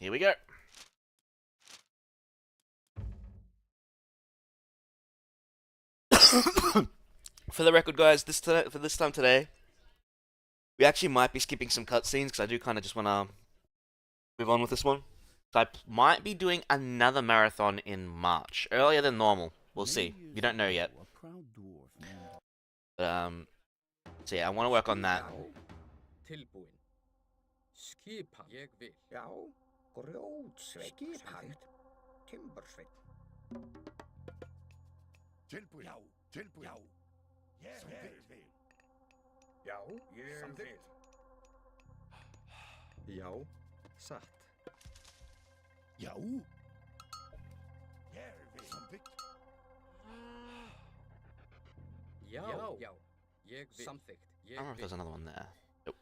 Here we go. For the record, guys, for this time today, we actually might be skipping some cutscenes because I do kind of just want to move on with this one. So I might be doing another marathon in March, earlier than normal. We'll see. We don't know yet. But, so yeah, I want to work on that. Satt. Já. Samþykkt. Já. Ég vil. Samþykkt. I don't know if there's another one there. Nope.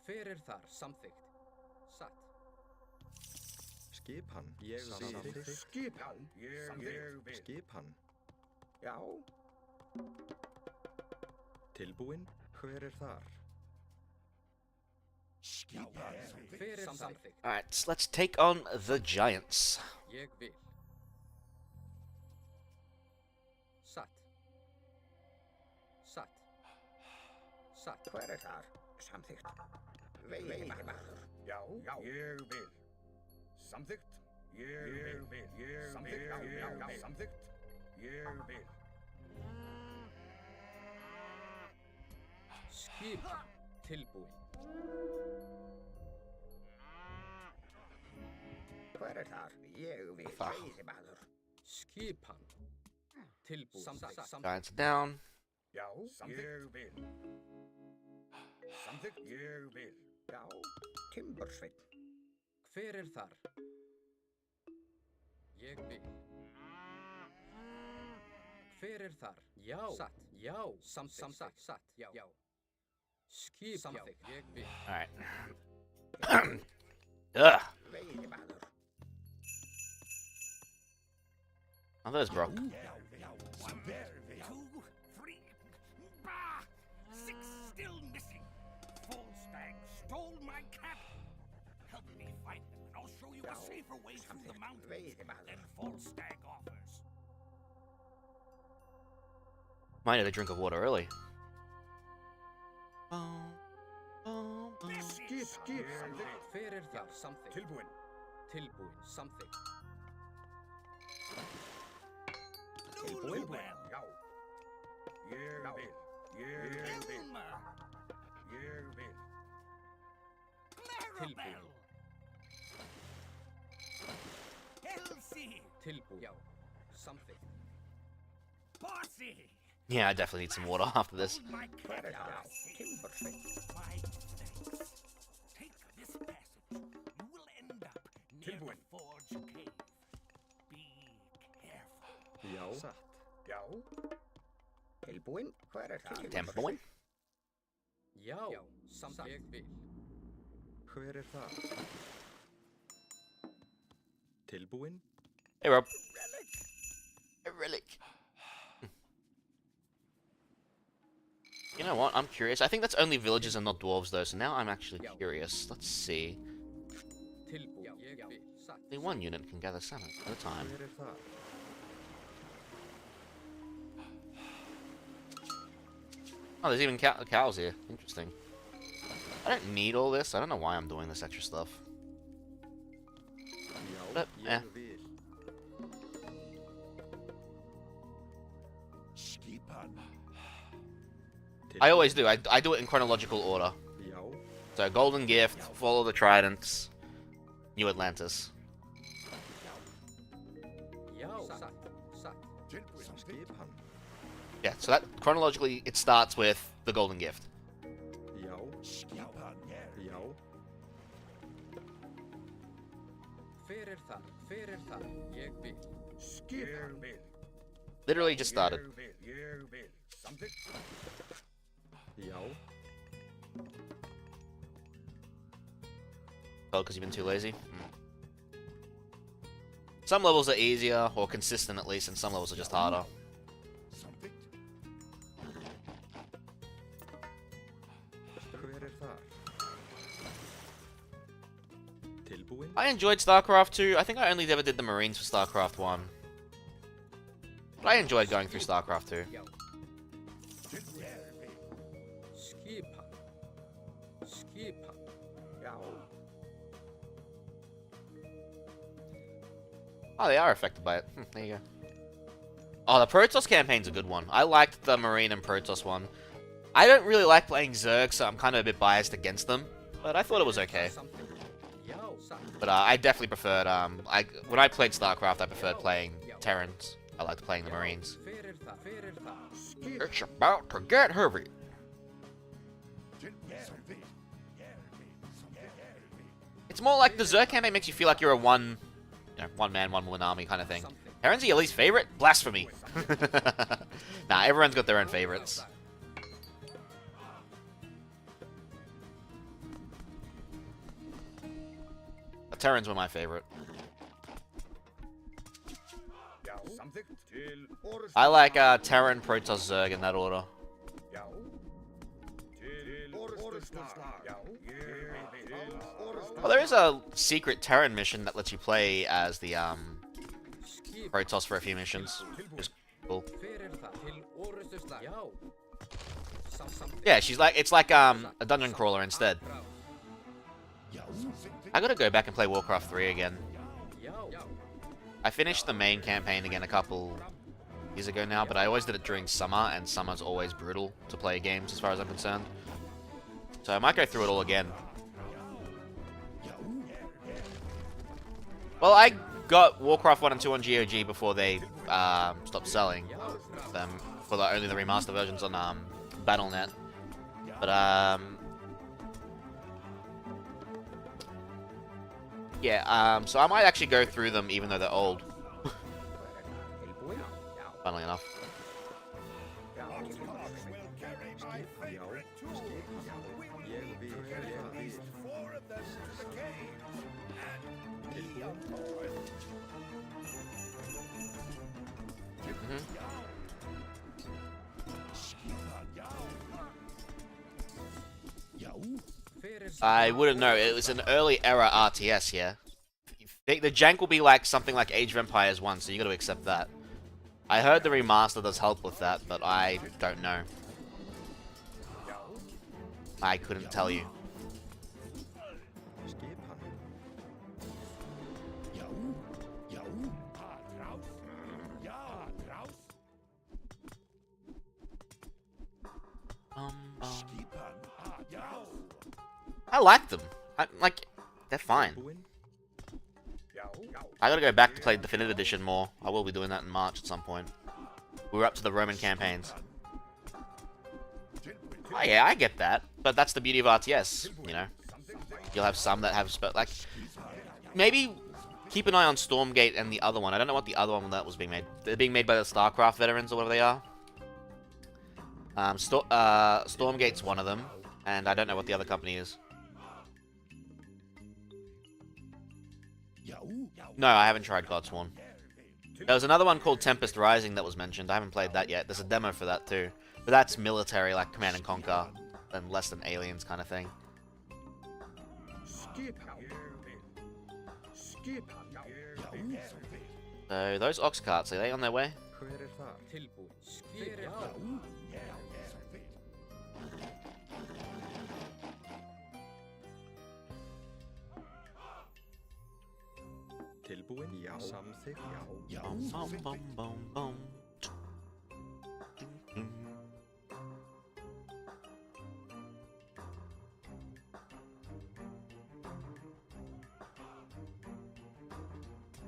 Hver þar? Samþykkt. Satt. Skipan. Ég samþykkt. Skipan. Ég vil. Skipan. Já. Tilbúin. Hver þar? Alright, so let's take on the giants. Ég vil. Satt. Satt. Satt. Hver þar? Samþykkt. Veiðimaður. Já, ég vil. Samþykkt. Ég vil. Samþykkt. Ég vil. Skipan. Tilbúin. Hver þar? Ég vil. Veiðimaður. Skipan. Tilbúin. Samþykkt. Giants are down. Já, ég vil. Samþykkt. Ég vil. Já, Timbursveinn. Hver þar? Ég vil. Hver þar? Já. Satt. Já. Samþykkt. Satt. Já. Skip. Samþykkt. Ég vil. Alright. Ugh. Veiðimaður. Oh, that is broke. 2, 3, 6 still missing. Full stag stole my cap. Help me find them, and I'll show you a safer way through the mountains than full stag offers. Might need a drink of water early. Skip. Hver þar? Samþykkt. Tilbúin. Samþykkt. Tilbúin. Já. Ég vil. Ég vil. Tilbúin. Elsie. Tilbúin. Já. Samþykkt. Bossy. Yeah, I definitely need some water after this. My Hver þar? Timbursveinn. My thanks. Take this passage. You will end up near the Forge Cave. Be careful. Já. Satt. Já. Tilbúin. Hver þar? Tempoin. Já. Samþykkt. Ég vil. Hver þar? Tilbúin. Hey, Rob. A relic. You know what? I'm curious. I think that's only villagers and not dwarves, though, so now I'm actually curious. Let's see. Only one unit can gather salmon at a time. Oh, there's even cows here. Interesting. I don't need all this. I don't know why I'm doing this extra stuff. But, eh. I always do. I do it in chronological order. So, Golden Gift, follow the Tridents, New Atlantis. Yeah, so that chronologically it starts with the Golden Gift. Literally just started. Oh, because you've been too lazy? Some levels are easier, or consistent at least, and some levels are just harder. I enjoyed StarCraft 2. I think I only ever did the Marines for StarCraft 1. But I enjoyed going through StarCraft 2. Oh, they are affected by it. There you go. Oh, the Protoss campaign's a good one. I liked the Marine and Protoss one. I don't really like playing Zerg, so I'm kind of a bit biased against them. But I thought it was okay. But I definitely preferred, when I played StarCraft, I preferred playing Terrans. I liked playing the Marines. It's about to get heavy. It's more like the Zerg campaign makes you feel like you're a one man, one woman army kind of thing. Terrans are your least favorite? Blasphemy. Nah, everyone's got their own favorites. The Terrans were my favorite. I like Terran, Protoss, Zerg in that order. Well, there is a secret Terran mission that lets you play as the Protoss for a few missions. Which is cool. Yeah, it's like a dungeon crawler instead. I gotta go back and play Warcraft 3 again. I finished the main campaign again a couple years ago now, but I always did it during summer, and summer's always brutal to play games as far as I'm concerned. So I might go through it all again. Well, I got Warcraft 1 and 2 on GOG before they stopped selling them for only the remaster versions on Battle.net. But yeah, so I might actually go through them even though they're old. Funnily enough. I wouldn't know. It was an early era RTS, yeah. The jank will be like something like Age of Empires 1, so you gotta accept that. I heard the remaster does help with that, but I don't know. I couldn't tell you. I like them. They're fine. I gotta go back to play Definitive Edition more. I will be doing that in March at some point. We were up to the Roman campaigns. Oh yeah, I get that. But that's the beauty of RTS, you know. You'll have some that have, maybe keep an eye on Stormgate and the other one. I don't know what the other one that was being made. They're being made by the StarCraft veterans or whatever they are. Stormgate's one of them. And I don't know what the other company is. No, I haven't tried Godsworn. There was another one called Tempest Rising that was mentioned. I haven't played that yet. There's a demo for that too. But that's military, like Command and Conquer, and less than Aliens kind of thing. So, those ox carts, are they on their way?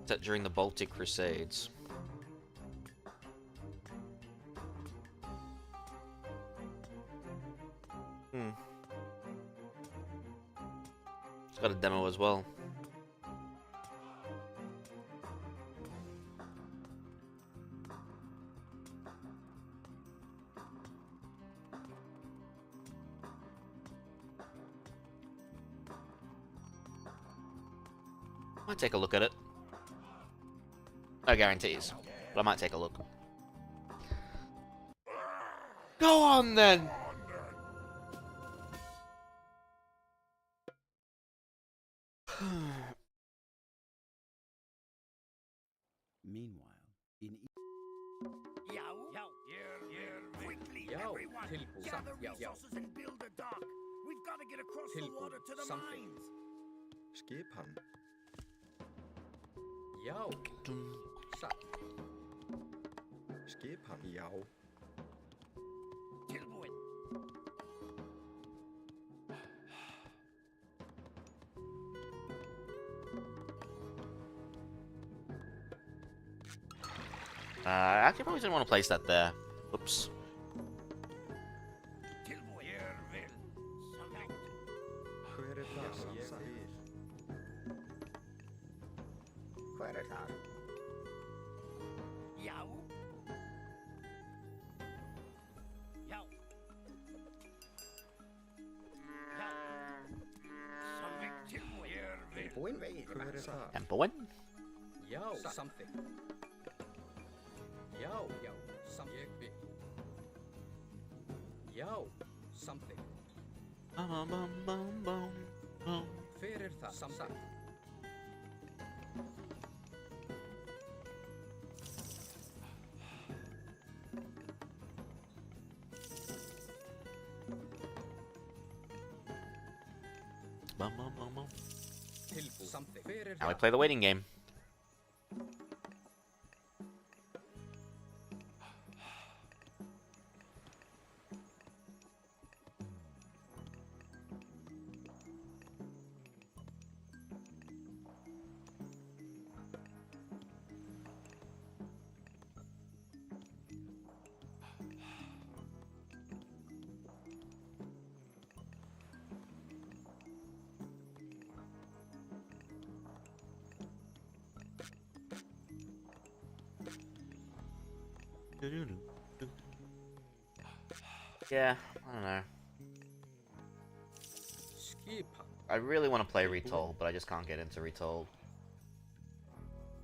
Set during the Baltic Crusades. It's got a demo as well. Might take a look at it. No guarantees, but I might take a look. Go on then! Meanwhile, in Yow, yow, quickly, Yow, everyone, tilbo, gather yow, yow. resources and build a dock. We've got to get across the Tilbo, water to the something. mines. Skipan. Já, satt. Skipan. Já. Tilbúin. I actually probably didn't want to place that there. Oops. Tilbúin. Ég vil. Samþykkt. Hver er það sem ég vil? Hver það? Já. Já. Já. Samþykkt. Tilbúin. Ég vil. Búinn veginn. Hver er það? Tempoin? Já, samþykkt. Já, já, samþykkt. Ég vil. Já, samþykkt. Bum, bum, bum, bum, bum. Hver er það? Samþykkt. Bum, bum, bum, bum. Tilbúið. Samþykkt. Hver er Now we það? play the waiting game. Yeah, I don't know. Skipan. I really want to play Retold, but I just can't get into Retold.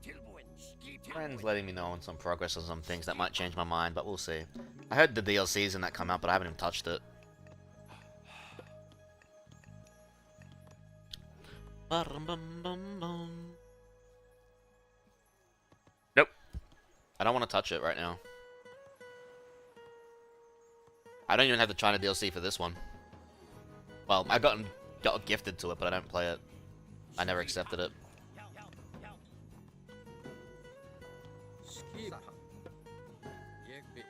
Tilbúin. Skip. Friends letting me know on some progress on some things that might change my mind, but we'll see. I heard the DLCs and that come out, but I haven't even touched it. Nope. I don't want to touch it right now. I don't even have the China DLC for this one. Well, I got gifted to it, but I don't play it. I never accepted it. Já, já, já. Skipan. Ég vil.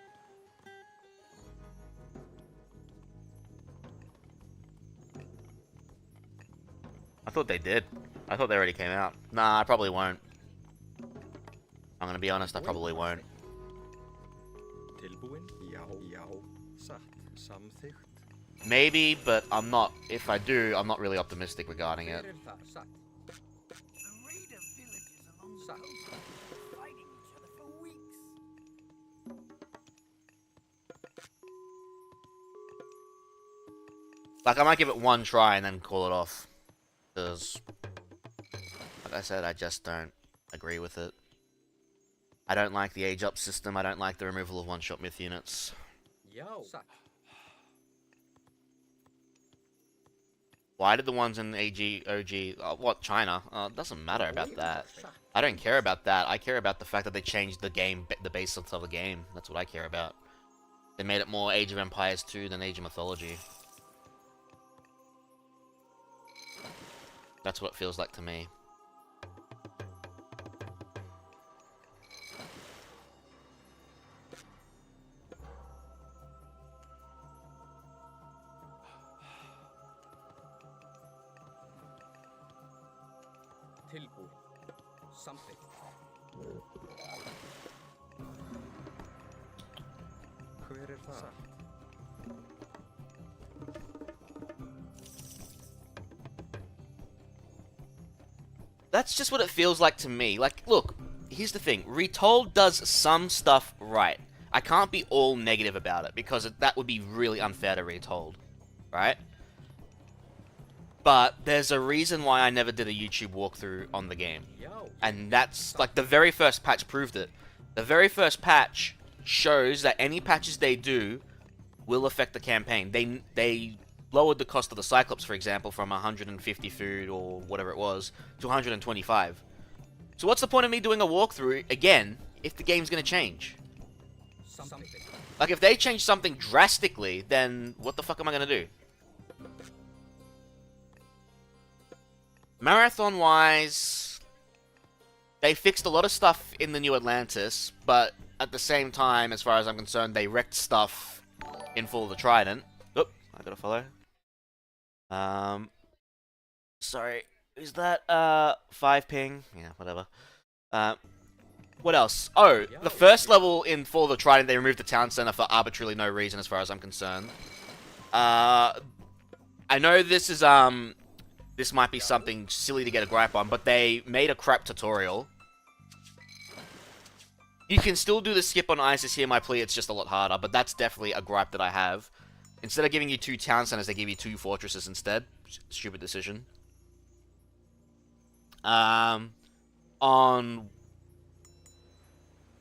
I thought they did. I thought they already came out. Nah, I probably won't. I'm gonna be honest, I probably won't. Tilbúin? Já. Já. Satt. Samþykkt. Maybe, but I'm not. If I do, I'm not really optimistic regarding it. Hver er það? Satt. The raider villages along the Suck. coast have been fighting each other for weeks. Like, I might give it one try and then call it off. Because, like I said, I just don't agree with it. I don't like the age up system. I don't like the removal of one-shot myth units. Já, satt. Why did the ones in OG, what, China? Doesn't matter about that. I don't care about that. I care about the fact that they changed the game, the basics of the game. That's what I care about. They made it more Age of Empires 2 than Age of Mythology. That's what it feels like to me. Tilbúið. Samþykkt. Hver er það? Satt. That's just what it feels like to me. Like, look, here's the thing. Retold does some stuff right. I can't be all negative about it, because that would be really unfair to Retold. Right? But there's a reason why I never did a YouTube walkthrough on the game. Já. And that's, like, the very first patch proved it. The very first patch shows that any patches they do will affect the campaign. They lowered the cost of the Cyclops, for example, from 150 food or whatever it was to 125. So what's the point of me doing a walkthrough again if the game's gonna change? Something. Like, if they change something drastically, then what the fuck am I gonna do? Marathon-wise, they fixed a lot of stuff in the New Atlantis, but at the same time, as far as I'm concerned, they wrecked stuff in Fall of the Trident. Oop, I gotta follow. Sorry, who's that? 5 ping? Yeah, whatever. What else? Oh, the first level in Fall of the Trident, they removed the town center for arbitrarily no reason, as far as I'm concerned. I know this is, this might be something silly to get a gripe on, but they made a crap tutorial. You can still do the skip on Isis, hear my plea, it's just a lot harder, but that's definitely a gripe that I have. Instead of giving you 2 town centers, they give you 2 fortresses instead. Stupid decision. On...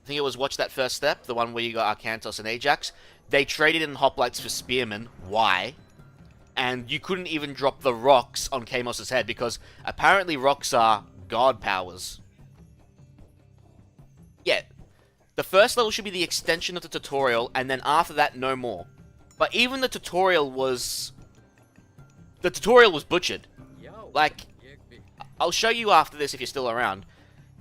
I think it was Watch That First Step, the one where you got Arcantos and Ajax. They traded in hoplites for spearmen. Why? And you couldn't even drop the rocks on Kamos' head, because apparently rocks are god powers. Yeah. The first level should be the extension of the tutorial, and then after that, no more. But even the tutorial was... The tutorial was butchered. Like, I'll show you after this if you're still around.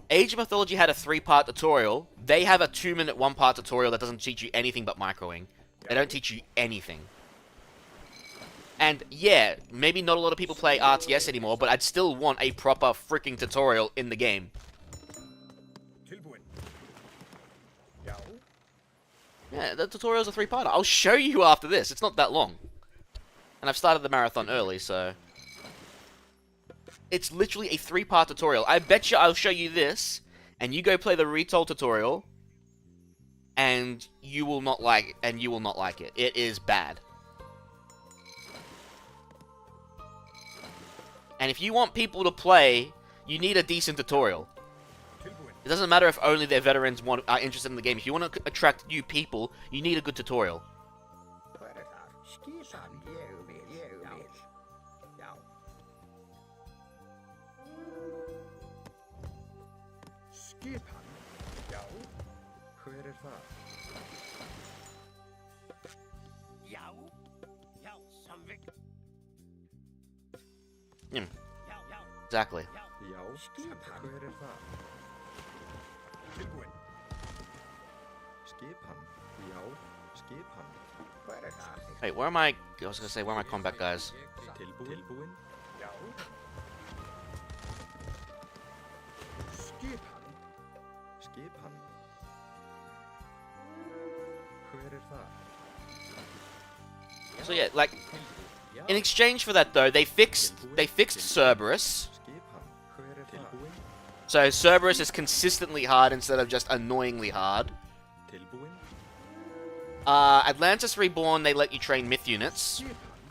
Age of Mythology had a 3-part tutorial. They have a 2-minute 1-part tutorial that doesn't teach you anything but microing. They don't teach you anything. And yeah, maybe not a lot of people play RTS anymore, but I'd still want a proper freaking tutorial in the game. Yeah, the tutorial's a 3-parter. I'll show you after this. It's not that long. And I've started the marathon early, so... It's literally a 3-part tutorial. I bet you I'll show you this, and you go play the Retold tutorial, and you will not like it. It is bad. And if you want people to play, you need a decent tutorial. It doesn't matter if only their veterans are interested in the game. If you want to attract new people, you need a good tutorial. Exactly. Hey, where am I? I was gonna say, where are my combat guys? So yeah, like, in exchange for that though, they fixed Cerberus. So Cerberus is consistently hard instead of just annoyingly hard. Atlantis Reborn, they let you train myth units,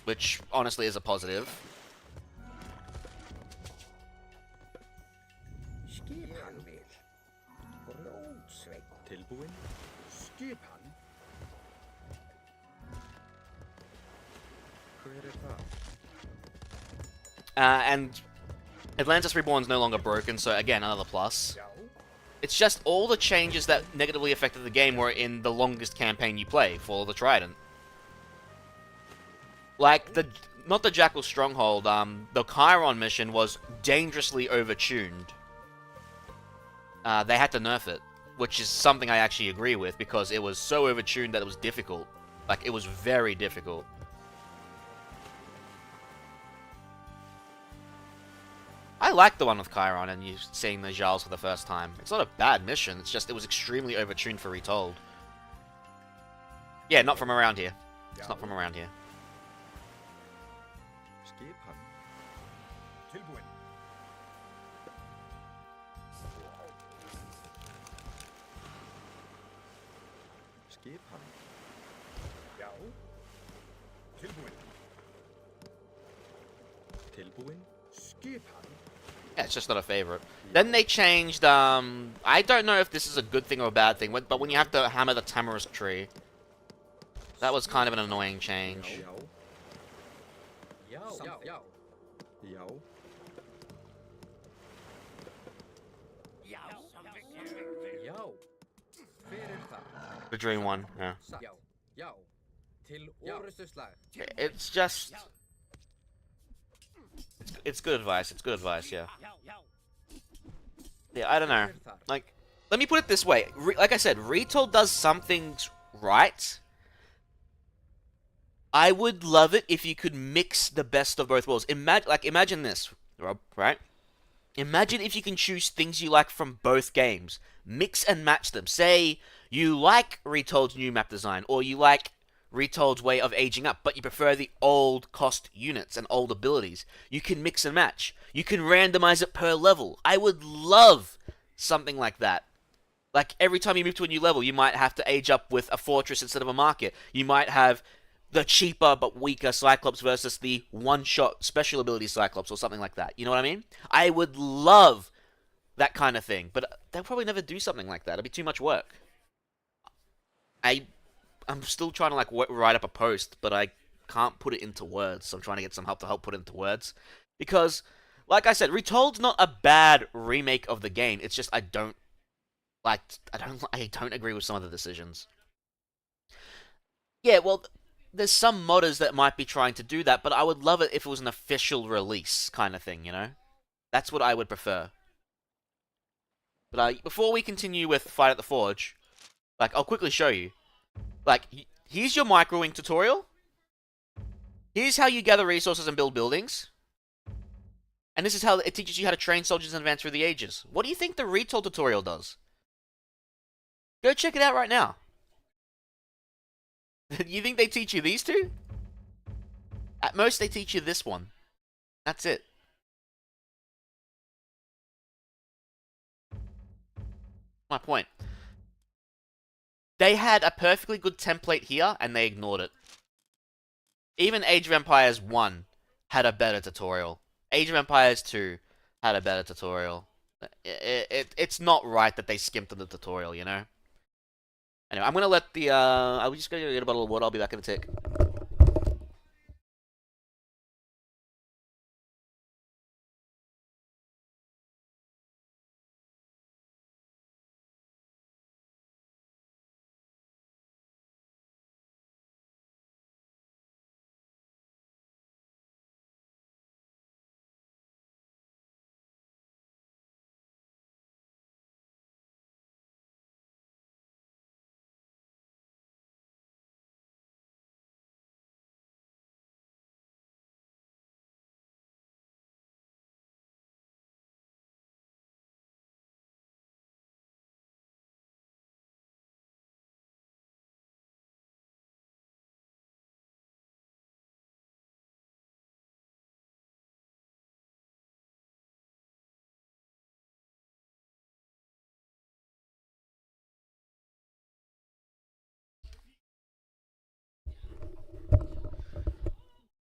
which honestly is a positive. And Atlantis Reborn's no longer broken, so again, another plus. It's just all the changes that negatively affected the game were in the longest campaign you play, Fall of the Trident. Like, not the Jackal Stronghold, the Chiron mission was dangerously overtuned. They had to nerf it, which is something I actually agree with, because it was so overtuned that it was difficult. Like, it was very difficult. I like the one with Chiron and you seeing the Jarls for the first time. It's not a bad mission, it's just it was extremely overtuned for Retold. Yeah, not from around here. It's not from around here. Yeah, it's just not a favorite. Then they changed, I don't know if this is a good thing or a bad thing, but when you have to hammer the Tamarisk tree, that was kind of an annoying change. Já. Hver það? The dream one, yeah. Satt. Já. Já. Til orustuslag. It's just... It's good advice, it's good advice, yeah. Yeah, I don't know. Hver þar? Like, let me put it this way. Like I said, Retold does some things right. I would love it if you could mix the best of both worlds. Imagine this, Rob, right? Imagine if you can choose things you like from both games. Mix and match them. Say you like Retold's new map design, or you like Retold's way of aging up, but you prefer the old cost units and old abilities. You can mix and match. You can randomize it per level. I would love something like that. Like, every time you move to a new level, you might have to age up with a fortress instead of a market. You might have the cheaper but weaker Cyclops versus the one-shot special ability Cyclops or something like that. You know what I mean? I would love that kind of thing, but they'll probably never do something like that. It'll be too much work. I'm still trying to, like, write up a post, but I can't put it into words, so I'm trying to get some help to help put it into words. Because, like I said, Retold's not a bad remake of the game. It's just I don't agree with some of the decisions. Yeah, well, there's some modders that might be trying to do that, but I would love it if it was an official release kind of thing, you know? That's what I would prefer. But before we continue with Fight at the Forge, like, I'll quickly show you. Like, here's your microwing tutorial. Here's how you gather resources and build buildings. And this is how it teaches you how to train soldiers and advance through the ages. What do you think the Retold tutorial does? Go check it out right now. You think they teach you these two? At most, they teach you this one. That's it. My point. They had a perfectly good template here, and they ignored it. Even Age of Empires 1 had a better tutorial. Age of Empires 2 had a better tutorial. It's not right that they skimped on the tutorial, you know? Anyway, I'm gonna let the, I'll just go get a bottle of water, I'll be back in a tick.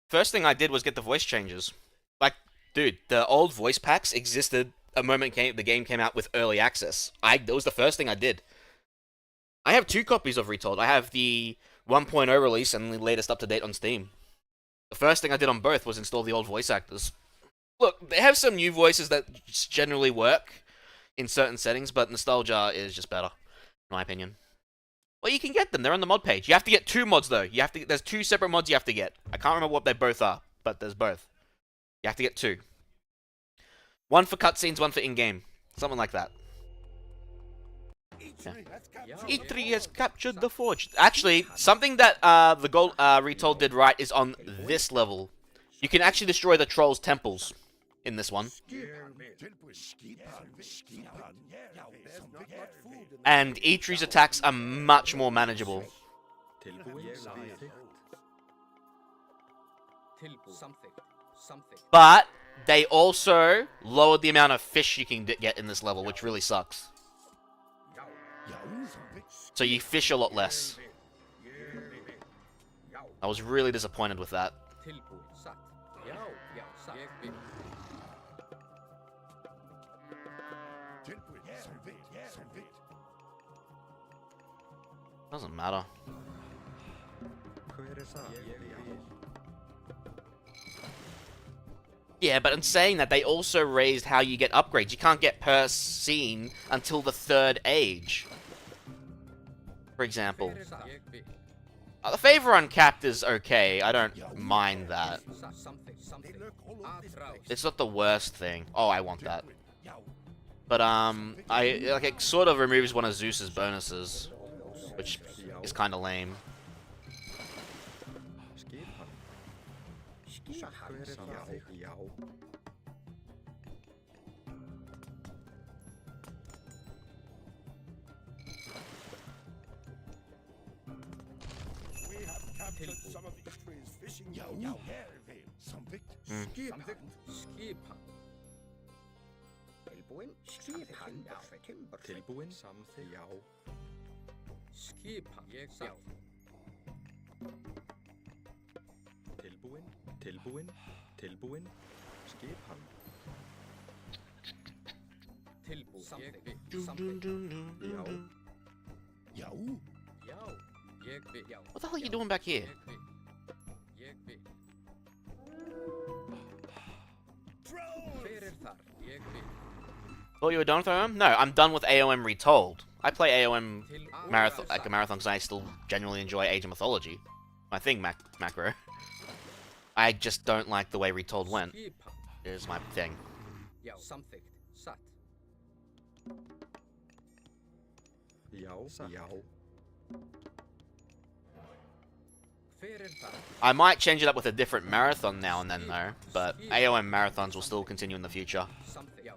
First thing I did was get the voice changes. Like, dude, the old voice packs existed a moment the game came out with early access. That was the first thing I did. I have 2 copies of Retold. I have the 1.0 release and the latest up to date on Steam. The first thing I did on both was install the old voice actors. Look, they have some new voices that generally work in certain settings, but Nostalgia is just better, in my opinion. Well, you can get them. They're on the mod page. You have to get 2 mods, though. There's 2 separate mods you have to get. I can't remember what they both are, but there's both. You have to get 2. One for cutscenes, one for in-game. Something like that. Yeah. E3 has captured the forge. Actually, something that the Gold Retold did right is on this level. You can actually destroy the trolls' temples in this one. And E3's attacks are much more manageable. But they also lowered the amount of fish you can get in this level, which really sucks. So you fish a lot less. I was really disappointed with that. Doesn't matter. Yeah, but in saying that, they also raised how you get upgrades. You can't get per scene until the 3rd age. For example. The favor uncapped is okay. I don't mind that. It's not the worst thing. Oh, I want that. But, it sort of removes one of Zeus's bonuses. Which is kind of lame. Some of the trees fishing. Something. Tilbúin, samþykkt. Já. Skipan. Ég satt. Tilbúin, tilbúin, tilbúin. Skipan. Tilbúin. Samþykkt. Já. Já. Já. Ég vil. Já. What the hell are you doing back here? Ég vil. Hver þar? Ég vil. Thought you were done with AOM? No, I'm done with AOM Retold. I play AOM Marathon, like a marathon, because I still genuinely enjoy Age of Mythology. My thing, macro. I just don't like the way Retold went. Is my thing. Já. Samþykkt. Satt. Já, já. Hver þar? I might change it up with a different marathon now and then, though. But AOM marathons will still continue in the future. Samþykkt. Já.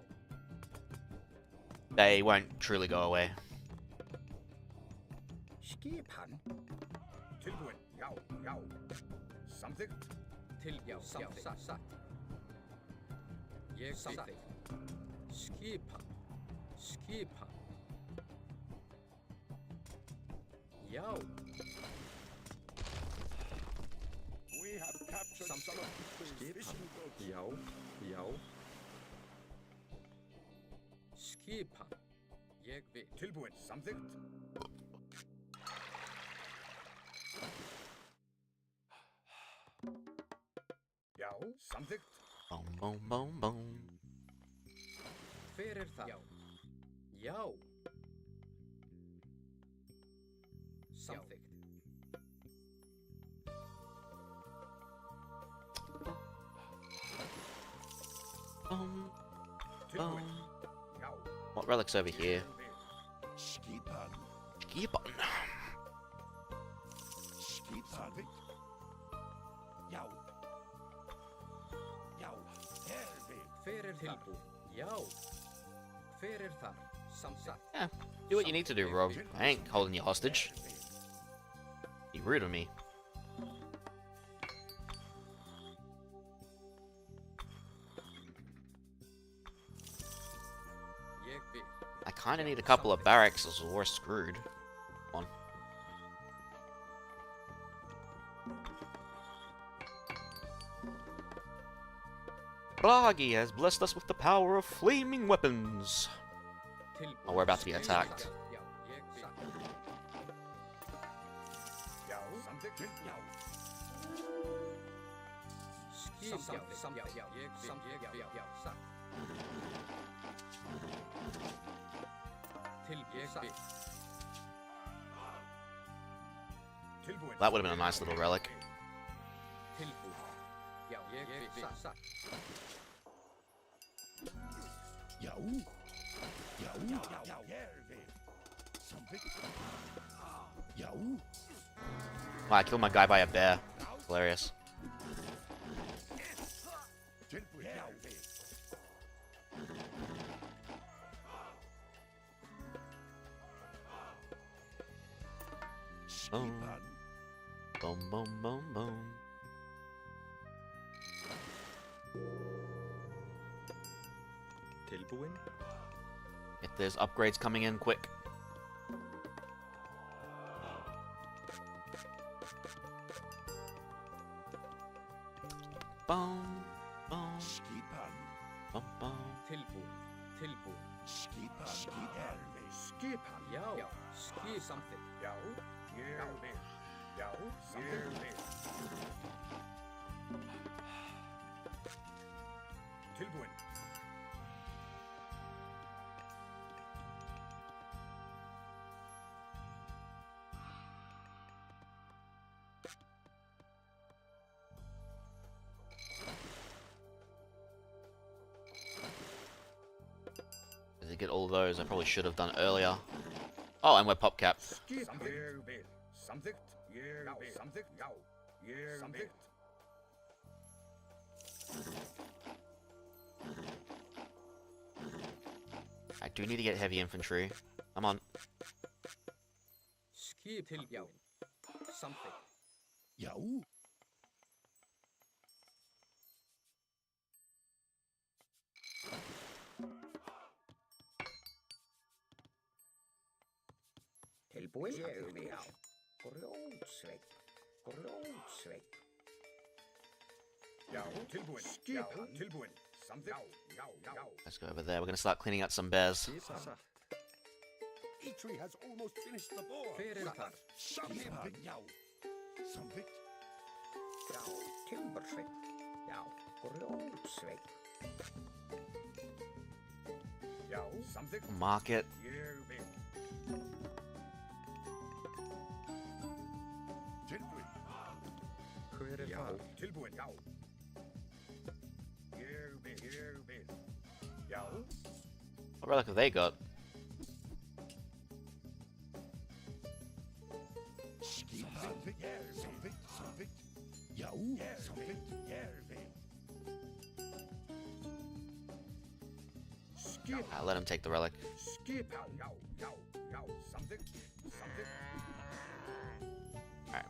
They won't truly go away. Skipan. Tilbúin. Já, já. Samþykkt. Já. Samþykkt. Satt. Ég samþykkt. Skipan. Skipan. Já. We have captured some of the trees fishing boats. Já, já. Skipan. Ég vil. Tilbúin. Samþykkt. Já, samþykkt. Boom, boom, boom, boom. Hver þar? Já. Já. Samþykkt. Boom, Tilbúin. boom. Já. What relic's over here? Skipan. Keep on. Skipan. Já. Já. Hver þar? Já. Hver þar? Samþykkt. Yeah, do what you need to do, Rob. I ain't holding you hostage. Be rude of me. Ég vil. I kinda need a couple of barracks or we're screwed. Come on. Bragi has blessed us with the power of flaming weapons. Oh, we're about to be attacked. Já. Ég vil. Já, samþykkt. Já. Skipan. Samþykkt. Já. Ég vil. Já. Satt. Ég vil. Tilbúin. That would have been a nice little relic. Tilbúin. Já. Ég vil. Satt. Já. Já. Já. Samþykkt. Já. Wow, I killed my guy by a bear. Hilarious. Tilbúin. Já. Boom, boom, boom, boom, boom. Tilbúin. If there's upgrades coming in, quick. Boom, boom, Skipan. boom, boom. Tilbúin. Tilbúin. Skipan. Skipan. Já. Skip. Samþykkt. Já. Ég vil. Já. Samþykkt. tilbúin. To get all those, I probably should have done earlier. Oh, and we're pop cap. Skip ég vil. Samþykkt. Ég vil. Samþykkt. Já. Ég vil. I do need to get heavy infantry. Come on. Skip tilbúin. Samþykkt. Já. Tilbúin. Ég vil. Grjótsveit. Grjótsveit. Já. Tilbúin. Skip tilbúin. Samþykkt. Já. Já. Já. Let's go over there. We're gonna start cleaning out some bears. Satt. Eitri has almost finished the board. Hver þar? Samþykkt. Já. Samþykkt. Já. Timbursveit. Já. Grjótsveit. Já. Samþykkt. Market. Ég vil. Tilbúin. Hver Já. þar? Tilbúin. Já. Ég vil. Ég vil. Já. What relic have they got? Samþykkt. Samþykkt. Samþykkt. Já. Samþykkt. Ég vil. Skip. Let him take the relic. Skip. Já. Já. Já. Já. Samþykkt. Samþykkt. Alright.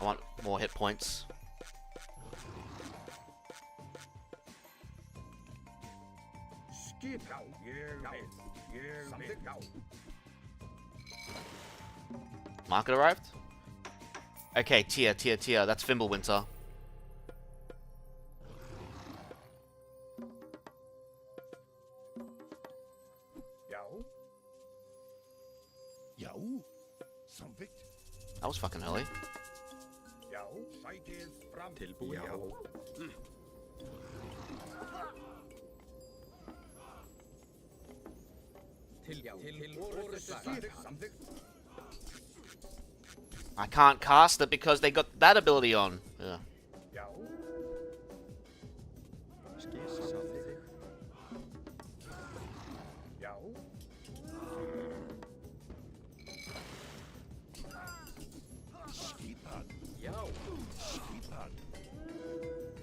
I want more hit points. Skip. Já. Ég vil. Ég vil. Já. Market arrived? Okay, tier. That's Fimbulwinter. Já. Já. Samþykkt. That was fucking early. Já. Sætið fram. Tilbúin. Já. Skip. Samþykkt. I can't cast it because they got that ability on. Yeah. Já. Skip. Samþykkt. Já. Skipan. Já. Skipan.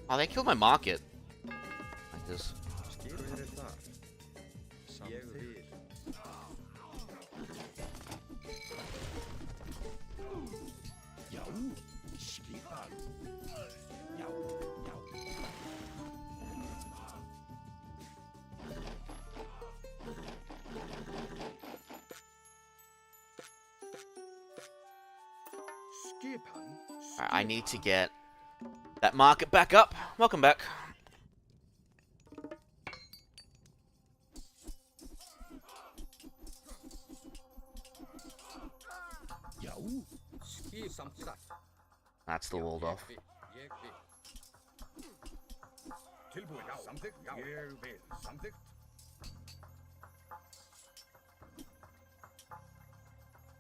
Oh, they killed my market. Like this. Skip. Hver þar? Ég vil. Já. Skipan. Já. Já. Skipan. Alright, I need to get that market back up. Welcome back. Já. Skip samþykkt. That's the walled off. Ég vil. Tilbúin. Já. Samþykkt. Já. Ég vil. Samþykkt.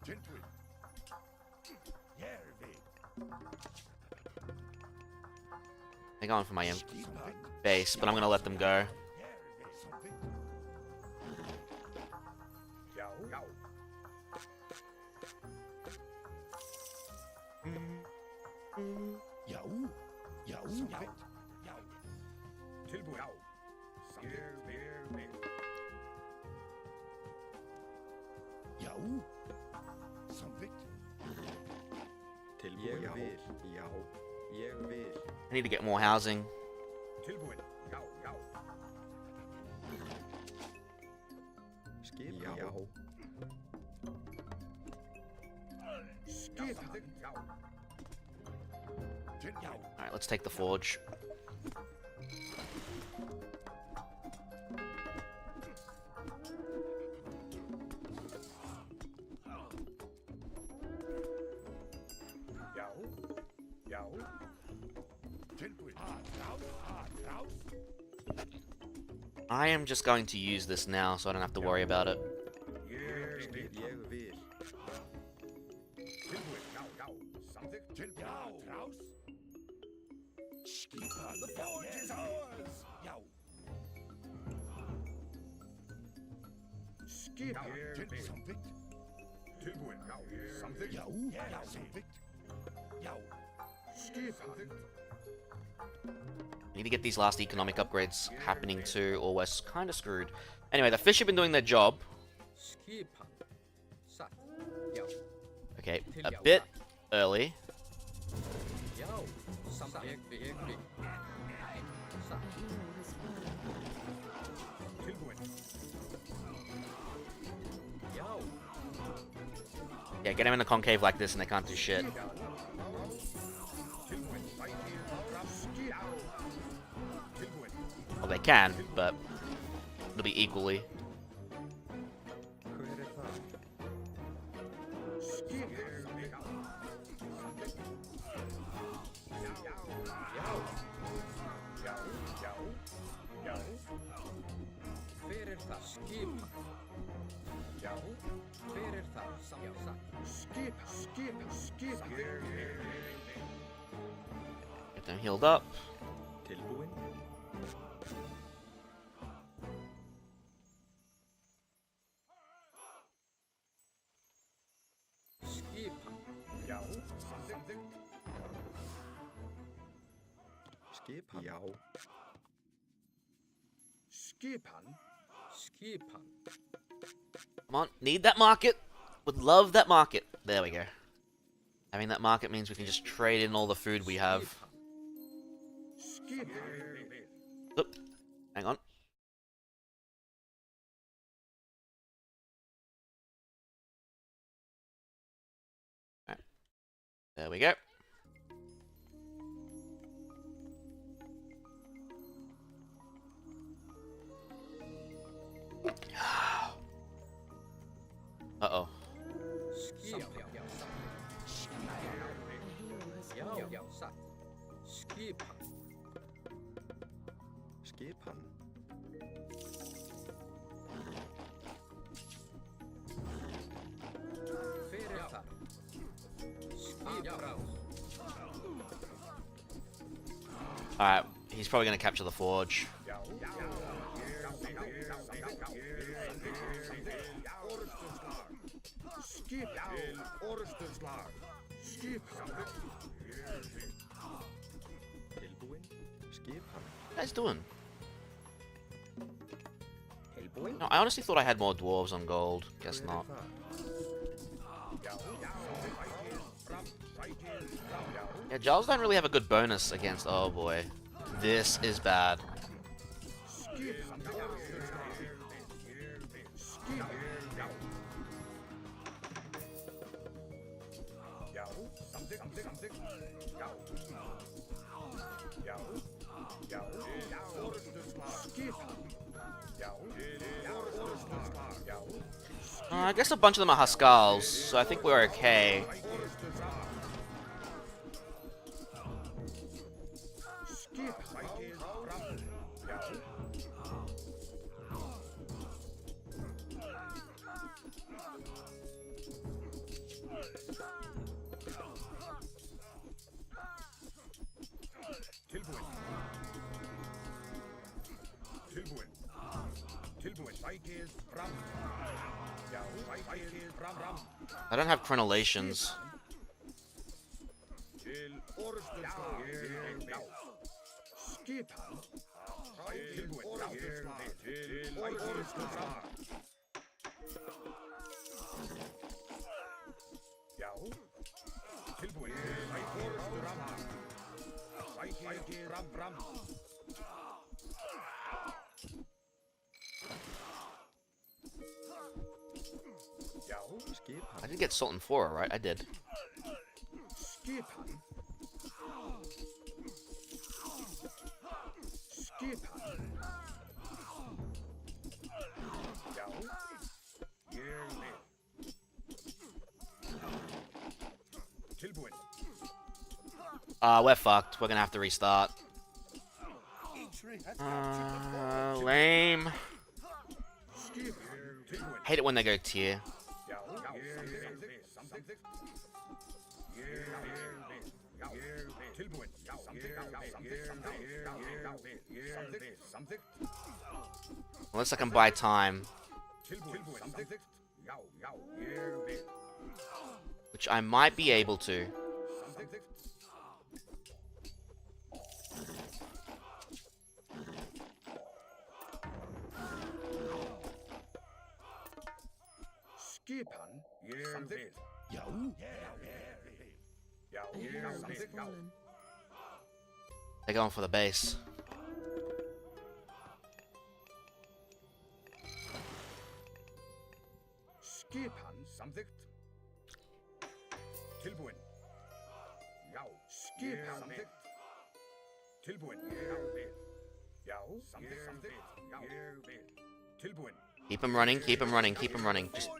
Tilbúin. Ég vil. They're going for my Skipan. base, but I'm gonna let them go. Ég vil. Samþykkt. Já. Já. Já. Já. Samþykkt. Já. Tilbúin. Já. Samþykkt. Ég vil. Já. Samþykkt. Tilbúin. Ég vil. Já. Ég vil. I need to get more housing. Tilbúin. Já. Já. Skip. Já. Skip. Samþykkt. Já. Já. Alright, let's take the forge. I am just going to use this now so I don't have to worry about it. Skip jag vid. The forge is ours! Yow! Skip jag vid. Something? Something? Yow! Yow! Something? Yow! Skip han. Need to get these last economic upgrades happening too, or we're kind of screwed. Anyway, the fish have been doing their job. Skipan. Satt. Yo. Okay, a bit early. Yo. Satt. Ek vi. Satt. Yo. Yeah, get them in the concave like this and they can't do shit. Well, they can, but it'll be equally. Hur är det fan? Skip jag vid. Hver það? Skipan. Hver það? Satt. Skip. Get them healed up. Tilbúin. Skipan. Skip han. Já. Skip han. Skipan. Come on, need that market. Would love that market. There we go. Having that market means we can just trade in all the food we have. Skip. Oop, hang on. Alright. There we go. Uh-oh. Skipan. Yo. Satt. Skipan. Skip han. Hver það? Skipan. Alright, he's probably going to capture the forge. Skip. Orustslag. Skip han. Tilbúin. Skip han. What are you guys doing? Tilbúin. No, I honestly thought I had more dwarves on gold. Guess Hur är not. det fan? Yeah, Giles don't really have a good bonus against... Oh boy. This is bad. Skip han. Skip. I guess a bunch of them are Huskals, so I think we're okay. I don't have chronolations. I did get Salt and Flora, right? I did. We're fucked. We're gonna have to restart. Lame. Hate it when they go tier. Unless I can buy time. Which I might be able to. They're going for the base. Keep him running, keep him running, keep him running. Just...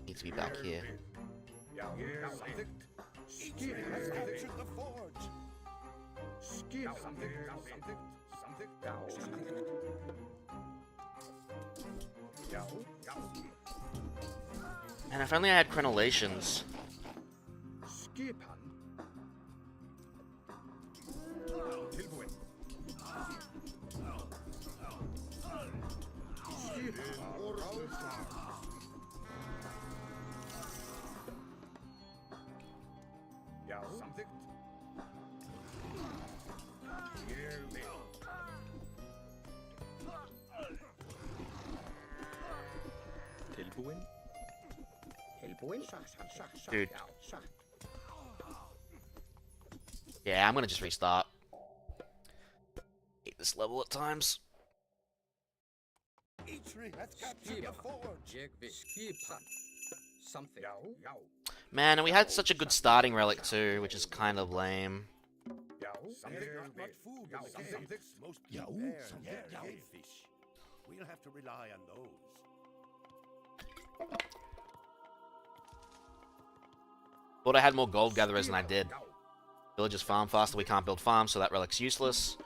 Needs to be back here. Man, if only I had crenellations. Dude. Yeah, I'm gonna just restart. Hate this level at times. Man, and we had such a good starting relic too, which is kind of lame. We'll have to rely on those. Thought I had more gold gatherers than I did. Villagers farm faster, we can't build farms, so that relic's useless.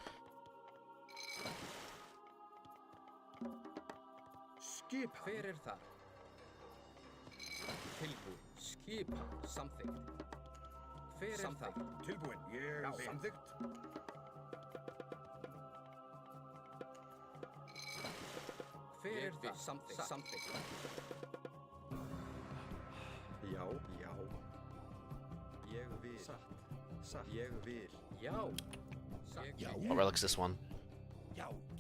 What relic's this one?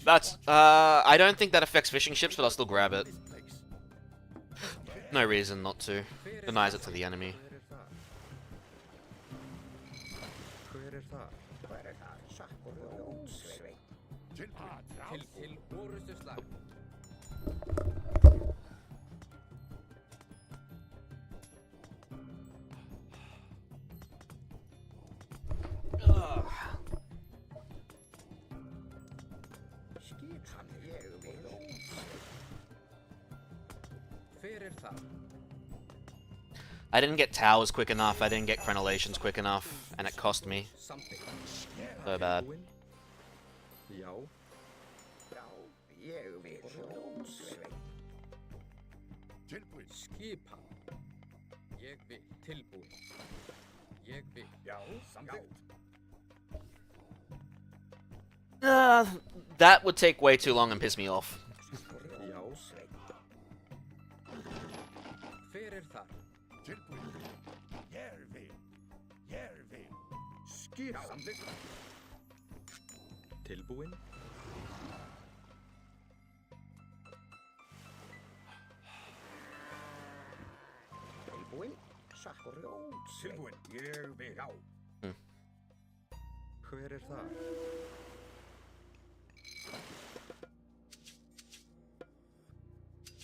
That's, I don't think that affects fishing ships, but I'll still grab it. No reason not to. Denies it to the enemy. I didn't get towers quick enough, I didn't get crenellations quick enough, and it cost me. So bad. That would take way too long and piss me off.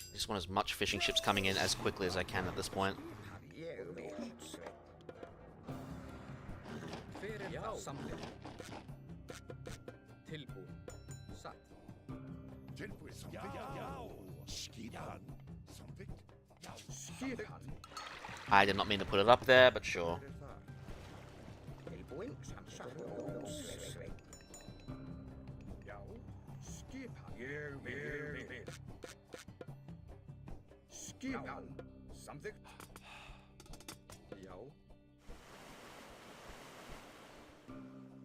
I just want as much fishing ships coming in as quickly as I can at this point. satt. Tilbud something. Skipan. Something. Skipan. I did not mean to put it up there, but sure. Tilbúin. Satt. Já. Skipan. Ég vil. Skipan. Something. Já.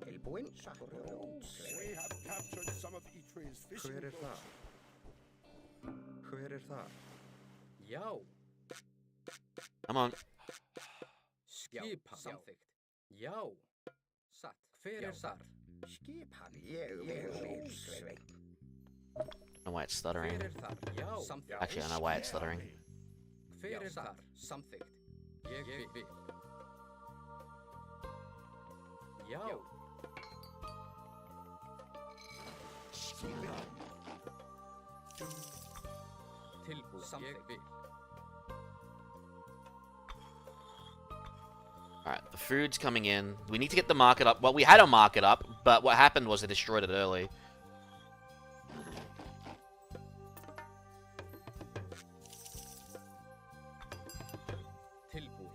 Tilbúin. Satt. We have captured some of Ytre's fishing Hver er boats. það? Hver er það? Já. Come on. Skipan. Samþykkt. Já. Satt. Hver er þar? Skipan. Ég vil. I don't know why it's stuttering. Hver er þar? Já. Samþykkt. Actually, I know why it's stuttering. Hver er þar? Samþykkt. Ég vil. Já. Tilbúin. Samþykkt. Ég vil. Alright, the food's coming in. We need to get the market up. Well, we had a market up, but what happened was they destroyed it early. Tilbúin.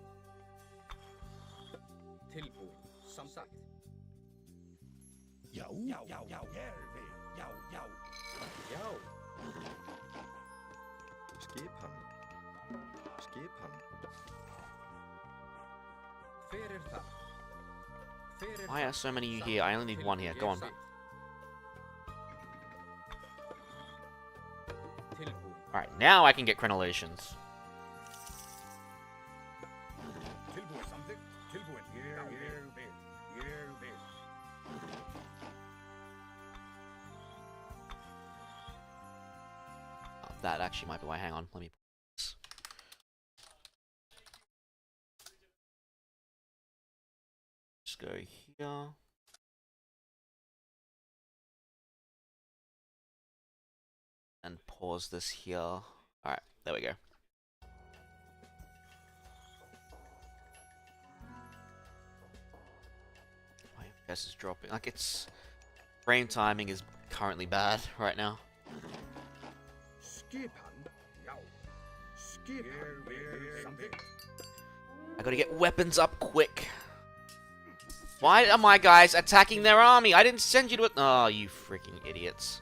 Tilbúin. Samþykkt. Já. Já. Skipan. Skipan. Hver er þar? Hver er Why are so many of you here? I only need one here. Go on. Tilbúin. Alright, now I can get crenellations. Tilbud something. Tilbud. Ég vil. Oh, that actually might be why. Hang on, let me. Just go here. And pause this here. Alright, there we go. My FPS is dropping. Like, it's... frame timing is currently bad right now. Skipan. Já. Skipan. Samþykkt. I gotta get weapons up quick. Why are my guys attacking their army? I didn't send you to it. Oh, you freaking idiots.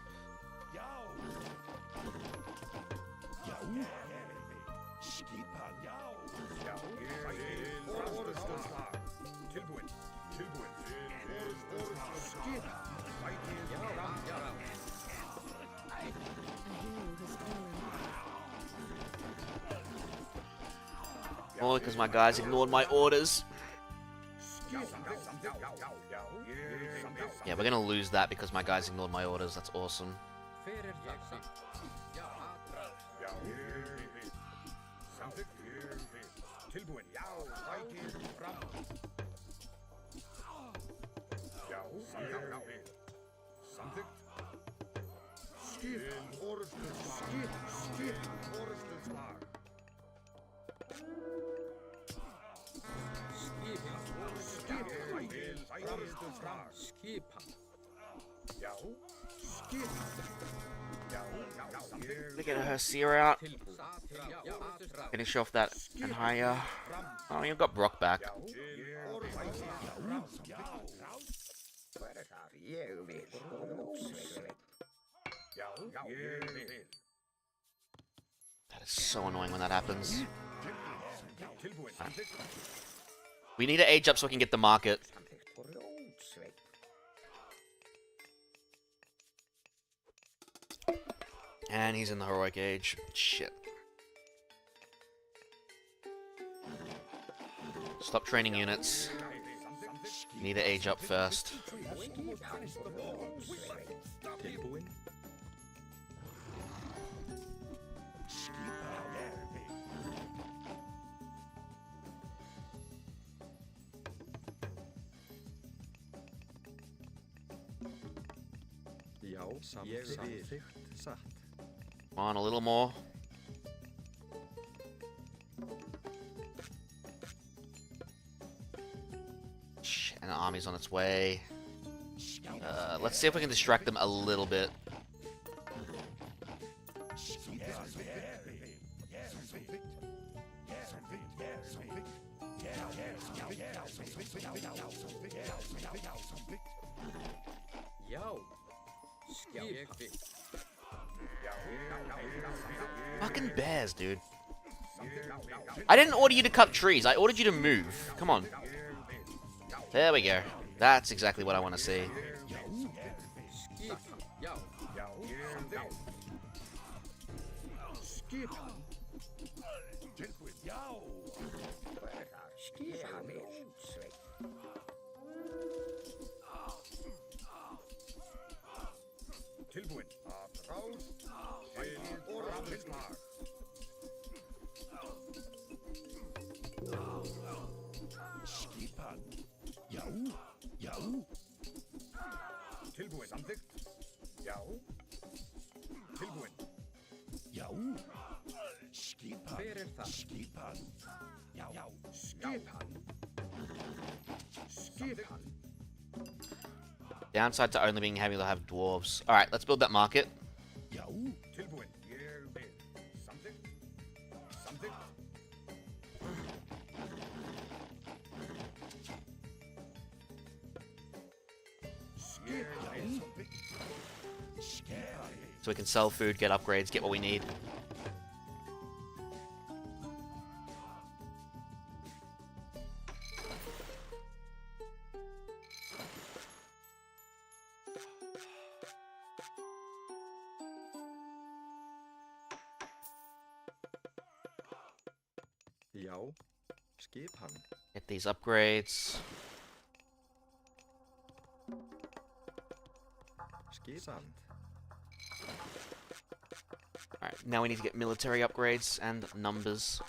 All because my guys ignored my orders. Yeah, we're gonna lose that because my guys ignored my orders. That's awesome. Look at her sear out. Finish off that and higher. Oh, you've got Brock back. That is so annoying when that happens. Right. We need to age up so we can get the market. And he's in the heroic age. Shit. Stop training units. Need to age up first. Já, samþykkt, satt. Come on, a little more. Shit, and the army's on its way. Let's see if we can distract them a little bit. Yo. Skip. Fucking bears, dude. I didn't order you to cut trees. I ordered you to move. Come on. There we go. That's exactly what I want to see. Skip. Yo. Skip. Tilbúin. Ráð. Og rafismar. Skipan. Já. Já. Tilbúin. Samþykkt. Já. Tilbúin. Já. Skipan. Hver það? Skipan. Já. Já. Skipan. Skipan. Downside to only being able to have dwarves. Alright, let's build that market. Já. Tilbúin. Ég vil. Samþykkt. Samþykkt. So we can sell food, get upgrades, get what we need. Já. Skipan. Get these upgrades. Skipan. Alright, now we need to get military upgrades and numbers.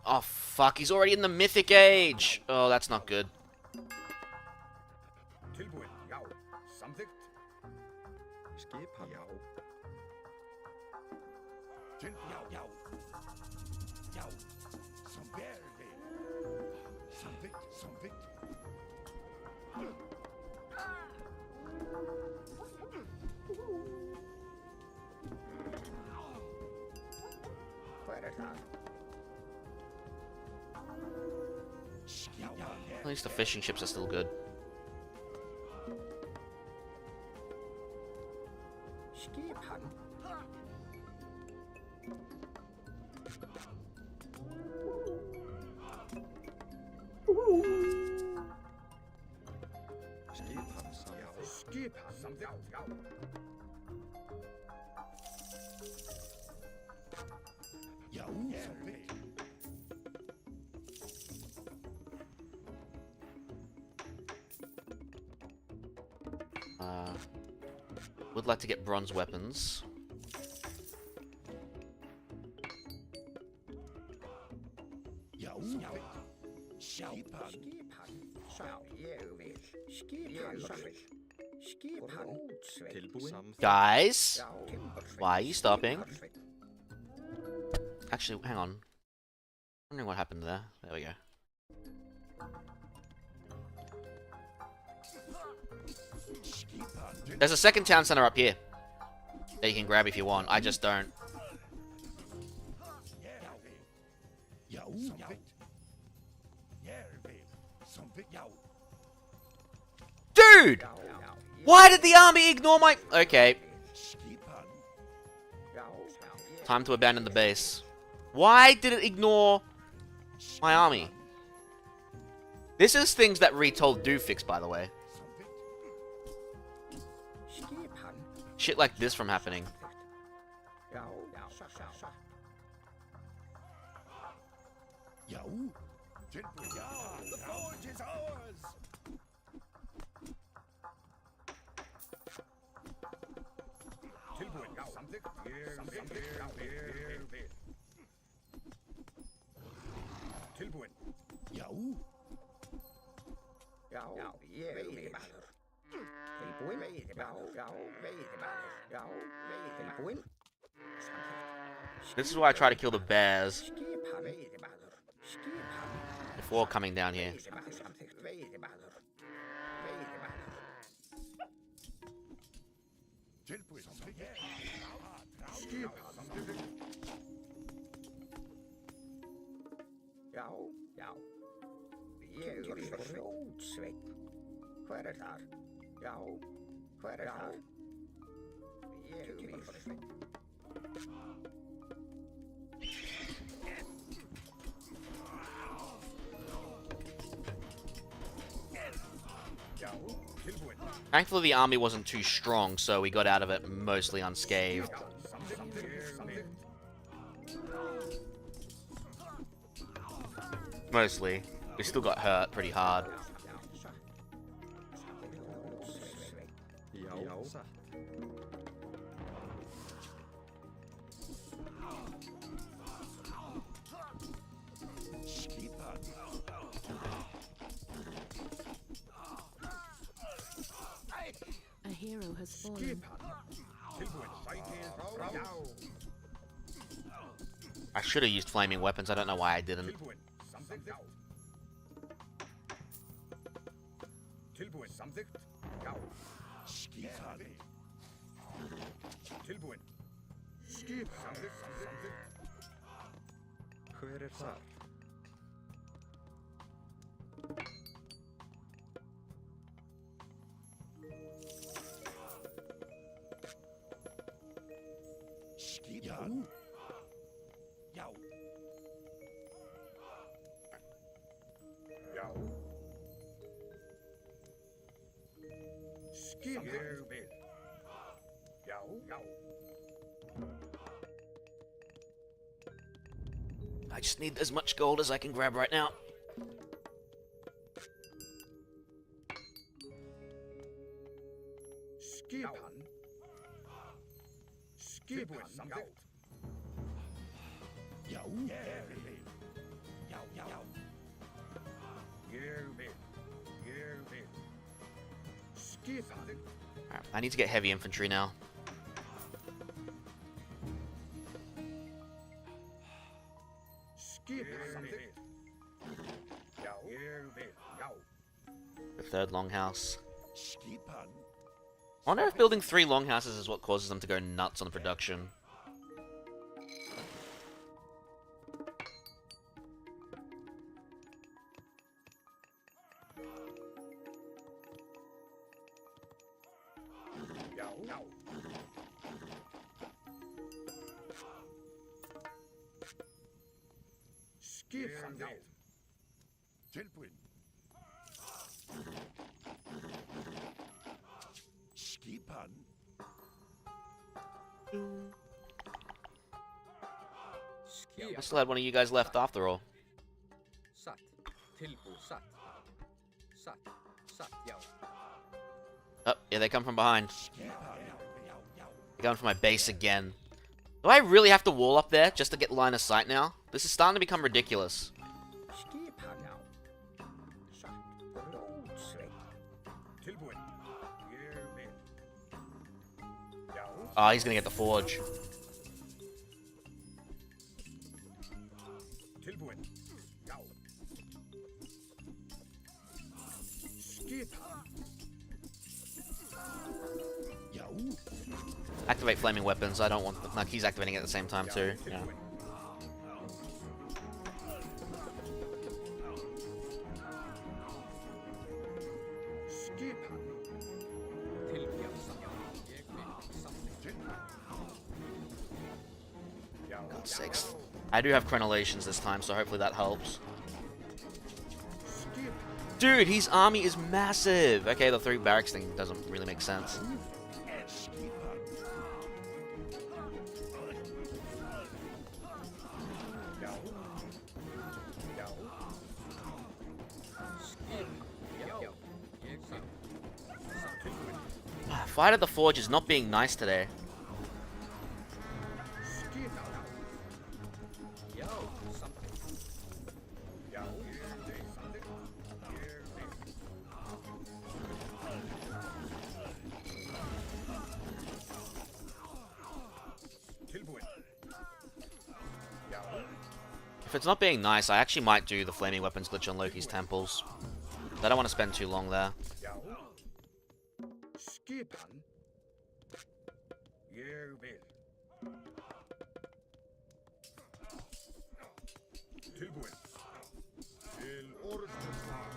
Oh fuck, he's already in the mythic age! Oh, that's not good. Tilbúin. Já. Samþykkt. Skipan. Já. Já. Já. Já. Som verði. Samþykkt. Samþykkt. Hver það? Já. At least the fishing ships are still good. Skipan. Skipan. Já. Skipan. Samþykkt. Já. Já. Samþykkt. Would like to get bronze weapons. Já. Samþykkt. Skipan. Já. Ég vil. Skipan. Skipan. Tilbúin. Guys! Já. Why are you stopping? Actually, hang on. I'm wondering what happened there. There we go. There's a second town center up here that you can grab if you want. I just don't. Já. Samþykkt. Ég vil. Samþykkt. Já. Dude! Why did the army ignore my... Okay. Skipan. Já. Time to abandon the base. Why did it ignore my army? This is things that Retold do fix, by the way. Skipan. Shit like this from happening. Já. Já. Tilbúin. Já. The forge is ours. Tilbúin. Já. Samþykkt. Samþykkt. Já. Ég vil. Tilbúin. Já. Já. Ég vil. Tilbúin. Já. Já. Veiðimaður. Já. Tilbúin. Samþykkt. This is why I try to kill the bears Skipan. Veiðimaður. Skipan. before coming down here. Veiðimaður. Samþykkt. Veiðimaður. Veiðimaður. Tilbud som det Já, já. Ég er Rótsveinn. Hver er þar? Já, hver er þar? Ég er Rótsveinn. Já, tilbud. Thankfully, the army wasn't too strong, so we got out of it mostly unscathed. Mostly. We still got hurt pretty hard. Já, satt. Skipan. A hero has fallen. Tilbud. Já. I should have used flaming weapons, I don't know why I didn't. Tilbud. Samþykkt. Já. Tilbud. Samþykkt. Já. Skipan. Tilbud. Skip. Samþykkt. Samþykkt. Hver er þar? Skipan. Já. Já. Skip. Ég vil. Já. Já. I just need as much gold as I can grab right now. Skipan. Skipan. Samþykkt. Já. Ég vil. Já, já, já. Ég vil. Ég vil. Skipan. Alright, I need to get heavy infantry now. Skipan. Samþykkt. Já. Ég vil. Já. The third longhouse. Skipan. I wonder if building 3 longhouses is what causes them to go nuts on the production. Já. Já. Skipan. Já. Tilbúin. Skipan. I still had one of you guys left after all. Satt. Tilbúð satt. Satt. Satt, já. Oh, yeah, they come from behind. Já. Já. Já. They're going for my base again. Do I really have to wall up there just to get line of sight now? This is starting to become ridiculous. Skipan, já. Satt. Rótsveinn. Tilbúin. Ég vil. Já. Oh, he's gonna get the forge. Tilbúin. Já. Skipan. Já. Activate flaming weapons. I don't want... Like, he's activating it at the same time too. Yeah. Tilbúin. Skipan. Tilbúð satt. Ég vil. Samþykkt. Já. God's sakes. I do have crenellations this time, so hopefully that helps. Skipan. Dude, his army is massive! Okay, the 3 barracks thing doesn't really make sense. Skipan. Já. Já. Skip. Já. Ég vil. Tilbúin. Fight at the forge is not being nice today. Skipan. Já. Samþykkt. Já. Samþykkt. Ég vil. Tilbúin. Já. If it's not being nice, I actually might do the flaming weapons glitch on Loki's temples. I don't want to spend too long there. Já. Skipan. Ég vil. Tilbúin. Til orðstöðsvar.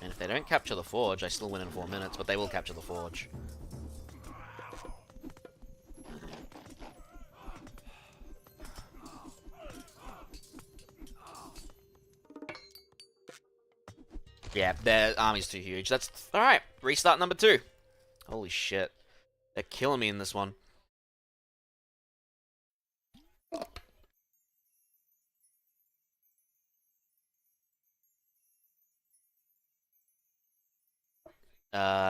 And if they don't capture the forge, I still win in 4 minutes, but they will capture the forge. Yeah, their army's too huge. That's alright. Restart number 2. Holy shit. They're killing me in this one.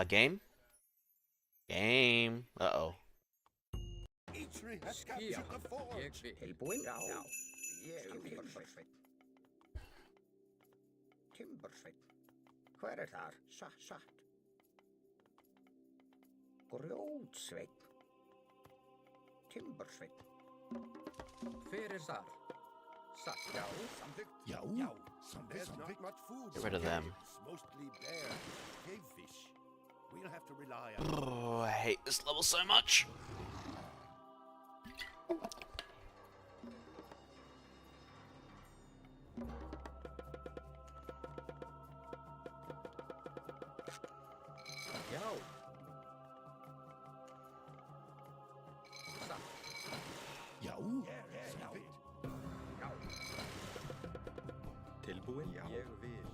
Game? Game. Uh-oh. Eitri has captured the forge. Tilbúin? Já. Ég Timbersveinn. Timbersveinn. Hver þar? Satt. Grjótsveinn. Timbersveinn. Hver þar? Satt. Já, samþykkt. Já, samþykkt. There's not much food. Get rid of them. It's mostly bear, cave fish. We'll have to rely on. Oh, I hate this level so much. Já. Satt. Já, samþykkt. Tilbúin? Já. Ég vil.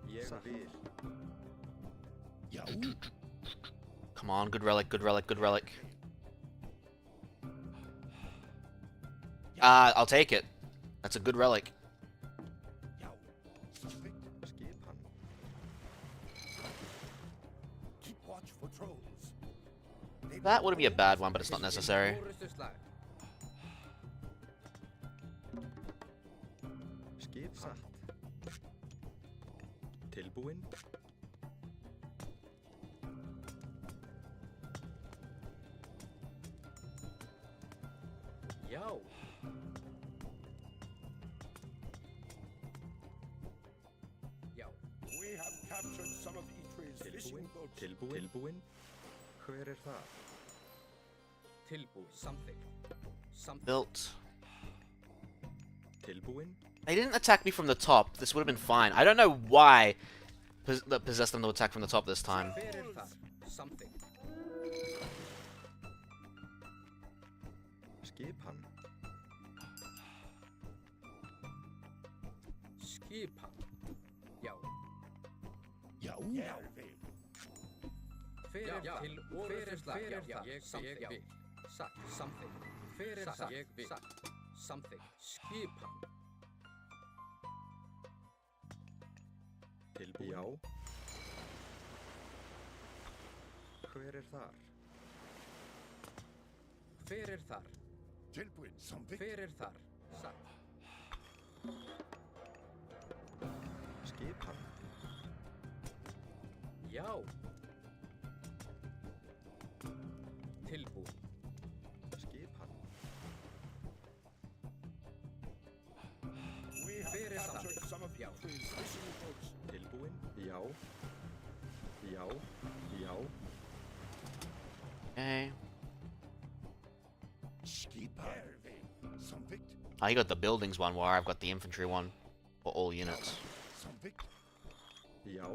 Ég vil. Já. Come on, good relic, good relic, good relic. I'll take it. That's a good relic. Já, samþykkt. Skipan. Keep watch for trolls. They That wouldn't be a bad one, but it's not necessary. Orrustuslag. Skip satt. Tilbúin? Já. Já. We have captured some of Eitri's fishing boats. Tilbúin? Hver það? Tilbúin. Samþykkt. Built. Tilbúin? They didn't attack me from the top. This would have been fine. I don't know why that possessed them to attack from the top this time. Hver það? Samþykkt. Skipan. Skipan. Já. Já, ég vil. Hver það? Til orrustuslag. Já. Ég vil. Satt. Samþykkt. Hver það? Ég vil. Satt. Samþykkt. Skipan. Tilbúin. Já. Hver þar? Hver þar? Tilbúin, samþykkt. Hver þar? Satt. Skipan. Já. Tilbúin. Skipan. We have Hver það? captured some of Já. Eitri's fishing boats. Tilbúin. Já. Já. Okay. Skipan. Ég vil. Samþykkt. Oh, he got the buildings one, while I've got the infantry one for all units. Samþykkt. Já.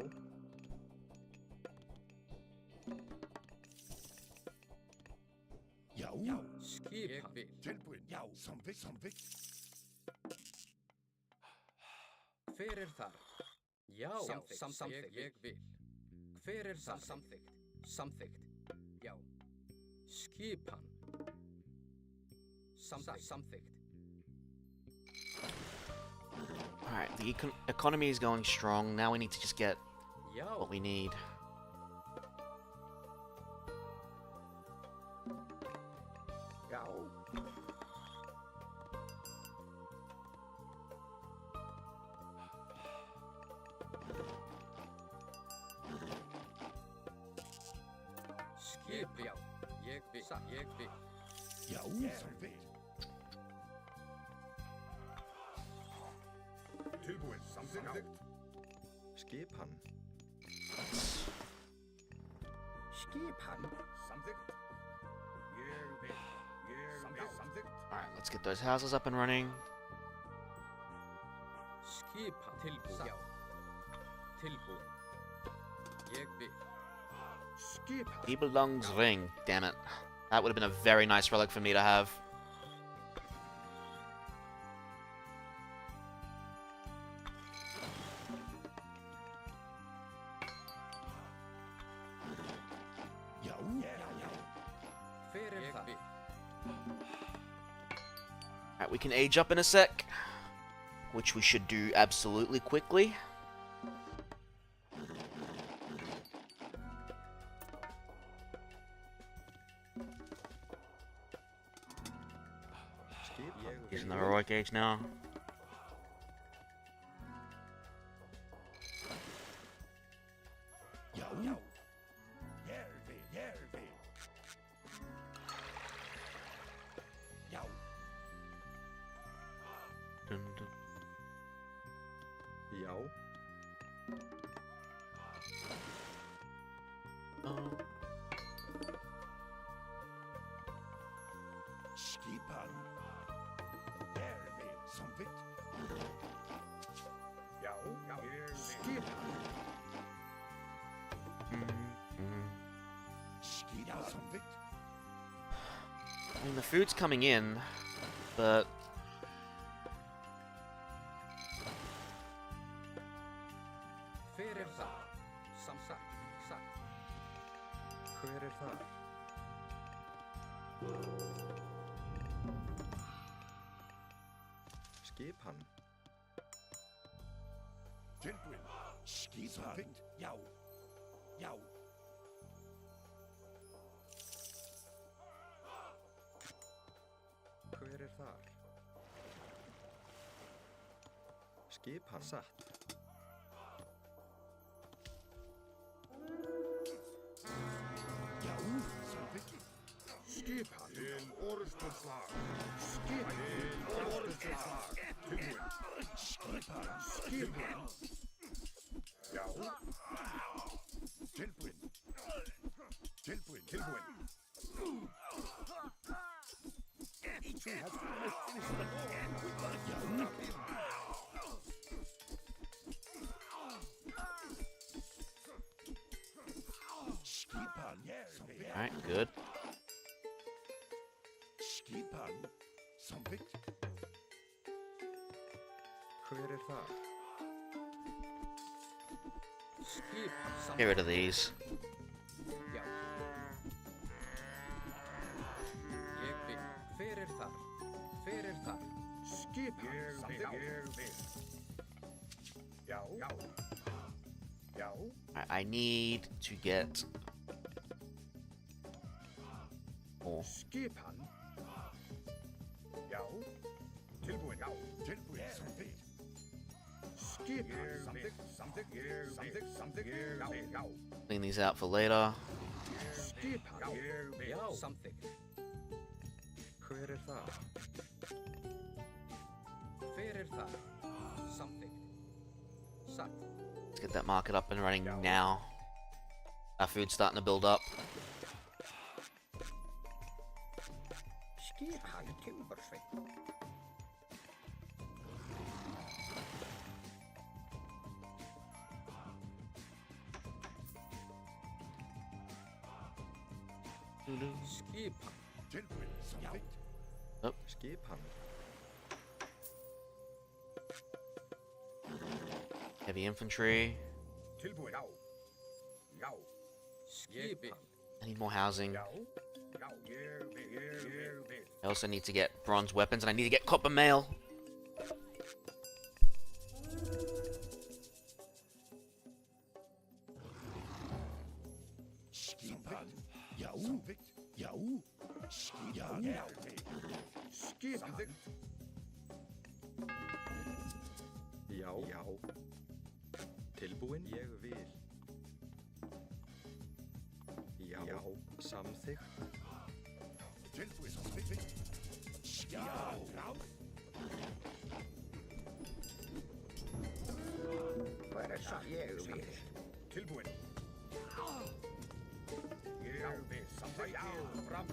Já. Skipan. Tilbúin. Já, samþykkt. Hver þar? Já. Samþykkt. Ég vil. Hver þar? Samþykkt. Já. Skipan. Samþykkt. Alright, the economy is going strong. Now we need to just get Já. what we need. Já. Skip. Já. Ég vil. Já, samþykkt. Tilbúin, samþykkt. Skipan. Skipan. Samþykkt. Alright, let's get those houses up and running. Skipan. Tilbúin. Já. Tilbúin. Ég vil. Skipan. Nibelung's ring. Damn it. That would have been a very nice relic for me to have. Alright, we can age up in a sec, which we should do absolutely quickly. Using the heroic age now. Dun, dun. Já. Skipan. Samþykkt. Já, skipan. Skipan samþykkt. I mean, the food's coming in, but Hver það? Sagt. Hver það? Skipan. Tilbúin. Skipan. Samþykkt. Já. Já. Hver þar? Skipan. Satt. Já. Samþykkt. Skipan. Til orðstöðslag. Skipan. Til orðstöðslag. Tilbúin. Skipan. Skipan. Já. Tilbúin. Tilbúin. Tilbúin. Skipan. alright, good. Skipan. Samþykkt. Hver það? Skipan. Get rid of these. Já. Ég vil. Hver þar? Hver þar? Skipan. Samþykkt. Já. Já. Já. I need to get more. Skipan. Já. Tilbúin. Já. Tilbúin. Samþykkt. Skipan. Samþykkt. Samþykkt. Samþykkt. Samþykkt. Já. Já. Clean these out for later. Skipan. Já. Samþykkt. Hver það? Hver það? Samþykkt. Satt. Let's get that market up and running now. Our food's starting to build up. Skipan timbursveinn. Skipan. Tilbúin. Samþykkt. Skipan. Heavy infantry. Tilbúin. Já. Já. Skipan. I need more housing. Já. Já. Ég vil. I also need to get bronze weapons and I need to get copper mail. Skipan. Já. Samþykkt. Já. Skipan. Já. Skipan. Já. Já. Tilbúin. Ég vil. Já. Já. Samþykkt. Tilbúin. Samþykkt. Já. Já. Hver það? Ég vil. Tilbúin. Ég vil. Samþykkt. Já. Fram.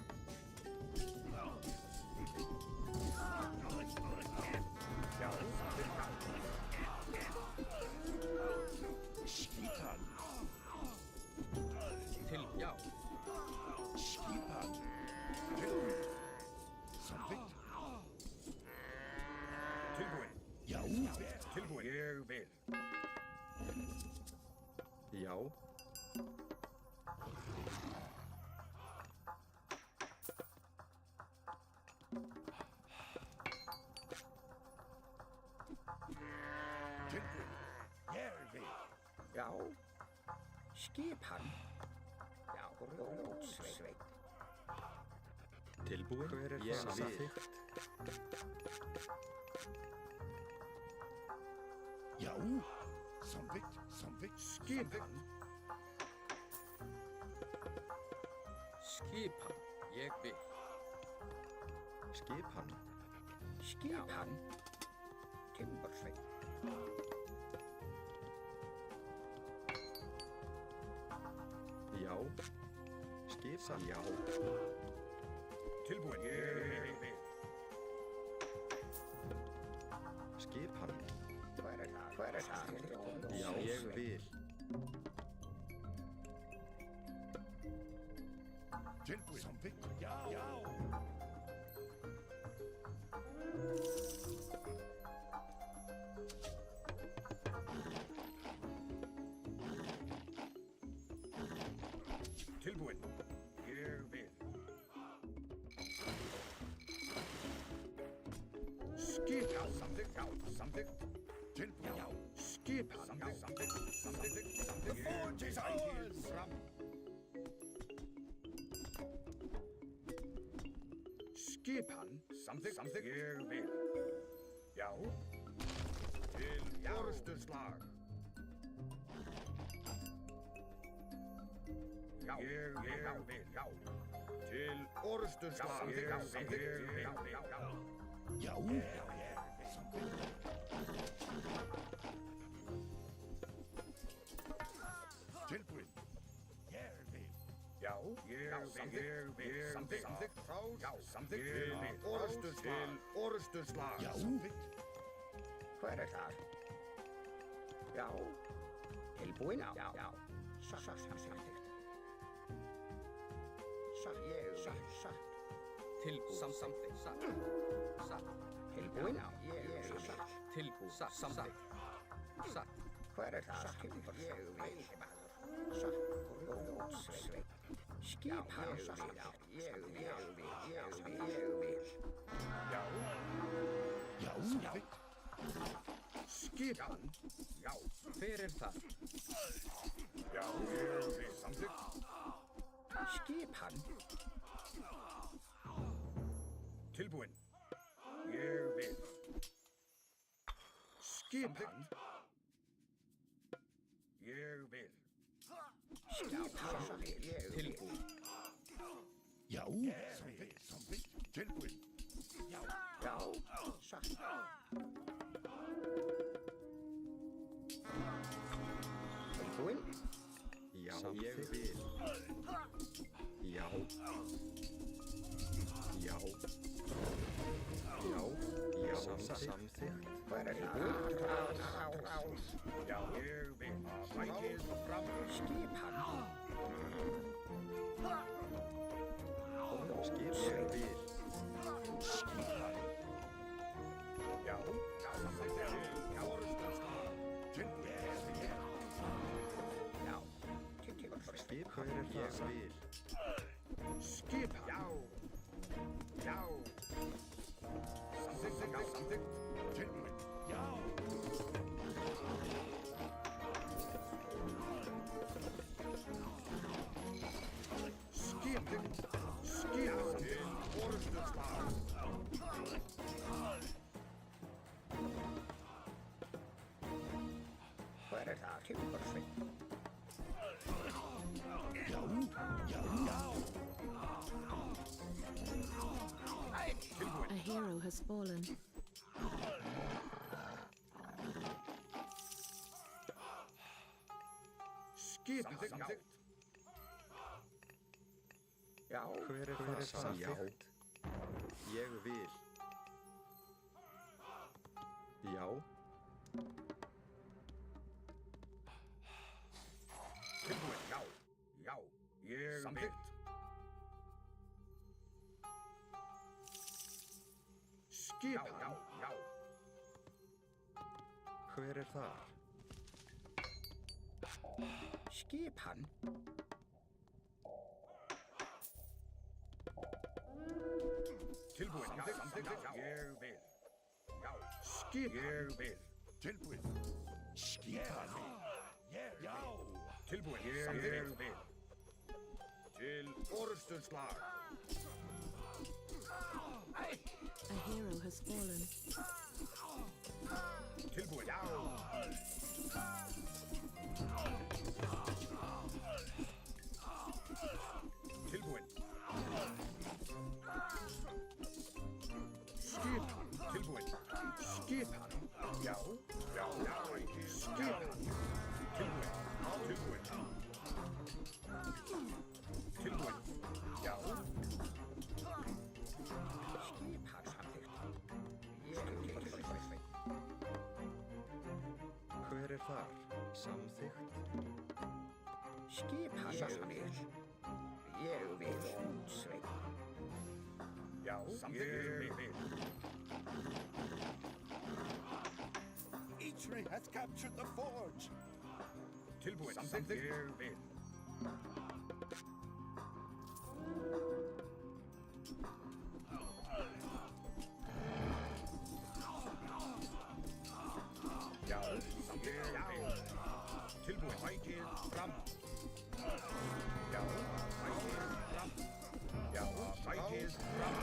Já, skipan. Til, já. Skipan. Tilbúin. Samþykkt. Tilbúin. Já. Tilbúin. Ég vil. Já. Tilbúin. Ég vil. Já. Skipan. Já, rótsveit. Tilbúin. Hver er það? Samþykkt. Já. Samþykkt. Samþykkt. Skipan. Skipan. Ég vil. Skipan. Skipan. Timbursveit. Já. Skipan. Já. Tilbúin. Ég vil. Skipan. Hver er það? Hver er það? Já, ég vil. Tilbúin. Samþykkt. Já. Já. Tilbúin. Ég vil. Skipan. Samþykkt. Já. Samþykkt. Tilbúin. Já. Skipan. Samþykkt. Samþykkt. Samþykkt. Samþykkt. The forge is ours. Fram. Skipan. Samþykkt. Samþykkt. Ég vil. Já. Til orðsturslag. Já. Ég vil. Já. Til orðsturslag. Já. Samþykkt. Já. Já. Tilbúin. Ég vil. Já, ég vil. Samþykkt. Já, samþykkt. Til orðsturslag. Já. Samþykkt. Hver er það? Já. Tilbúin. Já. Samþykkt. Satt. Tilbúin. Samþykkt. Satt. Tilbúin. Ég satt. Tilbúin. Samþykkt. Satt. Hver er það? Ég vil. Satt. Rótsveit. Skipan. Ég vil. Já. Já. Samþykkt. Skipan. Já. Hver er það? Já. Ég vil. Samþykkt. Skipan. Tilbúin. Ég vil. Skipan. Ég vil. Skipan. Ég vil. Tilbúin. Já. Samþykkt. Tilbúin. Já. Satt. Tilbúin. Já, ég vil. Já. Já. Já, samþykkt. Hver er það? Já, ég vil. Mætið fram. Skipan. Ég vil. Já. Já. Skip, hver er það? Ég vil. Skipan. Já. Samþykkt. Tilbúin. Já. Skipan. Til orðsturslag. Hver er það? Timbursveit. Já. A hero has fallen. Skipan. Samþykkt. Já. Hver er það? Samþykkt. Ég vil. Já. Tilbúin, já, já, ég vil. Skipan. Já, já, já. Hver er þar? Skipan. Tilbúin, já, samþykkt, já, ég vil. Já, skipan. Ég vil. Tilbúin. Skipan. Já. Tilbúin, ég vil. Til orrustuslag. A hero has fallen. Tilbúin, já. Tilbúin. Skipan. Tilbúin. Skipan. Já, já, já. Skipan. Tilbúin. Tilbúin. Tilbúin. Já. Skipan samþykkt. Hver er þar? Samþykkt. Skipan samþykkt. Ég vil útsveið. Já, ég vil. Each has captured the forge. Tilbúin, samþykkt. Ég vil. Já, samþykkt. Já. Tilbúin, hækið fram. Já, hækið fram. Já, hækið fram.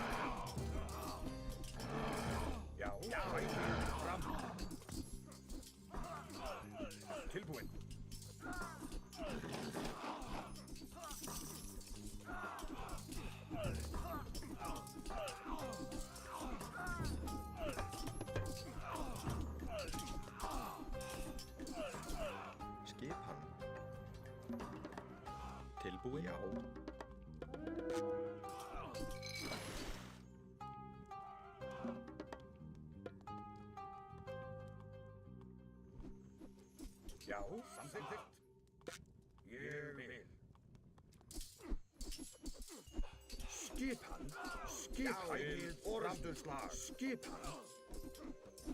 Já, hækið fram. Tilbúin. Skipan. Tilbúin. Já. Já, samþykkt. Ég vil. Skipan. Skipan. Orrustuslag. Skipan.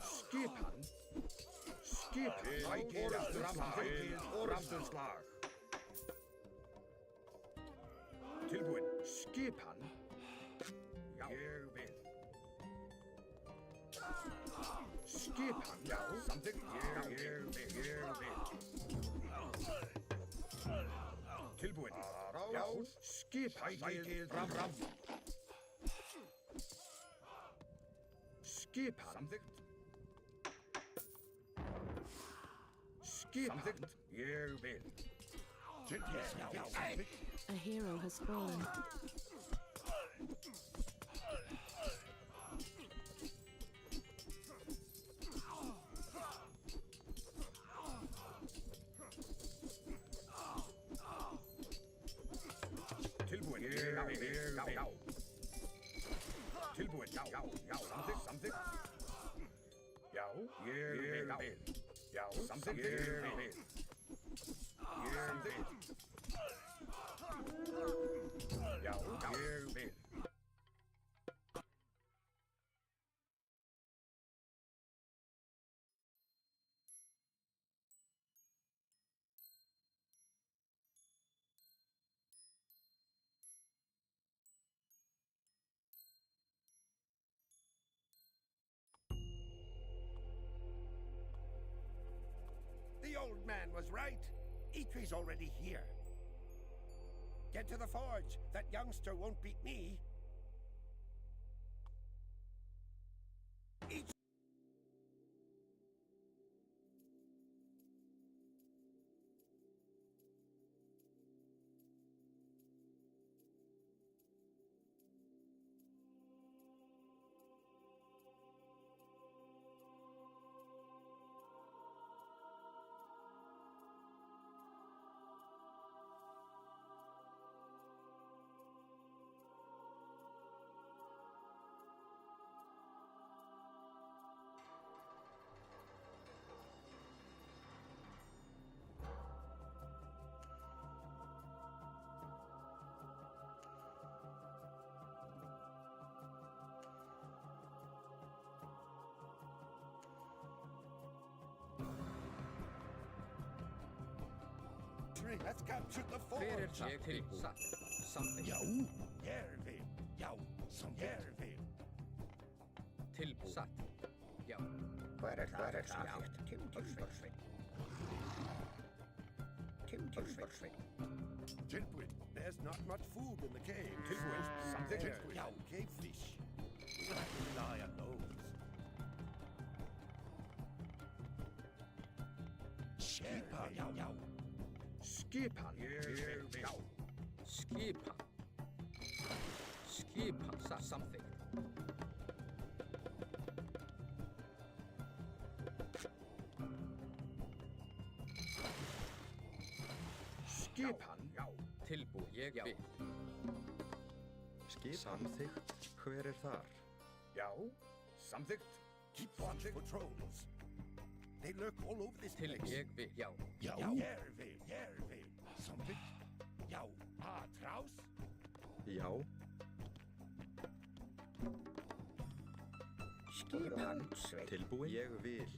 Skipan. Skipan. Orrustuslag. Tilbúin. Skipan. Já. Ég vil. Skipan. Já. Samþykkt. Ég vil. Tilbúin. Já. Skipan. Hækið fram. Skipan. Samþykkt. Skipan. Samþykkt. Ég vil. A hero has fallen. Tilbúin. Já. Tilbúin. Já. Samþykkt. Já. Ég vil. Já. Samþykkt. Ég vil. Samþykkt. Já. Ég vil. The old man was right. Eitre's already here. Get to the forge. That youngster won't beat me. Each Henry has captured the fort. Hver það tilbúin? Satt. Something. Já, Jervil. Já, som Jervil. Tilbúin. Satt. Já. Hver er það? Timbursveit. Timbursveit. Tilbúin. There's not much food in the cave. Tilbúin. Something. Tilbúin. Já, cave fish. We'll have to rely on those. Skipan. Já. Skipan. Já. Skipan. Skipan. Satt. Something. Skipan. Já. Tilbúin. Ég vil. Samþykkt. Hver er þar? Já. Samþykkt. Keep watch for trolls. They lurk all over this Tilbúin. place. Ég vil. Já. Já. Jervil. Samþykkt. Já. Traus. Já. Skipan. Sveit. Tilbúin. Ég vil.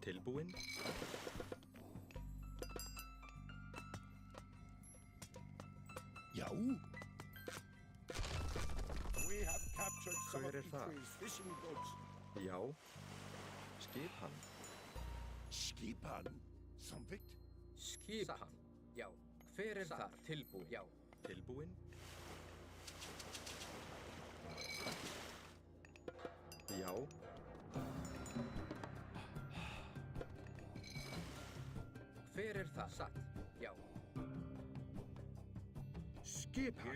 Tilbúin. Já. We have captured some Hver of er það? Itri's fishing boats. Já. Skipan. Skipan. Samþykkt. Skipan. Já. Hver er þar? Tilbúin. Já. Tilbúin. Já. Hver er það? Satt. Já. Skipan.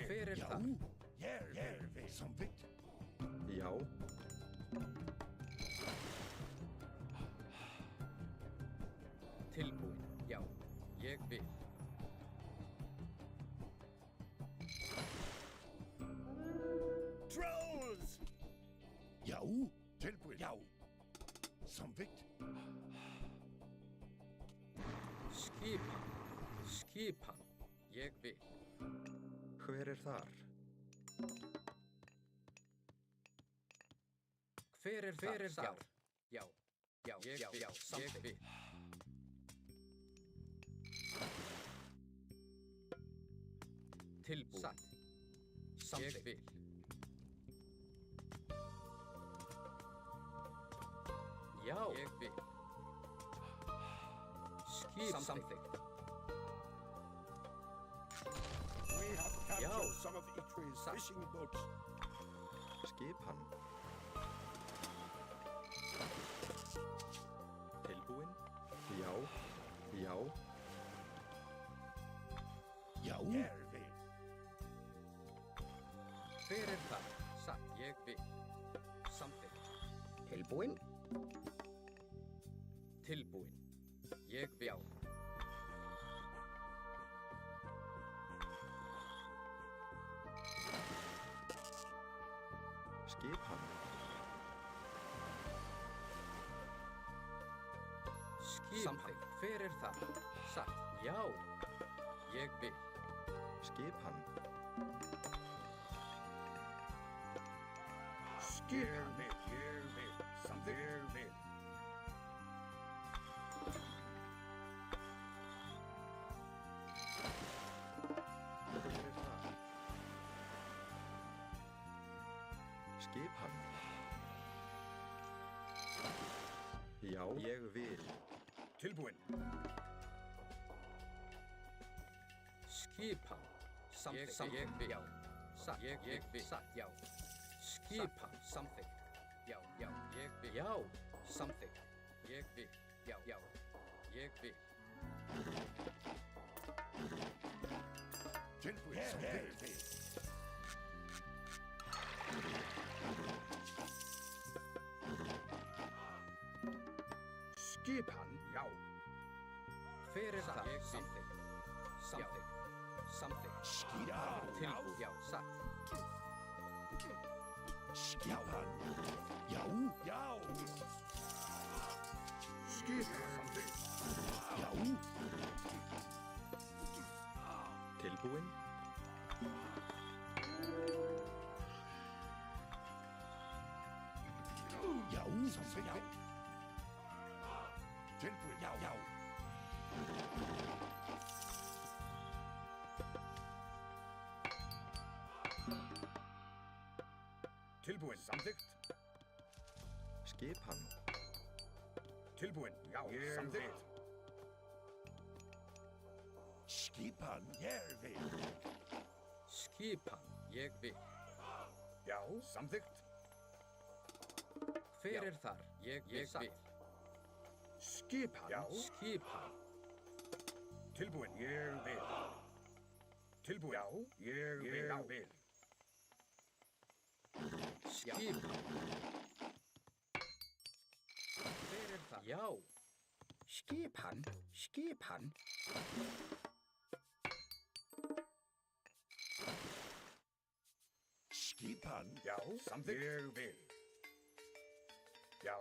Hver er það? Jervil. Samþykkt. Já. Tilbúin. Já. Ég vil. Trolls! Já. Tilbúin. Já. Samþykkt. Skipan. Skipan. Ég vil. Hver er þar? Hver er það? Þar? Já. Já. Ég vil. Ég vil. Tilbúin. Satt. Ég vil. Já. Ég vil. Skipan. Samþykkt. We have captured Já. some of Itri's Satt. fishing boats. Skipan. Tilbúin. Já. Já. Já. Jervil. Hver er það? Satt. Ég vil. Samþykkt. Tilbúin. Tilbúin. Ég vil. Skipan. Skipan. Hver er það? Satt. Já. Ég vil. Skipan. Skipan. Jervil. Samþykkt. Jervil. Hver er þar? Skipan. Já. Ég vil. Tilbúin. Skipan. Samþykkt. Ég vil. Já. Satt. Ég vil. Satt. Já. Skipan. Samþykkt. Já. Já. Ég vil. Já. Samþykkt. Ég vil. Já. Já. Ég vil. Tilbúin. Jervil. Skipan. Já. Hver er það? Samþykkt. Samþykkt. Samþykkt. Skipan. Tilbúin. Já. Satt. Skipan. Já. Já. Skipan. Samþykkt. Já. Tilbúin. Tilbúin, já, já. Tilbúin, samþykkt. Skipan. Tilbúin, já, samþykkt. Skipan, ég vil. Skipan, ég vil. Já, samþykkt. Hver er þar? Ég vil. Skipan, já. Skipan, Tilbúin, ég vil. Tilbúin, já, ég vil. skipan. Hver er það? Já. Skipan, skipan. Skipan, já, samþykkt. Ég vil. Já,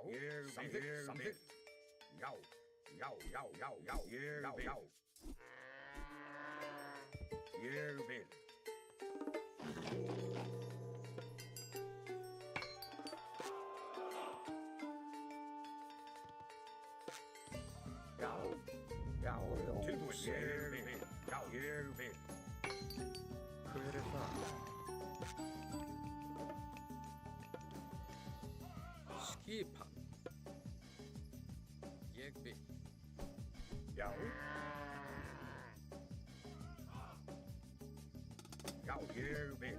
samþykkt, samþykkt. Já, já, já, já, já, ég vil. Já. Ég vil. Já, já, já. Tilbúin, ég vil. Já, ég vil. Hver er það? Skipan. Ég vil. Já. Já, ég vil.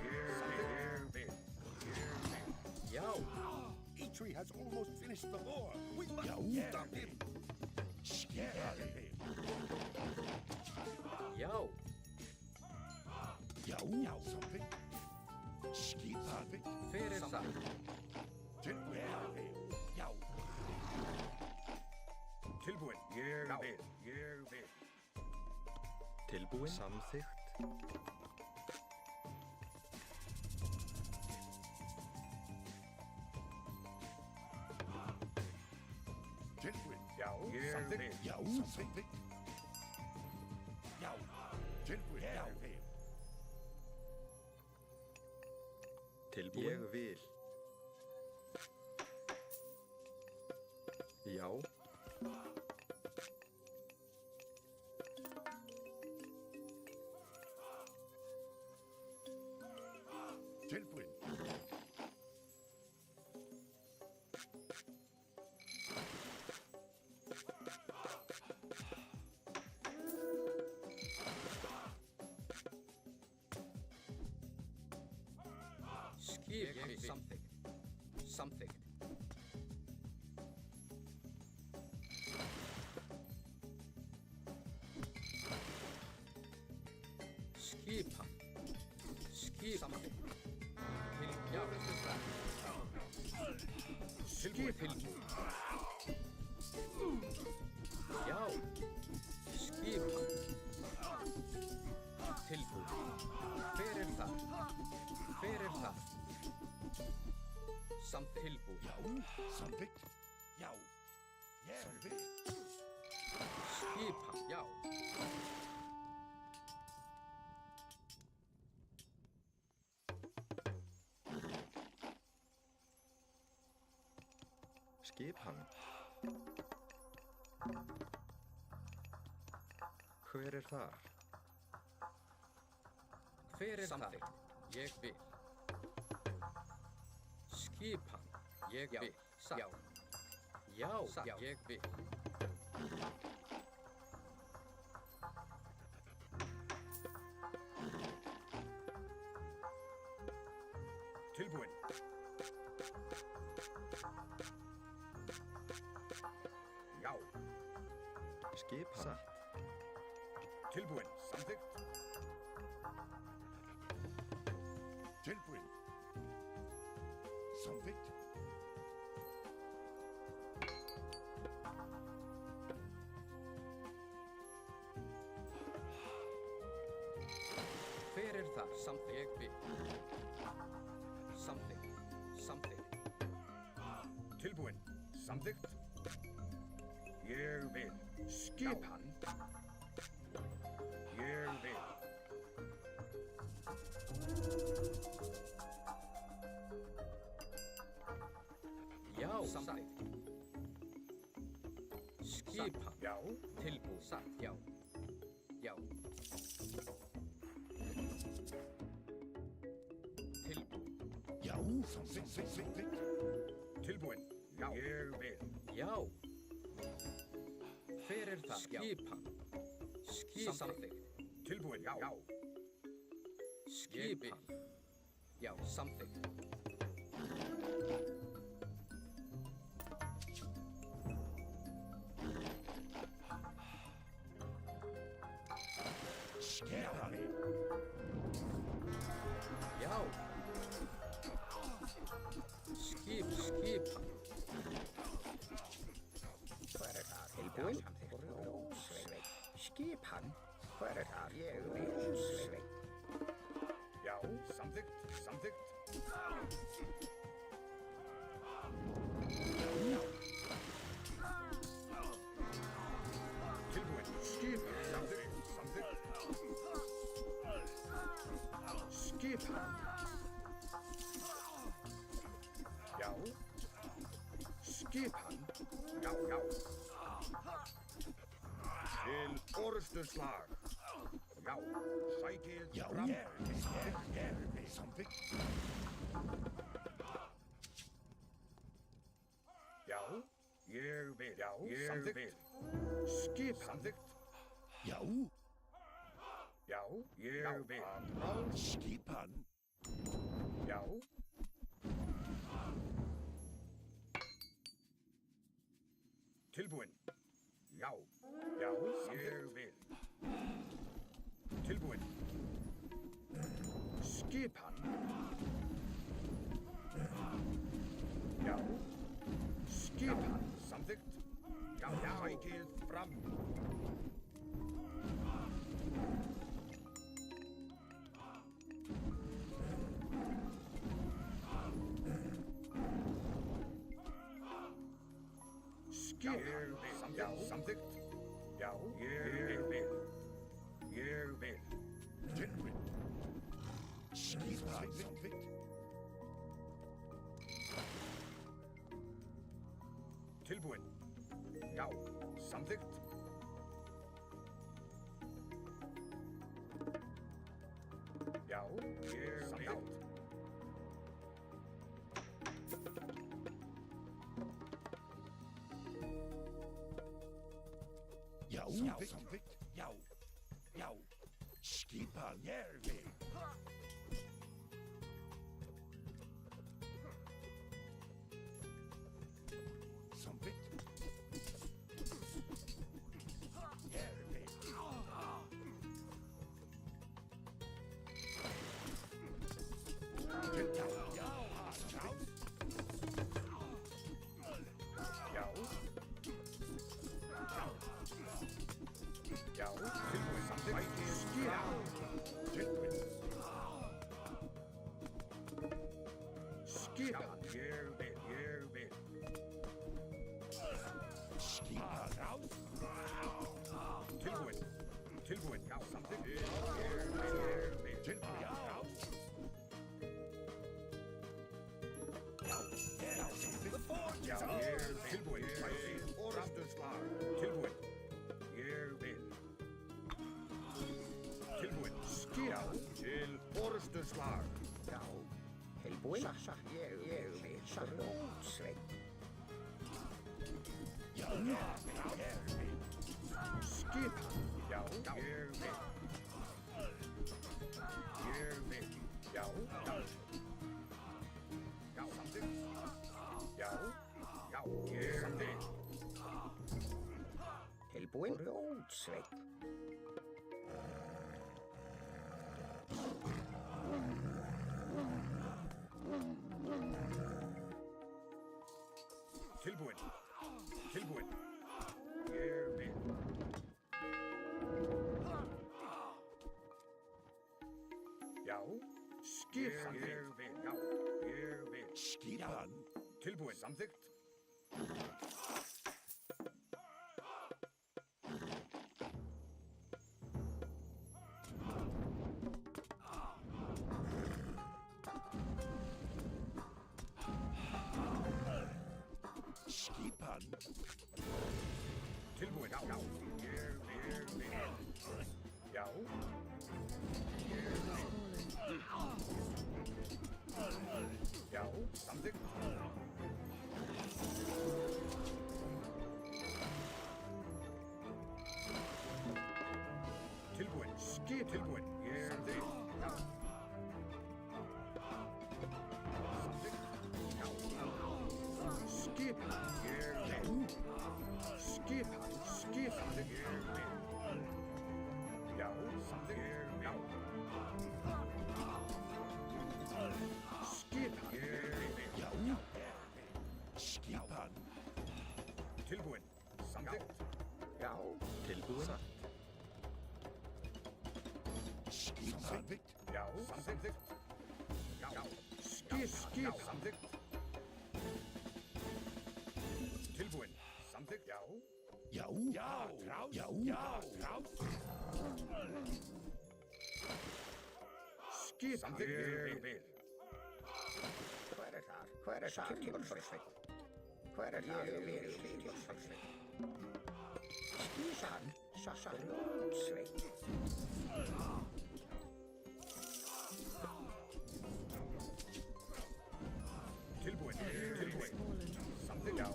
Ég vil. Já. Eitri has almost finished the war. We must stop him. Skipan. Já. Já, já, samþykkt. Skipan. Hver er það? Tilbúin, ég vil. Já. Tilbúin, ég vil. Ég vil. Tilbúin. Samþykkt. Tilbúin, já, ég vil. Já, samþykkt. Já. Tilbúin, ég vil. Tilbúin. Ég vil. Já. Tilbúin. Skip. Samþykkt. Samþykkt. Skipan. Skipan. Til járnustar. Tilbúin. Já. Skipan. Tilbúin. Hver er það? Hver er það? Samt tilbúin. Já, samþykkt. Já. Ég vil. Skipan. Já. Skipan. Hver er þar? Hver er það? Ég vil. Skipan. Ég vil. Já. Já. Ég vil. Tilbúin. Já. Skipan. Satt. Tilbúin. Samþykkt. Tilbúin. Samþykkt. Hver er það? Samt ég vil. Samþykkt. Samþykkt. Tilbúin. Samþykkt. Ég vil. Skipan. Ég vil. Já. Samþykkt. Skipan. Já. Tilbúið. Satt. Já. Já. Tilbúið. Já, tilbúinn. Já, ég vil. Já. Hver er það? Skipan. Samþykkt. Tilbúinn, já. Skipan. Já, samþykkt. Skera mig. Já. Skipan. Hver er það? Tilbúinn? Rótsveit. Skipan? Hver er það? Ég vil sveit. Já, samþykkt. Tilbúinn, skipan, samþykkt. Skipan. Já. Skipan. Já. Til orustuslag. Já, sækið fram. Ég vil samþykkt. Já, ég vil. Já, ég vil. Skip samþykkt. Já, ég vil. Skipan. Já. Tilbúinn. Já, ég vil. Tilbúinn. Skipan. Já. Skipan. Samþykkt. Já. Sækið fram. Skipan. Samþykkt. Já, ég vil. Tilbúinn. Skipan. Samþykkt. Tilbúinn. Já, samþykkt. Já, ég vil. Já, samþykkt. Já. Skipan, ég vil. Samþykkt. Ég vil. Já, tilbúinn, samþykkt. Skipan. Tilbúinn. Skipan, ég vil. Skipan. Tilbúinn, já, samþykkt. Ég vil. Tilbúinn, já. Já, tilbúinn, sækið orustuslag. Tilbúinn. Ég vil. Tilbúinn. Skipan til orustuslag. Já. Tilbúinn? Ég vil. Rótsveit. Já, ég vil. Skipan. Já, ég vil. Já. Já, samþykkt. Já, ég vil. Tilbúinn? Rótsveit. Tilbúinn. Ég vil. Já, skipan. Ég vil. Skipan. Tilbúinn. Samþykkt. Skipan. Tilbúinn. Já. Já, samþykkt. Tilbúin, skip tilbúin. Ég er þig. Já. Samþykkt. Já. Skip. Ég er þig. Skip. Skip. Samþykkt. Ég er þig. Já, samþykkt. Já. Skipan. Já. Skipan. Tilbúin. Samþykkt. Já. Tilbúin. Skipan. Samþykkt. Já. Samþykkt. Já. Skip. Samþykkt. Tilbúin. Samþykkt. Já. Já. Já. Já. Skip. Samþykkt. Hver er þar? Hver er þar? Hver er þar? Skísan, Sassalónsveit. Tilbúin, samþykkt. Já.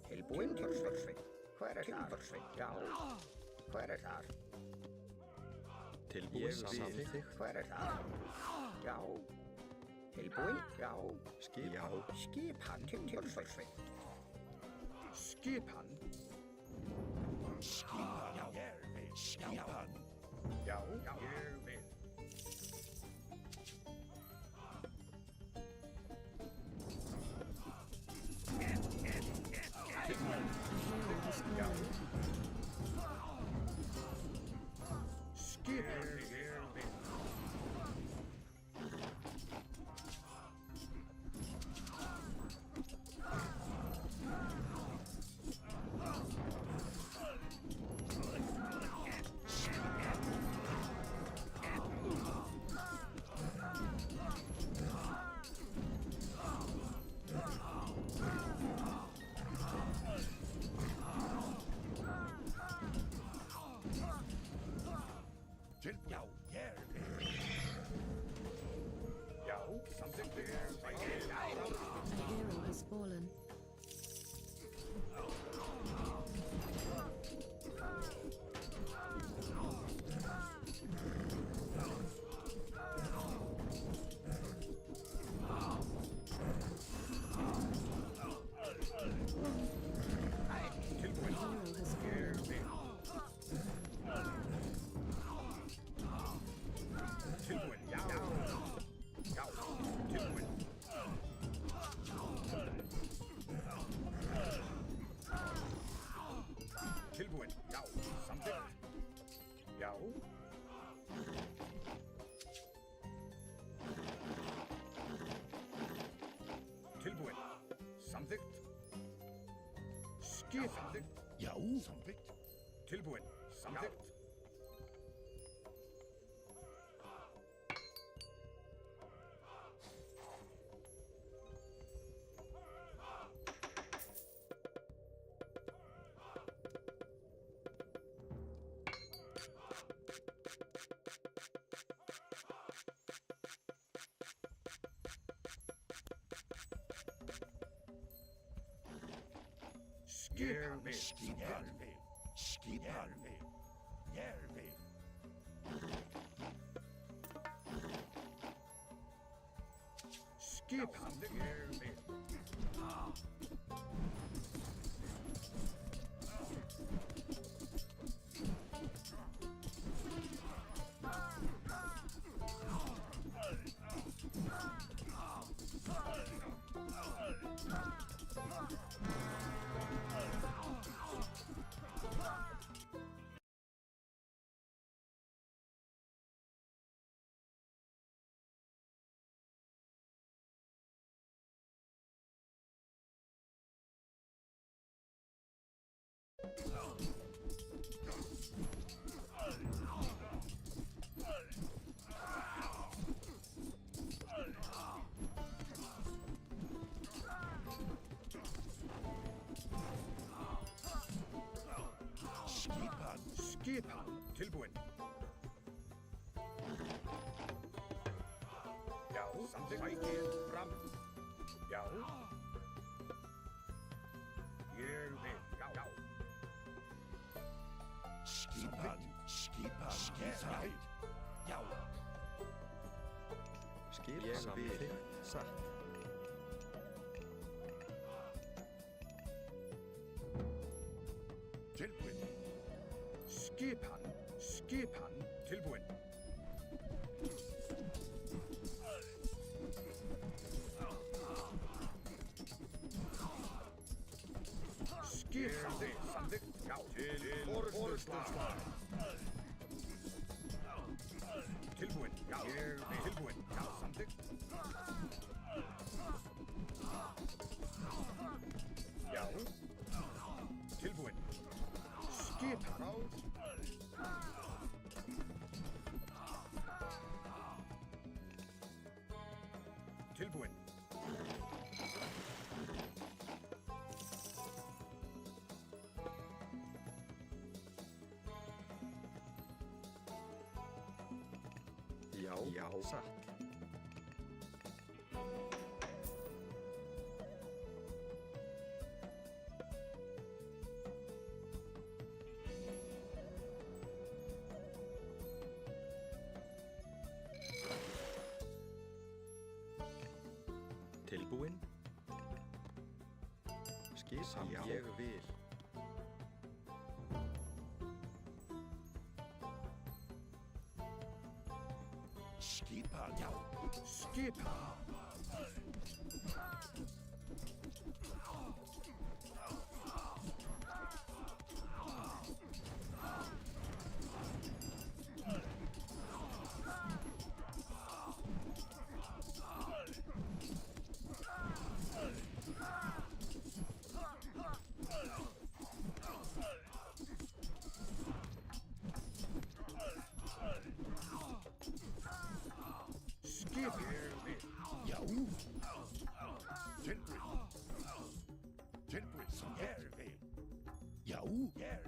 Tilbúin, hver er þar? Já. Hver er þar? Tilbúin. Samþykkt. Hver er það? Já. Tilbúin? Já. Skip. Já. Skipan tilbúin. Skipan. Skipan. Já. Ég vil. Skipan. Já. Já. Ég vil. Já. Skipan. Já, ég vil. Já, samþykkt. A hero has fallen. Tilbúin. A hero has fallen. Tilbúin. Já. Já. Tilbúin. Tilbúin. Já. Samþykkt. Já. Tilbúin. Samþykkt. Skip. Samþykkt. Já. Samþykkt. Tilbúin. Samþykkt. Skipan. Skipan. Skipan. Skipan tilbúin. Já, samþykkt. Sækið fram. Já. Ég vil, já. Skipan, skipað. Já. Skip Ég samþykkt satt. Tilbúin. Skipan tilbúin. Skipan samþykkt. Já, til forustuslag. Tilbúin. Já, ég vil. Tilbúin. Já, samþykkt. Já. Tilbúin. Skipan. Tilbúin. Já, satt. Tilbúin. Skip samþykkt. Ég vil. Skipan, já. Skipan. Já. Tilbúin, samþykkt. Já,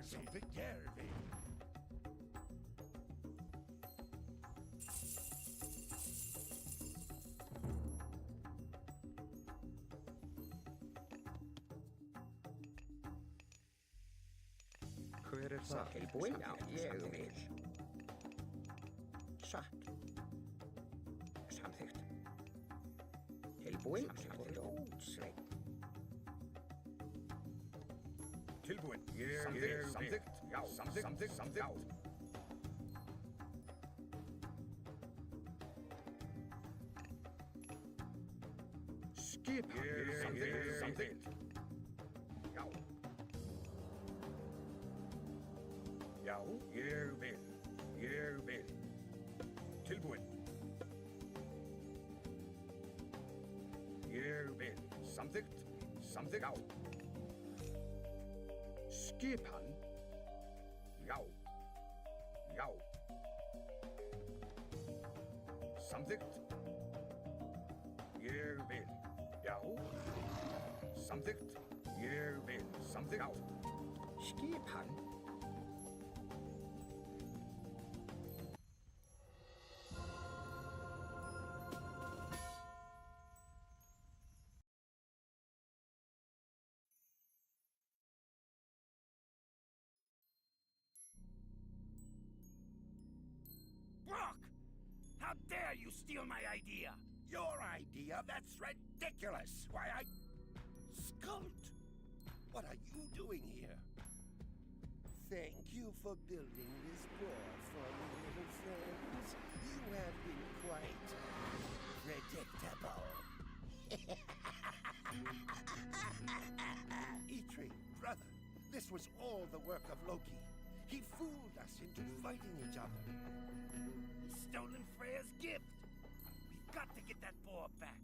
samþykkt. Hver er satt? Tilbúin, já, ég vil. Satt. Samþykkt. Tilbúin, fljótsveinn. Tilbúin. Samþykkt. Já, samþykkt. Já. Skipan. Samþykkt. Já. Já, ég vil. Tilbúin. Ég vil. Samþykkt. Já. Skipan. Já. Samþykkt. Ég vil. Já. Samþykkt. Ég vil. Samþykkt. Já. Skipan. Brock! How dare you steal my idea? Your idea? That's ridiculous. Why, Skult! What are you doing here? Thank you for building this door for me, little friends. You have been quite predictable. Eitri, brother, this was all the work of Loki. He fooled us into fighting each other. He's stolen Freya's gift. We've got to get that boar back.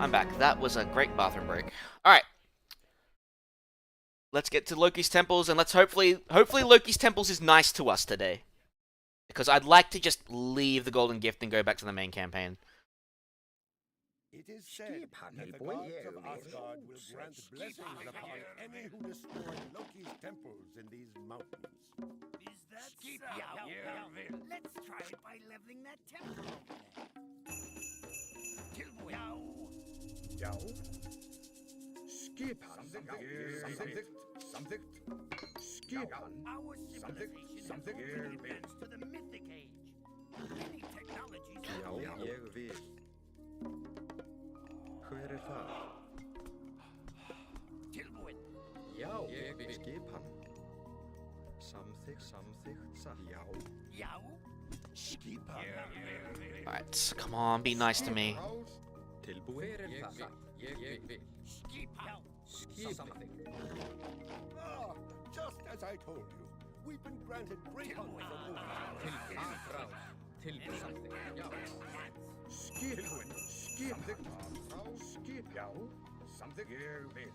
I'm back. That was a great bathroom break. Alright. Let's get to Loki's temples, and let's hopefully Loki's temples is nice to us today. Because I'd like to just leave the Golden Gift and go back to the main campaign. It is said that the gods of Asgard will grant blessings upon any who destroy Loki's temples in these mountains. Is that so? Let's try it by leveling that temple over there. Yow. Skip something. Skip Our civilization has already advanced to the mythic age. Many technologies Já, are ég vil. Hver það? tilbúin. Já, ég vil. Skip hann. Samþykkt, satt. Já. Skipa. Alright, come on, be nice to me. Tilbúin. Hver það? Ég vil. Skipa. Skip something. Ah, just as I told you. We've been granted great honor from Osiris. Atrás. Tilbúin something. Já. Skip. Samþykkt. Skip. Já. Samþykkt. Ég vil.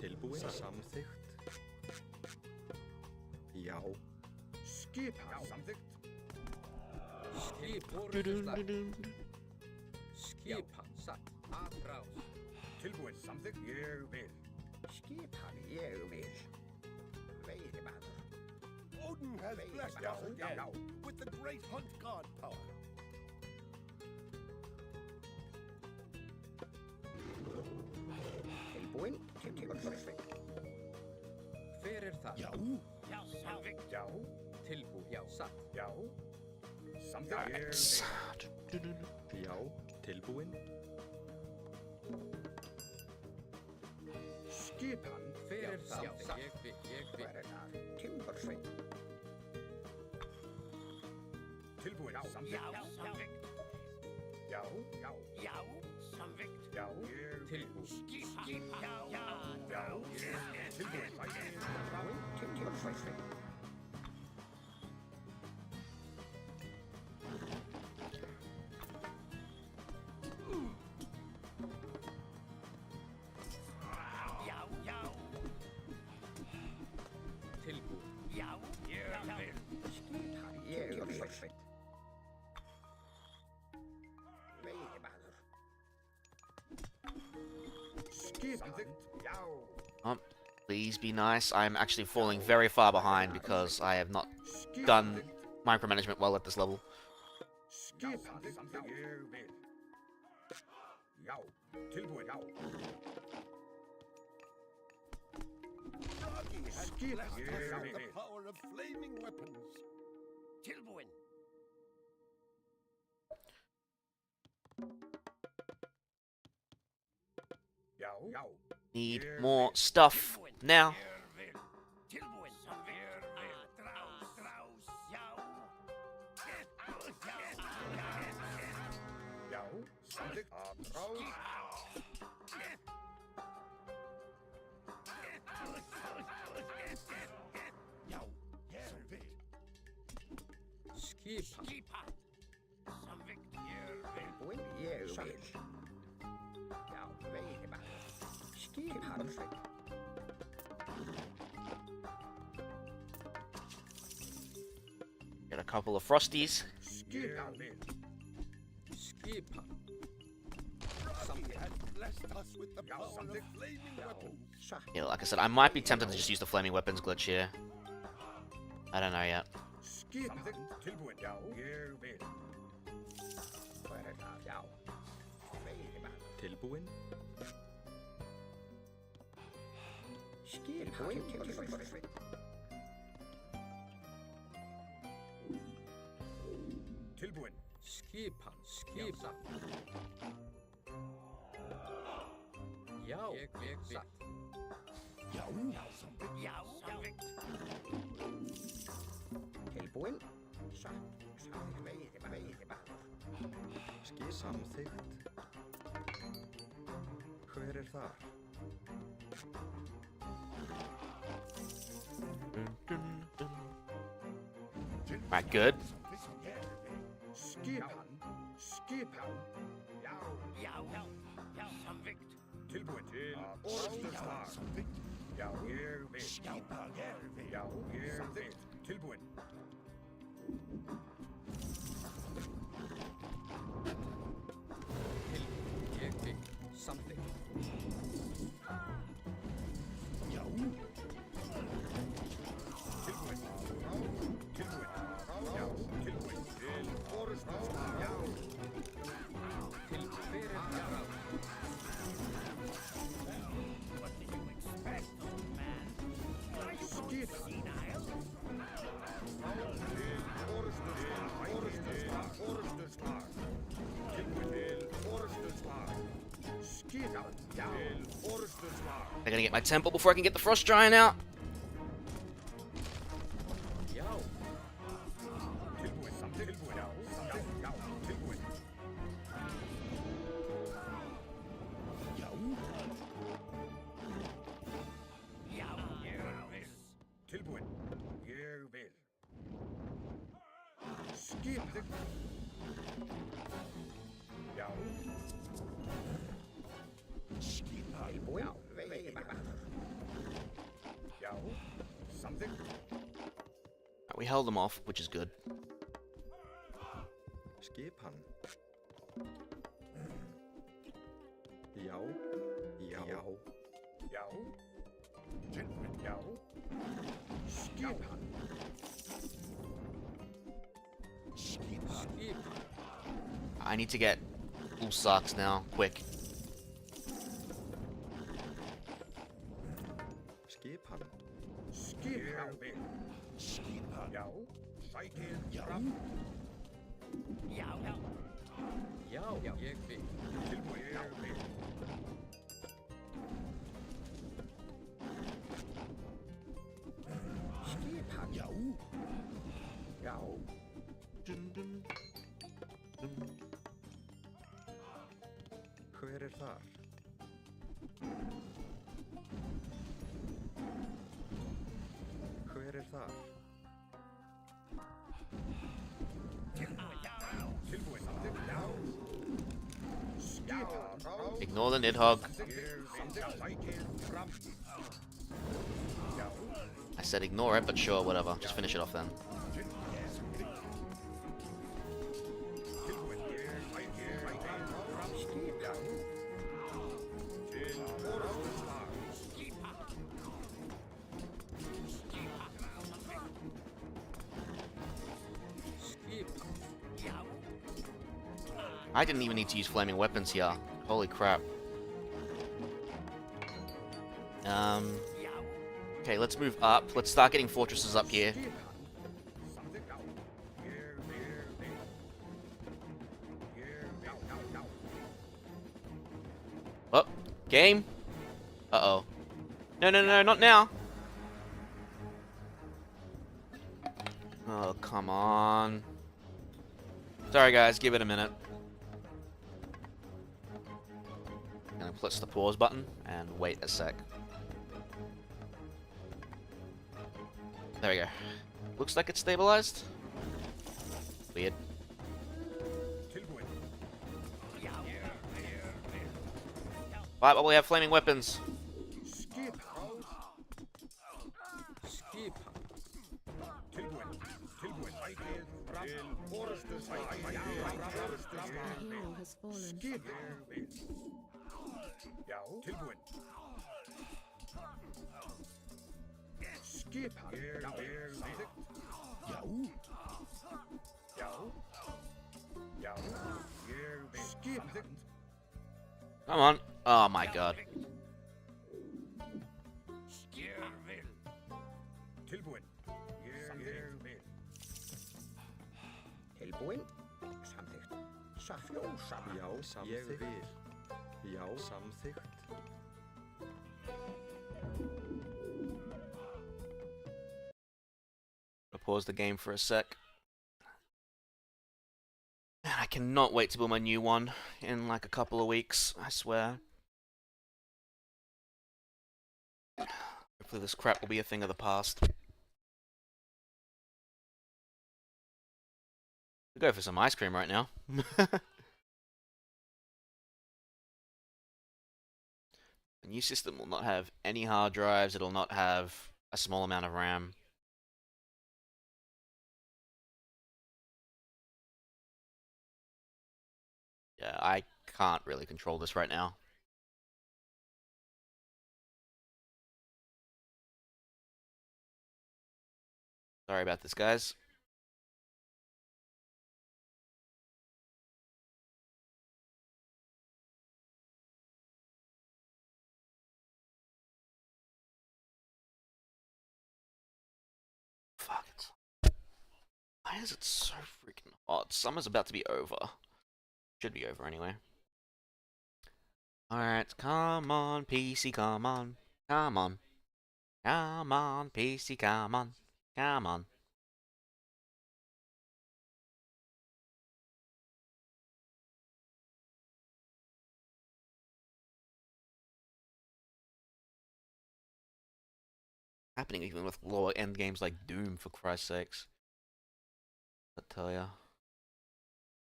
Tilbúin. Samþykkt. Já. Skip hann. Samþykkt. Skip orðuslag. Skip hann satt. Atrás. Tilbúin. Samþykkt. Ég vil. Skipan ég vil. Veiðimaður. Odin has blessed us again with the great hunt god power. Tilbúin til tilbúin. Hver það? Já. Já. Tilbúin. Já, satt. Já. Samþykkt. Já. Tilbúin. Skip hann. Hver það? Já, satt. Ég vil. Hver það? Timbursveit. Tilbúin. Samþykkt. Já. Já. Tilbúin. Tilbúin. Timbursveit. Tilbúin. Skipan ég vil. Veiðimaður. Skip hann. Já. Please be nice. I'm actually falling very far behind because I have not done micromanagement well at this level. Skip hann. Ég vil. Já. Tilbúin. Já. Loki has Skip blessed us hann. with the power of flaming weapons. Tilbúin. Já. Need more stuff now. Tilbúin. Já. Samþykkt. Atrás. Skip hann. Tilbúin ég vil. Já, veiðimaður. Skipan sveit. Get a couple of frosties. Skip hann. Skip hann. Loki has blessed us with the power of flaming weapons. Yeah, like I said, I might be tempted to just use the flaming weapons glitch here. I don't know yet. Skip hann. Tilbúin. Já. Ég vil. Hver það? Já. Veiðimaður. Tilbúin. Skipan tilbúin. Tilbúin. Skip hann. Skip satt. Já, ég vil. Satt. Tilbúin. Satt. Veiðimaður. Skip samþykkt. Hver þar? Alright, good. Skipan. Skipan. Samvikt. Tilbúin til orðstöðsvar. Já, ég vil. Já, ég vil. Tilbúin. Ég vil. Something. Tilbúin. Tilbúin. Já, tilbúin til orðstöðsvar. Já. Til hver er ráð? What did you expect, old man? Are you Skipan. senile? Til orðstöðsvar. Orðstöðsvar. Tilbúin til orðstöðsvar. Skipan. Til orðstöðsvar. I gotta get my temple before I can get the frost giant out. Já. Tilbúin. Tilbúin. Já. Já. Tilbúin. Já, ég vil. Tilbúin. Ég vil. Skip. Já. Tilbúin. Veiðimaður. Já. Samþykkt. We held them off, which is good. Skipan. Já. Já. Já. Já. Tilbúin. Já. Skipan. Skipan. I need to get Osiris now, quick. Skipan. Skipan. Skipan. Já. Sækir fram. Já, já. Já. Ég vil. Tilbúin. Ég vil. Skipan. Já. Já. Hver er þar? Hver er þar? Tilbúin. Já. Skipan. Ignore the Nidhogg. Sækir fram. Já. I said ignore it, but sure, whatever. Just finish it off then. Tilbúin. Sækir fram. Já. Til orðstöðsvar. Skipan. I didn't even need to use flaming weapons here. Holy crap. Okay, let's move up. Let's start getting fortresses up here. Oh, game? Uh-oh. No, no, no, not now. Oh, come on. Sorry, guys, give it a minute. Gonna press the pause button and wait a sec. There we go. Looks like it's stabilized. Weird. Right, well, we have flaming weapons. Skipan. A hero has fallen. Já, tilbúin. Skipan. Já. Já. Já. Skipan. Come on. Oh my god. Tilbúin. Ég vil. Tilbúin. Samþykkt. Safjósama. Já, ég vil. Já, samþykkt. I'll pause the game for a sec. Man, I cannot wait to build my new one in like a couple of weeks, I swear. Hopefully this crap will be a thing of the past. We'll go for some ice cream right now. The new system will not have any hard drives. It'll not have a small amount of RAM. Yeah, I can't really control this right now. Sorry about this, guys. Fuck it. Why is it so freaking hot? Summer's about to be over. Should be over anyway. Alright, come on, PC, come on. Come on. Come on, PC, come on. Come on. Happening even with lower end games like Doom, for Christ's sakes. I tell ya.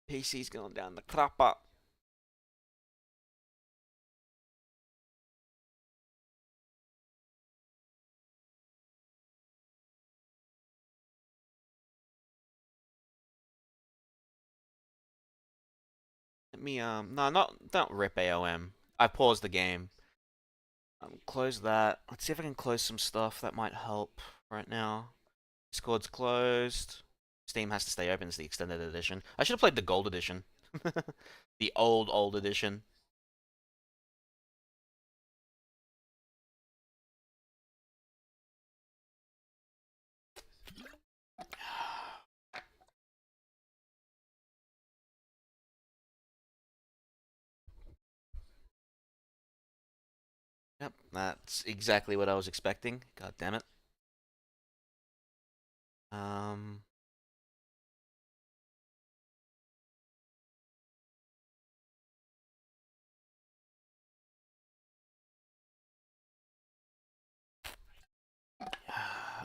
PC's going down the crapper. Let me, no, not rip AOM. I paused the game. Close that. Let's see if I can close some stuff that might help right now. Discord's closed. Steam has to stay open. It's the extended edition. I should have played the gold edition. The old edition. Yep, that's exactly what I was expecting. God damn it.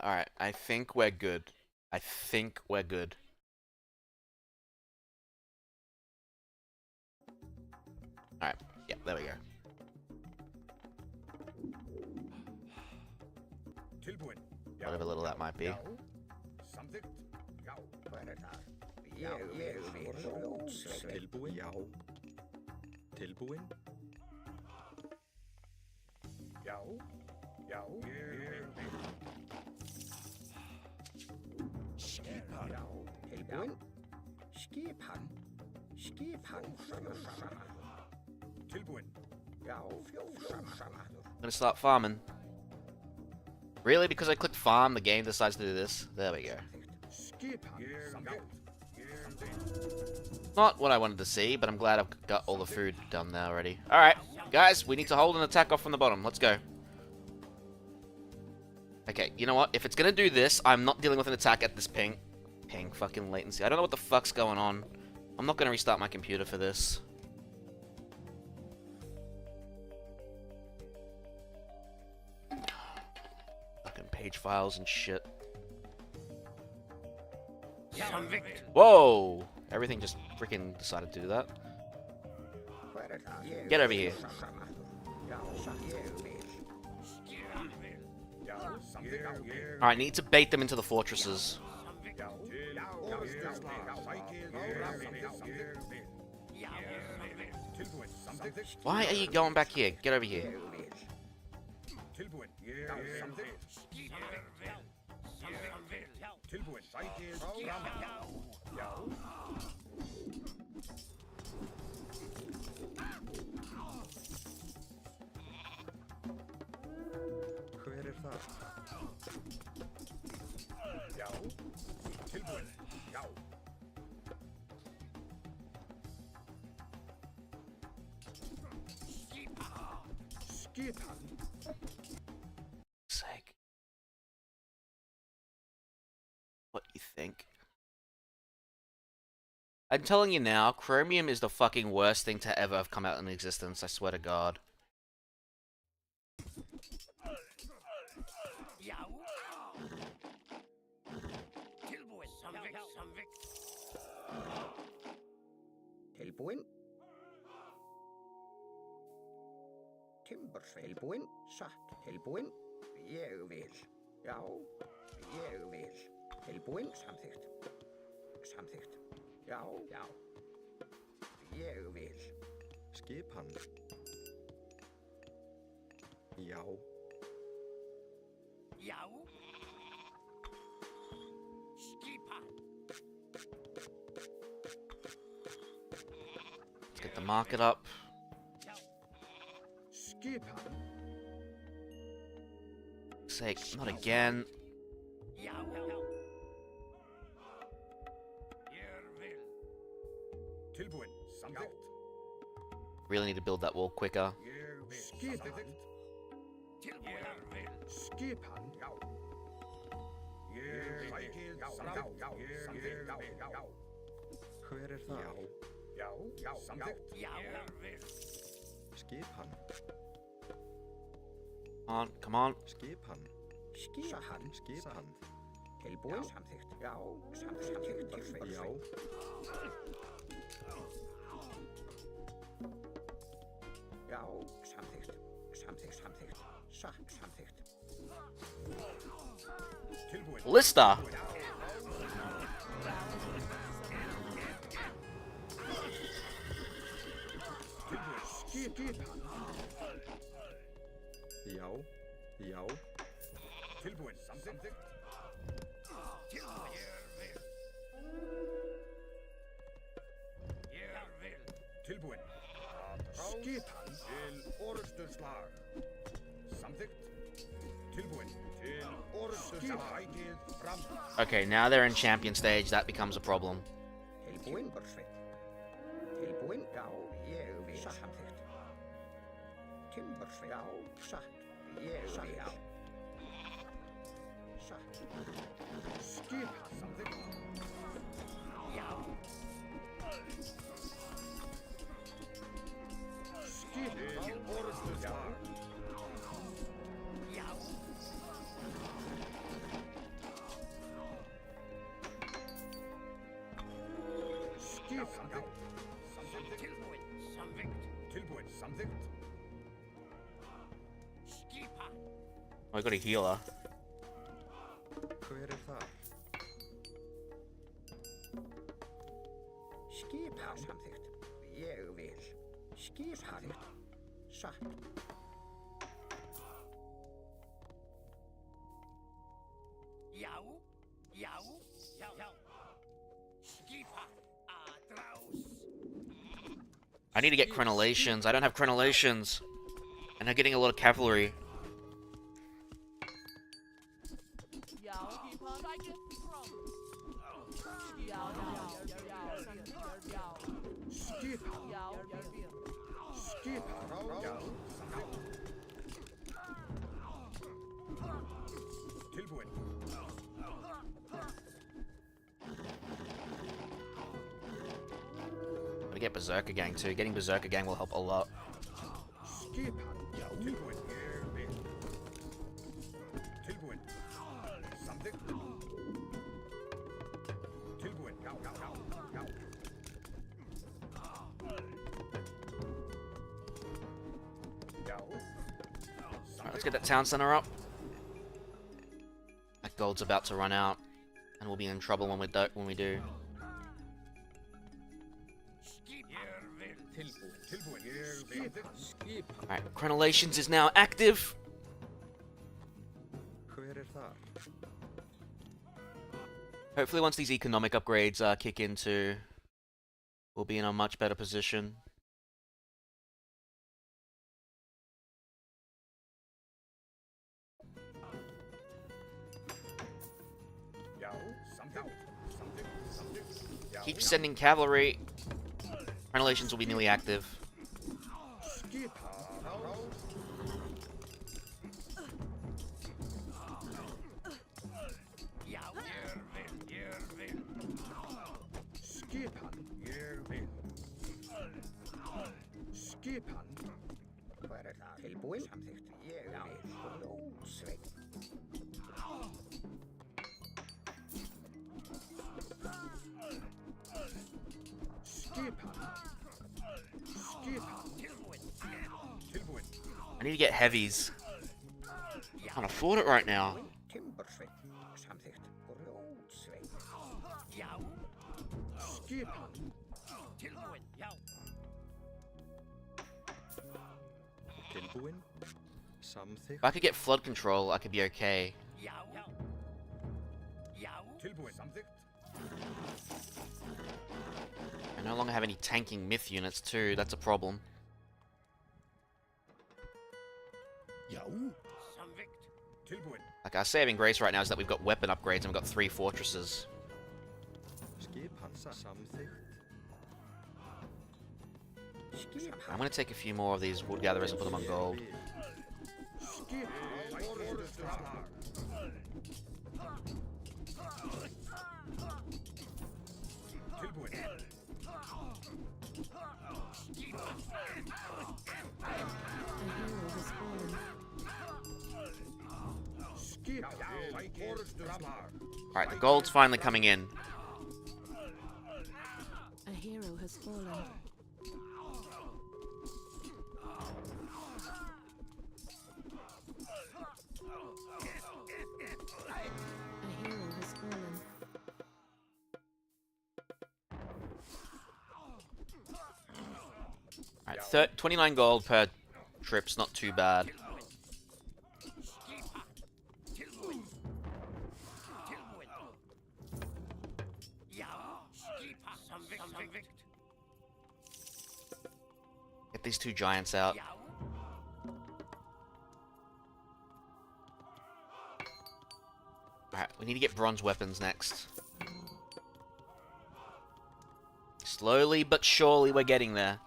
Alright, I think we're good. I think we're good. Alright, yeah, there we go. Whatever little that might be. Tilbúin? Já. Tilbúin? Já. Já. Skipan. Já. Tilbúin? Skipan. Skipan. Tilbúin? Já. Fjósamann. I'm gonna start farming. Really? Because I clicked farm, the game decides to do this? There we go. Not what I wanted to see, but I'm glad I've got all the food done there already. Alright, guys, we need to hold an attack off from the bottom. Let's go. Okay, you know what? If it's gonna do this, I'm not dealing with an attack at this ping fucking latency. I don't know what the fuck's going on. I'm not gonna restart my computer for this. Fucking page files and shit. Whoa! Everything just freaking decided to do that. Get over here. Alright, need to bait them into the fortresses. Why are you going back here? Get over here. Hver það? Já. Tilbúin? Já. Skipan. Sake. What you think? I'm telling you now, Chromium is the fucking worst thing to ever have come out in existence, I swear to God. Tilbúin. Timbers tilbúin. Satt. Tilbúin. Ég vil. Já. Ég vil. Tilbúin. Samþykkt. Samþykkt. Já. Já. Ég vil. Skipan. Já. Já. Skipan. Let's get the market up. Skipan. Sake, not again. Já. Ég vil. Tilbúin. Samþykkt. Really need to build that wall quicker. Ég vil. Skipan. Ég vil. Skipan. Já. Ég vil. Samþykkt. Samþykkt. Já. Hver er það? Já. Já. Samþykkt. Já. Ég vil. Skipan. Come on. Skipan. Skipan. Skipan. Tilbúin. Samþykkt. Já. Samþykkt. Já. Já. Samþykkt. Samþykkt. Samþykkt. Satt. Samþykkt. Tilbúin. Lister! Skipan. Já. Já. Tilbúin. Samþykkt. Ég vil. Ég vil. Tilbúin. Skipan. Til orustuslag. Samþykkt. Tilbúin. Til orustuslag. Fram. Okay, now they're in champion stage. That becomes a problem. Tilbúin. Tilbúin. Já. Ég vil. Samþykkt. Timbers. Já. Satt. Ég vil. Já. Satt. Skipan. Samþykkt. Já. Skipan. Til orustuslag. Já. Skipan. Samþykkt. Tilbúin. Samþykkt. Tilbúin. Samþykkt. Skipan. Oh, I got a healer. Hver er það? Skipan. Samþykkt. Ég vil. Skipan. Satt. Já. Já. Já. Já. Skipan. Adraus. I need to get crenellations. I don't have crenellations. And I'm getting a lot of cavalry. Skipan. Skipan. Já. Tilbúin. I'm gonna get Berserker Gang too. Getting Berserker Gang will help a lot. Skipan. Já. Tilbúin. Ég vil. Tilbúin. Samþykkt. Tilbúin. Já. Já. Já. Já. Já. Alright, let's get that town center up. That gold's about to run out, and we'll be in trouble when we do. Tilbúin. Ég vil. Skipan. Alright, crenellations is now active. Hver er það? Hopefully, once these economic upgrades kick into, we'll be in a much better position. Já. Samþykkt. Samþykkt. Samþykkt. Já. Keep sending cavalry. Crenellations will be nearly active. Skipan. Já. Ég vil. Skipan. Ég vil. Skipan. Hver er það? Tilbúin. Samþykkt. Ég vil. Blótsveinn. I need to get heavies. I can't afford it right now. Timbersveit, samþykkt. Grjótsveit. Já, Skipan. tilbúin, já. Tilbúin. Samþykkt. If I could get flood control, I could be okay. Já, já. Já, Tilbúin. Samþykkt. I no longer have any tanking myth units too, that's a problem. Já. samþykkt. Tilbúin. Like our saving grace right now is that we've got weapon upgrades and we've got 3 fortresses. Skipan. Samþykkt. I'm gonna take a few more of these wood gatherers and put them on gold. Skipan. Tilbúin. A hero has fallen. Skipan. Alright, the gold's finally coming in. A hero has fallen. A hero has fallen. Alright, 29 gold per trip's not too bad. Tilbúin. Tilbúin. Já, skipa, samþykkt. Get these 2 giants out. Já, Alright, we need to get bronze weapons next. Slowly but surely we're getting there.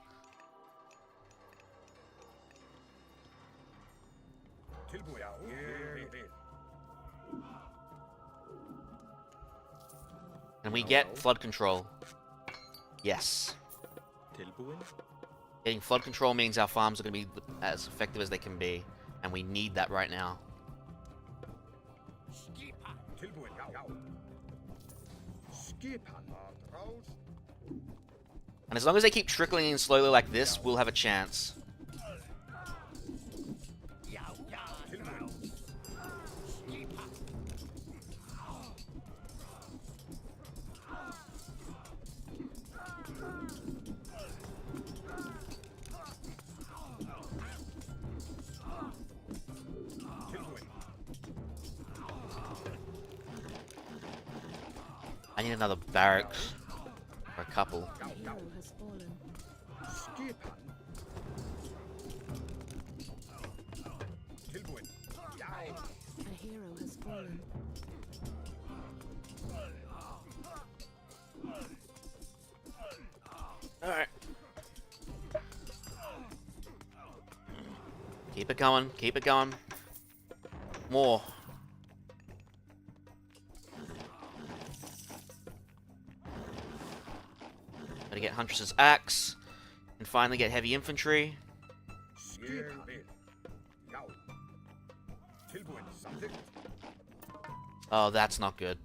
Tilbúin. And we get flood control. Yes. Tilbúin. Getting flood control means our farms are going to be as effective as they can be. And we need that right now. skipa. Tilbúin. Skipan. And as long as they keep trickling in slowly like this, we'll have a chance. Já, já. Tilbúin. Skipa. Tilbúin. I need another barracks. Or a couple. A hero has fallen. Skipan. Tilbúin. A hero has fallen. Alright. Keep it going, keep it going. More. Gotta get Huntress's axe. And finally get heavy infantry. Skipan. Tilbúin. Samþykkt. Oh, that's not good.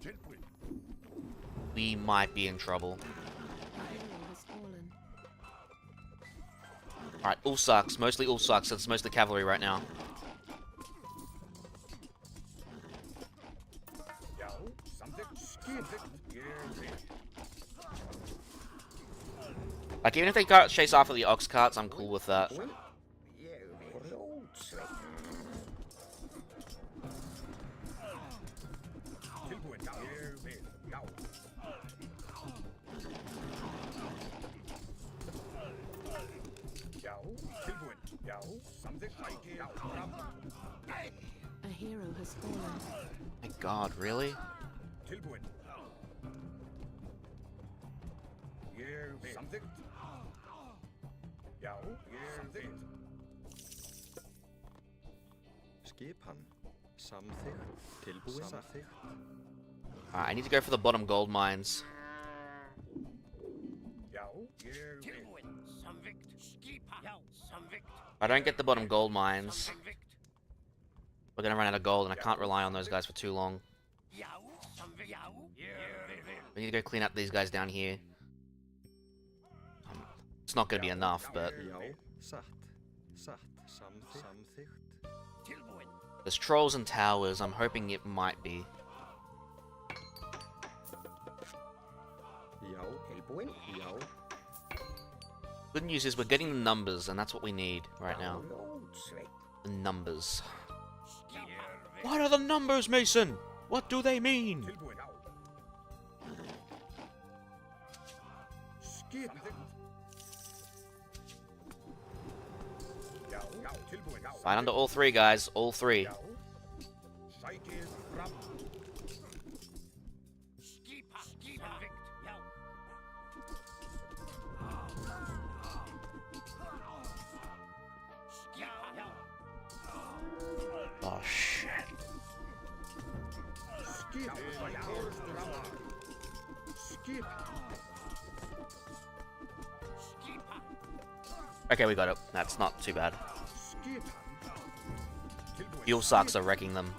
Tilbúin. We might be in trouble. A hero has fallen. Alright, all sucks. Mostly all sucks. It's mostly cavalry right now. Já. Samþykkt. Skipan. Like, even if they can't chase after the ox carts, I'm cool with that. Grjótsveit. Tilbúin. Já. Já. Tilbúin. Já. Samþykkt. Já. A hero has fallen. My god, really? Tilbúin. Samþykkt. Já. Samþykkt. Skipan. Samþykkt. Tilbúin. Samþykkt. Alright, I need to go for the bottom gold mines. Já. Tilbúin. Samþykkt. Skipa. Já, samþykkt. If I don't get the bottom gold mines, Samþykkt. we're gonna run out of gold, and I can't rely on those guys for too long. Já, samþykkt. Já. We need to go clean up these guys down here. It's not gonna be enough, but Já. Satt. There's trolls and towers. I'm hoping it might be. Good news is we're getting the numbers, and that's what we need right now. The numbers. What are the numbers, Mason? What do they mean? Fight under all three, guys. All three. Oh, shit. Okay, we got it. That's not too bad. Fuel sucks are wrecking them.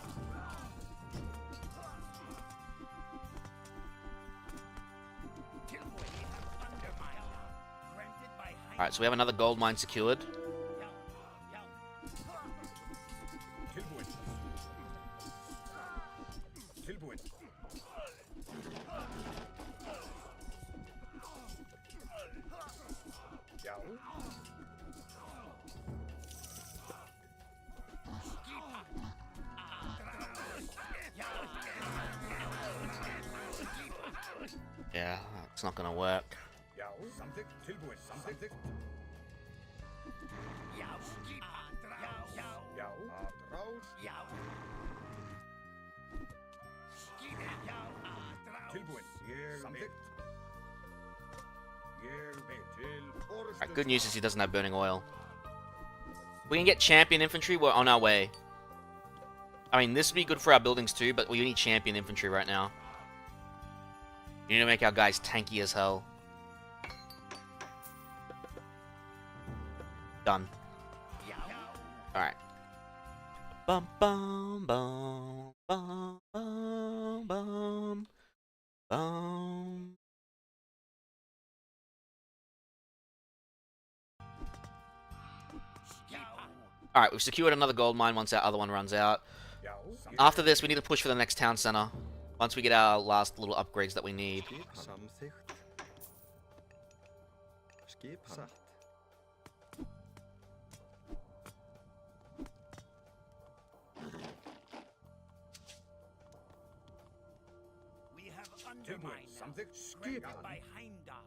Alright, so we have another gold mine secured. Yeah, it's not gonna work. Alright, good news is he doesn't have burning oil. We can get champion infantry, we're on our way. I mean, this would be good for our buildings too, but we need champion infantry right now. We need to make our guys tanky as hell. Done. Alright. Bum bum bum bum bum bum bum. Alright, we've secured another gold mine once our other one runs out. After this, we need to push for the next town center. Once we get our last little upgrades that we need. We have undermined something by Heimdall.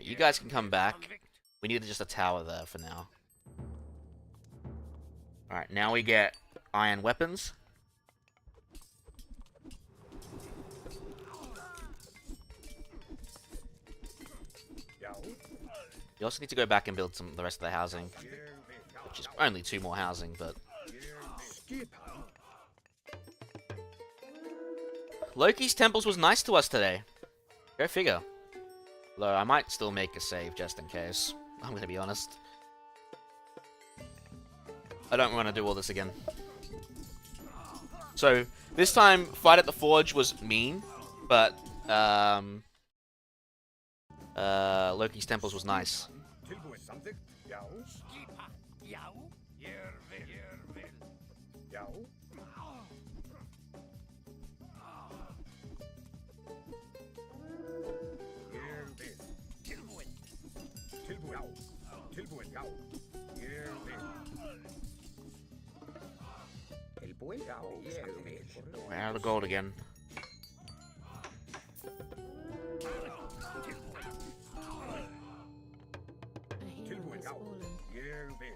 You guys can come back. We need just a tower there for now. Alright, now we get iron weapons. You also need to go back and build the rest of the housing. Which is only 2 more housing, but... Loki's temples was nice to us today. Go figure. Though I might still make a save just in case. I'm gonna be honest. I don't want to do all this again. So, this time, fight at the forge was mean, but, Loki's temples was nice. We're out of gold again. A hero has fallen. A hero has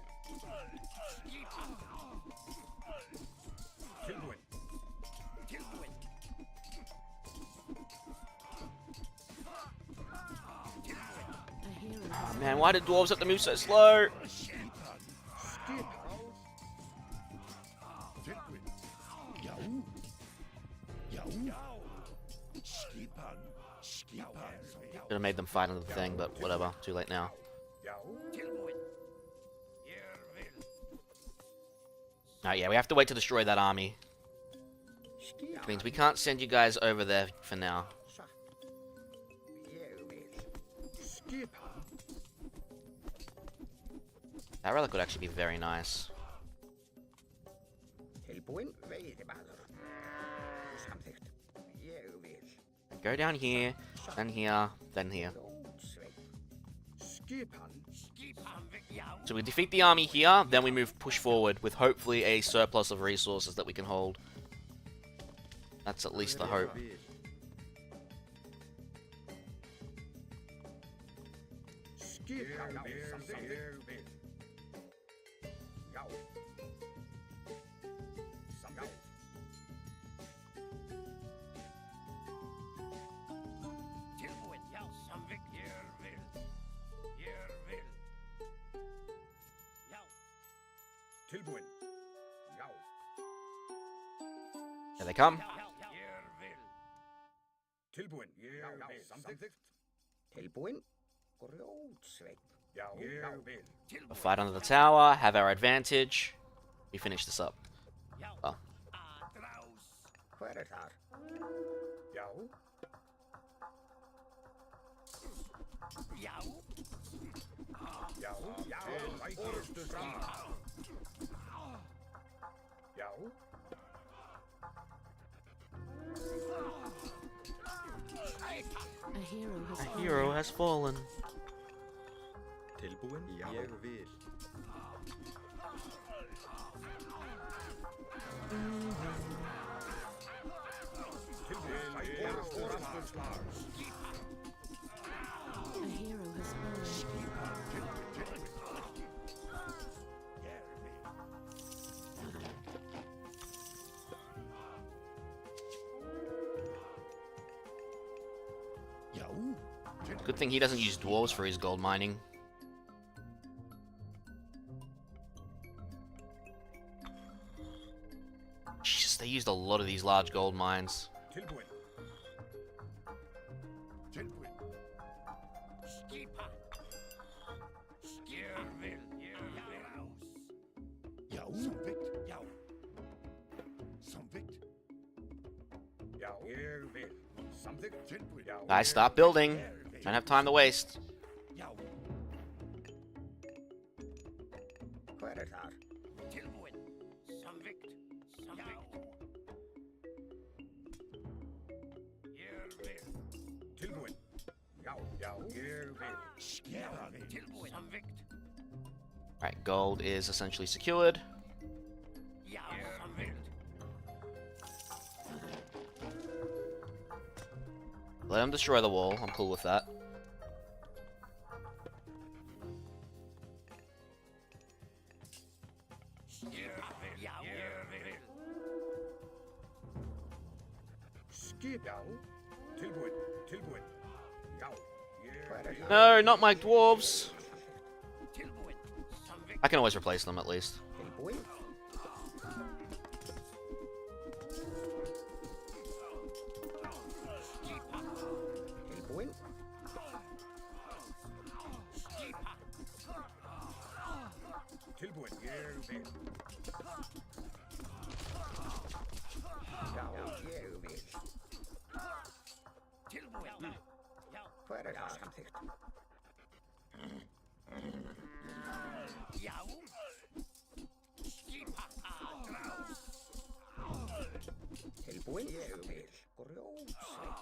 Man, why did dwarves have to move so slow? Should have made them fight under the thing, but whatever. Too late now. Oh yeah, we have to wait to destroy that army. Which means we can't send you guys over there for now. Skipan. That relic would actually be very nice. Tilbúin veiðimaður. Samþykkt. Ég vil. Go down here, then here, then here. Rótsveinn. Skipan. So we defeat the army here, then we push forward with hopefully a surplus of resources that we can hold. That's at least the hope. Skipan. Já. Samþykkt. Tilbúin, já, samvikt. Ég vil. Ég vil. Já. Tilbúin. Já. Here they come. Ég vil. Tilbúin. Já, samþykkt. Tilbúin. Grjótsveinn. Já, ég vil. We'll fight under the tower, have our advantage. We finish this up. Oh. Atraus. Hver þar? Já. Já. Já. Já. Orðstu saman. Já. A hero has A fallen. hero has fallen. Tilbúin. Já. Ég vil. Tilbúin. Orðstu slag. A hero has fallen. Good thing he doesn't use dwarves for his gold mining. Jesus, they used a lot of these large gold mines. Tilbúin. Tilbúin. Skipa. Ég vil. Ég vil. Já. Samþykkt. Já. Samþykkt. Já. Ég vil. Samþykkt. Tilbúin. Já. Guys, stop building. Don't have time to waste. Já. Hver þar? Tilbúin. Samvikt. Samvikt. Ég vil. Tilbúin. Já. Já. Ég vil. Skipan. Tilbúin. Samvikt. Right, gold is essentially secured. Já. Samvikt. Let him destroy the wall. I'm cool with that. Ég vil. Já. Ég vil. Skip. Já. Tilbúin. Tilbúin. Já. Ég No, not my dwarves. Tilbúin. Samvikt. I can always replace them at least. Tilbúin. Skipa. Tilbúin. Skipa. Tilbúin. Ég vil. Já, ég vil. Tilbúin. Já. Hver þar? Samþykkt. Já. Skipa. Atraus. Tilbúin. Ég vil. Grjótsveinn.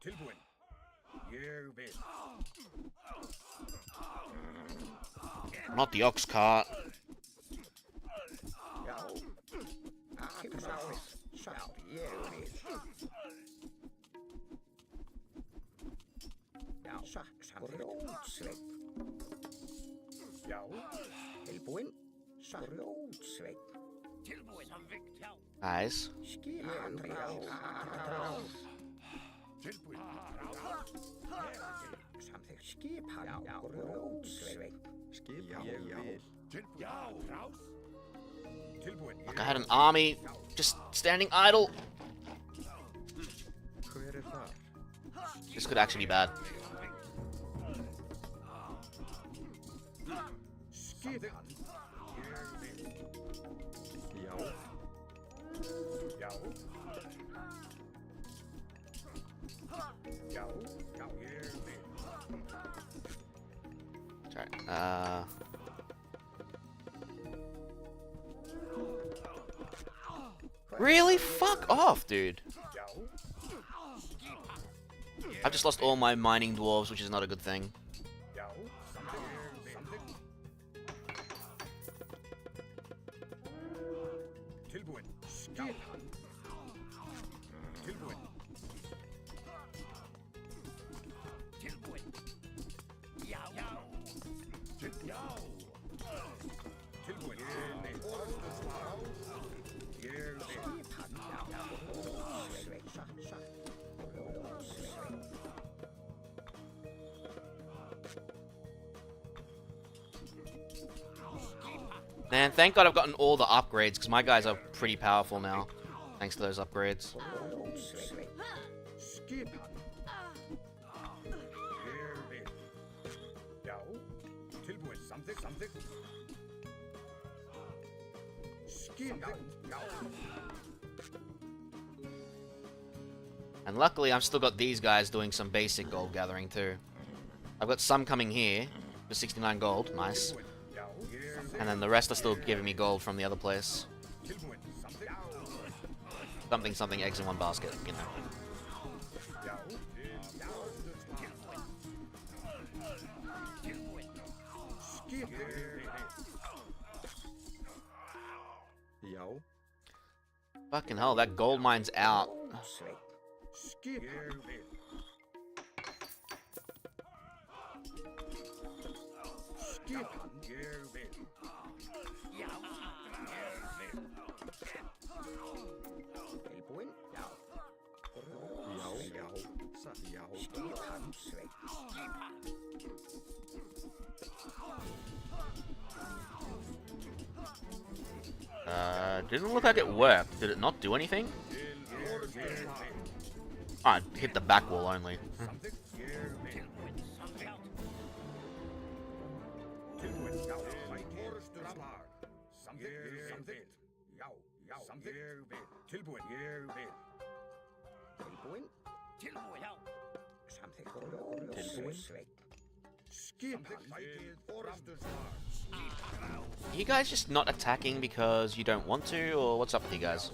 Tilbúin. Ég vil. Not the ox cart. Já. Atraus. Já, ég vil. Já, grjótsveinn. Já. Tilbúin. Grjótsveinn. Tilbúin. Samvikt. Já. Guys, Skipan. Atraus. Tilbúin. Samþykkt. Skipan. Já, grjótsveinn. Skip. Já. Ég vil. Tilbúin. Já. Rás. Tilbúin. like I had an army just standing idle. Hver þar? This could actually be bad. Skipan. Ég vil. Já. Já. Já. Já. Ég vil. Alright, Really? Fuck off, dude. I've just lost all my mining dwarves, which is not a good thing. Man, thank God I've gotten all the upgrades, because my guys are pretty powerful now. Thanks to those upgrades. And luckily, I've still got these guys doing some basic gold gathering too. I've got some coming here for 69 gold, nice. And then the rest are still giving me gold from the other place. Something, something, eggs in one basket, you know. Fucking hell, that gold mine's out. Didn't look like it worked. Did it not do anything? Oh, it hit the back wall only. You guys just not attacking because you don't want to, or what's up with you guys?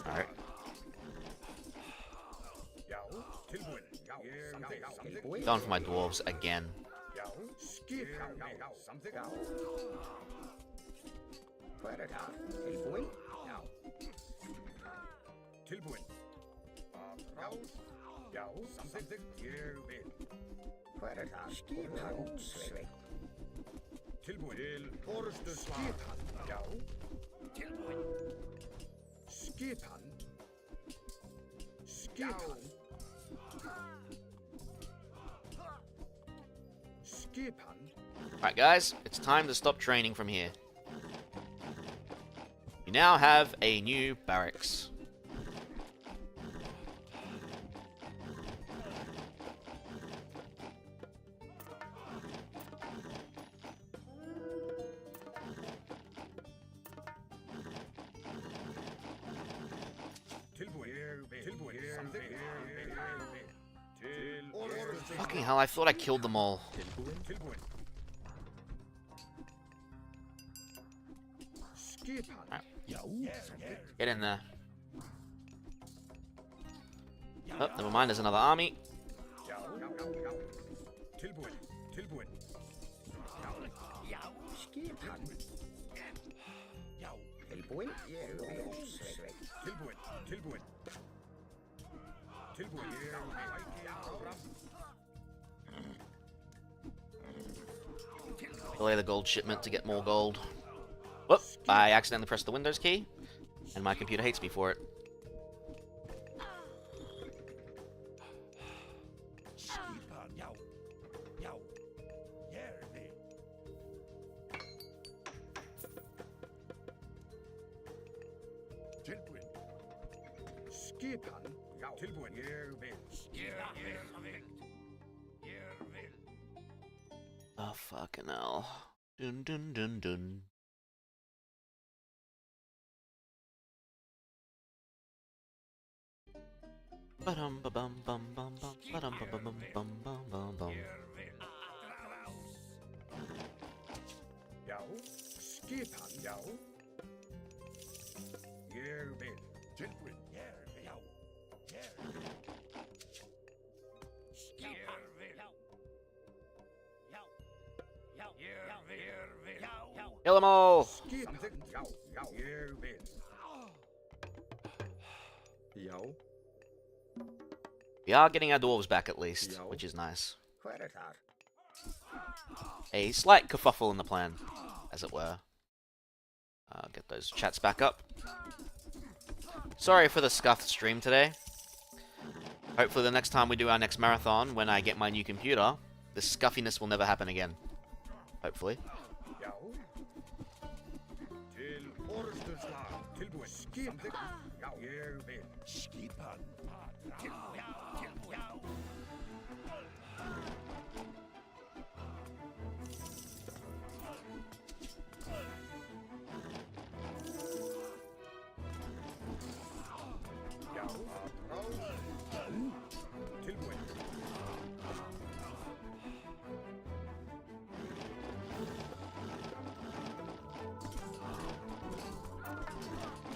Alright. Going for my dwarves again. Alright guys, it's time to stop training from here. You now have a new barracks. Fucking hell, I thought I killed them all. Right. Get in there. Oh, never mind, there's another army. Delay the gold shipment to get more gold. Whoop! I accidentally pressed the Windows key, and my computer hates me for it. Oh, fucking hell. Dun dun dun dun. Ba-dum ba-bum bum bum bum ba-dum ba-bum bum bum bum bum. Já, skipan, já. Ég vil. Tilbúin. Já. Kill them all! Skipan, já. Ég vil. Já. We are getting our dwarves back at least, which is nice. Where it are? A slight kerfuffle in the plan, as it were. Get those chats back up. Sorry for the scuffed stream today. Hopefully the next time we do our next marathon, when I get my new computer, this scuffiness will never happen again. Hopefully. Já. Til orðstu slag. Tilbúin. Skipan, já. Ég vil. Skipan. Tilbúin.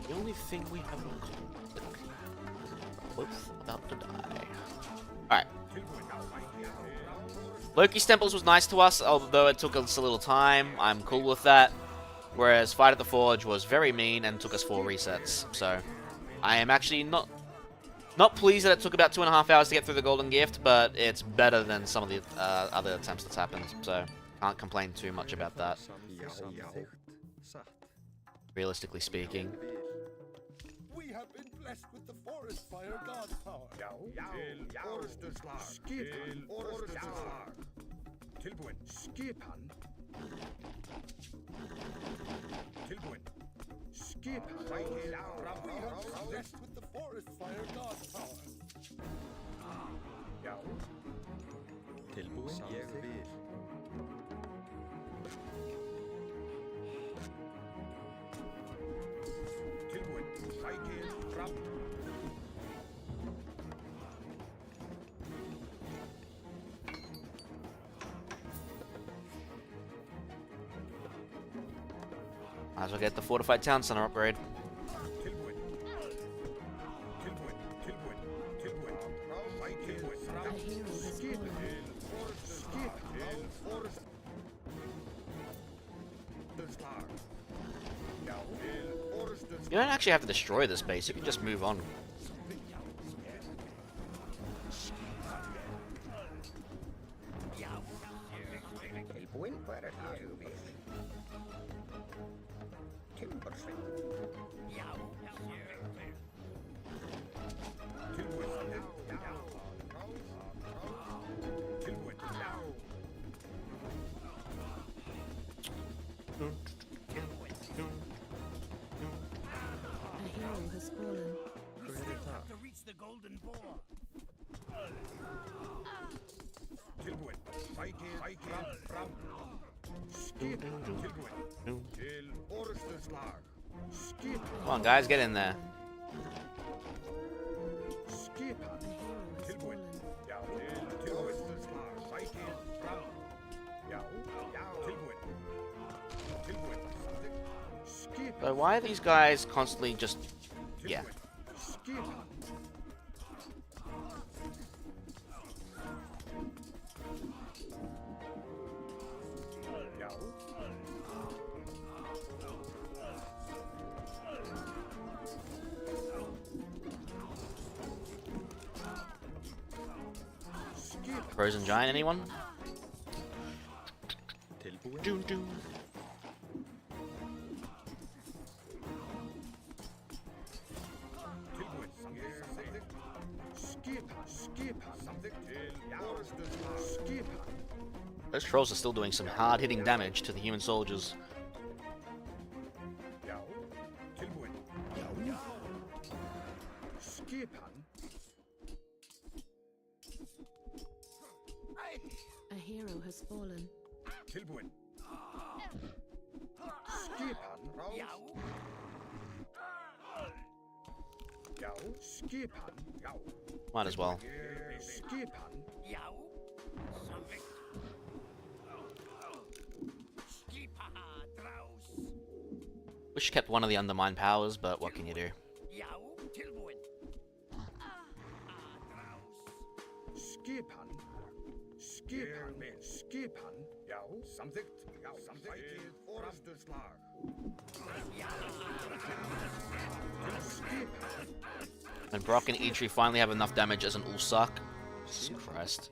The only thing we have in common. Both about to die. Alright. Loki's temples was nice to us, although it took us a little time. I'm cool with that. Whereas Fight at the Forge was very mean and took us 4 resets. So, I am actually not pleased that it took about 2.5 hours to get through the Golden Gift, but it's better than some of the other attempts that's happened. So, can't complain too much about that. Realistically speaking. We have been blessed with the forest fire god power. Já. Til orðstu slag. Skipan. Orðstu slag. Tilbúin. Skipan. Tilbúin. Skipan. We have been blessed with the forest fire god power. Já. Tilbúin. Ég vil. Tilbúin. Sækið fram. Might as well get the Fortified Town Center upgrade. Tilbúin. Tilbúin. Tilbúin. Tilbúin. Sækið fram. A hero has Skipan. fallen. Skipan. Til orðstu slag. Já. Til orðstu slag. You don't actually have to destroy this base, you can just move on. Tilbúin, where it are? Timbersing. Tilbúin. Tilbúin. A hero has fallen. We still have to reach the golden boar. Tilbúin. Sækið fram. Skipan. Tilbúin. Til orðstu slag. Skipan. Come on guys, get in there. Skipan. A hero has Tilbúin. fallen. Já. Til orðstu slag. Sækið fram. Já. Tilbúin. Tilbúin. Skipan. So why are these guys constantly just... Yeah. Skipan. Já. Frozen Giant, anyone? Tilbúin. Doom doom. Tilbúin. Skipan. Skipan. Til orðstu slag. Skipan. Those trolls are still doing some hard-hitting damage to the human soldiers. Já. Tilbúin. Já. Skipan. A hero has fallen. Tilbuin. Skipan. Yow. Yow. Skipan. Yow. Might as well. Skipan. Yow. Samvic. Skipaha draus. Wish kept one of the undermined powers, but what can you do? Yow. Tilbuin. Draus. Skipan. Skipan. Skipan. Yow. Something. Yow. Something. Forestslag. And Brock and Eitri finally have enough damage as an Ulsak. Jesus Christ.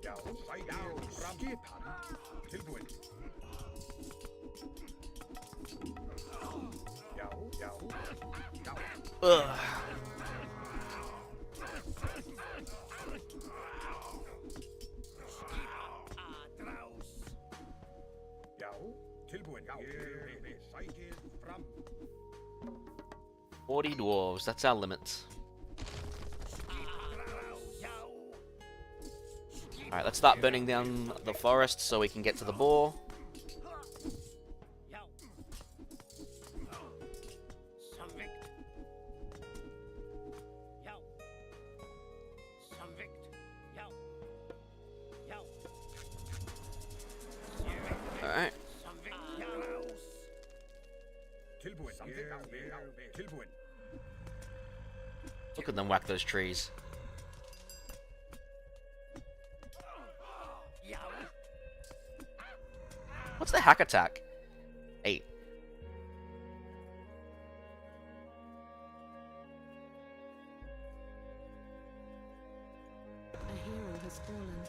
Yow. Skipan. Tilbuin. Yow. Yow. Yow. Ugh. Draus. Yow. Tilbuin. Yow. Psyche from 40 dwarves, that's our limit. Alright, let's start burning down the forest so we can get to the boar. Yow. Samvic. Yow. Samvic. Yow. Yow. Alright. Samvic. Draus. Tilbuin. Tilbuin. Look at them whack those trees. Yow. What's the hack attack? 8. A hero has fallen.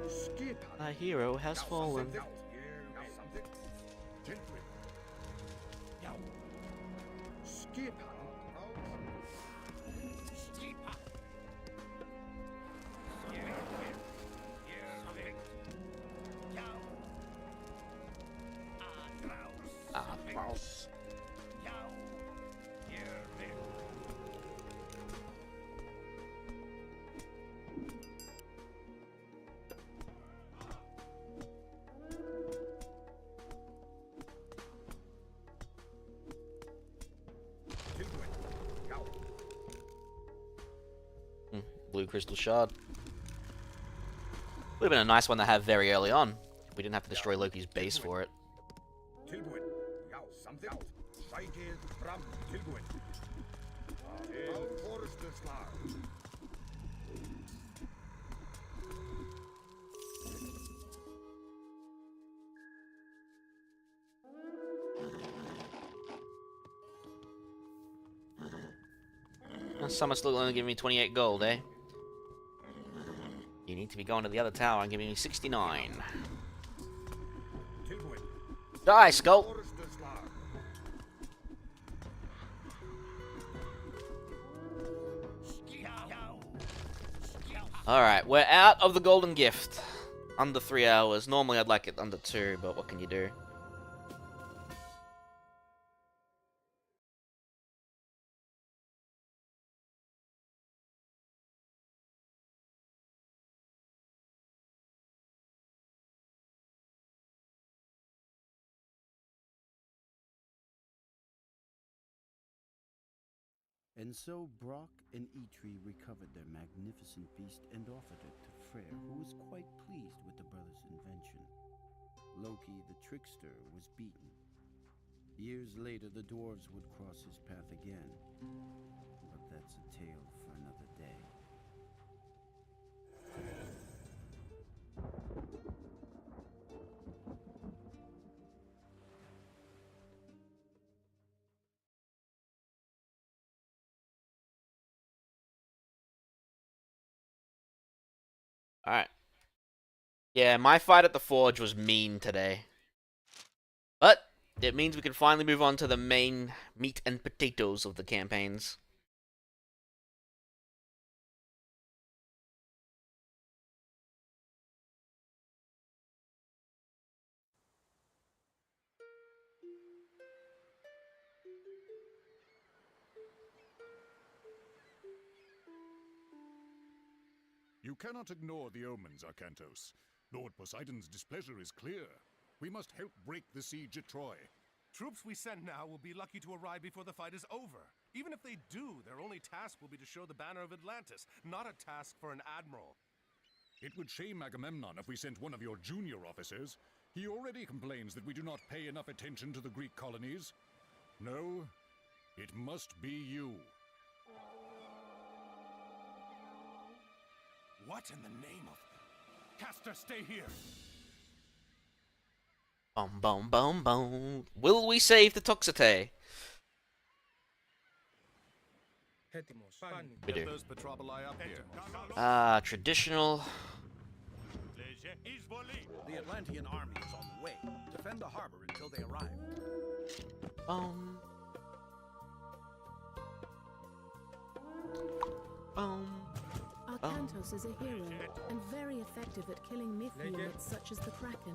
Skipan. A hero has fallen. Something. Tilbuin. Yow. Skipan. Skipa. Samvic. Yow. Draus. Ah, false. Yow. Tilbuin. Yow. Blue crystal shard. Would have been a nice one to have very early on. We didn't have to destroy Loki's base for it. Tilbuin. Yow. Something. Psyche from Tilbuin. Forestslag. Someone's still only giving me 28 gold, eh? You need to be going to the other tower and giving me 69. Tilbuin. Die, Skull! Forestslag. Alright, we're out of the golden gift. Under 3 hours. Normally I'd like it under 2, but what can you do? And so Brock and Eitri recovered their magnificent beast and offered it to Freyr, who was quite pleased with the brothers' invention. Loki, the trickster, was beaten. Years later, the dwarves would cross his path again. But that's a tale for another day. Alright. Yeah, my fight at the forge was mean today. But it means we can finally move on to the main meat and potatoes of the campaigns. You cannot ignore the omens, Arcantos. Lord Poseidon's displeasure is clear. We must help break the siege at Troy. Troops we send now will be lucky to arrive before the fight is over. Even if they do, their only task will be to show the banner of Atlantis, not a task for an admiral. It would shame Agamemnon if we sent one of your junior officers. He already complains that we do not pay enough attention to the Greek colonies. No, it must be you. What in the name of... Castor, stay here! Boom, boom, boom, boom. Will we save the Toxote? We do. Those Petroboli up here. Traditional. The Atlantean army is on the way. Defend the harbor until they arrive. Boom. Boom. Arcantos is a hero and very effective at killing myth units such as the Kraken.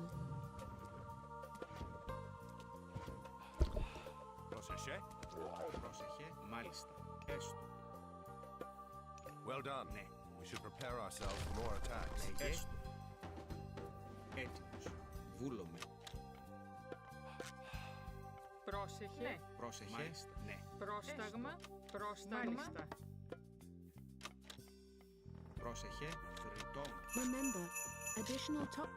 Well done. We should prepare ourselves for more attacks. Πρόσεχε. Πρόσταγμα. Πρόσταγμα. Remember, additional top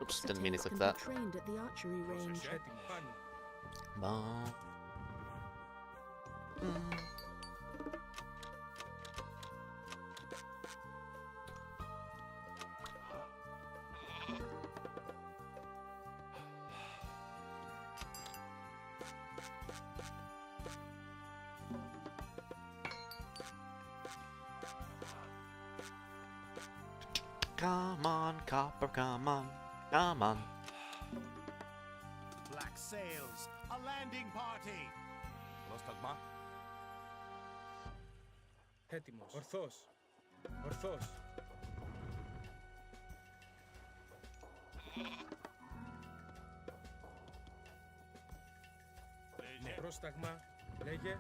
Oops, didn't mean to click can that. be trained at the archery range. Boom. Come on, copper, come on, come on. Black sails, a landing party. Πρόσταγμα. Έτοιμος. Ορθός. Ορθός. Πρόσταγμα. Λέγε.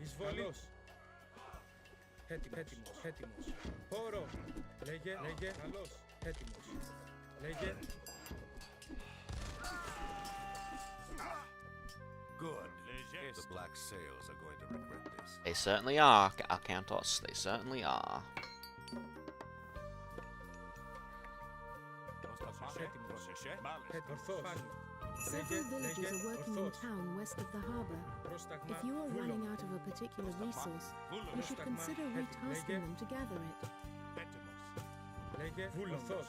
Εισβολή. Έτοιμος. Έτοιμος. Πόρο. Λέγε. Λέγε. Καλώς. Έτοιμος. Λέγε. Good. The black sails are going to regret this. They certainly are, Arcantos. They certainly are. Several villages are working in town west of the harbor. If you are running out of a particular resource, you should consider retasking them to gather it. Λέγε. Ορθός.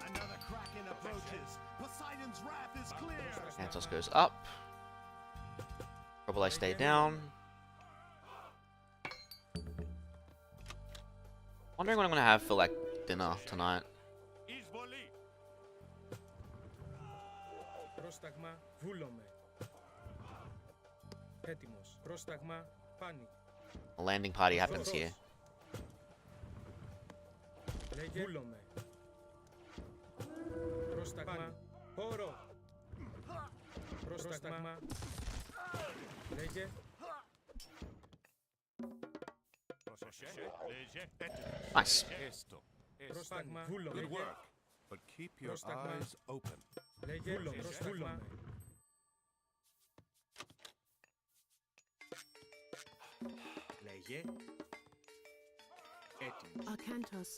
Another kraken approaches. Poseidon's wrath is clear. Arcantos goes up. Probably stay down. Wondering what I'm gonna have for like dinner tonight. Πρόσταγμα. Βούλομαι. Έτοιμος. Πρόσταγμα. Πάνι. A landing party happens here. Λέγε. Βούλομαι. Πρόσταγμα. Πόρο. Πρόσταγμα. Λέγε. Nice. Πρόσταγμα. Βούλομαι. Good work. But keep your eyes open. Λέγε. Πρόσταγμα. Λέγε. Arcantos,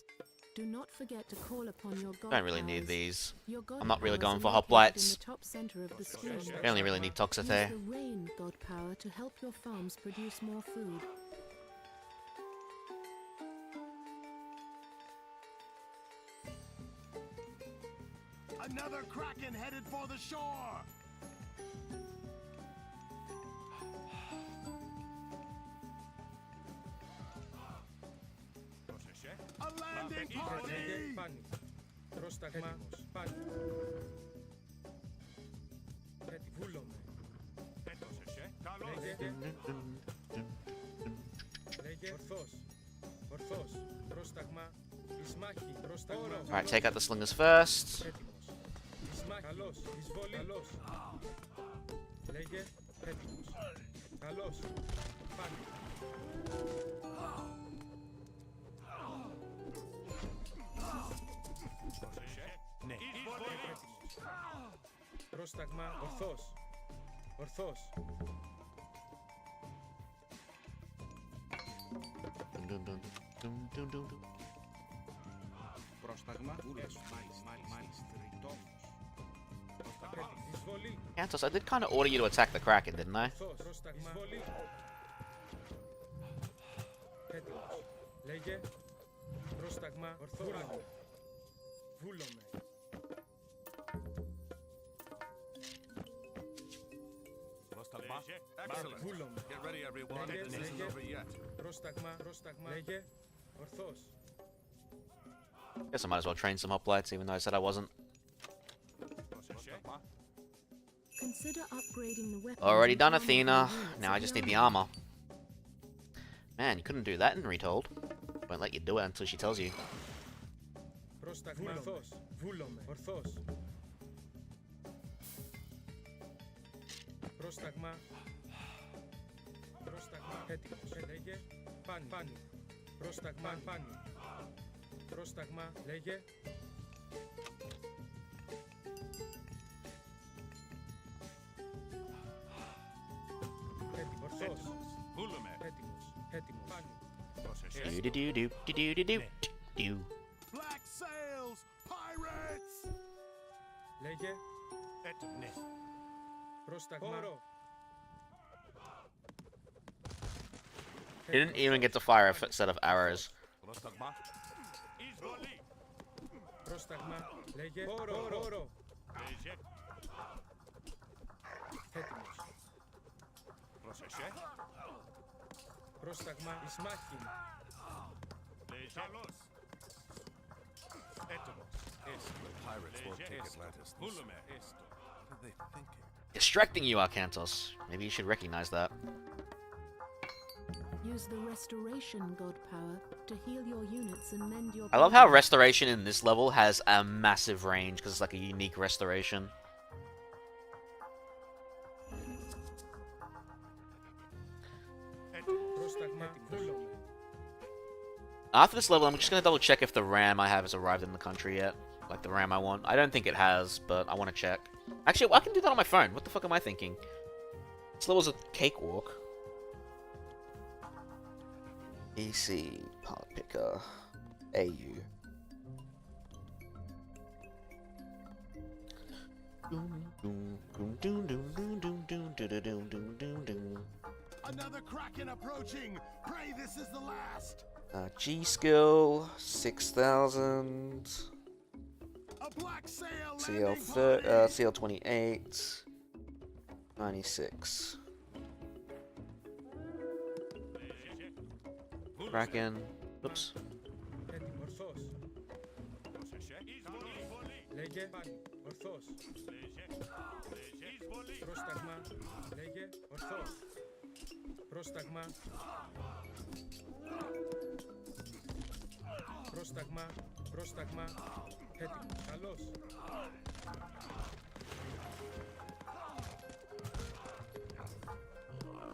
do not forget to call upon your god Don't really need powers. these. Your god I'm not really powers going are for located hoplites. in the top center of the screen. I only really need Use Toxote. the rain god power to help your farms produce more food. Another kraken headed for the shore. A landing Λέγε. party. Πάνι. Πρόσταγμα. Πάνι. Έτσι. Βούλομαι. Λέγε. Λέγε. Ορθός. Ορθός. Πρόσταγμα. Εις μάχη. Πρόσταγμα. Alright, take out the slingers first. Έτοιμος. Εις Καλώς. Εισβολή. Καλώς. Λέγε. Έτοιμος. Καλώς. Πάλι. Ναι. Έτοιμος. Πρόσταγμα. Ορθός. Ορθός. Πρόσταγμα. Εισβολή. Cantos, I did kind of order you to attack the Kraken, didn't I? Πρόσταγμα. Εισβολή. Έτοιμος. Λέγε. Πρόσταγμα. Ορθός. Βούλομαι. Excellent. Βούλομαι. Get ready, everyone. This isn't over yet. Πρόσταγμα. Πρόσταγμα. Λέγε. Ορθός. Guess I might as well train some hoplites, even though I said I wasn't. Consider upgrading the weapon. Already done, Athena. Now I just need the armor. Man, you couldn't do that in Retold. Won't let you do it until she tells you. Πρόσταγμα. Ορθός. Βούλομαι. Ορθός. Πρόσταγμα. Πρόσταγμα. Έτοιμος. Λέγε. Πάνι. Πάνι. Πρόσταγμα. Πάνι. Πρόσταγμα. Λέγε. Έτοιμος. Ορθός. Βούλομαι. Έτοιμος. Έτοιμος. Πάνι. Do do do do do do do. Black sails! Pirates! Λέγε. Έτοιμο. Ναι. Πρόσταγμα. Όρο. Didn't even get to fire a set of arrows. Πρόσταγμα. Εισβολή. Πρόσταγμα. Λέγε. Όρο. Όρο. Όρο. Έτοιμος. Πρόσεχε. Πρόσταγμα. Εις μάχην. Καλώς. Έτοιμος. The pirates won't take Atlantis. Βούλομαι. What are they thinking? Distracting you, Arcantos. Maybe you should recognize that. Use the restoration god power to heal your units and mend your. I love how restoration in this level has a massive range because it's like a unique restoration. Πρόσταγμα. Βούλομαι. After this level, I'm just going to double check if the ram I have has arrived in the country yet. Like the ram I want. I don't think it has, but I want to check. Actually, I can do that on my phone. What the fuck am I thinking? This level's a cakewalk. EC, Pilot Picker, AU. Another Kraken approaching! Pray this is the last! G skill 6,000. A black sail CL 28 96. Kraken. Oops. Ορθός. Λέγε. Πάνι. Ορθός. Πρόσταγμα. Λέγε. Ορθός. Πρόσταγμα. Πρόσταγμα. Πρόσταγμα. Έτοιμος. Καλώς.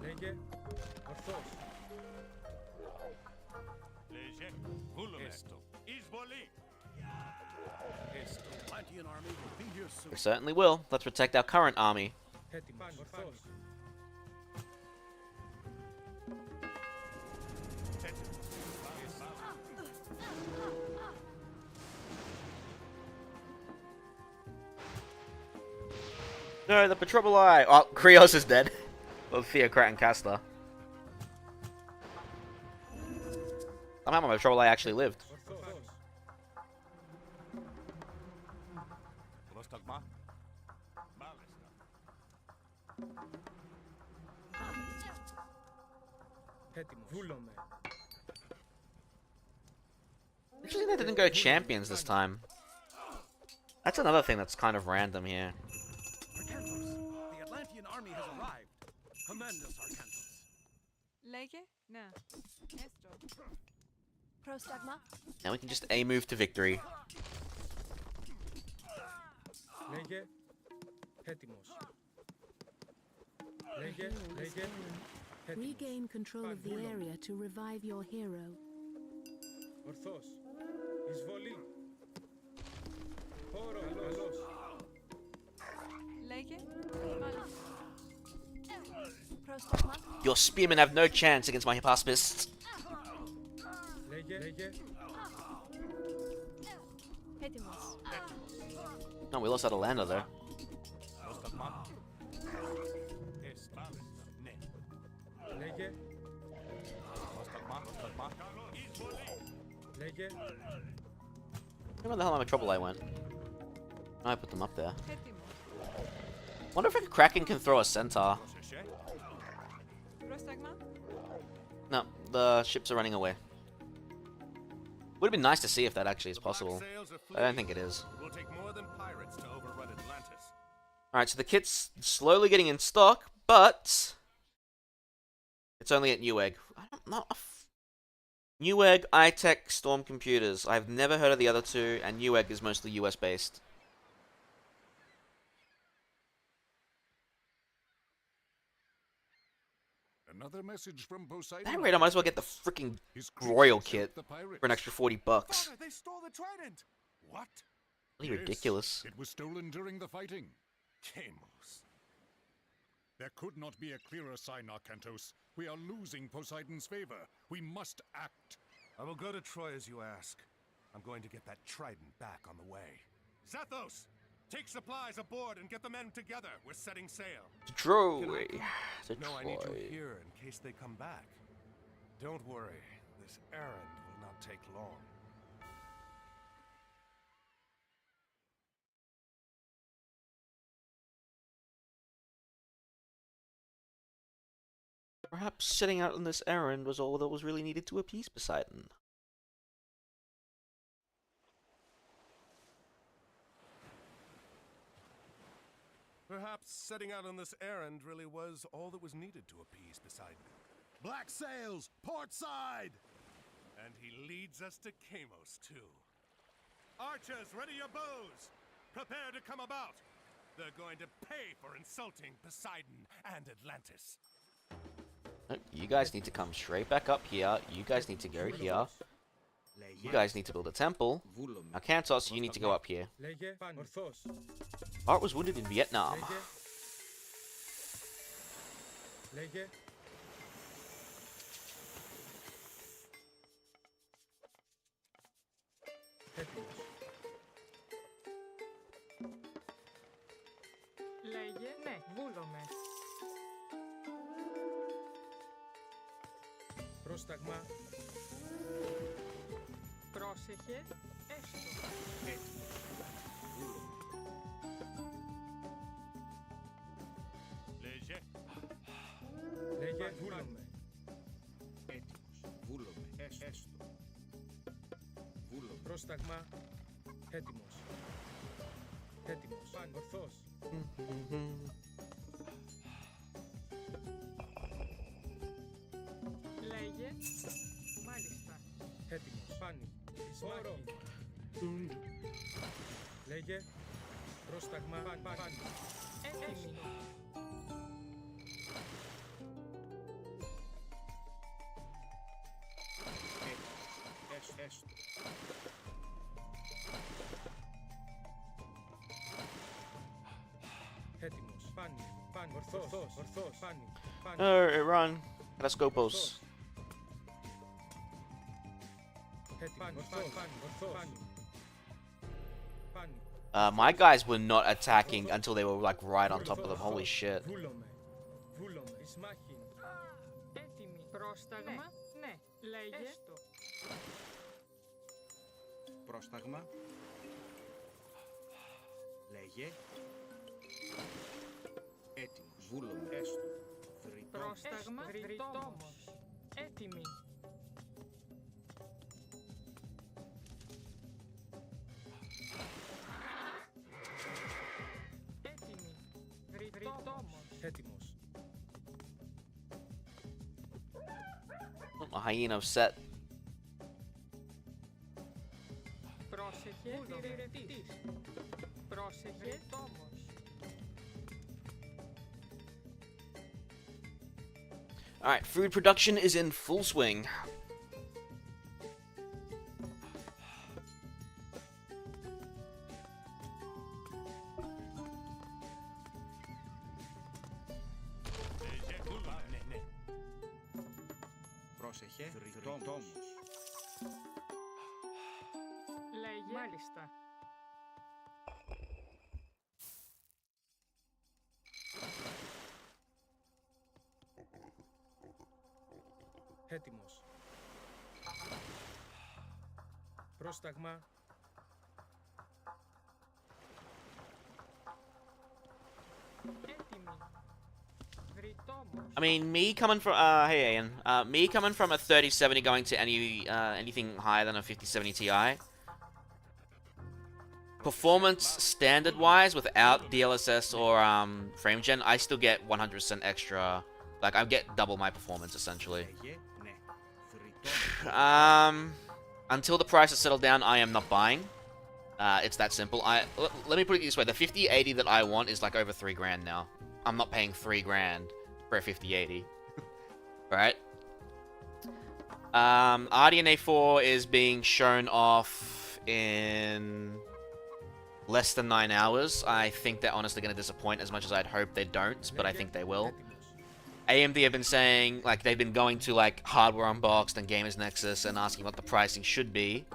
Λέγε. Ορθός. Βούλομαι. Εισβολή. Atlantean army will be here soon. We certainly will. Let's protect our current army. Έτοιμος. Ορθός. No, the Petroboli. Oh, Krios is dead. Of Theocrat and Castor. Somehow my Petroboli actually lived. Ορθός. Πρόσταγμα. Μάλιστα. Έτοιμος. Βούλομαι. Interesting they didn't go champions this time. That's another thing that's kind of random here. Arcantos, the Atlantean army has arrived. Command us, Arcantos. Λέγε, ναι. Έστω. Πρόσταγμα. Now we can just A move to victory. Λέγε. Έτοιμος. Λέγε. Hero is Λέγε. fallen. Regain control of the area to revive your hero. Ορθός. Εισβολή. Χώρο. Καλός. Λέγε. Μάλιστα. Πρόσταγμα. Your spearmen have no chance against my pacifist. Λέγε. Λέγε. Έτοιμος. No, we lost Atalanta though. Λέγε. Λέγε. Where the hell am I trouble I went? I put them up there. Έτοιμος. Wonder if a Kraken can throw a centaur. Πρόσταγμα. No, the ships are running away. Would have been nice to see if that actually is possible. I don't think it is. It will take more than pirates to overrun Atlantis. Alright, so the kit's slowly getting in stock, but it's only at Newegg. I don't know. Newegg, iTech, Storm Computers. I've never heard of the other two, and Newegg is mostly US based. Another message from Poseidon. At that rate, I might as well get the freaking His Royal creatures kit helped the pirates. for an extra $40. Father, they stole the trident! What? Bloody Yes, ridiculous. It was stolen during the fighting. Chamos. There could not be a clearer sign, Arcantos. We are losing Poseidon's favor. We must act. I will go to Troy as you ask. I'm going to get that trident back on the way. Zethos! Take supplies aboard and get the men together. We're setting sail. Troy. No, I need you here in case they come back. Don't worry. This errand will not take long. Perhaps setting out on this errand was all that was really needed to appease Poseidon. Perhaps setting out on this errand really was all that was needed to appease Poseidon. Black sails, port side! And he leads us to Chamos, too. Archers, ready your bows! Prepare to come about! They're going to pay for insulting Poseidon and Atlantis. No, you guys need to come straight back up here. You guys need to go here. You guys need to build a temple. Now, Kantos, you need to go up here. Λέγε. Ορθός. Art was wounded in Vietnam. Λέγε. Λέγε. Έτοιμος. Λέγε. Ναι. Βούλομαι. Πρόσταγμα. Πρόσεχε. Έστω. Léger. Λέγε. Βούλομαι. Έτοιμος. Βούλομαι. Έστω. Βούλομαι. Πρόσταγμα. Έτοιμος. Έτοιμος. Πάνω. Ορθός. Λέγε. Μάλιστα. Έτοιμος. Πάνι. Χώρο. Λέγε. Πρόσταγμα. Πάνι. Έτοιμη. Έστω. Έτοιμος. Πάνι. Πάνι. Ορθός. Ορθός. Πάνι. Πάνι. Alright, run. Let's go, boss. Έτοιμος. Πάνι. Ορθός. Πάνι. Πάνι. My guys were not attacking until they were like right on top of them. Holy shit. Βούλομαι. Βούλομαι. Εις μάχην. Έτοιμη. Πρόσταγμα. Ναι. Λέγε. Έστω. Πρόσταγμα. Λέγε. Έτοιμος. Βούλομαι. Έστω. Πρόσταγμα. Βρυτόμος. Έτοιμη. Έτοιμη. Βρυτόμος. Έτοιμος. A hyena set. Πρόσεχε. Διρρετής. Πρόσεχε. Ρητόμος. Alright, food production is in full swing. Πρόσεχε. Ρητόμος. Λέγε. Μάλιστα. Έτοιμος. Πρόσταγμα. Έτοιμη. Ρητόμος. I mean, me coming from hey Ian, me coming from a 3070 going to anything higher than a 5070 Ti. Performance standard wise, without DLSS or frame gen, I still get 100% extra. Like, I get double my performance essentially. Until the prices settle down, I am not buying. It's that simple. Let me put it this way: the 5080 that I want is like over $3 now. I'm not paying $3 for a 5080. Right? RDNA 4 is being shown off in less than 9 hours. I think they're honestly going to disappoint as much as I'd hope they don't, but I think they will. AMD have been saying, like, they've been going to, like, Hardware Unboxed and Gamers Nexus and asking what the pricing should be.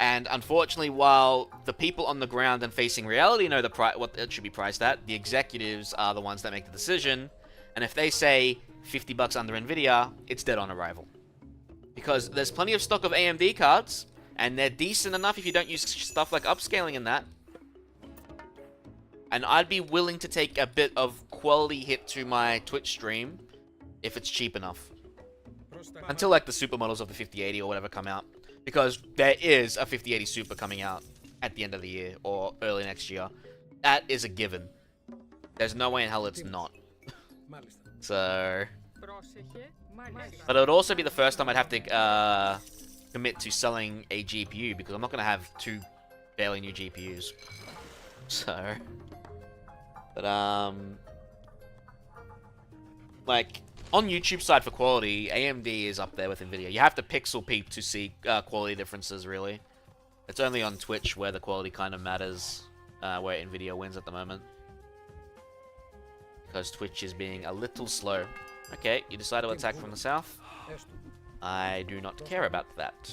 And unfortunately, while the people on the ground and facing reality know what it should be priced at, the executives are the ones that make the decision. And if they say $50 under Nvidia, it's dead on arrival. Because there's plenty of stock of AMD cards, and they're decent enough if you don't use stuff like upscaling and that. And I'd be willing to take a bit of quality hit to my Twitch stream if it's cheap enough. Until, like, the super models of the 5080 or whatever come out. Because there is a 5080 Super coming out at the end of the year or early next year. That is a given. There's no way in hell it's not. So... But it would also be the first time I'd have to commit to selling a GPU, because I'm not going to have 2 barely new GPUs. So... But, like, on YouTube side for quality, AMD is up there with Nvidia. You have to pixel peep to see quality differences, really. It's only on Twitch where the quality kind of matters, where Nvidia wins at the moment. Because Twitch is being a little slow. Okay, you decide to attack from the south. I do not care about that.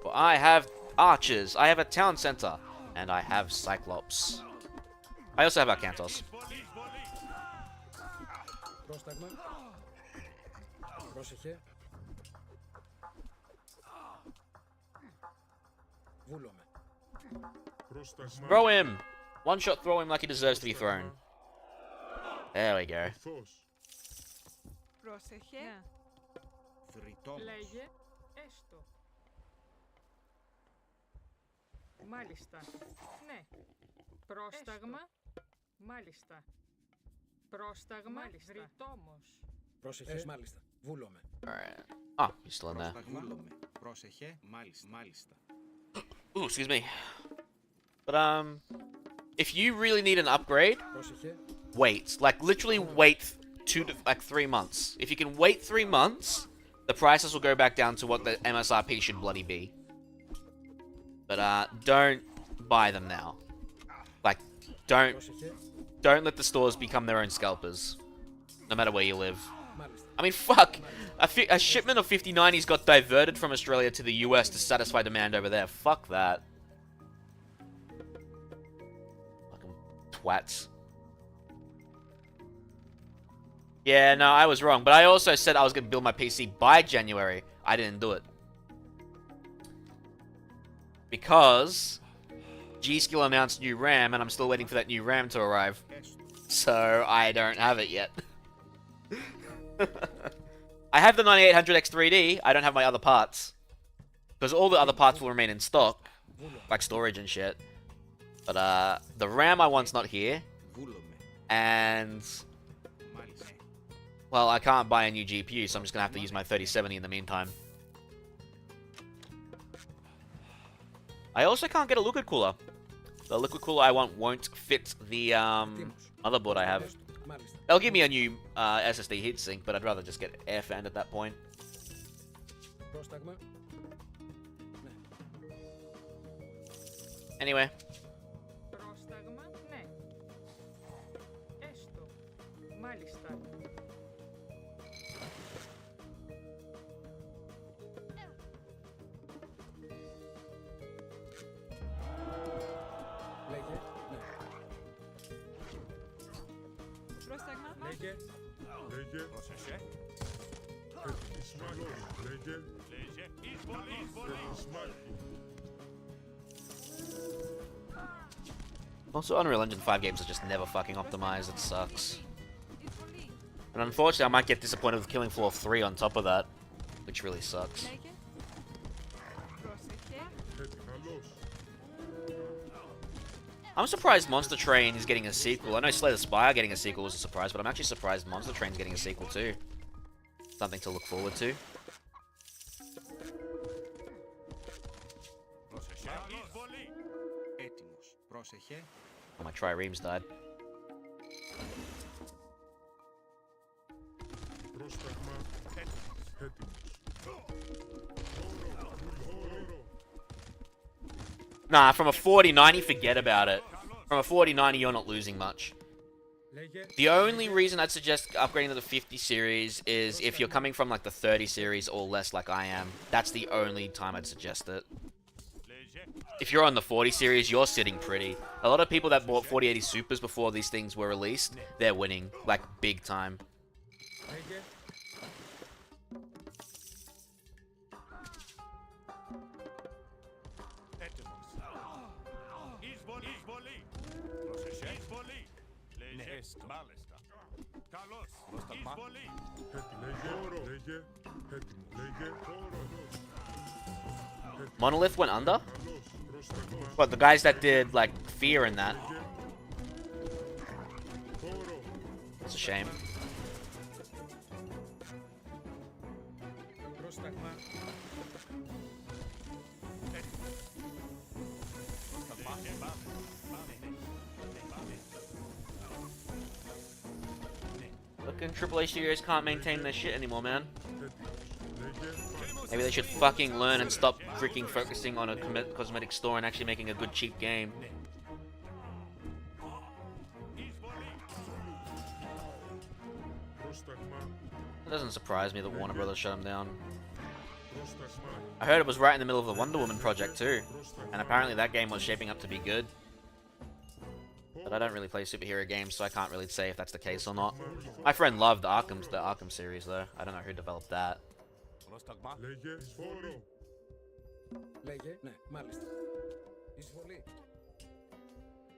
For I have archers, I have a town center, and I have Cyclops. I also have Arcantos. Πρόσταγμα. Πρόσεχε. Βούλομαι. Throw him! One shot throw him like he deserves to be thrown. There we go. Πρόσεχε. Λέγε. Έστω. Μάλιστα. Ναι. Πρόσταγμα. Μάλιστα. Πρόσταγμα. Ρητόμος. Πρόσεχε. Μάλιστα. Βούλομαι. Alright. Oh, you're still in there. Βούλομαι. Πρόσεχε. Μάλιστα. Ooh, excuse me. But, if you really need an upgrade, Πρόσεχε. wait. Like, literally wait 2 to, like, 3 months. If you can wait 3 months, the prices will go back down to what the MSRP should bloody be. But, don't buy them now. Like, don't let the stores become their own scalpers. No matter where you live. I mean, fuck! A shipment of 5090s got diverted from Australia to the US to satisfy demand over there. Fuck that. Fucking twats. Yeah, no, I was wrong. But I also said I was going to build my PC by January. I didn't do it. Because G-Skill announced new RAM, and I'm still waiting for that new RAM to arrive. So, I don't have it yet. I have the 9800X3D, I don't have my other parts. Because all the other parts will remain in stock. Like storage and shit. But, the RAM I want's not here. And... well, I can't buy a new GPU, so I'm just gonna have to use my 3070 in the meantime. I also can't get a liquid cooler. The liquid cooler I want won't fit the motherboard I have. They'll give me a new SSD heatsink, but I'd rather just get air fanned at that point. Anyway. Πρόσταγμα, ναι. Έστω. Μάλιστα. Λέγε, ναι. Πρόσταγμα. Λέγε. Λέγε. Πρόσεχε. Λέγε. Λέγε. Εισβολή. Also, Unreal Engine 5 games are just never fucking optimized. It sucks. And unfortunately, I might get disappointed with Killing Floor 3 on top of that, which really sucks. I'm surprised Monster Train is getting a sequel. I know Slay the Spire getting a sequel was a surprise, but I'm actually surprised Monster Train's getting a sequel too. Something to look forward to. Oh, my triremes died. Nah, from a 40-90, forget about it. From a 40-90, you're not losing much. The only reason I'd suggest upgrading to the 50 series is if you're coming from like the 30 series or less like I am. That's the only time I'd suggest it. If you're on the 40 series, you're sitting pretty. A lot of people that bought 4080 Supers before these things were released, they're winning, like, big time. Monolith went under? What, the guys that did, like, Fear and that? It's a shame. Fucking AAA studios can't maintain their shit anymore, man. Maybe they should fucking learn and stop freaking focusing on a cosmetic store and actually making a good cheap game. It doesn't surprise me that Warner Brothers shut them down. I heard it was right in the middle of the Wonder Woman project too, and apparently that game was shaping up to be good. But I don't really play superhero games, so I can't really say if that's the case or not. My friend loved the Arkham series though. I don't know who developed that. Λέγε, ναι, μάλιστα. Εισβολή.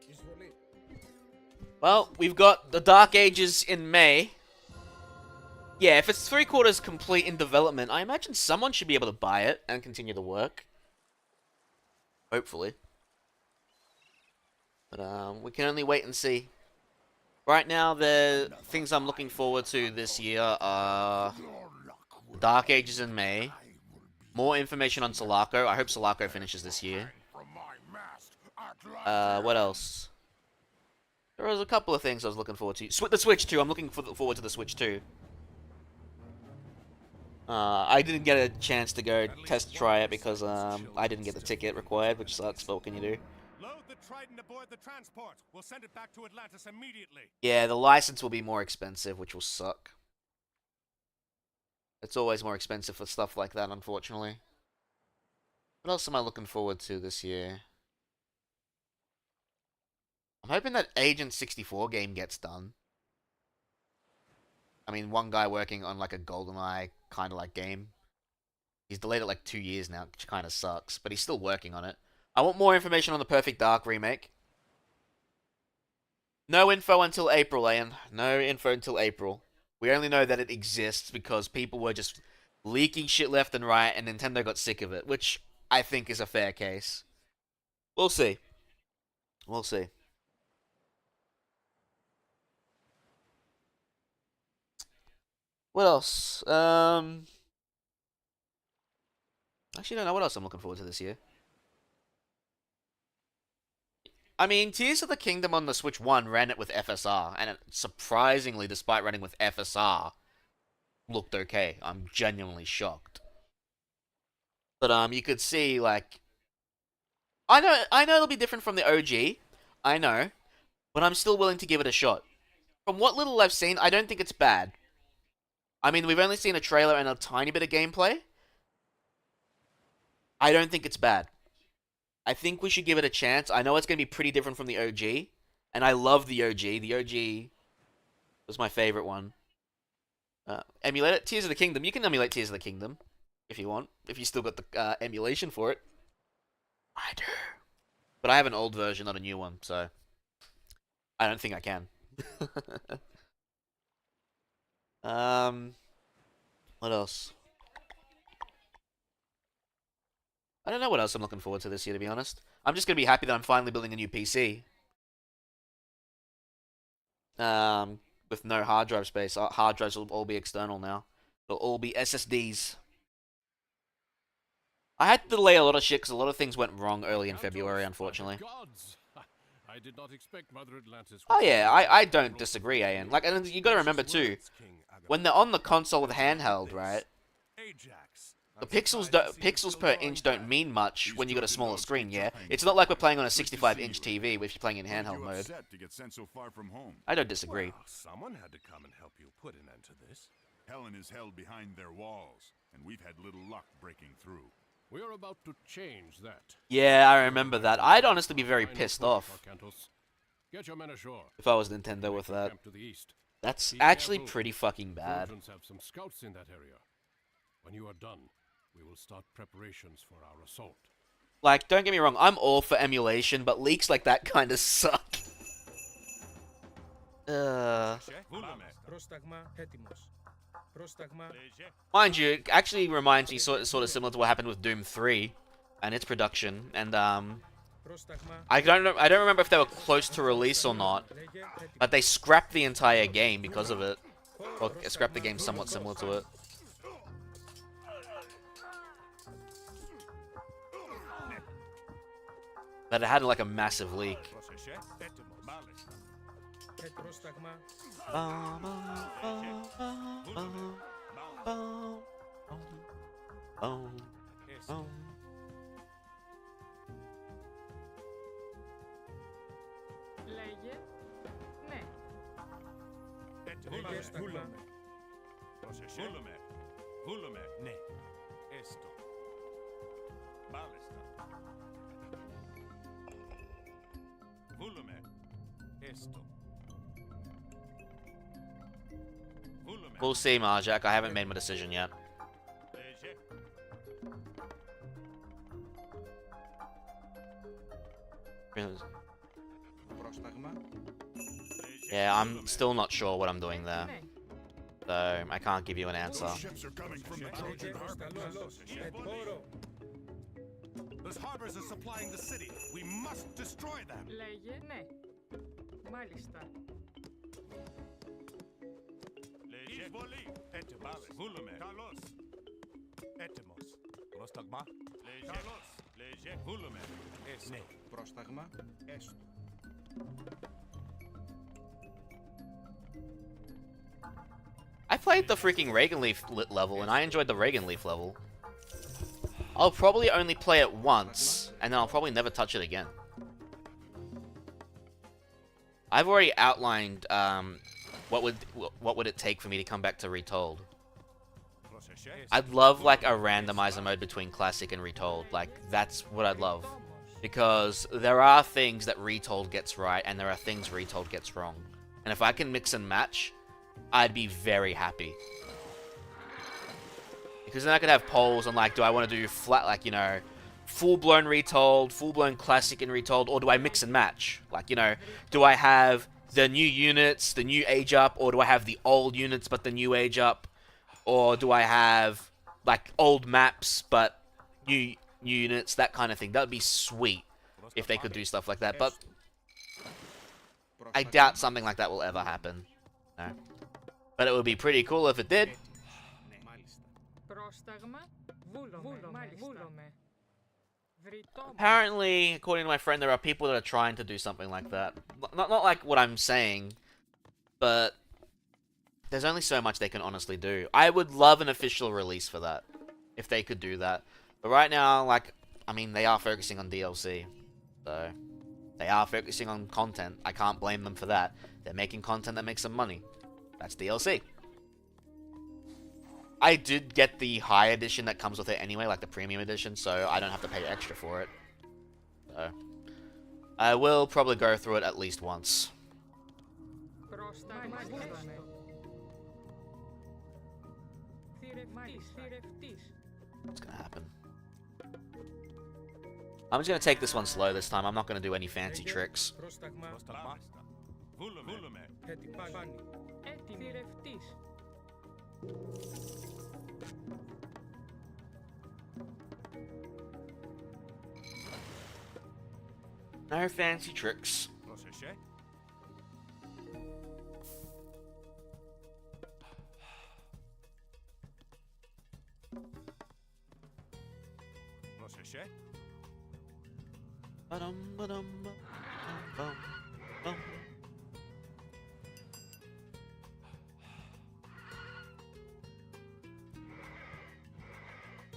Εισβολή. Well, we've got the Dark Ages in May. Yeah, if it's 3/4 complete in development, I imagine someone should be able to buy it and continue the work. Hopefully. But we can only wait and see. Right now, the things I'm looking forward to this year are Dark Ages in May. More information on Sulaco. I hope Sulaco finishes this year. What else? There was a couple of things I was looking forward to. The Switch 2. I'm looking forward to the Switch 2. I didn't get a chance to go test try it because I didn't get the ticket required, which sucks, but what can you do? Load the Trident aboard the transport. We'll send it back to Atlantis immediately. Yeah, the license will be more expensive, which will suck. It's always more expensive for stuff like that, unfortunately. What else am I looking forward to this year? I'm hoping that Agent 64 game gets done. I mean, one guy working on like a GoldenEye kind of like game. He's delayed it like 2 years now, which kind of sucks, but he's still working on it. I want more information on the Perfect Dark remake. No info until April, Ian. No info until April. We only know that it exists because people were just leaking shit left and right, and Nintendo got sick of it, which I think is a fair case. We'll see. We'll see. What else? Actually, I don't know what else I'm looking forward to this year. I mean, Tears of the Kingdom on the Switch 1 ran it with FSR, and it surprisingly, despite running with FSR, looked okay. I'm genuinely shocked. But you could see like I know it'll be different from the OG. I know, but I'm still willing to give it a shot. From what little I've seen, I don't think it's bad. I mean, we've only seen a trailer and a tiny bit of gameplay. I don't think it's bad. I think we should give it a chance. I know it's going to be pretty different from the OG, and I love the OG. The OG was my favorite one. Emulate it. Tears of the Kingdom. You can emulate Tears of the Kingdom if you want. If you still got the emulation for it. I do. But I have an old version, not a new one, so I don't think I can. What else? I don't know what else I'm looking forward to this year, to be honest. I'm just gonna be happy that I'm finally building a new PC. With no hard drive space. Hard drives will all be external now. They'll all be SSDs. I had to delay a lot of shit because a lot of things went wrong early in February, unfortunately. I did not expect Mother Atlantis. Oh yeah, I don't disagree, Ian. Like, and you gotta remember too, when they're on the console with handheld, right? The pixels per inch don't mean much when you got a smaller screen, yeah? It's not like we're playing on a 65-inch TV if you're playing in handheld mode. I don't disagree. Well, someone had to come and help you put an end to this. Helen is held behind their walls, and we've had little luck breaking through. We are about to change that. Yeah, I remember that. I'd honestly be very pissed off Get your men ashore. if I was Nintendo with that. To the east. That's actually pretty fucking bad. Trojans have some scouts in that area. When you are done, we will start preparations for our assault. Like, don't get me wrong, I'm all for emulation, but leaks like that kind of suck. Mind you, it actually reminds me sort of similar to what happened with Doom 3 and its production, and I don't remember if they were close to release or not, but they scrapped the entire game because of it. Or scrapped the game somewhat similar to it. But it had like a massive leak. Λέγε ναι. Βούλομαι, ναι. Έστω. Μάλιστα. Βούλομαι, έστω. We'll see, Marjack. I haven't made my decision yet. Yeah, I'm still not sure what I'm doing there. So, I can't give you an answer. Those harbors are supplying the city. We must destroy them. Λέγε ναι. Μάλιστα. Εισβολή. Έτοιμος. Βούλουμε. Καλώς. Έτοιμος. Πρόσταγμα. Καλώς. Λέγε. Βούλουμε. Έστω. Ναι. Πρόσταγμα. Έστω. I played the freaking Reagan Leaf level, and I enjoyed the Reagan Leaf level. I'll probably only play it once, and then I'll probably never touch it again. I've already outlined what would it take for me to come back to Retold. I'd love like a randomizer mode between Classic and Retold. Like, that's what I'd love. Because there are things that Retold gets right, and there are things Retold gets wrong. And if I can mix and match, I'd be very happy. Because then I could have polls on, like, do I want to do flat, like, you know, full-blown Retold, full-blown Classic and Retold, or do I mix and match? Like, you know, do I have the new units, the new age up, or do I have the old units but the new age up? Or do I have, like, old maps but new units, that kind of thing? That would be sweet if they could do stuff like that, but I doubt something like that will ever happen. No. But it would be pretty cool if it did. Πρόσταγμα. Βούλομαι. Μάλιστα. Βούλομαι. Apparently, according to my friend, there are people that are trying to do something like that. Not like what I'm saying, but there's only so much they can honestly do. I would love an official release for that, if they could do that. But right now, like, I mean, they are focusing on DLC. So, they are focusing on content. I can't blame them for that. They're making content that makes them money. That's DLC. I did get the high edition that comes with it anyway, like the premium edition, so I don't have to pay extra for it. So, I will probably go through it at least once. What's gonna happen? I'm just gonna take this one slow this time. I'm not gonna do any fancy tricks. No fancy tricks. I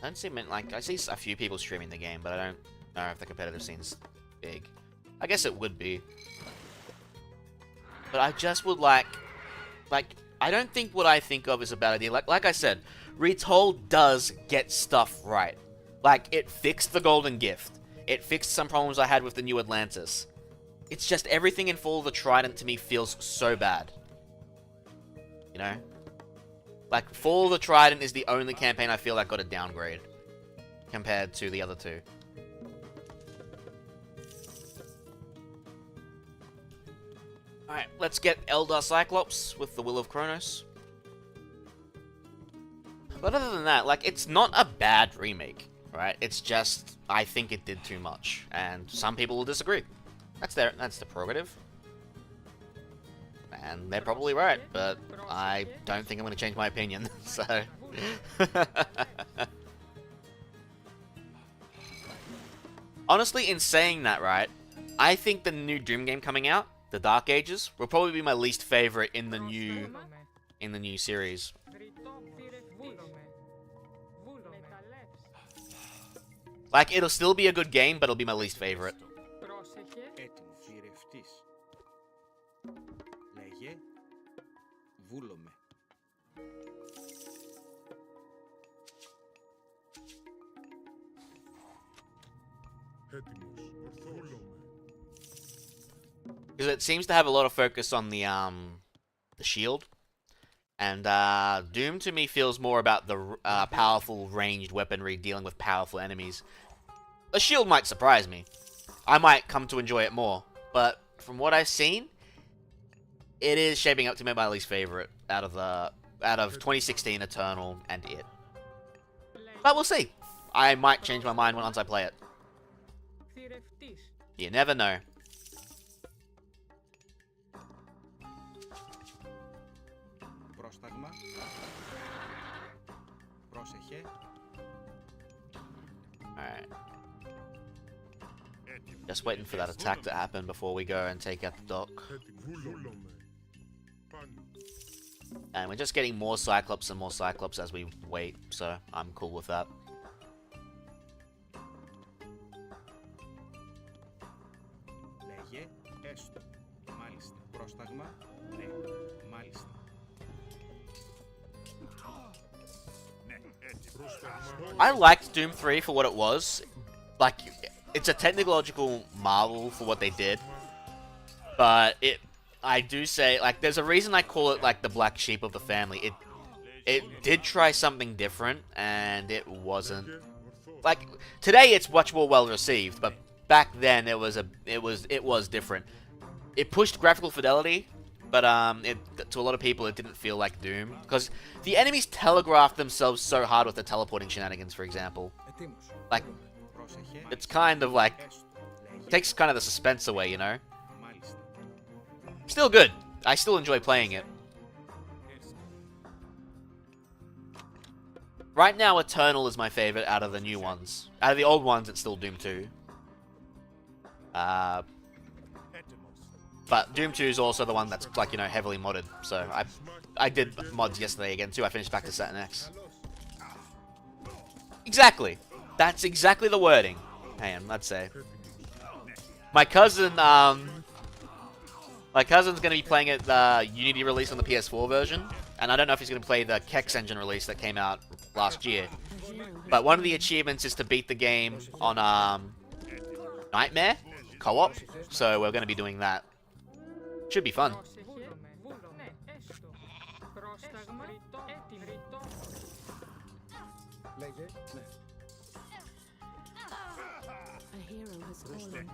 don't see, like, I see a few people streaming the game, but I don't know if the competitive scene's big. I guess it would be. But I just would like, I don't think what I think of is a bad idea. Like I said, Retold does get stuff right. Like, it fixed the Golden Gift. It fixed some problems I had with the New Atlantis. It's just everything in Fall of the Trident to me feels so bad. You know? Like, Fall of the Trident is the only campaign I feel like got a downgrade compared to the other two. Alright, let's get Eldar Cyclops with the Will of Kronos. But other than that, like, it's not a bad remake, right? It's just, I think it did too much, and some people will disagree. That's the prerogative. And they're probably right, but I don't think I'm going to change my opinion, so... Honestly, in saying that, right, I think the new Doom game coming out, the Dark Ages, will probably be my least favorite in the new series. Like, it'll still be a good game, but it'll be my least favorite. Because it seems to have a lot of focus on the shield. And Doom to me feels more about the powerful ranged weaponry dealing with powerful enemies. A shield might surprise me. I might come to enjoy it more. But from what I've seen, it is shaping up to be my least favorite out of 2016 Eternal and it. But we'll see. I might change my mind once I play it. You never know. Alright. Just waiting for that attack to happen before we go and take out the dock. And we're just getting more Cyclops and more Cyclops as we wait, so I'm cool with that. I liked Doom 3 for what it was. Like, it's a technological marvel for what they did. But I do say, like, there's a reason I call it, like, the black sheep of the family. It did try something different, and it wasn't. Like, today it's much more well received, but back then it was different. It pushed graphical fidelity, but to a lot of people it didn't feel like Doom, because the enemies telegraphed themselves so hard with the teleporting shenanigans, for example. Like, it's kind of like, takes kind of the suspense away, you know? Still good. I still enjoy playing it. Right now, Eternal is my favorite out of the new ones. Out of the old ones, it's still Doom 2. But Doom 2 is also the one that's, like, you know, heavily modded. So I did mods yesterday again too. I finished back to Saturn X. Exactly. That's exactly the wording. Hang on, let's say. My cousin's gonna be playing it the Unity release on the PS4 version, and I don't know if he's gonna play the Kex Engine release that came out last year. But one of the achievements is to beat the game on Nightmare co-op, so we're gonna be doing that. Should be fun. A hero has fallen.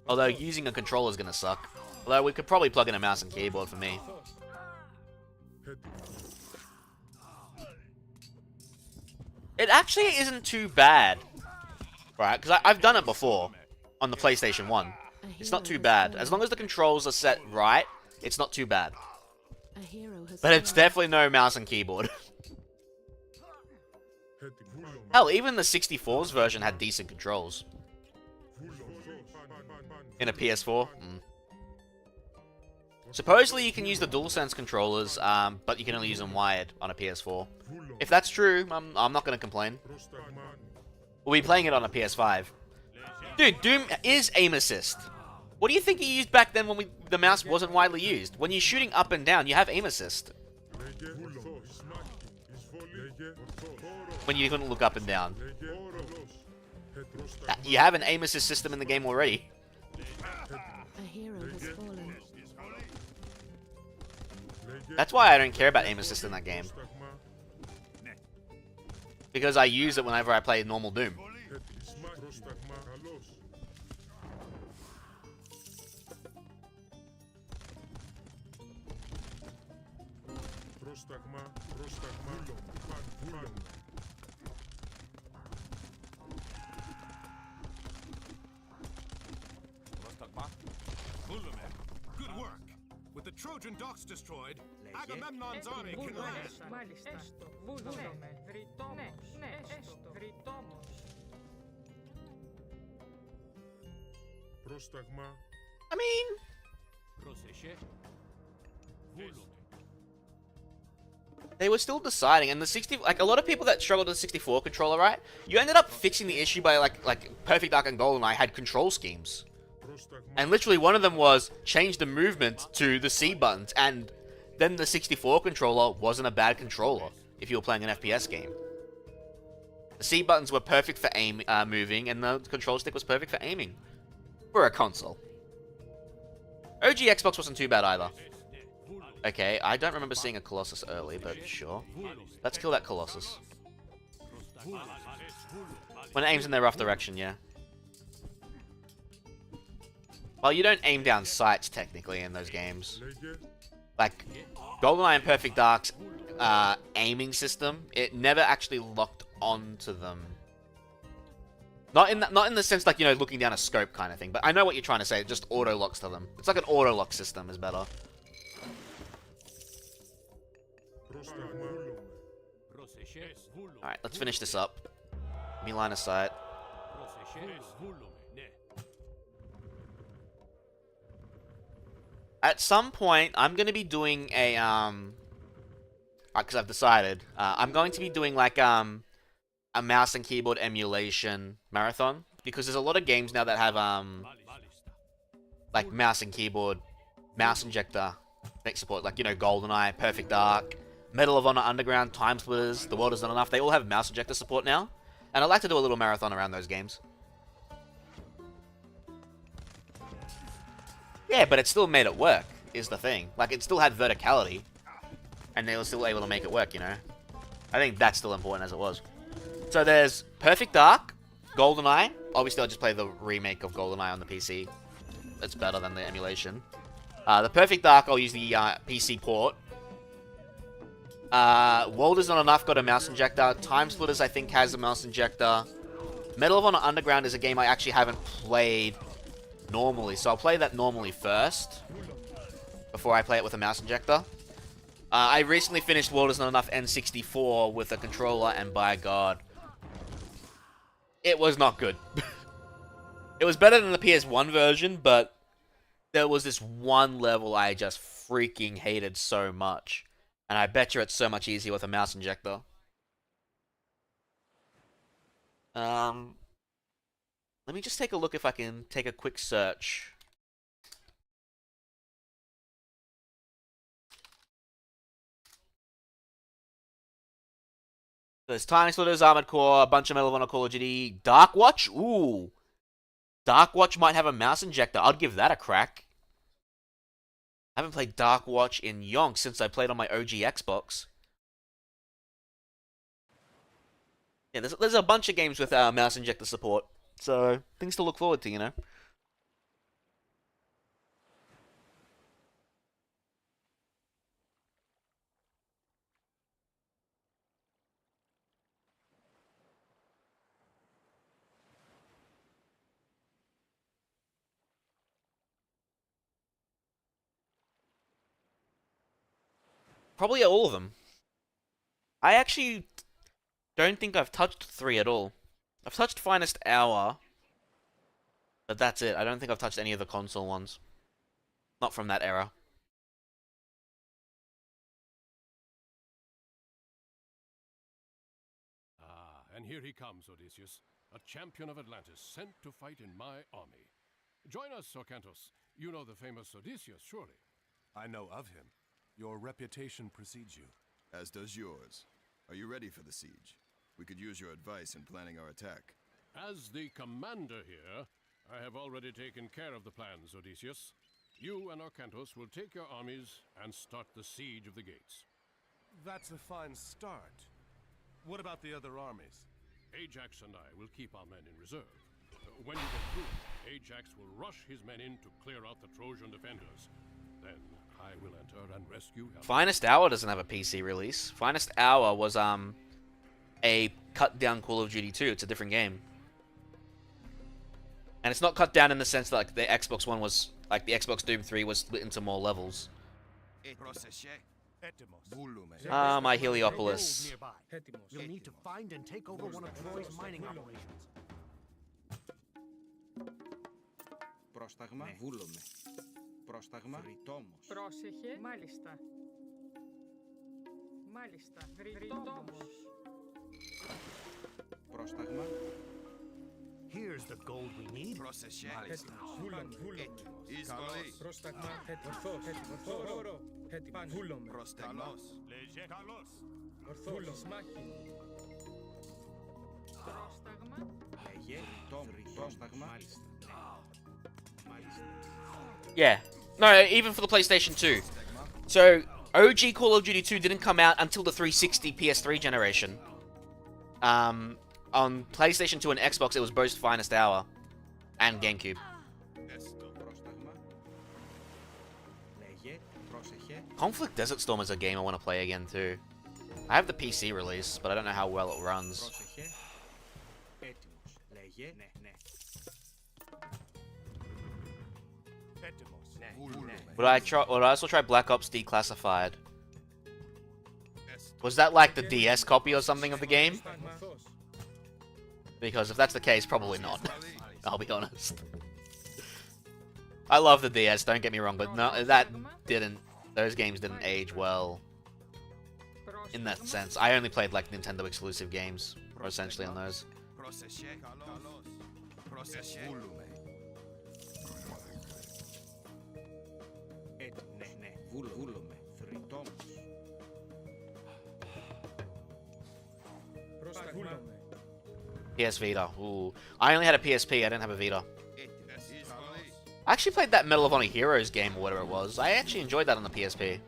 Although using a controller is gonna suck. Although we could probably plug in a mouse and keyboard for me. It actually isn't too bad, right? Because I've done it before on the PlayStation 1. It's not too bad. As long as the controls are set right, it's not too bad. But it's definitely no mouse and keyboard. Hell, even the 64's version had decent controls. In a PS4. Supposedly you can use the DualSense controllers, but you can only use them wired on a PS4. If that's true, I'm not going to complain. We'll be playing it on a PS5. Dude, Doom is aim assist. What do you think you used back then when the mouse wasn't widely used? When you're shooting up and down, you have aim assist. When you couldn't look up and down. You have an aim assist system in the game already. A hero has fallen. That's why I don't care about aim assist in that game. Because I use it whenever I play normal Doom. Good work. With the Trojan docks destroyed, Agamemnon's army can land. I mean, they were still deciding, and the 60, like a lot of people that struggled with the 64 controller, right? You ended up fixing the issue by like Perfect Dark and GoldenEye had control schemes, and literally one of them was change the movement to the C buttons, and then the 64 controller wasn't a bad controller if you were playing an FPS game. The C buttons were perfect for aim, moving, and the control stick was perfect for aiming for a console. OG Xbox wasn't too bad either. Okay, I don't remember seeing a Colossus early, but sure. Let's kill that Colossus. When it aims in the rough direction, yeah. Well, you don't aim down sights, technically, in those games. Like, GoldenEye and Perfect Dark's aiming system, it never actually locked onto them. Not in the sense, like, you know, looking down a scope kind of thing, but I know what you're trying to say, it just auto-locks to them. It's like an auto-lock system is better. Alright, let's finish this up. Give me line of sight. At some point, I'm going to be doing a, because I've decided, I'm going to be doing, like, a mouse and keyboard emulation marathon, because there's a lot of games now that have, like, mouse and keyboard, mouse injector support, like, you know, GoldenEye, Perfect Dark, Medal of Honor Underground, Time Splitters, The World Is Not Enough, they all have mouse injector support now, and I'd like to do a little marathon around those games. Yeah, but it still made it work, is the thing. Like, it still had verticality, and they were still able to make it work, you know? I think that's still important as it was. So there's Perfect Dark, GoldenEye. Obviously, I'll just play the remake of GoldenEye on the PC. It's better than the emulation. The Perfect Dark, I'll use the PC port. World Is Not Enough got a mouse injector. Time Splitters, I think, has a mouse injector. Medal of Honor Underground is a game I actually haven't played normally, so I'll play that normally first. before I play it with a mouse injector. I recently finished World Is Not Enough N64 with a controller, and by God, it was not good. It was better than the PS1 version, but there was this one level I just freaking hated so much. And I bet you it's so much easier with a mouse injector. Let me just take a look if I can take a quick search. There's Tiny Splitters, Armored Core, a bunch of Medal of Honor, Call of Duty, Dark Watch. Ooh, Dark Watch might have a mouse injector. I'd give that a crack. I haven't played Dark Watch in yonks since I played on my OG Xbox. Yeah, there's a bunch of games with mouse injector support, so things to look forward to, you know. Probably all of them. I actually don't think I've touched 3 at all. I've touched Finest Hour, but that's it. I don't think I've touched any of the console ones. Not from that era. Ah, and here he comes, Odysseus, a champion of Atlantis, sent to fight in my army. Join us, Orcanthus. You know the famous Odysseus, surely. I know of him. Your reputation precedes you. As does yours. Are you ready for the siege? We could use your advice in planning our attack. As the commander here, I have already taken care of the plans, Odysseus. You and Orcanthus will take your armies and start the siege of the gates. That's a fine start. What about the other armies? Ajax and I will keep our men in reserve. When you get through, Ajax will rush his men in to clear out the Trojan defenders. Then I will enter and rescue him. Finest Hour doesn't have a PC release. Finest Hour was a cut down Call of Duty 2. It's a different game. And it's not cut down in the sense that like the Xbox One was, like the Xbox Doom 3 was split into more levels. My Heliopolis. You'll need to find and take over one of Troy's mining operations. Πρόσταγμα, βούλομαι. Πρόσταγμα, βρυτόμος. Πρόσεχε. Μάλιστα. Μάλιστα. Βρυτόμος. Πρόσταγμα. Here's the gold we need. Μάλιστα. Βούλομαι. Καλώς. Πρόσταγμα, ορθός. Ορθός. Έτοιμος. Βούλομαι. Πρόσταγμος. Ορθός. Μάχη. Πρόσταγμα. Λέγε, πρόσταγμα. Μάλιστα. Yeah. No, even for the PlayStation 2. So, OG Call of Duty 2 didn't come out until the 360 PS3 generation. On PlayStation 2 and Xbox, it was both Finest Hour and GameCube. Conflict Desert Storm is a game I want to play again too. I have the PC release, but I don't know how well it runs. Would I also try Black Ops Declassified? Was that like the DS copy or something of the game? Because if that's the case, probably not. I'll be honest. I love the DS, don't get me wrong, but no, those games didn't age well. In that sense. I only played like Nintendo exclusive games, essentially on those. PS Vita. Ooh. I only had a PSP, I didn't have a Vita. I actually played that Medal of Honor Heroes game or whatever it was. I actually enjoyed that on the PSP.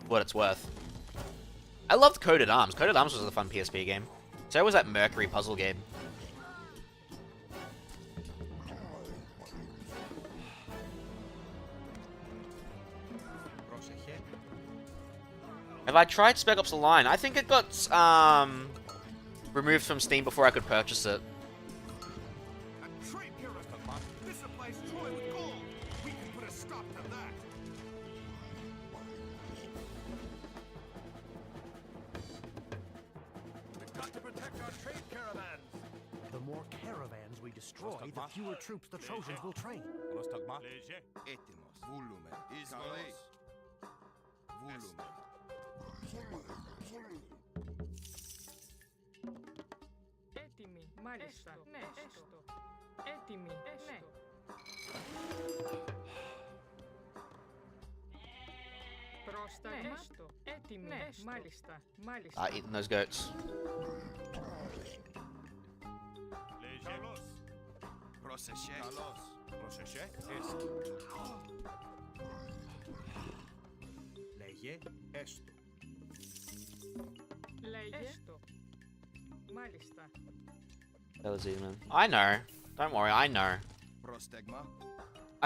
What it's worth. I loved Coded Arms. Coded Arms was a fun PSP game. So was that Mercury puzzle game. Have I tried Spec Ops: The Line? I think it got removed from Steam before I could purchase it. protect our trade caravans. The more caravans we destroy, the fewer troops the Trojans will train. Léger. Étimos. Volume. Isvali. Volume. Έτοιμοι. Μάλιστα. Ναι, έστω. Έτοιμοι. Ναι. Πρόσταγμα. Έστω. Έτοιμοι. Ναι, μάλιστα. Μάλιστα. Eating those goats. Léger. Proceshe. Kalos. Proceshe. Λέγε έστω. Λέγε. Έστω. Μάλιστα. That was easy, man. I know. Don't worry, I know. Prostegma.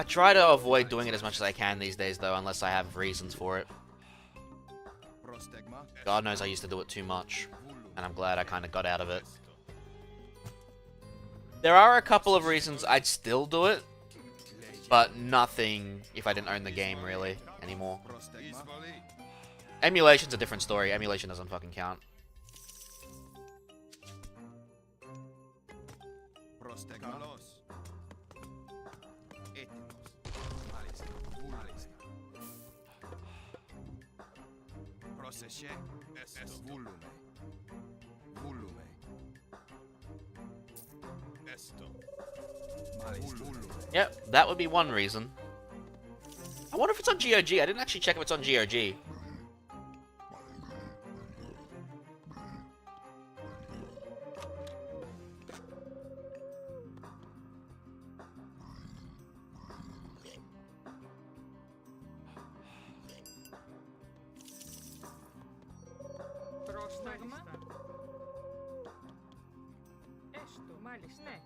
I try to avoid doing it as much as I can these days, though, unless I have reasons for it. Prostegma. God knows I used to do it too much, and I'm glad I kind of got out of it. There are a couple of reasons I'd still do it, but nothing if I didn't own the game, really, anymore. Isvali. Emulation's a different story. Emulation doesn't fucking count. Prostegma. Kalos. Étimos. Malista. Malista. Proceshe. Volume. Volume. Esto. Malista. Yep, that would be one reason. I wonder if it's on GOG. I didn't actually check if it's on GOG. Πρόσταγμα. Έστω. Μάλιστα. Ναι.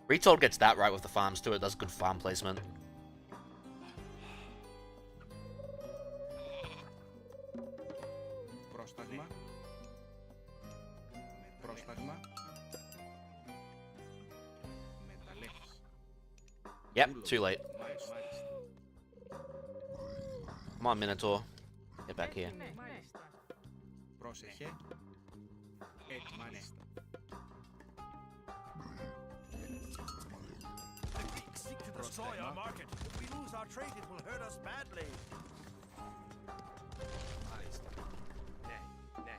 Retold gets that right with the farms too. It does good farm placement. Πρόσταγμα. Πρόσταγμα. Μεταλλεύς. Yep, too late. Come on, Minotaur. Get back here. Ναι, μάλιστα. Πρόσεχε. Έτοιμα, ναι. The Greeks seek to destroy our market. If we lose our trade, it will hurt us badly. Malista. Ναι, ναι.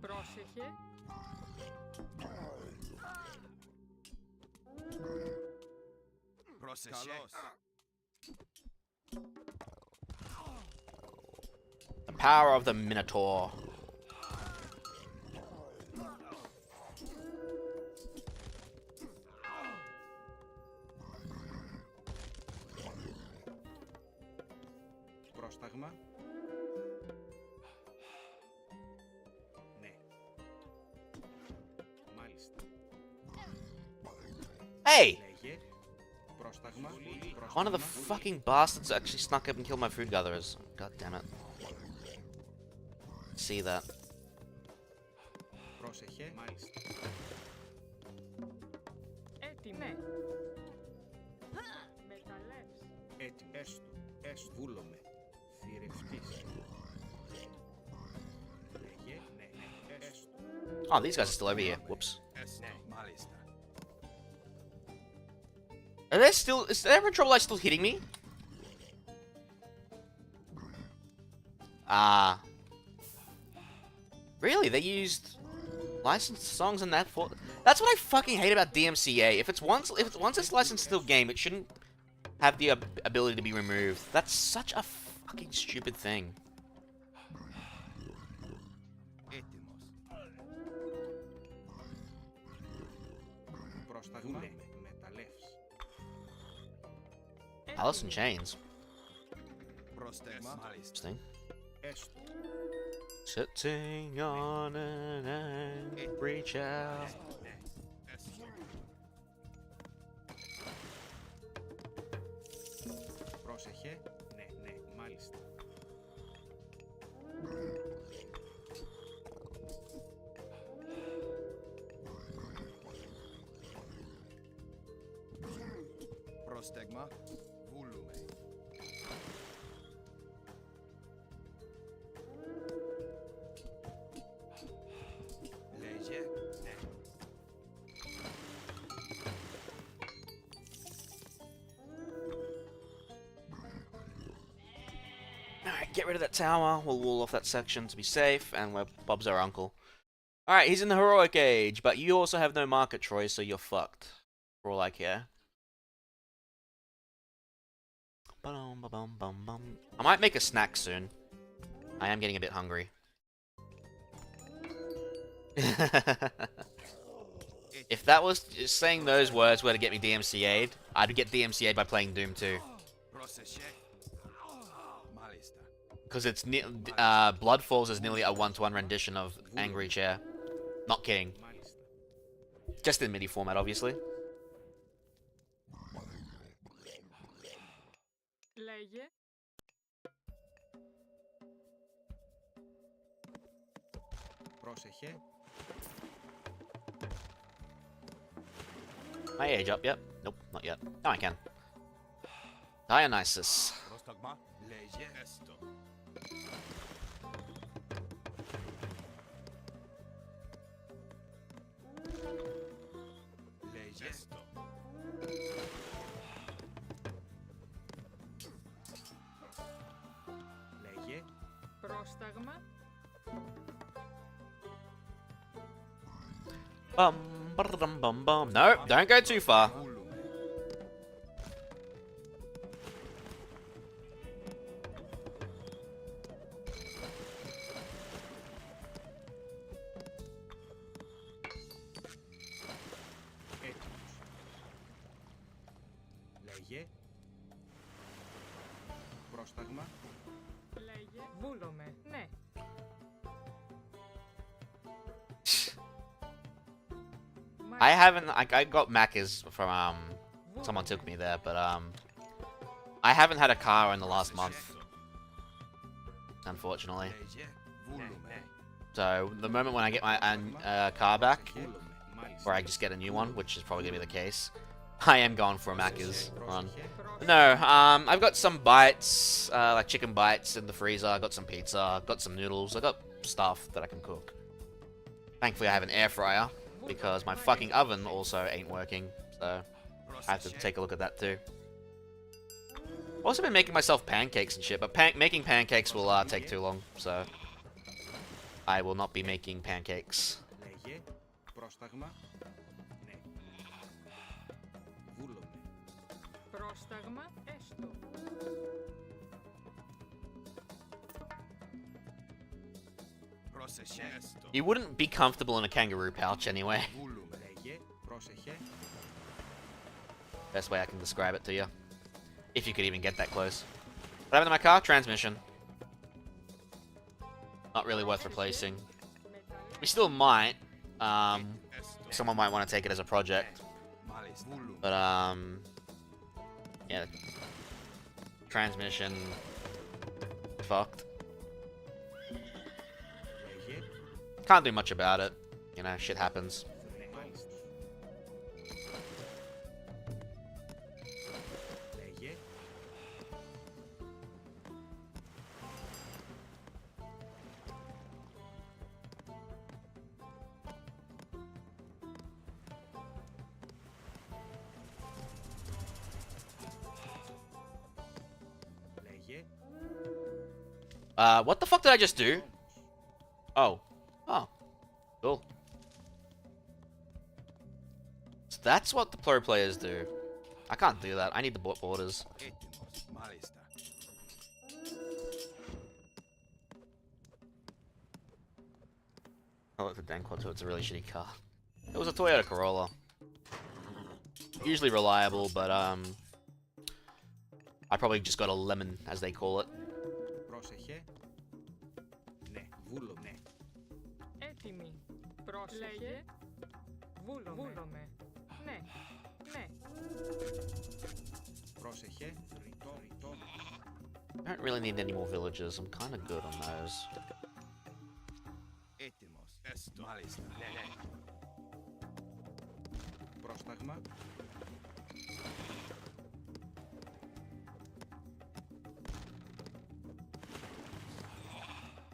Πρόσεχε. Proceshe. The power of the Minotaur. Πρόσταγμα. Ναι. Μάλιστα. Hey! Λέγε. Πρόσταγμα. One of the fucking bastards actually snuck up and killed my food gatherers. God damn it. See that. Πρόσεχε. Μάλιστα. Έτοιμη. Ναι. Μεταλλεύς. Έτοιμο. Έστω. Έστω. Βούλομαι. Θηρευτής. Λέγε. Ναι. Ναι. Έστω. Oh, these guys are still over here. Whoops. Ναι. Malista. Are there still... Is the Emerald Trouble still hitting me? Ah. Really? They used licensed songs in that for... That's what I fucking hate about DMCA. If it's once it's licensed to the game, it shouldn't have the ability to be removed. That's such a fucking stupid thing. Étimos. Πρόσταγμα. Μεταλλεύς. Alice in Chains. Prostegma. Interesting. Έστω. Sitting on an angry child. Ναι. Πρόσεχε. Ναι. Ναι. Μάλιστα. Prostegma. Volume. Get rid of that tower. We'll wall off that section to be safe, and Bob's our uncle. Alright, he's in the heroic age, but you also have no market, Troy, so you're fucked. For all I care. I might make a snack soon. I am getting a bit hungry. If that was just saying those words were to get me DMCA'd, I'd get DMCA'd by playing Doom 2. Because it's Blood Falls is nearly a 1-to-1 rendition of Angry Chair. Not kidding. Just in MIDI format, obviously. Λέγε. Πρόσεχε. My age up yet? Nope, not yet. Now I can. Dionysus. Λέγε. Πρόσταγμα. Bum. No, don't go too far. Λέγε. Πρόσταγμα. Λέγε. Βούλομαι. Ναι. I haven't. I got Macca's from someone took me there, but I haven't had a car in the last month, unfortunately. So the moment when I get my car back, or I just get a new one, which is probably gonna be the case, I am going for a Macca's run. No, I've got some bites, like chicken bites in the freezer. I got some pizza. I've got some noodles. I got stuff that I can cook. Thankfully, I have an air fryer, because my fucking oven also ain't working, so I have to take a look at that too. I've also been making myself pancakes and shit, but making pancakes will take too long, so I will not be making pancakes. Λέγε. Πρόσταγμα. Ναι. Βούλομαι. Πρόσταγμα. Έστω. You wouldn't be comfortable in a kangaroo pouch anyway. Λέγε. Πρόσεχε. Best way I can describe it to you. If you could even get that close. What happened to my car? Transmission. Not really worth replacing. We still might. Someone might want to take it as a project. But, yeah. Transmission. Fucked. Can't do much about it. You know, shit happens. Λέγε. Λέγε. What the fuck did I just do? Oh. Oh. Cool. So that's what the pro players do. I can't do that. I need the borders. Μάλιστα. I like the Danquad, so it's a really shitty car. It was a Toyota Corolla. Usually reliable, but I probably just got a lemon, as they call it. Πρόσεχε. Ναι. Βούλομαι. Έτοιμη. Πρόσεχε. Βούλομαι. Ναι. Ναι. Πρόσεχε. Ρητό, ρητό. I don't really need any more villagers. I'm kind of good on those. Έτοιμος. Μάλιστα. Ναι, ναι. Πρόσταγμα.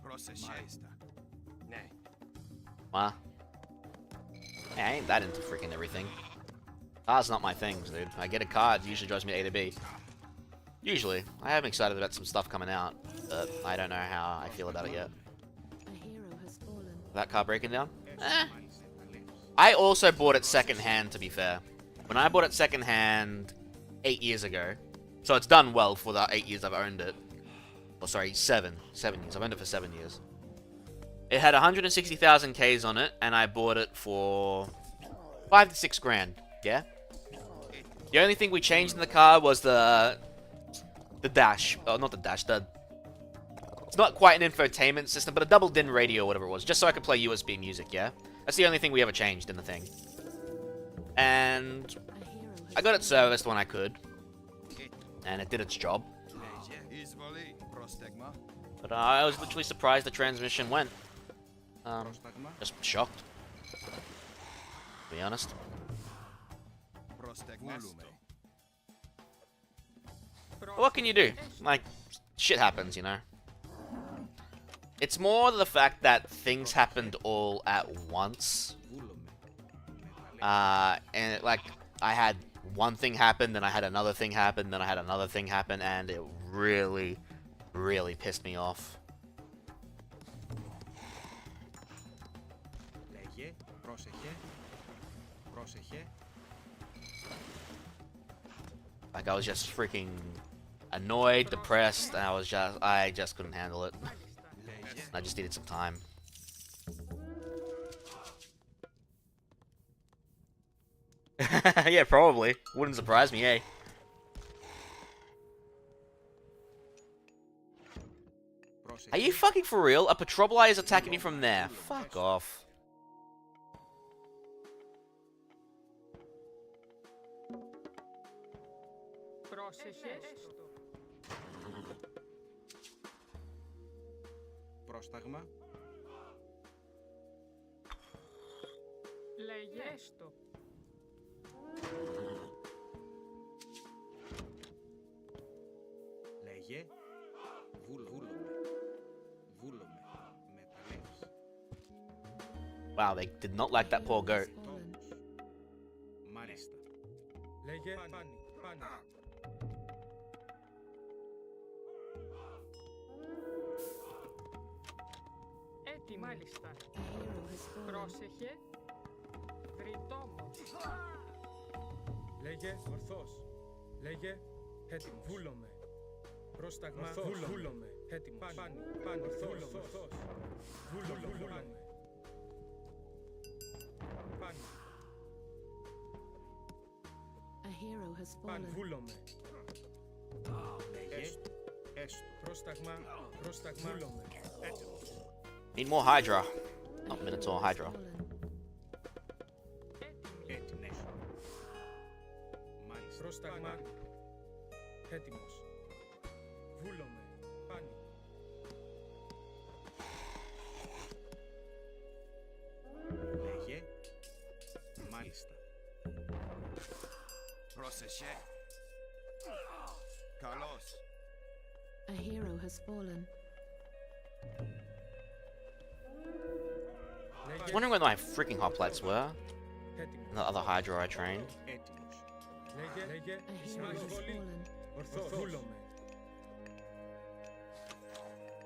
Πρόσεχε. Μάλιστα. Ναι. Wow. Hey, I ain't that into freaking everything. Cars not my things, dude. I get a car, it usually drives me A to B. Usually. I am excited about some stuff coming out. but I don't know how I feel about it yet. A hero has fallen. That car breaking down? I also bought it secondhand, to be fair. When I bought it secondhand 8 years ago, so it's done well for the 8 years I've owned it. Oh, sorry, 7 years. I've owned it for 7 years. It had 160,000 Ks on it, and I bought it for 5 to 6 grand. Yeah. The only thing we changed in the car was the dash. Oh, not the dash. It's not quite an infotainment system, but a double DIN radio or whatever it was, just so I could play USB music. Yeah. That's the only thing we ever changed in the thing. And I got it serviced when I could, and it did its job. But I was literally surprised the transmission went. Just shocked, to be honest. What can you do? Like, shit happens, you know. It's more the fact that things happened all at once. And like, I had one thing happen, then I had another thing happen, then I had another thing happen, and it really, really pissed me off. Like, I was just freaking annoyed, depressed, and I just couldn't handle it. I just needed some time. Yeah, probably. Wouldn't surprise me, eh? Are you fucking for real? A patrol is attacking me from there. Fuck off. Πρόσταγμα. Λέγε έστω. Λέγε βούλομαι. Βούλομαι. Μεταλλεύς. Wow, they did not like that poor goat. Μάλιστα. Λέγε πάνι. Έτοιμη. Μάλιστα. Πρόσεχε. Βρυτόμος. Λέγε ορθός. Λέγε έτοιμος. Βούλομαι. Πρόσταγμα. Βούλομαι. Έτοιμος. Πάνι. Ορθός. Βούλομαι. Πάνι. A hero has fallen. Βούλομαι. Λέγε έστω. Πρόσταγμα. Βούλομαι. Έτοιμος. Need more Hydra. Not Minotaur, Hydra. Έτοιμος. Μάλιστα. Πρόσταγμα. Έτοιμος. Βούλομαι. Πάνι. Λέγε. Μάλιστα. Πρόσεχε. Καλώς. A hero has fallen. I was wondering where my freaking hoplites were. And the other Hydra I trained. A hero has fallen.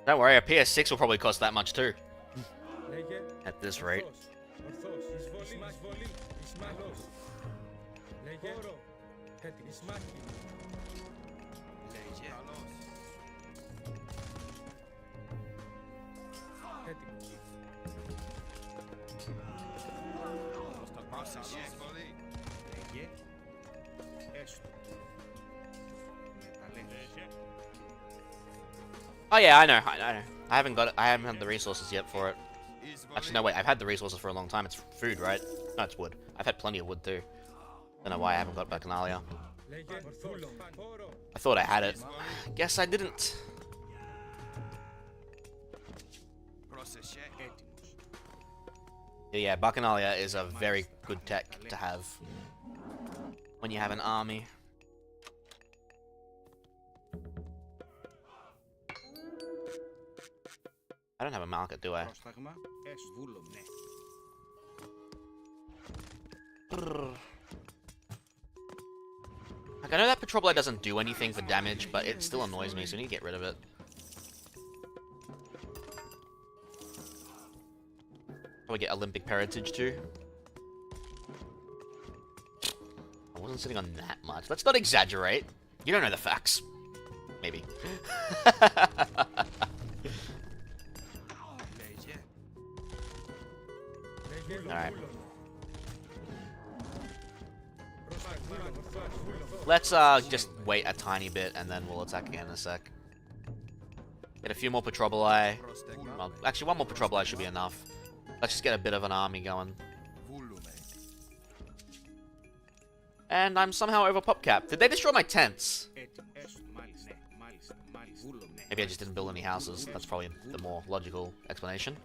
Don't worry, a PS6 will probably cost that much too. At this rate. Oh yeah, I know. I haven't had the resources yet for it. Actually, no, wait. I've had the resources for a long time. It's food, right? No, it's wood. I've had plenty of wood too. Don't know why I haven't got Bacchanalia. I thought I had it. Guess I didn't. Yeah, Bacchanalia is a very good tech to have when you have an army. I don't have a market, do I? Like, I know that patrol blade doesn't do anything for damage, but it still annoys me, so I need to get rid of it. Probably get Olympic Heritage too. I wasn't sitting on that much. Let's not exaggerate. You don't know the facts. Maybe. Alright. Let's just wait a tiny bit and then we'll attack again in a sec. Get a few more Petroboli. Well, actually, one more Petroboli should be enough. Let's just get a bit of an army going. And I'm somehow over pop cap. Did they destroy my tents? Maybe I just didn't build any houses. That's probably the more logical explanation.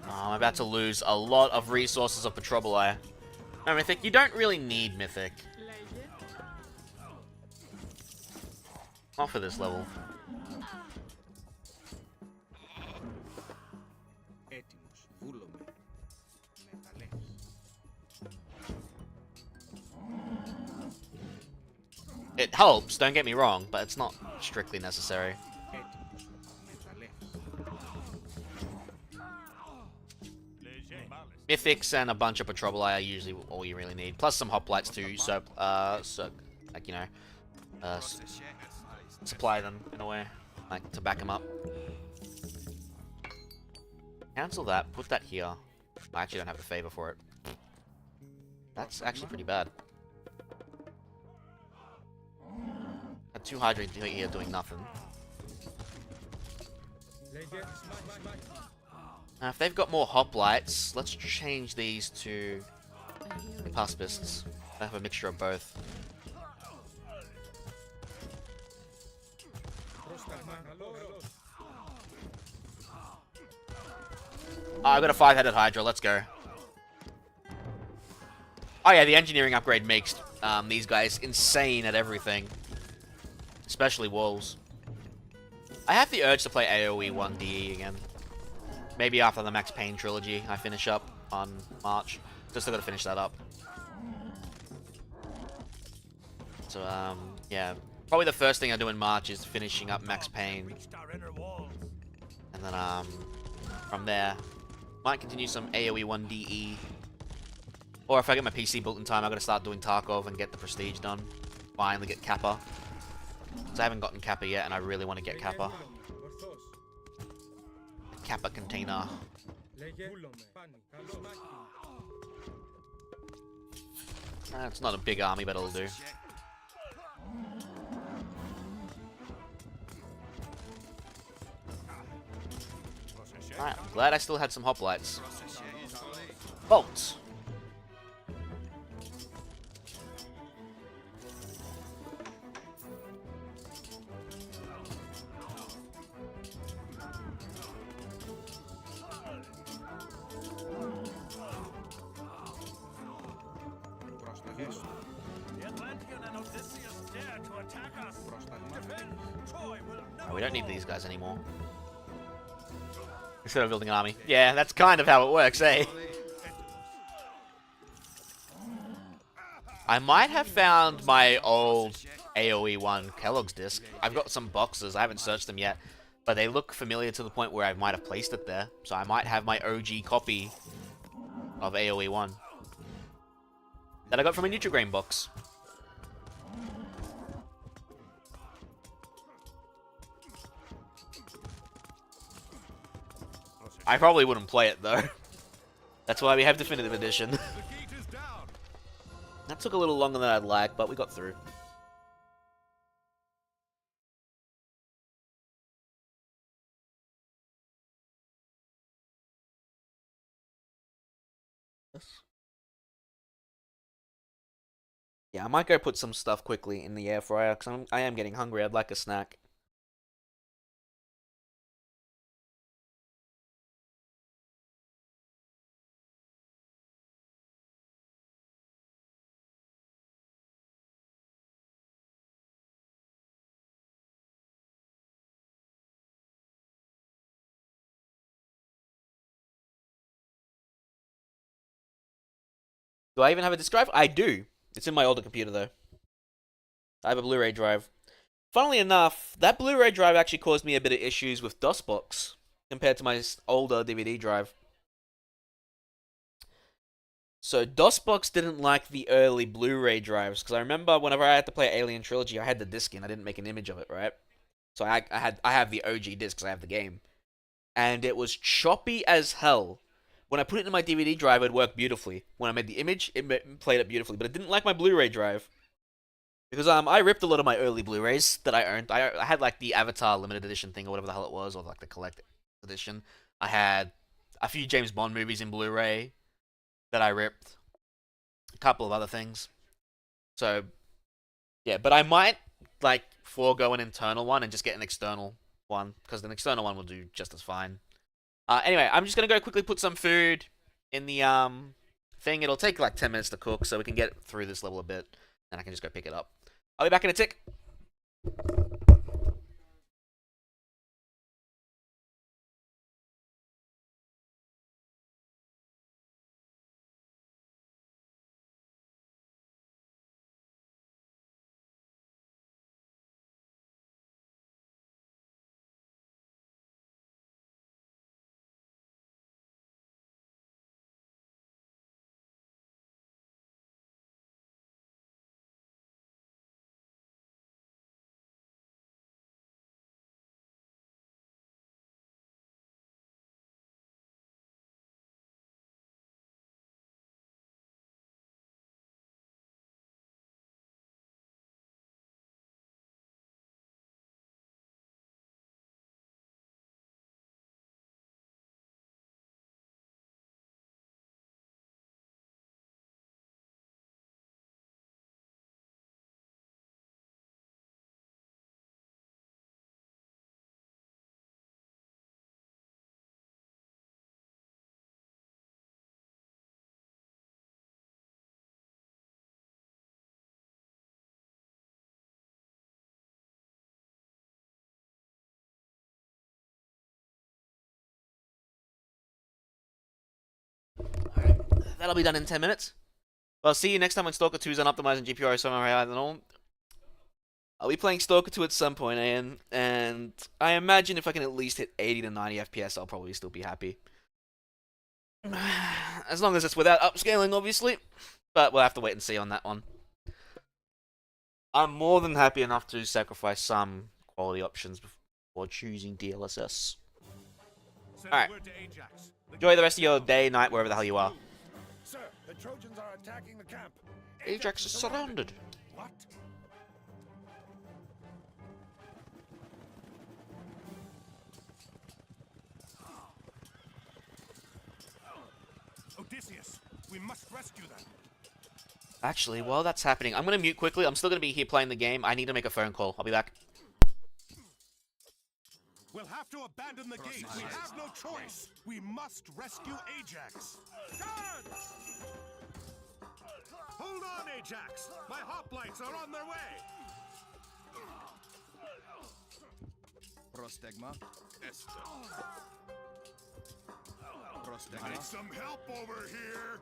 I'm about to lose a lot of resources of Petroboli. No, Mythic, you don't really need Mythic. Not for this level. It helps, don't get me wrong, but it's not strictly necessary. Mythics and a bunch of Petroboli are usually all you really need. Plus some hoplites too, so, like, you know, supply them in a way, like, to back them up. Cancel that, put that here. I actually don't have a favor for it. That's actually pretty bad. Had 2 Hydra here doing nothing. Now, if they've got more hoplites, let's change these to pacifists. I have a mixture of both. Oh, I've got a 5-headed Hydra, let's go. Oh yeah, the engineering upgrade makes these guys insane at everything. Especially walls. I have the urge to play AOE 1DE again. Maybe after the Max Payne trilogy I finish up on March. Just still gotta finish that up. So, yeah. Probably the first thing I do in March is finishing up Max Payne. And then, from there, might continue some AOE 1DE. Or if I get my PC built in time, I gotta start doing Tarkov and get the Prestige done. Finally get Kappa. So I haven't gotten Kappa yet, and I really want to get Kappa. Kappa container. It's not a big army, but it'll do. Alright, I'm glad I still had some hoplites. Bolts! Oh, we don't need these guys anymore. Instead of building an army. Yeah, that's kind of how it works, eh? I might have found my old AOE 1 Kellogg's disc. I've got some boxes, I haven't searched them yet. But they look familiar to the point where I might have placed it there. So I might have my OG copy of AOE 1. That I got from a Nutrigrain box. I probably wouldn't play it though. That's why we have Definitive Edition. That took a little longer than I'd like, but we got through. Yeah, I might go put some stuff quickly in the air fryer, because I am getting hungry. I'd like a snack. Do I even have a disk drive? I do. It's in my older computer, though. I have a Blu-ray drive. Funnily enough, that Blu-ray drive actually caused me a bit of issues with DOSBox compared to my older DVD drive. So DOSBox didn't like the early Blu-ray drives, because I remember whenever I had to play Alien Trilogy, I had the disc in. I didn't make an image of it, right? So I have the OG disc because I have the game. And it was choppy as hell. When I put it in my DVD drive, it worked beautifully. When I made the image, it played it beautifully. But it didn't like my Blu-ray drive. Because I ripped a lot of my early Blu-rays that I owned. I had like the Avatar limited edition thing or whatever the hell it was, or like the collected edition. I had a few James Bond movies in Blu-ray that I ripped. A couple of other things. So, yeah, but I might like forego an internal one and just get an external one, because an external one will do just as fine. Anyway, I'm just gonna go quickly put some food in the thing. It'll take like 10 minutes to cook, so we can get through this level a bit, and I can just go pick it up. I'll be back in a tick. That'll be done in 10 minutes. Well, see you next time when Stalker 2 is unoptimized in GPU so I don't know. I'll be playing Stalker 2 at some point, and I imagine if I can at least hit 80 to 90 FPS, I'll probably still be happy. As long as it's without upscaling, obviously. But we'll have to wait and see on that one. I'm more than happy enough to sacrifice some quality options before choosing DLSS. Alright. Enjoy the rest of your day, night, wherever the hell you are. Sir, the Trojans are attacking the camp. Ajax is surrounded. What? Odysseus, we must rescue them. Actually, while that's happening, I'm going to mute quickly. I'm still going to be here playing the game. I need to make a phone call. I'll be back. We'll have to abandon the gate. We have no choice. We must rescue Ajax. Guards! Hold on, Ajax. My hoplites are on their way. Prostegma. Esto. I need some help over here.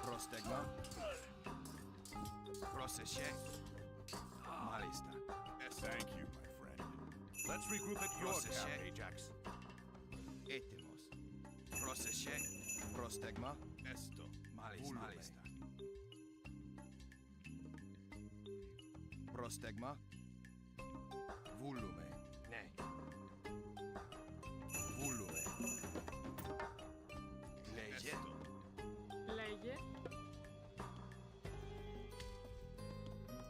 Prostegma. Proseshe. Malista. Thank you, my friend. Let's regroup at your camp, Ajax. Etemos. Proseshe. Prostegma. Esto. Malista. Prostegma. Volume. Ne. Volume. Legge. Λέγε.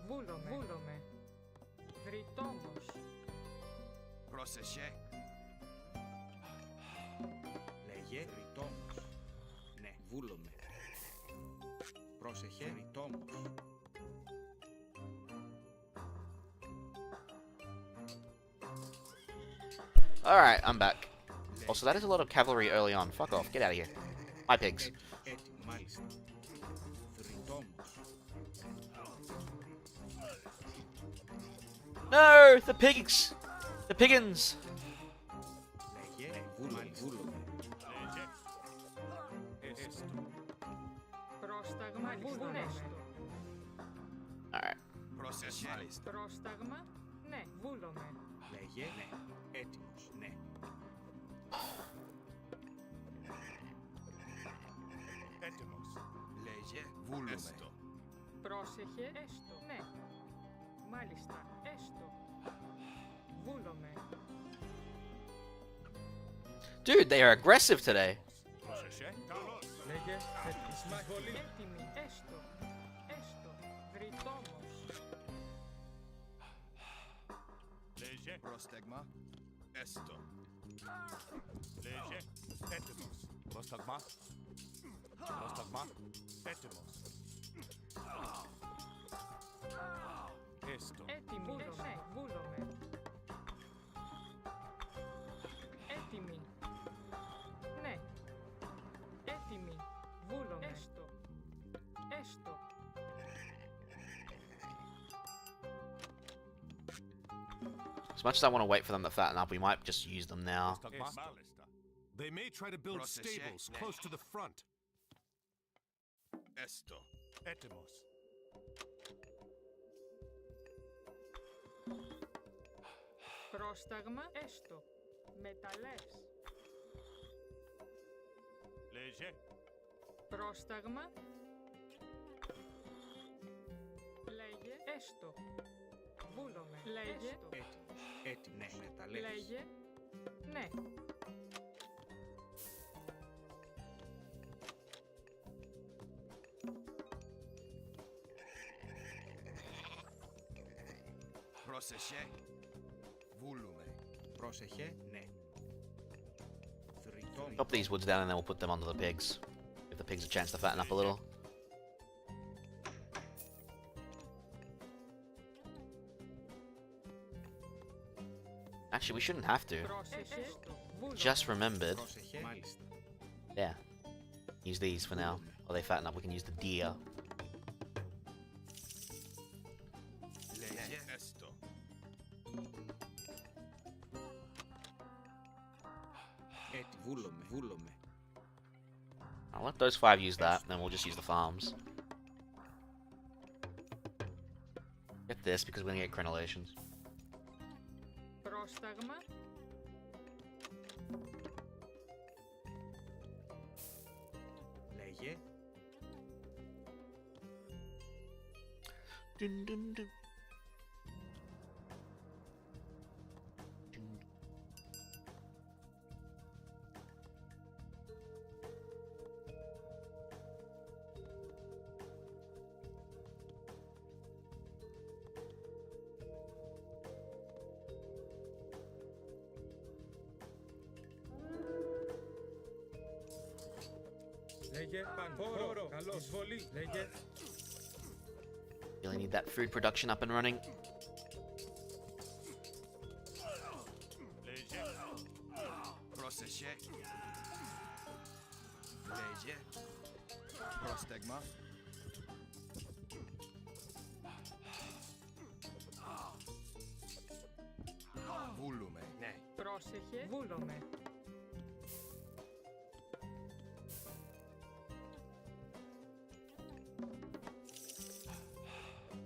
Βούλομαι. Βρυτόμος. Πρόσεχε. Λέγε. Βρυτόμος. Ναι. Βούλομαι. Πρόσεχε. Βρυτόμος. Alright, I'm back. Also, that is a lot of cavalry early on. Fuck off. Get out of here. My pigs. No! The pigs! The piggins! Πρόσταγμα. Ναι. Βούλομαι. Λέγε. Ναι. Έτοιμος. Ναι. Έτοιμος. Λέγε. Βούλουμε. Πρόσεχε. Έστω. Ναι. Μάλιστα. Έστω. Βούλομαι. Dude, they are aggressive today. Πρόσεχε. Καλώς. Λέγε. Εισβολή. Έτοιμη. Έστω. Έστω. Βρυτόμος. Λέγε. Πρόσταγμα. Έστω. Λέγε. Έτοιμος. Πρόσταγμα. Πρόσταγμα. Έτοιμος. Έστω. Έτοιμη. Βούλομαι. Βούλομαι. Έτοιμη. Ναι. Έτοιμη. Βούλομαι. Έστω. Έστω. As much as I want to wait for them to fatten up, we might just use them now. Πρόσταγμα. They may try to build stables close to the front. Έστω. Έτοιμος. Πρόσταγμα. Έστω. Μεταλλές. Λέγε. Πρόσταγμα. Λέγε. Έστω. Βούλομαι. Λέγε. Έτοιμος. Ναι. Μεταλλές. Λέγε. Ναι. Πρόσεχε. Βούλουμε. Πρόσεχε. Ναι. Θρητόμος. Chop these woods down and then we'll put them onto the pigs. Give the pigs a chance to fatten up a little. Actually, we shouldn't have to. Πρόσεχε. Βούλομαι. Just remembered. Πρόσεχε. Μάλιστα. Yeah. Use these for now. While they fatten up, we can use the deer. Λέγε. Έστω. Βούλομαι. Βούλομαι. I'll let those 5 use that, then we'll just use the farms. Get this, because we're gonna get crenellations. Πρόσταγμα. Λέγε. Dun, dun, dun. Λέγε. Πανφόρο. Καλώς. Εισβολή. Λέγε. Really need that food production up and running. Λέγε. Πρόσεχε. Λέγε. Πρόσταγμα. Βούλουμε. Ναι. Πρόσεχε. Βούλομαι.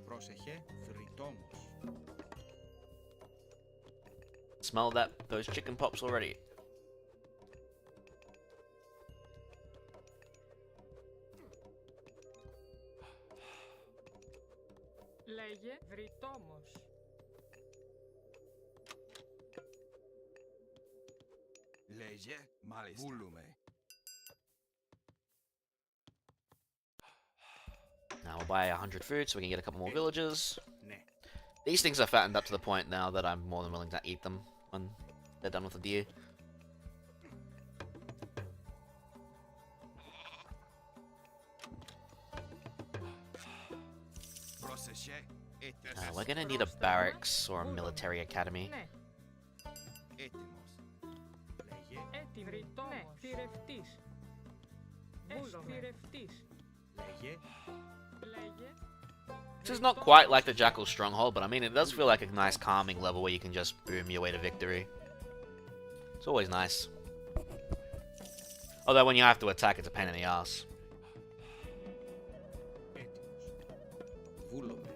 Πρόσεχε. Θρητόμος. Smell those chicken pops already. Λέγε. Βρυτόμος. Λέγε. Μάλιστα. Βούλουμε. Now we'll buy 100 food so we can get a couple more villages. Ναι. These things are fattened up to the point now that I'm more than willing to eat them when they're done with the deer. Πρόσεχε. We're gonna need a barracks or a military academy. Ναι. Έτοιμος. Λέγε. Έτοιμη. Βρυτόμος. Ναι. Θηρευτής. Βούλομαι. Θηρευτής. Λέγε. Λέγε. This is not quite like the Jackal Stronghold, but I mean, it does feel like a nice calming level where you can just boom your way to victory. It's always nice. Although when you have to attack, it's a pain in the ass. Έτοιμος. Βούλομαι.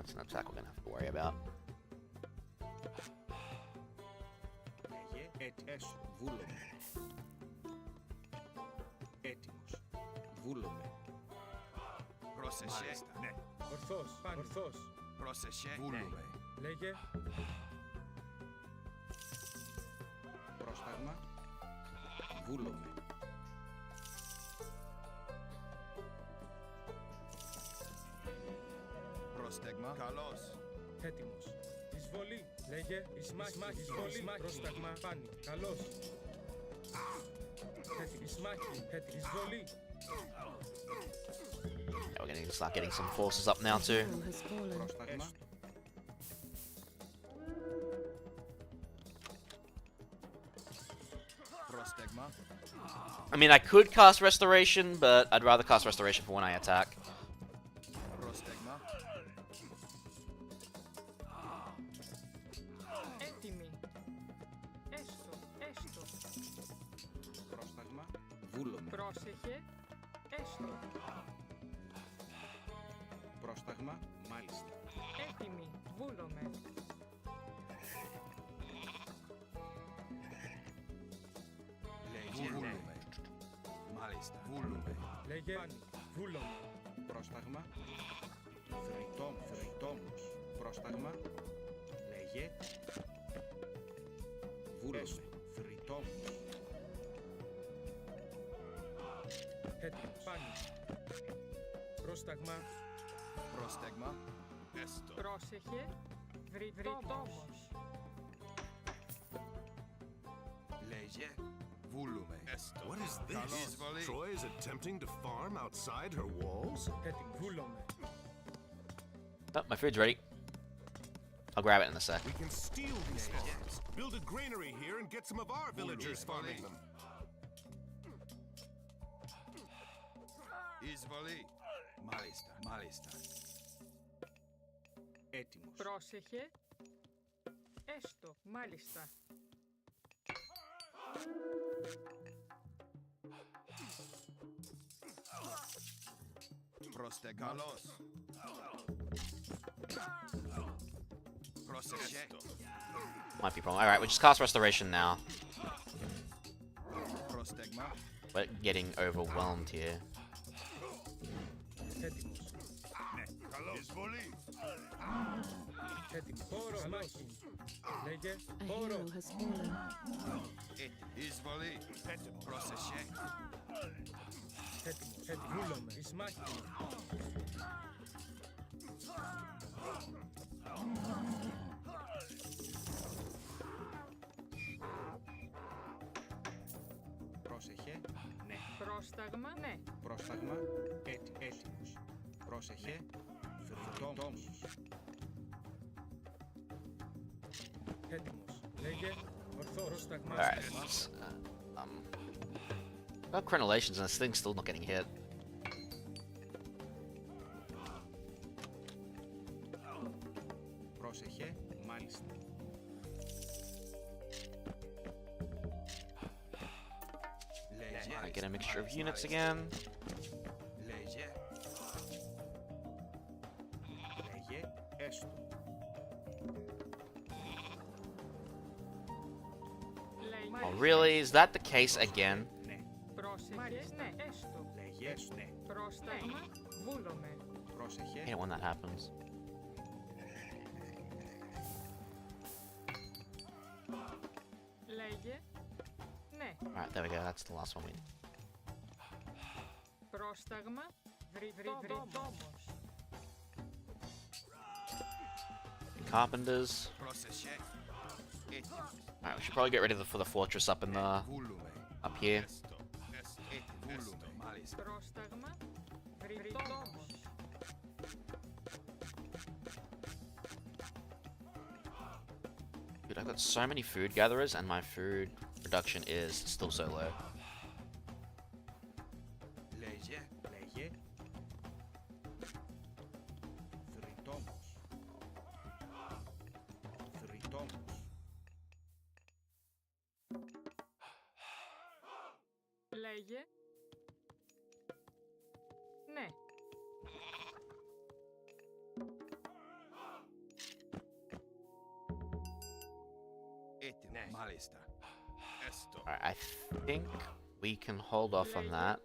That's an attack we're gonna have to worry about. Πρόσεχε. Ναι. Ορθώς. Ορθώς. Πρόσεχε. Βούλουμε. Λέγε. Πρόσταγμα. Βούλουμε. Πρόσταγμα. Καλώς. Έτοιμος. Εισβολή. Λέγε. Εισμάχη. Εισβολή. Πρόσταγμα. Πάνι. Καλώς. Έτοιμος. Εισμάχη. Έτοιμος. Εισβολή. Yeah, we're gonna start getting some forces up now too. Πρόσταγμα. Πρόσταγμα. I mean, I could cast Restoration, but I'd rather cast Restoration for when I attack. Πρόσταγμα. Έτοιμοι. Έστω. Έστω. Πρόσταγμα. Βούλουμε. Πρόσεχε. Έστω. Πρόσταγμα. Μάλιστα. Έτοιμοι. Βούλομαι. Λέγε. Βούλουμε. Μάλιστα. Βούλουμε. Λέγε. Πάνι. Βούλομαι. Πρόσταγμα. Θρητόμος. Πρόσταγμα. Λέγε. Βούλομαι. Θρητόμος. Έτοιμος. Πάνι. Πρόσταγμα. Πρόσταγμα. Έστω. Πρόσεχε. Βρυτόμος. Λέγε. Βούλουμε. Έστω. What is this? Εισβολή. Troy is attempting to farm outside her walls? Έτοιμος. Βούλομαι. Oh, my food's ready. I'll grab it in a sec. We can steal these farms, build a granary here, and get some of our villagers farming them. Εισβολή. Μάλιστα. Μάλιστα. Έτοιμος. Πρόσεχε. Έστω. Μάλιστα. Πρόσταγμα. Καλώς. Πρόσεχε. Might be a problem. Alright, we'll just cast Restoration now. Πρόσταγμα. We're getting overwhelmed here. Έτοιμος. Ναι. Καλώς. Εισβολή. Έτοιμος. Χώρο. Μάχη. Λέγε. A Χώρο. hero has fallen. Εισβολή. Πρόσεχε. Έτοιμος. Έτοιμος. Βούλομαι. Εισμάχη. Πρόσεχε. Ναι. Πρόσταγμα. Ναι. Πρόσταγμα. Έτοιμος. Πρόσεχε. Θρητόμος. Έτοιμος. Λέγε. Ορθό. Πρόσταγμα. Alright. Got Crenellations and this thing's still not getting hit. Πρόσεχε. Μάλιστα. Λέγε. I get a mixture of units again. Λέγε. Λέγε. Έστω. Λέγε. Oh, really? Is that the case again? Ναι. Πρόσεχε. Ναι. Έστω. Λέγε. Έστω. Ναι. Πρόσταγμα. Βούλομαι. Πρόσεχε. I hate it when that happens. Λέγε. Ναι. Alright, there we go. That's the last one we need. Πρόσταγμα. Βρυτόμος. Carpenters. Πρόσεχε. Έτοιμος. Alright, we should probably get ready for the fortress up in the Βούλουμε. up here. Έστω. Βούλουμε. Μάλιστα. Πρόσταγμα. Βρυτόμος. Dude, I've got so many food gatherers and my food production is still so low. Λέγε. Λέγε. Θρητόμος. Θρητόμος. Λέγε. Ναι. Malista. Esto. Alright, I think we can hold off on that.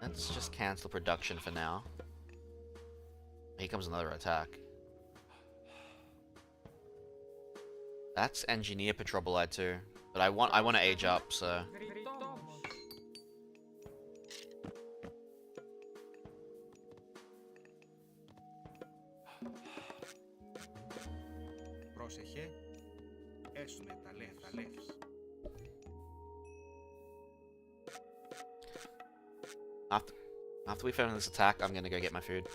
Let's just cancel production for now. Here comes another attack. That's engineer patrol too, but I want to age up, so. Πρόσεχε. Έσουμε τα λεύς. After we finish this attack, I'm gonna go get my food.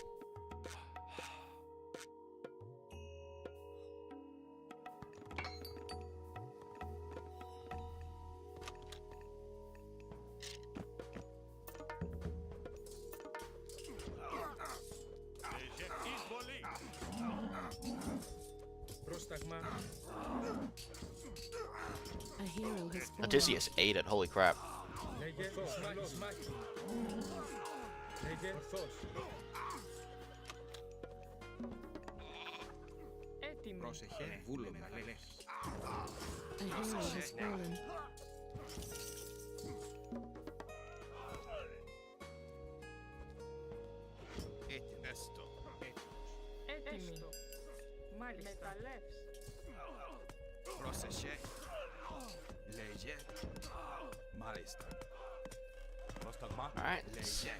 A hero has fallen. Odysseus ate it, holy crap. Πρόσεχε. Βούλο με λεύς. A hero has fallen. Esto. Έτοιμοι. Μεταλλεύς. Πρόσεχε. Λέγε. Μάλιστα. Πρόσταγμα. Alright. Λέγε.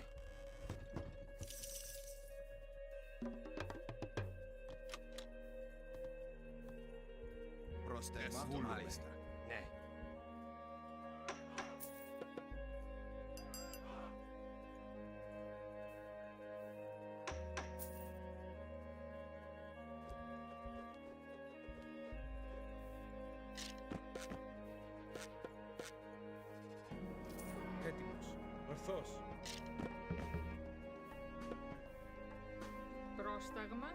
Πρόσταγμα. Μάλιστα. Ναι. Έτοιμος. Ορθός. Πρόσταγμα.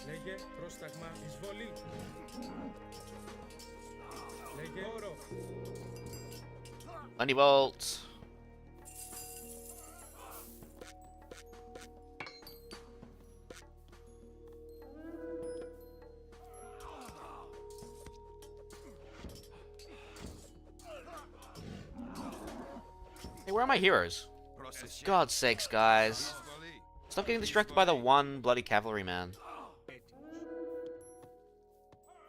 Λέγε πρόσταγμα εισβολή. Λέγε όρο. Underworld. Hey, where are my heroes? God's sakes, guys. Stop getting distracted by the one bloody cavalryman.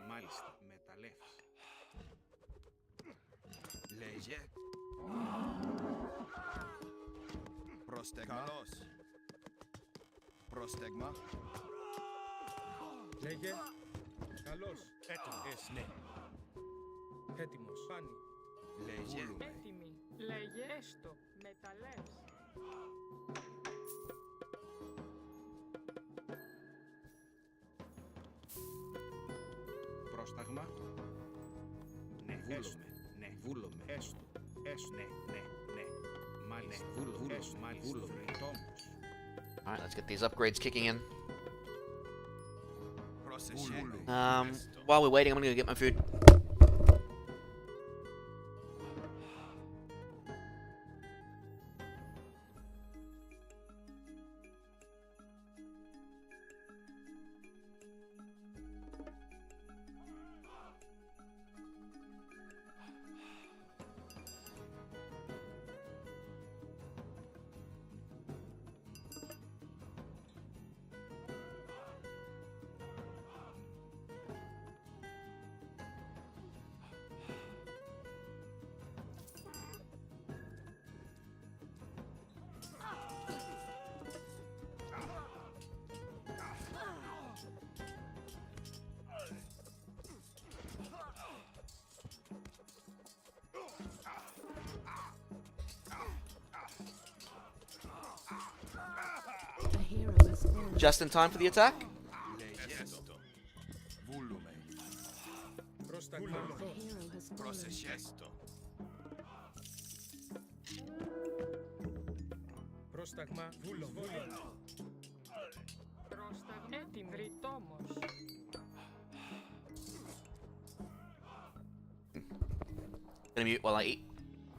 Μάλιστα. Μεταλλεύς. Λέγε. Πρόσταγμα. Πρόσταγμα. Λέγε. Καλώς. Έτοιμος. Ναι. Έτοιμος. Πάνι. Λέγε. Έτοιμοι. Λέγε έστω. Μεταλλεύς. Πρόσταγμα. Ναι. Βούλομαι. Ναι. Βούλομαι. Έστω. Έστω. Ναι. Ναι. Ναι. Μάλιστα. Βούλομαι. Έστω. Μάλιστα. Βούλομαι. Τόμος. Alright, let's get these upgrades kicking in. Πρόσεχε. While we're waiting, I'm gonna go get my food. Just in time for the attack. Πρόσταγμα. Βούλο. Πρόσταγμα. Έτοιμοι. Ρητόμος. Gonna mute while I eat.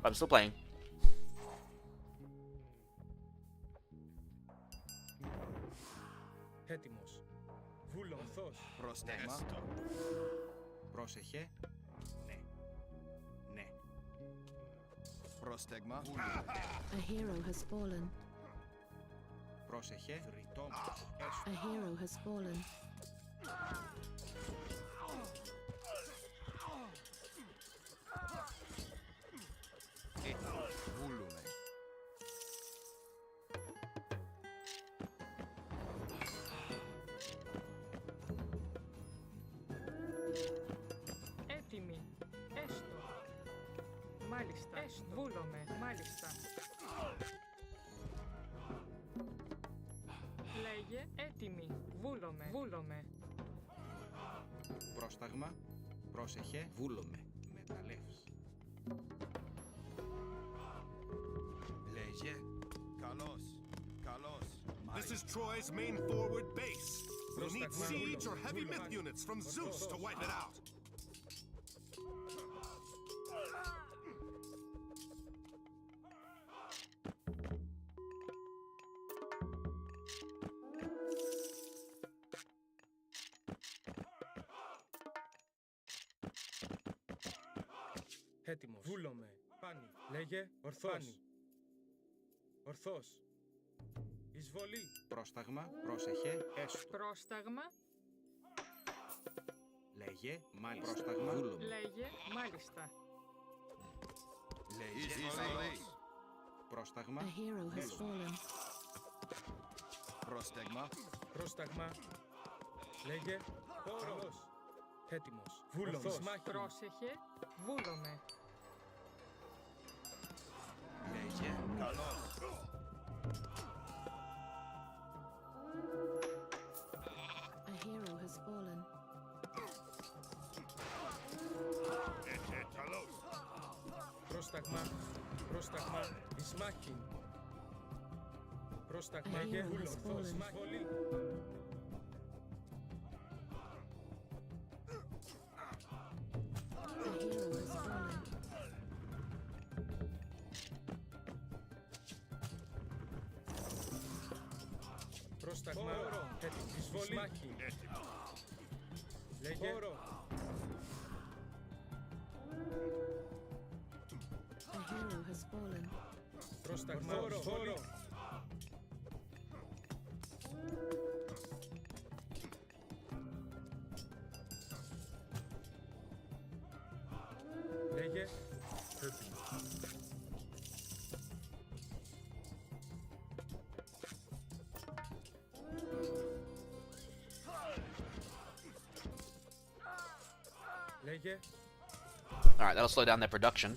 I'm still playing. Έτοιμος. Βούλο. Ορθός. Πρόσταγμα. Πρόσεχε. Ναι. Ναι. Πρόσταγμα. A hero has fallen. Πρόσεχε. Τριτόμος. A hero has fallen. Βούλουμε. Έτοιμη. Έστω. Μάλιστα. Έστω. Βούλομαι. Μάλιστα. Λέγε έτοιμη. Βούλομαι. Βούλομαι. Πρόσταγμα. Πρόσεχε. Βούλομαι. Μεταλλεύς. Λέγε. Καλώς. Καλώς. This is Troy's main forward base. We'll need siege or heavy myth units from Zeus to wipe it out. Έτοιμος. Βούλομαι. Πάνι. Λέγε. Ορθός. Πάνι. Ορθός. Εισβολή. Πρόσταγμα. Πρόσεχε. Έστω. Πρόσταγμα. Λέγε. Μάλιστα. Πρόσταγμα. Βούλομαι. Λέγε μάλιστα. Λέγε. Εισβολή. Πρόσταγμα. A hero has fallen. Πρόσταγμα. Πρόσταγμα. Λέγε. Όρος. Έτοιμος. Βούλομαι. Πρόσεχε. Βούλομαι. Λέγε. Καλώς. A hero has fallen. Πρόσταγμα. Πρόσταγμα. Ισμάχιν. Πρόσταγμα. A Λέγε. hero has Βούλος. fallen. Εισβολή. A hero has fallen. Πρόσταγμα. Έτοιμο. Εισβολή. Λέγε. A hero has fallen. Πρόσταγμα. Εισβολή. Λέγε. Έτοιμο. Λέγε. Alright, that'll slow down their production.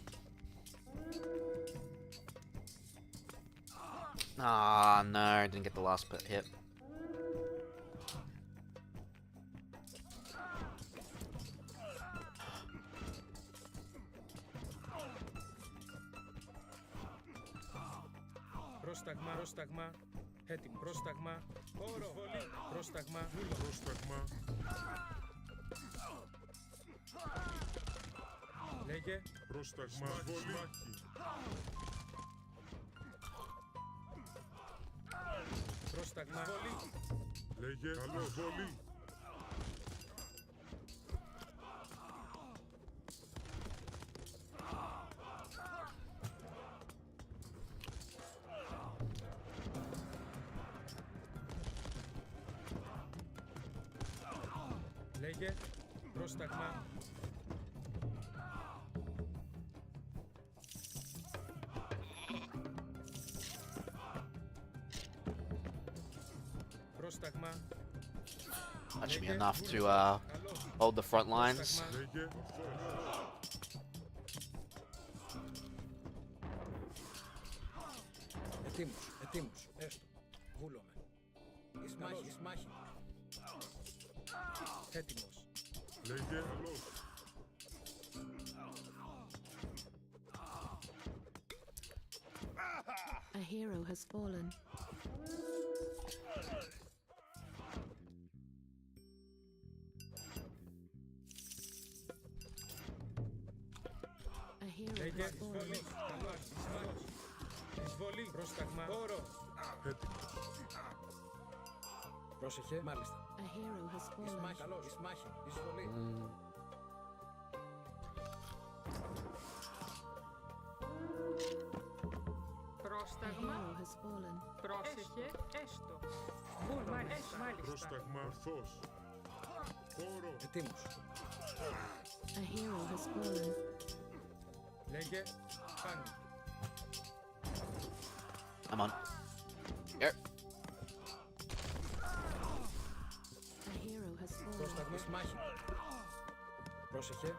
Ah, no, I didn't get the last hit. Πρόσταγμα. Πρόσταγμα. Έτοιμο. Πρόσταγμα. Όρο. Πρόσταγμα. Πρόσταγμα. Λέγε. Πρόσταγμα. Πρόσταγμα. Λέγε. Καλώς. Βολή. Λέγε. Πρόσταγμα. Πρόσταγμα. That should be enough to hold the front lines. Λέγε. Ετοίμος. Ετοίμος. Έστω. Βούλομαι. Ισμάχη. Ισμάχη. Έτοιμος. Λέγε. A hero has fallen. A hero Λέγε. has fallen. Εισβολή. Καλώς. Εισβολός. Εισβολή. Πρόσταγμα. Όρο. Έτοιμος. Πρόσεχε. Μάλιστα. A hero has fallen. Ισμάχη. Καλώς. Ισμάχη. Εισβολή. A Πρόσταγμα. hero has fallen. Πρόσεχε. Έστω. Βούλωμε. Μάλιστα. Πρόσταγμα ορθός. Χώρο. Ετοίμος. A hero has fallen. Λέγε. Φάνη. Come on. Here. A hero has fallen. Πρόσταγμα. Ισμάχη. Πρόσεχε.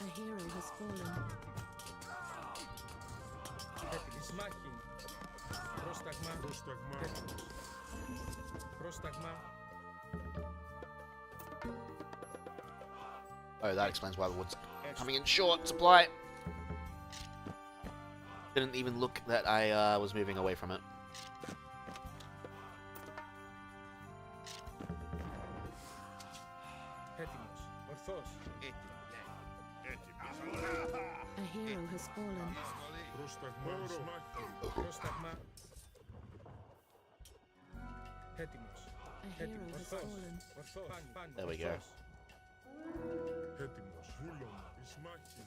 A hero has fallen. Έτοιμη. Ισμάχη. Πρόσταγμα. Πρόσταγμα. Έτοιμος. Πρόσταγμα. Oh, that explains why the wood's coming in short supply. Didn't even look that I was moving away from it. Έτοιμος. Ορθός. A hero has fallen. Πρόσταγμα. Ισμάχη. Πρόσταγμα. Έτοιμος. A hero Έτοιμος. has Ορθός. fallen. Ορθός. Φάνη. There we go. Ορθός. Έτοιμος. Βούλωμα. Ισμάχη.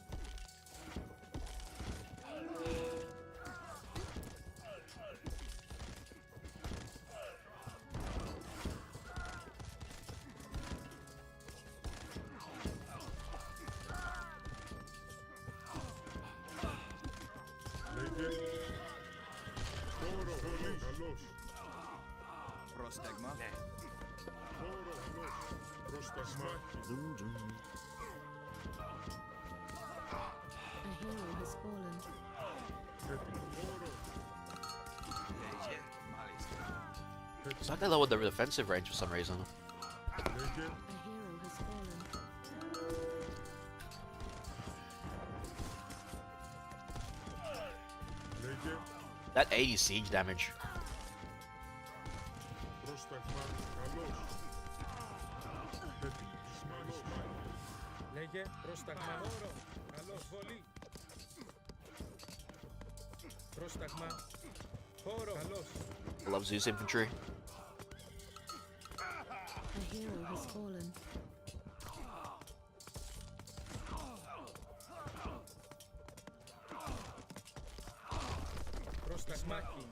Λέγε. Χώρο. Βολή. Καλώς. Πρόσταγμα. Χώρο. Καλώς. Πρόσταγμα. A hero has fallen. Έτοιμος. Χώρο. Λέγε. Μάλιστα. It's like they lowered the defensive range for some reason. Λέγε. A hero has fallen. Λέγε. That 80 siege damage. Πρόσταγμα. Καλώς. Έτοιμος. Ισμάχη. Λέγε. Πρόσταγμα. Χώρο. Καλώς. Βολή. Πρόσταγμα. Χώρο. Καλώς. I love Zeus infantry. A hero has fallen. Πρόσταγμάκι.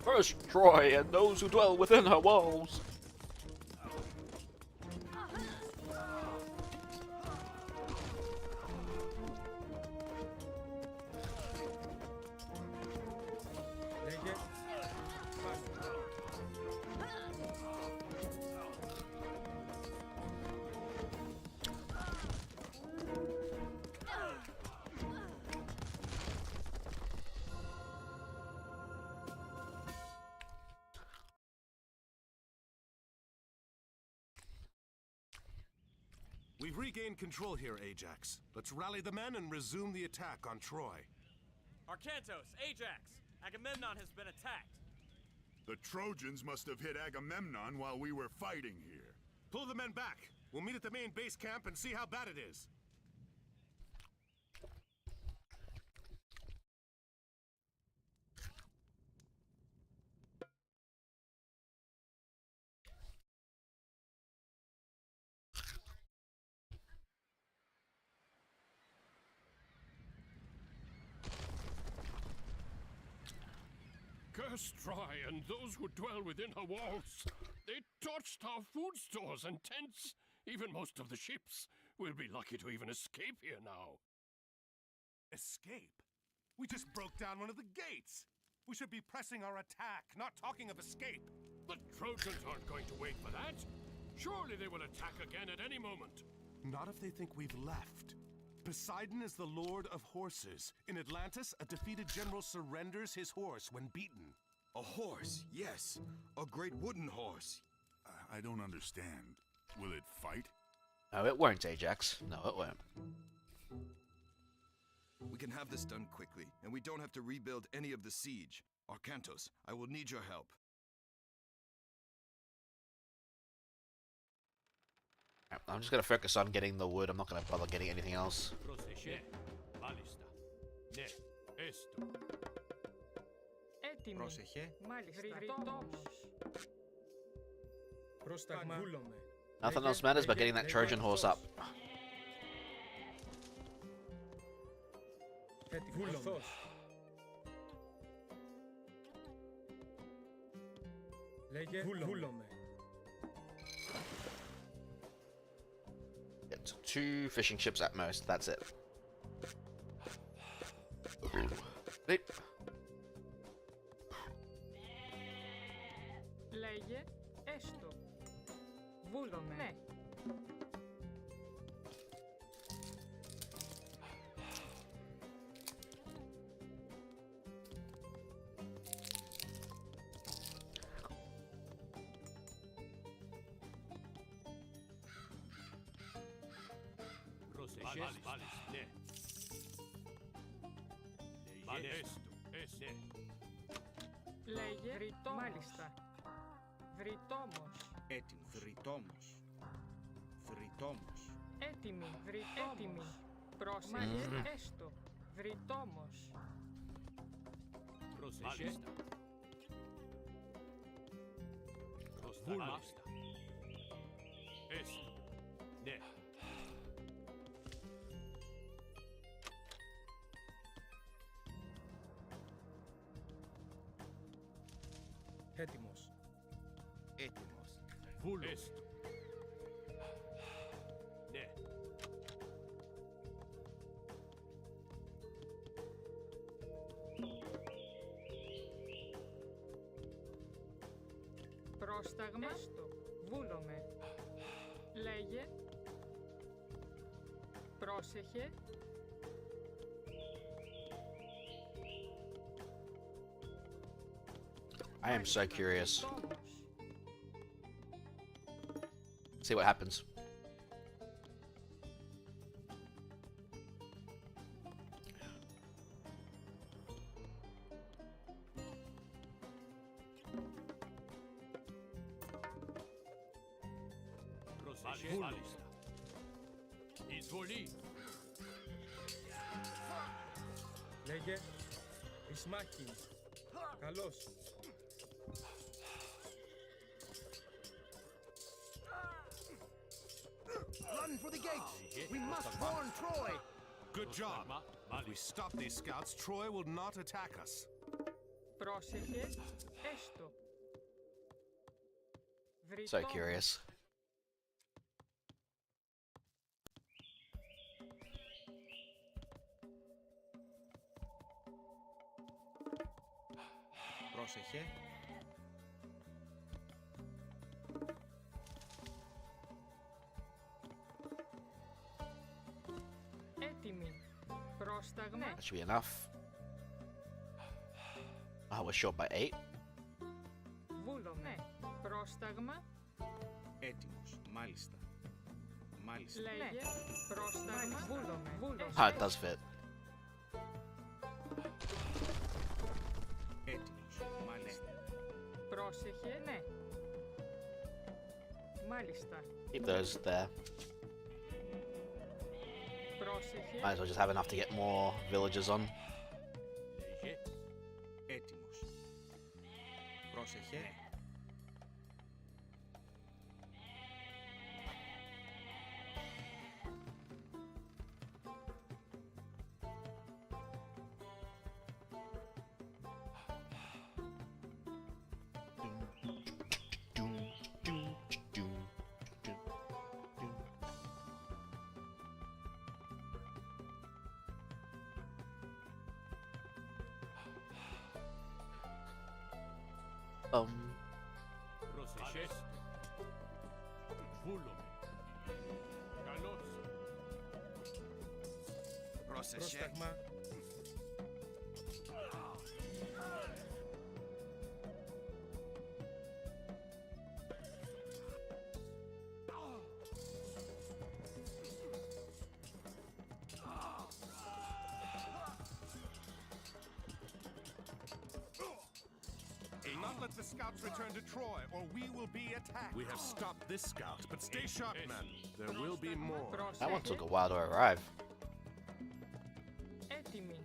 First Troy and those who dwell within her walls. Λέγε. Φάνη. We've regained control here, Ajax. Let's rally the men and resume the attack on Troy. Arkantos, Ajax, Agamemnon has been attacked. The Trojans must have hit Agamemnon while we were fighting here. Pull the men back. We'll meet at the main base camp and see how bad it is. Curse Troy and those who dwell within her walls. They torched our food stores and tents. Even most of the ships. We'll be lucky to even escape here now. Escape? We just broke down one of the gates. We should be pressing our attack, not talking of escape. The Trojans aren't going to wait for that. Surely they will attack again at any moment. Not if they think we've left. Poseidon is the lord of horses. In Atlantis, a defeated general surrenders his horse when beaten. A horse, yes. A great wooden horse. I don't understand. Will it fight? No, it won't, Ajax. No, it won't. We can have this done quickly, and we don't have to rebuild any of the siege. Arkantos, I will need your help. I'm just gonna focus on getting the wood. I'm not gonna bother getting anything else. Έτοιμοι. Πρόσεχε. Μάλιστα. Ρητόμος. Πρόσταγμα. Βούλομαι. Nothing else matters but getting that Trojan horse up. Βούλομαι. Λέγε. Βούλομαι. It's 2 fishing ships at most, that's it. Beep. Λέγε. Έστω. Βούλομαι. Ναι. Λέγε. Βρυτόμος. Μάλιστα. Βρυτόμος. Έτοιμος. Βρυτόμος. Βρυτόμος. Έτοιμη. Έτοιμη. Πρόσεχε. Έστω. Βρυτόμος. Πρόσεχε. Μάλιστα. Έστω. Ναι. Έτοιμος. Έτοιμος. Βούλος. Ναι. Πρόσταγμα. Έστω. Βούλομαι. Λέγε. Πρόσεχε. I am so curious. See what happens. Μάλιστα. Εισβολή. Λέγε. Ισμάχιν. Καλώς. Run for the gates! We must warn Troy! Good job. If we stop these scouts, Troy will not attack us. Πρόσεχε. Έστω. So curious. Πρόσεχε. Έτοιμη. Πρόσταγμα. That should be enough. Oh, we're short by 8. Βούλομαι. Πρόσταγμα. Έτοιμος. Μάλιστα. Μάλιστα. Λέγε. Πρόσταγμα. Βούλομαι. Ah, it does fit. Έτοιμος. Μάλιστα. Πρόσεχε. Ναι. Μάλιστα. Keep those there. Πρόσεχε. Might as well just have enough to get more villagers on. Έτοιμος. Πρόσεχε. Πρόσεχε. Βούλομαι. Καλώς. Πρόσεχε. Πρόσταγμα. Do not let the scouts return to Troy, or we will be attacked. We have stopped this scout, but stay sharp, men. There will be more. That one took a while to arrive. Έτοιμη.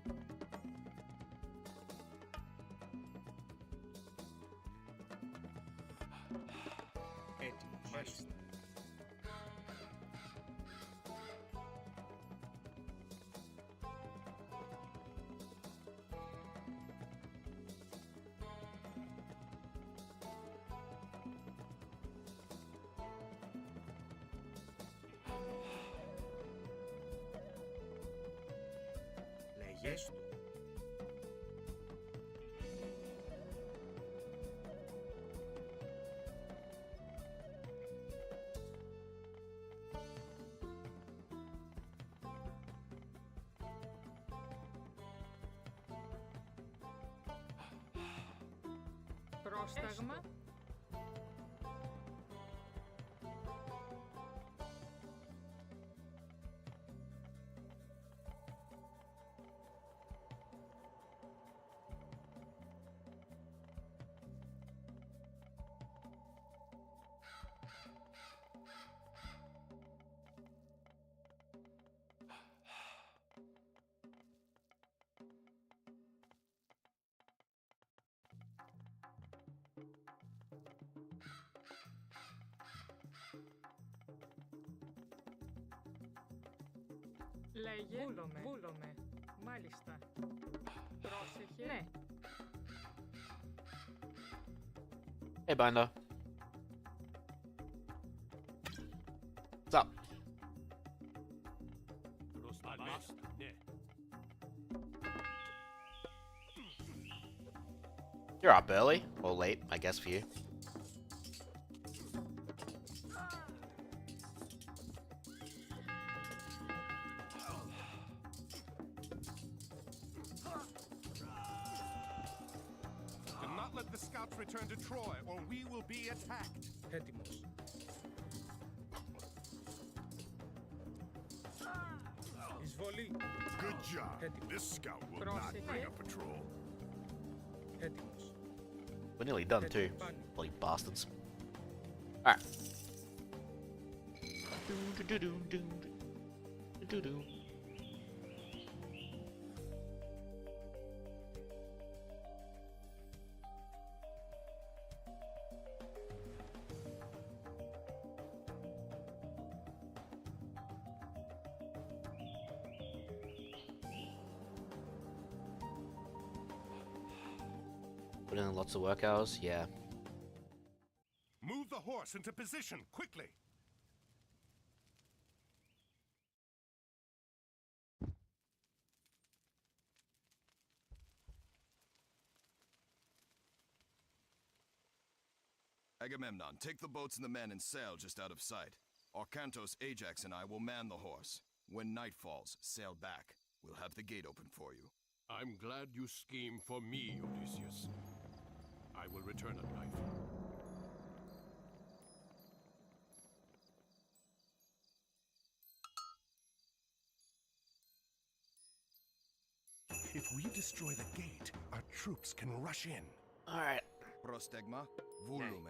Λεγες του. Πρόσταγμα. Λέγε. Βούλομαι. Βούλομαι. Μάλιστα. Πρόσεχε. Ναι. Hey, Binder. What's up? You're up early. Or late, I guess, for you. Do not let the scouts return to Troy, or we will be attacked. Έτοιμος. Εισβολή. Good job. This scout will not bring a patrol. Έτοιμος. We're nearly done, too. Bloody bastards. Alright. Put in lots of work hours, yeah. Move the horse into position, quickly. Agamemnon, take the boats and the men and sail just out of sight. Arkantos, Ajax, and I will man the horse. When night falls, sail back. We'll have the gate open for you. I'm glad you scheme for me, Odysseus. I will return at night. If we destroy the gate, our troops can rush in. Alright. Prostegma, volume,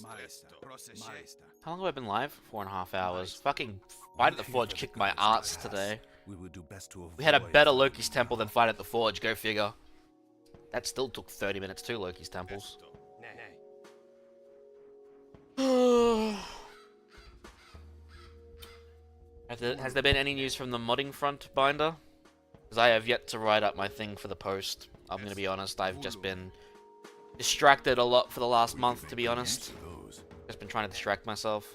maesta, procesesta. How long have I been live? 4.5 hours. Fucking Fight at the Forge kicked my arse today. We will do best to avoid. We had a better Loki's Temple than Fight at the Forge, go figure. That still took 30 minutes too, Loki's Temples. Has there been any news from the modding front, Binder? Because I have yet to write up my thing for the post. I'm gonna be honest, I've just been distracted a lot for the last month, to be honest. Just been trying to distract myself.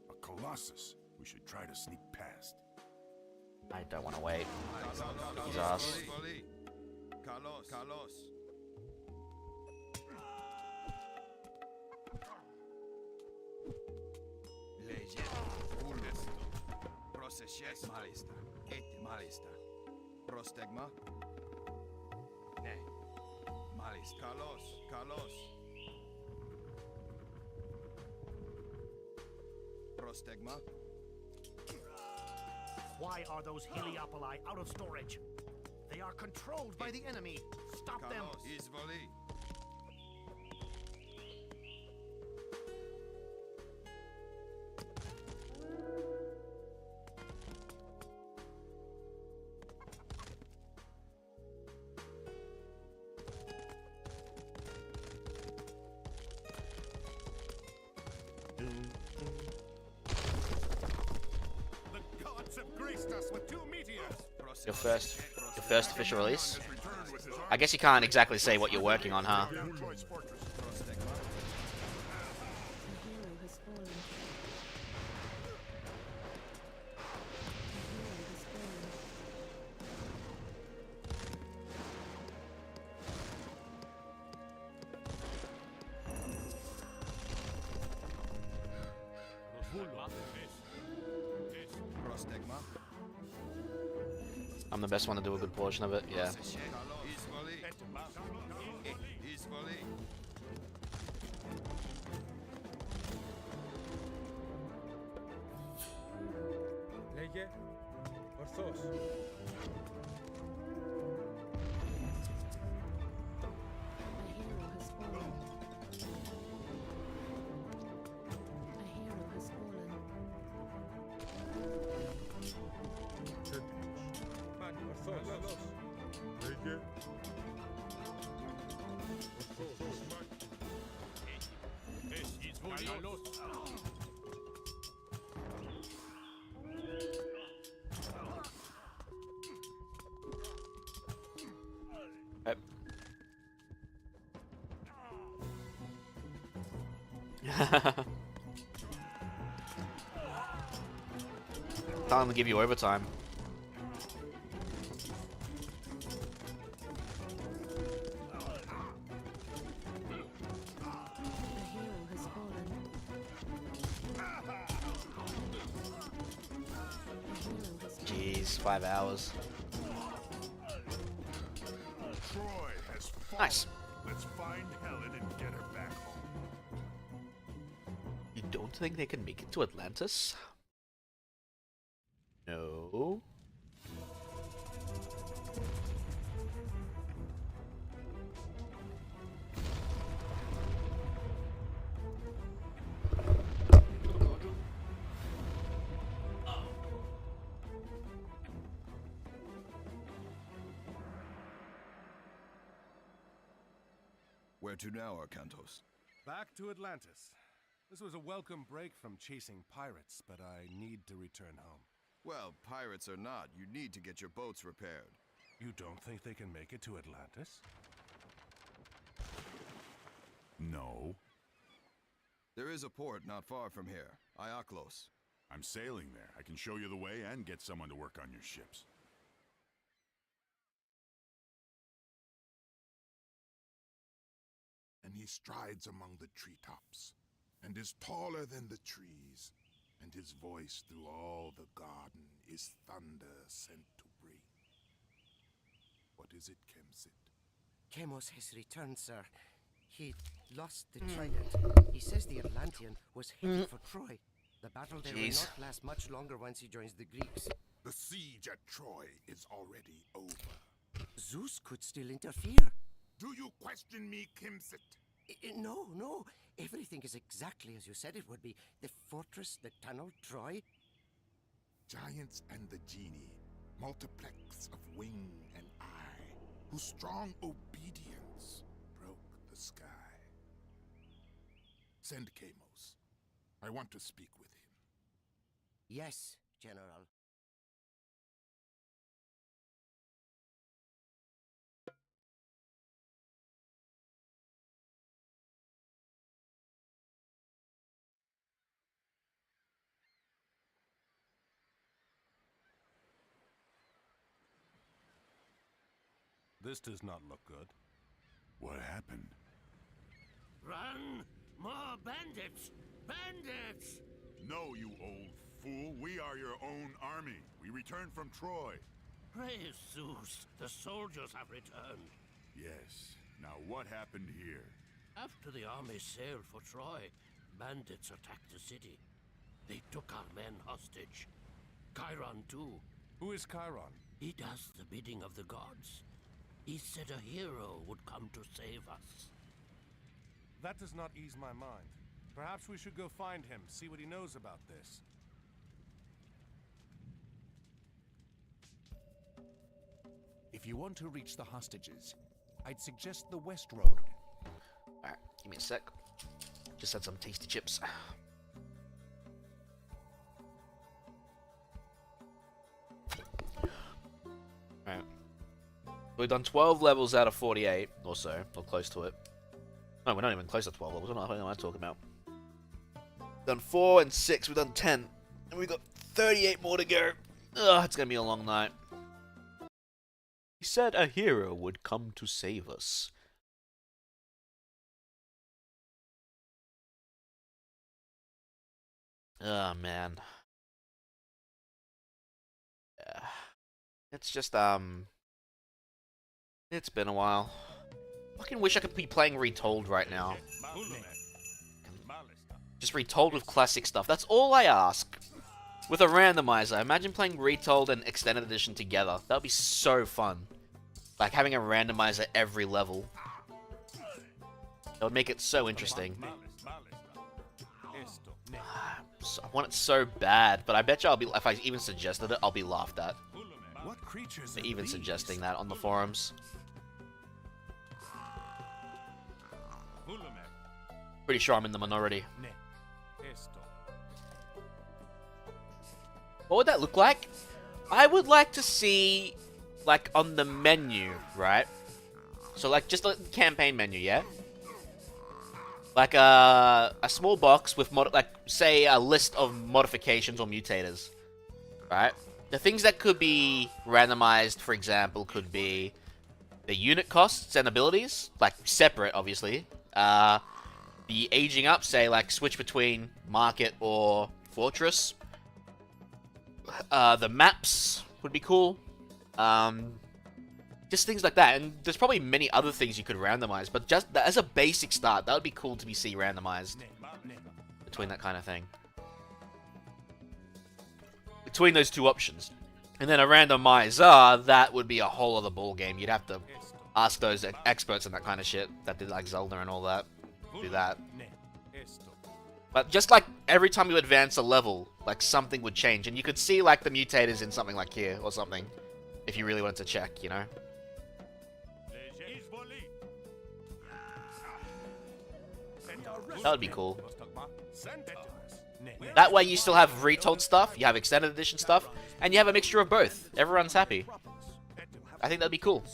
A colossus. We should try to sneak past. I don't want to wait. His ass. Carlos. Malista. Malista. Prostegma. Ne. Malista. Carlos. Prostegma. Why are those Heliopoli out of storage? They are controlled by the enemy. Stop them. Izvoli. Your first official release? I guess you can't exactly say what you're working on, huh? I'm the best one to do a good portion of it, yeah. Λέγε, ορθώς. Time to give you overtime. Jeez, 5 hours. Troy has fallen. Nice. Let's find Helen and get her back home. You don't think they can make it to Atlantis? No. Where to now, Arcantos? Back to Atlantis. This was a welcome break from chasing pirates, but I need to return home. Well, pirates or not, you need to get your boats repaired. You don't think they can make it to Atlantis? No. There is a port not far from here, Iaklos. I'm sailing there. I can show you the way and get someone to work on your ships. And he strides among the treetops, and is taller than the trees, and his voice through all the garden is thunder sent to break. What is it, Kemsit? Chemos has returned, sir. He lost the trident. He says the Atlantean was headed for Troy. The battle there will not last much longer once he joins the Greeks. The siege at Troy is already over. Zeus could still interfere. Do you question me, Kemsit? No, no. Everything is exactly as you said it would be. The fortress, the tunnel, Troy. Giants and the genie, multiplex of wing and eye, whose strong obedience broke the sky. Send Chemos. I want to speak with him. Yes, General. This does not look good. What happened? Run! More bandits! Bandits! No, you old fool. We are your own army. We returned from Troy. Praise Zeus! The soldiers have returned. Yes. Now what happened here? After the army sailed for Troy, bandits attacked the city. They took our men hostage. Chiron, too. Who is Chiron? He does the bidding of the gods. He said a hero would come to save us. That does not ease my mind. Perhaps we should go find him, see what he knows about this. If you want to reach the hostages, I'd suggest the West Road. Alright, give me a sec. Just had some tasty chips. Alright. We've done 12 levels out of 48, or so, or close to it. No, we're not even close to 12 levels. What am I talking about? Done 4 and 6, we've done 10. And we've got 38 more to go. Ugh, it's gonna be a long night. He said a hero would come to save us. Oh, man. It's just, it's been a while. Fucking wish I could be playing Retold right now. Just Retold with classic stuff. That's all I ask. With a randomizer. Imagine playing Retold and Extended Edition together. That would be so fun. Like having a randomizer every level. That would make it so interesting. I want it so bad, but I bet you if I even suggested it, I'll be laughed at. What creatures For even suggesting that on the forums. Pretty sure I'm in the minority. What would that look like? I would like to see, like, on the menu, right? So, like, just the campaign menu, yeah? Like, a small box with, say, a list of modifications or mutators, right? The things that could be randomized, for example, could be the unit costs and abilities, like, separate, obviously. The aging up, say, like, switch between market or fortress. The maps would be cool. Just things like that. And there's probably many other things you could randomize, but just as a basic start, that would be cool to be randomized between that kind of thing. Between those two options. And then a randomizer, that would be a whole other ball game. You'd have to ask those experts and that kind of shit that did like Zelda and all that. Do that. But just like every time you advance a level, like something would change. And you could see like the mutators in something like here or something. If you really wanted to check, you know? That would be cool. That way you still have Retold stuff, you have Extended Edition stuff, and you have a mixture of both. Everyone's happy. I think that'd be cool.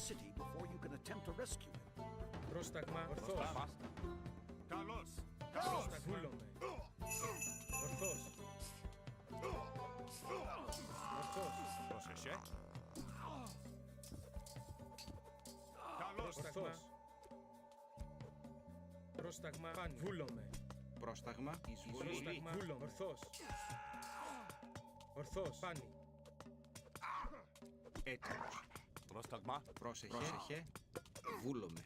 Πρόσταγμα βούλομαι. Πρόσταγμα εισβολή. Πρόσταγμα βούλομαι. Ορθός. Ορθός. Πάνι. Έτοιμος. Πρόσταγμα. Πρόσεχε. Βούλομαι.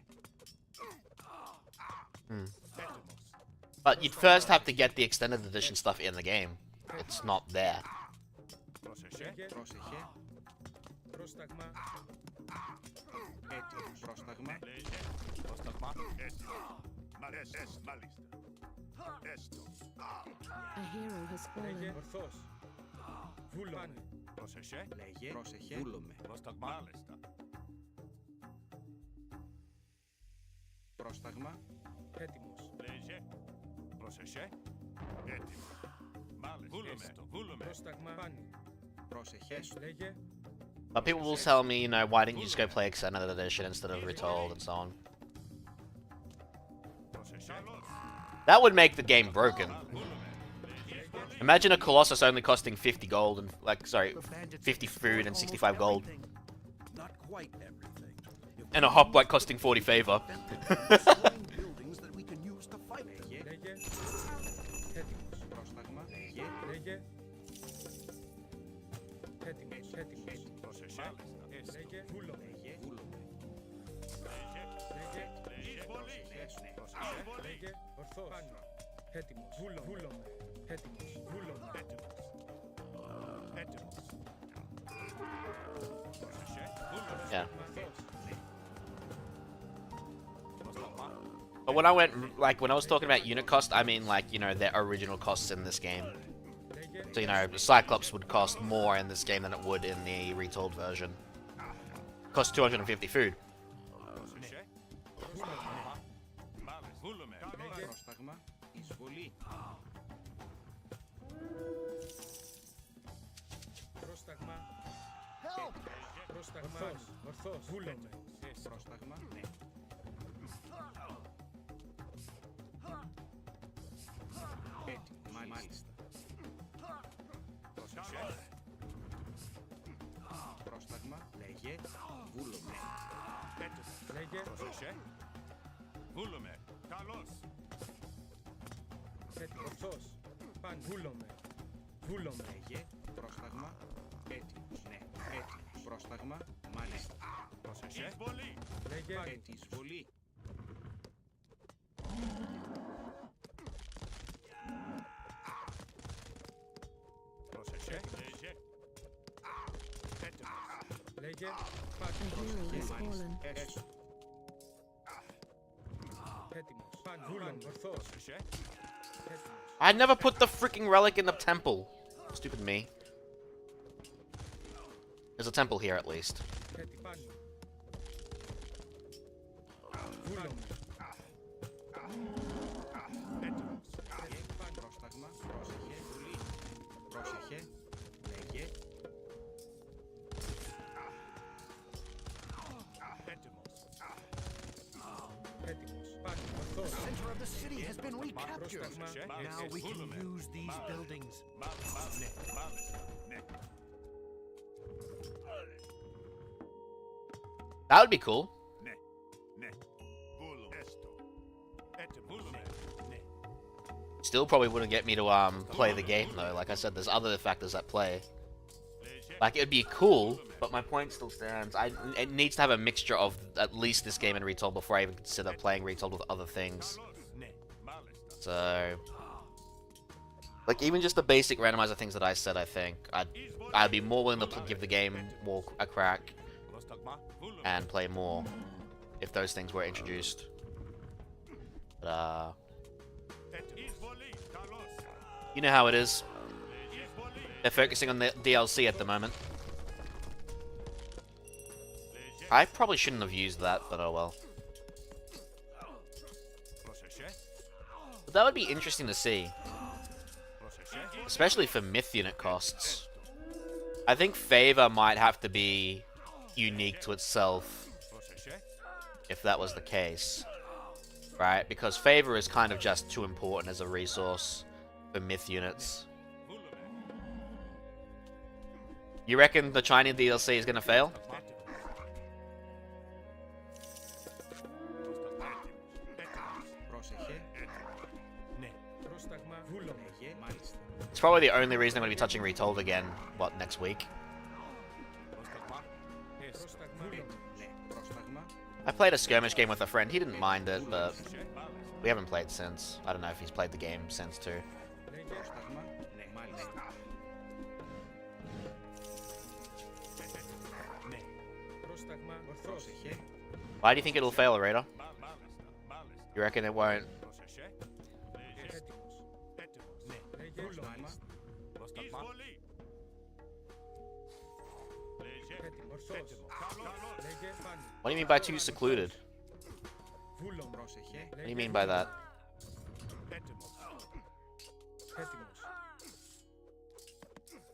But you'd first have to get the Extended Edition stuff in the game. It's not there. Πρόσεχε. Πρόσταγμα. Έτοιμος. Πρόσταγμα. Πρόσταγμα. A hero has fallen. Ορθός. Βούλομαι. Πρόσεχε. Βούλομαι. Πρόσταγμα. Πρόσταγμα. Έτοιμος. Πρόσεχε. Έτοιμος. Βούλομαι. Πρόσταγμα. Πάνι. Πρόσεχε. Λέγε. But people will tell me, you know, why didn't you just go play Extended Edition instead of Retold and so on. That would make the game broken. Imagine a Colossus only costing 50 gold and, like, sorry, 50 food and 65 gold. And a hoplite costing 40 favor. Έτοιμος. Βούλομαι. Έτοιμος. Βούλομαι. Έτοιμος. Yeah. But when I went, like, when I was talking about unit cost, I mean, like, you know, their original costs in this game. So, you know, Cyclops would cost more in this game than it would in the Retold version. Cost 250 food. Ορθός. Βούλομαι. Πρόσταγμα. Ναι. Έτοιμος. Μάλιστα. Πρόσταγμα. Λέγε. Βούλομαι. Έτοιμος. Λέγε. Πρόσεχε. Βούλομαι. Καλώς. Έτοιμος. Ορθός. Παν. Βούλομαι. Βούλομαι. Λέγε. Πρόσταγμα. Έτοιμος. Ναι. Έτοιμος. Πρόσταγμα. Πρόσταγμα, μάλιστα. Πρόσεχε. Λέγε. Και τη εισβολή. Πρόσεχε. Λέγε. Λέγε. A hero has fallen. Έστω. Έτοιμος. Βούλον, ορθός. I never put the freaking relic in the temple. Stupid me. There's a temple here at least. Πρόσταγμα, πρόσεχε. Πρόσεχε. Λέγε. The center of the city has been recaptured. Now we can use these buildings. That would be cool. Still probably wouldn't get me to play the game though. Like I said, there's other factors at play. Like it'd be cool, but my point still stands. It needs to have a mixture of at least this game and Retold before I even consider playing Retold with other things. So, like even just the basic randomizer things that I said, I think I'd be more willing to give the game more a crack and play more if those things were introduced. But you know how it is. They're focusing on the DLC at the moment. I probably shouldn't have used that, but oh well. But that would be interesting to see. Especially for myth unit costs. I think Favor might have to be unique to itself. If that was the case. Right? Because Favor is kind of just too important as a resource for myth units. You reckon the Chinese DLC is gonna fail? It's probably the only reason I'm gonna be touching Retold again, what, next week? I played a skirmish game with a friend, he didn't mind it, but we haven't played since. I don't know if he's played the game since too. Why do you think it'll fail, Raider? You reckon it won't? What do you mean by too secluded? What do you mean by that?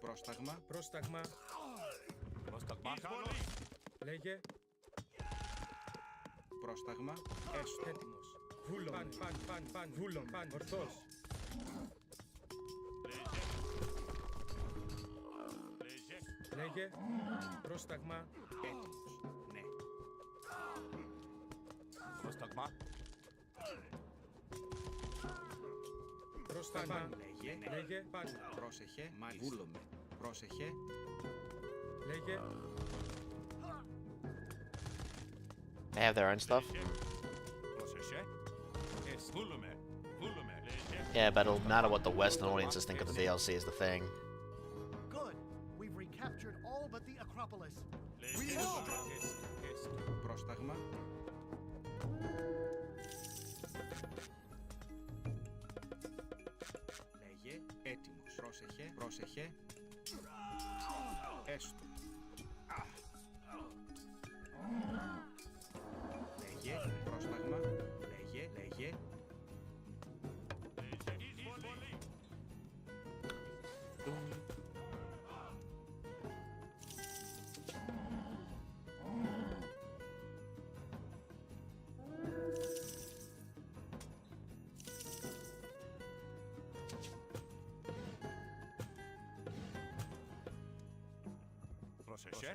Πρόσταγμα, πρόσταγμα. Λέγε. Πρόσταγμα, έστω. Έτοιμος. Βούλον, παν, βούλον, ορθός. Λέγε. Πρόσταγμα, έτοιμος. Ναι. Πρόσταγμα. Πρόσταγμα, λέγε, παν. Πρόσεχε, βούλομαι. Πρόσεχε. Λέγε. They have their own stuff. Yeah, but it'll matter what the Western audiences think of the DLC is the thing. Good. We've recaptured all but the Acropolis. Πρόσταγμα. Λέγε, έτοιμος. Πρόσεχε, πρόσεχε. Έστω. Λέγε, πρόσταγμα. Λέγε, λέγε.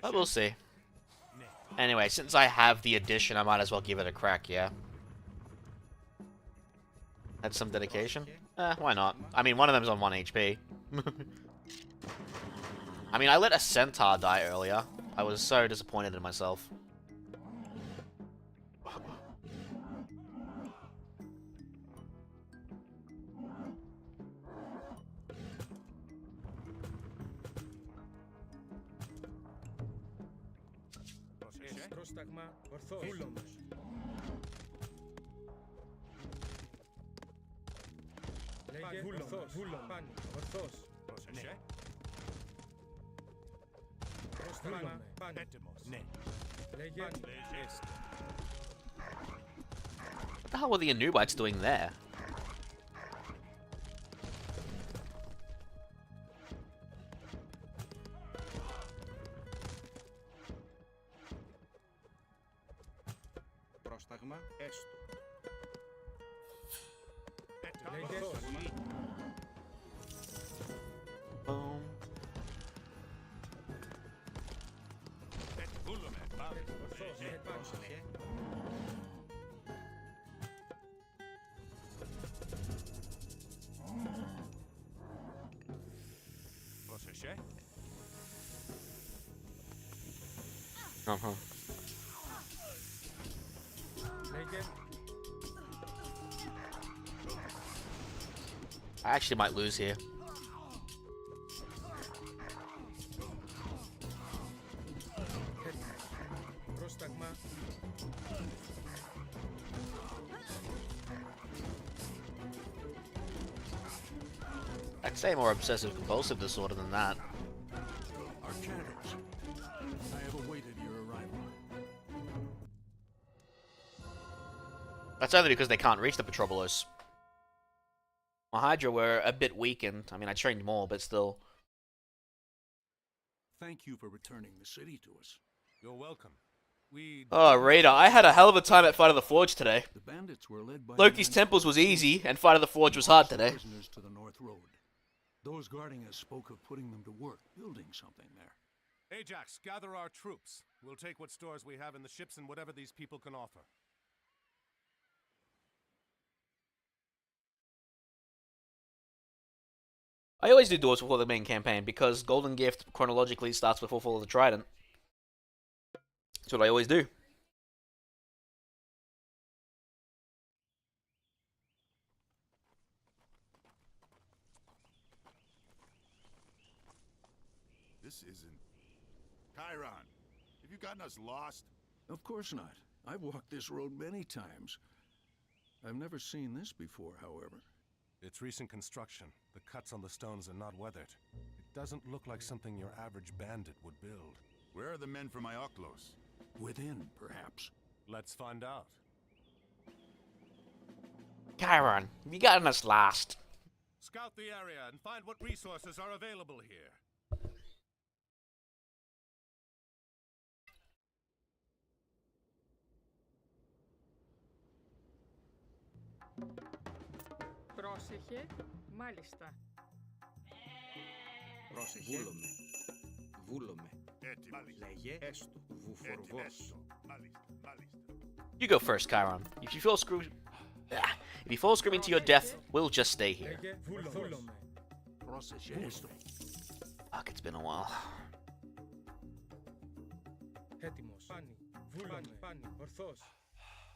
But we'll see. Anyway, since I have the edition, I might as well give it a crack, yeah? Had some dedication? Why not? I mean, one of them's on 1 HP. I mean, I let a centaur die earlier. I was so disappointed in myself. Πρόσταγμα ορθός. Βούλωμος. Λέγε ορθός. Πάνω. Ορθός. Πρόσεχε. Πρόσταγμα πάνω. Έτοιμος. Ναι. Λέγε έστω. What the hell were the Anubites doing there? Πρόσταγμα έστω. Λέγε πολύ. Boom. Βούλωμε. Πάμε. Ορθός. Πρόσεχε. Πρόσεχε. Uh-huh. Λέγε. I actually might lose here. Πρόσταγμα. I'd say more obsessive compulsive disorder than that. Arcantos, I have awaited your arrival. That's only because they can't reach the Petrobolos. My Hydra were a bit weakened. I mean, I trained more, but still. Thank you for returning the city to us. You're welcome. Oh, Raider, I had a hell of a time at Fight of the Forge today. The bandits were led by Loki's Temples was easy, and Fight of the Forge was hard today. Prisoners to the North Road. Those guarding us spoke of putting them to work, building something there. Ajax, gather our troops. We'll take what stores we have in the ships and whatever these people can offer. I always do doors before the main campaign, because Golden Gift chronologically starts before Fall of the Trident. That's what I always do. This isn't... Chiron, have you gotten us lost? Of course not. I've walked this road many times. I've never seen this before, however. It's recent construction. The cuts on the stones are not weathered. It doesn't look like something your average bandit would build. Where are the men from Ioklos? Within, perhaps. Let's find out. Chiron, you gotten us last. Scout the area and find what resources are available here. Πρόσεχε, μάλιστα. Πρόσεχε. Βούλωμε. Λέγε έστω. Βουφορβός. You go first, Chiron. If you fall screaming to your death, we'll just stay here. Πρόσεχε έστω. Fuck, it's been a while. Έτοιμος. Πάνι. Βούλωμε. Πάνι. Ορθός.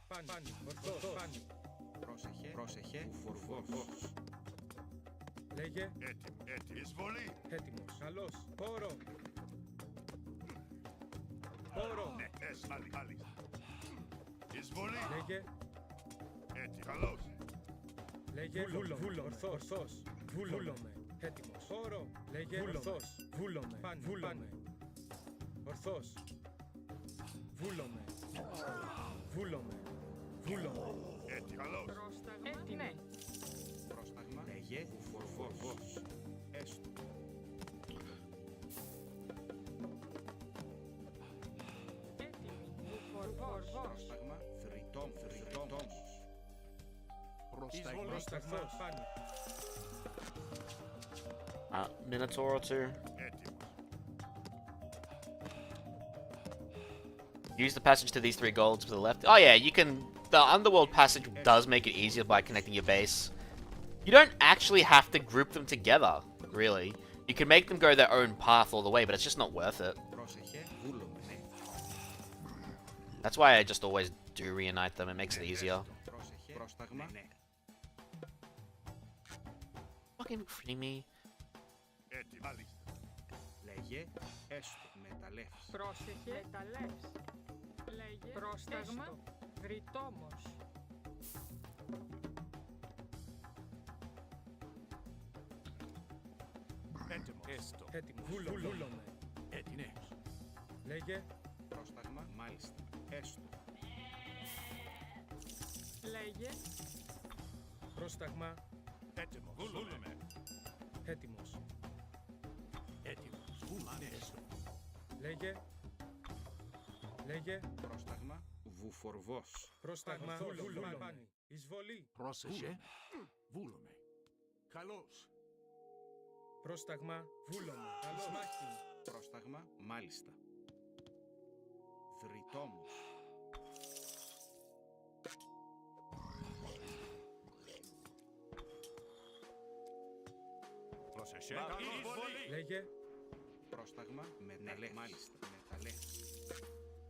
Πάνι. Ορθός. Πάνι. Πρόσεχε. Πρόσεχε. Βουφορβός. Λέγε. Έτοιμη. Εισβολή. Έτοιμος. Καλώς. Πόρο. Πόρο. Ναι, μάλιστα. Εισβολή. Λέγε. Έτοιμη. Καλώς. Λέγε. Βούλω. Ορθός. Βούλωμε. Έτοιμος. Πόρο. Λέγε. Ορθός. Βούλωμε. Πάνι. Βούλωμε. Ορθός. Βούλωμε. Βούλωμε. Βούλωμε. Έτοιμη. Καλώς. Ναι. Πρόσταγμα. Λέγε. Βουφορβός. Έστω. Πρόσταγμα. Θρητόμος. Πρόσταγμα. Πάνι. Minotaur or two. Use the passage to these 3 golds to the left. Oh yeah, you can... The Underworld passage does make it easier by connecting your base. You don't actually have to group them together, really. You can make them go their own path all the way, but it's just not worth it. That's why I just always do reunite them. It makes it easier. Fucking free me. Λέγε έστω μεταλλεύς. Πρόσεχε μεταλλεύς. Λέγε πρόσταγμα βρυτόμος. Έστω. Έτοιμος. Βούλομαι. Έτοιμος. Λέγε πρόσταγμα. Μάλιστα. Έστω. Λέγε Πρόσταγμα. Έτοιμος. Βούλομαι. Έτοιμος. Έτοιμος. Βούλαμε. Έστω. Λέγε. Λέγε πρόσταγμα. Βουφορβός. Πρόσταγμα. Βούλομαι. Εισβολή. Πρόσεχε. Βούλομαι. Καλώς. Πρόσταγμα. Βούλομαι. Καλώς μάχη. Πρόσταγμα. Μάλιστα. Δρυτόμος. Πρόσεχε. Λέγε πρόσταγμα. Μεταλλεύς. Μάλιστα. Μεταλλεύς.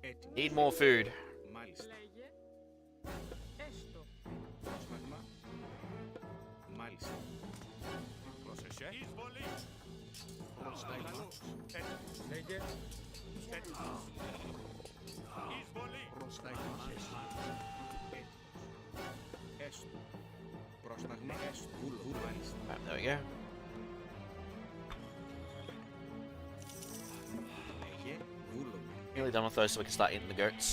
Έτοιμος. Need more food. Μάλιστα. λέγε έστω. Πρόσταγμα. Μάλιστα. Πρόσεχε. Εισβολή. Πρόσταγμα. Λέγε Έτοιμος. Εισβολή. πρόσταγμα. Έστω. Πρόσταγμα. Έστω. Βούλο. Μάλιστα. Right, there we go. Λέγε βούλο. Nearly done with those so we can start eating the goats.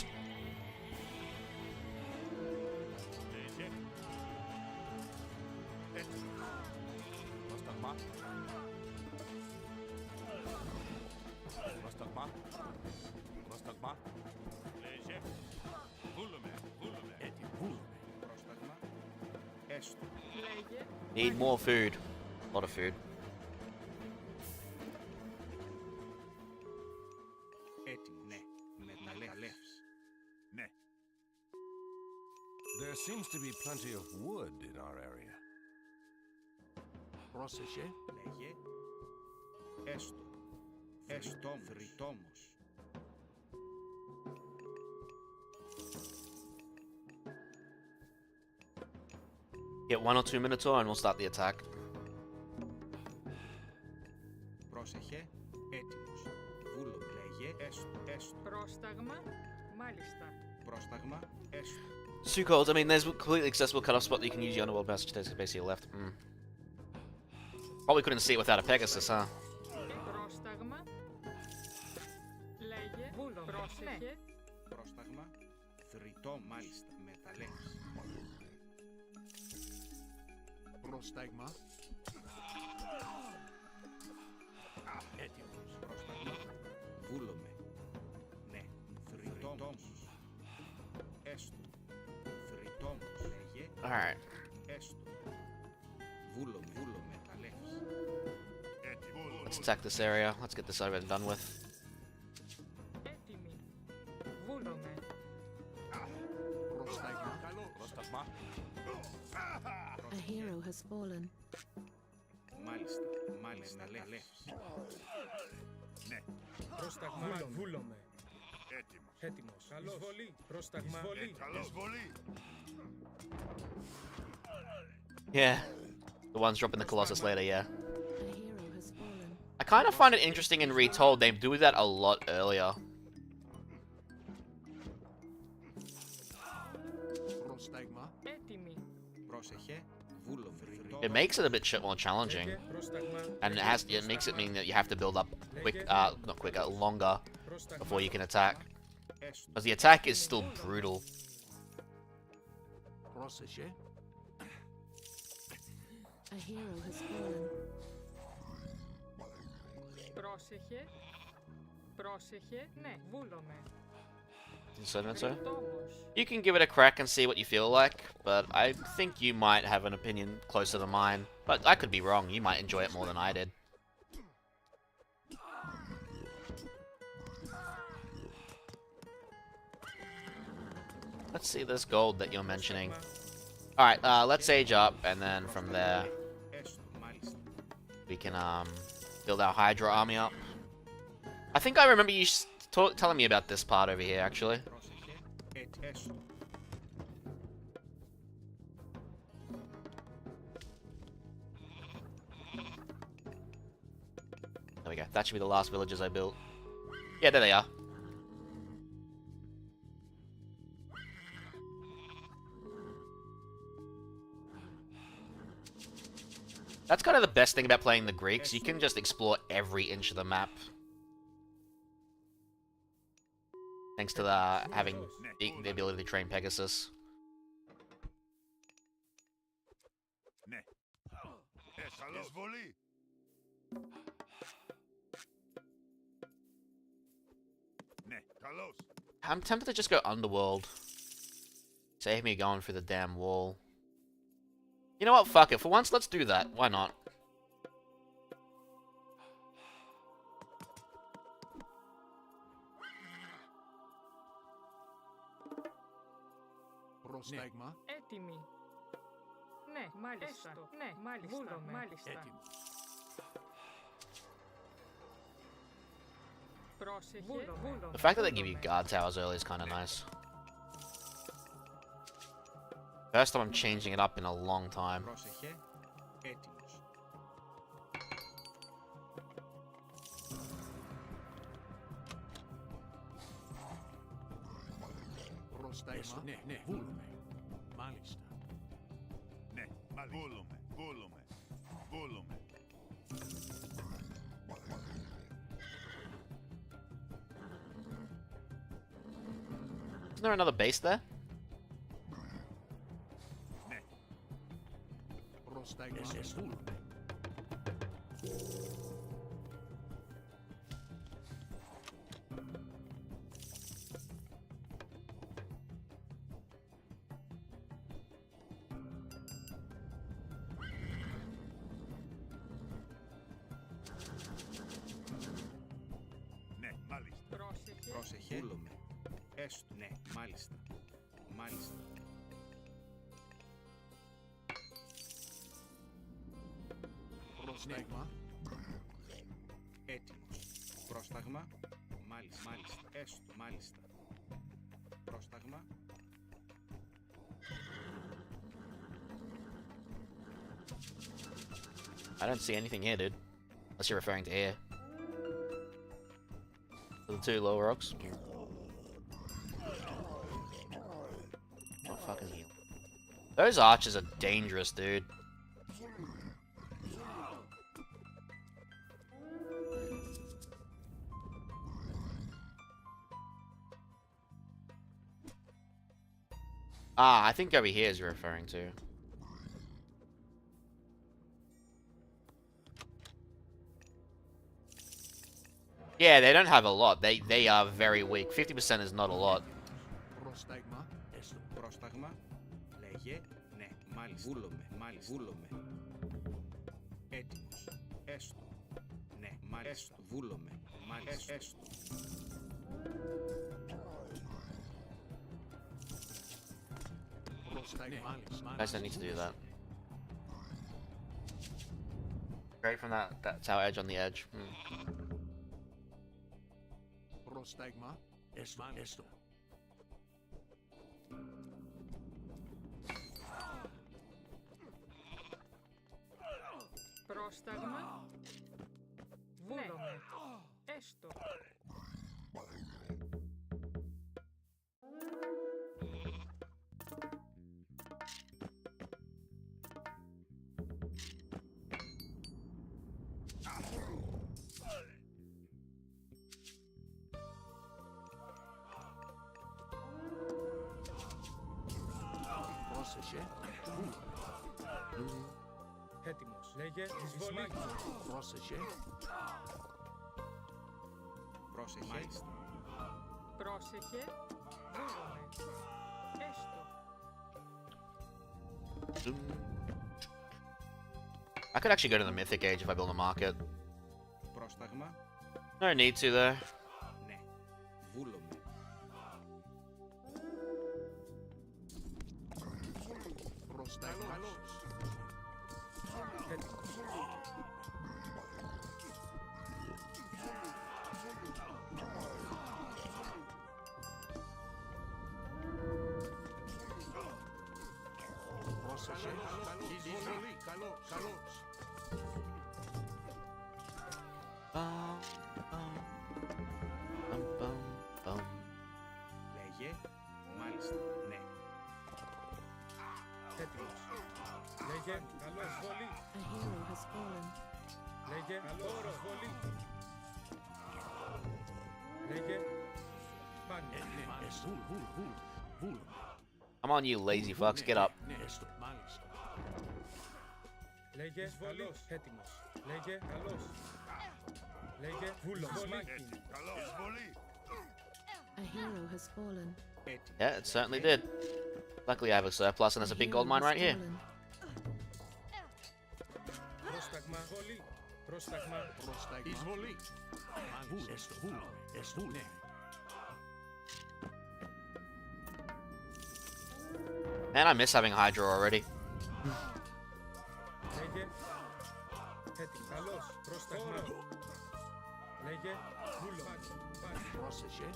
Λέγε. Έτοιμος. Πρόσταγμα. Πρόσταγμα. Πρόσταγμα. Λέγε. Βούλομαι. Βούλομαι. Έτοιμος. Βούλομαι. Πρόσταγμα. Έστω. Λέγε Need more food. A lot of food. Έτοιμο. Ναι. Μεταλλεύς. Ναι. There seems to be plenty of wood in our area. Πρόσεχε. Λέγε έστω. Έστω. Δρυτόμος. Get 1 or 2 Minotaur and we'll start the attack. Πρόσεχε. Έτοιμος. Βούλο. Λέγε έστω. Έστω. πρόσταγμα μάλιστα. Πρόσταγμα. Έστω. Two golds. I mean, there's a completely accessible cutoff spot that you can use your Underworld passage to take basically left. Probably couldn't see it without a Pegasus, huh? Πρόσταγμα λέγε βούλο. Πρόσεχε Πρόσταγμα. Δρυτό. Μάλιστα. Μεταλλεύς. Πρόσταγμα. Έτοιμος. Πρόσταγμα. Βούλομαι. Ναι. Δρυτόμος. Έστω. Δρυτόμος. Λέγε Alright. έστω. Βούλομαι. Βούλο. Μεταλλεύς. Let's attack this area. Let's get this over and done with. έτοιμη. Βούλομαι. Πρόσταγμα. Πρόσταγμα. A hero has fallen. Μάλιστα. Μάλιστα. Μεταλλεύς. Ναι. Πρόσταγμα. Βούλομαι. Έτοιμος. Έτοιμος. Καλώς. Εισβολή. Πρόσταγμα. Εισβολή. Yeah. The ones dropping the Colossus later, yeah. A hero has fallen. I kind of find it interesting in Retold, they do that a lot earlier. Πρόσταγμα. έτοιμη. Πρόσεχε. Βούλομαι. It makes it a bit more challenging. And it makes it mean that you have to build up not quicker, longer before you can attack. Because the attack is still brutal. Πρόσεχε. A hero has fallen. Πρόσεχε. Πρόσεχε. Ναι, βούλομαι. So you can give it a crack and see what you feel like, but I think you might have an opinion closer to mine. But I could be wrong, you might enjoy it more than I did. Let's see this gold that you're mentioning. Alright, let's age up, and then from there we can build our Hydra army up. I think I remember you telling me about this part over here, actually. There we go. That should be the last villages I built. Yeah, there they are. That's kind of the best thing about playing the Greeks. You can just explore every inch of the map. Thanks to having the ability to train Pegasus. I'm tempted to just go Underworld. Save me going through the damn wall. You know what? Fuck it. For once, let's do that. Why not? Πρόσταγμα. Έτοιμη. Ναι, μάλιστα. Έστω. Ναι, μάλιστα. Βούλομαι. Μάλιστα. Έτοιμη. Πρόσεχε. Βούλομαι. The fact that they give you guard towers early is kind of nice. First time I'm changing it up in a long time. Πρόσεχε. Έτοιμος. Πρόσταγμα. Ναι, ναι, βούλουμε. Μάλιστα. Ναι, βούλουμε, βούλουμε, βούλουμε. Isn't there another base there? Πρόσταγμα. Βούλουμε. Ναι, μάλιστα. Πρόσεχε. Βούλουμε. Έστω. Ναι, μάλιστα. Μάλιστα. Πρόσταγμα. Έτοιμος. Πρόσταγμα. Μάλιστα. Μάλιστα. Έστω. Μάλιστα. Πρόσταγμα. I don't see anything here, dude. Unless you're referring to here. The two lower rocks. What the fuck is he? Those archers are dangerous, dude. Ah, I think over here is you're referring to. Yeah, they don't have a lot. They are very weak. 50% is not a lot. Πρόσταγμα. Έστω. Πρόσταγμα. Λέγε. Ναι, μάλιστα. Βούλομαι. Μάλιστα. Βούλομαι. Έτοιμος. Έστω. Ναι, μάλιστα. Βούλομαι. Μάλιστα. Έστω. I just don't need to do that. Straight from that tower edge on the edge. Πρόσταγμα. Έστω. Πρόσταγμα. Βούλομαι. Έστω. Πρόσεχε. Έτοιμος. Λέγε. Εισβολή. Πρόσεχε. Πρόσεχε. Μάλιστα. Πρόσεχε. Βούλομαι. Έστω. I could actually go to the Mythic Age if I build a market. Πρόσταγμα. No need to though. Ναι. Βούλομαι. Πρόσταγμα. Bum, bum, bum, bum, bum. Λέγε, μάλιστα, ναι. Έτοιμος. Λέγε, καλό εισβολή. A hero has fallen. Λέγε, καλό εισβολή. Λέγε, πάνε. Come on, you lazy fucks, get up. Λέγε, καλός, έτοιμος. Λέγε, καλός. Λέγε, βούλος, μάχη. A hero has fallen. Yeah, it certainly did. Luckily I have a surplus and there's a big gold mine right here. Πρόσταγμα, βολή. Πρόσταγμα, Εισβολή. Ναι. Man, I miss having Hydra already. Λέγε, έτοιμος. Καλός, πρόσταγμα. Λέγε, βούλος, πάνε. Πρόσεχε.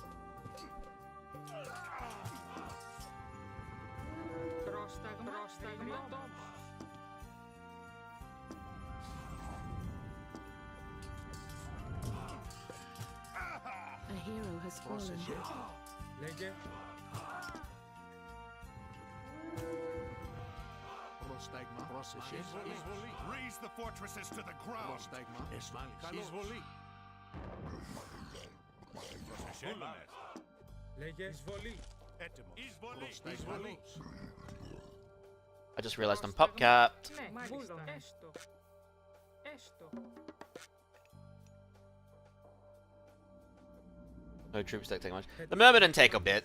Πρόσταγμα. A hero has fallen. Λέγε, Πρόσταγμα. Πρόσεχε. Εισβολή. Raise the fortresses to the ground. Πρόσταγμα. Εισβολή. λέγε, εισβολή. Εισβολή. I just realized I'm pop capped. Ναι, μάλιστα. Έστω. Έστω. No troops don't take much. The Myrmidon take a bit.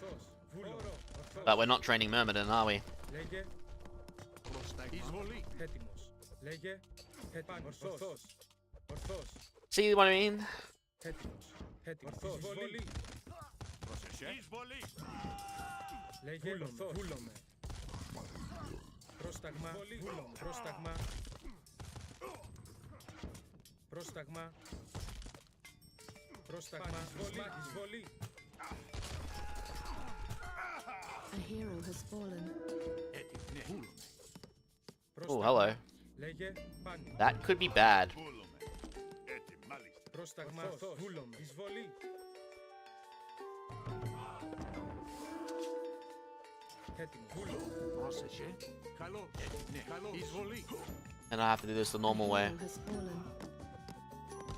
But we're not training Myrmidon, are we? Λέγε, εισβολή. Έτοιμος. Λέγε, έτοιμος. Ορθός. Ορθός. See what I mean? Έτοιμος. Έτοιμος. Εισβολή. Εισβολή. Λέγε, βούλομαι. Πρόσταγμα, βούλομαι. Πρόσταγμα. Πρόσταγμα. Πρόσταγμα, εισβολή. A hero has fallen. Oh, hello. Λέγε, πάνω. That could be bad. Πρόσταγμα, βούλομαι. Εισβολή. Έτοιμο, βούλομαι. Πρόσεχε. Καλό. Καλό. Εισβολή. And I have to do this the normal way.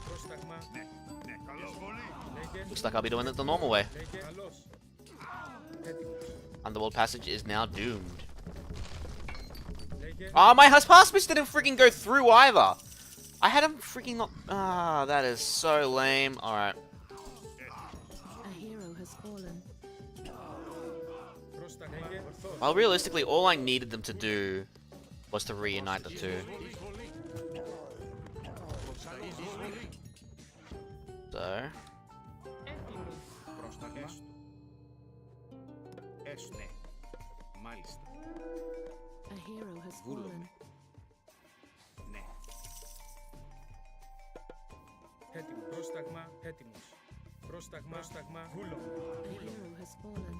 Πρόσταγμα. Λέγε, Looks like I'll be doing it the normal way. λέγε, καλός. Έτοιμος. Underworld passage is now doomed. Λέγε, Oh, my Hospice didn't freaking go through either. I had him freaking not. Ah, that is so lame. Alright. A hero has fallen. πρόσταγμα, λέγε, ορθός. Well, realistically, all I needed them to do was to reunite the two. So. Έτοιμη. Πρόσταγμα. Ναι. Μάλιστα. A hero has fallen. Βούλομαι. Ναι. Έτοιμο, πρόσταγμα, έτοιμος. Πρόσταγμα, βούλομαι. A hero has fallen.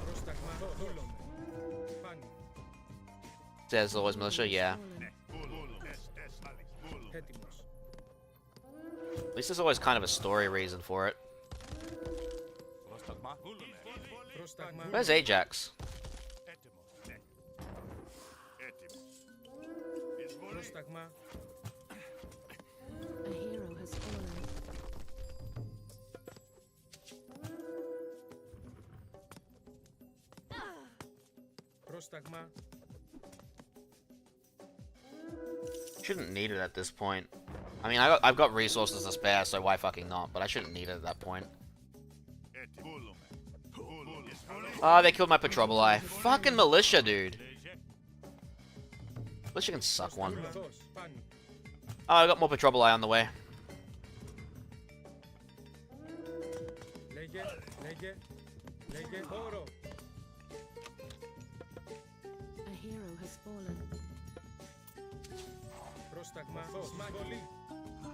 Πρόσταγμα, βούλομαι. Πάνω. There's always militia, yeah. Έτοιμος. At least there's always kind of a story reason for it. Πρόσταγμα, Where's Ajax? πρόσταγμα, A hero has fallen. πρόσταγμα, Shouldn't need it at this point. I mean, I've got resources to spare, so why fucking not? But I shouldn't need it at that point. Oh, they killed my Petroboli. Fucking militia, dude. Militia can suck one. ορθός, πάνω. Oh, I got more Petroboli on the way. Λέγε, λέγε, λέγε, όρο. A hero has fallen. Πρόσταγμα, εισβολή.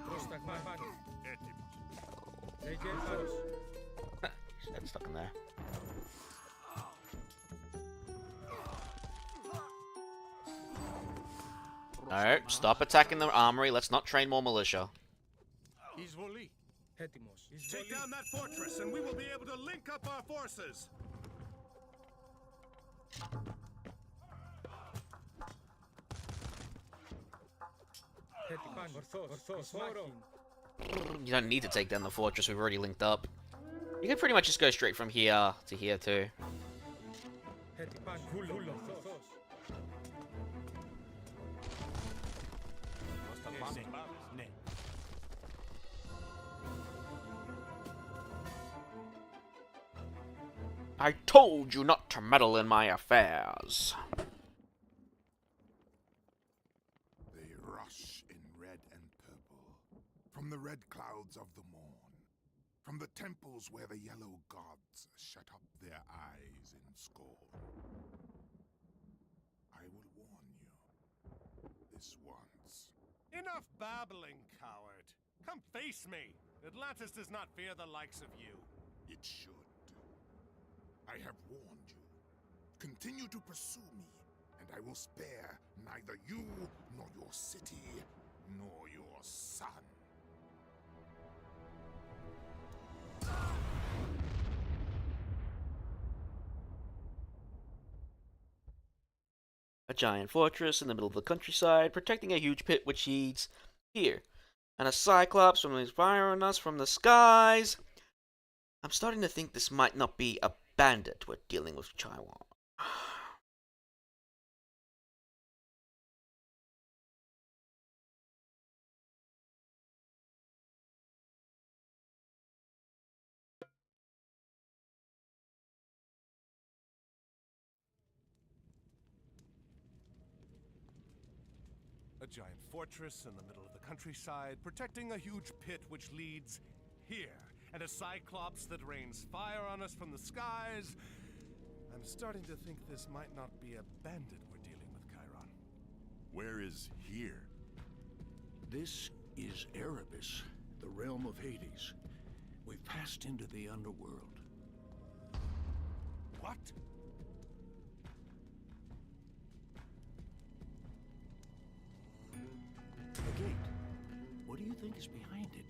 Πρόσταγμα, πάνω. Λέγε, άρρος. Getting stuck in there. No, stop attacking the armory. Let's not train more militia. Take down that fortress, and we will be able to link up our forces. You don't need to take down the fortress. We've already linked up. You can pretty much just go straight from here to here too. I told you not to meddle in my affairs. They rush in red and purple, from the red clouds of the morn, from the temples where the yellow gods shut up their eyes in scorn. I will warn you, this once. Enough babbling, coward. Come face me. Atlantis does not fear the likes of you. It should. I have warned you. Continue to pursue me, and I will spare neither you, nor your city, nor your son. A giant fortress in the middle of the countryside, protecting a huge pit which leads here. And a cyclops from the fire on us from the skies. I'm starting to think this might not be a bandit we're dealing with, Chaiwan. A giant fortress in the middle of the countryside, protecting a huge pit which leads here, and a cyclops that rains fire on us from the skies. I'm starting to think this might not be a bandit we're dealing with, Chiron. Where is here? This is Erebus, the realm of Hades. We've passed into the Underworld. What? The gate. What do you think is behind it?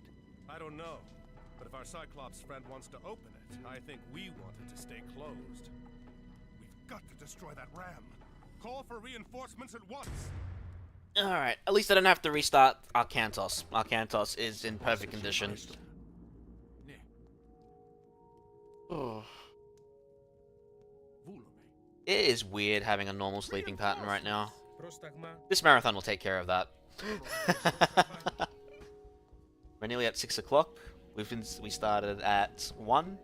I don't know. But if our Cyclops friend wants to open it, I think we want it to stay closed. We've got to destroy that ram. Call for reinforcements at once. Alright, at least I don't have to restart Arcantos. Arcantos is in perfect condition. Oh. It is weird having a normal sleeping pattern right now. This marathon will take care of that. We're nearly at 6 o'clock. We started at 1.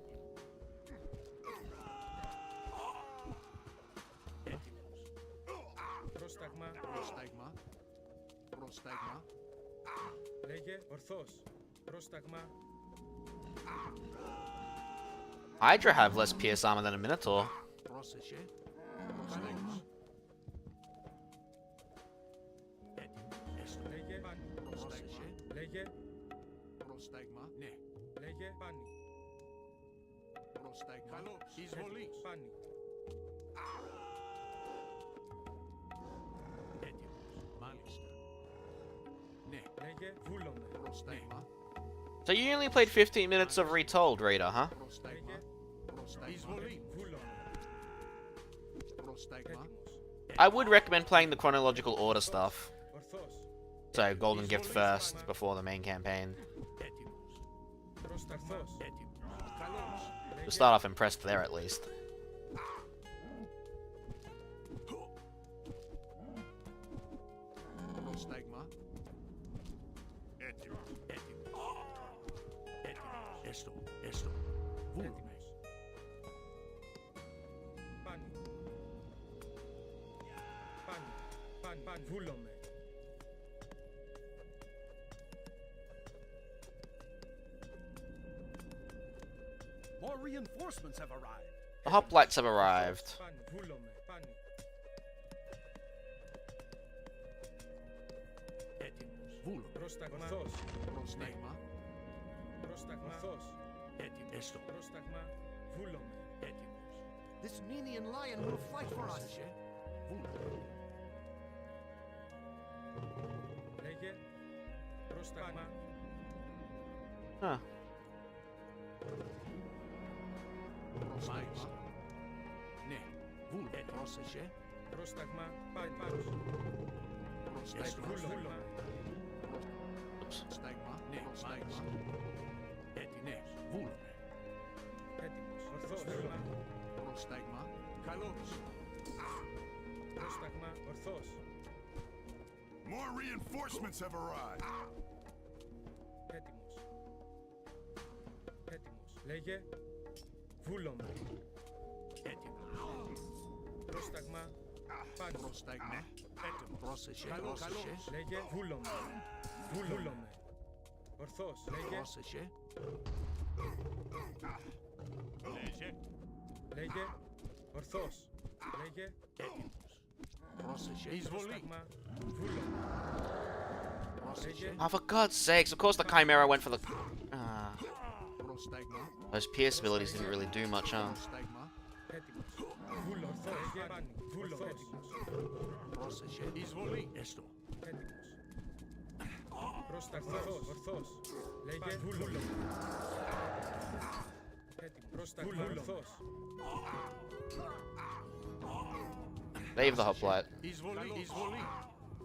Hydra have less pierce armor than a Minotaur. So you only played 15 minutes of Retold, Raider, huh? I would recommend playing the chronological order stuff. So, Golden Gift first, before the main campaign. We'll start off impressed there, at least. More reinforcements have arrived. The hoplites have arrived. This Nemean lion will fight for us. Λέγε. Πρόσταγμα. Huh. Μάλιστα. Ναι, βούλε, πρόσεχε. Πρόσταγμα. Πάει πάρος. Πρόσταγμα. Πρόσταγμα. Ναι, μάλιστα. Ναι, βούλε. Έτοιμος. Ορθός. Πρόσταγμα. Καλώς. Πρόσταγμα. Ορθός. More reinforcements have arrived. Έτοιμος. Έτοιμος. Λέγε. Βούλομαι. Έτοιμος. Πρόσταγμα. Πάνω. Πρόσταγμα. Έτοιμος. Πρόσεχε. Πρόσεχε. Λέγε. Βούλομαι. Βούλομαι. Ορθός. Λέγε. Πρόσεχε. Λέγε. Λέγε. Ορθός. Λέγε. Έτοιμος. Πρόσεχε. Εισβολή. Πρόσταγμα. Βούλομαι. Πρόσεχε. Oh, for God's sakes, of course the Chimera went for the... Πρόσταγμα. Those pierce abilities didn't really do much, huh? Πρόσταγμα. Έτοιμος. Βούλομαι. Λέγε. Πάνι. Βούλομαι. Έτοιμος. Πρόσεχε. Εισβολή. Έστω. Έτοιμος. Πρόσταγμα. Ορθός. Λέγε. Βούλομαι. Έτοιμος. Πρόσταγμα. Ορθός. Leave the hoplite. Εισβολή. Εισβολή.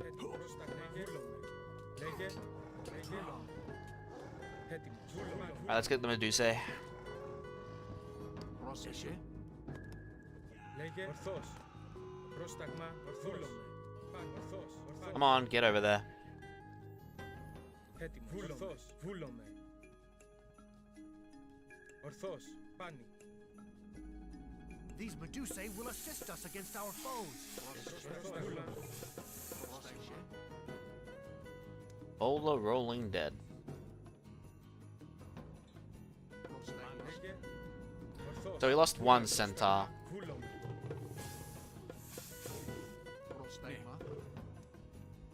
Έτοιμος. Πρόσταγμα. Βούλομαι. Λέγε. Λέγε. Έτοιμος. Βούλομαι. Alright, let's get the Medusae. Πρόσεχε. Λέγε. Ορθός. Πρόσταγμα. Ορθός. Πάνω. Ορθός. Come on, get over there. Έτοιμος. Ορθός. Βούλομαι. Ορθός. Πάνι. These Medusae will assist us against our foes. Ola rolling dead. So we lost one centaur. Πρόσταγμα.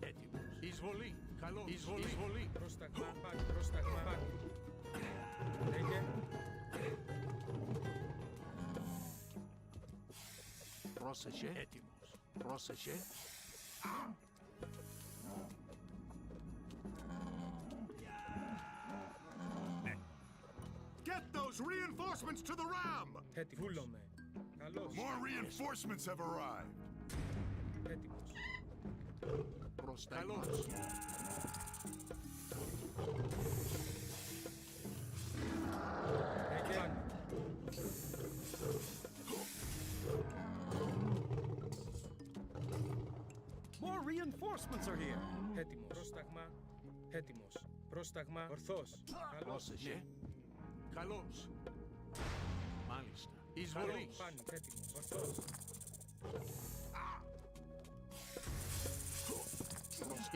Έτοιμος. Εισβολή. Καλώς. Εισβολή. Πρόσταγμα. Πάνι. Πρόσταγμα. Πάνι. Λέγε. Πρόσεχε. Έτοιμος. Πρόσεχε. Get those reinforcements to the ram! Έτοιμος. Βούλομαι. Καλώς. More reinforcements have arrived. Έτοιμος. Πρόσταγμα. Λέγε. Πάνι. More reinforcements are here. Έτοιμος. Πρόσταγμα. Έτοιμος. Πρόσταγμα. Ορθός. Καλώς. Πρόσεχε. Καλώς. Μάλιστα. Εισβολή. Πάνι. Έτοιμος. Ορθός.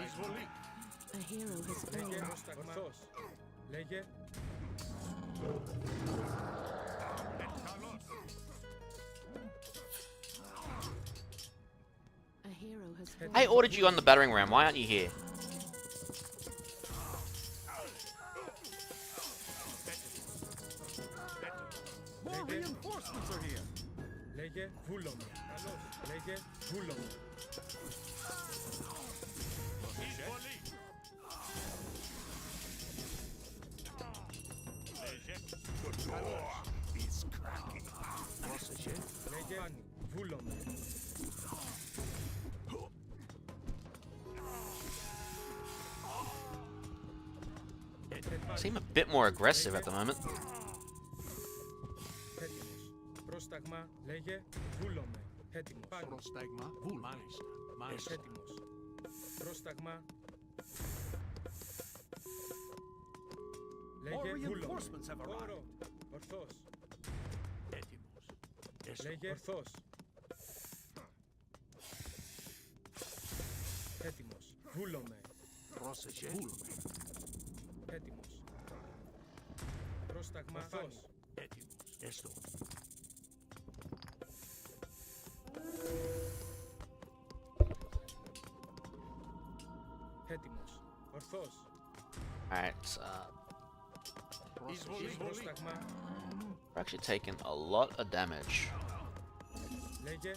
Εισβολή. A hero has Λέγε. fallen. Πρόσταγμα. Ορθός. Λέγε. A hero has fallen. I ordered you on the battering ram. Why aren't you here? More reinforcements are here. Λέγε. Βούλομαι. Καλώς. Λέγε. Βούλομαι. He's cracking. Πρόσεχε. Λέγε. Πάνι. Βούλομαι. Seem a bit more aggressive at the moment. Έτοιμος. Πρόσταγμα. Λέγε. Βούλομαι. Έτοιμος. Πάνι. Πρόσταγμα. Βούλ. Μάλιστα. Μάλιστα. Έτοιμος. Πρόσταγμα. Λέγε. Βούλομαι. reinforcements have arrived. Όρο. Ορθός. Έτοιμος. Λέγε. Ορθός. Έτοιμος. Βούλομαι. Πρόσεχε. Βούλουμε. Έτοιμος. Πρόσταγμα. Ορθός. Έτοιμος. Έστω. Έτοιμος. Ορθός. Alright, Εισβολή. Πρόσταγμα. we're actually taking a lot of damage. Λέγε.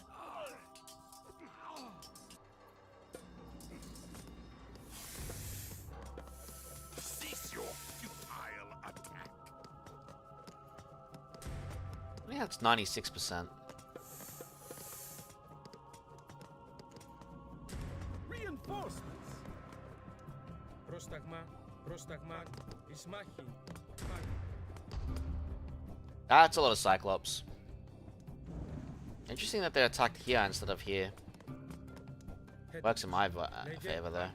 Yeah, it's 96%. Reinforcements. Prostagma, prostagma, ismachi. That's a lot of Cyclops. Interesting that they attacked here instead of here. Works in my favor though.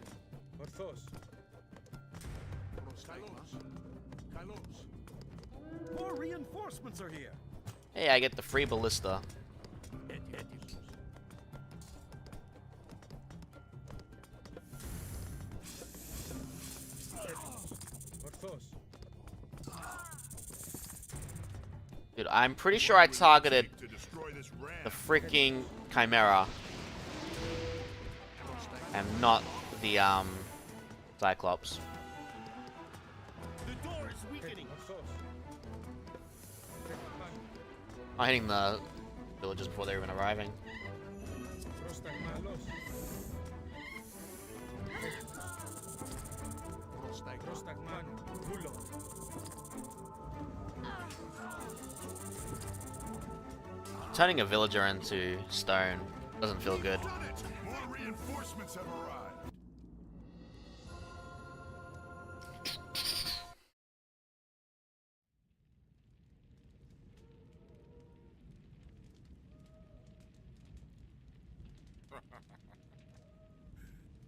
More reinforcements are here. Hey, I get the free ballista. Dude, I'm pretty sure I targeted the freaking Chimera. And not the, Cyclops. The door is weakening. I'm hitting the villagers before they're even arriving. Turning a villager into stone doesn't feel good. More reinforcements have arrived.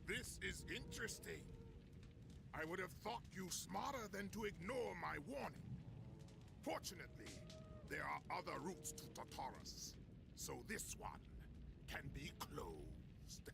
This is interesting. I would have thought you smarter than to ignore my warning. Fortunately, there are other routes to Tartarus, so this one can be closed.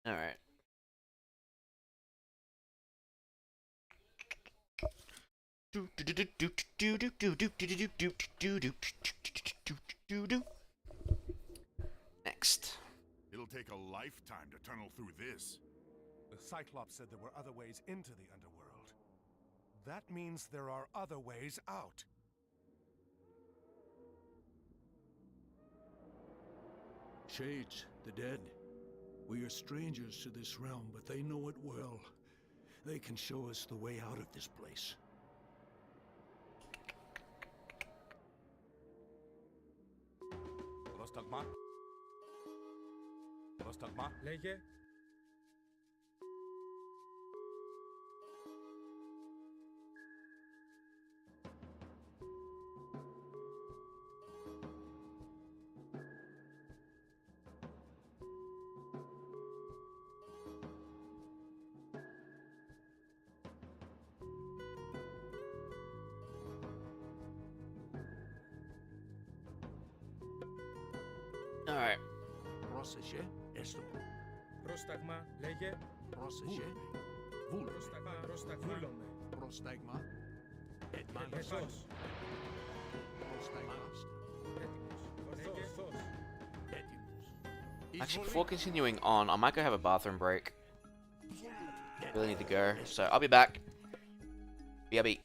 Alright. Next. It'll take a lifetime to tunnel through this. The Cyclops said there were other ways into the Underworld. That means there are other ways out. Shades, the dead. We are strangers to this realm, but they know it well. They can show us the way out of this place. Prostagma. Prostagma. Λέγε. Alright. Πρόσεχε, έστω. Πρόσταγμα, λέγε. Πρόσεχε. Βούλ. Πρόσταγμα, πρόσταγμα. Βούλομαι. Πρόσταγμα. Έτοιμος. Πρόσταγμα. Έτοιμος. Actually, before continuing on, I might go have a bathroom break. Really need to go, so I'll be back. BRB.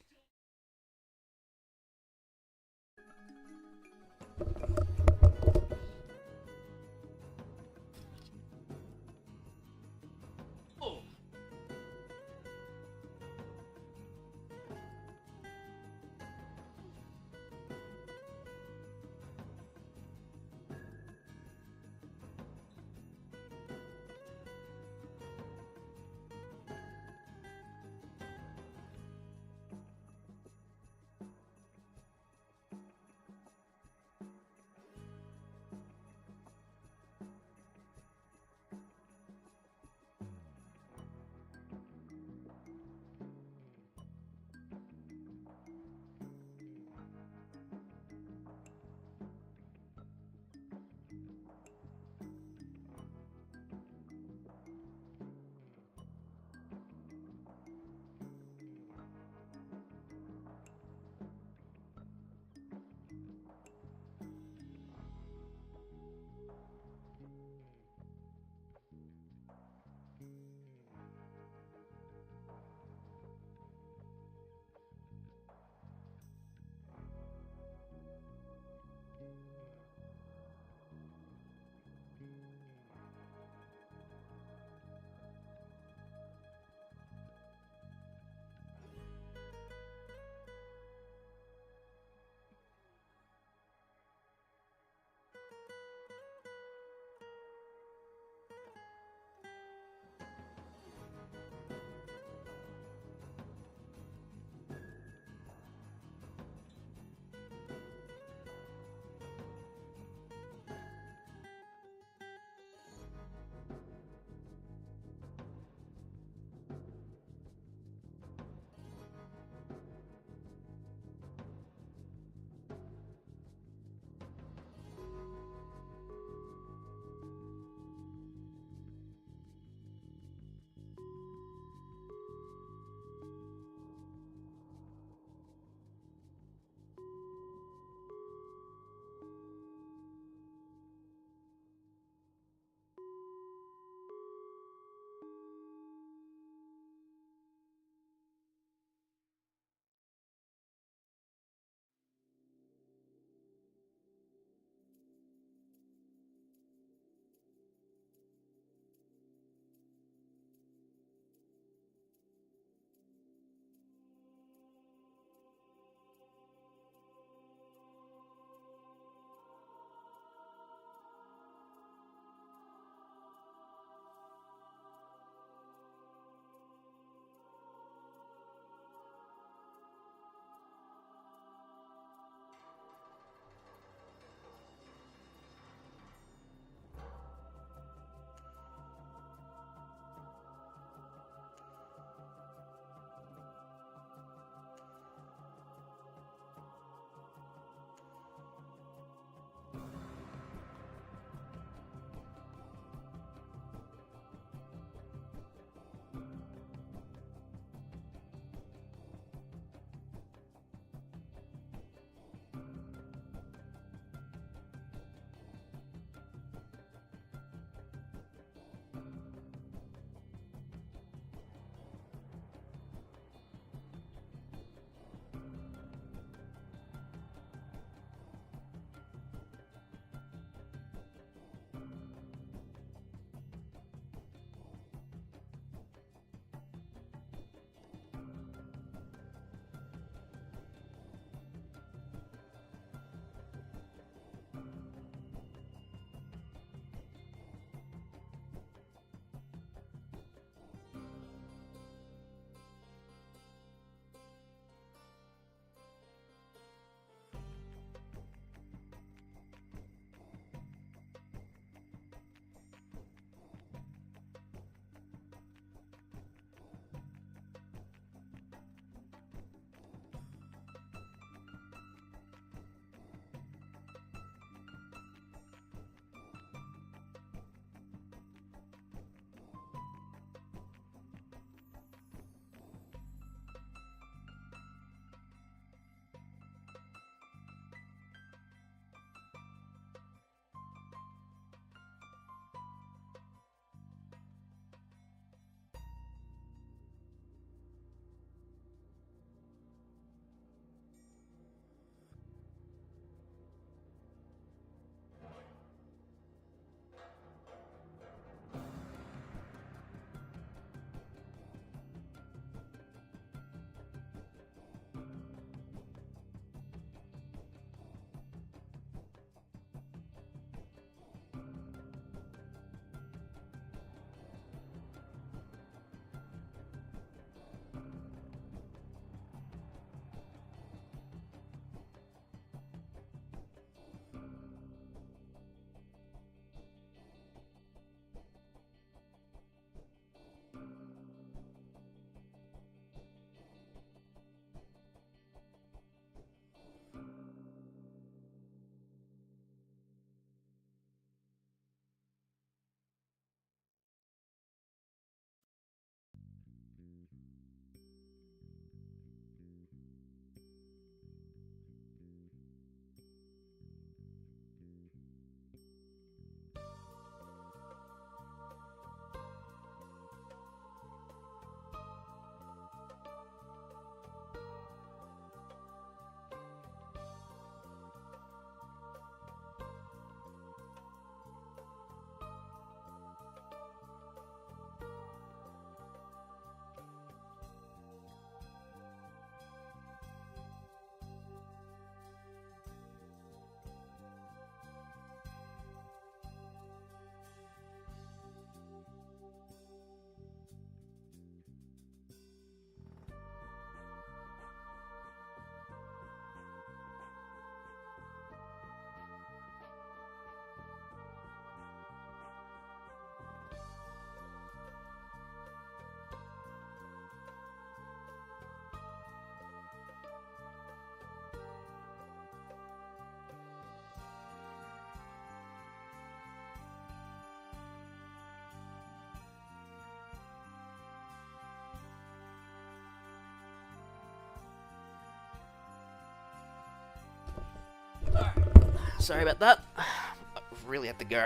Sorry about that. I really have to go.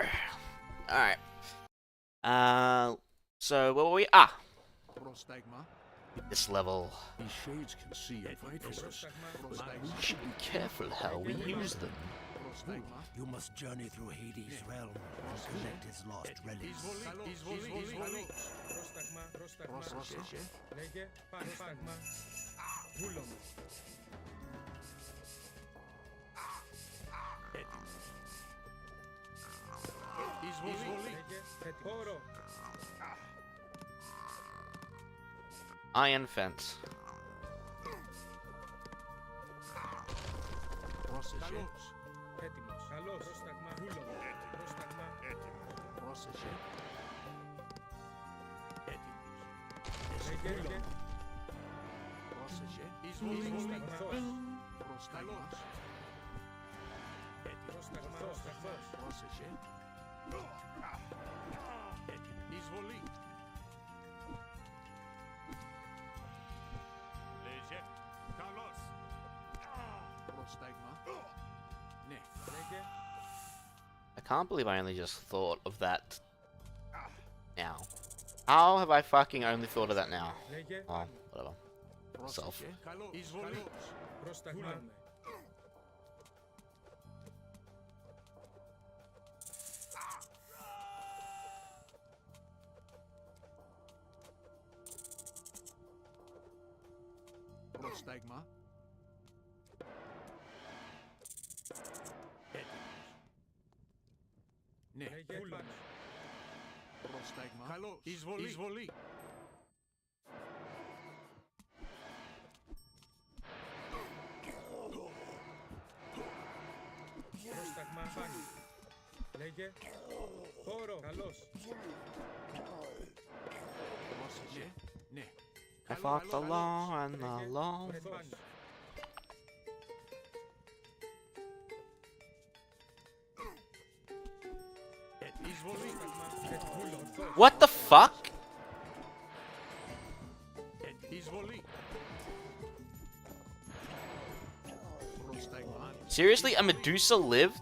Alright. So where were we? Ah! This level. These shades can see and fight for us, but We should be careful how we use them. You must journey through Hades' realm and collect his lost relics. Iron fence. I can't believe I only just thought of that now. How have I fucking only thought of that now? Oh, whatever. Self. Prostagma. Ναι. Prostagma. Καλώς. Εισβολή. Πρόσταγμα φάνη. Λέγε. Χώρο. Καλώς. Πρόσεχε. Ναι. I fought the law and the law. What the fuck? Seriously, a Medusa lived?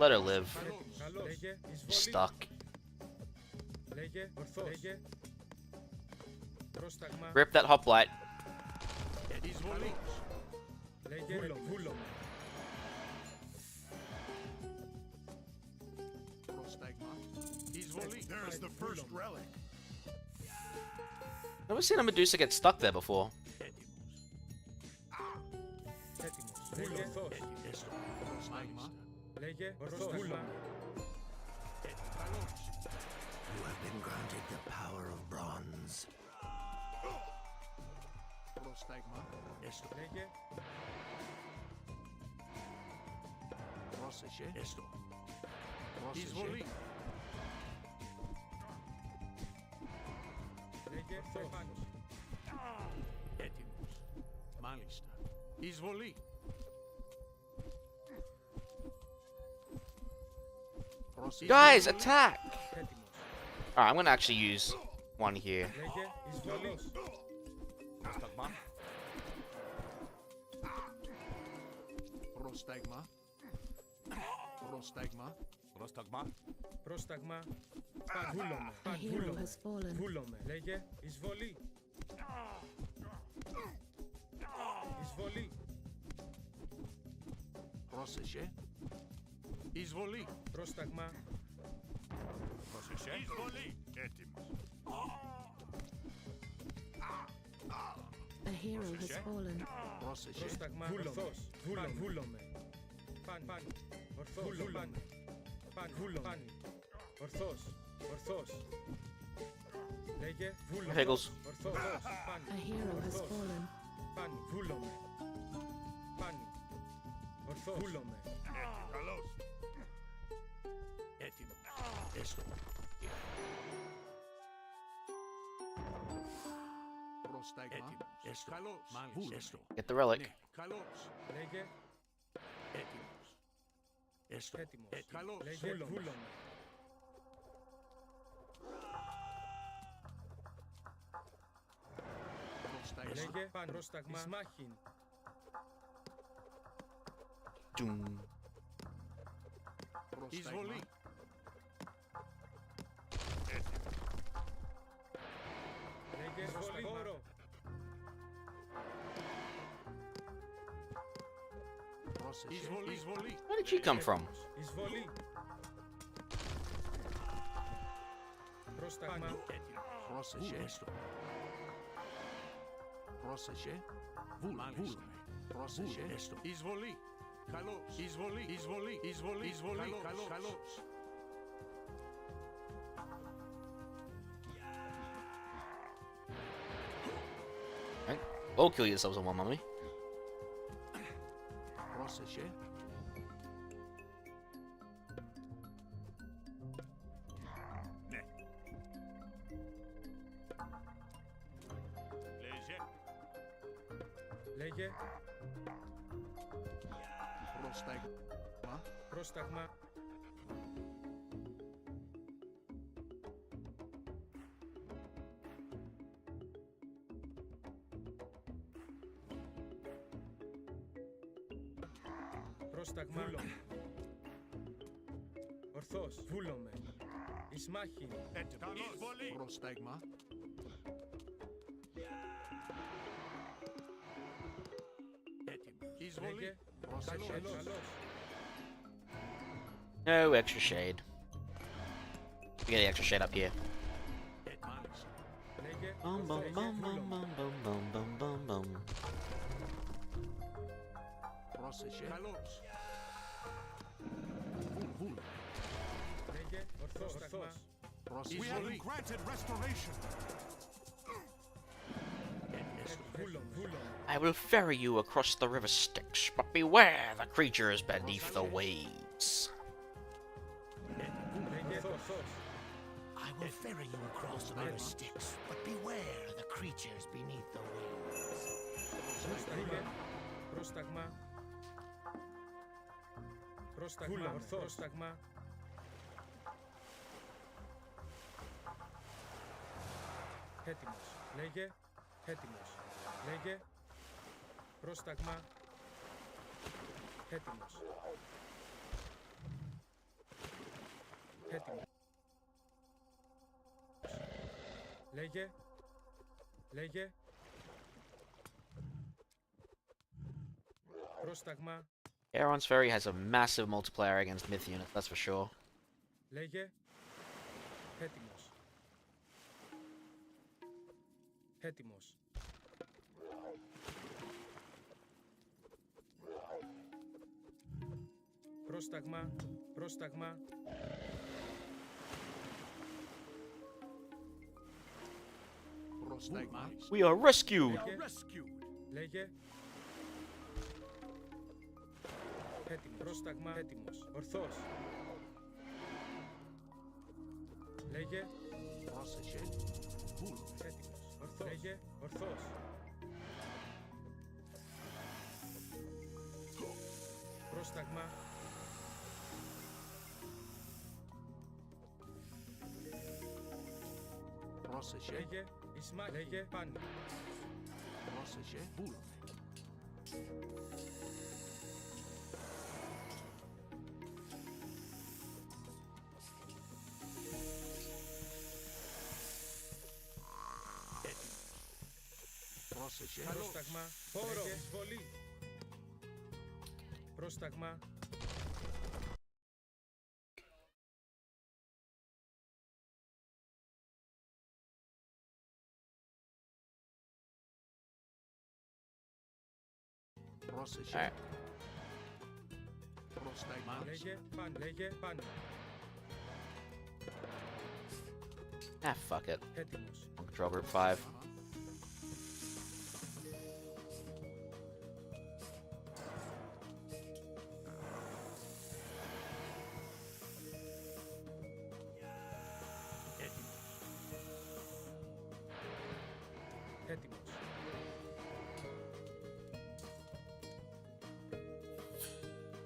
Let her live. Stuck. Rip that hoplite. There's the first relic. Never seen a Medusa get stuck there before. You have been granted the power of bronze. Prostagma. Esto. Πρόσεχε. Esto. Εισβολή. Έτοιμος. Μάλιστα. Εισβολή. Guys, attack! Alright, I'm gonna actually use one here. Prostagma. Prostagma. Πρόσταγμα. Πρόσταγμα. Βούλομαι. Βούλομαι. Λέγε. Εισβολή. Εισβολή. Πρόσεχε. Εισβολή. Πρόσταγμα. Πρόσεχε. Εισβολή. Έτοιμος. A hero has fallen. Πρόσεχε. Πρόσταγμα. Ορθός. Βούλομαι. Παν. Ορθός. Βούλομαι. Παν. Ορθός. Λέγε. Pickles. Ορθός. A hero has fallen. Παν. Βούλομαι. Παν. Ορθός. Βούλομαι. Καλώς. Έτοιμος. Έστω. Prostagma. Έστω. Καλώς. Μάλιστα. Έστω. Get the relic. Ναι. Καλώς. Λέγε. Έτοιμος. Έστω. Έτοιμος. Καλώς. Λέγε. Βούλομαι. Prostagma. Λέγε. Παν. Πρόσταγμα. Ισμάχιν. Doom. Εισβολή. Εισβολή. Εισβολή. Where did she come from? Εισβολή. Πρόσταγμα. Πρόσεχε. Πρόσεχε. Βούλουμε. Πρόσεχε. Εισβολή. Καλώς. Εισβολή. Εισβολή. Εισβολή. Εισβολή. Καλώς. Right. All kill yourselves on one mummy. Πρόσεχε. Ναι. Λέγε. Πρόσταγμα. Πρόσταγμα. Πρόσταγμα. Ορθώς. Βούλομαι. Εις μάχη. Εισβολή. Πρόσταγμα. Εισβολή. Πρόσεχε. No extra shade. We get the extra shade up here. Bum bum bum bum bum bum bum bum bum bum. Πρόσεχε. Καλώς. Λέγε. Ορθώς. Πρόσεχε. We have been granted restoration. I will ferry you across the river Styx, but beware the creatures beneath the waves. I will ferry you across the river Styx, but beware the creatures beneath the waves. Πρόσταγμα. Πρόσταγμα. Πρόσταγμα. Έτοιμος. Λέγε. Έτοιμος. Λέγε. Πρόσταγμα. Έτοιμος. Έτοιμος. Λέγε. Λέγε. Πρόσταγμα. Aeron's Ferry has a massive multiplayer against myth units, that's for sure. Λέγε. Έτοιμος. Έτοιμος. Πρόσταγμα. Πρόσταγμα. Πρόσταγμα. We are rescued! Λέγε. Έτοιμος. Πρόσταγμα. Έτοιμος. Ορθώς. Λέγε. Πρόσεχε. Έτοιμος. Ορθώς. Λέγε. Ορθώς. Πρόσταγμα. Πρόσεχε. Λέγε. Ισμά. Λέγε. Πάνω. Πρόσεχε. Βούλουμε. Πρόσεχε. Πρόσταγμα. Πόρο. Εισβολή. Πρόσταγμα. Πρόσεχε. Πρόσταγμα. Λέγε. Πάνω. Λέγε. Πάνω. Ah, fuck it. Έτοιμος. Control group 5. Έτοιμος.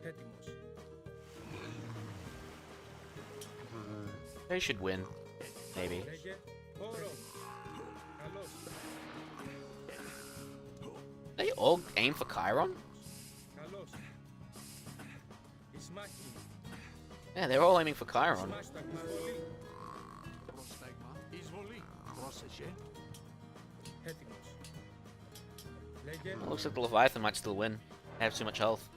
Έτοιμος. They should win. Maybe. Λέγε. Πόρο. Καλώς. They all aim for Chiron? Καλώς. Yeah, they're all aiming for Chiron. It looks like the Leviathan might still win. They have too much health.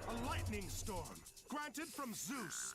A lightning storm, granted from Zeus.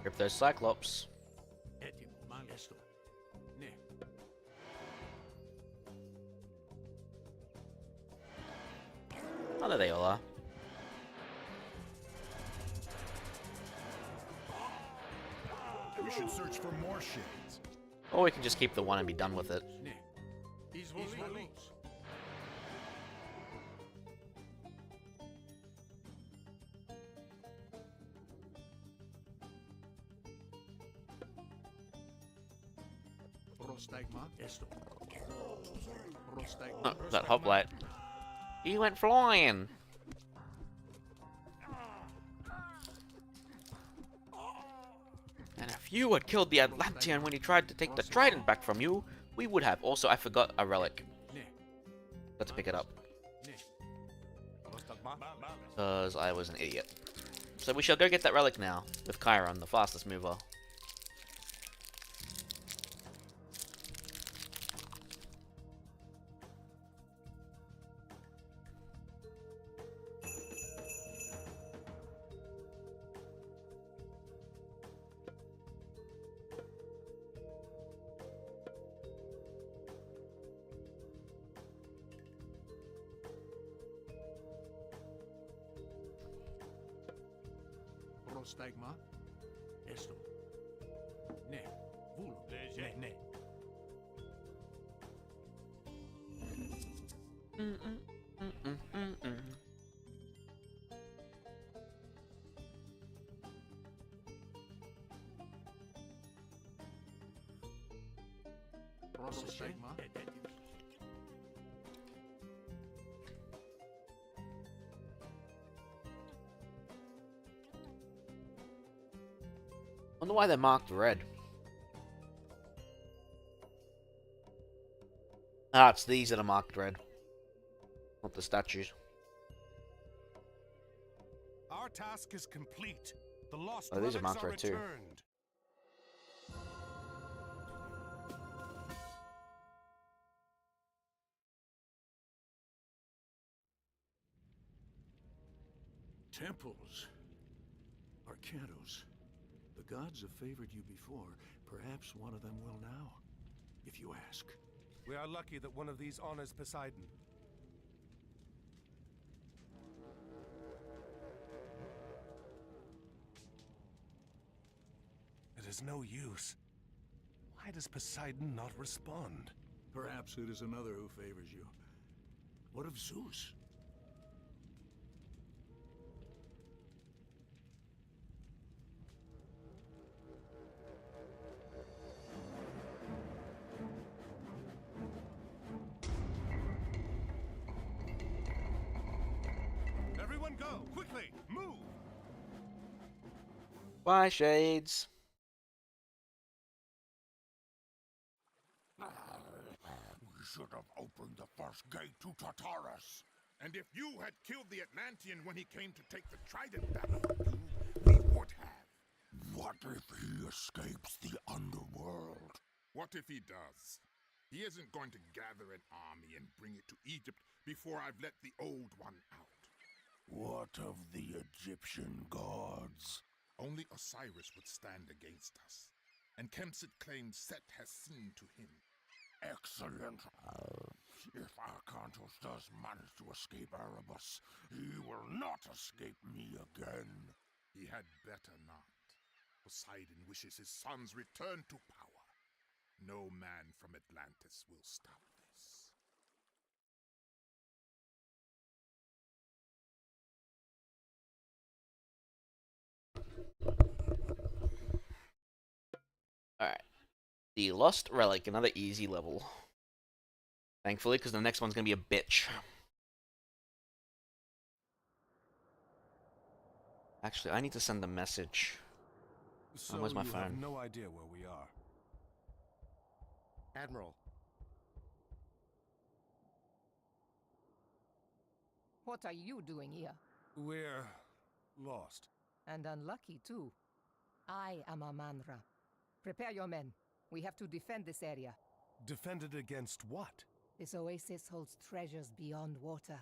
Rip those Cyclops. Oh, there they all are. We should search for more shades. Or we can just keep the one and be done with it. Oh, that hoplite. He went flying! And if you had killed the Atlantean when he tried to take the trident back from you, we would have. Also, I forgot a relic. Let's pick it up. Because I was an idiot. So we shall go get that relic now, with Chiron, the fastest mover. Prostagma. Esto. Ne. Vul. Ne. Prostagma. I wonder why they're marked red. Ah, it's these that are marked red. Not the statues. Our task is complete. The lost Oh, these are relics marked are red too. returned. Temples. Arcantos. The gods have favored you before. Perhaps one of them will now, if you ask. We are lucky that one of these honors Poseidon. It is no use. Why does Poseidon not respond? Perhaps it is another who favors you. What of Zeus? Everyone go! Quickly! Move! Bye, Shades. open the first gate to Tartarus. And if you had killed the Atlantean when he came to take the trident back from you, we would have. What if he escapes the Underworld? What if he does? He isn't going to gather an army and bring it to Egypt before I've let the old one out. What of the Egyptian gods? Only Osiris would stand against us. And Kemsit claims Set has seen to him. Excellent. If Arkantos does manage to escape Erebus, he will not escape me again. He had better not. Poseidon wishes his sons return to power. No man from Atlantis will stop this. Alright. The Lost Relic, another easy level. Thankfully, because the next one's going to be a bitch. Actually, I need to send a message. So where's my you phone? have no idea where we are. Admiral. What are you doing here? We're lost. And unlucky, too. I am Amanra. Prepare your men. We have to defend this area. Defend it against what? This oasis holds treasures beyond water.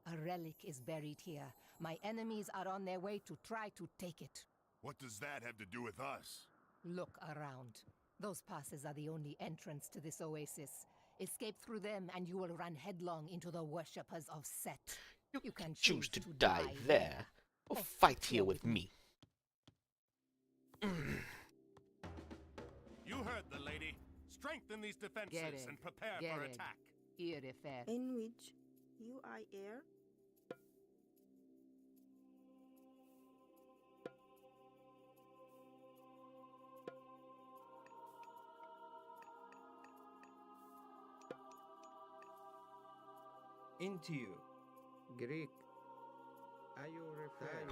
A relic is buried here. My enemies are on their way to try to take it. What does that have to do with us? Look around. Those passes are the only entrance to this oasis. Escape through them and you will run headlong into the worshippers of Set. You can Choose to die there, or fight here with me. You heard the lady. Strengthen these defenses and prepare for attack. In which you are heir? Into you. Greek. Ayo refer.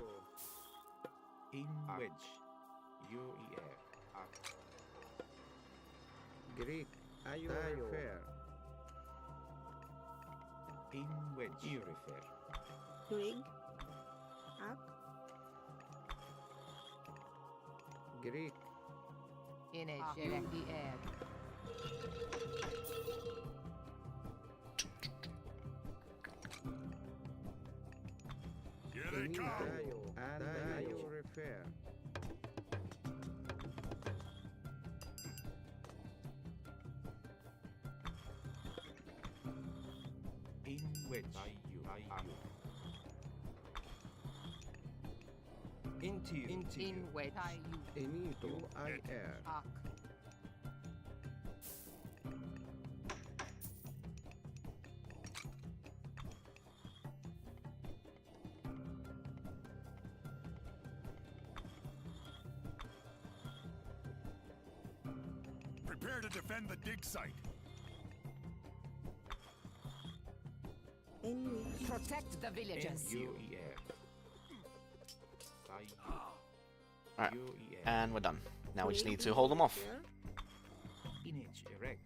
In which you are. Greek. Ayo refer. In which you refer. Greek. Ak. Greek. In a Jereki air. Here they come! And Ayo refer. In which into you. In which Into I air. Ak. Prepare to defend the dig site. In which Protect the villagers. Alright, and we're done. Now we just need to hold them off. Inage erect.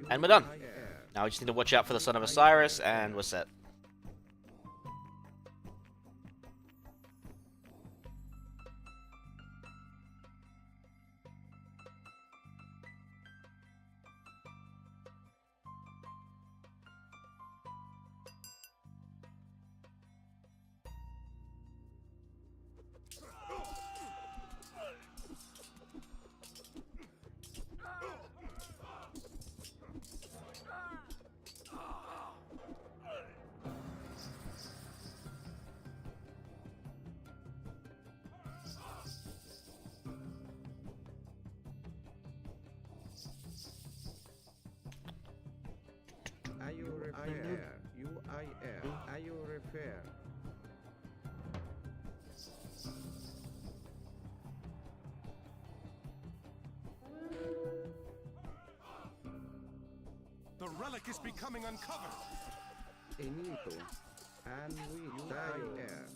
And we're done. Now we just need to watch out for the son of Osiris, and we're set. Ayo refer. The relic is becoming uncovered. Enito. And we die air.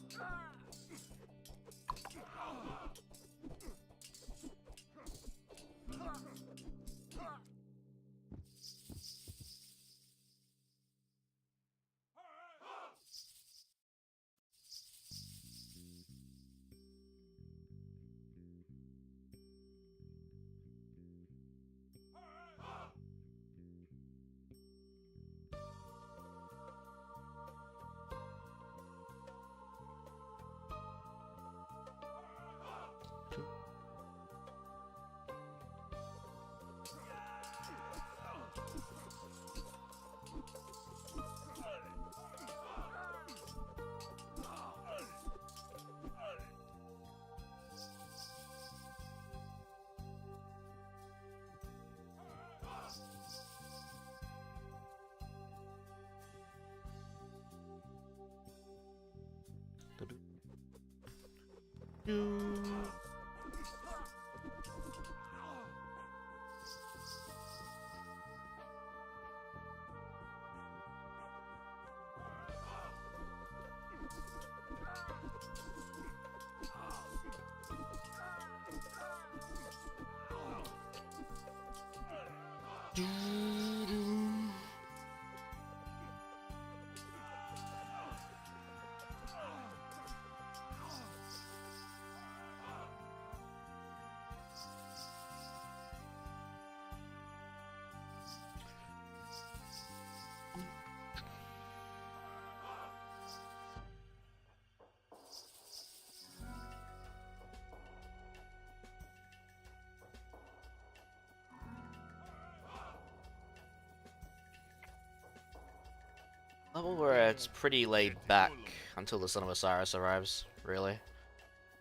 Level where it's pretty laid back until the Son of Osiris arrives, really.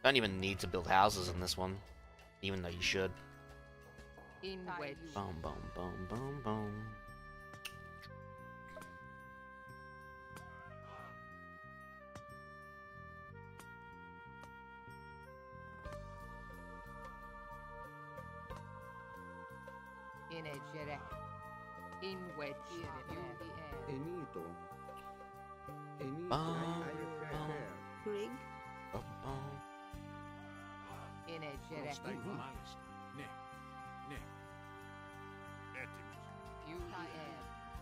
Don't even need to build houses in this one, even though you should. In wedge. Boom, boom, boom, boom, boom. In a jerek. In wedge. Enito. Enito. Rig. In a jerek. Ne. Ne. You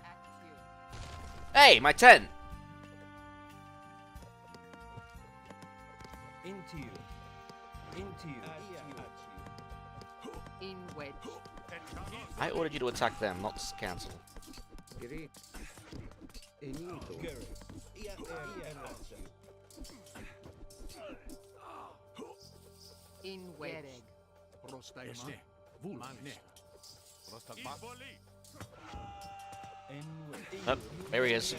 active. Hey, my tent! Into you. Into you. In wedge. I ordered you to attack them, not to cancel. Greek. Enito. In wedge. Prostagma. Vulne. Prostagma. Oh, there he is.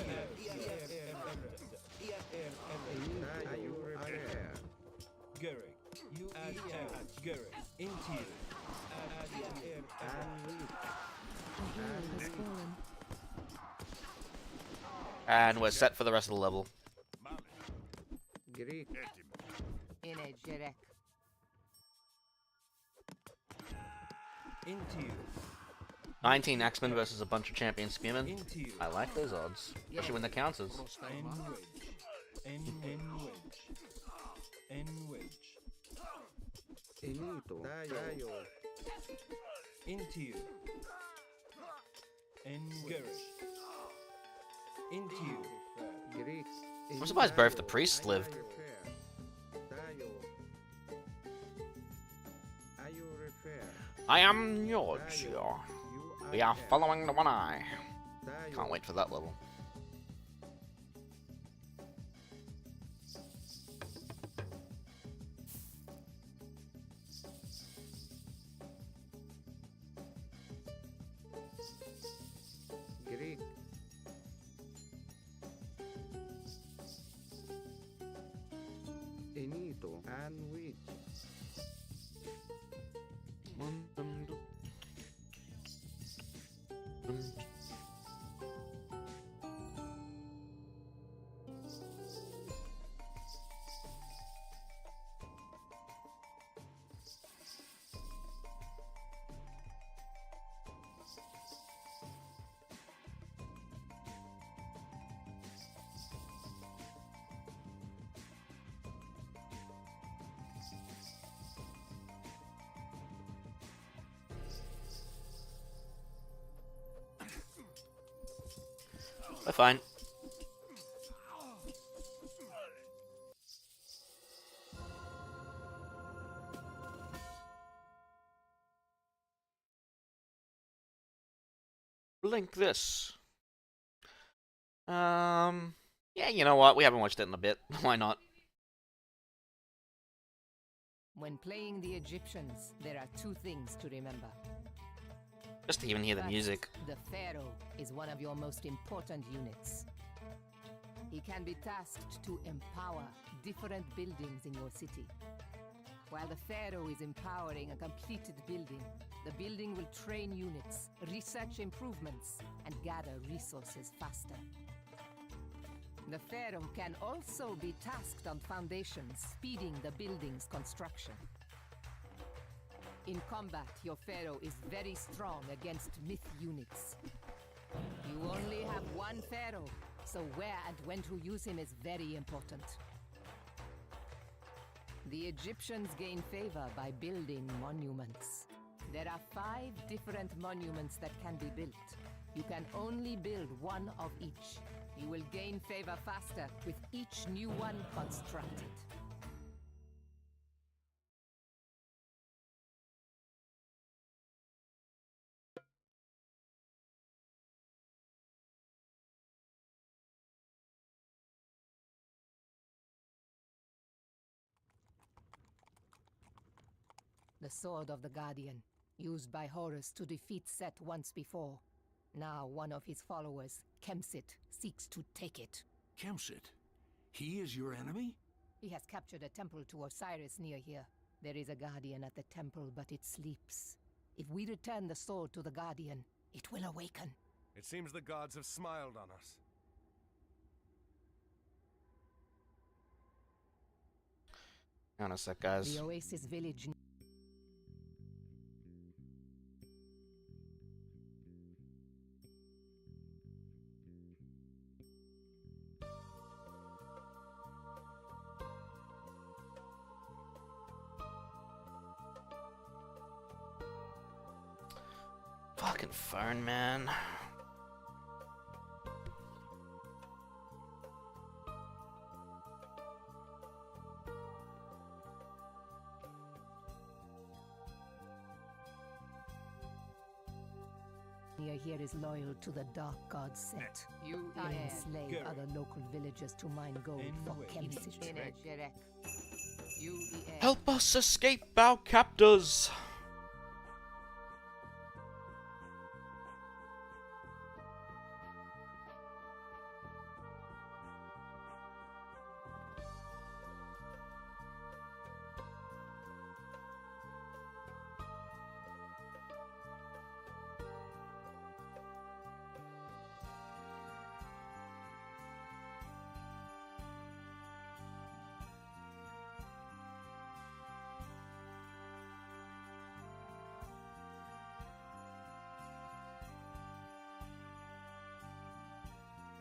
And we're set for the rest of the level. Greek. In a jerek. Into you. 19 Axemen versus a bunch of champion spearmen. I like those odds, especially when they're counters. Enito. Into you. Into you. Greek. I'm surprised both the priests lived. I am George. We are following the one eye. Can't wait for that level. Greek. Enito and which. We're fine. Link this. Yeah, you know what? We haven't watched it in a bit. Why not? When playing the Egyptians, there are two things to remember. Just to even hear the First, music. The Pharaoh is one of your most important units. He can be tasked to empower different buildings in your city. While the Pharaoh is empowering a completed building, the building will train units, research improvements, and gather resources faster. The Pharaoh can also be tasked on foundations, speeding the building's construction. In combat, your Pharaoh is very strong against myth units. You only have one Pharaoh, so where and when to use him is very important. The Egyptians gain favor by building monuments. There are 5 different monuments that can be built. You can only build one of each. You will gain favor faster with each new one constructed. The Sword of the Guardian, used by Horus to defeat Set once before. Now one of his followers, Kemsit, seeks to take it. Kemsit? He is your enemy? He has captured a temple to Osiris near here. There is a Guardian at the temple, but it sleeps. If we return the sword to the Guardian, it will awaken. It seems the gods have smiled on us. Hang on a sec, guys. The Oasis village. Fucking phone, man. Near here is loyal to the dark god Set. You enslave other local villagers to mine gold for Kemsit. Help us escape our captors!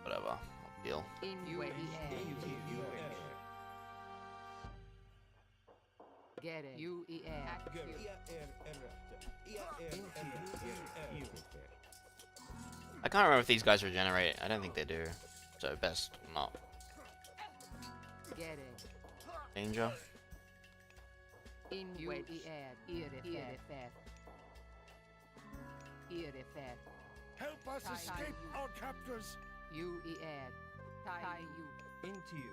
Whatever, I'll deal. Get it. I can't remember if these guys regenerate. I don't think they do. So best not. Get it. Danger. Help us escape our captors! Into you.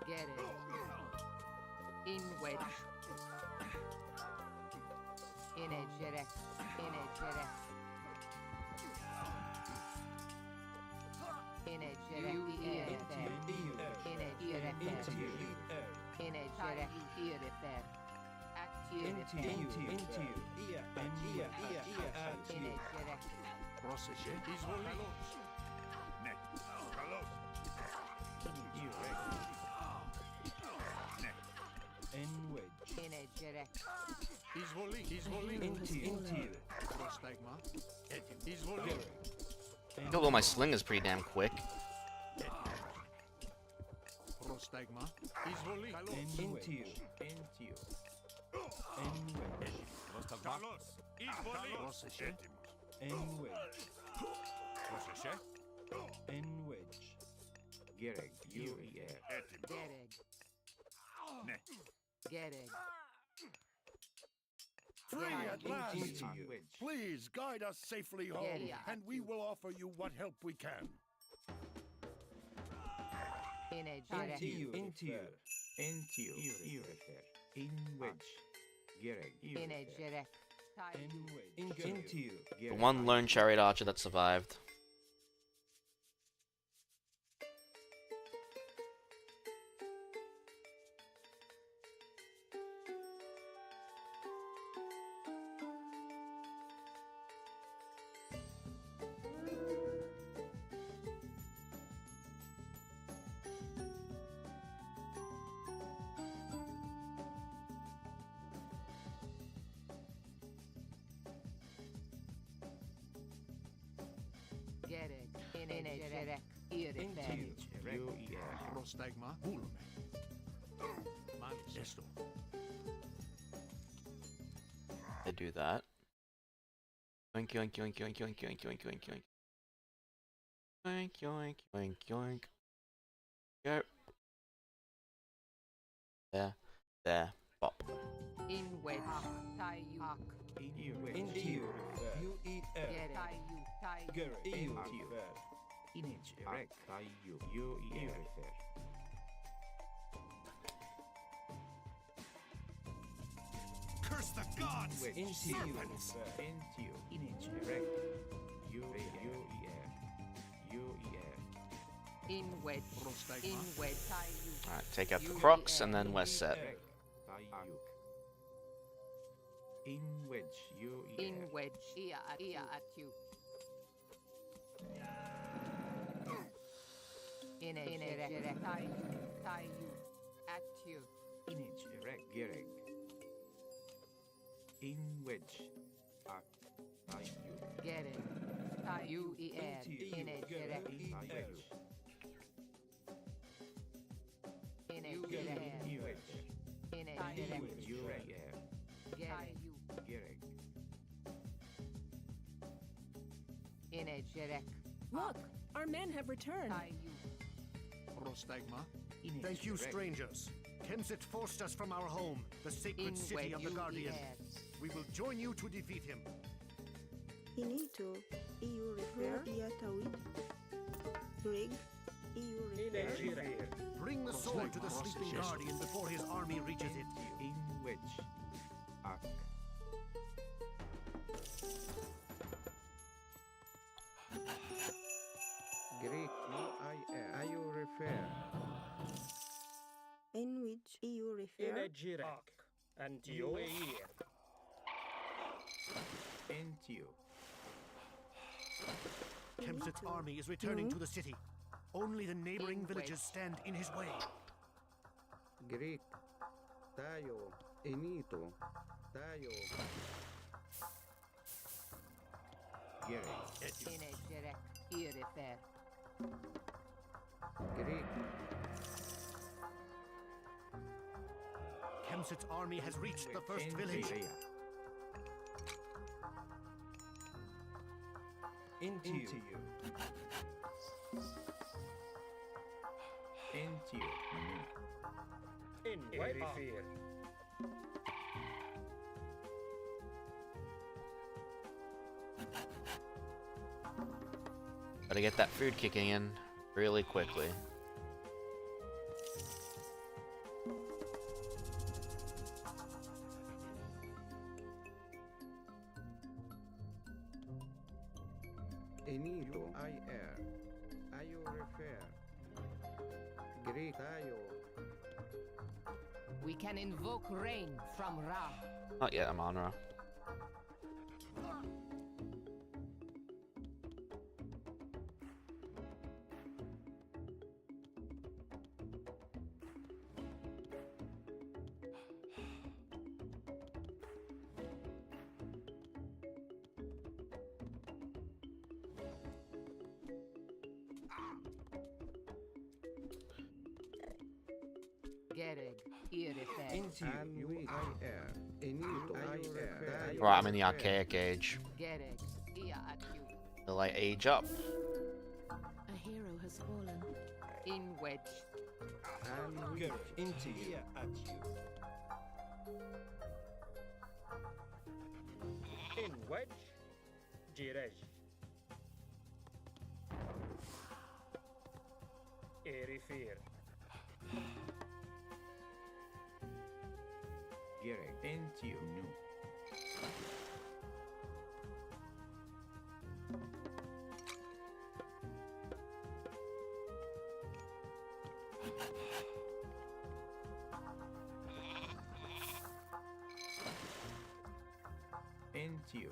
Get it. In wedge. In a jerek. In a jerek. In a jerek. In a jerek. In a jerek. Into you. Although my sling is pretty damn quick. Prostagma. Izvoli. Into you. Into you. Carlos. Izvoli. Roseshe. Enwedge. Roseshe. Enwedge. Gereg. U-E-R. Gereg. Ne. Gereg. Free at last! Into you. Please guide us safely home, and we will offer you what help we can. Into you. Into you. Into you. Urifer. In wedge. Gereg. Gereg. Into you. The one lone chariot archer that survived. Prostagma. Esto. They do that. Yoink yoink yoink yoink yoink yoink yoink yoink yoink. Yoink yoink yoink yoink. Go. There. Bop. In wedge. Tie you. Into you. U-E-R. Tie you. Gereg. Into you. Image. Erect. You. U-E-R. Curse the gods! Into you. Serpents! Into you. Image. Erect. U-E-R. U-E-R. In wedge. In wedge. Tie you. Alright, take out the crocs and then we're set. In wedge. U-E-R. In wedge. Ear at you. In a direct. Tie you. At you. Image. Erect. Gereg. In wedge. Tie you. Gereg. Tie you. In a direct. In a direct. In a direct. U-E-R. Tie you. Gereg. In a direct. Look, our men have returned. Tie you. Prostagma. Thank you, strangers. Kemsit forced us from our home, the sacred city of the Guardian. We will join you to defeat him. Inito, EU refer Iatawid. Greg, EU refer. Bring the sword to the sleeping Guardian before his army reaches it. In wedge. Greek. U-I-R. Are you refer? In which EU refer. And you. Into you. Kemsit's army is returning to the city. Only the neighboring villages stand in his way. Greek. Tayo. Inito. Tayo. Gereg. In a direct. Ear refer. Greek. Kemsit's army has reached the first village. Into you. Into you. In Erifir. Gotta get that food kicking in really quickly. Enito. I-R. Ayo refer. Greek. Ayo. We can invoke rain from Ra. Not yet, I'm on Ra. Right, I'm in the archaic age. Will I age up? A hero has fallen. In wedge. Into here at you. In wedge. Girej. Erifir. Gerek. Into you. Nu. Into you.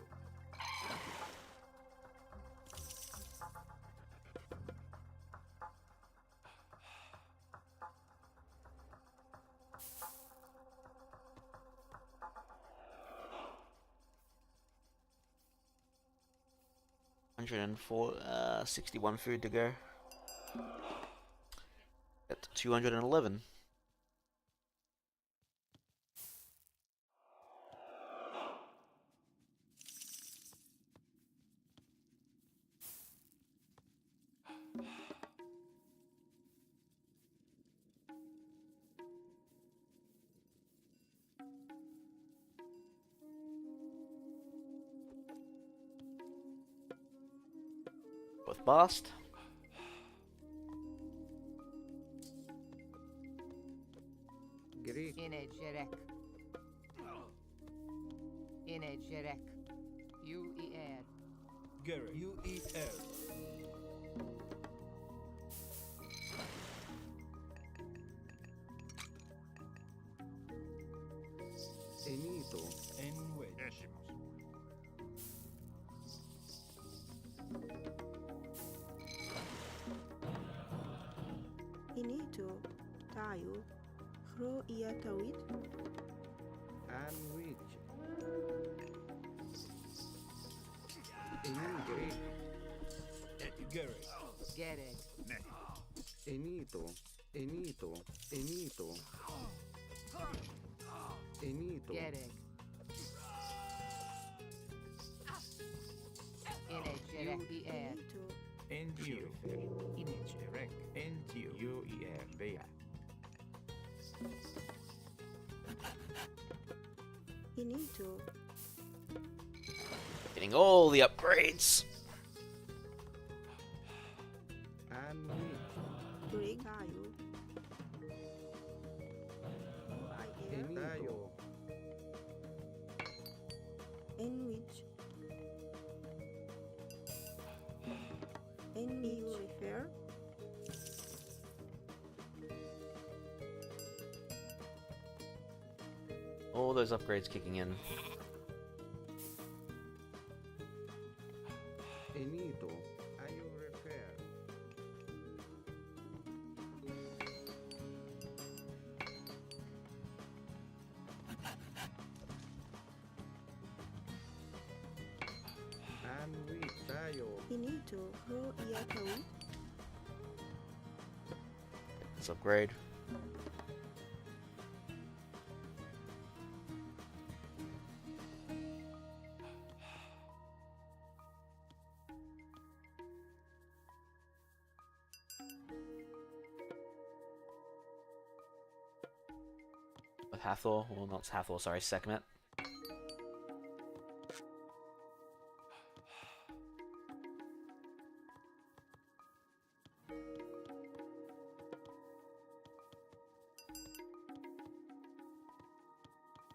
$104, 61 food to go. At 211. Both bast. In a jerek. In a jerek. You air. Gary. You eat air. Enito. En wedge. Inito, tayo, hro iatawit. And which? Enigre. Gary. Gerek. Enito. Enito. Enito. Enito. Gerek. In a jerek air. Entio. In a jerek. Entio. You air. Bea. Inito, Getting all the upgrades. And which? turig tayo. Enito. In which? In which refer? All those upgrades kicking in. Enito. Are you repair? And which? Tayo. Inito, hro iatawit. Let's upgrade. With Hathor, well not Hathor, sorry, Sekhmet.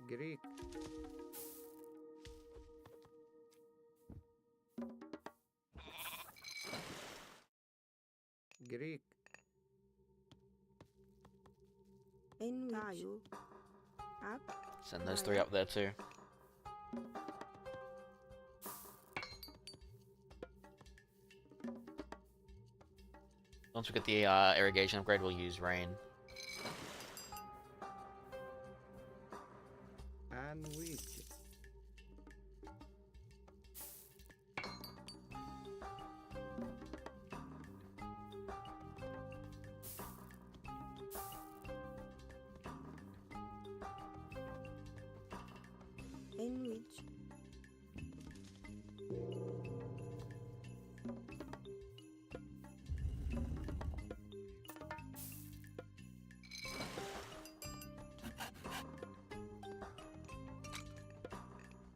Greek. Greek. In tayo. Up. Send those three up there too. Once we get the irrigation upgrade, we'll use rain. And which? In which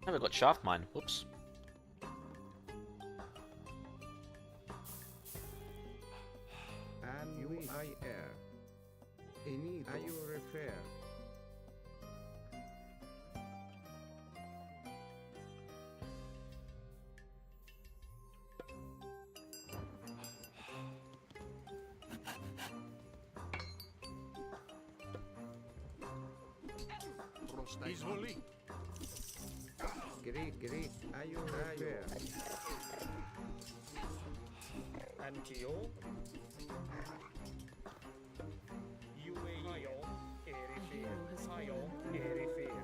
Never got shaft mine. Whoops. And you I air. Inito. Are you refer? Easily. Greek, are you refer? Antio. UAE. Erifir. Hayo. Erifir.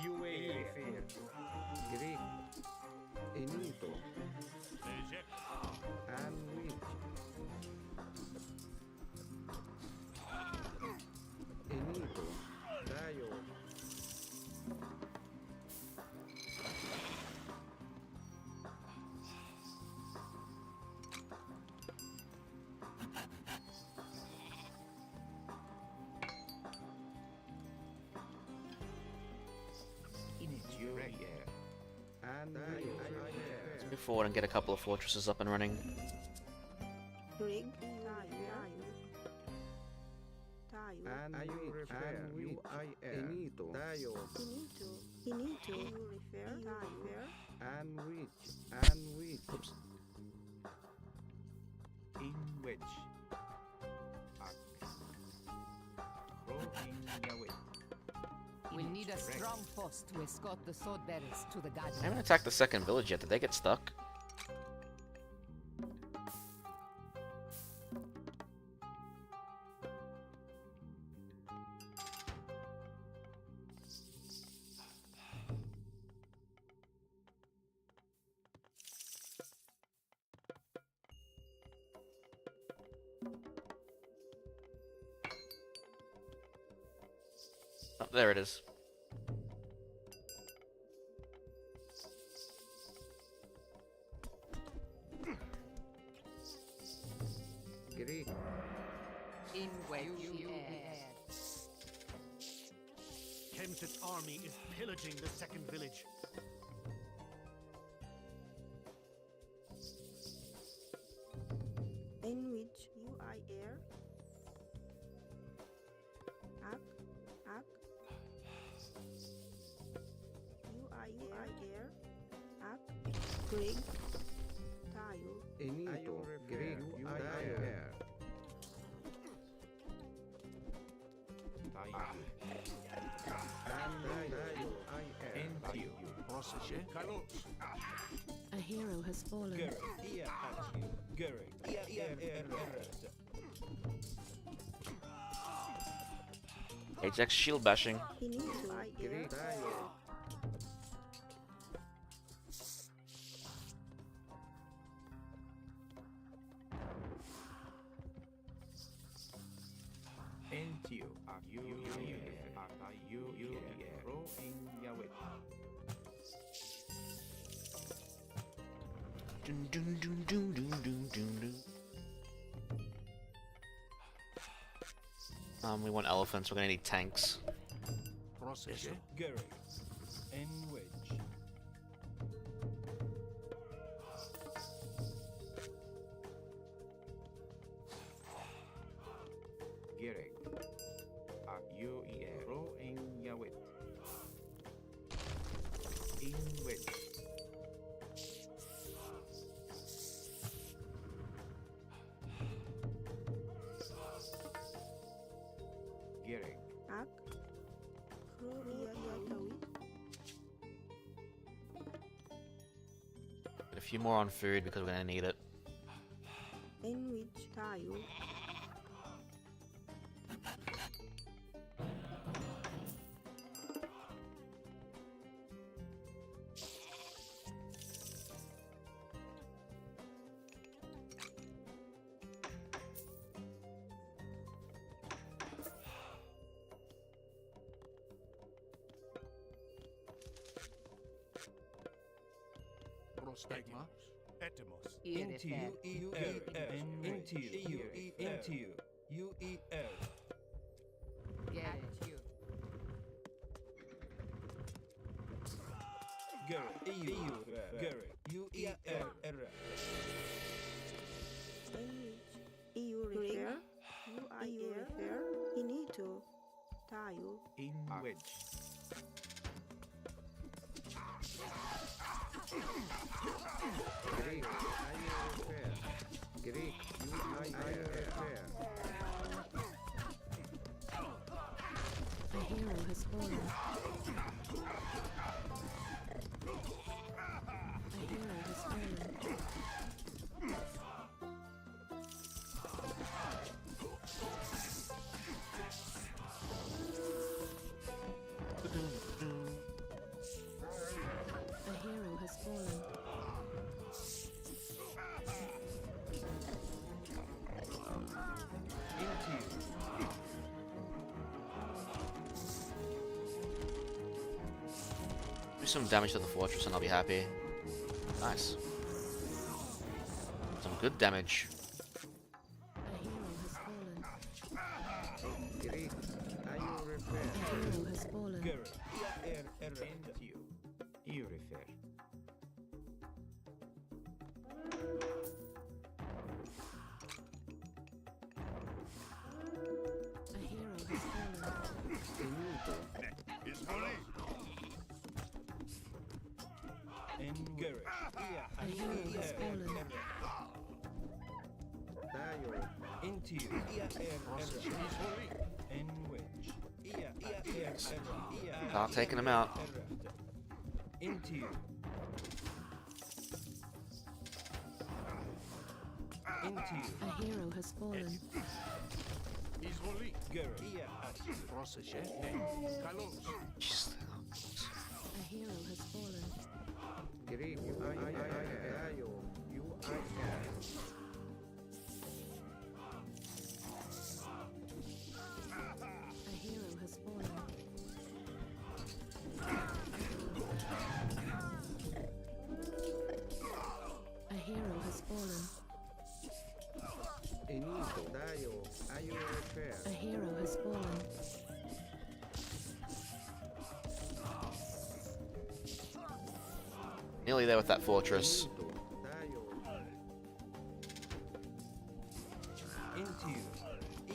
UAE. Erifir. Greek. Inito. And which? Inito. Dayo. And Let's move forward and get a couple of fortresses up and running. Rig. and you refer Inito. Inito. You refer. And which. Oops. In which We'll need a strong force to escort the sword bearers to the garden. I haven't attacked the second village yet. Did they get stuck? Oh, there it is. Greek. In where you Kemset's army is pillaging the second village. In which you I air. Ak. You I air. Ak. Greg. Tayo. Inito. Greek. You air. A hero has fallen. Ajax shield bashing. Inito I air. Dun, dun, dun, dun, dun, dun, dun, dun. We want elephants. We're gonna need tanks. Gary. In which Gerek. You ro in Yawit. In which Gerek. Ak. Get a few more on food because we're gonna need it. In which tayo. Prostagma. Etymos. Into you, into you, into you, UEL. Get you. Garrett, EU, Garrett, UEL. EU refer, EU refer, Inito, Tayo, In wedge. Greek, IO repair. Greek, IO repair. A hero has fallen. A hero has fallen. A hero has fallen. Into you. Do some damage to the fortress and I'll be happy. Nice. Some good damage. A hero has fallen. Greek, IO repair. A hero has fallen. Garrett, into you. EU refer. A hero has fallen. Inito. Is holy. In Garrett. A hero has fallen. Tayo. Into you. In wedge. Start taking him out. Into you. Into you. A hero has fallen. Is holy. Garrett. Πρόσεχε. Jeez. A hero has fallen. Greek, Tayo. UIL. A hero has fallen. A hero has fallen. Inito. Tayo. IO repair. A hero has fallen. Nearly there with that fortress. Tayo. Into you.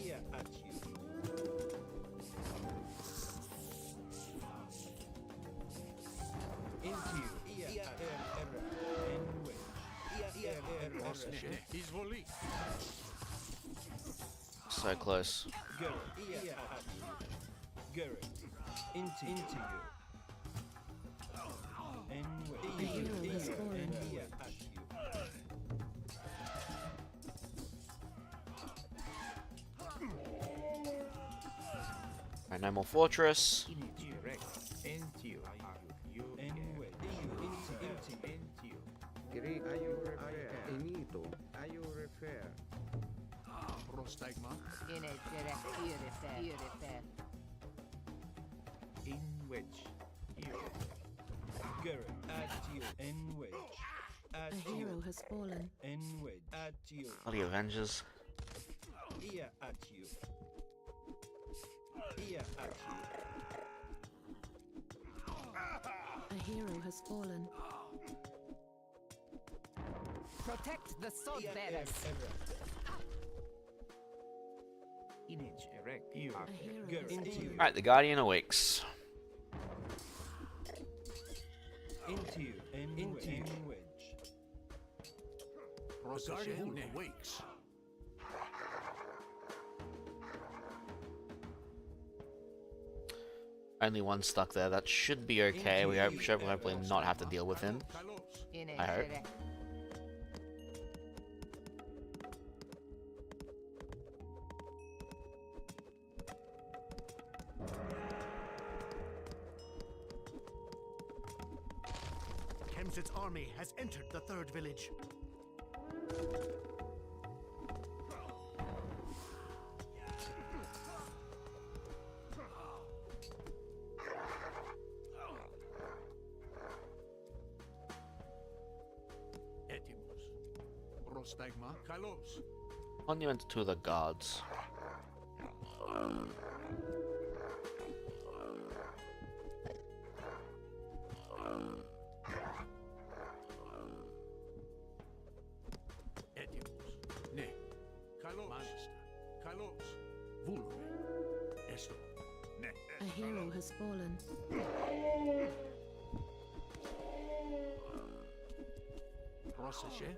Ear at you. Into you. Ear at in wedge. Πρόσεχε. Is holy. So close. Garrett. Ear at you. Garrett. Into you. In wedge. A hero has fallen. Ear at you. Alright, no more fortress. Direct. Into you. In wedge. Into you. Greek, IO repair. Inito. IO repair. Prostagma. In a direct. EU refer. EU refer. In wedge. Ear. Garrett. At you. In wedge. At A you. hero has fallen. In wedge. At you. Bloody Avengers. Ear at you. Ear at you. A hero has fallen. Protect the sword bearers. Image erect. You. A hero Garrett. has Into you. fallen. Alright, the Guardian awakes. Into you. Into you. In wedge. The Guardian awakes. Only one stuck there. That should be okay. We should hopefully not have to deal with him. In a I hope. direct. Kemsit's army has entered the third village. Prostagma, Kalos. Monument to the gods. Etios, ne, Kalos, Manista, Kalos, Vulve, Esto, ne. A hero has fallen.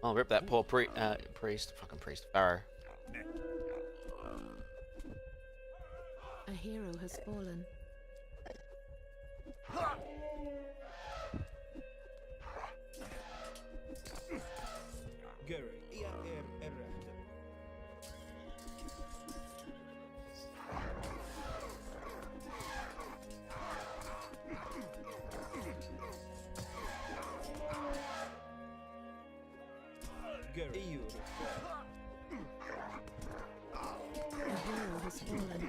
Oh, rip that poor priest. Fucking priest. Pharaoh. A hero has fallen. Gary, AOM Retold. Gary, EU A hero has fallen.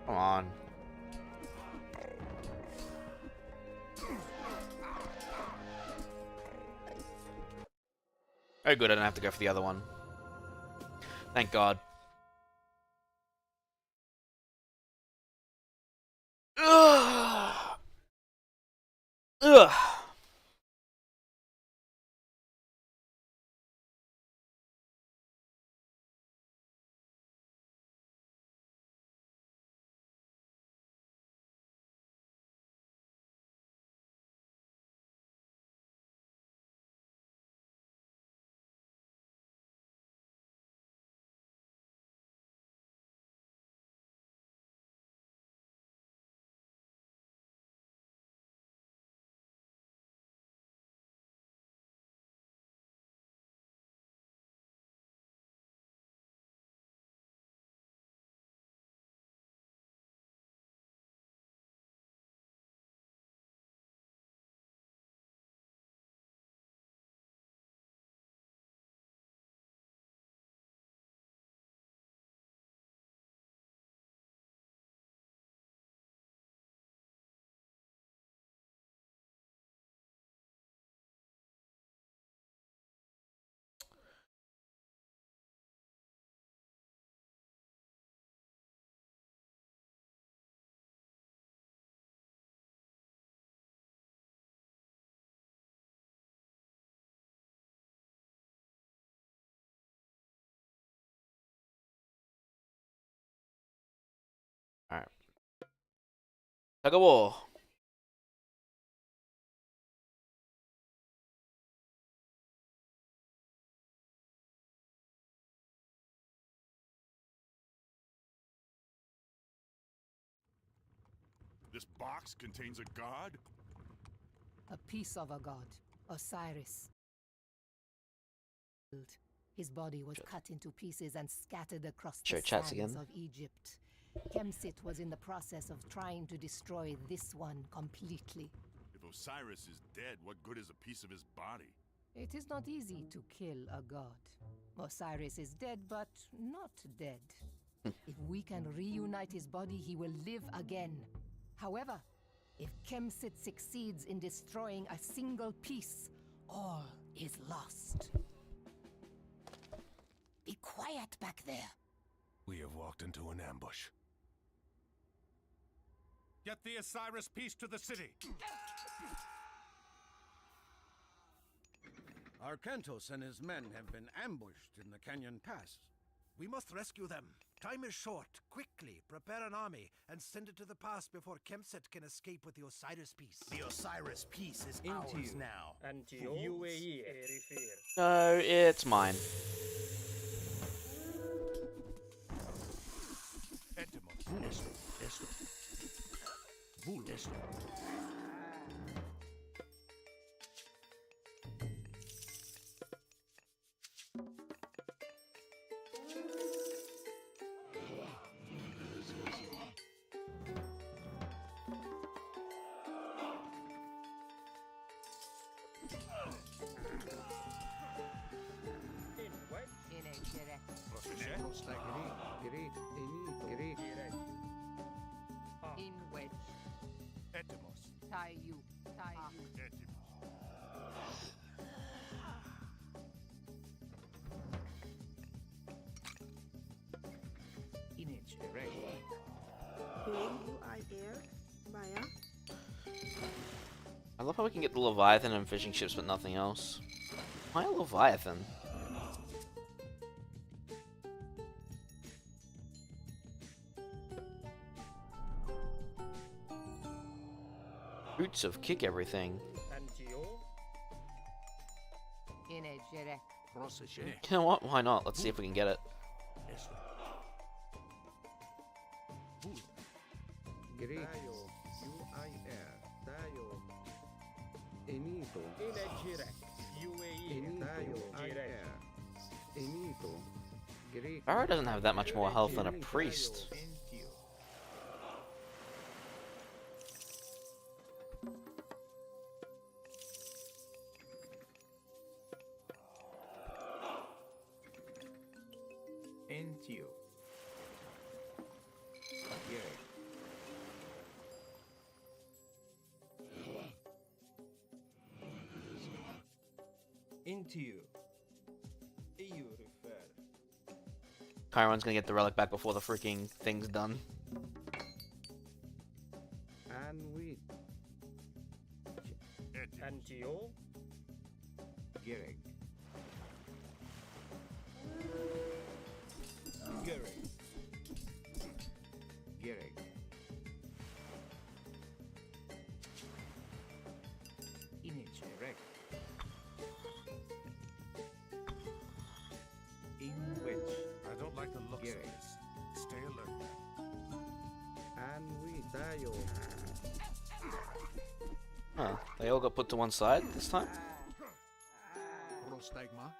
Come on. Oh good, I don't have to go for the other one. Thank God. Ugh. Ugh. Alright. Tug of war. This box contains a god? A piece of a god, Osiris. His body was cut into pieces and scattered across the chats sands again. of Egypt. Kemsit was in the process of trying to destroy this one completely. If Osiris is dead, what good is a piece of his body? It is not easy to kill a god. Osiris is dead, but not dead. If we can reunite his body, he will live again. However, if Kemsit succeeds in destroying a single piece, all is lost. Be quiet back there. We have walked into an ambush. Get the Osiris piece to the city. Arkantos and his men have been ambushed in the Canyon Pass. We must rescue them. Time is short. Quickly, prepare an army and send it to the pass before Kemsit can escape with the Osiris piece. The Osiris piece is ours now. Antio, UAE, Erifir. No, it's mine. tie you. Image erect. UI air via I love how we can get the Leviathan and fishing ships, but nothing else. Why a Leviathan? Roots of kick everything. You know what? Why not? Let's see if we can get it. Barrow doesn't have that much more health than a priest. Entio. Into you. You refer. Chiron's gonna get the relic back before the freaking thing's done. And we. Antio. Gerek. Gerek. Gerek. Image erect. In which I don't like the looks of this. Stay alert. And we die. Huh, they all got put to one side this time? Prostigma.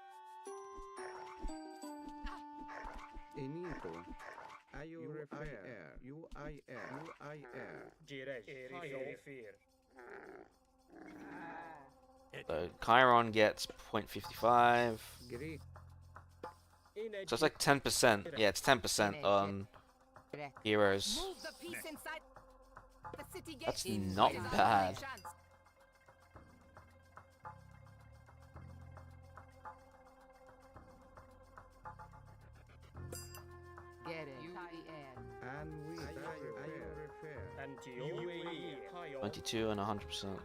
Enito. UIR. Direct. Refer. So Chiron gets 0.55. So it's like 10%. Yeah, it's 10% on heroes. Move the piece inside the city gate. That's not bad. Get it. And we die. 22 and 100%.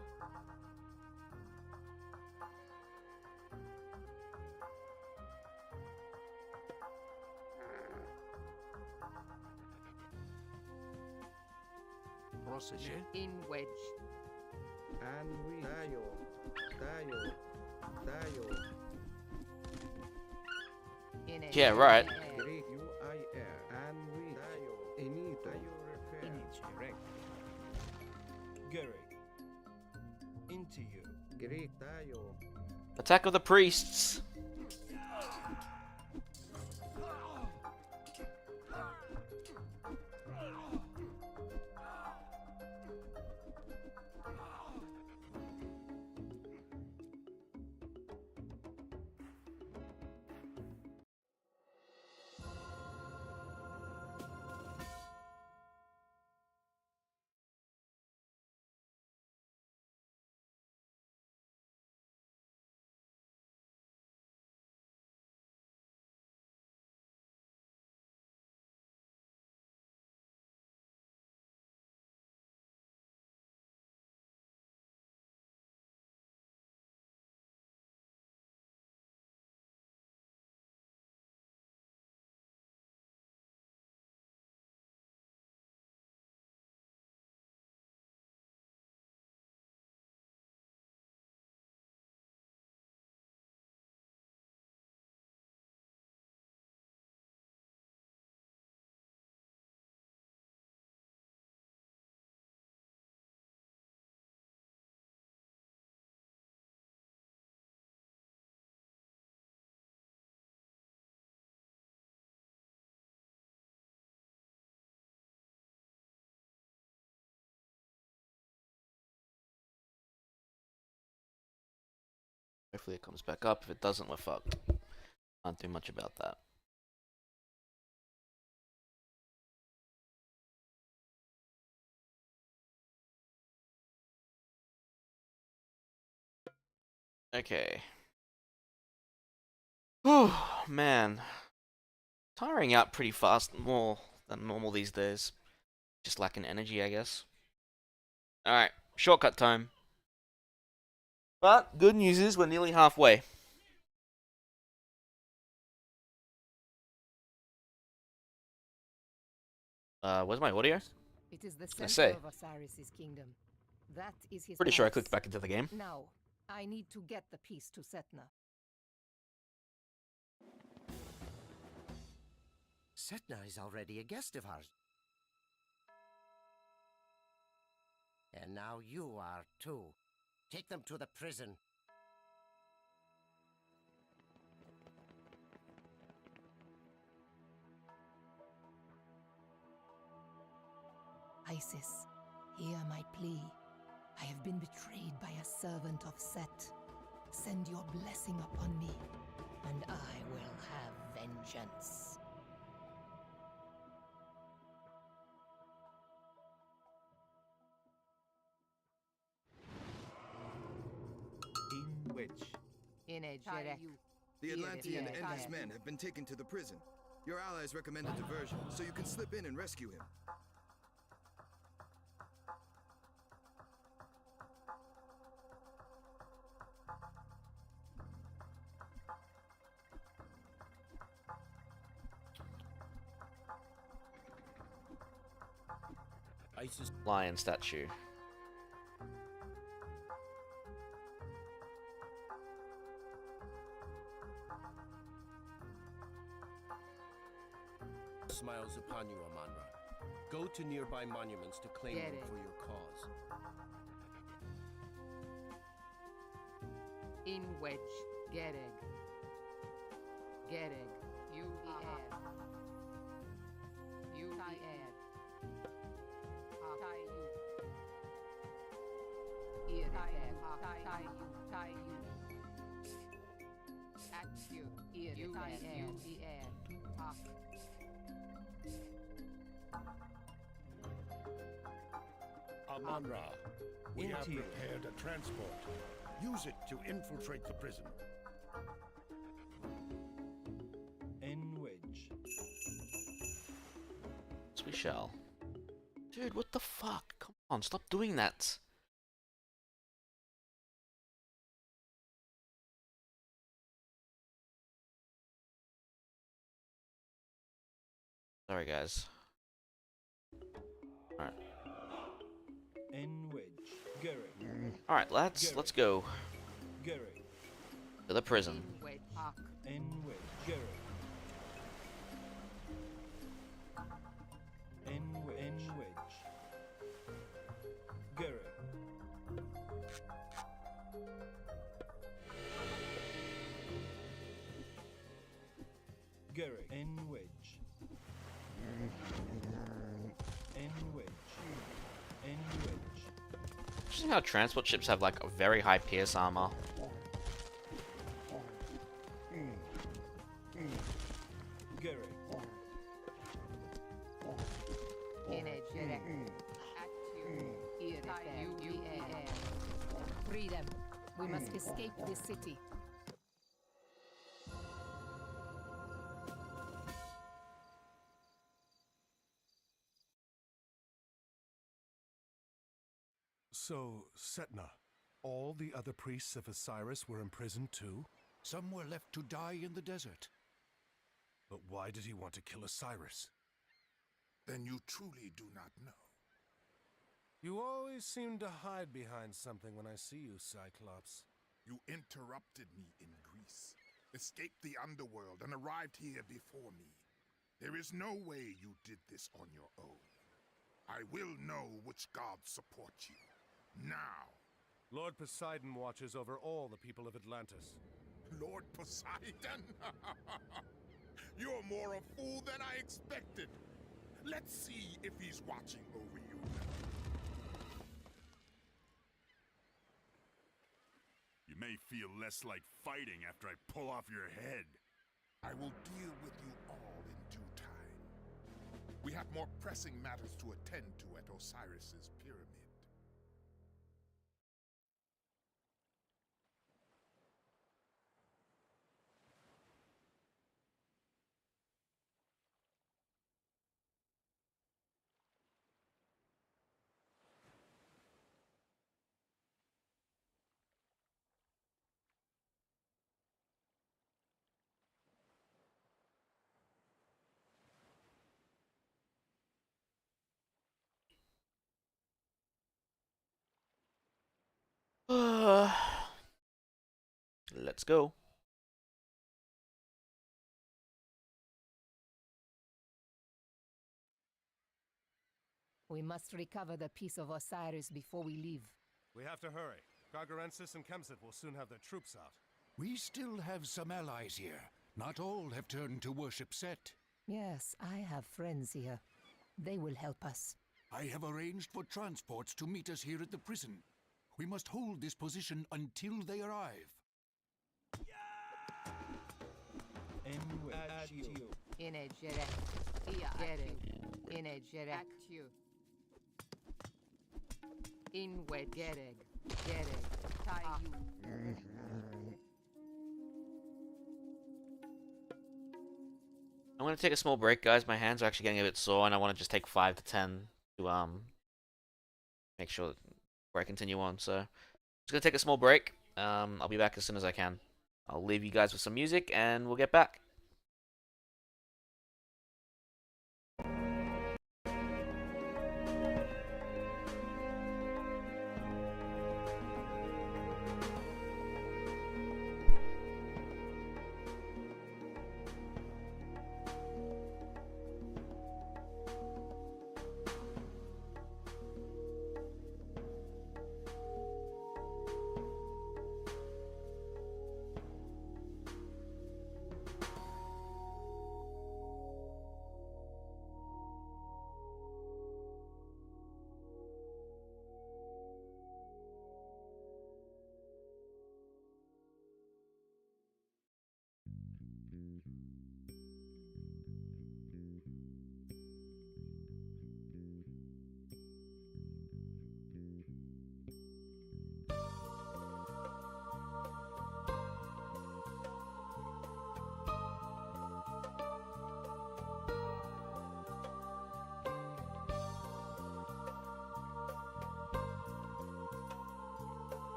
In wedge. And we die. Yeah, right. Greek UIR. And we Enito. image erect. Gerek. Into you. Greek Attack of the priests. Hopefully it comes back up. If it doesn't, we're fucked. Can't do much about that. Okay. Oh man, tiring out pretty fast, more than normal these days. Just lacking energy, I guess. All right, shortcut time. But good news is we're nearly halfway. Where's my audio? It is the Let's center say. of Osiris's kingdom. That is his Pretty sure I palace. clicked back into the game. Now, I need to get the piece to Setna. Setna is already a guest of ours. And now you are too. Take them to the prison. Isis, hear my plea. I have been betrayed by a servant of Set. Send your blessing upon me, and I will have vengeance. In which? In a The Atlantean and his men have been taken to the prison. Your allies recommended diversion, so you can slip in and rescue him. Isis lion statue. Smiles upon you, Amanra. Go to nearby monuments to claim them for your cause. In wedge, Gereg. Gereg, you ed. You ed. Tai you. Ear ed. Tai you. Tai you. At you. Ear ed. You ed. Amanra, we have prepared a transport. Use it to infiltrate the prison. Enwedge. Yes, we shall. Dude, what the fuck? Come on, stop doing that. Sorry, guys. Alright. Enwedge. Gereg. Alright, lads, let's go. Gereg. To the prison. Enwedge. Gereg. Enwedge. Gereg. Gereg. Enwedge. Enwedge. Enwedge. Interesting how transport ships have like a very high pierce armor. Gereg. Freedom. We must escape this city. So, Setna, all the other priests of Osiris were imprisoned too? Some were left to die in the desert. But why did he want to kill Osiris? Then you truly do not know. You always seem to hide behind something when I see you, Cyclops. You interrupted me in Greece, escaped the Underworld, and arrived here before me. There is no way you did this on your own. I will know which gods support you. Now. Lord Poseidon watches over all the people of Atlantis. Lord Poseidon? You're more a fool than I expected. Let's see if he's watching over you now. You may feel less like fighting after I pull off your head. I will deal with you all in due time. We have more pressing matters to attend to at Osiris's pyramid. let's go. We must recover the piece of Osiris before we leave. We have to hurry. Gargarensis and Kemsit will soon have their troops out. We still have some allies here. Not all have turned to worship Set. Yes, I have friends here. They will help us. I have arranged for transports to meet us here at the prison. We must hold this position until they arrive. I'm gonna take a small break, guys. My hands are actually getting a bit sore, and I want to just take 5 to 10 to make sure before I continue on. So, just gonna take a small break. I'll be back as soon as I can. I'll leave you guys with some music, and we'll get back.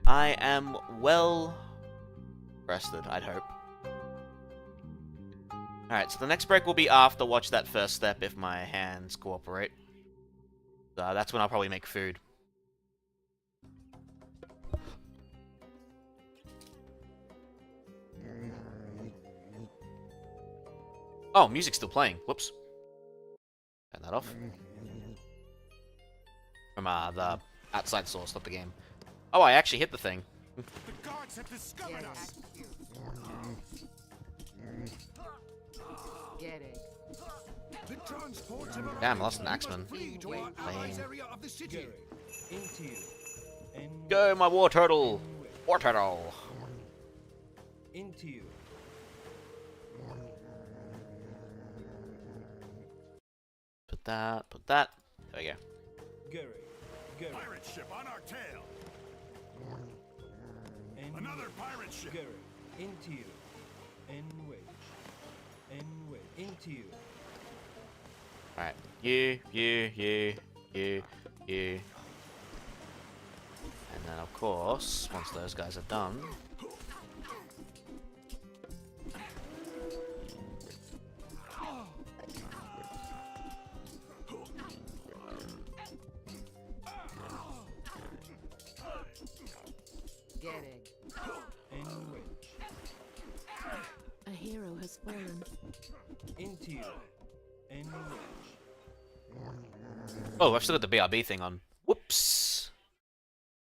I am well rested, I'd hope. Alright, so the next break will be after watch that first step if my hands cooperate. So that's when I'll probably make food. Oh, music's still playing. Whoops. Turn that off. From the outside source, not the game. Oh, I actually hit the thing. The guards have discovered us. Get it. The transports have Damn, I lost an axeman. to our allies' area of the city. Go, my war turtle! War turtle! Into you. Put that. There we go. Gary. Pirate ship on our tail. Another pirate ship. Gary. Into you. Enwage. Into you. Alright. You. And then, of course, once those guys are done... Get it. A hero has fallen. Into you. Oh, I've still got the BRB thing on. Whoops!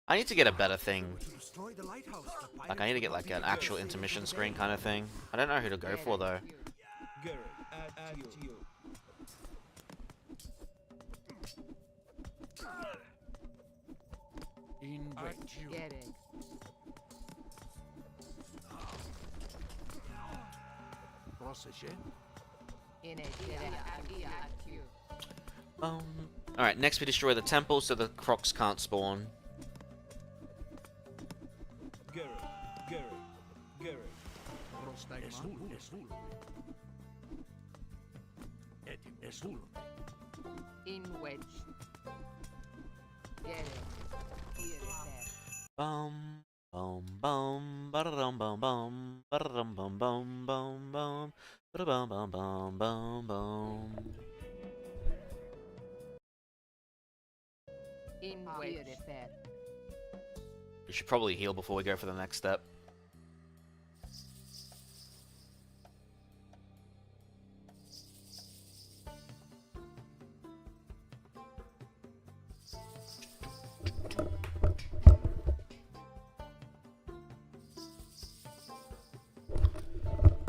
I need to get a better thing. Like, I need to get like an actual intermission screen kind of thing. I don't know who to go for though. Gary. Add to you. Get it. In it. Alright, next we destroy the temple so the crocs can't spawn. Gary. In wedge. Get it. Here is there. Bum bum ba-da-dum bum bum ba-da-dum bum bum bum bum ba-da-bum bum bum bum bum. In wedge. There. We should probably heal before we go for the next step.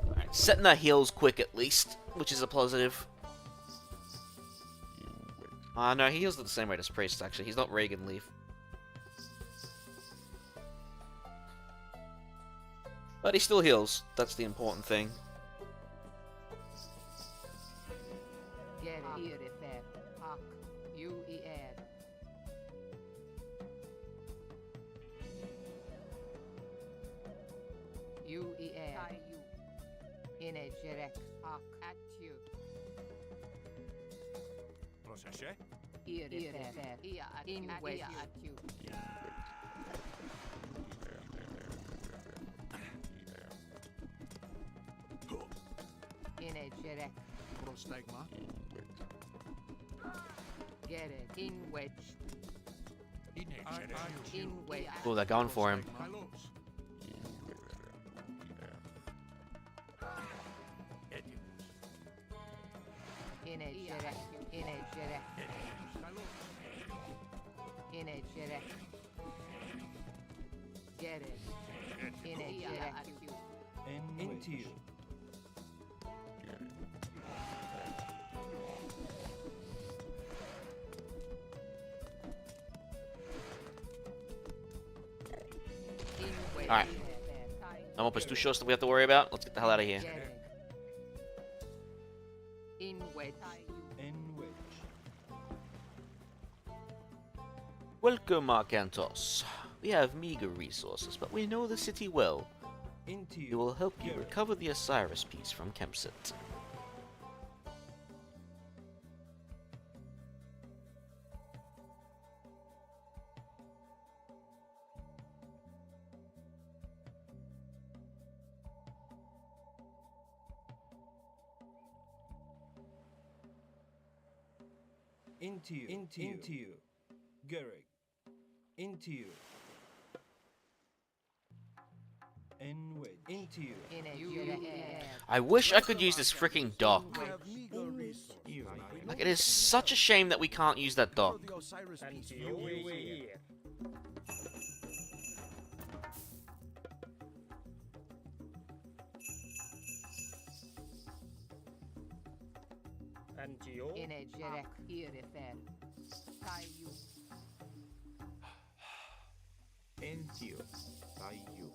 Alright, setting our heals quick at least, which is a positive. No, he heals at the same rate as Priest, actually. He's not Reagan Leaf. But he still heals. That's the important thing. Get it. Here is there. Hawk. You air. You air. In a direct hawk at you. Procesie? Here is there. In wedge at you. In a direct. Prostagma. Get it. In wedge. In wedge. Oh, they're going for him. In a direct. In a direct. In a direct. Get it. In a direct. Into you. Alright. No more plus 2 shots that we have to worry about. Let's get the hell out of here. In wedge. Welcome, Arcantos. We have meager resources, but we know the city well. We will help you recover the Osiris piece from Kempsit. Into you. Garrick. Into you. Into you. I wish I could use this freaking dock. Like, it is such a shame that we can't use that dock. In a direct. Here is there. Tie you. Into you. By you.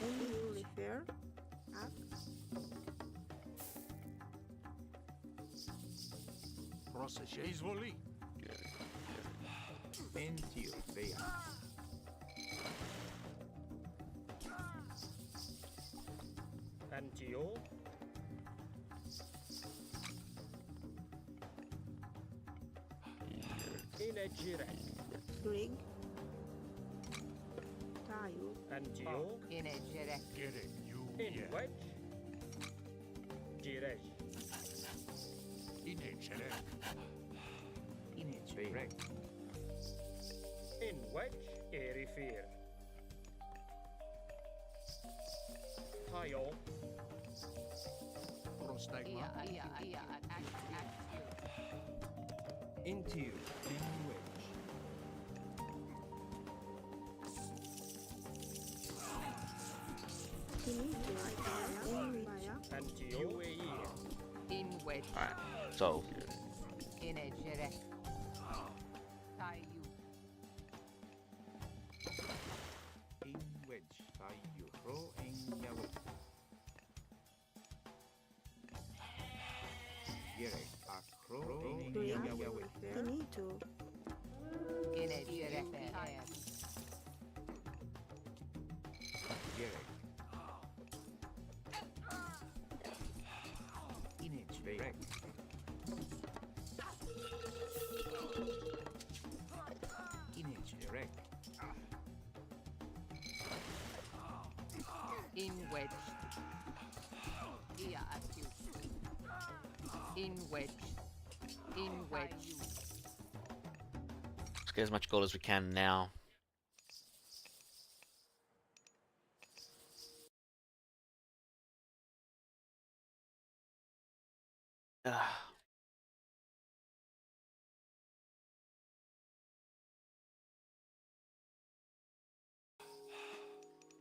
When do you refer? Up. Procesie. Izvoli. Into you. There. Antio. In a direct. Grig. Tayu. Antio. In a direct. Get it, you. In wedge. Direct. In a direct. In a direct. In wedge. Erifir. Tayo. Prostagma. Into you. In wedge. Antio. In wedge. Alright, so. In a direct. Tie you. In wedge. By you. Throw in yellow. Garrick. Acro in yellow. Finito. In a direct. Garrick. In a direct. wedge. Ia acute. In wedge. In wedge. Let's get as much gold as we can now.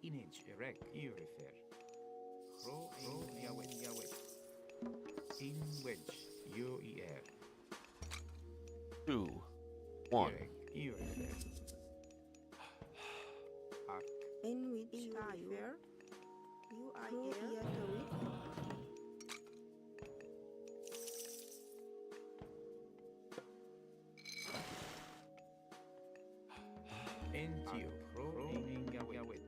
Inage erect irifer. Ro in yawet. In wedge yo er. 2, 1. Irifer. Arc. In which fair? You are here. Entio. Ro in yawet.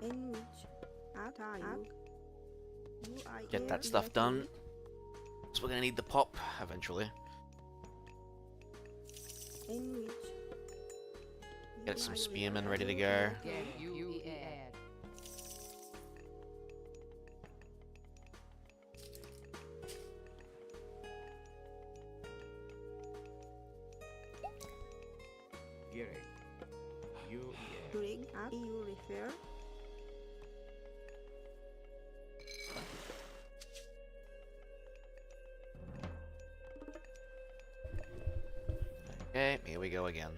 In which you are Get that stuff done. So we're gonna need the pop eventually. In which Get some spearmen ready to go. You add. Gerek. You Bring up you refer. Okay, here we go again.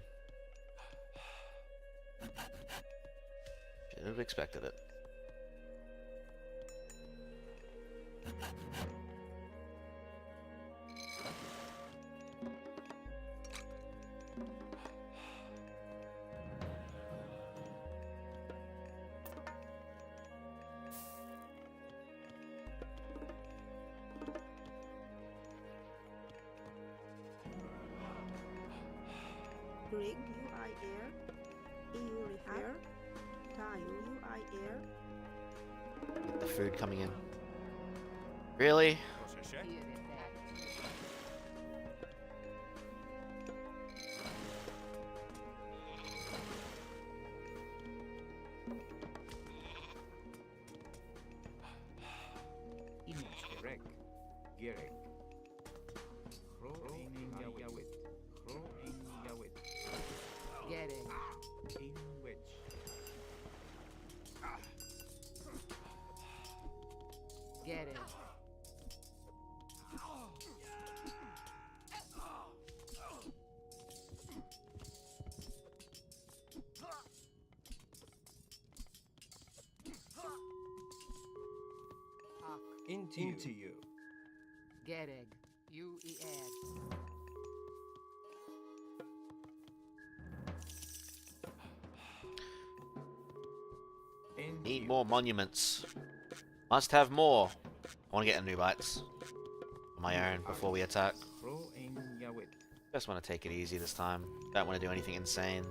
Should have expected it. Bring you I air. You refer. Tie you I air. The food coming in. Really? Inage erect. Gerek. Ro in yawet. Ro in yawet. Get it. In wedge. Get it. Into you. Get egg. You add. Need more monuments. Must have more. I want to get a new bites on my own before we attack. Just want to take it easy this time. Don't want to do anything insane.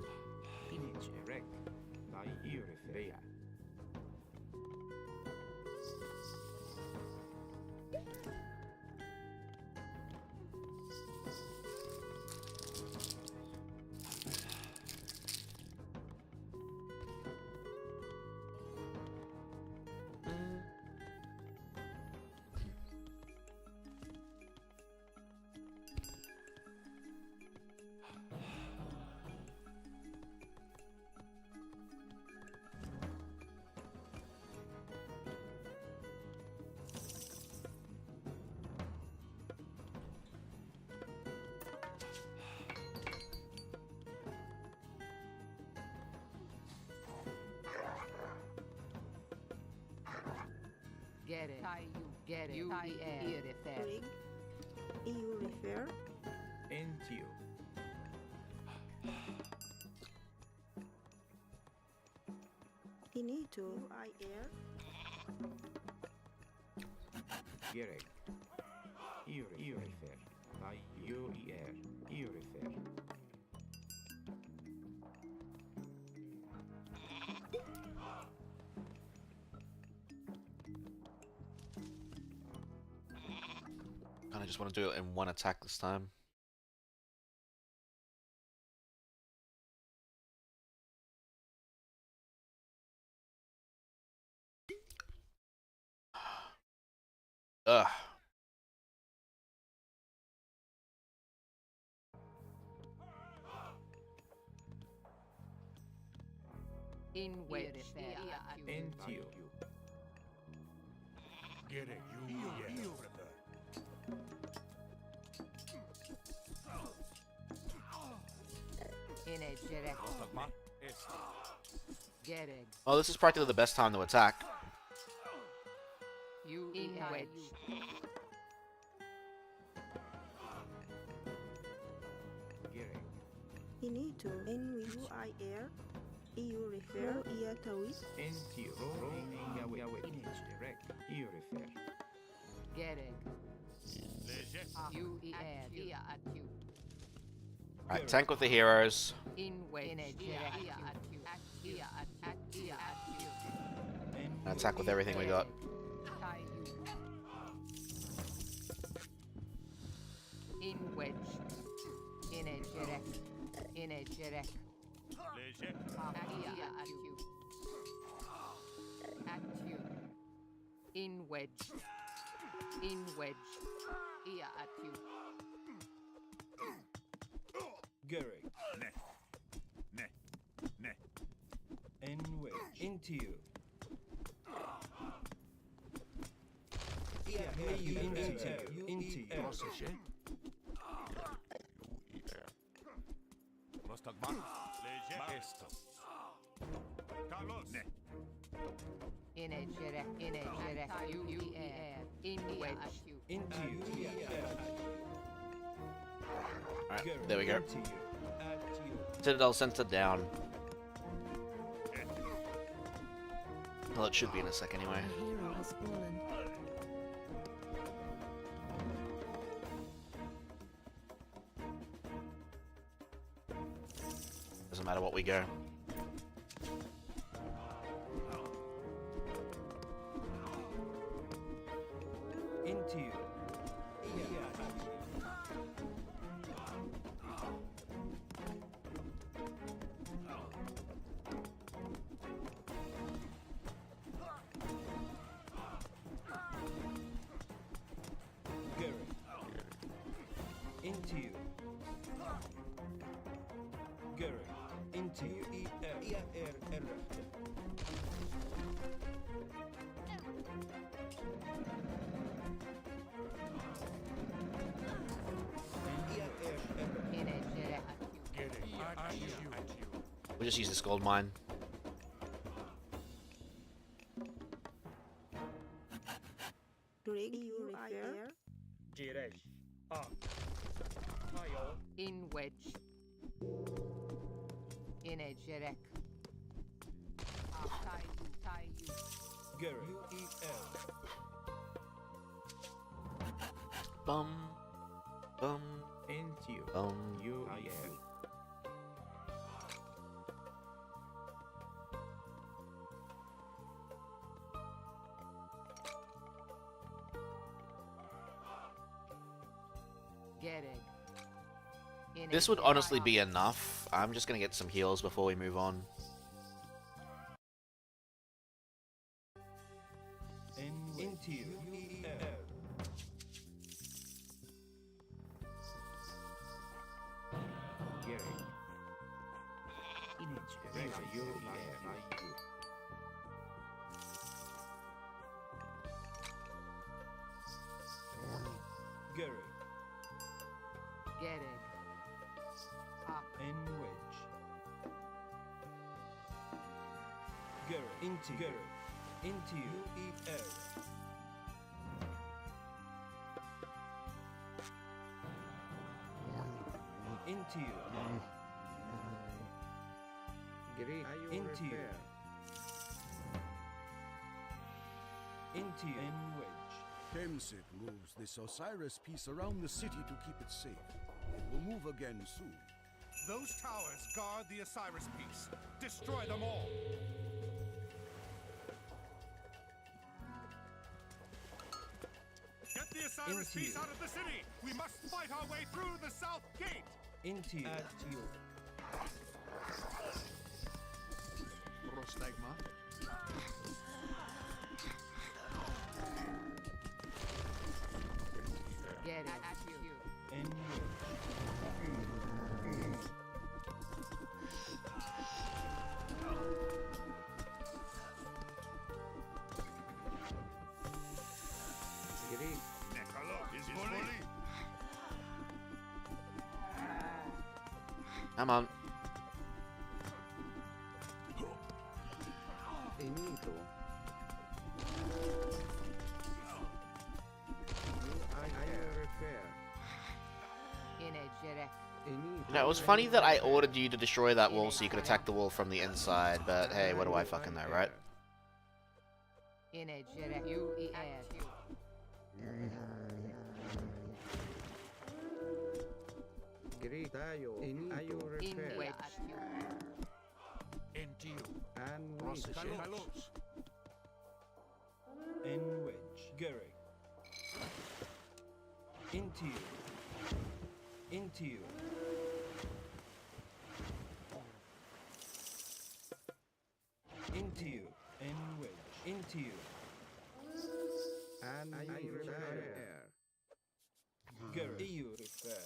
Get it. Get it. You refer. Bring you refer. Into. Finito. You I air. Gerek. You refer. UER. You refer. I just want to do it in one attack this time. Ugh. In which Into you. Get it, you in a direct. Gereg. Oh, this is practically the best time to attack. You in wedge. Ini to NWIR EU refer ia tawis Into you. Rolling away. In direct. You refer. Gereg. You at you. Alright, tank with the heroes. In wedge. In a direct. And attack with everything we got. In wedge. In a direct. In a direct. At you. At you. In wedge. In wedge. Ia at you. Gereg. Ne. And wedge. Into you. Into you. In a direct. In a direct. You in wedge. Into you. Alright, there we go. Citadel center down. Well, it should be in a sec anyway. A hero has fallen. Doesn't matter what we go. Into you. Into you. Gereg. Into you. In a direct. We'll just use this gold mine. Greg EU refer Jirej. Tayo. In wedge. In a direct. Tie you. Gereg. Bum. Bum. Into you. Bum. This would honestly be enough. I'm just gonna get some heals before we move on. Into you. Into you. Into you. Into you. Into you. In wedge. Kemsit moves this Osiris piece around the city to keep it safe. It will move again soon. Those towers guard the Osiris piece. Destroy them all. Get the Osiris piece out of the city. We must fight our way through the south gate. Into you. At you. Prostigma. Get it. At you. In Come on. Finito. No, it was funny that I ordered you to destroy that wall so you could attack the wall from the inside, but hey, what do I fucking know, right? Gritayo. Ayo repair. Into you. And Prostigmalos. In wedge. Gary. Into you. Into you. Into you. In wedge. Into you. And I repair. Gary. You repair.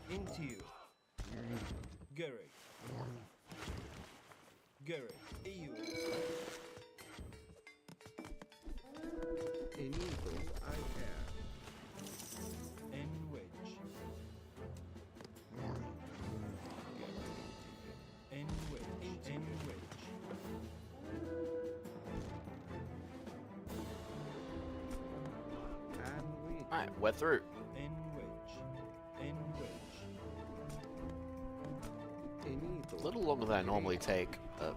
Into you. Gary. Gary. You. Finito. I care. In wedge. In wedge. In wedge. And we. Alright, we're through. In wedge. In wedge. A little longer than I normally take, but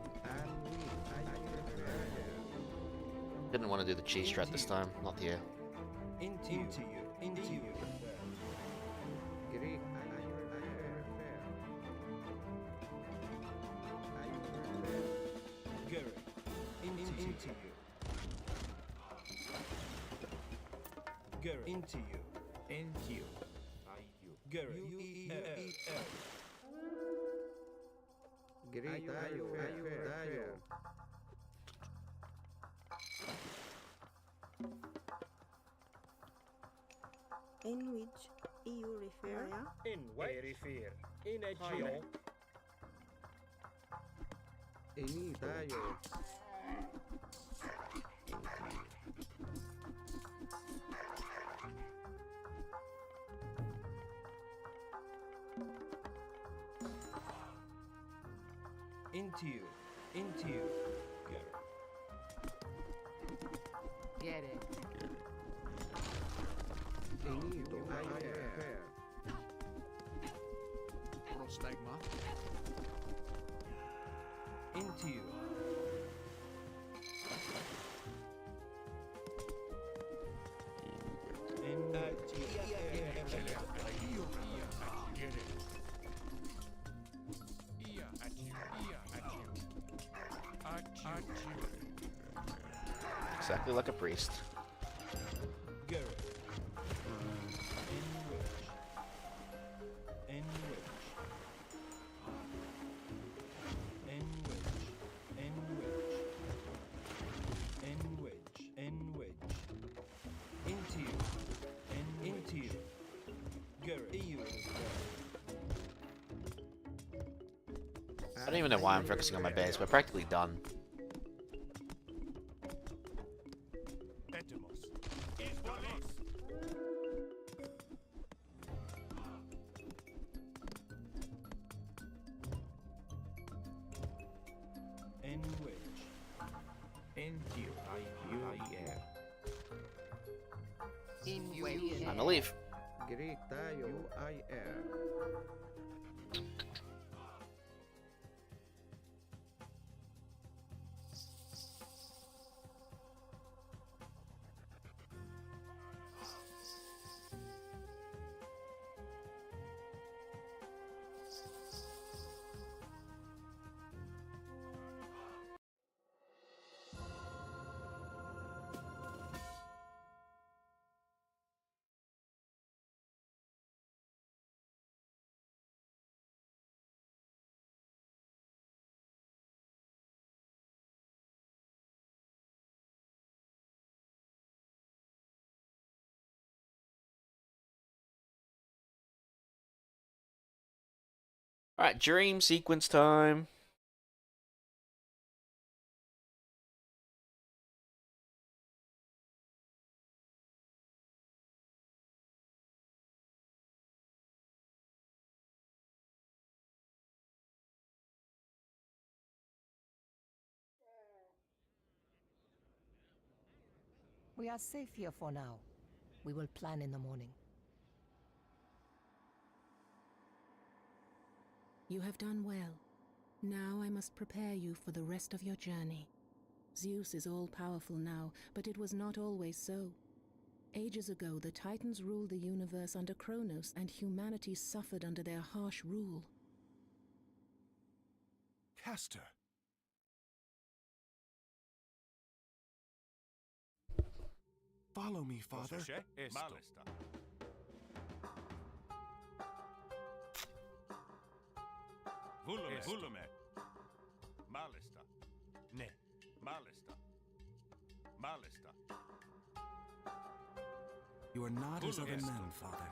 didn't want to do the cheese strat this time, not the air. Into you. Into you. Great. Gary. Into you. Gary. Into you. Into you. Gary. Gritayo. Ayo. In which you refer? In refer. In a geo. Enitayo. Into you. Into you. Gary. Get it. Enito. I repair. Prostigma. Into you. In at you. Get it. Ia at you. At you. Exactly like a priest. Gary. In wedge. In wedge. In wedge. In wedge. In wedge. In wedge. Into you. Into you. Gary. You. I don't even know why I'm focusing on my base. We're practically done. In wedge. Into you. I air. In wedge. Time to leave. Gritayo. I air. Alright, dream sequence time. We are safe here for now. We will plan in the morning. You have done well. Now I must prepare you for the rest of your journey. Zeus is all-powerful now, but it was not always so. Ages ago, the Titans ruled the universe under Kronos, and humanity suffered under their harsh rule. Castor. Follow me, Father. Malista. Volume. Malista. Ne. Malista. Malista. You are not as other men, Father.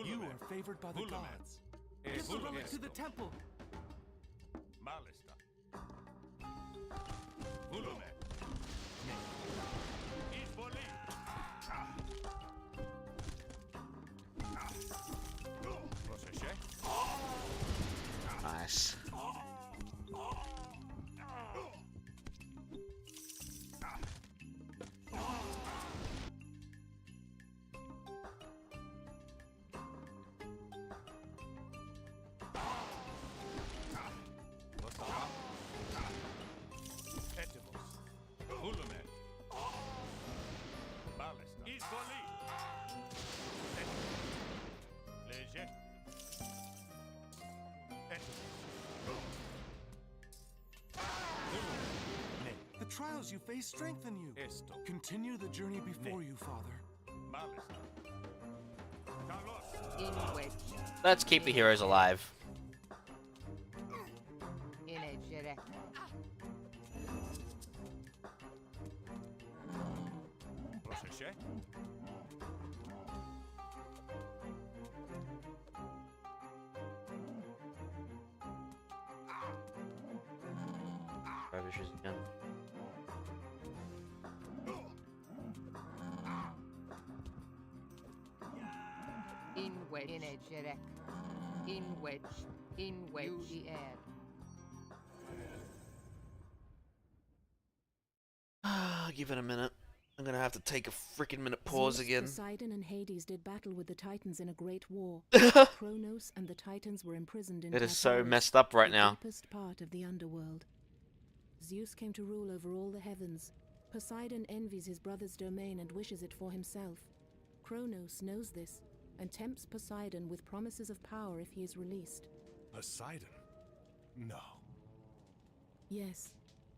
You are favored by the gods. Give the relic to the temple. Malista. Volume. Ne. Isvoli. Proseše. Nice. The trials you face strengthen you. Continue the journey before you, Father. Let's keep the heroes alive. Proseše. Ravishes again. Give it a minute. I'm gonna have to take a freaking minute pause Zeus, again. Poseidon and Hades did battle with the Titans in a great war. Kronos and the Titans were imprisoned in It is so Tartarus, messed up right the now. deepest part of the underworld. Zeus came to rule over all the heavens. Poseidon envies his brother's domain and wishes it for himself. Kronos knows this and tempts Poseidon with promises of power if he is released. Poseidon? No. Yes,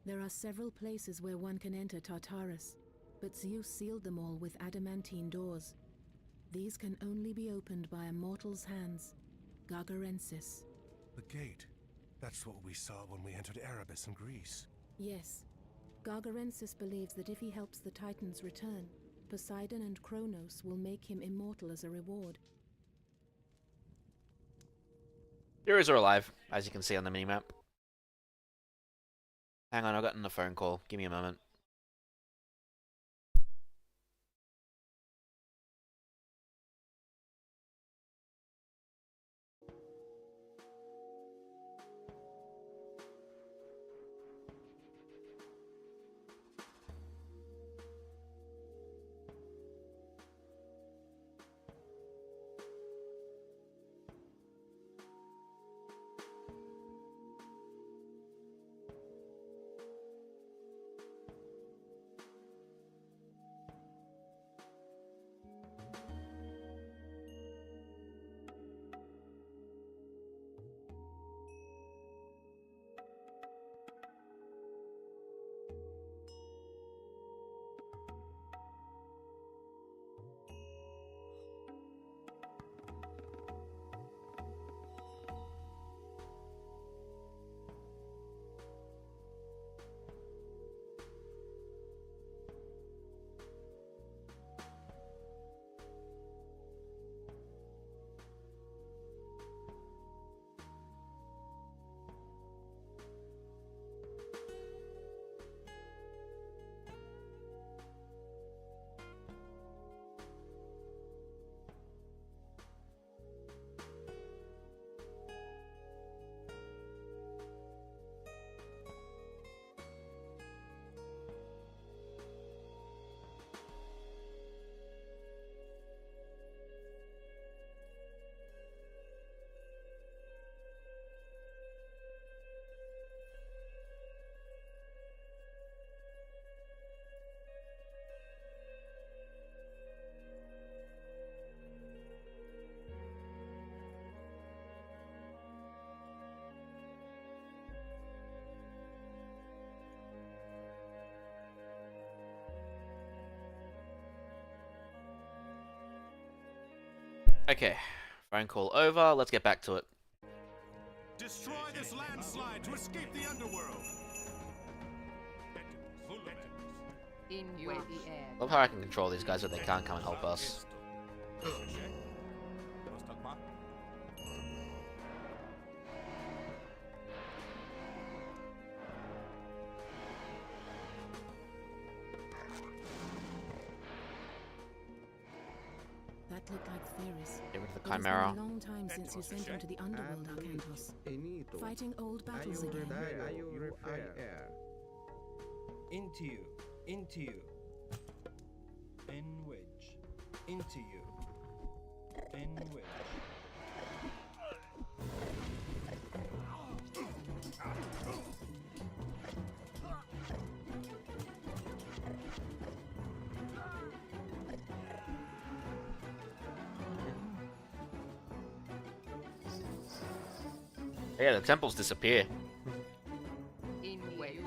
there are several places where one can enter Tartarus, but Zeus sealed them all with adamantine doors. These can only be opened by a mortal's hands, Gargarensis. The gate. That's what we saw when we entered Erebus in Greece. Yes. Gargarensis believes that if he helps the Titans return, Poseidon and Kronos will make him immortal as a reward. Heroes are alive, as you can see on the minimap. Hang on, I've gotten a phone call. Give me a moment. Okay, phone call over. Let's get back to it. Destroy this landslide to escape the underworld. In your air. Love how I can control these guys, but they can't come and help us. That looked like Ferris. Get rid of the It has been Chimera. a long time since you sent him to the Underworld, Arcantos. Fighting old battles again. Into you. Into you. In wedge. Into you. In wedge. Yeah, the temples disappear. In wedge.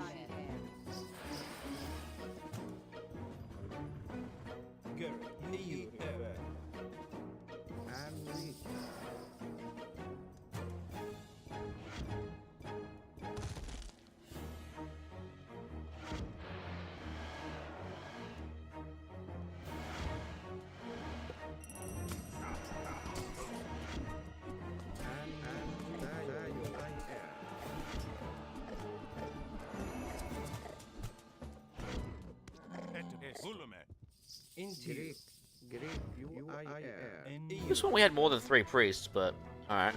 This one we had more than 3 priests, but alright.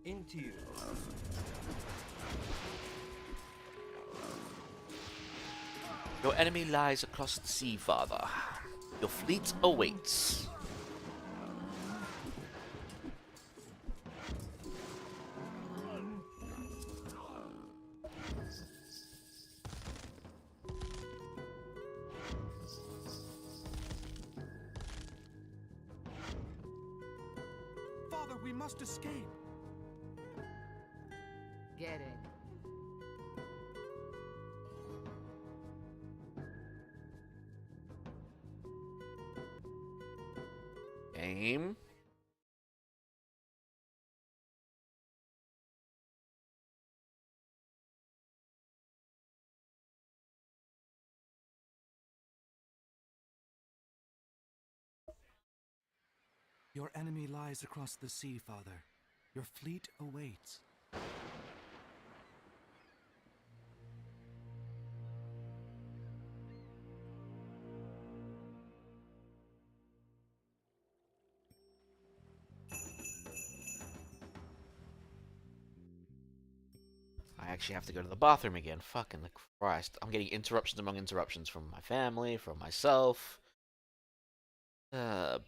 Into you. Your enemy lies across the sea, Father. Your fleet awaits. Father, we must escape. Get it. Game. Your enemy lies across the sea, Father. Your fleet awaits. I actually have to go to the bathroom again. Fucking Christ. I'm getting interruptions among interruptions from my family, from myself. I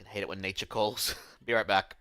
hate it when nature calls. Be right back.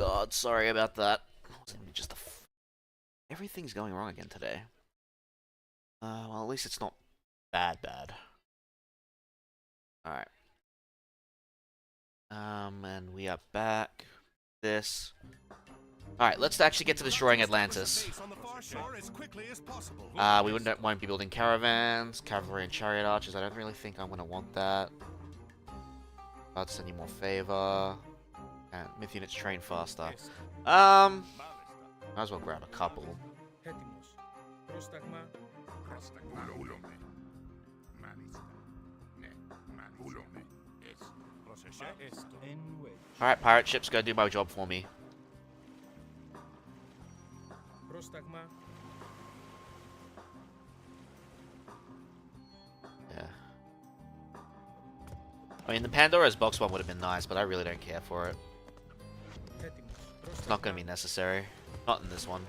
god, sorry about that. Just everything's going wrong again today. Well, at least it's not bad. Alright. And we are back. This. Alright, let's actually get to destroying Atlantis. We won't be building caravans, cavalry and chariot archers. I don't really think I'm gonna want that. That's any more favor. And myth units train faster. Might as well grab a couple. Alright, pirate ships, go do my job for me. Yeah. I mean, the Pandora's box one would have been nice, but I really don't care for it. It's not going to be necessary. Not in this one.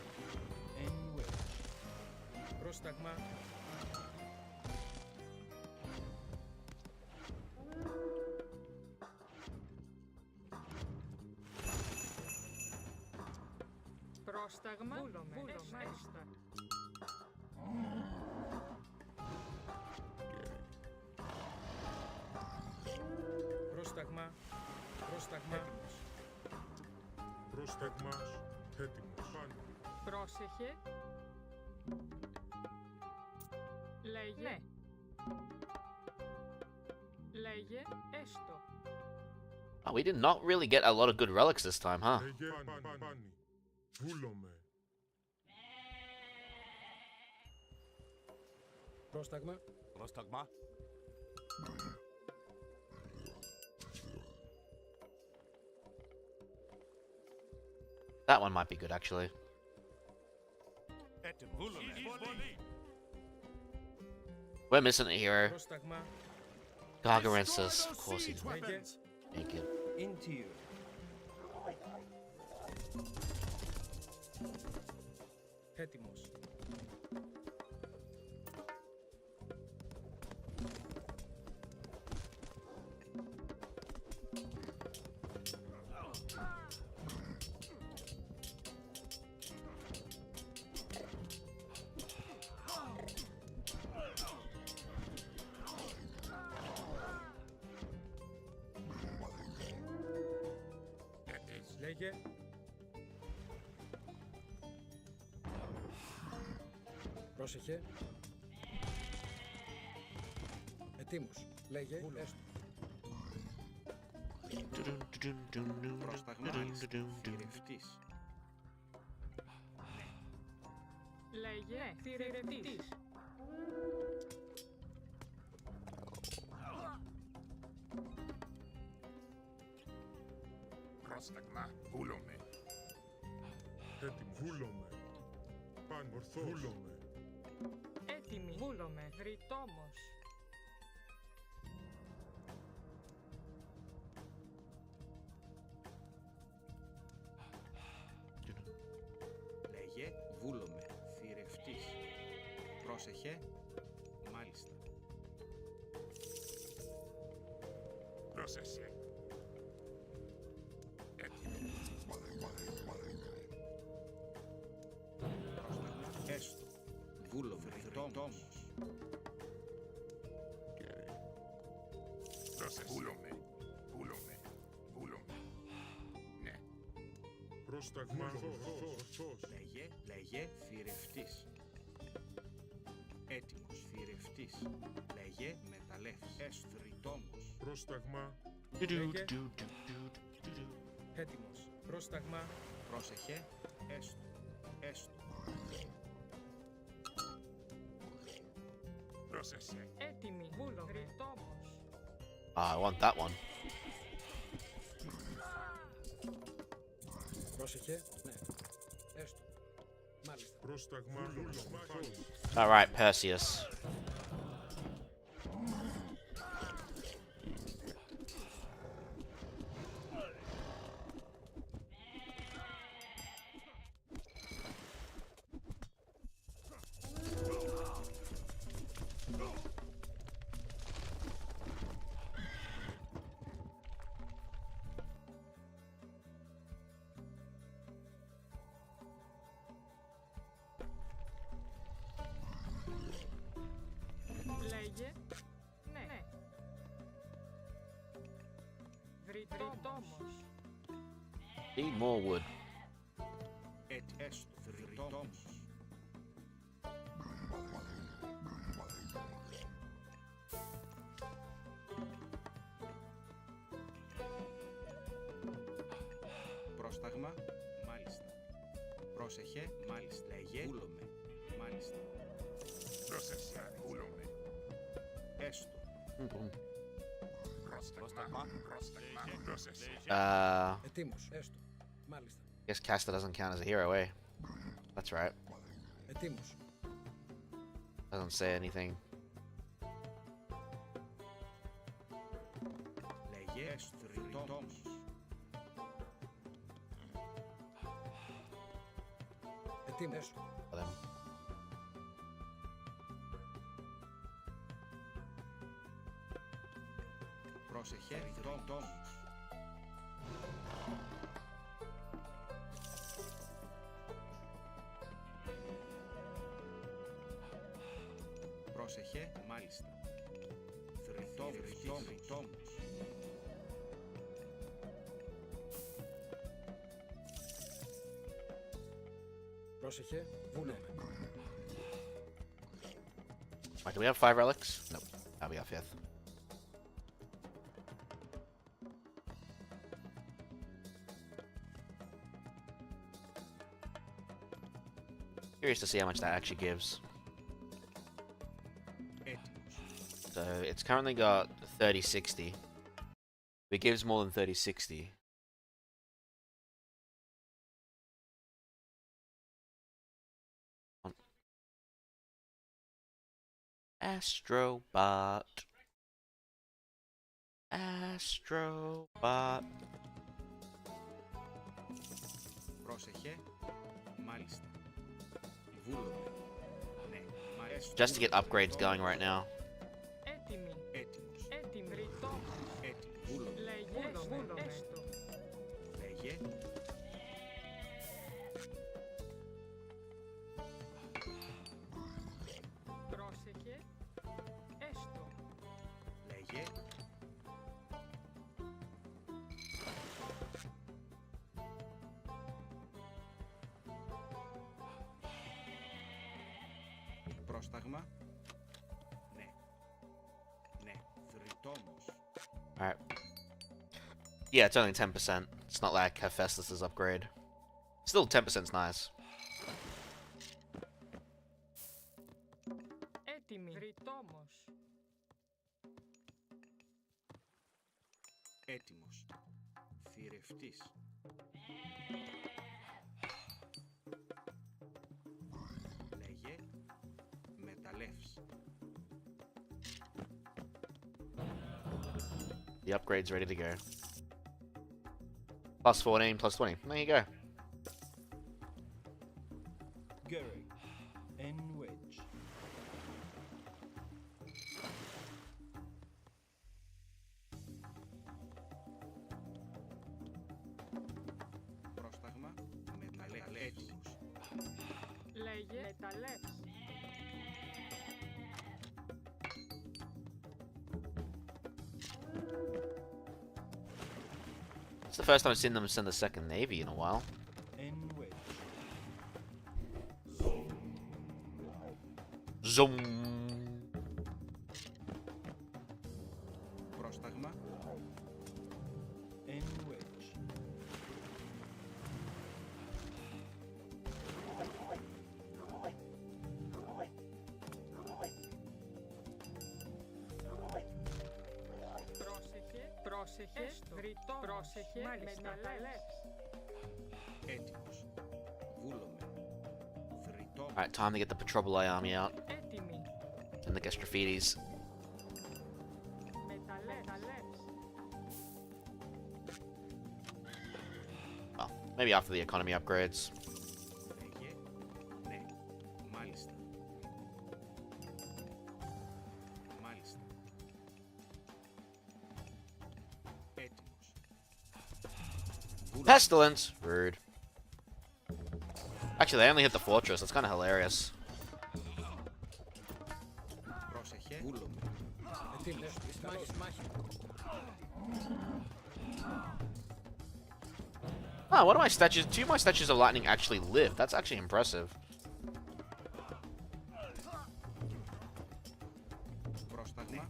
Πρόσεχε. Λέγε. Λέγε έστω. Oh, we did not really get a lot of good relics this time, huh? Πρόσταγμα. Πρόσταγμα. That one might be good, actually. We're missing a hero. Gargarensis, of course he's naked. Into you. Έτοιμος. Λέγε. Πρόσεχε. Ετοίμος. Λέγε. Έστω. Προσταγμάτης. Θηρευτής. Λέγε θηρευτής. Πρόσταγμα, βούλομαι. Έτοιμος. Βούλομαι. Παν, ορθός. Βούλομαι. Έτοιμη. Βούλομαι. Ρητόμος. Λέγε βούλομαι. Θηρευτής. Πρόσεχε. Μάλιστα. Πρόσεχε. Έστω. Βούλομαι. Ρητόμος. Βούλομαι. Βούλομαι. Βούλομαι. Ναι. Πρόσταγμα. Λέγε θηρευτής. Έτοιμος. Θηρευτής. Λέγε μεταλλεύς. Έστω. Ρητόμος. Πρόσταγμα. Λέγε. Έτοιμος. Πρόσταγμα. Πρόσεχε. Έστω. Έστω. Πρόσεχε. Έτοιμη. Βούλομαι. Ρητόμος. I want that one. Πρόσεχε. Ναι. Έστω. Μάλιστα. Πρόσταγμα. Alright, Perseus. Need more wood. Πρόσταγμα, μάλιστα. Πρόσεχε, μάλιστα. Λέγε, βούλομαι, μάλιστα. Πρόσεχε, βούλομαι. Έστω. Πρόσταγμα, πρόσεχε. Ετοίμος, έστω. Μάλιστα. Guess Casta doesn't count as a hero, eh? That's right. Ετοίμος. Doesn't say anything. Λέγε, έστω. Ρητόμος. Ετοίμος. Πρόσεχε, ρητόμος. Πρόσεχε, μάλιστα. Θρητόμος. Πρόσεχε, βούλομαι. Right, do we have 5 relics? Nope. Oh, we got 5th. Curious to see how much that actually gives. So it's currently got 3060. If it gives more than 3060. Astrobot. Astrobot. Πρόσεχε, μάλιστα. Βούλομαι. Ναι, μάλιστα. Just to get upgrades going right now. Έτοιμοι. Έτοιμος. Έτοιμοι. Ρητόμος. Έτοιμος. Βούλομαι. Λέγε, έστω. Λέγε. Πρόσεχε, έστω. Λέγε. Πρόσταγμα. Ναι. Ναι. Θρητόμος. Alright. Yeah, it's only 10%. It's not like Hephaestus' upgrade. Still, 10%'s nice. Έτοιμοι. Ρητόμος. Έτοιμος. Θηρευτής. Λέγε. Μεταλλεύς. The upgrade's ready to go. Plus 14, plus 20. There you go. Gary. N. Wedge. Πρόσταγμα. Μεταλλεύς. Έτοιμος. Λέγε, μεταλλεύς. It's the first time I've seen them send a second navy in a while. N. Wedge. Zoom. Πρόσταγμα. N. Wedge. Πρόσεχε, βρυτό, πρόσεχε, μεταλλεύς. Έτοιμος. Βούλομαι. Θρητόμος. Alright, time to get the Petroboli army out. Έτοιμοι. And the Gestrophides. Μεταλλεύς. Well, maybe after the economy upgrades. Λέγε. Ναι. Μάλιστα. Μάλιστα. Έτοιμος. Pestilence! Rude. Actually, they only hit the fortress. That's kind of hilarious. Πρόσεχε. Βούλομαι. Ετοίμος. Ah, one of my statues, 2 of my statues of lightning actually live. That's actually impressive. Πρόσταγμα.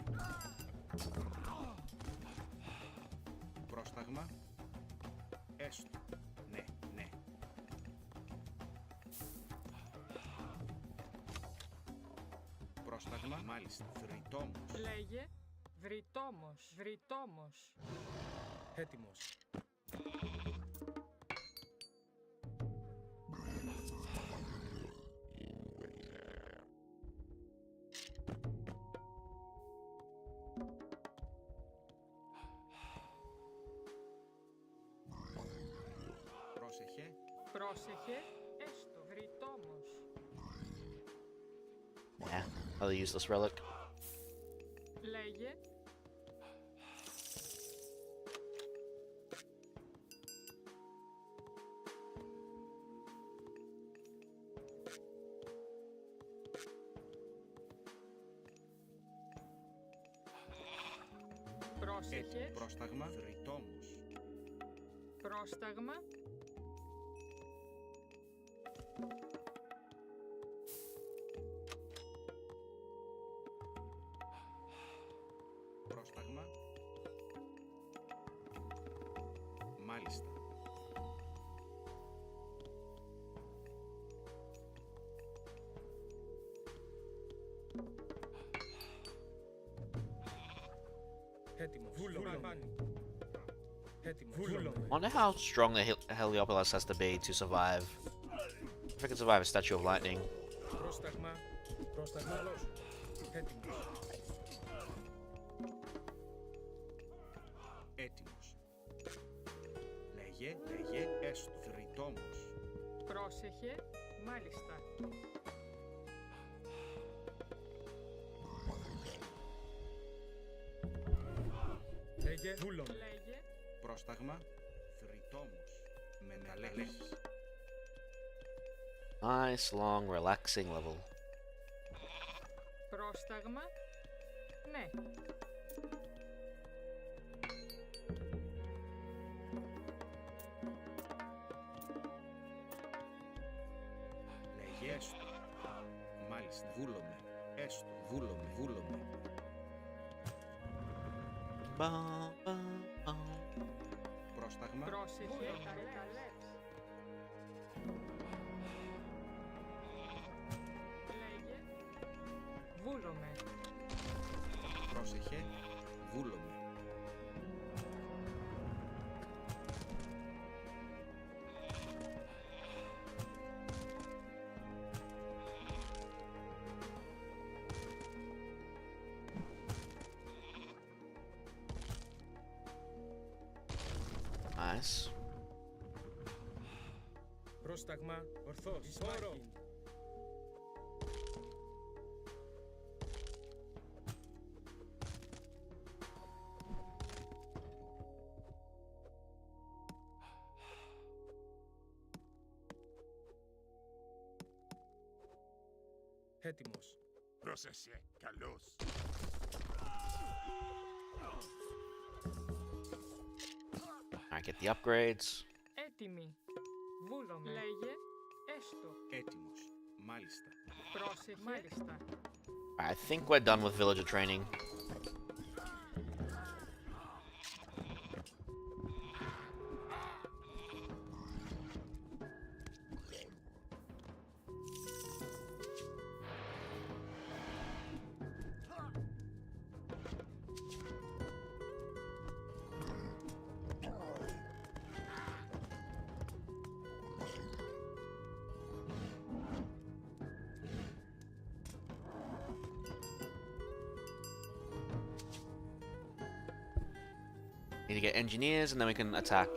Πρόσταγμα. Έστω. Ναι, ναι. Πρόσταγμα. Μάλιστα. Βρυτόμος. Λέγε. Βρυτόμος. Βρυτόμος. Έτοιμος. Πρόσεχε. Πρόσεχε. Έστω. Βρυτόμος. Yeah, another useless relic. Λέγε. Πρόσεχε. Πρόσταγμα. Βρυτόμος. Πρόσταγμα. Πρόσταγμα. Μάλιστα. Έτοιμος. Βούλομαι. Έτοιμος. Βούλομαι. I wonder how strong the Heliopolis has to be to survive. If I can survive a statue of lightning. Πρόσταγμα. Πρόσταγμα. Έτοιμος. Έτοιμος. Λέγε, λέγε, έστω. Βρυτόμος. Πρόσεχε. Μάλιστα. Λέγε, βούλομαι. Λέγε. Πρόσταγμα. Βρυτόμος. Με μελέτες. Nice, long, relaxing level. Πρόσταγμα. Ναι. Λέγε, έστω. Μάλιστα. Βούλομαι. Έστω. Βούλομαι. Βούλομαι. Πρόσταγμα. Πρόσεχε. Λέγε. Βούλομαι. Πρόσεχε. Βούλομαι. Nice. Πρόσταγμα. Ορθός. Χώρο. Έτοιμος. Πρόσεχε, καλώς. Alright, get the upgrades. Έτοιμη. Βούλομαι. Λέγε. Έστω. Έτοιμος. Μάλιστα. Πρόσεχε. Μάλιστα. I think we're done with villager training. Need to get engineers and then we can attack.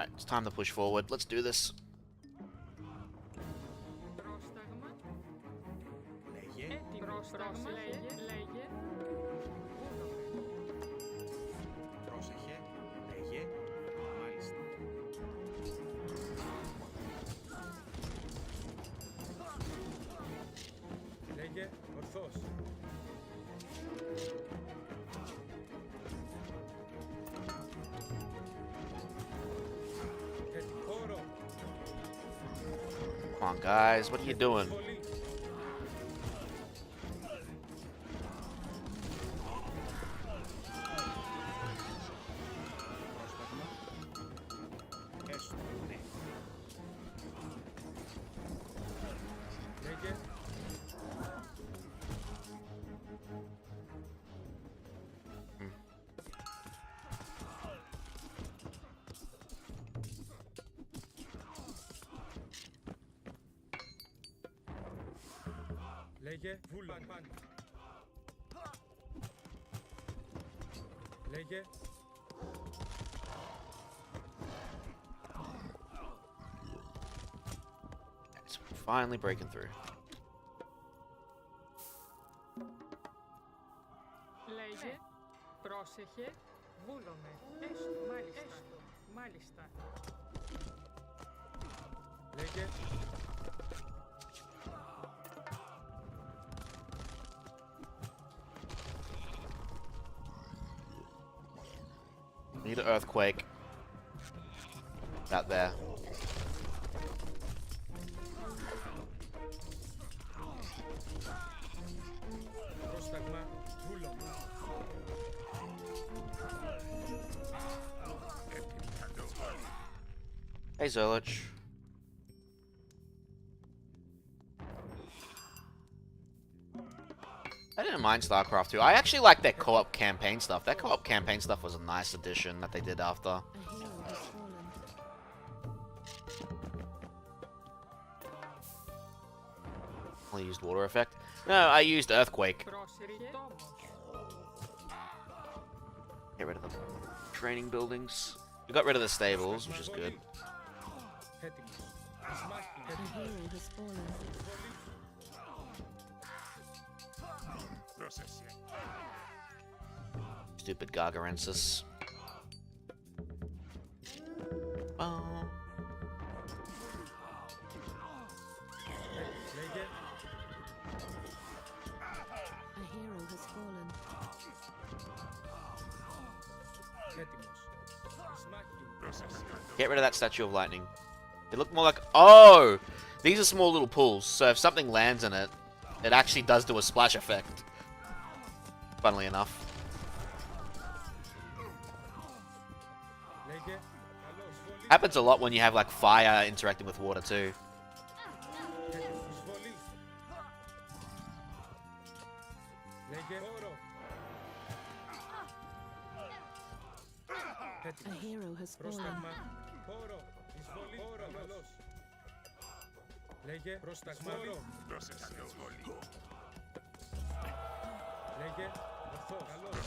Alright, it's time to push forward. Let's do this. Πρόσταγμα. Λέγε. Πρόσεχε. Λέγε. Μάλιστα. Λέγε. Ορθώς. Come on, guys. What are you doing? Έστω. Ναι. Λέγε. Λέγε. Βούλαν. Λέγε. It's finally breaking through. Λέγε. Πρόσεχε. Βούλομαι. Έστω. Μάλιστα. Μάλιστα. Λέγε. Need an earthquake. Out there. Πρόσταγμα. Βούλομαι. Hey, Zolich. I didn't mind StarCraft 2. I actually like their co-op campaign stuff. That co-op campaign stuff was a nice addition that they did after. I used water effect. No, I used earthquake. Get rid of the training buildings. We got rid of the stables, which is good. Stupid Gargarensis. Oh. A hero has fallen. Get rid of that Statue of Lightning. They look more like... Oh! These are small little pools, so if something lands in it, it actually does do a splash effect. Funnily enough. Happens a lot when you have like fire interacting with water too. A hero has fallen. Λέγε. Πρόσταγμα. Λέγε. Ορθώς. Καλώς.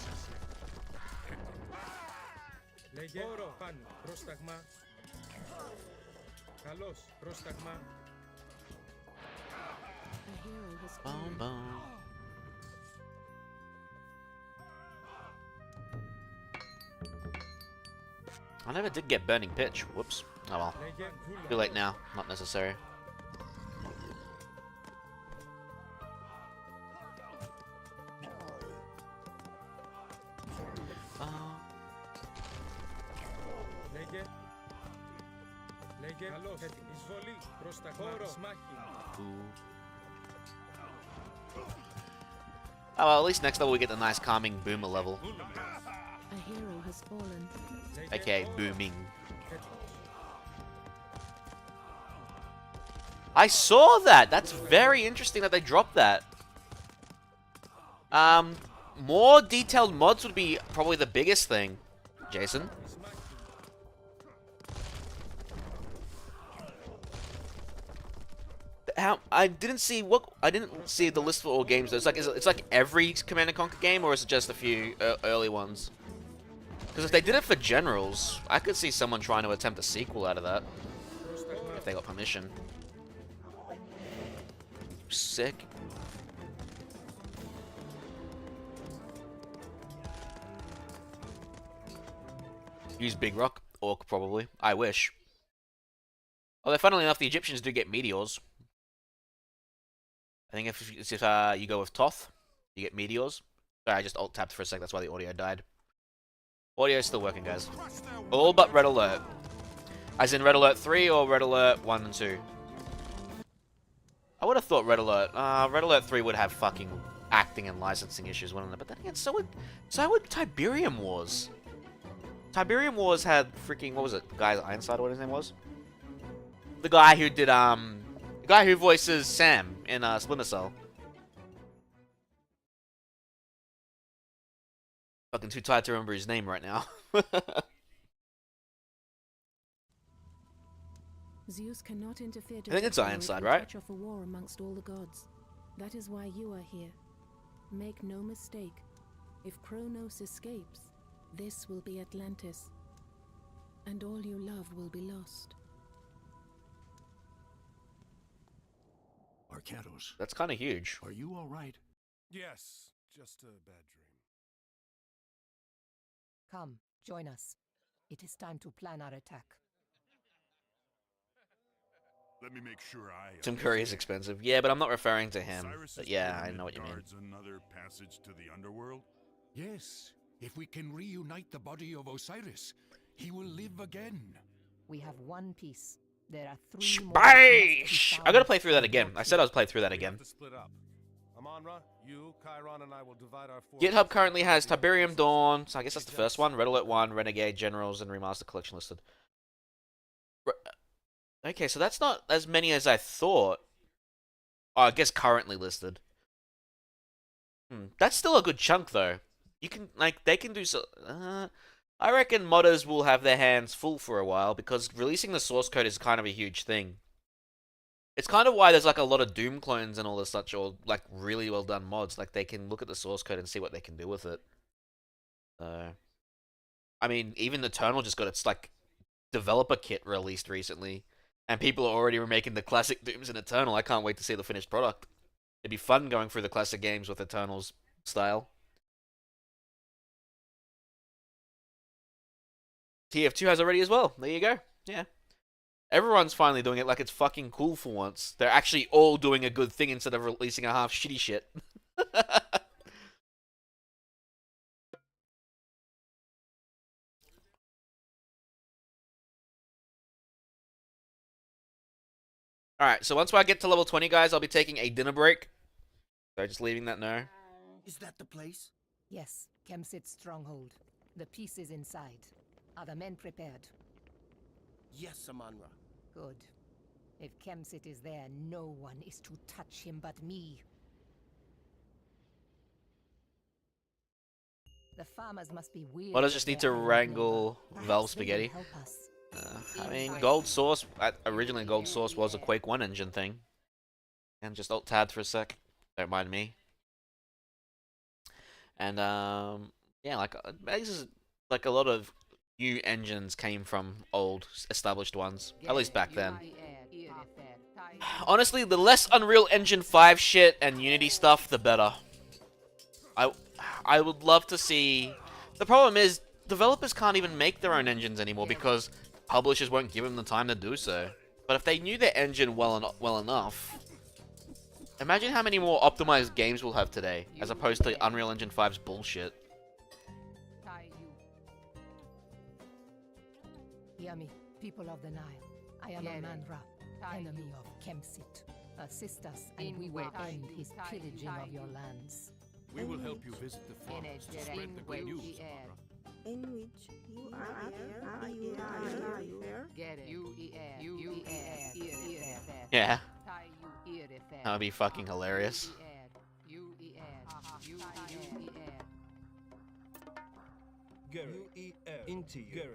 Λέγε. Όρο. Πάνω. Πρόσταγμα. Καλώς. Πρόσταγμα. A hero has Boom, fallen. boom. I never did get Burning Pitch. Whoops. Oh well. Too late now. Not necessary. Λέγε. Λέγε. Καλώς. Εισβολή. Πρόσταγμα. Μάχη. Oh well, at least next level we get the nice calming boomer level. A hero has fallen. Okay, booming. I saw that! That's very interesting that they dropped that. More detailed mods would be probably the biggest thing. Jason? I didn't see the list for all games though. It's like every Command & Conquer game, or is it just a few early ones? Because if they did it for generals, I could see someone trying to attempt a sequel out of that. If they got permission. Sick. Use Big Rock. Orc, probably. I wish. Although, funnily enough, the Egyptians do get meteors. I think if you go with Toth, you get meteors. Sorry, I just alt-tapped for a sec, that's why the audio died. Audio is still working, guys. All but Red Alert. As in Red Alert 3 or Red Alert 1 and 2? I would have thought Red Alert. Red Alert 3 would have fucking acting and licensing issues, wouldn't it? But then again, so would Tiberium Wars. Tiberium Wars had freaking, what was it? The guy's Ironside, or what his name was? The guy who did, the guy who voices Sam in, Splinter Cell. Fucking too tired to remember his name right now. Zeus cannot interfere I think it's Ironside, right? Touch off a war amongst all the gods. That is why you are here. Make no mistake. If Kronos escapes, this will be Atlantis. And all you love will be lost. Arcantos. That's kind of huge. Are you all right? Yes, just a bad dream. Come, join us. It is time to plan our attack. Let me make sure Tim Curry is expensive. Yeah, but I'm not referring to him. But yeah, I know what you mean. Another passage to the Underworld? Yes. If we can reunite the body of Osiris, he will live again. We have one piece. There are 3 more. Space! I gotta play through that again. I said I was playing through that again. Split up. Amonra, you, Chiron, and I will divide our forces. GitHub currently has Tiberium Dawn, so I guess that's the first one. Red Alert 1, Renegade, Generals, and Remaster Collection listed. Okay, so that's not as many as I thought. Oh, I guess currently listed. That's still a good chunk, though. You can, like, they can do so... I reckon modders will have their hands full for a while, because releasing the source code is kind of a huge thing. It's kind of why there's, like, a lot of Doom clones and all this such, or, like, really well done mods. Like, they can look at the source code and see what they can do with it. I mean, even Eternal just got its, like, developer kit released recently. And people are already remaking the classic Dooms in Eternal. I can't wait to see the finished product. It'd be fun going through the classic games with Eternal's style. TF2 has already as well. There you go. Yeah. Everyone's finally doing it like it's fucking cool for once. They're actually all doing a good thing instead of releasing a half shitty shit. Alright, so once I get to level 20, guys, I'll be taking a dinner break. So just leaving that now. Is that the place? Yes, Kemsit's stronghold. The piece is inside. Are the men prepared? Yes, Amonra. Good. If Kemsit is there, no one is to touch him but me. The farmers must be weird. Well, I just need to wrangle Valve Spaghetti. I mean, Gold Source, originally Gold Source was a Quake 1 engine thing. And just alt-tabbed for a sec. Don't mind me. And, yeah, like, this is, like, a lot of new engines came from old, established ones. At least back then. Honestly, the less Unreal Engine 5 shit and Unity stuff, the better. I would love to see... The problem is, developers can't even make their own engines anymore because publishers won't give them the time to do so. But if they knew their engine well enough, imagine how many more optimized games we'll have today, as opposed to Unreal Engine 5's bullshit. Hear me, people of the Nile. I am Amanra, enemy of Kemsit. Assist us, and we will end his pillaging of your lands. We will help you visit the farms to spread the good news, Amanra. In which you are here. Get it. Yeah. That would be fucking hilarious. Into you.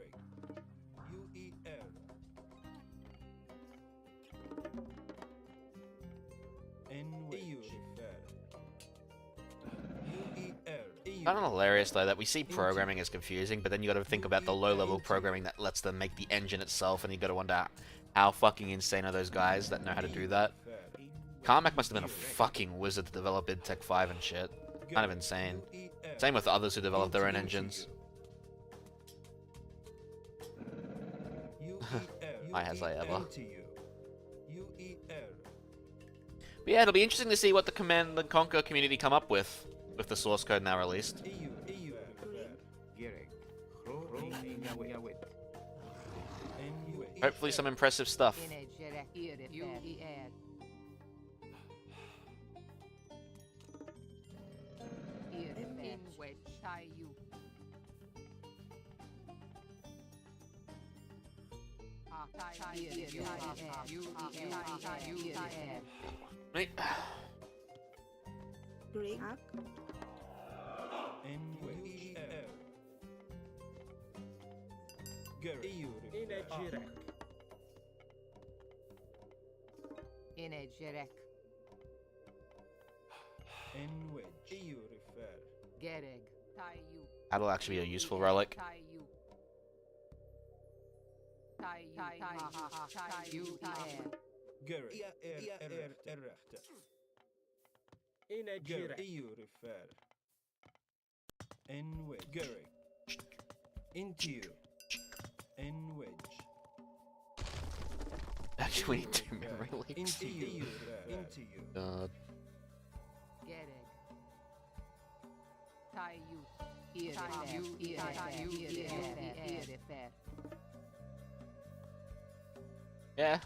Kind of hilarious though that we see programming as confusing, but then you got to think about the low-level programming that lets them make the engine itself, and you got to wonder how fucking insane are those guys that know how to do that. Carmack must have been a fucking wizard to develop id Tech 5 and shit. Kind of insane. Same with others who develop their own engines. High as I ever. But yeah, it'll be interesting to see what the Command and Conquer community come up with the source code now released. Hopefully some impressive stuff. Right. Green. Energerek. Gereg. That'll actually be a useful relic. Actually, we need 2 memory leaks. God. Yeah.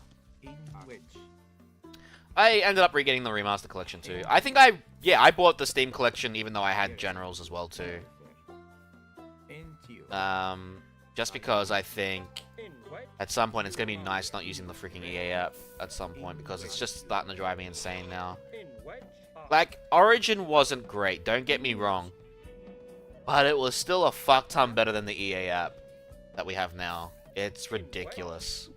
I ended up re-getting the remaster collection too. I think I bought the Steam collection even though I had generals as well too. Just because I think at some point it's gonna be nice not using the freaking EA app at some point because it's just starting to drive me insane now. Like, Origin wasn't great, don't get me wrong. But it was still a fuck ton better than the EA app that we have now. It's ridiculous.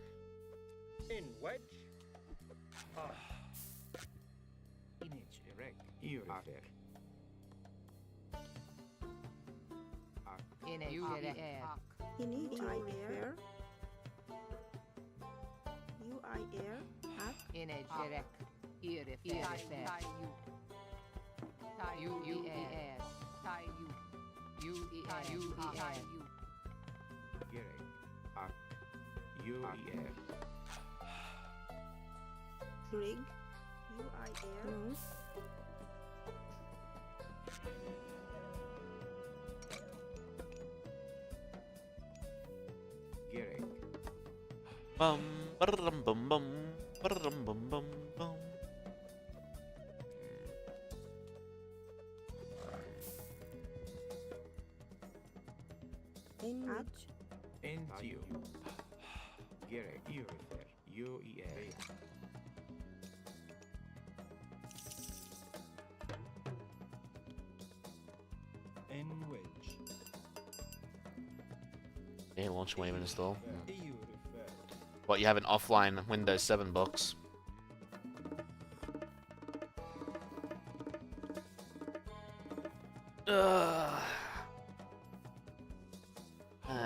Trig. UIR. Bum bum bum bum bum bum bum. NTU. Gerek. UER. Yeah, launch wave install. What, you have an offline Windows 7 box?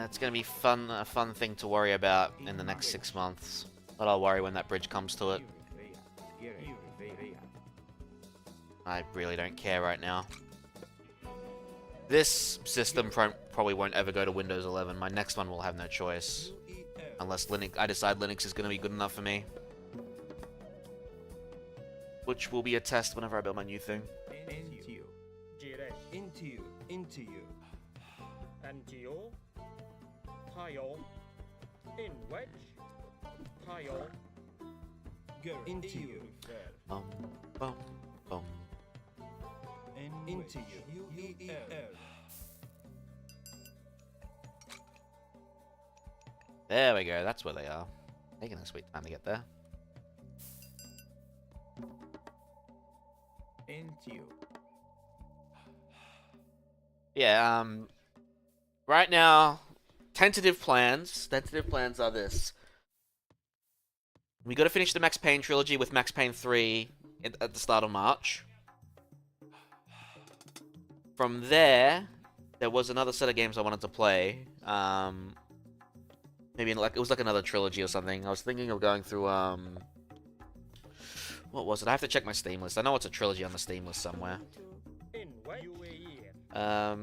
It's gonna be a fun thing to worry about in the next 6 months. But I'll worry when that bridge comes to it. I really don't care right now. This system probably won't ever go to Windows 11. My next one will have no choice. Unless I decide Linux is going to be good enough for me. Which will be a test whenever I build my new thing. Bum, bum, bum. There we go, that's where they are. Taking a sweet time to get there. Yeah, right now, tentative plans are this. We gotta finish the Max Payne trilogy with Max Payne 3 at the start of March. from there, there was another set of games I wanted to play. Maybe like it was like another trilogy or something. I was thinking of going through what was it? I have to check my Steam list. I know it's a trilogy on the Steam list somewhere. I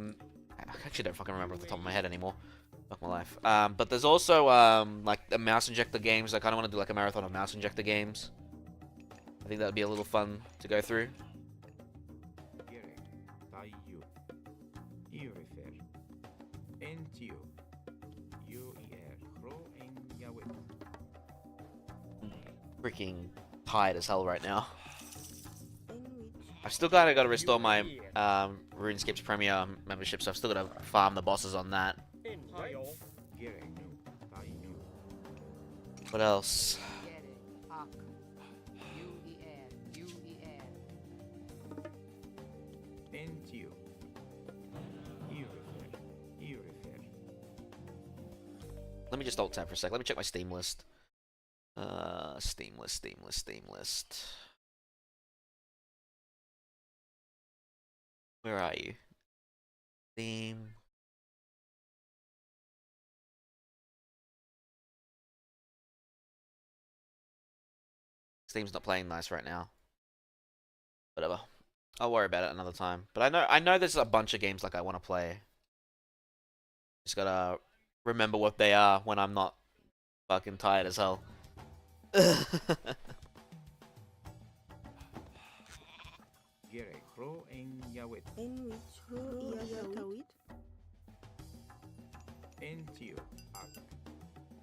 actually don't fucking remember off the top of my head anymore. Fuck my life. But there's also like the mouse injector games. I kind of want to do like a marathon of mouse injector games. I think that would be a little fun to go through. Freaking tired as hell right now. I've still kind of got to restore my RuneScape's Premier membership, so I've still got to farm the bosses on that. What else? Let me just alt tab for a sec. Let me check my Steam list. Steam list. Where are you? Steam. Steam's not playing nice right now. Whatever. I'll worry about it another time. But I know there's a bunch of games like I want to play. Just gotta remember what they are when I'm not fucking tired as hell.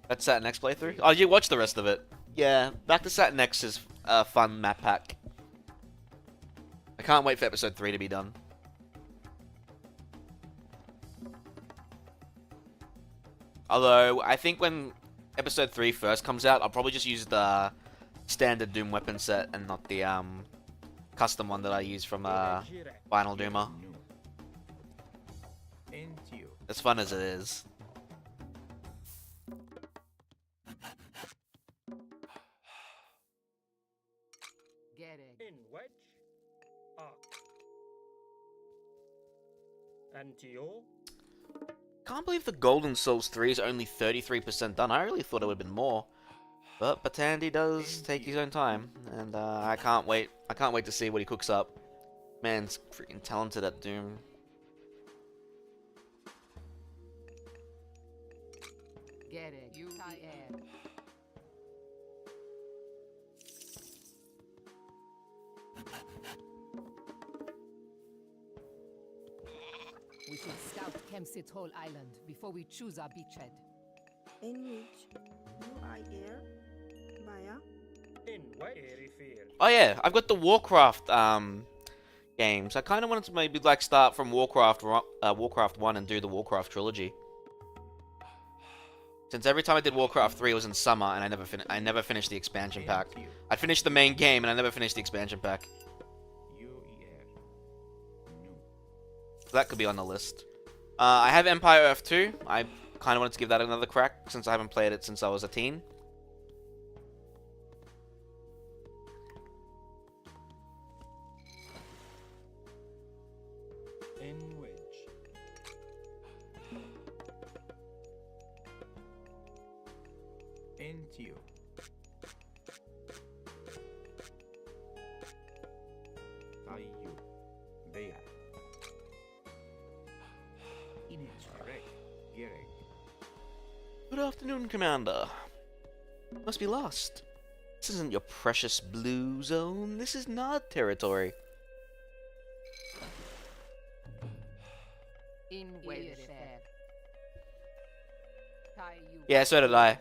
That's Saturn X playthrough? Oh, you watched the rest of it? Yeah, back to Saturn X is a fun map pack. I can't wait for episode 3 to be done. Although, I think when episode 3 first comes out, I'll probably just use the standard Doom weapon set and not the custom one that I use from Final Doomer. As fun as it is. In wedge. And you? Can't believe the Golden Souls 3 is only 33% done. I really thought it would have been more. But Batandi does take his own time, and I can't wait. I can't wait to see what he cooks up. Man's freaking talented at Doom. Get it. You air. We should scout Kemsit's whole island before we choose our beachhead. In which you are here, Maya? In what area? Oh yeah, I've got the Warcraft games. I kind of wanted to maybe like start from Warcraft 1 and do the Warcraft trilogy. Since every time I did Warcraft 3 it was in summer and I never finished the expansion pack. I'd finished the main game and I never finished the expansion pack. So that could be on the list. I have Empire Earth 2. I kind of wanted to give that another crack since I haven't played it since I was a teen. In wedge. Into. Tayu. Bea. Good afternoon, Commander. Must be lost. This isn't your precious blue zone. This is Nod territory. In wedge. Yeah, so did I.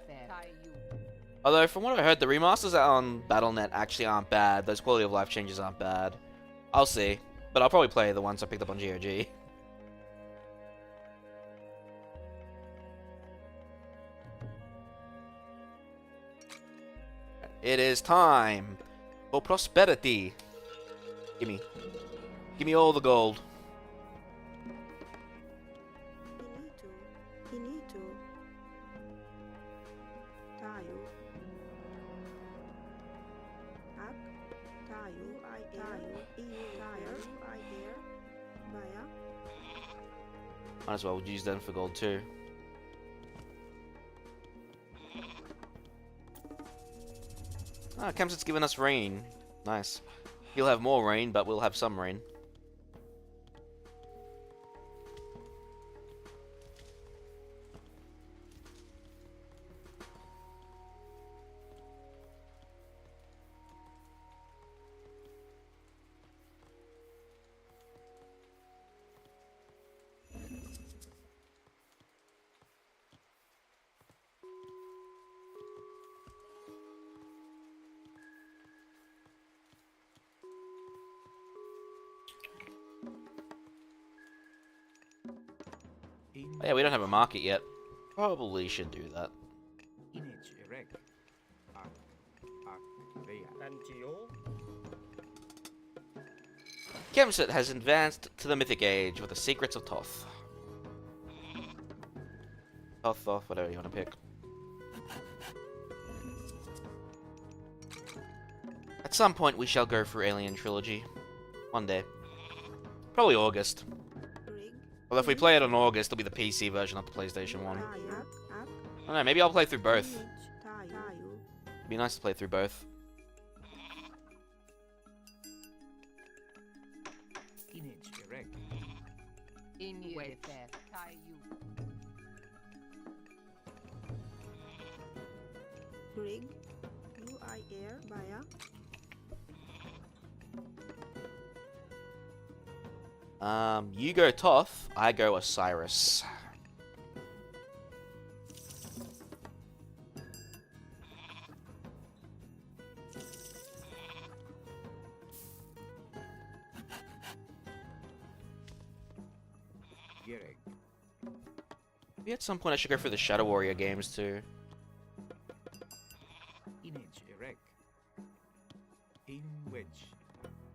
Although, from what I heard, the remasters on Battle.net actually aren't bad. Those quality of life changes aren't bad. I'll see. But I'll probably play the ones I picked up on GOG. It is time for prosperity. Gimme all the gold. Finito. Tayo. Ak. Tayo. I air. Tire. I air. Maya. Might as well use them for gold too. Ah, Kemsit's given us rain. Nice. He'll have more rain, but we'll have some rain. Oh, yeah, we don't have a market yet. Probably should do that. Kemsit has advanced to the Mythic Age with the Secrets of Toth. Thoth, whatever you want to pick. At some point we shall go through Alien Trilogy. One day. Probably August. Well, if we play it on August, it'll be the PC version of the PlayStation 1. I don't know, maybe I'll play through both. It'd be nice to play through both. Brig, UIR via. You go Toth, I go Osiris. Maybe at some point I should go for the Shadow Warrior games too.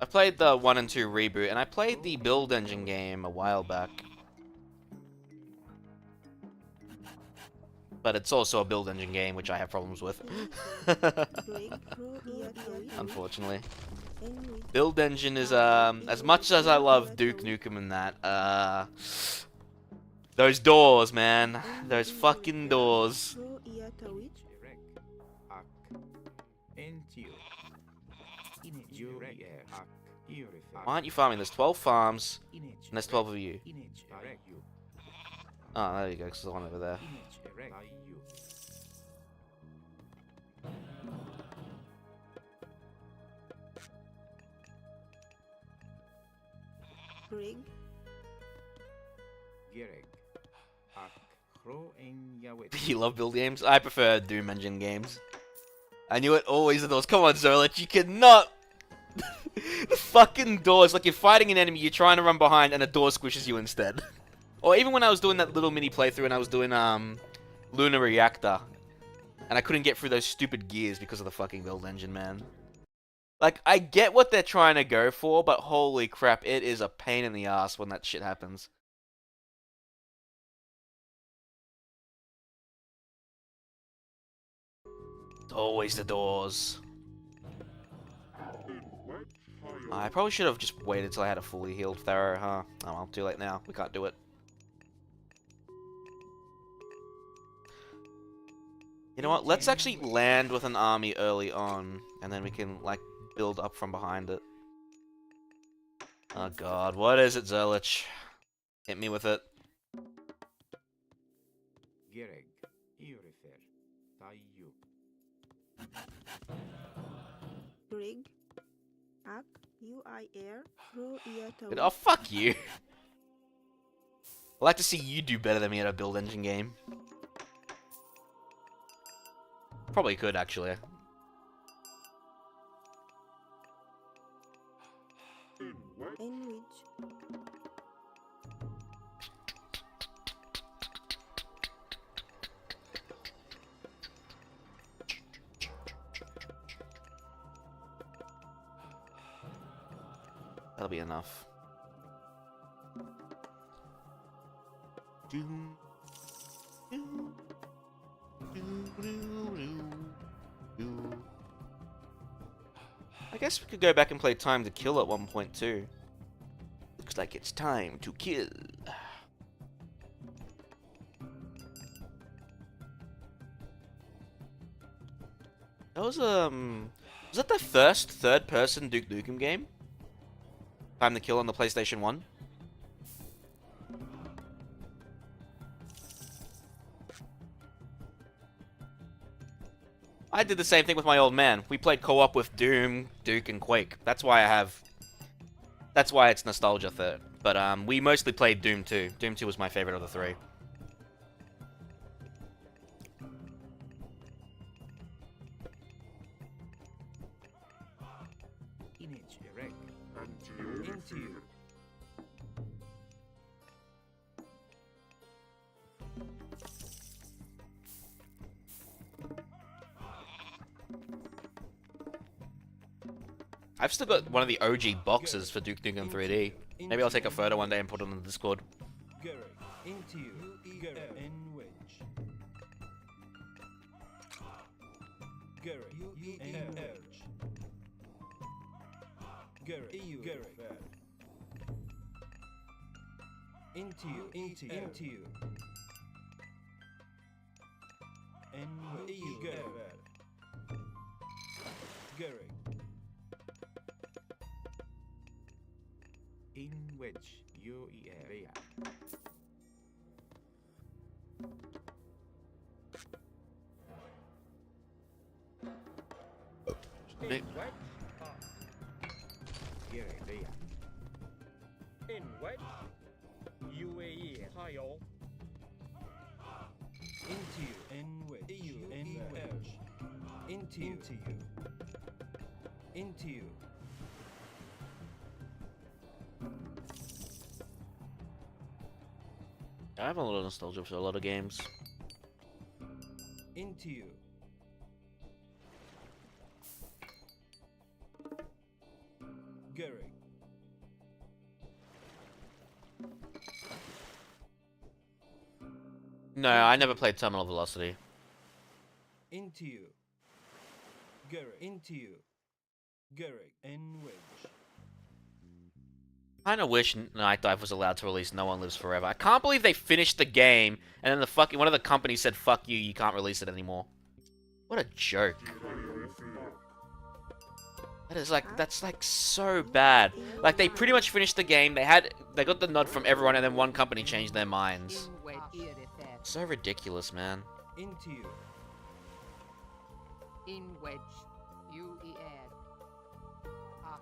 I played the 1 and 2 reboot, and I played the Build Engine game a while back. But it's also a Build Engine game, which I have problems with. Unfortunately. Build Engine is, as much as I love Duke Nukem and that, those doors, man. Those fucking doors. Why aren't you farming? There's 12 farms, and there's 12 of you. Oh, there you go, because there's one over there. You love build games? I prefer Doom Engine games. I knew it always in those. Come on, Zerlich, you cannot... The fucking doors, like you're fighting an enemy, you're trying to run behind, and a door squishes you instead. Or even when I was doing that little mini playthrough and I was doing, Lunar Reactor. And I couldn't get through those stupid gears because of the fucking build engine, man. Like, I get what they're trying to go for, but holy crap, it is a pain in the ass when that shit happens. It's always the doors. I probably should have just waited till I had a fully healed Tharo, huh? Oh well, too late now. We can't do it. You know what? Let's actually land with an army early on, and then we can, like, build up from behind it. Oh god, what is it, Zerlich? Hit me with it. Brig, Ak, UIR, Oh, fuck you. I'd like to see you do better than me at a build engine game. Probably could, actually. In which That'll be enough. I guess we could go back and play Time to Kill at one point too. Looks like it's time to kill. That was that the first third-person Duke Nukem game? Time to Kill on the PlayStation 1? I did the same thing with my old man. We played co-op with Doom, Duke, and Quake. That's why it's nostalgia third. But we mostly played Doom 2. Doom 2 was my favorite of the three. Image erect. Into you. I've still got one of the OG boxes for Duke Nukem 3D. Maybe I'll take a photo one day and put it on the Discord. Into you. And wedge. And edge. Into you. And in wedge, area. Nick. In wedge, UAE 加油 Into you, and wedge, and wedge. Into you. Into you. I have a lot of nostalgia for a lot of games. Into you. Gary. No, I never played Terminal Velocity. Into you. Gary. Into you. Gary. And wedge. Kinda wish Night Dive was allowed to release No One Lives Forever. I can't believe they finished the game and then one of the companies said, fuck you, you can't release it anymore. What a joke. That's like so bad. Like they pretty much finished the game, they got the nod from everyone and then one company changed their minds. So ridiculous, man. Into you. In wedge, UER.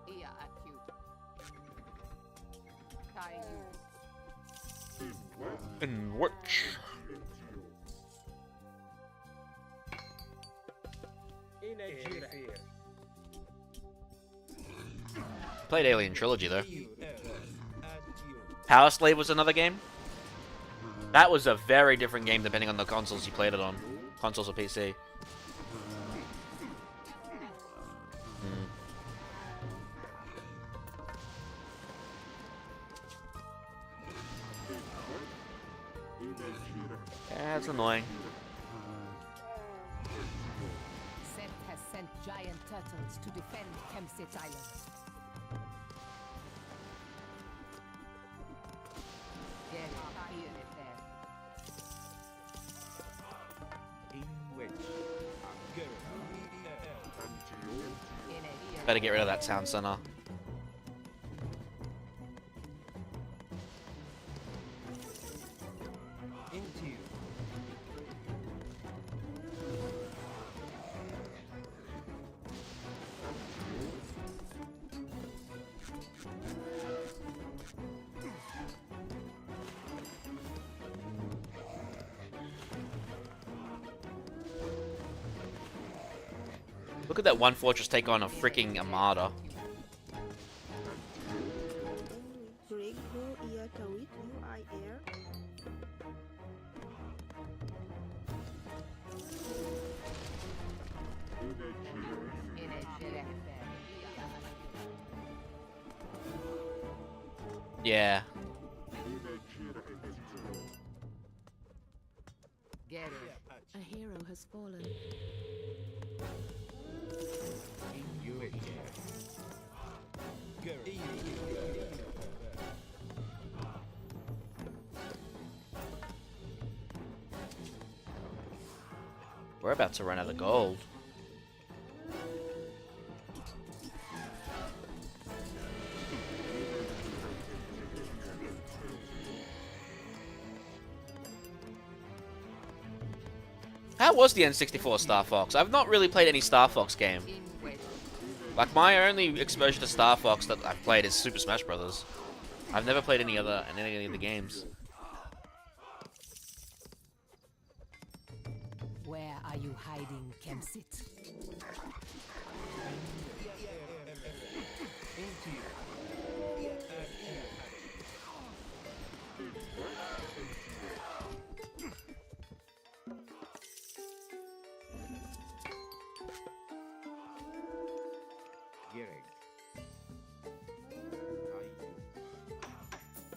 Ia acute. Tie you. In which? In a Gira. Played Alien Trilogy though. Power Slave was another game. That was a very different game depending on the consoles you played it on. Consoles or PC. Yeah, it's annoying. Set has sent giant turtles to defend Kemsit Island. Better get rid of that sound center. Into you. Look at that one fortress take on a freaking armada. Yeah. A hero has fallen. We're about to run out of gold. How was the N64 Star Fox? I've not really played any Star Fox game. Like, my only exposure to Star Fox that I've played is Super Smash Brothers. I've never played any other games. Where are you hiding, Kemsit?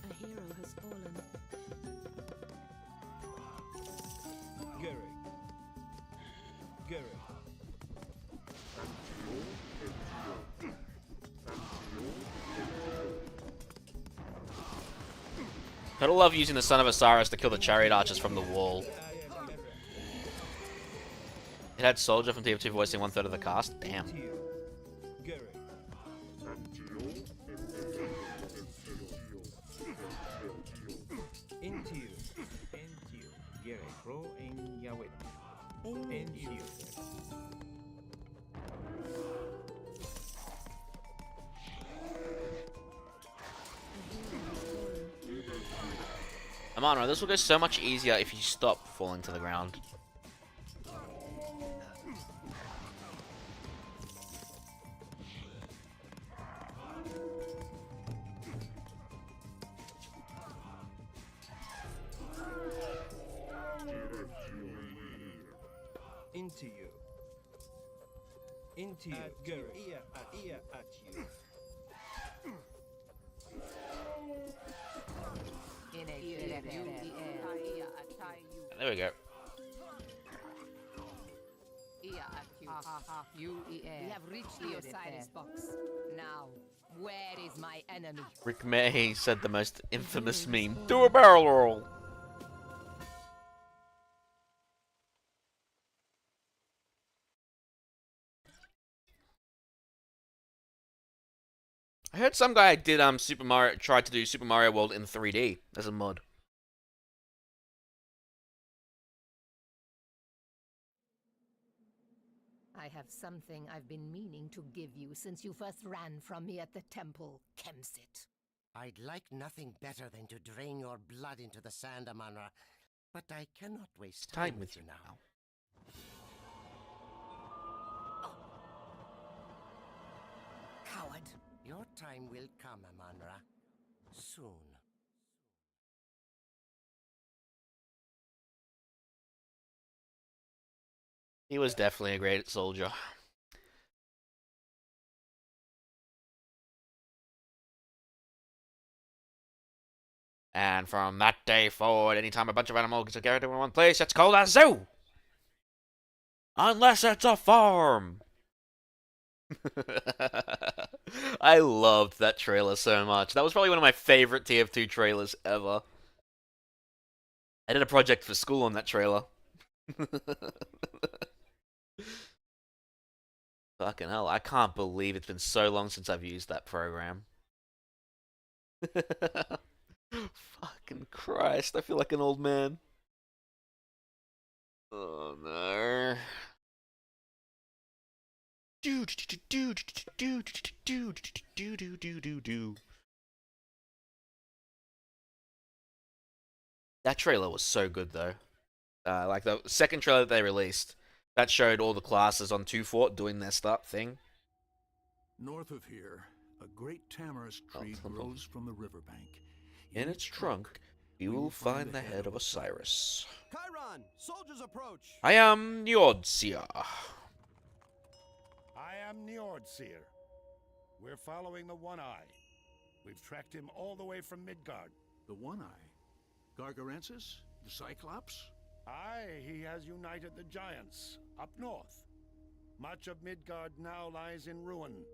A hero has fallen. Gotta love using the Son of Osiris to kill the chariot archers from the wall. It had Soldier from TF2 voicing 1/3 of the cast. Damn. Amano, this will go so much easier if you stop falling to the ground. Into you. Into you. Ear at you. There we go. We have reached the Osiris box. Now, where is my enemy? Rick May said the most infamous meme. Do a barrel roll! I heard some guy did tried to do Super Mario World in 3D as a mod. I have something I've been meaning to give you since you first ran from me at the temple, Kemsit. I'd like nothing better than to drain your blood into the sand, Amanra, but I cannot waste time with you now. Coward! Your time will come, Amanra. Soon. He was definitely a great soldier. And from that day forward, anytime a bunch of animals get together in one place, it's called a zoo! Unless it's a farm! I loved that trailer so much. That was probably one of my favorite TF2 trailers ever. I did a project for school on that trailer. Fucking hell, I can't believe it's been so long since I've used that program. Fucking Christ, I feel like an old man. Oh no. That trailer was so good though. Like the second trailer that they released, that showed all the classes on 2 Fort doing their thing. North of here, a great tamarisk tree grows from the riverbank. In its trunk, you will find the head of Osiris. Chiron, soldiers approach. I am Njordseer. I am Njordseer. We're following the One-Eye. We've tracked him all the way from Midgard. The One-Eye? Gargarensis? The Cyclops? Aye, he has united the giants, up north. Much of Midgard now lies in ruin.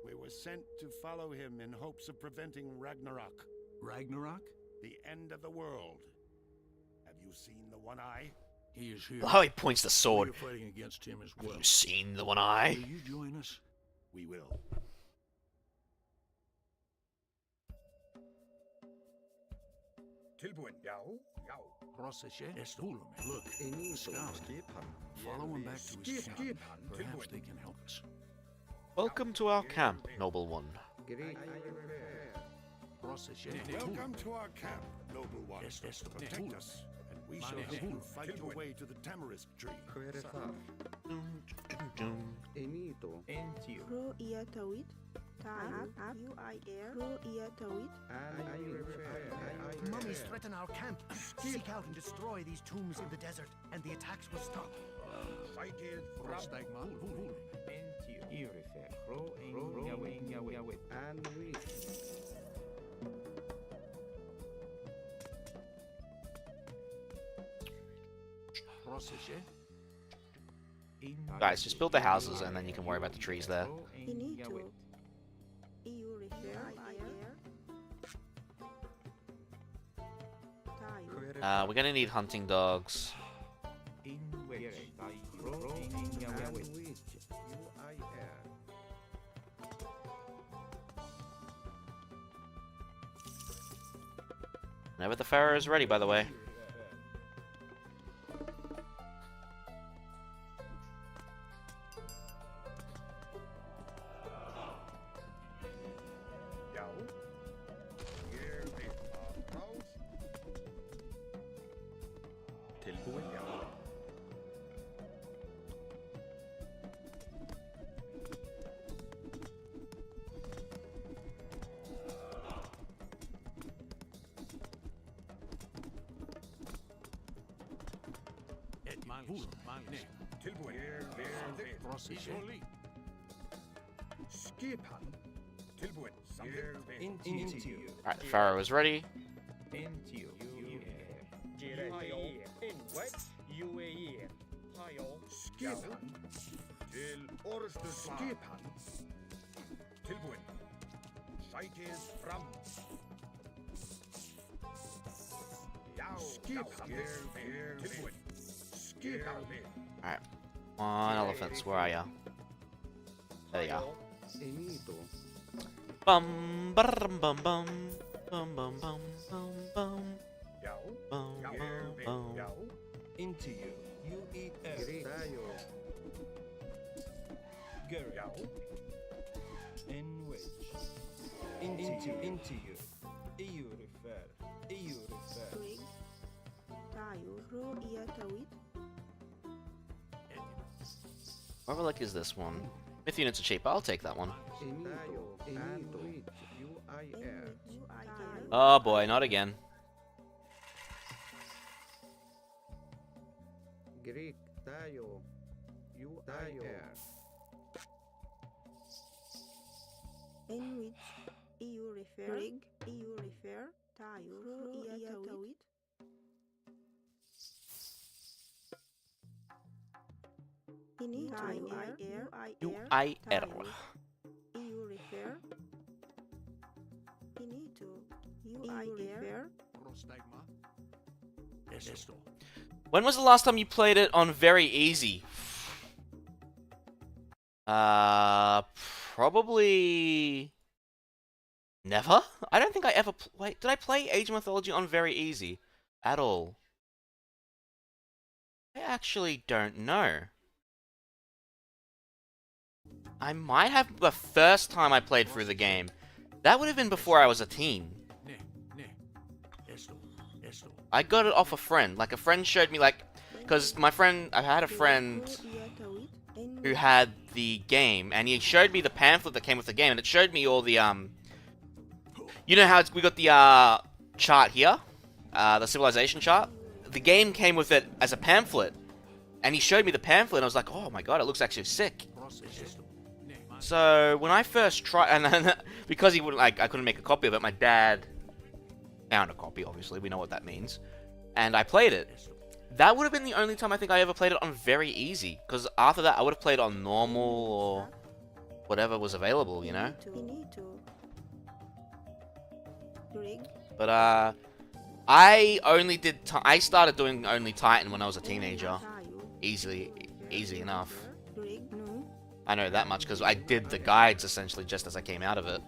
We were sent to follow him in hopes of preventing Ragnarok. Ragnarok? The end of the world. Have you seen the One-Eye? He is here. Oh, he points the sword. We're fighting against him as well. Have you seen the One-Eye? Will you join us? We will. Look, Scout. Follow him back to his camp. Perhaps they can help us. Welcome to our camp, noble one. Welcome to our camp, noble one. Protect us, and we shall help you fight your way to the tamarisk tree. Mummies threaten our camp. Seek out and destroy these tombs in the desert, and the attacks will stop. Guys, just build the houses and then you can worry about the trees there. We're gonna need hunting dogs. Whenever the Pharaoh is ready, by the way. Alright, the Pharaoh is ready. Alright. On elephants, where are ya? There you go. Bum bum bum bum bum bum bum bum bum bum bum. Into you. You eat air. Gary. In which? Into you. EU refer. What relic is this one? Myth units are cheap. I'll take that one. Oh boy, not again. Greek, Tayo, you In which EU refer, Tayo, Iatawit. UIR. EU refer. UIR. When was the last time you played it on very easy? Probably never. I don't think I ever played. Did I play Age of Mythology on very easy at all? I actually don't know. I might have the first time I played through the game. That would have been before I was a teen. I got it off a friend. Like, a friend showed me, like... Because I had a friend who had the game, and he showed me the pamphlet that came with the game, and it showed me all the, You know how we got the, chart here? The civilization chart? The game came with it as a pamphlet. And he showed me the pamphlet, and I was like, oh my god, it looks actually sick. So, when I first tried, and then, because he wouldn't, like, I couldn't make a copy of it, my dad found a copy, obviously, we know what that means, and I played it. That would have been the only time I think I ever played it on very easy, because after that, I would have played on normal, or whatever was available, you know? But, I started doing only Titan when I was a teenager. Easy enough. I know that much because I did the guides essentially just as I came out of it.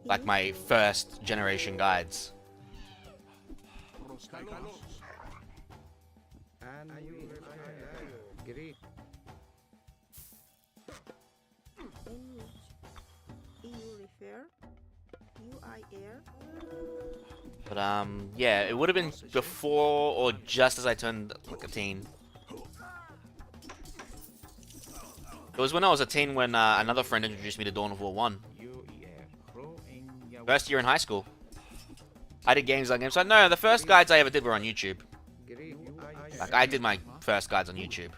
Like my first generation guides. And you refer. Great. In which EU refer. UI air. But yeah, it would have been before or just as I turned like a teen. It was when I was a teen when another friend introduced me to Dawn of War 1. First year in high school. I did games on games. So no, the first guides I ever did were on YouTube. Like, I did my first guides on YouTube.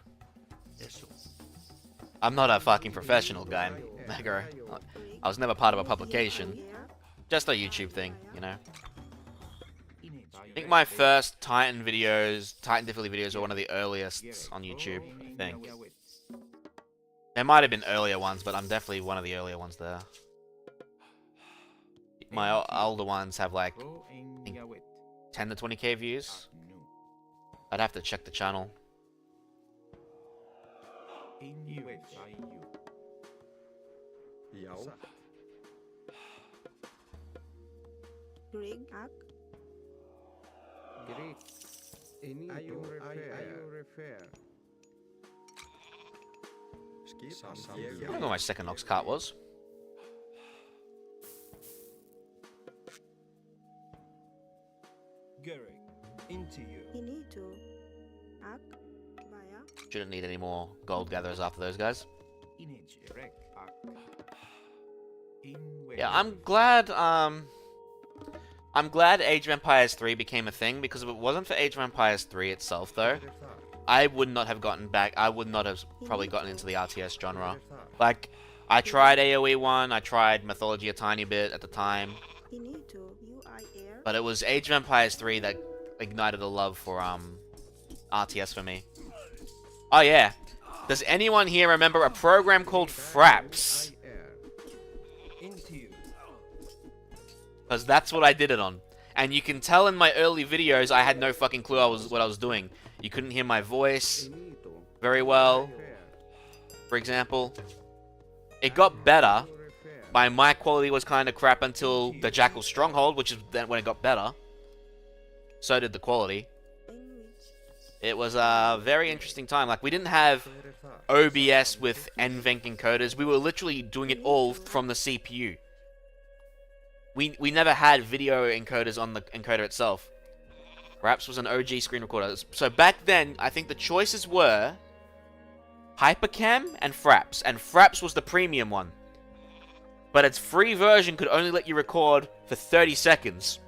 I'm not a fucking professional guy, Megara. I was never part of a publication. Just a YouTube thing, you know. I think my first Titan videos, Titan difficulty videos, were one of the earliest on YouTube, I think. There might have been earlier ones, but I'm definitely one of the earlier ones there. My older ones have like, I think 10 to 20k views. I'd have to check the channel. Greg Ak. Great. Are you refer? I don't know what my second Ox cart was. Garrick, into you. You need to. Ak. Baya. Shouldn't need any more gold gatherers after those guys. Yeah, I'm glad Age of Empires 3 became a thing, because if it wasn't for Age of Empires 3 itself though, I would not have gotten back, I would not have probably gotten into the RTS genre. Like, I tried AoE 1, I tried Mythology a tiny bit at the time, You need to. UI air. but it was Age of Empires 3 that ignited a love for RTS for me. Oh yeah, does anyone here remember a program called Fraps? Because that's what I did it on. And you can tell in my early videos I had no fucking clue what I was doing. You couldn't hear my voice very well, for example. It got better. My mic quality was kind of crap until the Jackal Stronghold, which is then when it got better. So did the quality. It was a very interesting time. Like, we didn't have OBS with NVENC encoders. We were literally doing it all from the CPU. We never had video encoders on the encoder itself. Fraps was an OG screen recorder. So back then, I think the choices were Hypercam and Fraps was the premium one. But its free version could only let you record for 30 seconds.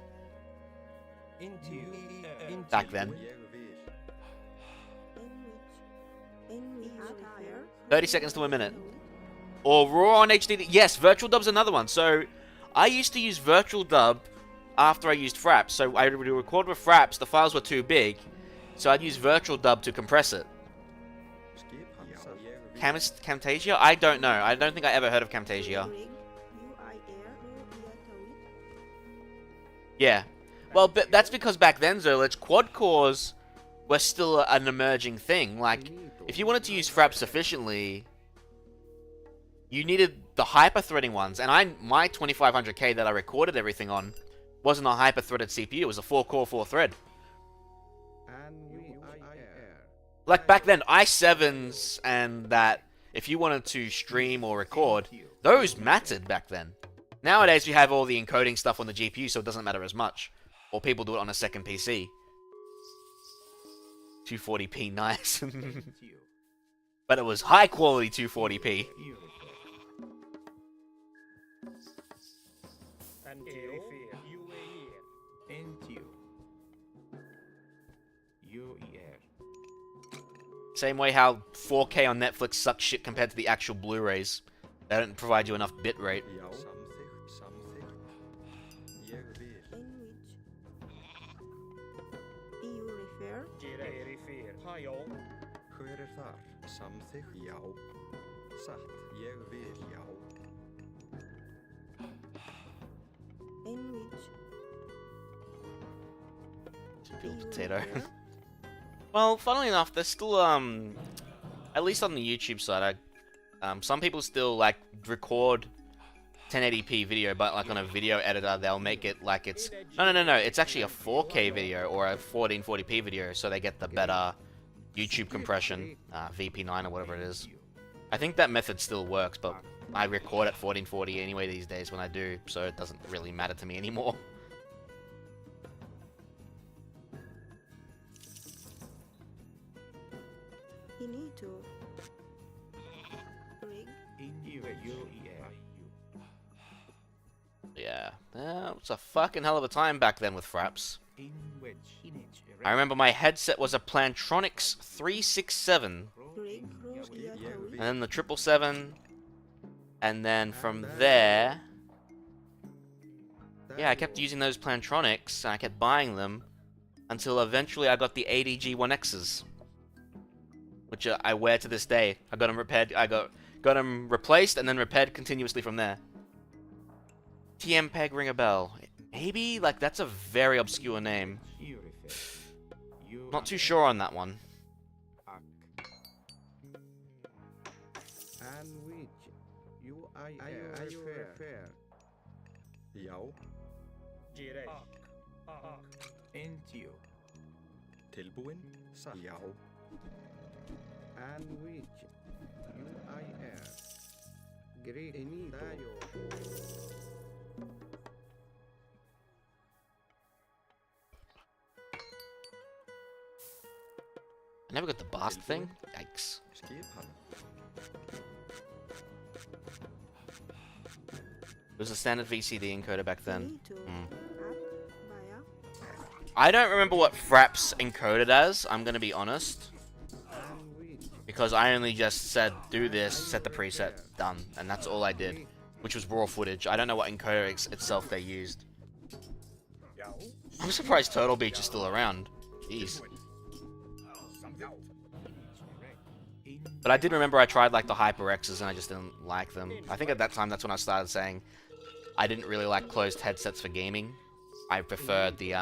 Back then. 30 seconds to a minute. Or Raw on HD. Yes, Virtual Dub's another one. So I used to use Virtual Dub after I used Fraps. So I would record with Fraps, the files were too big, so I'd use Virtual Dub to compress it. Camtasia? I don't know. I don't think I ever heard of Camtasia. Yeah. Well, but that's because back then, Zerlich, quad cores were still an emerging thing. Like, if you wanted to use Fraps efficiently, you needed the hyper-threading ones, and my 2500K that I recorded everything on wasn't a hyper-threaded CPU, it was a 4-core, 4-thread. Like back then, i7s and that, if you wanted to stream or record, those mattered back then. Nowadays, we have all the encoding stuff on the GPU, so it doesn't matter as much. Or people do it on a second PC. 240p, nice. But it was high-quality 240p. Same way how 4K on Netflix sucks shit compared to the actual Blu-rays. They don't provide you enough bitrate. Potato. Well, funnily enough, there's still at least on the YouTube side, some people still like record 1080p video, but like on a video editor, they'll make it like it's... No. It's actually a 4K video or a 1440p video, so they get the better YouTube compression, VP9 or whatever it is. I think that method still works, but I record at 1440 anyway these days when I do, so it doesn't really matter to me anymore. You need to rig. Yeah, that was a fucking hell of a time back then with fraps. I remember my headset was a Plantronics 367, and then the 777, and then from there, yeah, I kept using those Plantronics, and I kept buying them, until eventually I got the ADG 1Xs, which I wear to this day. I got them repaired, I got them replaced, and then repaired continuously from there. TM Peg ring a bell. Maybe? Like, that's a very obscure name. Not too sure on that one. And which you refer. Yo. Entio. Tilbúin. Yo. And which you Greek. I never got the Bast thing? Yikes. It was a standard VCD encoder back then. I don't remember what Fraps encoded as, I'm gonna be honest. Because I only just said, do this, set the preset, done. And that's all I did. Which was raw footage. I don't know what encoder itself they used. I'm surprised Turtle Beach is still around. Jeez. But I did remember I tried like the HyperXs and I just didn't like them. I think at that time that's when I started saying I didn't really like closed headsets for gaming. I preferred the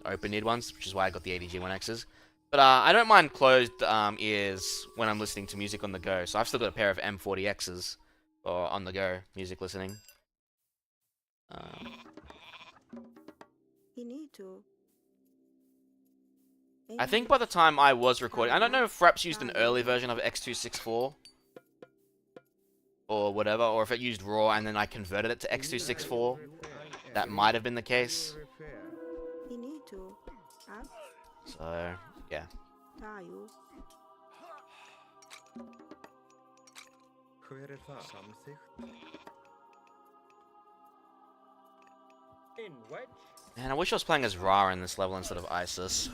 open-eared ones, which is why I got the ADG 1Xs. But I don't mind closed ears when I'm listening to music on the go. So I've still got a pair of M40Xs for on the go music listening. You need to. I think by the time I was recording, I don't know if Fraps used an early version of X264 or whatever, or if it used RAW and then I converted it to X264. That might have been the case. You need to. So, yeah. Man, I wish I was playing as Ra in this level instead of Isis.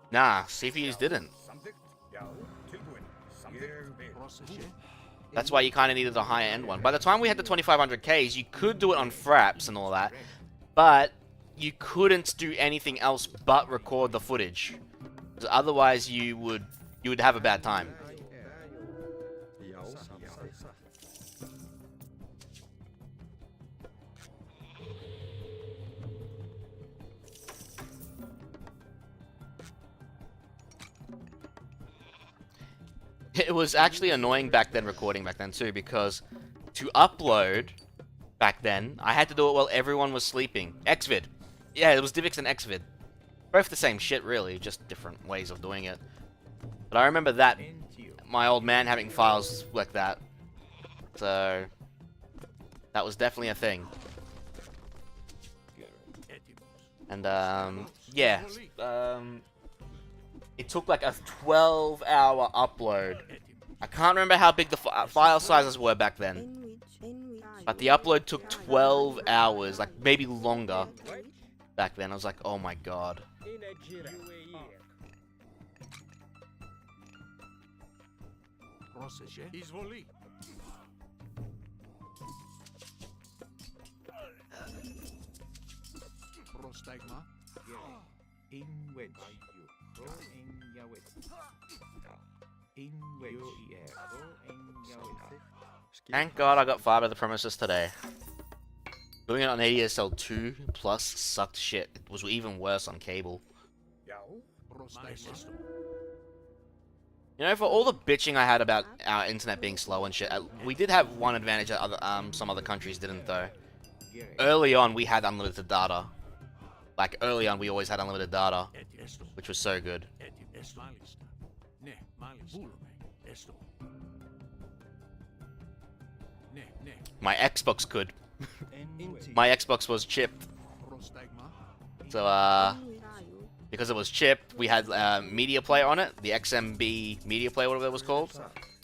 Nah, CPUs didn't. That's why you kind of needed a higher end one. By the time we had the 2500Ks, you could do it on Fraps and all that, but you couldn't do anything else but record the footage. Because otherwise you would have a bad time. It was actually annoying back then, recording back then too, because to upload back then, I had to do it while everyone was sleeping. Xvid. Yeah, it was DivX and Xvid. Both the same shit, really, just different ways of doing it. But I remember that, my old man having files like that. So, that was definitely a thing. And, yeah. It took like a 12-hour upload. I can't remember how big the file sizes were back then. But the upload took 12 hours, like maybe longer back then. I was like, oh my god. Thank God I got fiber to the premises today. Doing it on ADSL 2 plus sucked shit. It was even worse on cable. You know, for all the bitching I had about our internet being slow and shit, we did have one advantage that some other countries didn't, though. Early on, we had unlimited data. Like, early on, we always had unlimited data, which was so good. My Xbox could. My Xbox was chipped. So, because it was chipped, we had media player on it, the XMB media player, whatever it was called.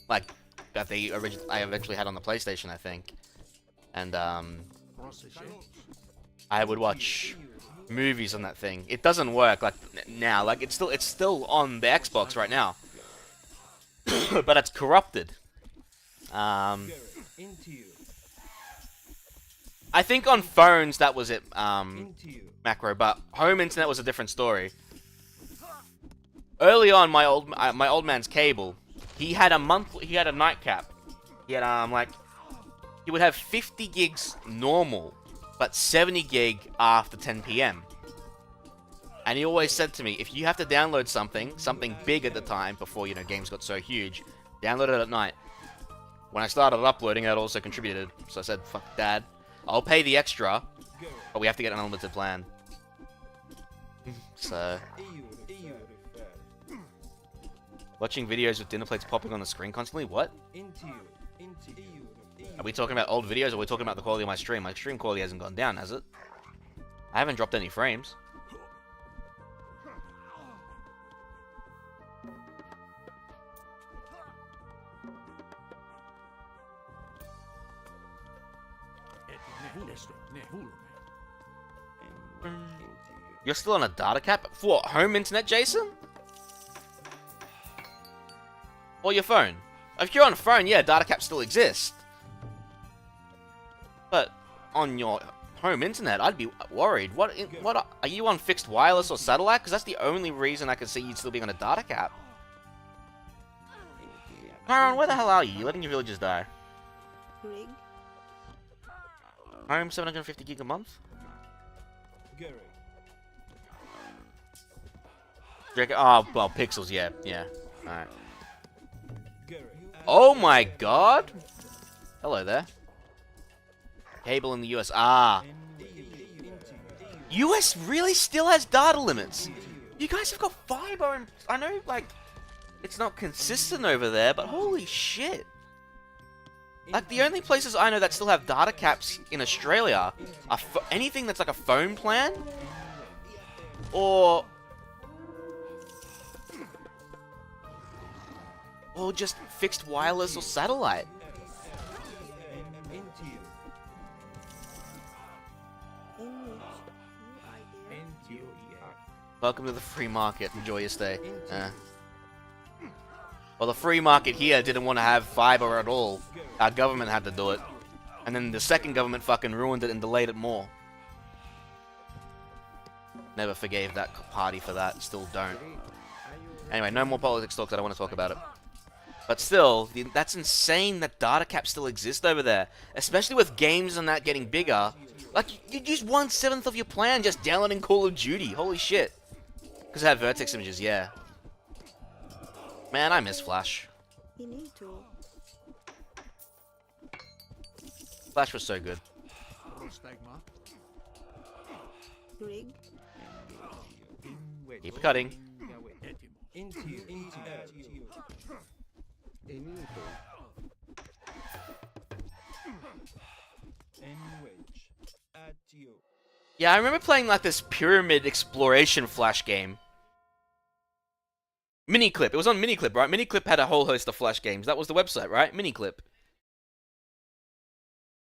Like, that I eventually had on the PlayStation, I think. And, I would watch movies on that thing. It doesn't work, like, now. Like, it's still on the Xbox right now. But it's corrupted. I think on phones that was it, macro, but home internet was a different story. Early on, my old man's cable, he had a nightcap. He had he would have 50 gigs normal, but 70 gig after 10 PM. And he always said to me, if you have to download something big at the time, before, you know, games got so huge, download it at night. When I started uploading, that also contributed. So I said, fuck Dad, I'll pay the extra, but we have to get an unlimited plan. So, watching videos with dinner plates popping on the screen constantly? What? Are we talking about old videos, or are we talking about the quality of my stream? My stream quality hasn't gone down, has it? I haven't dropped any frames. You're still on a data cap? For what, home internet, Jason? Or your phone? If you're on a phone, yeah, data caps still exist. But on your home internet, I'd be worried. What are you on fixed wireless or satellite? Because that's the only reason I could see you still being on a data cap. Kyron, where the hell are you? You're letting your villagers die. Rig. Home 750 gig a month? Oh, well, pixels, yeah. Alright. Oh my god! Hello there. Cable in the US. US really still has data limits. You guys have got fiber, and I know, like, it's not consistent over there, but holy shit. Like, the only places I know that still have data caps in Australia are anything that's like a phone plan, or just fixed wireless or satellite. Welcome to the free market. Enjoy your stay. Well, the free market here didn't want to have fiber at all. Our government had to do it. And then the second government fucking ruined it and delayed it more. Never forgave that party for that. Still don't. Anyway, no more politics talk. I don't want to talk about it. But still, that's insane that data caps still exist over there. Especially with games and that getting bigger. Like, you'd use 1/7 of your plan just downloading Call of Duty. Holy shit. Because I have vertex images, yeah. Man, I miss Flash. You need to. Flash was so good. Rig. Keep cutting. Yeah, I remember playing like this pyramid exploration Flash game. Miniclip. It was on Miniclip, right? Miniclip had a whole host of Flash games. That was the website, right? Miniclip.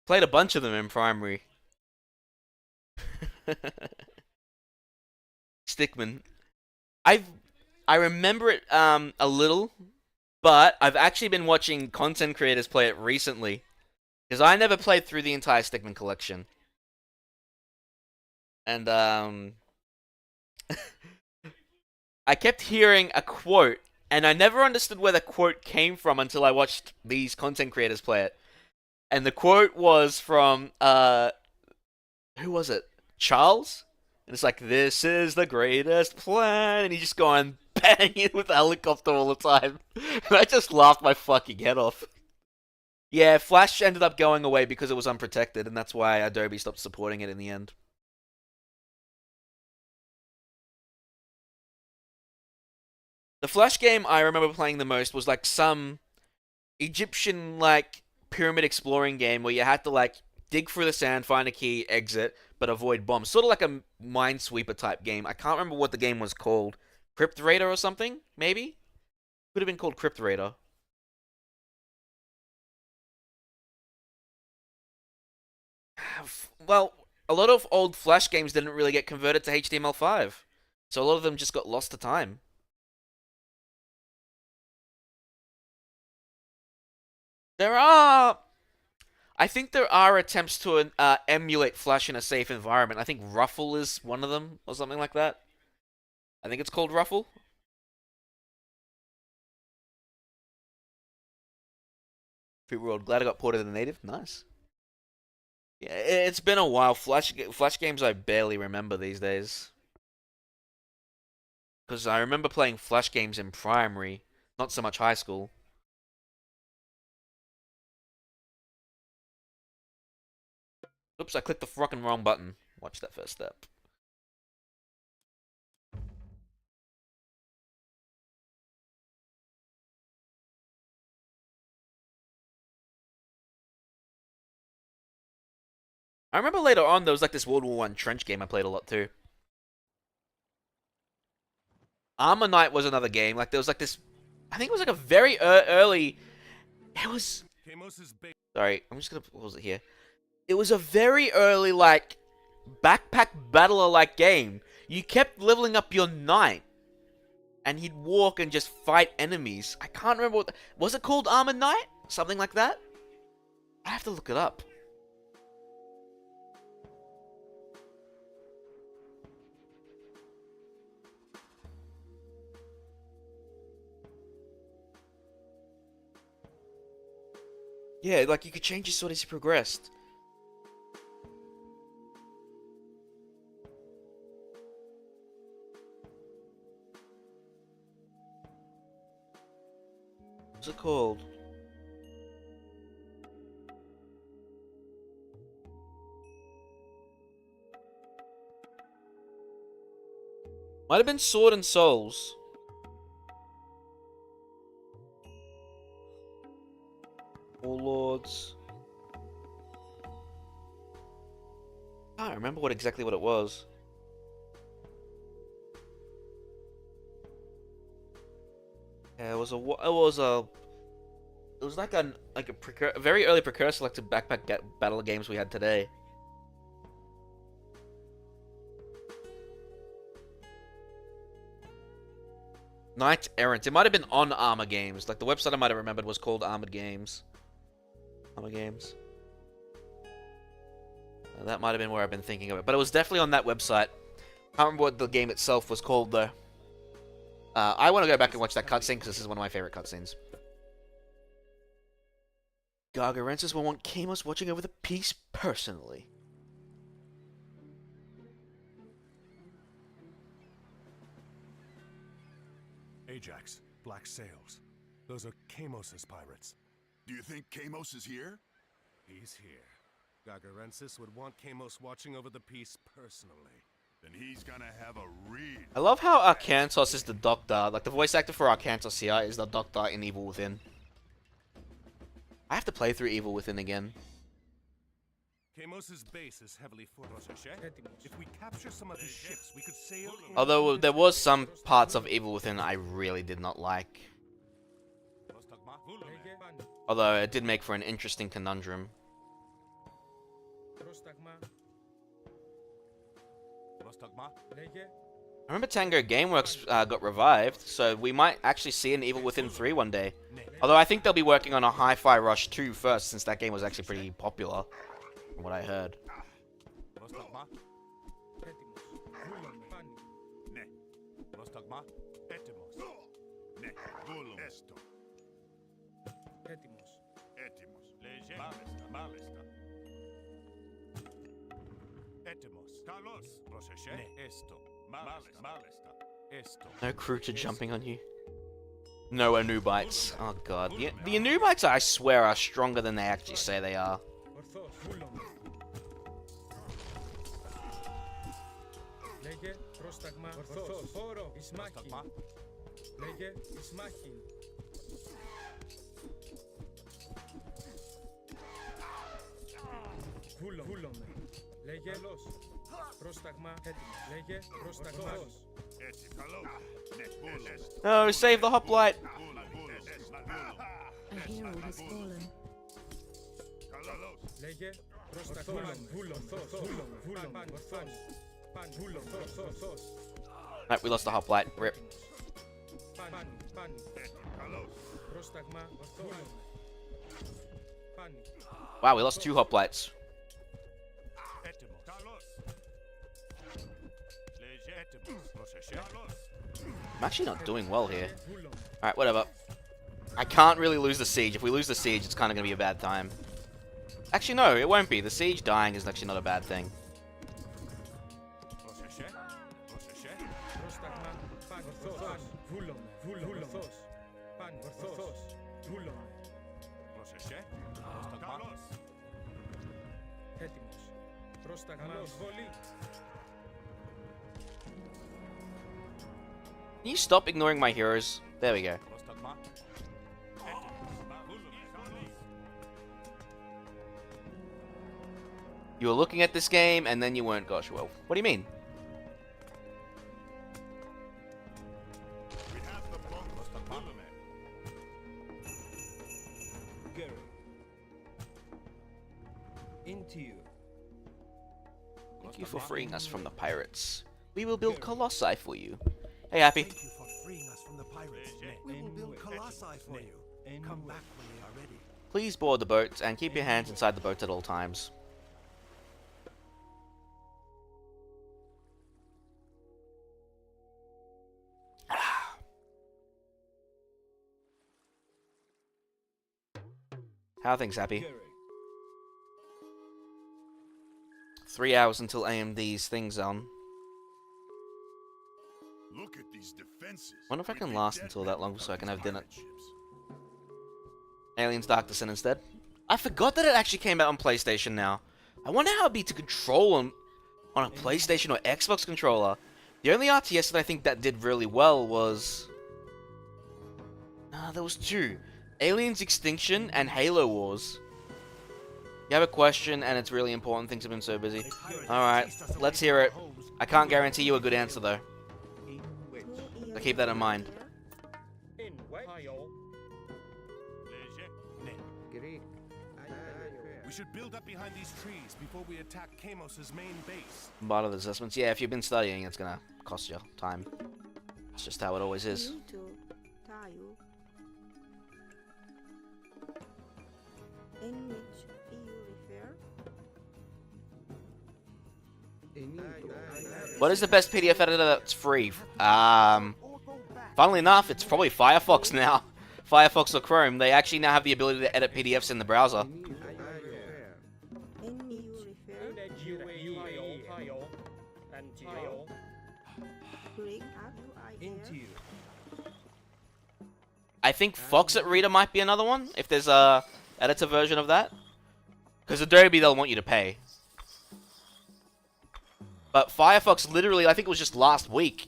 Played a bunch of them in primary. Stickman. I remember it a little, but I've actually been watching content creators play it recently. Because I never played through the entire Stickman collection. And I kept hearing a quote, and I never understood where the quote came from until I watched these content creators play it. And the quote was from who was it? Charles? And it's like, this is the greatest plan. And he's just going banging with the helicopter all the time. And I just laughed my fucking head off. Yeah, Flash ended up going away because it was unprotected, and that's why Adobe stopped supporting it in the end. The Flash game I remember playing the most was like some Egyptian like pyramid exploring game where you had to like dig through the sand, find a key, exit, but avoid bombs. Sort of like a Minesweeper type game. I can't remember what the game was called. Crypt Raider or something, maybe? Could have been called Crypt Raider. Well, a lot of old Flash games didn't really get converted to HTML5. So a lot of them just got lost to time. I think there are attempts to emulate Flash in a safe environment. I think Ruffle is one of them, or something like that. I think it's called Ruffle. Free World, glad I got ported to the native. Nice. Yeah, it's been a while. Flash games I barely remember these days. Because I remember playing Flash games in primary, not so much high school. Oops, I clicked the fucking wrong button. Watch that first step. I remember later on there was like this World War I trench game I played a lot too. Armor Knight was another game. Like there was like this, I think it was like a very early. It was. Sorry, I'm just gonna pause it here. It was a very early like backpack battler like game. You kept leveling up your knight, and he'd walk and just fight enemies. I can't remember what was it called. Armor Knight, something like that. I have to look it up. Yeah, like you could change your sword as you progressed. What's it called? Might have been Sword and Souls. Warlords. I can't remember exactly what it was. Yeah, it was like a very early precursor like to backpack battle games we had today. Knight Errant. It might have been on Armor Games. Like the website I might have remembered was called Armored Games. Armor Games. That might have been where I've been thinking of it. But it was definitely on that website. I can't remember what the game itself was called, though. I want to go back and watch that cutscene, because this is one of my favorite cutscenes. Gargarensis will want Kamos watching over the peace personally. Ajax, black sails. Those are Kamos's pirates. Do you think Kamos is here? He's here. Gargarensis would want Kamos watching over the peace personally. Then he's gonna have a real... I love how Arkantos is the doctor. Like, the voice actor for Arkantos here is the doctor in Evil Within. I have to play through Evil Within again. Kamos's base is heavily fortified. If we capture some of his ships, we could sail... Although, there was some parts of Evil Within I really did not like. Although, it did make for an interesting conundrum. I remember Tango Gameworks got revived, so we might actually see an Evil Within 3 one day. Although I think they'll be working on a Hi-Fi Rush 2 first, since that game was actually pretty popular, from what I heard. No crew to jumping on you. No Anubites. Oh god. The Anubites, I swear, are stronger than they actually say they are. Λέγε πρόσταγμα ορθός. Χώρο εις μάχην. Λέγε εις μάχην. Βούλομαι. Λέγε los. Πρόσταγμα έτοιμο. Λέγε πρόσταγμα ορθός. No, save the hoplite! A hero has fallen. Λέγε πρόσταγμα βούλομαι. Right, we lost the hoplite. Rip. Wow, we lost 2 hoplites. I'm actually not doing well here. Alright, whatever. I can't really lose the siege. If we lose the siege, it's kind of going to be a bad time. Actually, no, it won't be. The siege dying is actually not a bad thing. Can you stop ignoring my heroes? There we go. You were looking at this game and then you weren't. Gosh, well, what do you mean? Thank you for freeing us from the pirates. We will build colossi for you. Hey, Happy. Thank you for freeing us from the pirates. We will build colossi for you. Come back when they are ready. Please board the boats and keep your hands inside the boats at all times. How are things, Happy? 3 hours until AMD's thing's on. Look at these defenses. Wonder if I can last until that long so I can have dinner. Aliens Dark Descent instead. I forgot that it actually came out on PlayStation now. I wonder how it'd be to control on a PlayStation or Xbox controller. The only RTS that I think that did really well was... there was 2. Aliens Extinction and Halo Wars. You have a question and it's really important, things have been so busy. Alright, let's hear it. I can't guarantee you a good answer though. So keep that in mind. We should build up behind these trees before we attack Kamos's main base. Bottom of the assessments. Yeah, if you've been studying, it's gonna cost you time. It's just how it always is. In which you refer? What is the best PDF editor that's free? Funnily enough, it's probably Firefox now. Firefox or Chrome. They actually now have the ability to edit PDFs in the browser. I think Foxit Reader might be another one, if there's a editor version of that. Because Adobe, they'll want you to pay. But Firefox literally, I think it was just last week,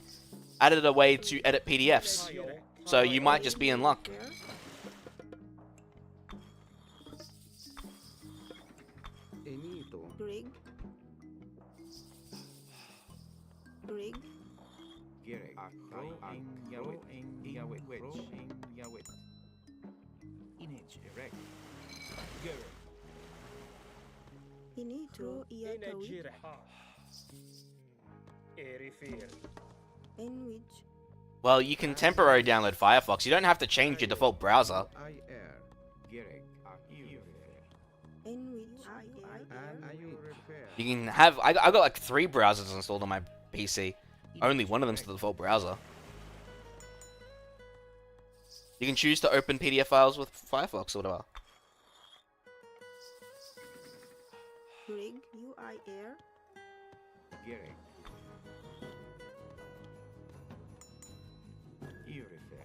added a way to edit PDFs. So you might just be in luck. Well, you can temporarily download Firefox. You don't have to change your default browser. You can have... I got like 3 browsers installed on my PC. Only one of them's the default browser. You can choose to open PDF files with Firefox or whatever. Gerek. You refer.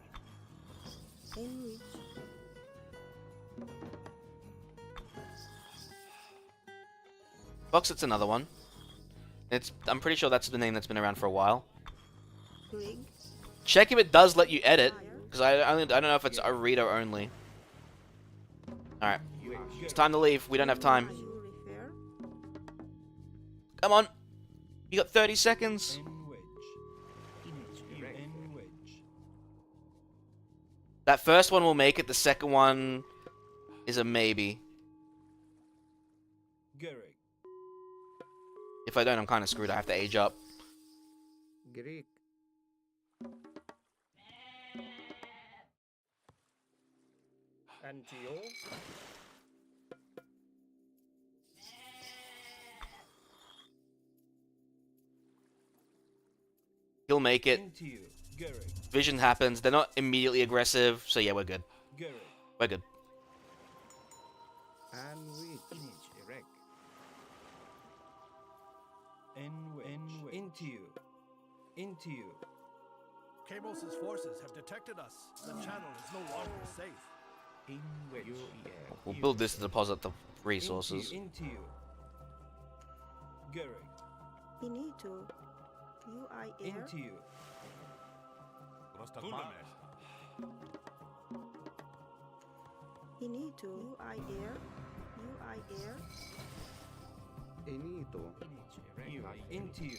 In which Foxit's another one. I'm pretty sure that's the name that's been around for a while. Grig, Check if it does let you edit, because I don't know if it's a reader only. Alright. It's time to leave. We don't have time. Come on. You got 30 seconds. That first one will make it. The second one is a maybe. If I don't, I'm kind of screwed. I have to age up. Greek. Antio. He'll make it. Vision happens. They're not immediately aggressive, so yeah, we're good. We're good. And we Erect. Into you. Into you. Kamos's forces have detected us. The channel is no longer safe. In which We'll build this to deposit the resources. Into you. Gerek. Inito, UI air. Into you. Inito, UI air. UI air. Enito. Into you.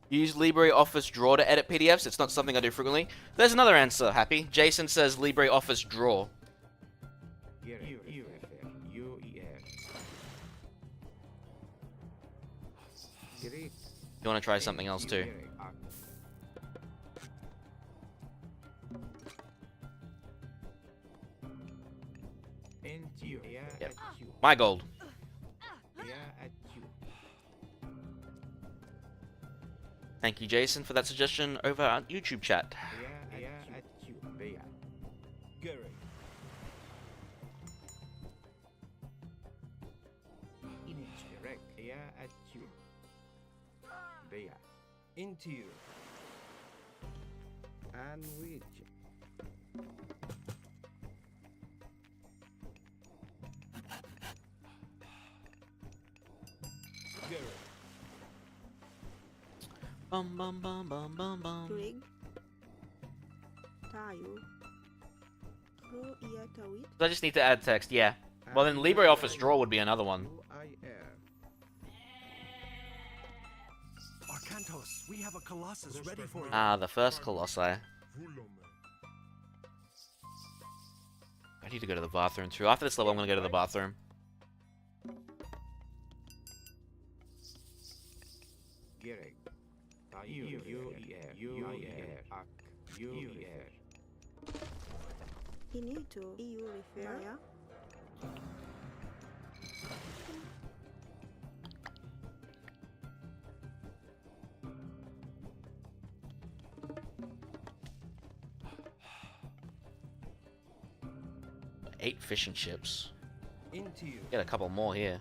Use LibreOffice Draw to edit PDFs. It's not something I do frequently. There's another answer, Happy. Jason says LibreOffice Draw. Greek. You want to try something else too? Yep. My gold. Thank you, Jason, for that suggestion over our YouTube chat. Into you. And which Bum bum bum bum bum bum. Grig. Tayo. Ro iatawit. I just need to add text, yeah. Well then LibreOffice Draw would be another one. Arcantos, we have a Colossus ready for you. Ah, the first Colossi. I need to go to the bathroom too. After this level, I'm gonna go to the bathroom. Gerek. Inito, EU refer. Eight fishing ships. Into you. Get a couple more here.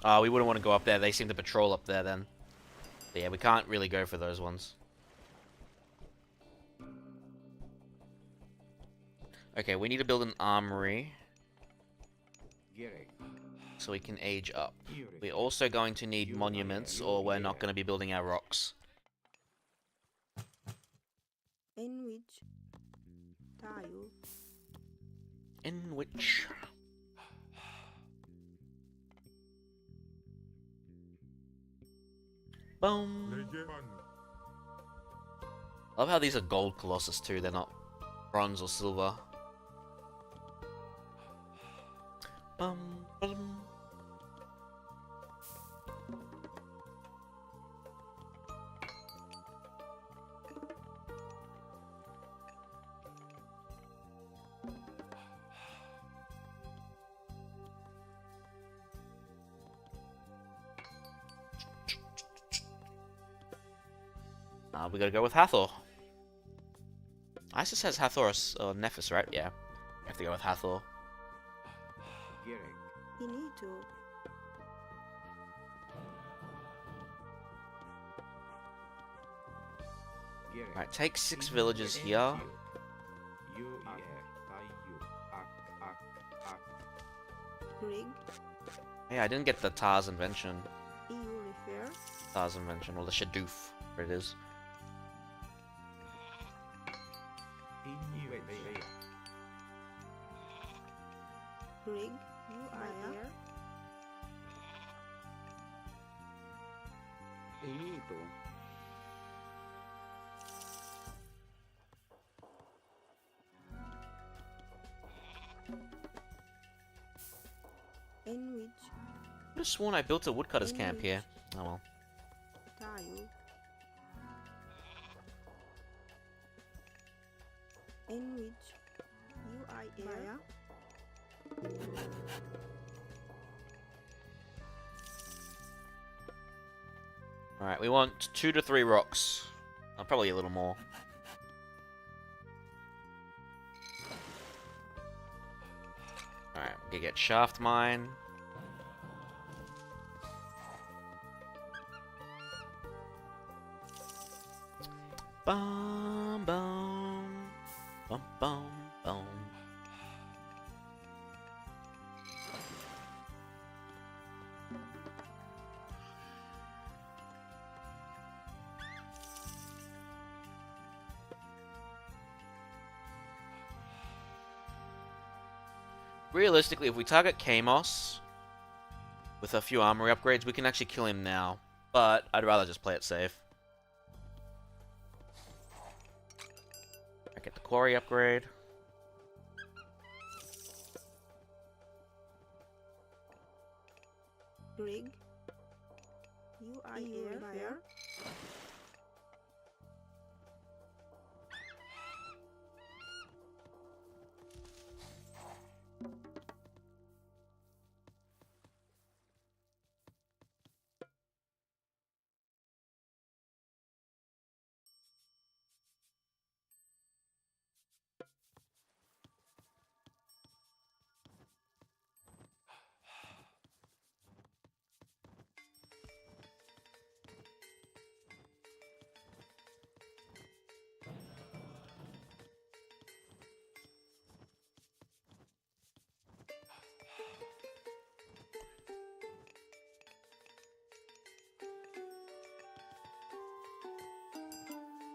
Oh, we wouldn't want to go up there. They seem to patrol up there then. But yeah, we can't really go for those ones. Okay, we need to build an armory. So we can age up. We're also going to need monuments, or we're not going to be building our rocks. In which tayo. In which... Boom. Love how these are gold Colossus too, they're not bronze or silver. Bum, bum. We gotta go with Hathor. Isis has Hathor or Nephis, right? Yeah. I have to go with Hathor. Inito. Alright, take 6 villages here. Rig. Yeah, I didn't get the Tar's invention. EU refer. Tar's invention, or the Shadoof, where it is. Rig. UIR. Inito. In which I could have sworn I built a woodcutter's camp here. Oh well. Tayo. In which UIR. Alright, we want 2 to 3 rocks. Probably a little more. Alright, we're gonna get shaft mine. Bum bum bum bum bum. Realistically, if we target Kamos with a few armory upgrades, we can actually kill him now. But I'd rather just play it safe. I get the quarry upgrade. Rig. UIR.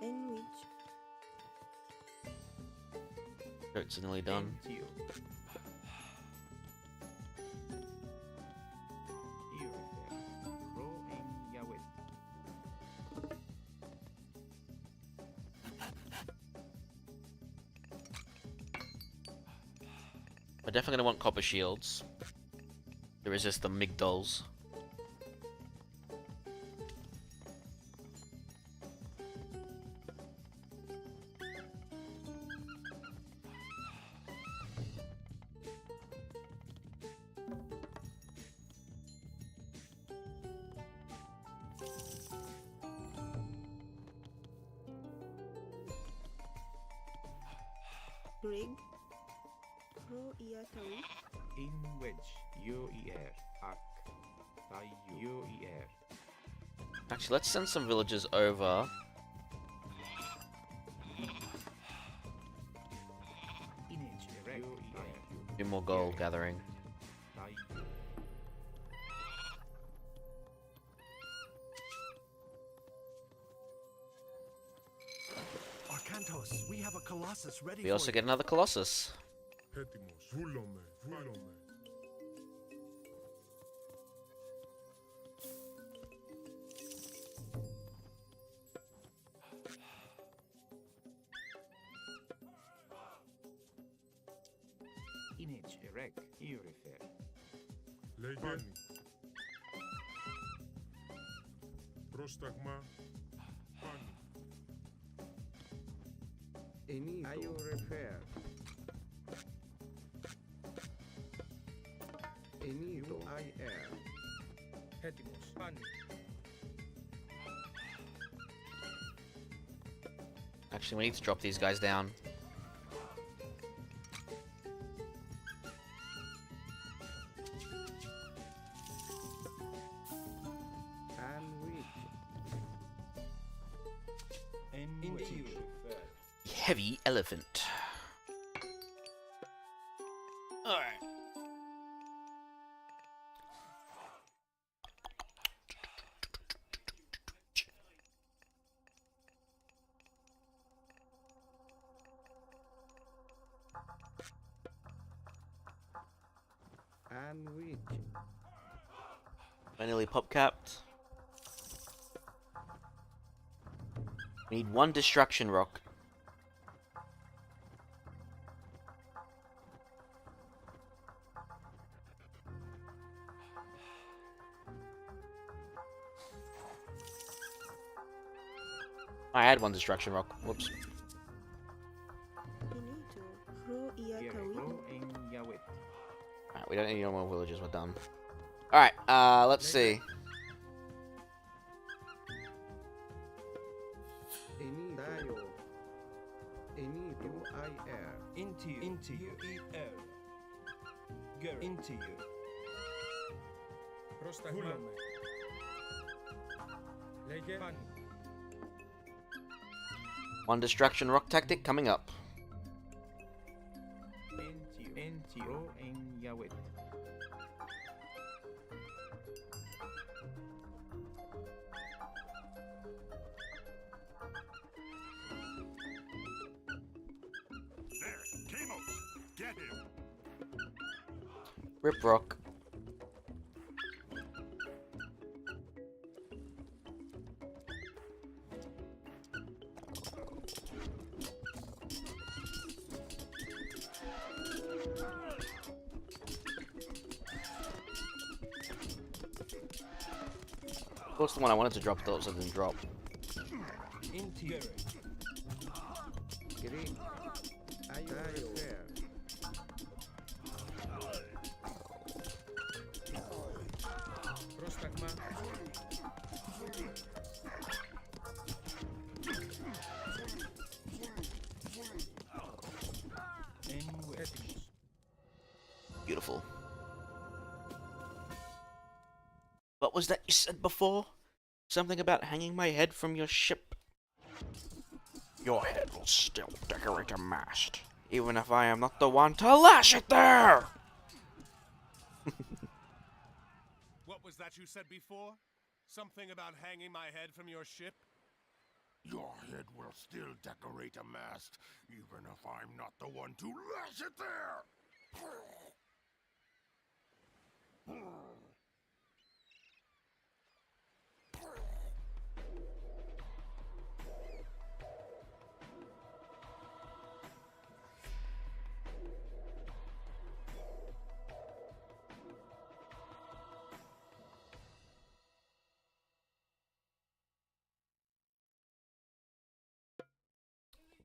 In which It's nearly done. We're definitely gonna want copper shields to resist the migdols. Rig. Pro ia tahu. In wedge, UER, Ak, UER. Actually, let's send some villagers over. Do more gold gathering. Arcantos, we have a Colossus ready We also get another Colossus. Image erect, you refer. Λέγε. Πρόσταγμα. Πάνω. Are you refer? Enito. UIR. Έτοιμος. Πάνι. Actually, we need to drop these guys down. heavy elephant. Alright. And which? Finally pop capped. We need one destruction rock. I had one destruction rock. Whoops. Alright, we don't need any more villagers. We're done. Alright, let's see. Into you. Into you. Πρόσταγμα. Λέγε πάνω. One destruction rock tactic coming up. Into you. In Yahweh. Get him! Rip rock. What's the one I wanted to drop? Thought it didn't drop. Into you. Green. Are you there? Πρόσταγμα. Έτοιμος. Beautiful. What was that you said before? Something about hanging my head from your ship. Your head will still decorate a mast, even if I am not the one to lash it there! What was that you said before? Something about hanging my head from your ship? Your head will still decorate a mast, even if I'm not the one to lash it there!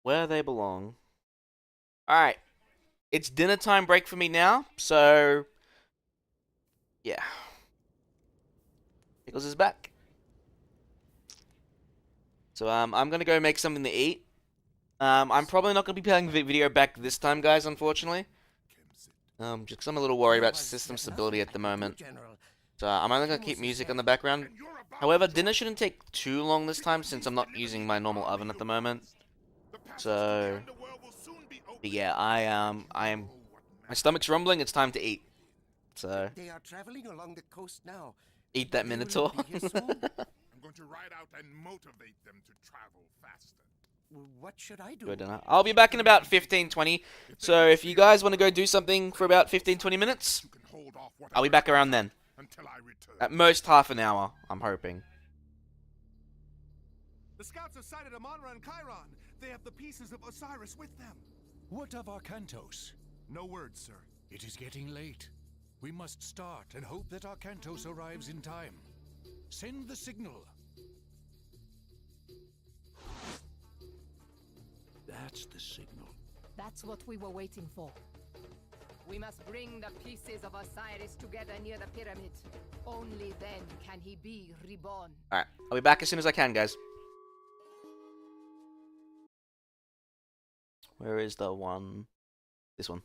Where they belong. Alright. It's dinner time break for me now, so... yeah. Pickles is back. So, I'm gonna go make something to eat. I'm probably not gonna be playing the video back this time, guys, unfortunately. Just 'cause I'm a little worried about system stability at the moment. So, I'm only gonna keep music on the background. However, dinner shouldn't take too long this time, since I'm not using my normal oven at the moment. So, but yeah, I am, my stomach's rumbling, it's time to eat. So, They are traveling along the coast now. eat that Minotaur. I'm going to ride out and motivate them to travel faster. What should I do? Good dinner. I'll be back in about 15-20. So if you guys want to go do something for about 15-20 minutes, I'll be back around then. At most half an hour, I'm hoping. The scouts have sighted Amonra and Chiron. They have the pieces of Osiris with them. What of Arcantos? No word, sir. It is getting late. We must start and hope that Arcantos arrives in time. Send the signal. That's the signal. That's what we were waiting for. We must bring the pieces of Osiris together near the pyramid. Only then can he be reborn. Alright, I'll be back as soon as I can, guys. Where is the one? This one.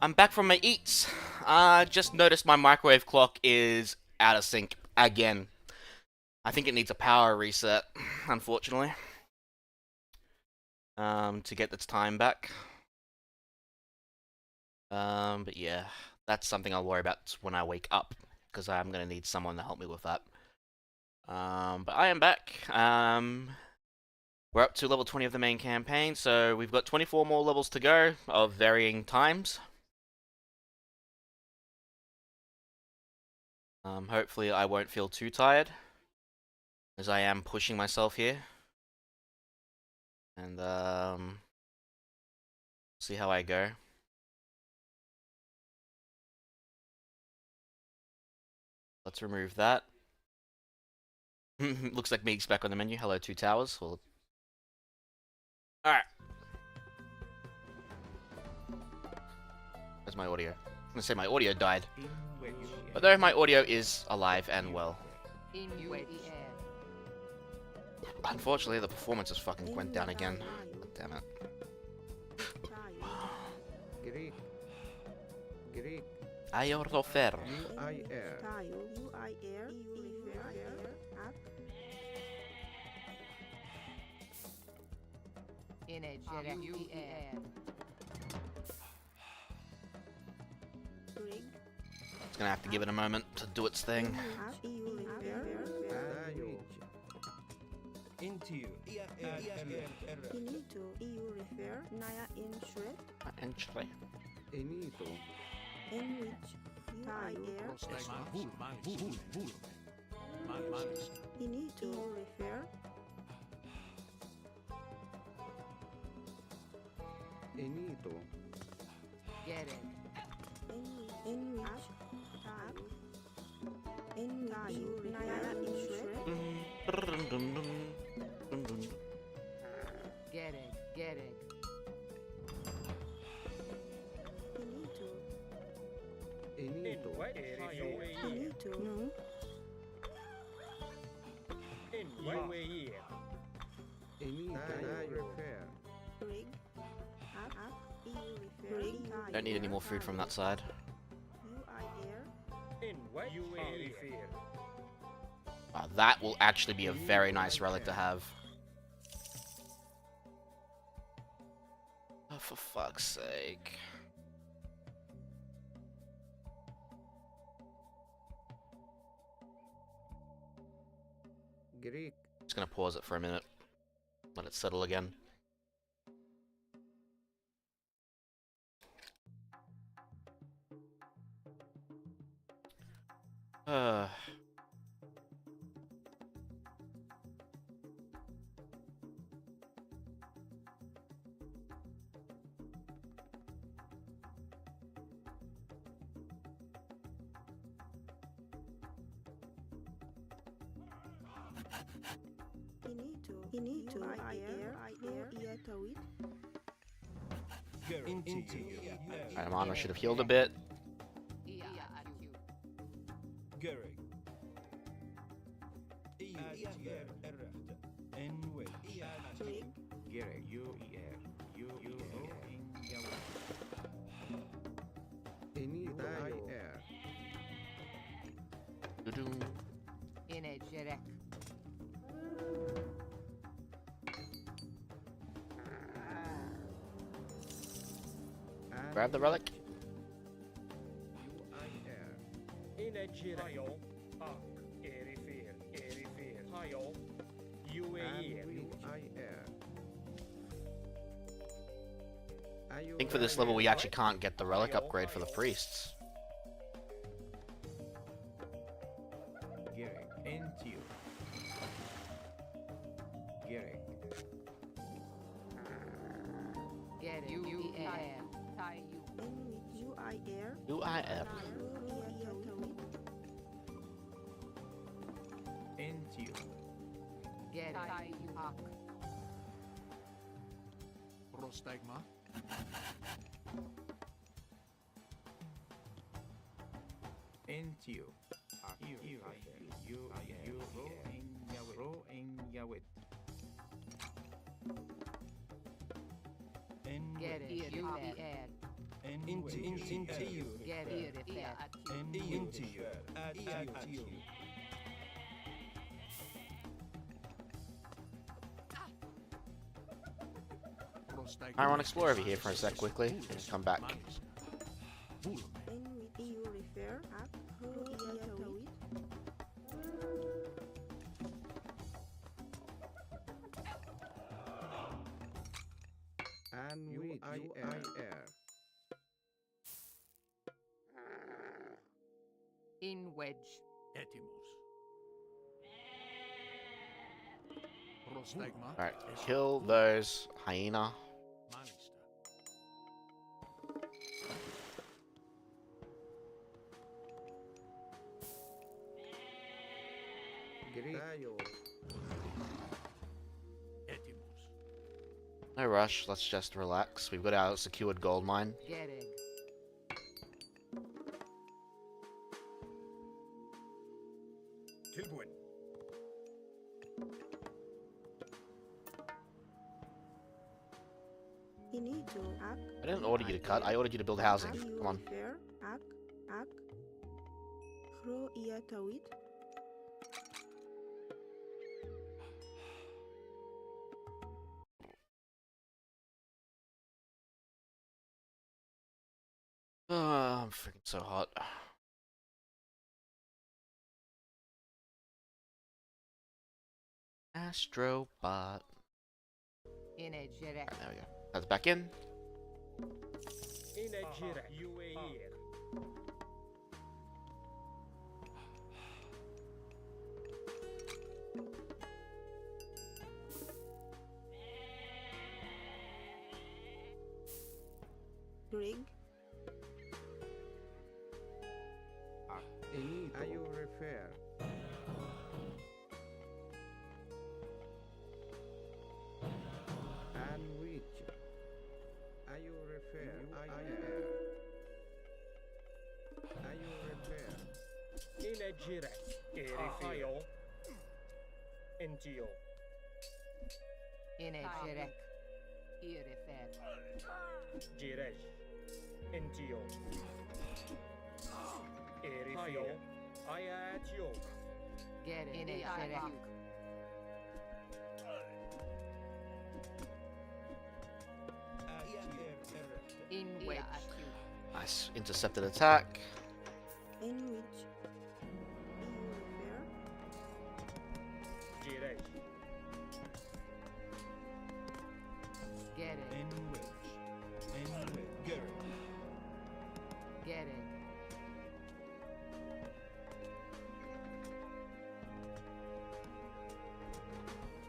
I'm back from my eats. Just noticed my microwave clock is out of sync again. I think it needs a power reset, unfortunately, to get its time back. But yeah, that's something I'll worry about when I wake up, because I'm gonna need someone to help me with that. But I am back. We're up to level 20 of the main campaign, so we've got 24 more levels to go of varying times. Hopefully I won't feel too tired, as I am pushing myself here. And, see how I go. Let's remove that. Looks like Meek's back on the menu. Hello, Two Towers. Well, alright. Where's my audio? I'm gonna say my audio died. But though my audio is alive and well. Unfortunately, the performance just fucking went down again. God damn it. Greek. Ayortofer. UIR. It's gonna have to give it a moment to do its thing. Into Inito EU refer Naya Inshred Entry. Enito. in which Tayo Inito refer Enito. Get it. in which Tayo Naya Inshred Get it. Get it. Enito. Inito no Enito. Repair. Rig up EU refer Rig Don't need any more food from that side. That will actually be a very nice relic to have. Oh, for fuck's sake. Greek. Just gonna pause it for a minute. Let it settle again. Inito IR Iatawit Alright, Mana should have healed a bit. Grab the relic. I think for this level we actually can't get the relic upgrade for the priests. UIR. Prostigma. Entio. Get it. Into you. Get it. Into you. At you. I want to explore over here for a sec quickly and come back. EU refer ak Tawit. And with UIR. In wedge. Alright, kill those hyena. No rush, let's just relax. We've got our secured gold mine. Get it. Tilbuin. Inito ak I didn't order you to cut, I ordered you to build housing. Come on. refer ak Hro iya Tawit. I'm freaking so hot. Astrobot. In a direct. There we go. That's back in. In a direct. UAE. Grig. Are you refer? And which? Are you refer? Are you refer? In a direct. Erifio. Intio. In a direct. Irifer. Jirej. Intio. Erifio. Ayatio. Get it. In a direct. In wedge. Nice. Intercepted attack. In which EU refer Jirej. Get it. In which. Get it. Get it.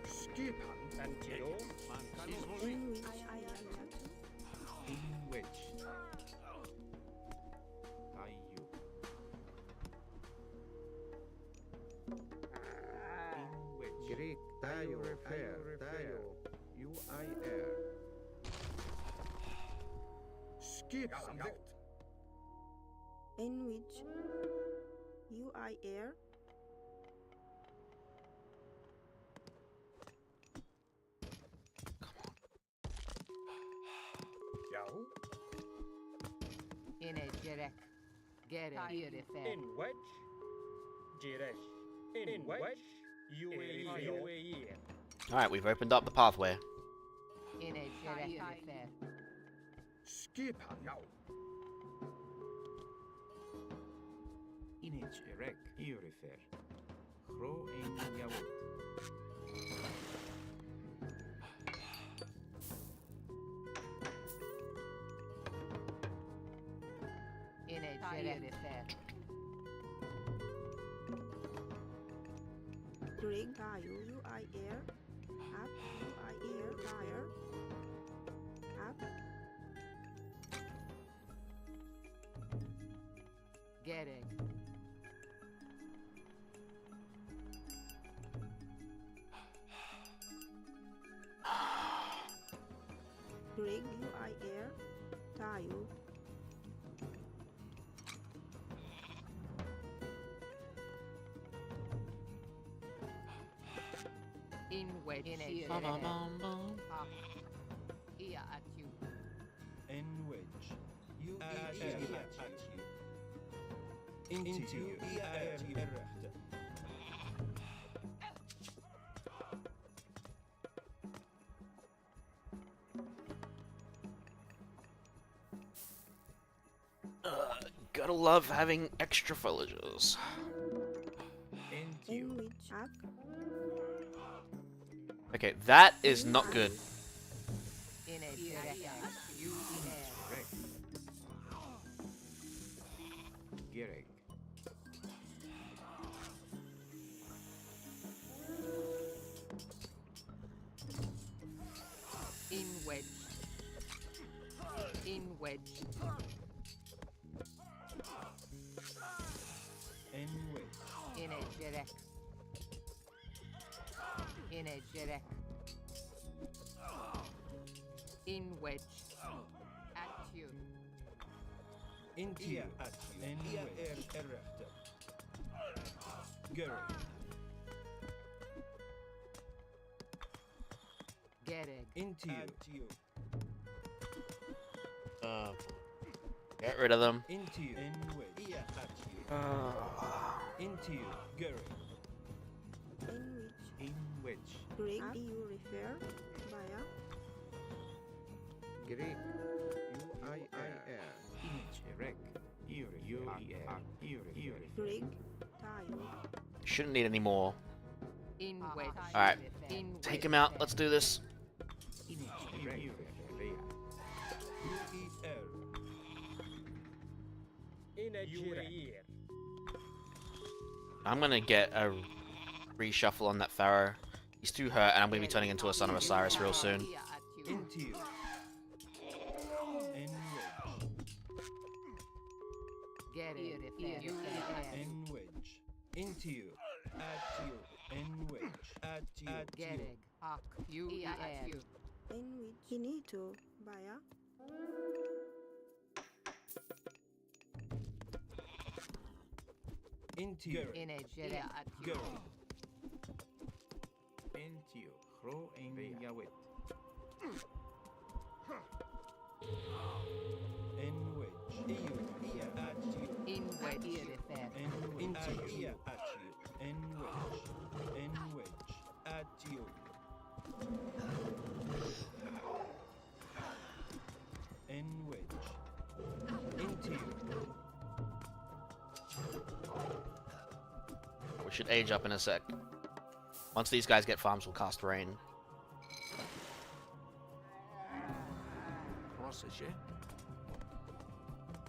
Skipan. Antio. in which In which. Tayu. In which. Greek. Tayo refer. Tayo. UIR. Skipan. in which UIR Yahoo. In a direct. Get it. Irifer. In wedge. Jirej. In wedge. UAE. Alright, we've opened up the pathway. In a direct. Irifer. Skipan. Inage erek iorifer. Hro in Yawut. In a direct. Grig Tayo UIR ak UIR tire ak Get it. Grig UIR Tayo In wedge. In a direct. Ia at you. In which. Gotta love having extra villagers. In which act? Okay, that is not good. In wedge. In wedge. In a jerek. In a jerek. In wedge. At you. Into you. En wedge. Gary. Gereg. Into you. Get rid of them. Into you. En wedge. Into you. Gary. In wedge. Greek you refer via Greek. U-I-R. Greek tile. Shouldn't need any more. In wedge. Alright, In take wedge. him out. Let's do this. I'm gonna get a reshuffle on that Pharaoh. He's too hurt, and I'm gonna be turning into a Son of Osiris real soon. Into you. En wedge. Into you. At you. En wedge. At you. Gereg. Ak. You. At you. In which finito via Into you. In a jerek. At you. Gary. Into you. Hro en Yawet. En wedge. At you. In wedge. Into you. At you. En wedge. En wedge. At you. En wedge. Into you. We should age up in a sec. Once these guys get farms, we'll cast Rain.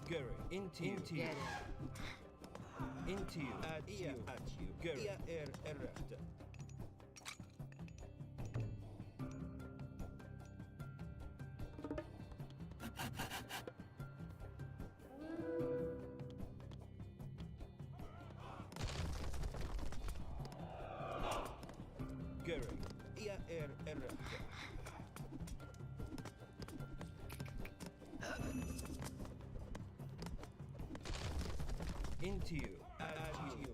Gary. Into you. Into you. At you. Gary. Errata. Gary. Errata. Into you. At you.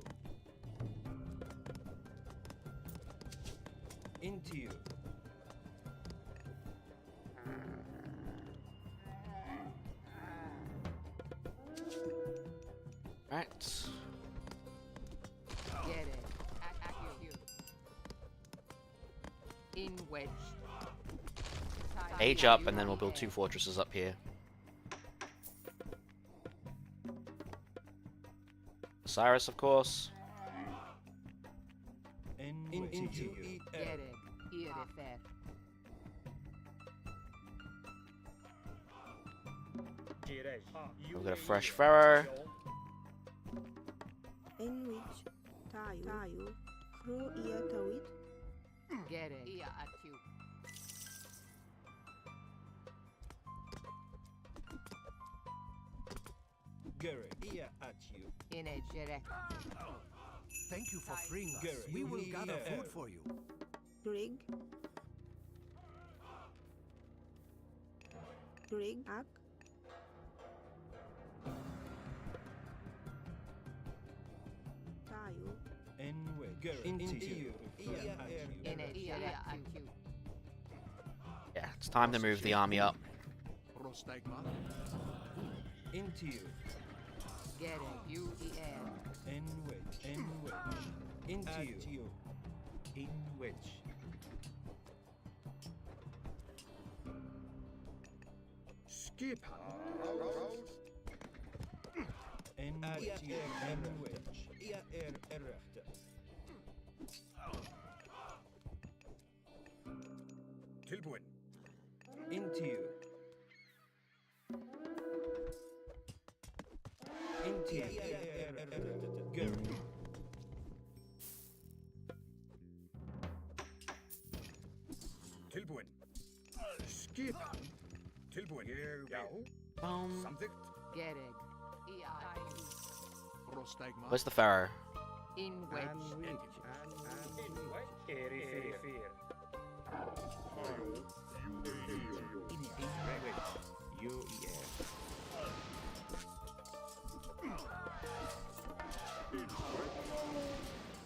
Into you. Right. Get it. At you. In wedge. Age up, and then we'll build 2 fortresses up here. Osiris, of course. Into you. Get it. Here if that. We've got a fresh Pharaoh. in which tayo through iya tawid. Get it. Iya at you. Gary, iya at you. In a jerek. Thank you for freeing us. Gary, We will you gather need food air. for you. Grig. Grig ak. Tayo. Anyway, Gary, into you. Iya at you. In a jerek at you. Yeah, it's time to move the army up. Into you. Get it. U-E-N. In which. Into you. In which. Skip. In which. Tilbuin. Into you. Into you. Go. Tilbuin. Skip. Tilbuin. Here we go. Something. Get it. E-I-U. Where's the Pharaoh? In which.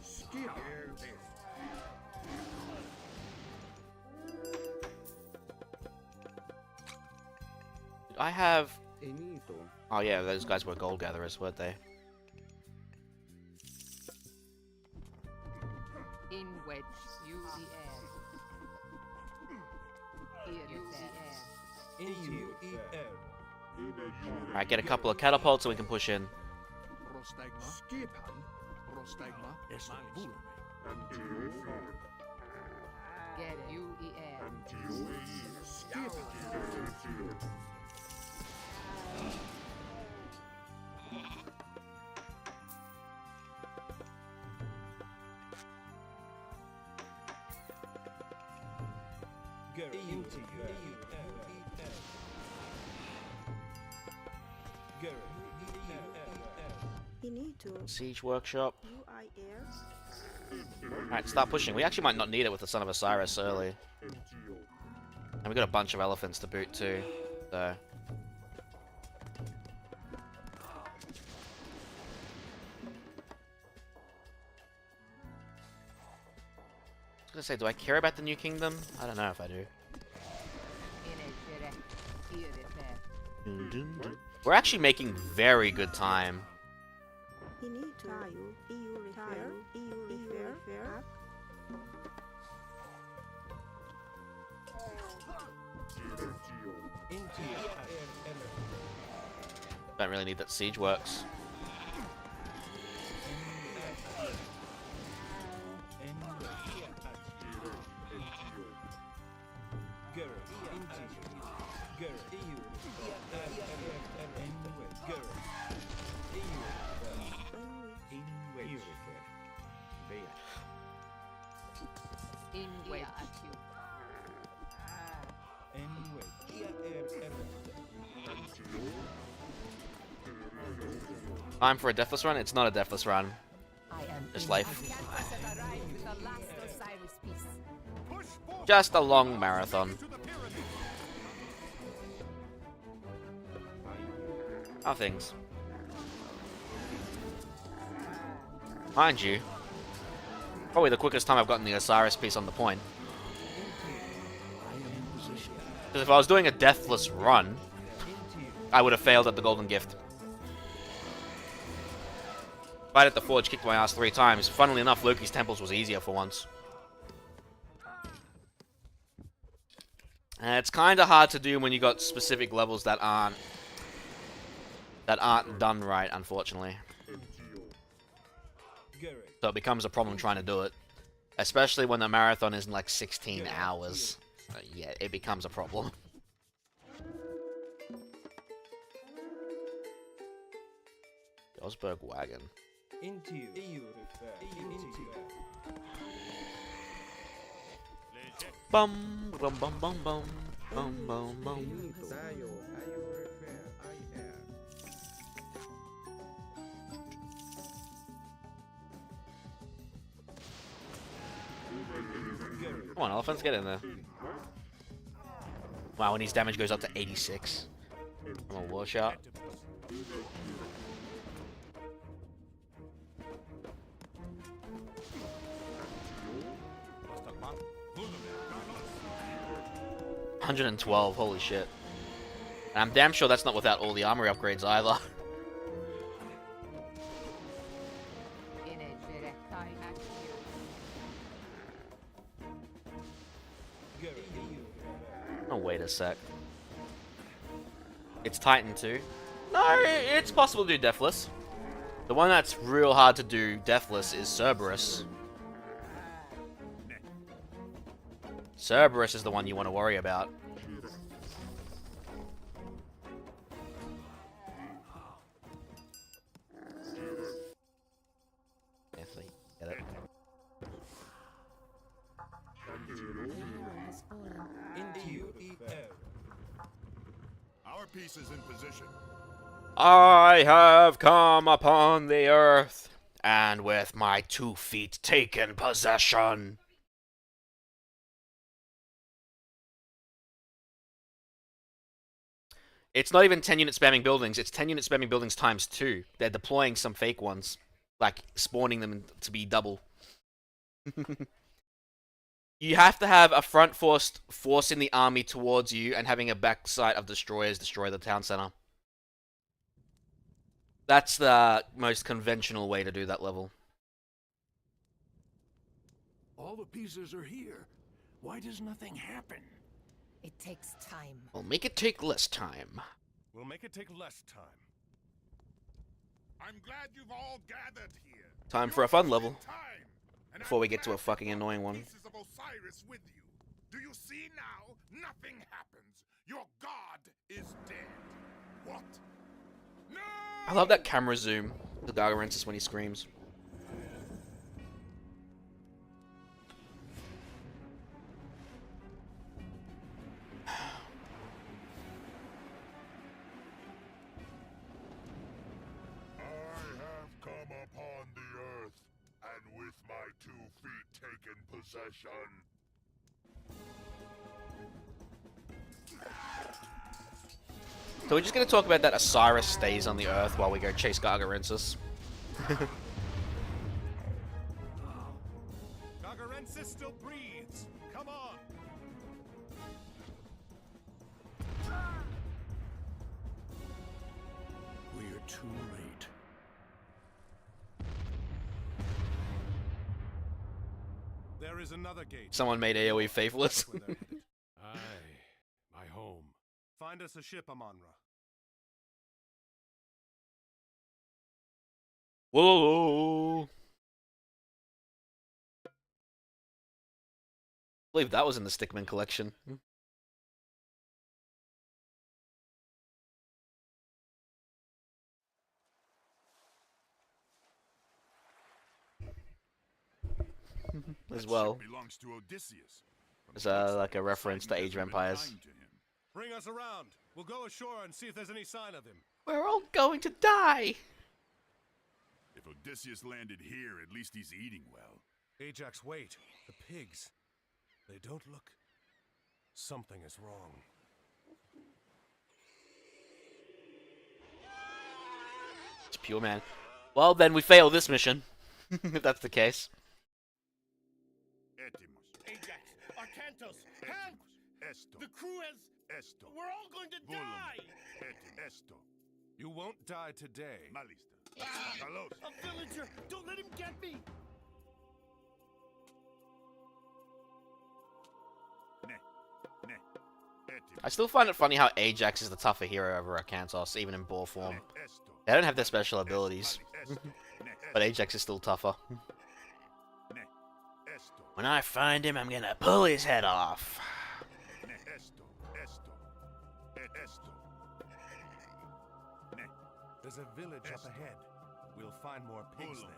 Skip. I have... Oh yeah, those guys were gold gatherers, weren't they? In which. U-E-N. Into you. Alright, get a couple of catapults so we can push in. Skip. Get it. U-E-N. Skip. Go into you. Go. You need to. Siege workshop. U-I-R. Alright, start pushing. We actually might not need it with the Son of Osiris early. And we got a bunch of elephants to boot too, so... I was gonna say, do I care about the New Kingdom? I don't know if I do. We're actually making very good time. You need to. EU repair. EU repair. Into you. Don't really need that siege works. Time for a deathless run? It's not a deathless run. It's life. Just a long marathon. How are things? Mind you, probably the quickest time I've gotten the Osiris piece on the point. Because if I was doing a deathless run, I would have failed at the golden gift. Fight at the forge kicked my ass 3 times. Funnily enough, Loki's temples was easier for once. It's kind of hard to do when you got specific levels that aren't done right, unfortunately. So it becomes a problem trying to do it, especially when the marathon is in like 16 hours. Yeah, it becomes a problem. Osberg wagon. Into you. Into you. Bum bum bum bum bum bum bum bum. Come on, elephants, get in there. Wow, when his damage goes up to 86. I'm a washout. $112, holy shit. And I'm damn sure that's not without all the armory upgrades either. Oh, wait a sec. It's Titan too? No, it's possible to do Deathless. The one that's real hard to do Deathless is Cerberus. Cerberus is the one you want to worry about. Definitely get it. Our piece is in position. I have come upon the earth, and with my 2 feet taken possession. It's not even 10 unit spamming buildings, it's 10 unit spamming buildings times 2. They're deploying some fake ones, like spawning them to be double. You have to have a front force forcing the army towards you and having a backside of destroyers destroy the town center. That's the most conventional way to do that level. All the pieces are here. Why does nothing happen? It takes time. We'll make it take less time. We'll make it take less time. I'm glad you've all gathered here. Time for a fun level. Before we get to a fucking annoying one. Pieces of Osiris with you. Do you see now? Nothing happens. Your god is dead. What? No! I love that camera zoom. The Gargarensis when he screams. Possession. So we're just going to talk about that Osiris stays on the earth while we go chase Gargarensis. Gargarensis still breathes. Come on. We are too late. There is another gate. Someone made AoE faithless. Aye, my home. Find us a ship, Amonra. Whoa! I believe that was in the Stickman collection. As well. Belongs to Odysseus. As like a reference to Age of Empires. Bring us around. We'll go ashore and see if there's any sign of him. We're all going to die. If Odysseus landed here, at least he's eating well. Ajax, wait. The pigs. They don't look. Something is wrong. It's pure man. Well, then we fail this mission. If that's the case. Ajax, Arcantos, help! The crew has... We're all going to die! You won't die today. A villager! Don't let him get me! I still find it funny how Ajax is the tougher hero over Arcantos, even in ball form. They don't have their special abilities. But Ajax is still tougher. When I find him, I'm gonna pull his head off. There's a village up ahead. We'll find more pigs there.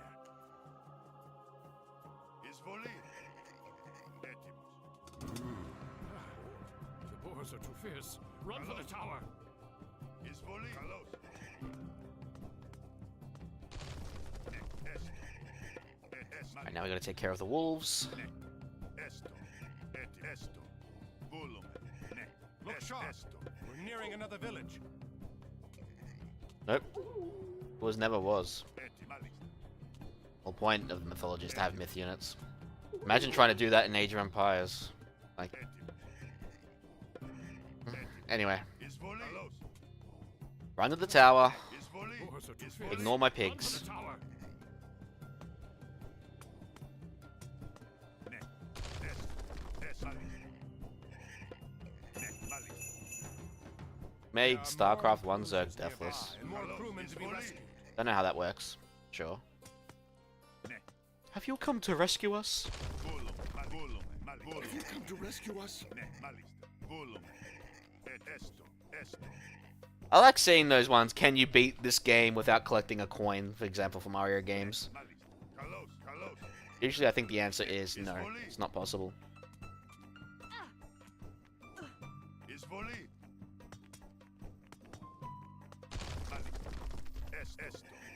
The boars are too fierce. Run for the tower. Alright, now we gotta take care of the wolves. Look sharp. We're nearing another village. Nope. Never was. Whole point of mythology is to have myth units. Imagine trying to do that in Age of Empires. Like... Anyway. Run to the tower. Ignore my pigs. Made StarCraft 1 Zerg deathless. Don't know how that works. Sure. Have you come to rescue us? Have you come to rescue us? I like seeing those ones. Can you beat this game without collecting a coin, for example, for Mario games? Usually I think the answer is no. It's not possible.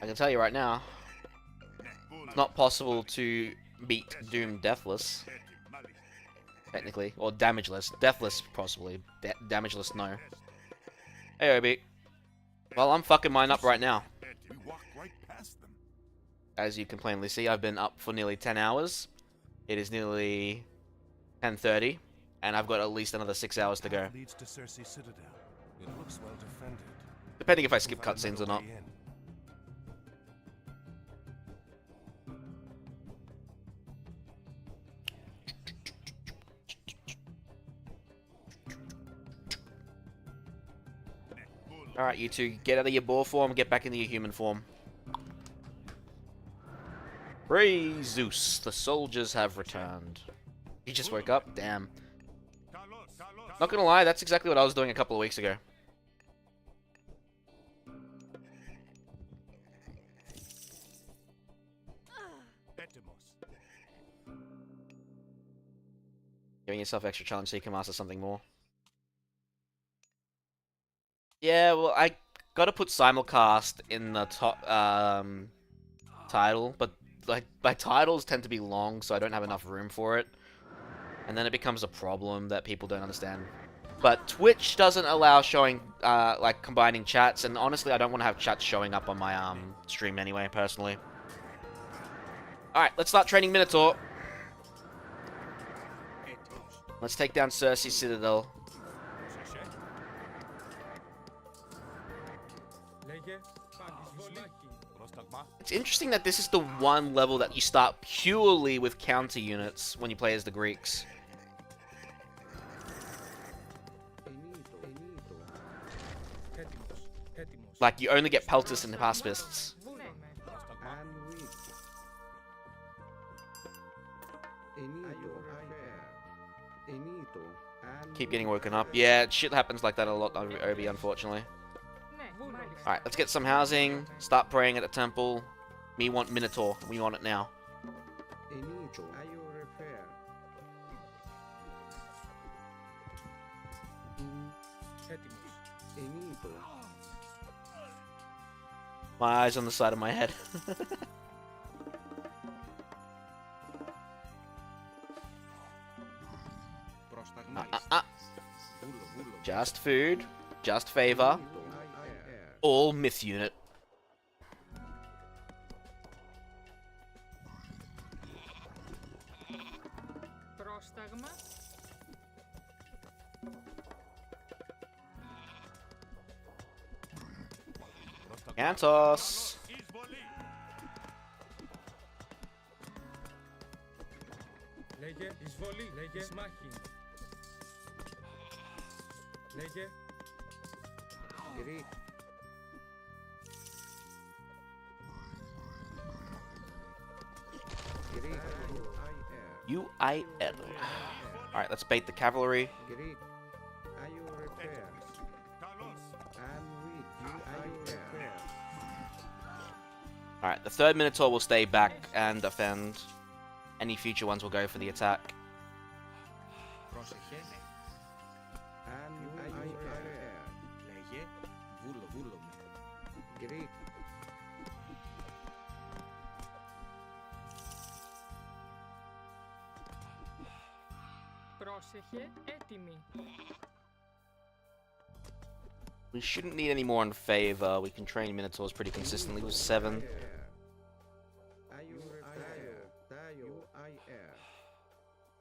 I can tell you right now, it's not possible to beat Doom deathless. Technically. Or damageless. Deathless, possibly. Damageless, no. Hey, Obi. Well, I'm fucking mine up right now. As you can plainly see, I've been up for nearly 10 hours. It is nearly 10:30, and I've got at least another 6 hours to go. Leads to Circe Citadel. It looks well defended. Depending if I skip cutscenes or not. Alright, you two, get out of your boar form, get back into your human form. Praise Zeus, the soldiers have returned. You just woke up? Damn. Not gonna lie, that's exactly what I was doing a couple of weeks ago. Giving yourself extra challenge so you can master something more. Yeah, well, I gotta put simulcast in the top title, but like my titles tend to be long, so I don't have enough room for it, and then it becomes a problem that people don't understand. But Twitch doesn't allow showing like combining chats, and honestly, I don't want to have chats showing up on my stream anyway, personally. All right, let's start training Minotaur. Let's take down Circe Citadel. It's interesting that this is the one level that you start purely with counter units when you play as the Greeks. Like, you only get Peltus and Hypaspists. Keep getting woken up. Yeah, shit happens like that a lot on Obi, unfortunately. Alright, let's get some housing. Start praying at the temple. Me want Minotaur. We want it now. My eyes on the side of my head. Just food. Just favor. All myth unit. Kantos. Λέγε εισβολή, λέγε μάχη. Λέγε Greek. UIL. Alright, let's bait the cavalry. Greek. Are you repair? And we are you repair? Alright, the third Minotaur will stay back and defend. Any future ones will go for the attack. Greek. Πρόσεχε, έτοιμοι. We shouldn't need any more in favor. We can train Minotaurs pretty consistently with 7.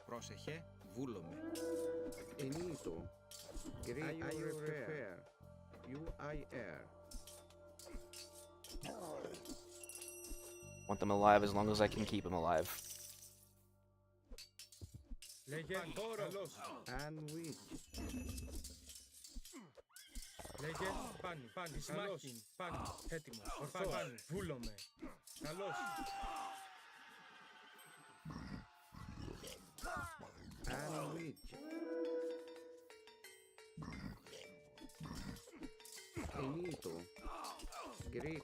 Πρόσεχε, βούλομαι. Enito. Greek. Are you repair? UI air. Want them alive as long as I can keep them alive. Λέγε καλώς. And weak. Λέγε πάνι, σμάκιν, πάνι, έτοιμος, ορθός, πάνι, βούλομαι. Καλώς. And weak. Finito. Greek.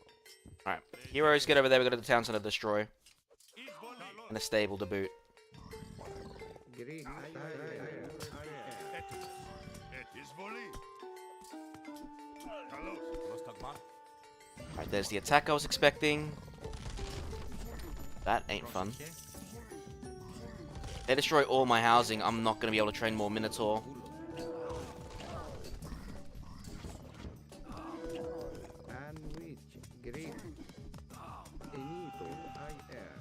Alright, heroes get over there, we go to the town center to destroy. And a stable to boot. Greek. Alright, there's the attack I was expecting. That ain't fun. They destroy all my housing, I'm not gonna be able to train more Minotaur. And weak. Greek. Finito. Air.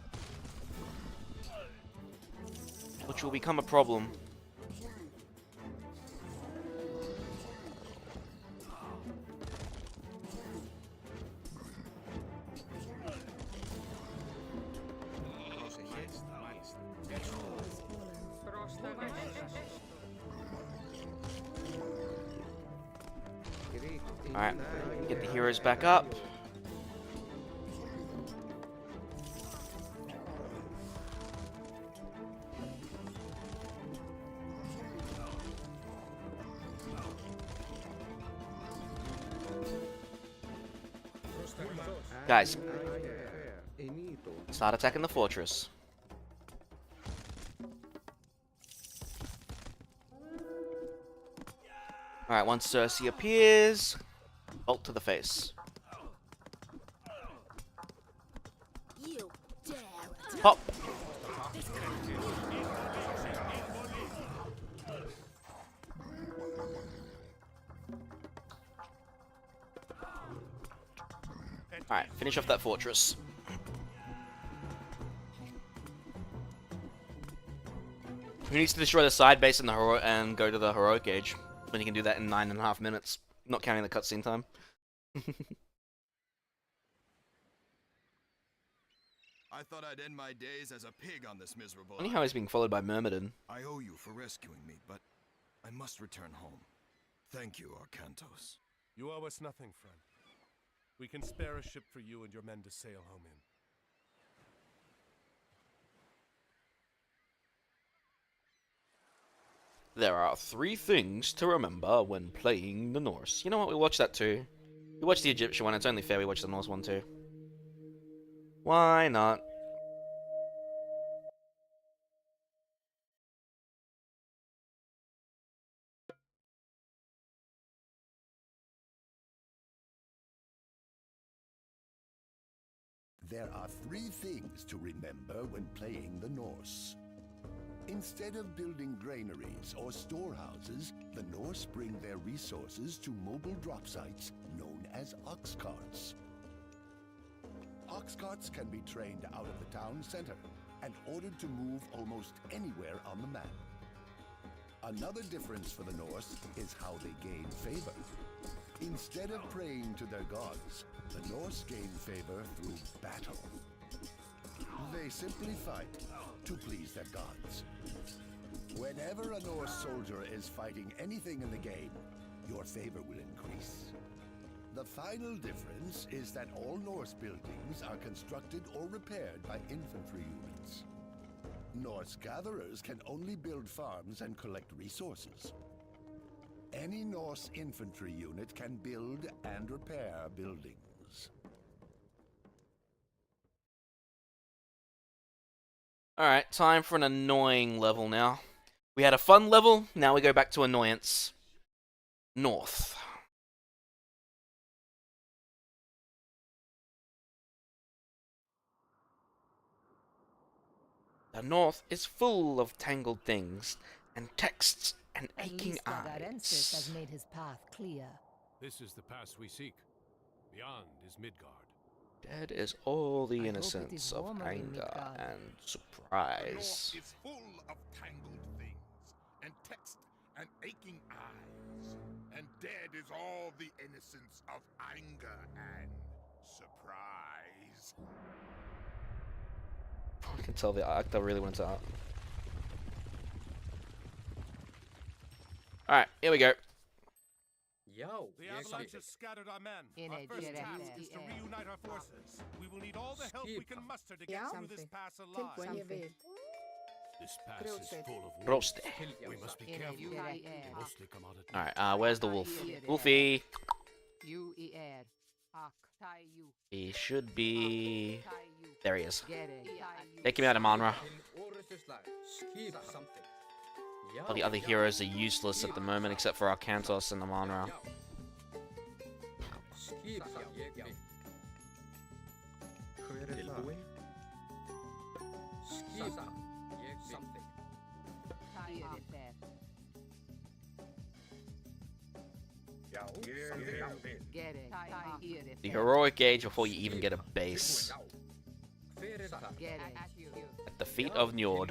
Which will become a problem. Alright, get the heroes back up. Guys, start attacking the fortress. Alright, once Cersei appears, bolt to the face. Pop! Alright, finish off that fortress. Who needs to destroy the side base and go to the heroic age? When you can do that in 9.5 minutes, not counting the cutscene time. I thought I'd end my days as a pig on this miserable Funny how he's being followed by Myrmidon. I owe you for rescuing me, but I must return home. Thank you, Arcantos. You owe us nothing, friend. We can spare a ship for you and your men to sail home in. There are 3 things to remember when playing the Norse. You know what? We watched that too. We watched the Egyptian one. It's only fair we watch the Norse one too. Why not? There are 3 things to remember when playing the Norse. Instead of building granaries or storehouses, the Norse bring their resources to mobile drop sites known as ox carts. Ox carts can be trained out of the town center and ordered to move almost anywhere on the map. Another difference for the Norse is how they gain favor. Instead of praying to their gods, the Norse gain favor through battle. They simply fight to please their gods. Whenever a Norse soldier is fighting anything in the game, your favor will increase. The final difference is that all Norse buildings are constructed or repaired by infantry units. Norse gatherers can only build farms and collect resources. Any Norse infantry unit can build and repair buildings. Alright, time for an annoying level now. We had a fun level, now we go back to annoyance. North. The North is full of tangled things, and texts, and aching eyes. Has made his path clear. This is the pass we seek. Beyond is Midgard. Dead is all the I hope it innocence is of warmer in anger Midgard. and The surprise. North is full of tangled things, and text and aching eyes. And dead is all the innocence of anger and surprise. I can tell the actor really wants out. Alright, here we go. Yo, The Avalanche has scattered our men. Our first task is to reunite our forces. We will need all the help we can muster to get through this pass alive. This pass is full of Roast. We must be careful. They mostly come out at Alright, where's the wolf? Wolfie! He should be... There he is. Take him out of Manra. All the other heroes are useless at the moment except for Arcantos and Amanra. The heroic age before you even get a base. At the feet of Njord.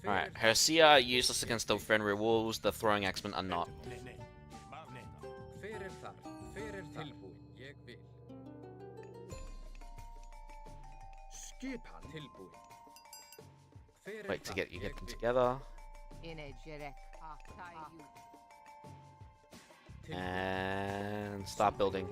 Alright, Hersia useless against the Fenrir Wolves, the Throwing Axemen are not. Wait to get them together. And start building.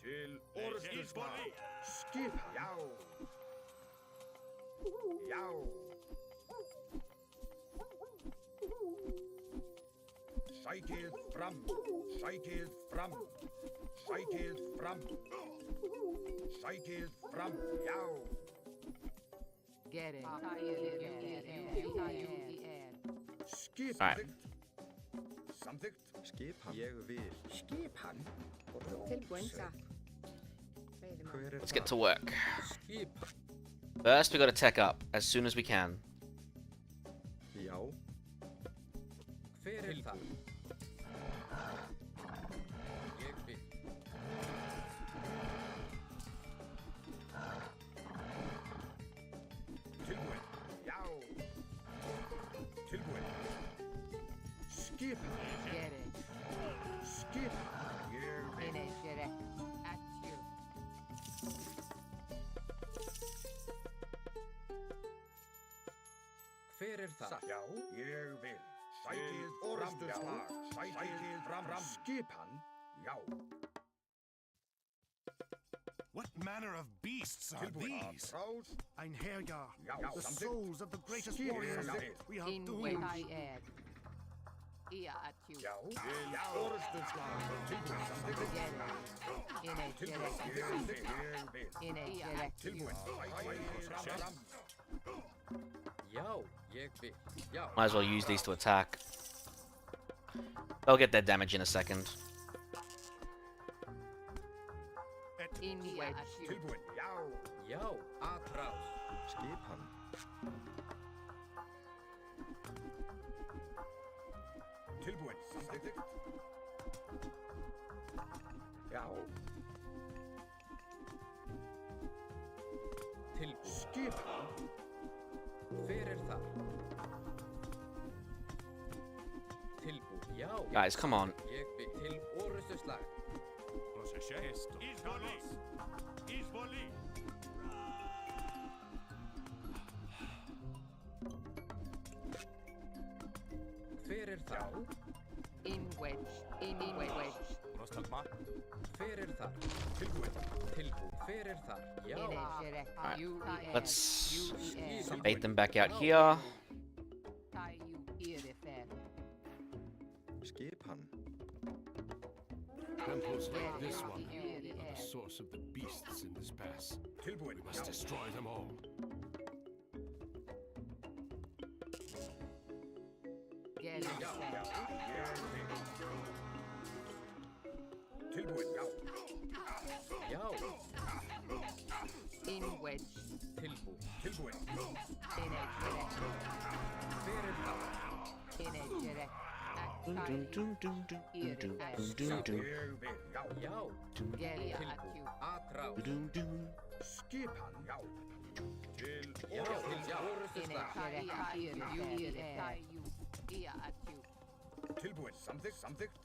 Til orðstusnar. Skip. Já. Já. Sækið fram. Sækið fram. Sækið fram. Sækið fram. Já. Get it. Skip. Alright. Samþykkt. Skip hann. Ég vil. Skip hann. Tilbúin, takk. Let's get to work. First, we gotta tech up as soon as we can. Já. Hver það? Ég vil. Tilbúin. Já. Tilbúin. Skip. Get it. Skip. Ég vil. At you. Hver það? Já, ég vil. Sækið orðstusnar. Sækið fram. Skip hann. Já. What manner of beasts are these? Ein Herjar, the souls of the greatest warriors. We are doomed. At you. Já. Orðstusnar. Tilbúin. Já, ég vil. Já. Might as well use these to attack. They'll get their damage in a second. Tilbúin. Já. Já. Atrás. Skip hann. Tilbúin. Samþykkt. Já. Tilbúin. Skip hann. Hver það? Tilbúin. Já. Guys, come on. Ég vil til orðstuslag. Hver það? In wedge. Hver það? Tilbúin. Hver það? Já. Alright, let's bait them back out here. Skip hann. temples like this one are the source of the beasts in this pass. We must destroy them all. In wedge. Tilbúin. In edge direct. Fyrir þá. In edge direct. Dum, dum, dum, dum, dum, dum, dum, dum. Já. Geri Tilbúin. akju. Atrá. Dum, dum. Skipan. Já. Til In orrustustað. edge direct. Here akju. Tilbúin. Samþykkt.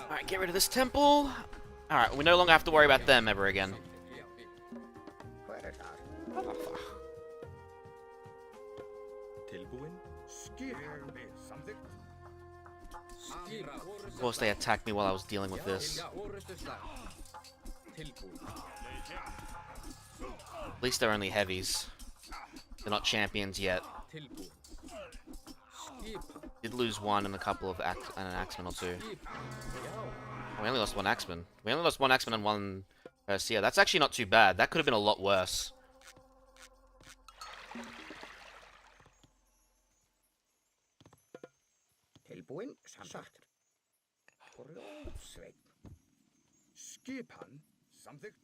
Alright, get rid of this temple. Alright, we no longer have to worry about them ever again. Tilbúin. Skipan. Samþykkt. Of course, they attacked me while I was dealing with this. At least they're only heavies. They're not champions yet. Did lose one and a couple of and an axeman or two. Oh, we only lost one axeman. We only lost one axeman and one Persia. That's actually not too bad. That could have been a lot worse. Tilbúin. Samþykkt. Brjótsveinn. Skipan. Samþykkt.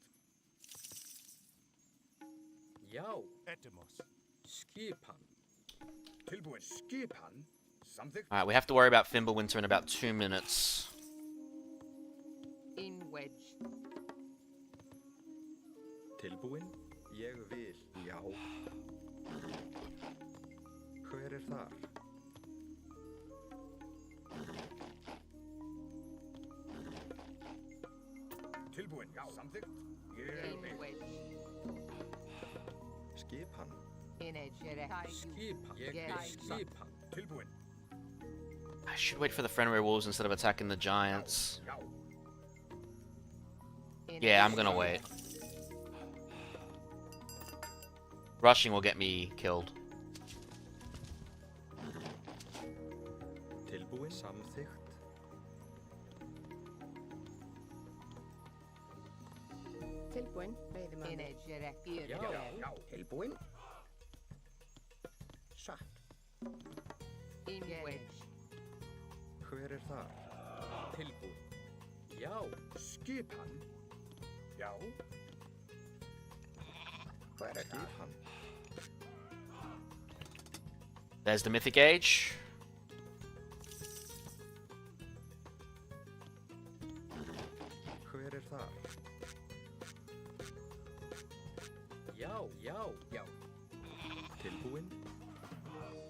Já. Etymos. Skipan. Tilbúin. Skipan. Samþykkt. Alright, we have to worry about Fimbulwinter in about 2 minutes. In wedge. Tilbúin. Ég vil. Já. Hver þar? Tilbúin. Já. Samþykkt. Ég vil. In wedge. Skipan. In edge direct. Skipan. Ég vil. Skipan. Tilbúin. I should wait for the Fenrir wolves instead of attacking the giants. Yeah, I'm gonna wait. Rushing will get me killed. Tilbúin. Samþykkt. Tilbúin. In edge direct. Já. Tilbúin. Satt. In wedge. Hver þar? Tilbúin. Já. Skipan. Já. Hver skipan? There's the Mythic Age. Hver þar? Já. Tilbúin.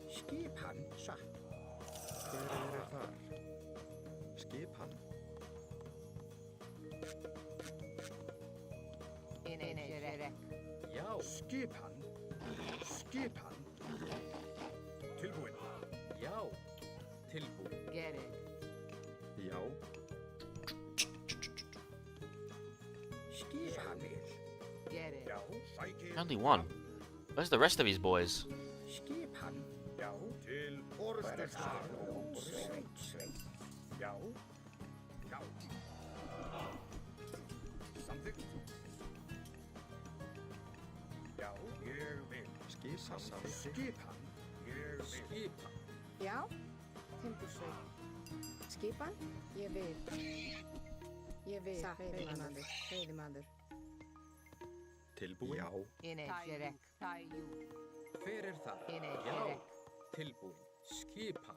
Skipan. Satt. Hver þar? Skipan. In edge direct. Já. Skipan. Tilbúin. Já. Tilbúin. Get it. Já. Skipan. Get it. Já. Sækir. Only one. Where's the rest of these boys? Skipan. Já. Til orrustustað. Já. Já. Samþykkt. Já. Ég vil. Skipan. Ég vil. Skipan. Já, timbursveit. Skipan, ég vil. Ég vil, veiðimaður. Tilbúin. Já. In edge direct. Hver þar? In edge Já. direct. Tilbúin. Skipan.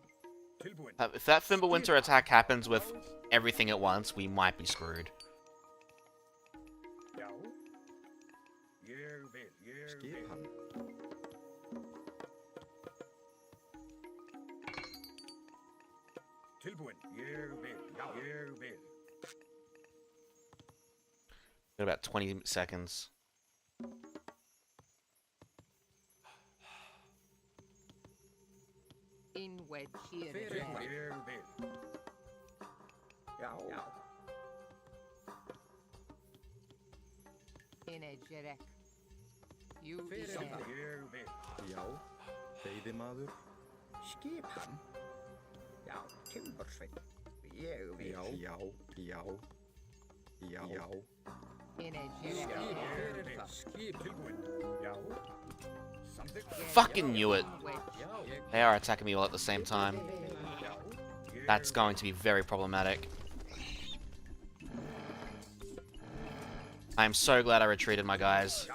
Tilbúin. If that Fimbulwinter attack happens with everything at once, we might be screwed. Já. Ég vil. Skipan. Tilbúin. Ég vil. Já. Ég vil. Got about 20 seconds. In wedge here. Fyrir þar. Ég vil. Já. In edge direct. You Fyrir decide. þar. Ég vil. Já. Veiðimaður. Skipan. Já. Timbursveit. Ég vil. Já. In edge direct. Fyrir þar. Skip. Tilbúin. Já. Samþykkt. Fucking knew it. Já. They are attacking me all at the same time. That's going to be very problematic. I'm so glad I retreated, my guys.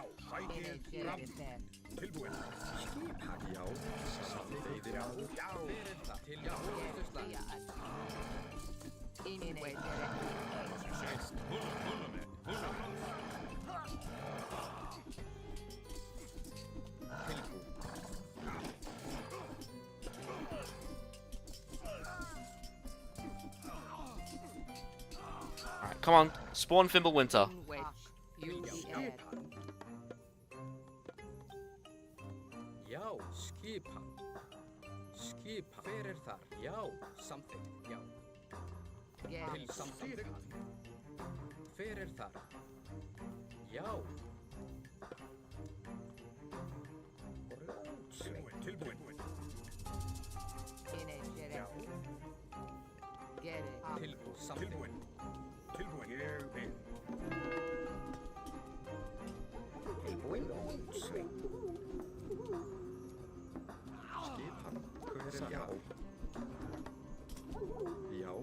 Alright, come on. Spawn Fimbulwinter. Já, skipan. Skipan. Hver þar? Já, something. Já. Til something. Hver þar? Já. Tilbúin. Tilbúin. Something. Tilbúin. Ég vil. Tilbúin. Skipan. Hver já? Já.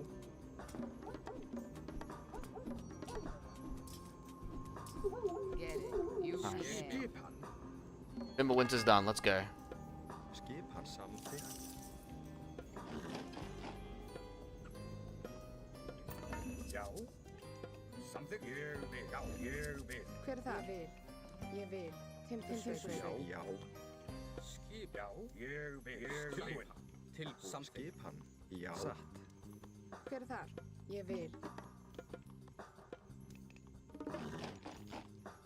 Skipan. Fimbulwinter's done. Let's go. Skipan something. Já. Something. Ég vil. Já, ég vil. Hver það? Ég vil. Timbursveit. Já. Skip. Já. Ég vil. Tilbúin. Til something. Skipan. Já. Satt. Hver þar? Ég vil.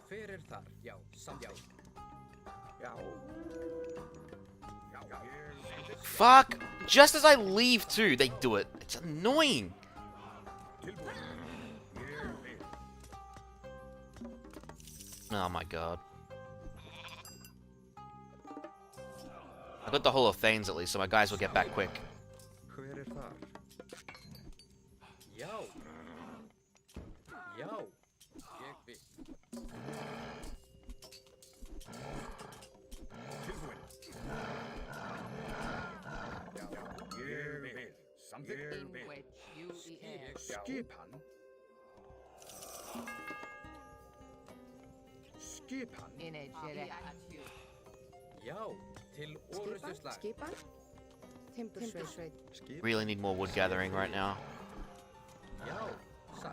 Hver þar? Já, something. Já. Já. Fuck! Just as I leave too, they do it. It's annoying. Oh my god. I got the Hall of Thanes at least, so my guys will get back quick. Hver þar? Já. Já. Ég vil. Tilbúin. Já. Ég vil. Something. Ég vil. Skipan. Skipan. Já, til orrustuslag. Skipan. Timbursveit. Really need more wood gathering right now. Já,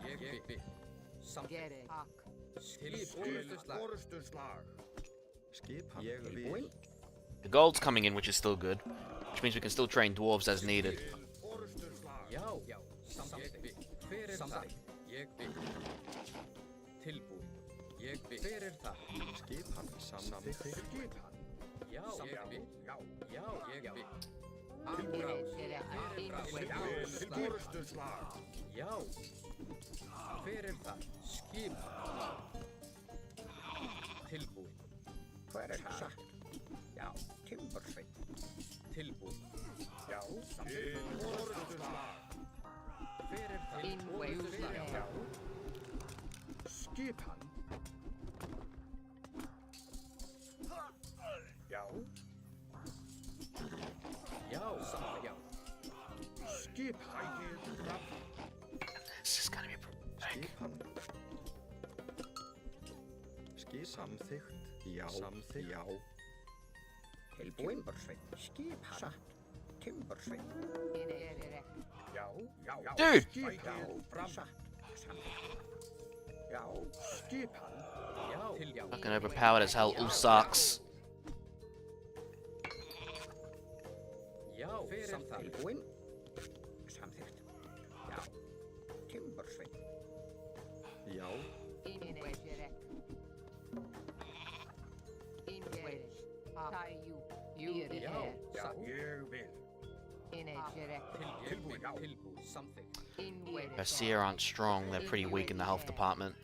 ég vil. Something. Til orrustuslag. Skipan. Ég vil. The gold's coming in, which is still good, which means we can still train dwarves as needed. Já, já. Something. Hver þar? Ég vil. Tilbúin. Ég vil. Hver það? Skipan. Something. Skipan. Já, ég vil. Já, já, ég vil. Orrustuslag. Já. Hver það? Skipan. Tilbúin. Hver það? Já, timbursveit. Tilbúin. Já, til orrustuslag. Hver það? Orrustuslag. Já. Skipan. Já. Já, samt já. Skipan. This is gonna be Skipan. Samþykkt. Já. Samþykkt. Já. Tilbúin. Skipan. Satt. Timbursveit. Já. Já. Dude! Skipan. Satt. Já. Skipan. Já. Fucking overpowered as hell. All sucks. Já, tilbúin. Samþykkt. Já. Timbursveit. Já. Já, ég vil. Tilbúin. Tilbúin. Something. Garcia aren't strong. They're pretty weak in the health department.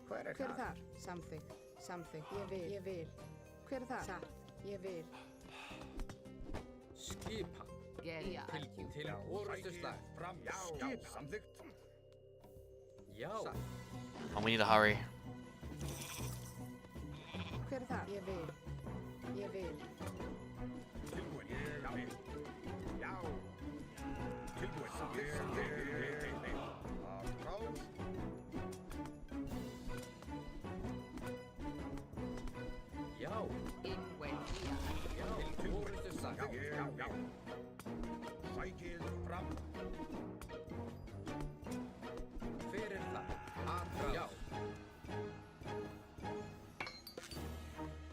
Hver þar? Something. Something. Ég vil. Hver þar? Satt. Ég vil. Skipan. Til orrustuslag. Fram. Skip. Samþykkt. Já. Oh, we need to hurry. Hver þar? Ég vil. Ég vil. Tilbúin. Já. Já. Tilbúin. Já. Innvendia. Já. Tilbúin. Já. Sækið fram. Hver það? Já.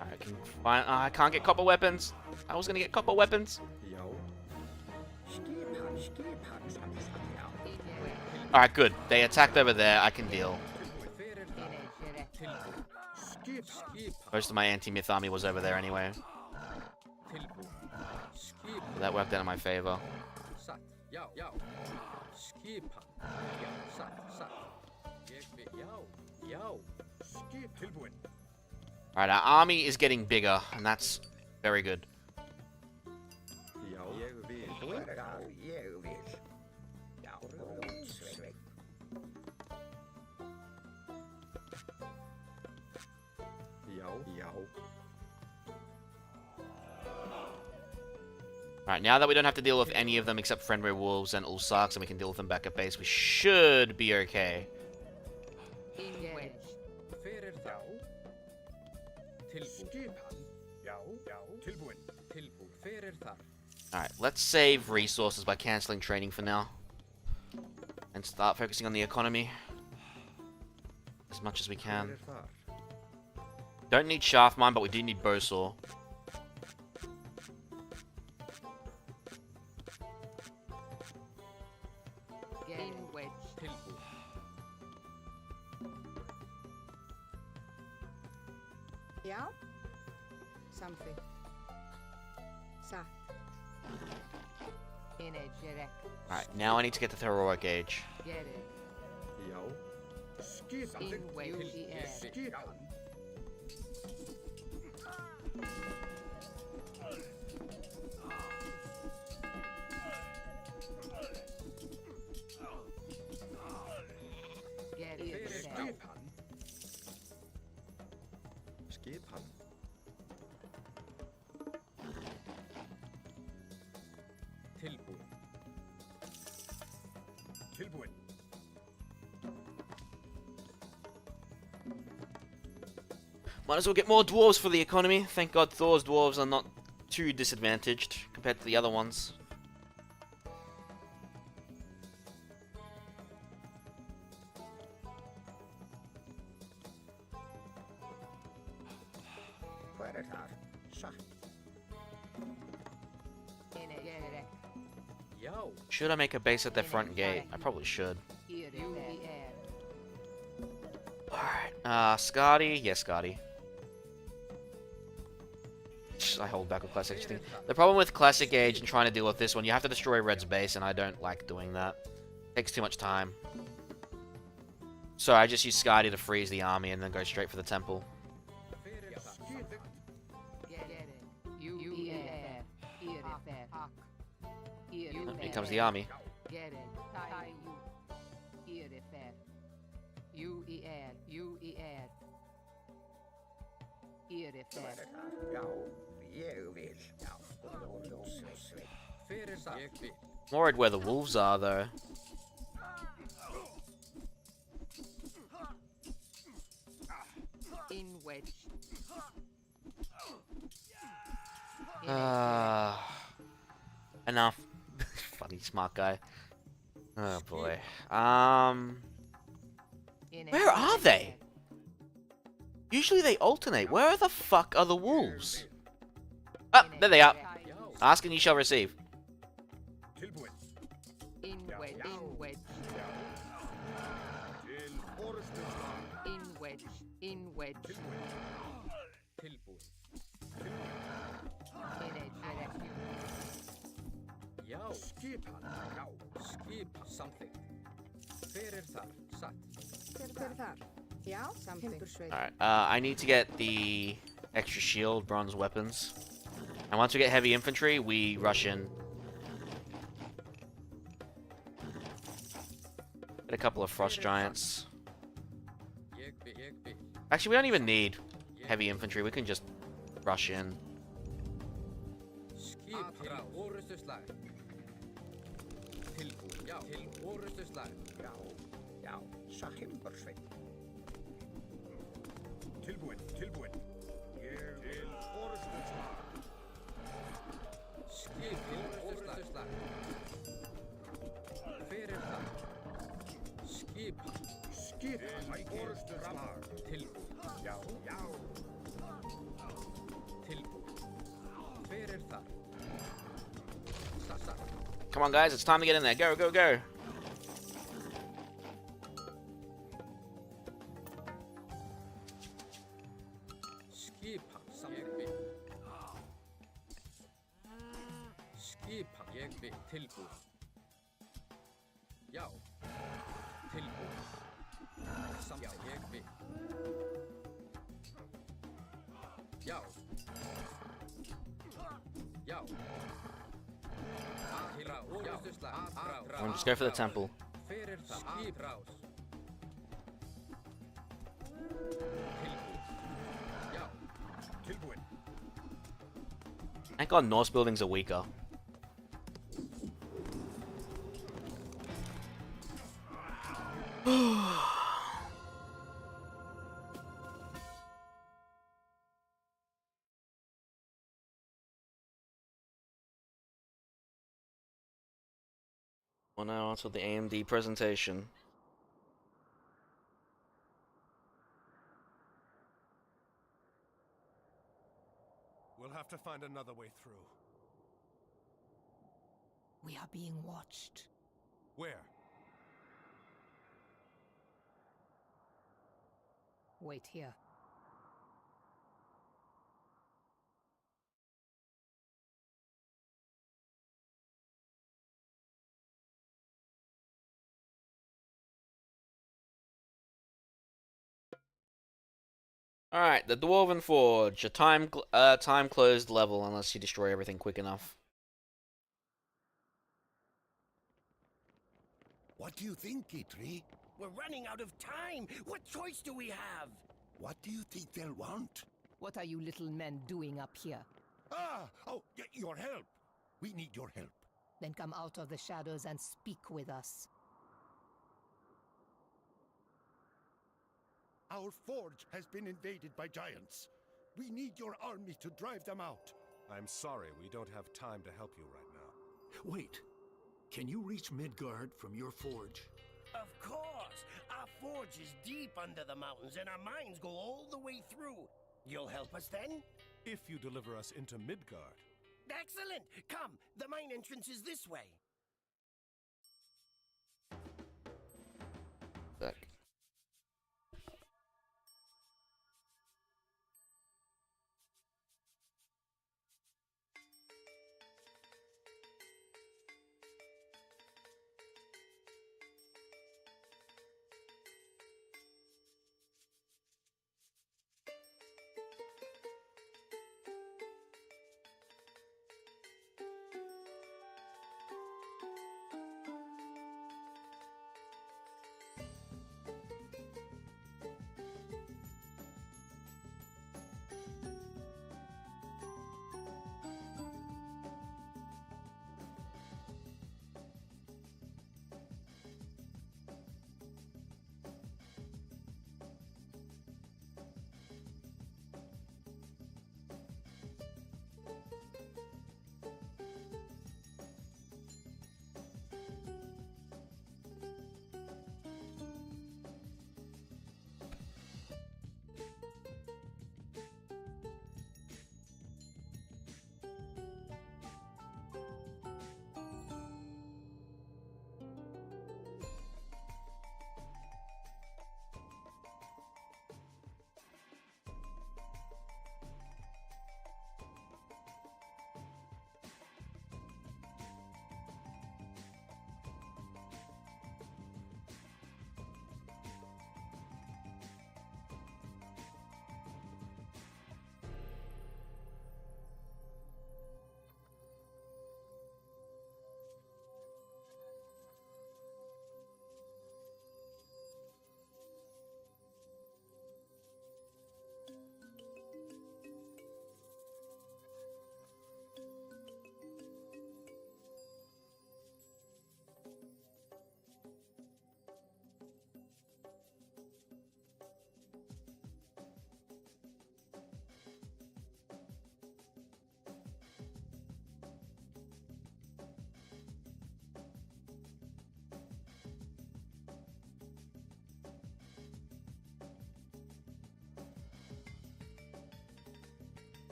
I can find. I can't get copper weapons. I was gonna get copper weapons. Já. Alright, good. They attacked over there. I can deal. Most of my anti-myth army was over there anyway. That worked out in my favor. Já. Skipan. Já. Satt. Ég vil. Já. Skip. Tilbúin. Alright, our army is getting bigger, and that's very good. Já. Ég vil. Ég vil. Já. Já. Alright, now that we don't have to deal with any of them except Friendly Wolves and Ulsarks, and we can deal with them back at base, we should be okay. Alright, let's save resources by cancelling training for now. And start focusing on the economy. As much as we can. Don't need shaft mine, but we do need bowsaw. Já. Something. Satt. Alright, now I need to get the heroic age. Get it. Já. Skip. Skip. Get it. Skipan. Tilbúin. Tilbúin. Might as well get more dwarves for the economy. Thank God Thor's dwarves are not too disadvantaged compared to the other ones. Should I make a base at their front gate? I probably should. Alright, Scotty. Yes, Scotty. I hold back with Classic Age thing. The problem with Classic Age and trying to deal with this one, you have to destroy Red's base, and I don't like doing that. It takes too much time. So I just use Scotty to freeze the army and then go straight for the temple. Oh, here comes the army. I'm worried where the wolves are, though. Enough. Funny smart guy. Oh boy. Where are they? Usually they alternate. Where the fuck are the wolves? Ah, there they are. Ask and you shall receive. Skip something. Alright, I need to get the extra shield, bronze weapons. And once we get heavy infantry, we rush in. Get a couple of frost giants. Actually, we don't even need heavy infantry. We can just rush in. Skip til orustuslag. Tilbúin, já, til orustuslag. Já, já, Sahimbursveit. Tilbúin, tilbúin. Ég til orustuslag. Skip til orustuslag. Hver það? Skip. Skip til orustuslag. Tilbúin. Já, já. Tilbúin. Hver það? Come on, guys, it's time to get in there. Go, go, go. Skipa, ég við. Skipa, ég við. Tilbúin. Já. Tilbúin. Já, ég við. Já. Já. Come on, just go for the temple. Thank God Norse buildings are weaker. Well, now onto the AMD presentation. We'll have to find another way through. We are being watched. Where? Wait here. Alright, the Dwarven Forge, a time closed level unless you destroy everything quick enough. What do you think, Itri? We're running out of time. What choice do we have? What do you think they'll want? What are you little men doing up here? Your help. We need your help. Then come out of the shadows and speak with us. Our forge has been invaded by giants. We need your army to drive them out. I'm sorry, we don't have time to help you right now. Wait. Can you reach Midgard from your forge? Of course. Our forge is deep under the mountains and our mines go all the way through. You'll help us then? If you deliver us into Midgard. Excellent! Come, the mine entrance is this way. Back.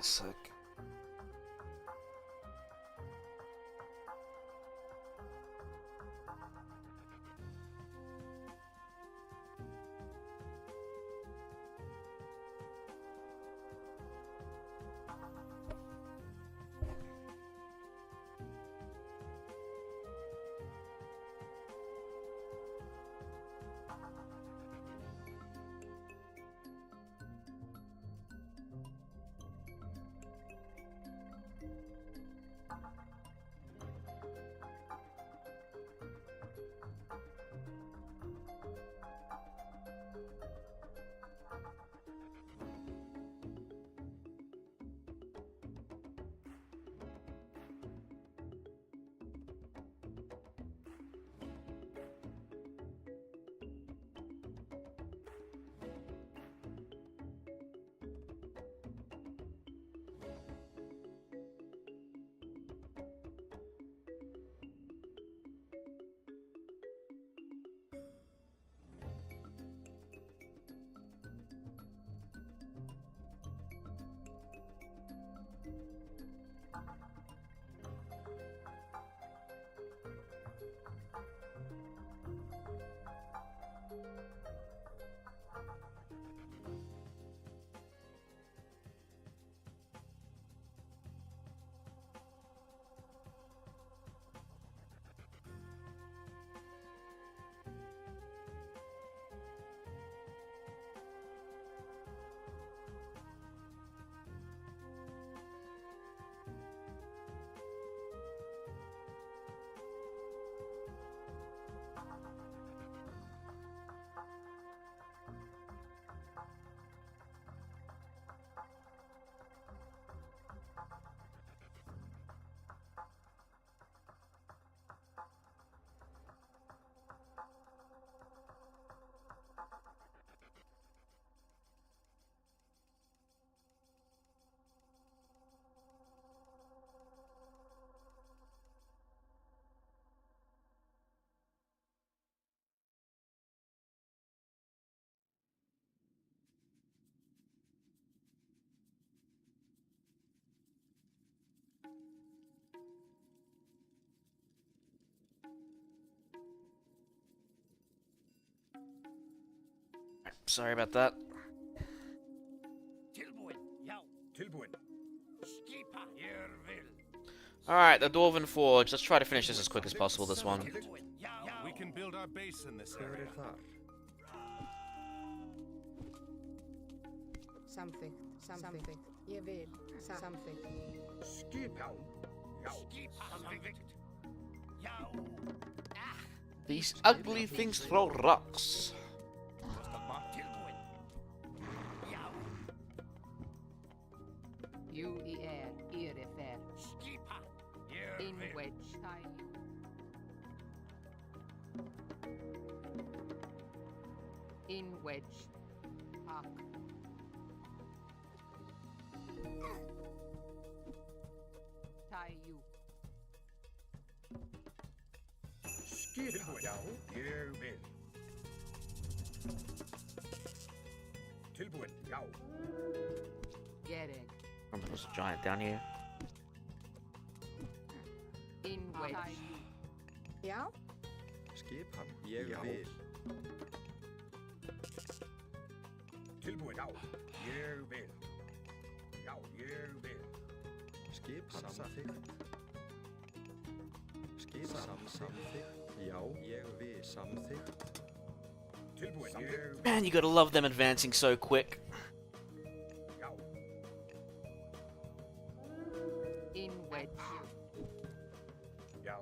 sec. Sorry about that. Alright, the Dwarven Forge. Let's try to finish this as quick as possible, this one. We can build our base in this area. Something. Ég vil. Something. These ugly things throw rocks. In wedge time. In wedge. Park. Tie you. Skip jou, ég vil. Tilbúin, já. Gereg. Remember, there's a giant down here. In wedge. Já? Skip hann, ég vil. Tilbúin, já, ég vil. Já, ég vil. Skip hann samþykkt. Skip samþykkt. Já, ég vil samþykkt. Tilbúin, ég vil. Man, you gotta love them advancing so quick. In wedge. Já.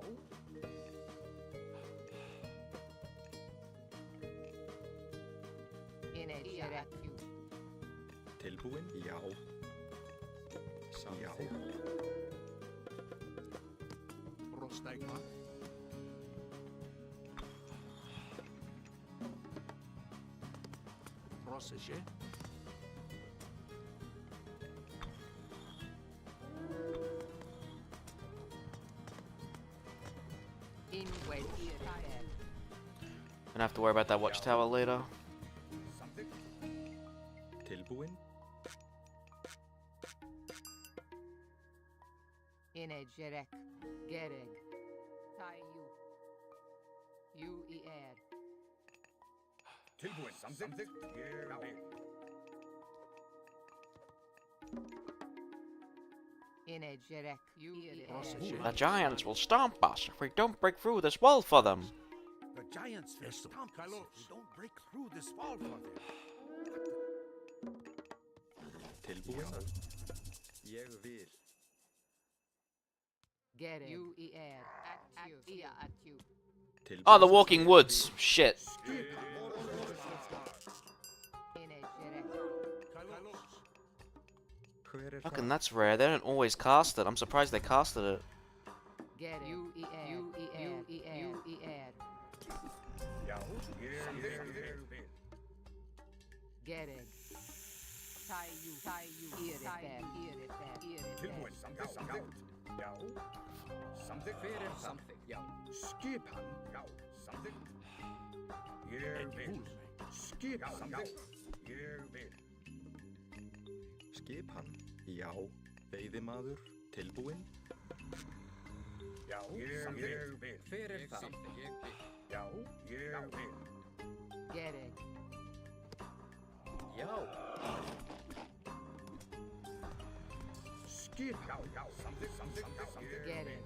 In a Tilbúin, já. Samþykkt. Prostegma. Proseže. In wedge. Gonna have to worry about that watchtower later. Tilbúin. Gerek. Gereg. Tai you. Tilbúin, samþykkt. Ég vil. Gerek. The giants will stomp us if we don't break through this wall for them. The giants will stomp us if we don't break through this wall for them. Tilbúin. Ég vil. Gereg. At you. Oh, the Walking Woods. Shit. Fucking, that's rare. They don't always cast it. I'm surprised they casted it. Gereg. Tai you. Tilbúin, samþykkt. Já. Samþykkt. Fyrir samþykkt. Já. Skipan. Já. Samþykkt. Ég vil. Skip. Samþykkt. Ég vil. Skipan. Já. Veiðimaður. Tilbúin. Já. Ég vil. Fyrir það. Ég vil. Já. Ég vil. Gereg. Já. Skip. Já. Samþykkt. Gereg.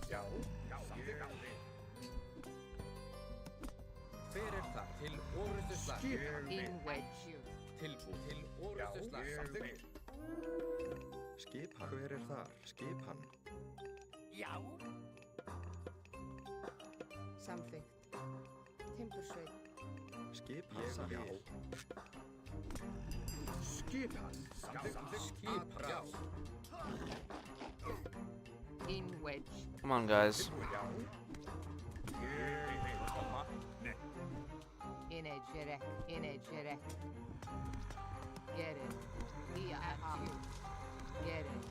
Já. Samþykkt. Fyrir það. Til orustu slag. In wedge. Tilbúin. Til orustu slag. Samþykkt. Skipan. Hver þar? Skipan. Já. Samþykkt. Timbursveit. Skipan. Já. Skipan. Samþykkt. Skipan. Já. In wedge. Come on, guys. In Gerek. Gereg. At you. Gereg.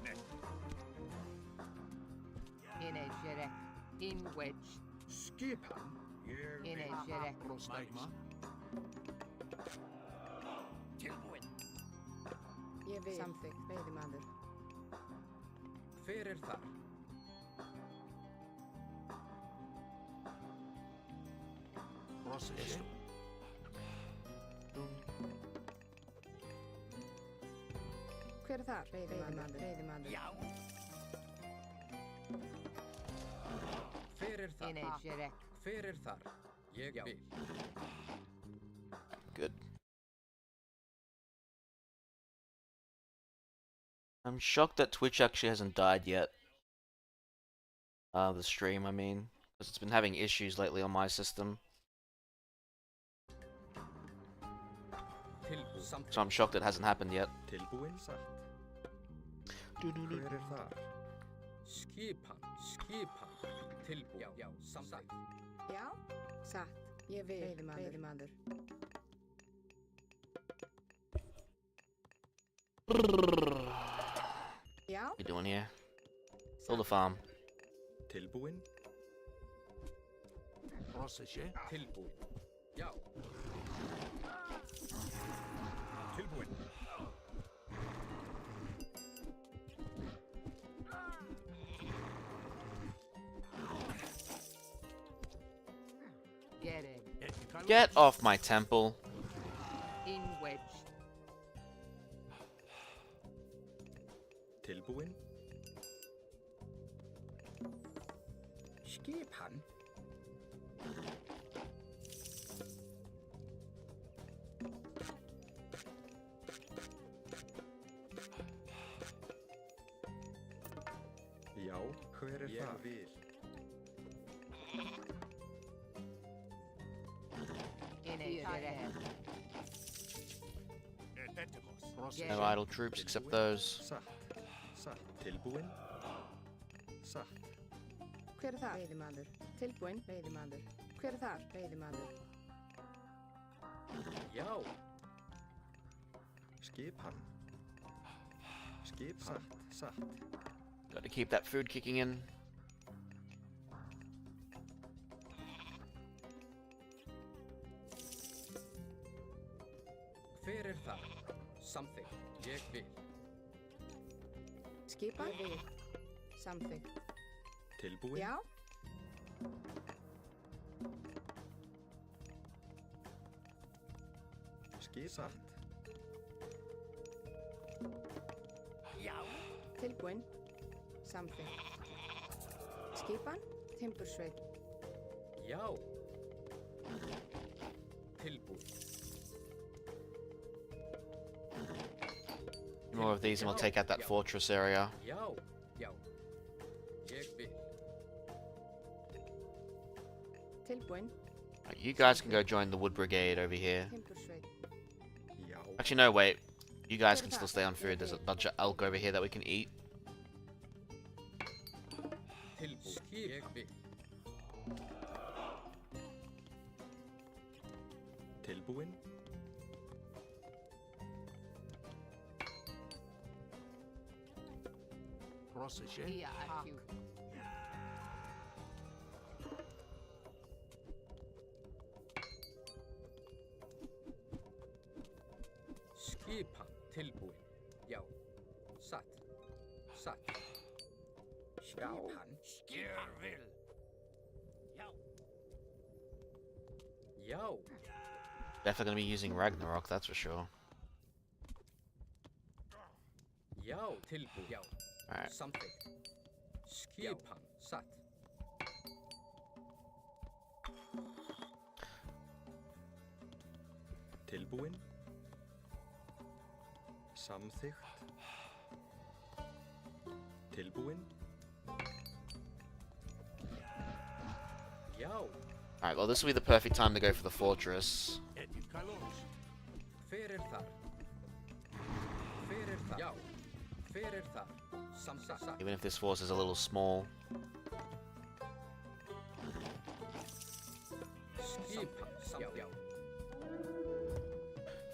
In Gerek. In wedge. Skipan. In Gerek. Tilbúin. Ég vil. Samþykkt. Veiðimaður. Fyrir þar. Hver þar? Veiðimaður. Já. Fyrir þar. In Gerek. Fyrir þar. Ég vil. Good. I'm shocked that Twitch actually hasn't died yet. The stream, I mean. Because it's been having issues lately on my system. So I'm shocked it hasn't happened yet. Tilbúin satt. Hver þar? Skipan. Tilbúin. Já. Samþykkt. Já. Satt. Ég vil. Veiðimaður. Já. What are you doing here? Build a farm. Tilbúin. Tilbúin. Já. Tilbúin. Gereg. Get off my temple. In wedge. Tilbúin. Skipan. Já. Hver þar? Ég vil. In Gerek. No idle troops except those. Satt. Tilbúin. Satt. Hver þar? Veiðimaður. Tilbúin. Veiðimaður. Hver þar? Veiðimaður. Já. Skipan. Satt. Got to keep that food kicking in. Hver þar? Samþykkt. Ég vil. Skipan. Ég vil. Something. Tilbúin? Já. Skipan. Já. Tilbúin. Something. Skipan. Timbursveit. Já. Tilbúin. More of these and we'll take out that fortress area. Já. Já. Ég vil. Tilbúin. Right, you guys can go join the wood brigade over here. Timbursveit. Actually, no, wait. You guys can still stay on food. There's a bunch of elk over here that we can eat. Tilbúin. Ég vil. Tilbúin. Prossesje. Skipan. Tilbúin. Já. Satt. Satt. Skipan. Skjörvill. Já. Já. Definitely gonna be using Ragnarok, that's for sure. Já. Tilbúin. Já. Alright. Something. Skipan. Satt. Tilbúin. Samþykkt. Tilbúin. Já. Alright, well this will be the perfect time to go for the fortress. Hver þar? Hver þar? Já. Hver þar? Samþykkt. Even if this force is a little small. Skipan. Já.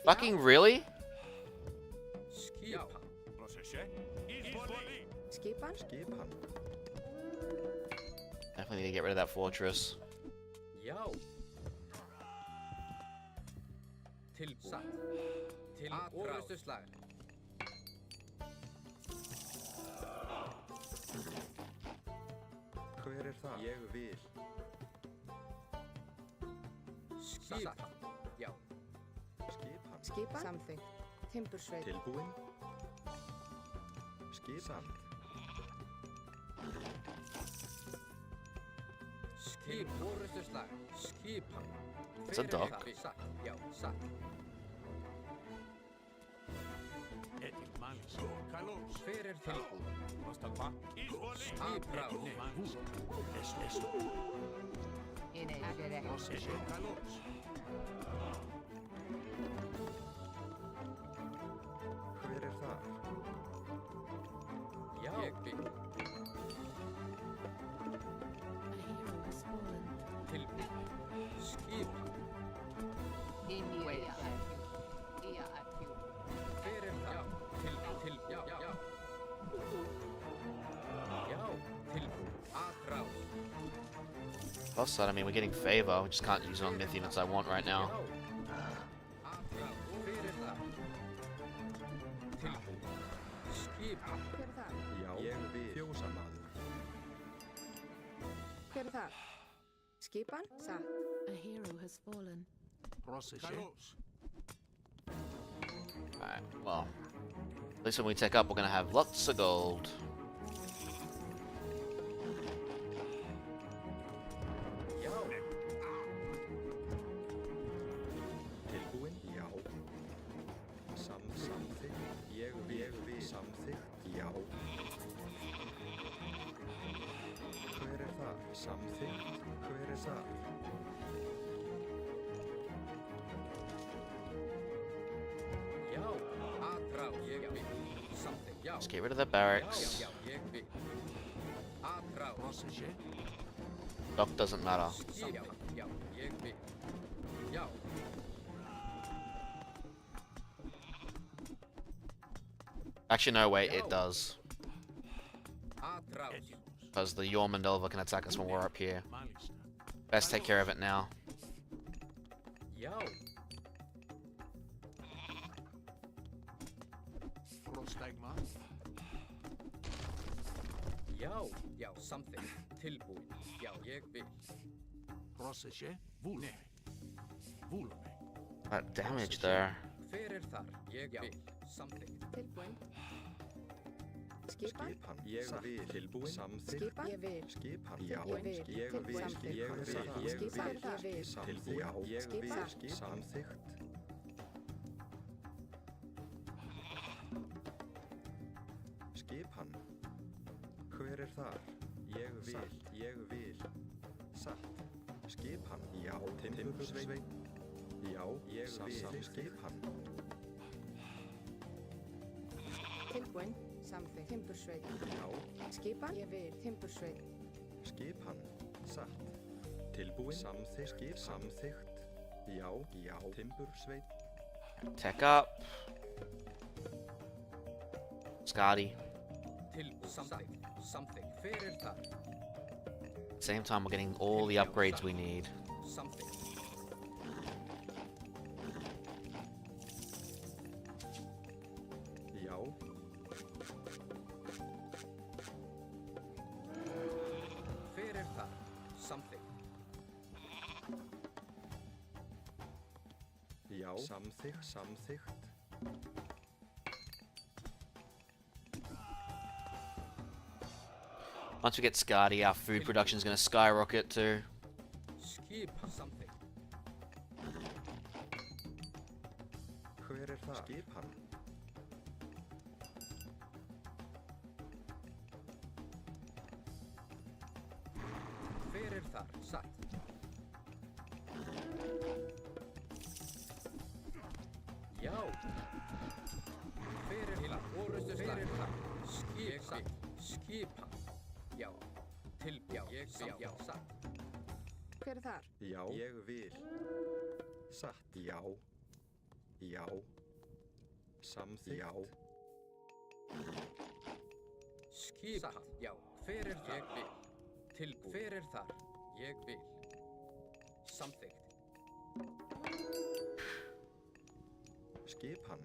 Fucking really? Skipan. Skipan. Skipan. Definitely need to get rid of that fortress. Já. Tilbúin. Til orrustuslag. Hver það? Ég vil. Skipan. Já. Skipan. Skipan. Something. Timbursveit. Tilbúin. Skipan. Skip. Orrustuslag. Skipan. It's a duck. Satt. Já. Satt. Hver tilbúin? Skipráð. Hver það? Já. Ég vil. Tilbúin. Skipan. Hver það? Já. Já. Já. Tilbúin. Atráð. Plus that, I mean, we're getting favor. We just can't use it on myth units I want right now. Atráð. Hver það? Tilbúin. Skipan. Hver það? Já. Ég vil. Fjósamaður. Hver það? Skipan. Satt. A hero has fallen. Alright, well. At least when we take up, we're gonna have lots of gold. Já. Tilbúin? Já. Samþykkt. Ég vil. Samþykkt. Já. Hver það? Samþykkt. Hver það? Já. Atráð. Ég vil. Samþykkt. Já. Let's get rid of the barracks. Já. Ég vil. Atráð. Dock doesn't matter. Skipan. Já. Ég vil. Já. Actually, no, wait, it does. Atráð. Because the Jormungandr can attack us when we're up here. Best take care of it now. Já. Já, já, something. Tilbúin. Já, ég vil. Prossesje, vulme. Vulme. That damage there. Hver þar? Ég vil. Something. Tilbúin. Skipan. Ég vil. Tilbúin. Samþykkt. Skipan. Ég vil. Skipan. Já, Ég vil. ég vil. Ég vil. Skipan. Ég vil. Tilbúin. Já, ég vil. Skipan. Samþykkt. Skipan. Hver þar? Ég vil. Ég vil. Satt. Skipan. Já, timbursveit. Já, ég vil. Skipan. Tilbúin. Samþykkt. Timbursveit. Já. Skipan. Ég vil. Timbursveit. Skipan. Satt. Tilbúin. Samþykkt. Skip. Samþykkt. Já, já. Timbursveit. Tech up. Scotty. Tilbúin. Samþykkt. Samþykkt. Hver þar? Same time, we're getting all the upgrades we need. Samþykkt. Já. Hver þar? Samþykkt. Já. Samþykkt. Samþykkt. Once we get Scotty, our food production is going to skyrocket too. Skip. Samþykkt. Hver þar? Skipan. Hver þar? Satt. Já. Hver þar? Orustu þar. Skip. Satt. Skipan. Já. Tilbúin. Ég vil. Já. Satt. Hver þar? Já. Ég vil. Satt. Já. Já. Samþykkt. Já. Skipan. Já. Hver þar? Ég vil. Tilbúin. Hver þar? Ég vil. Samþykkt. Skipan.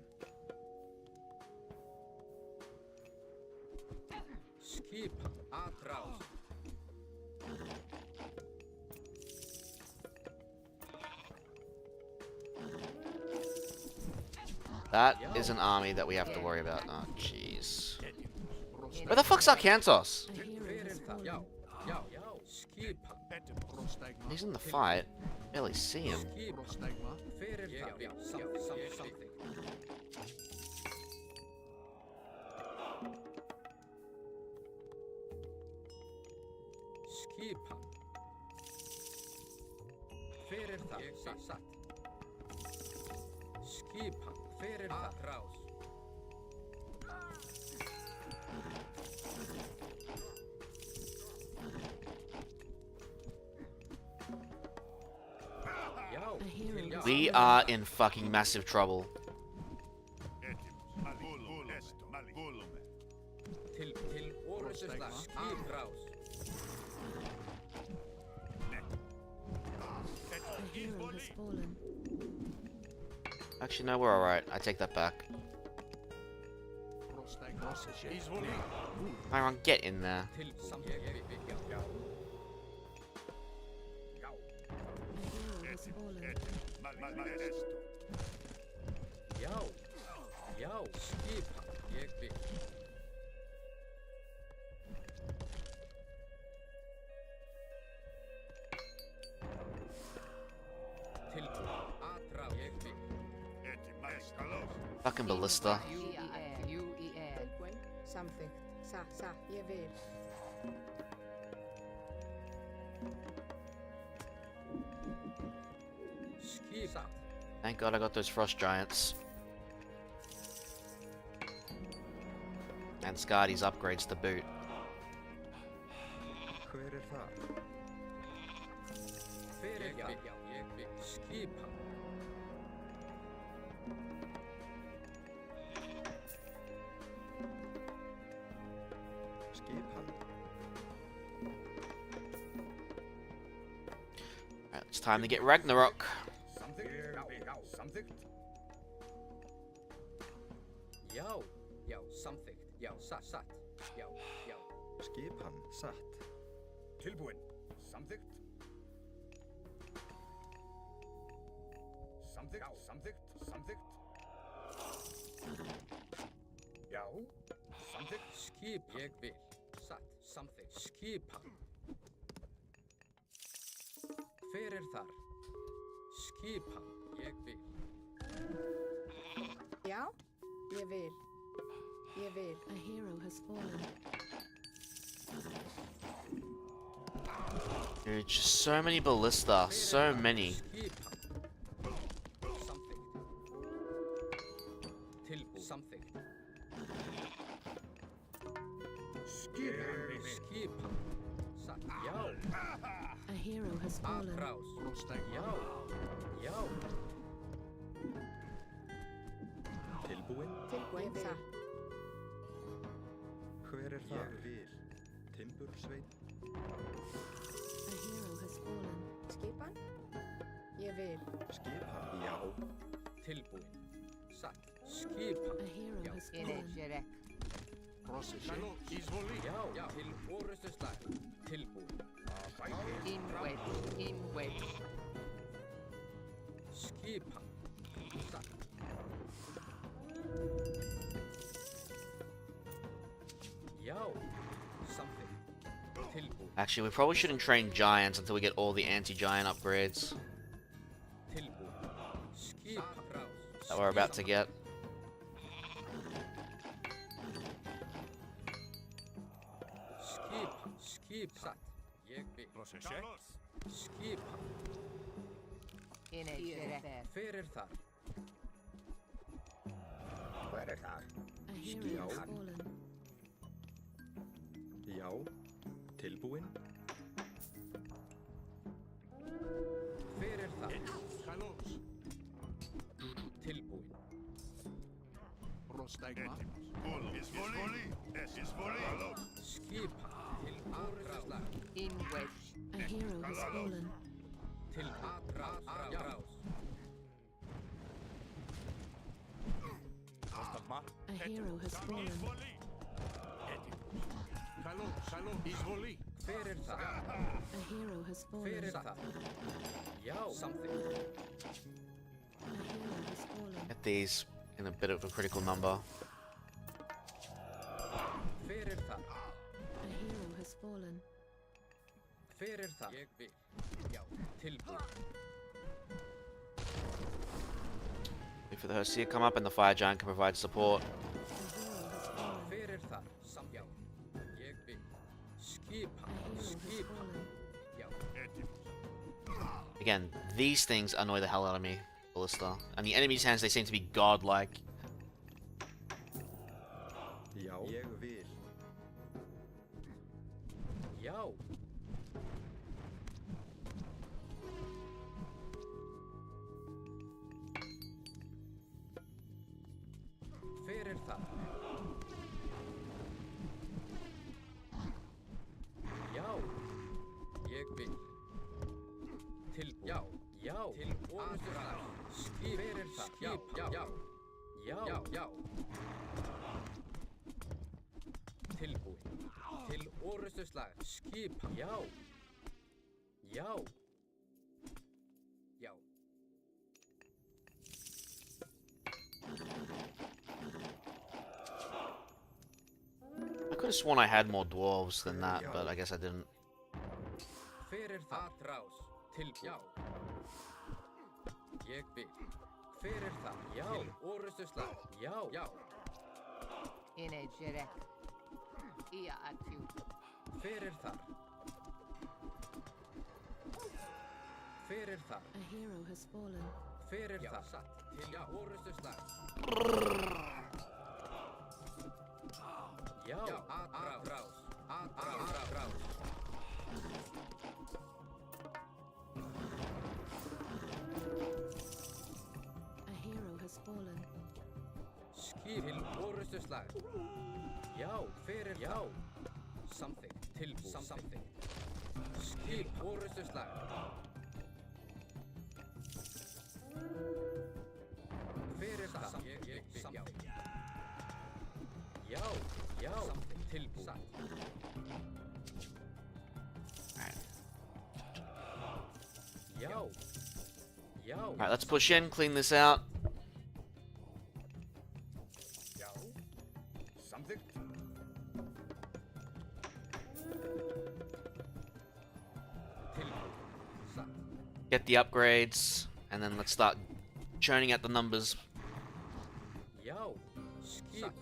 Skipan. Atrás. That is an army that we have to worry about. Oh, jeez. Where the fuck's Arkantos? He's in the fight. Barely see him. Skipan. Hver þar? Satt. Skipan. Hver þar? Rás. We are in fucking massive trouble. Til orðsslag. Skip rás. Actually, no, we're alright. I take that back. Myron, get in there. Já, já, skipan, ég vil. Tilbúin, atrás, ég vil. Fucking ballista. Tilbúin. Samþykkt. Sa, ég vil. Skipan. Thank God I got those frost giants. And Scotty's upgrades to boot. Hver þar? Hver þar? Ég vil. Skipan. Skipan. Alright, it's time to get Ragnarok. Samþykkt. Já, já, samþykkt. Já, satt. Já, já. Skipan satt. Tilbúin. Samþykkt. Samþykkt, samþykkt, samþykkt. Já, samþykkt. Skip, ég vil. Satt, samþykkt. Skipan. Hver þar? Skipan, ég vil. Já, ég vil. Ég vil. A hero has fallen. Dude, just so many ballista, so many. Tilbúin. Samþykkt. Skipan. Satt, já. A hero has fallen. Atrás. Já. Já. Tilbúin. Tilbúin. Satt. Hver það? Ég vil. Timbursveit. A hero has fallen. Skipan? Ég vil. Skipan. Já. Tilbúin. Satt. Skipan. A hero Já. has fallen. Já. Já. Til orustuslag. Tilbúin. Inwed. Skipan. Satt. Já. Something. Tilbúin. Actually, we probably shouldn't train giants until we get all the anti-giant upgrades Tilbúin. Skipan. that we're about to get. Skip. Satt. Ég vil. Skipan. Hver þar? Hver þar? A hero has fallen. Já. Tilbúin. Hver þar? Tilbúin. Skipan. Til orustuslag. Inwed. A hero has fallen. Til atrás. A hero has fallen. Hver það? A hero has Hver fallen. það? Já. Something. A hero has fallen. Get these in a bit of a critical number. Hver það? A hero has fallen. Hver það? Ég vil. Já. Tilbúin. Wait for the Hesea to come up and the fire giant can provide support. Hver það? Já. Ég vil. Skipan. Skipan. Já. Again, these things annoy the hell out of me, ballista. And the enemy's hands, they seem to be godlike. Já. Ég vil. Já. Hver það? Já. Ég vil. Tilbúin. Já. Já. Til orustuslag. Skip. Hver það? Já. Já. Já. Já. Tilbúin. Til orustuslag. Skipan. Já. Já. Já. I could have sworn I had more dwarves than that, but I guess I didn't. Hver það? Atrás. Tilbúin. Já. Ég vil. Hver það? Já. Til orustuslag. Já. Já. Inwed. Ia atjú. Hver þar? Hver þar? A hero has fallen. Hver þar? Satt. Til orustuslag. Já. Atrás. Atrás. A hero has fallen. Skip. Til orustuslag. Já. Hver já. Something. Tilbúin. Something. Skip. Orustuslag. Hver það? Ég vil. Já. Já. Já. Tilbúin. Yo. Yo. Alright, let's push in, clean this out. Yo. Something. Get the upgrades, and then let's start churning out the numbers. Yo. Skip.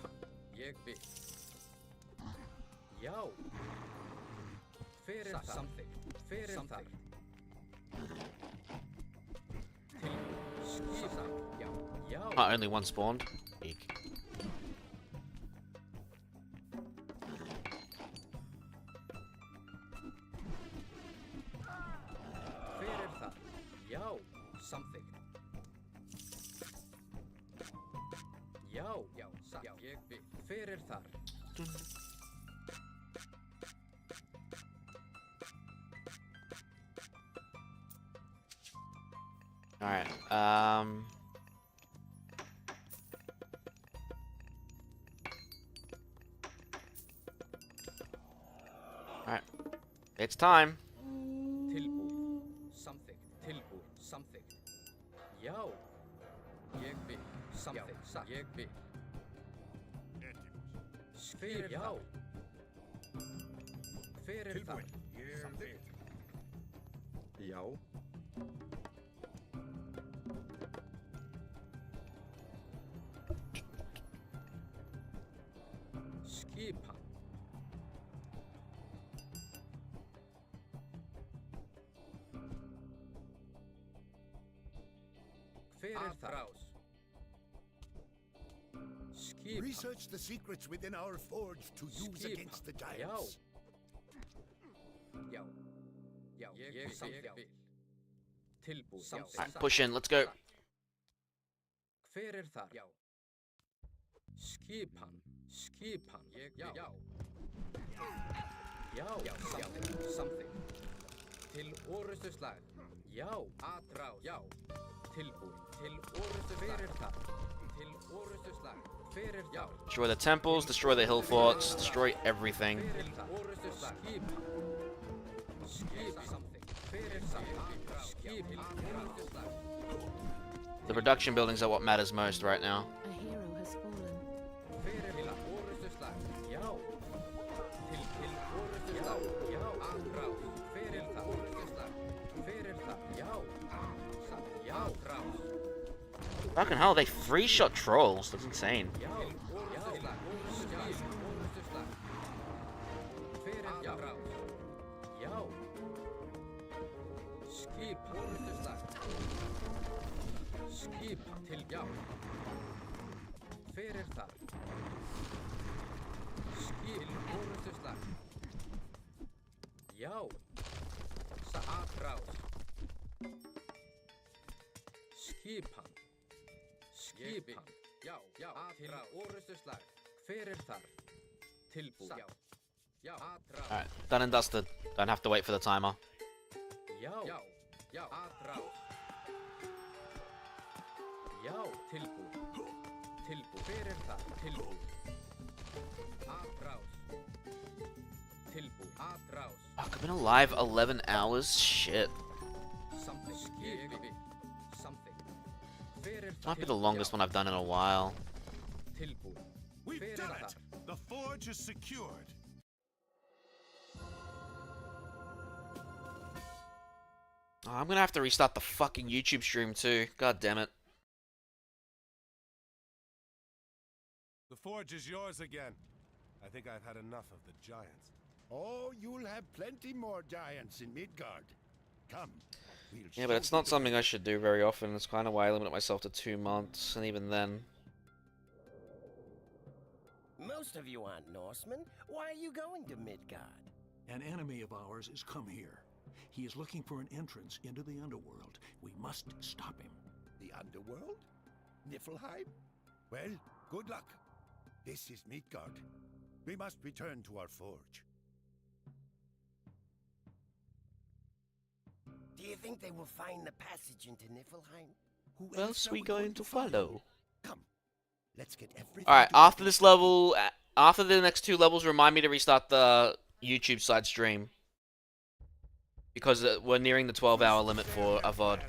Yegbi. Yo. Fair something. Fair something. Oh, only one spawned. Eek. Yo, something. Yo, fair thar. Alright, Alright. It's time. Tilbu. Something. Tilbu. Something. Yo. Yegbi. Something. Yegbi. Sphere. Yo. Fair thar. Yo. Skipa. Research the secrets within our forge to use against the giants. Yo. Yo. Alright, push in, let's go. Yo. Skipan. Skipan. Yo. Yo. Something. Til orustu slag. Yo. Atrás. Yo. Tilbúin. Til orustu fyrir það. Til orustu slag. Fyrir já. Destroy the temples, destroy the hill forts, destroy everything. Til orustu slag. Skipan. Skip something. Fyrir það. Skip. Orustu slag. The production buildings are what matters most right now. A hero has fallen. Fyrir orustu slag. Yo. Til orustu slag. Yo. Atrás. Fyrir það. Orustu slag. Fyrir það. Yo. Yo. Atrás. Fucking hell, they free-shot trolls. That's insane. Yo. Atrás. Skipan. Skipan. Já. Til orustu slag. Fyrir þar. Tilbúin. Já. Atrás. Alright, done and dusted. Don't have to wait for the timer. Já. Atrás. Já. Tilbúin. Fyrir þar. Tilbúin. Atrás. Tilbúin. Atrás. Fuck, I've been alive 11 hours? Shit. Something. Something. This might be the longest one I've done in a while. We've done it! The forge is secured. Oh, I'm gonna have to restart the fucking YouTube stream too. God damn it. The forge is yours again. I think I've had enough of the giants. Oh, you'll have plenty more giants in Midgard. Come. Yeah, but it's not something I should do very often. It's kind of why I limit myself to 2 months, and even then. Most of you aren't Norsemen. Why are you going to Midgard? An enemy of ours has come here. He is looking for an entrance into the Underworld. We must stop him. The Underworld? Niflheim? Well, good luck. This is Midgard. We must return to our forge. Do you think they will find the passage into Niflheim? Who else are we going to follow? Come. Let's get everything. Alright, after this level, after the next 2 levels, remind me to restart the YouTube side stream. because we're nearing the 12-hour limit for a VOD,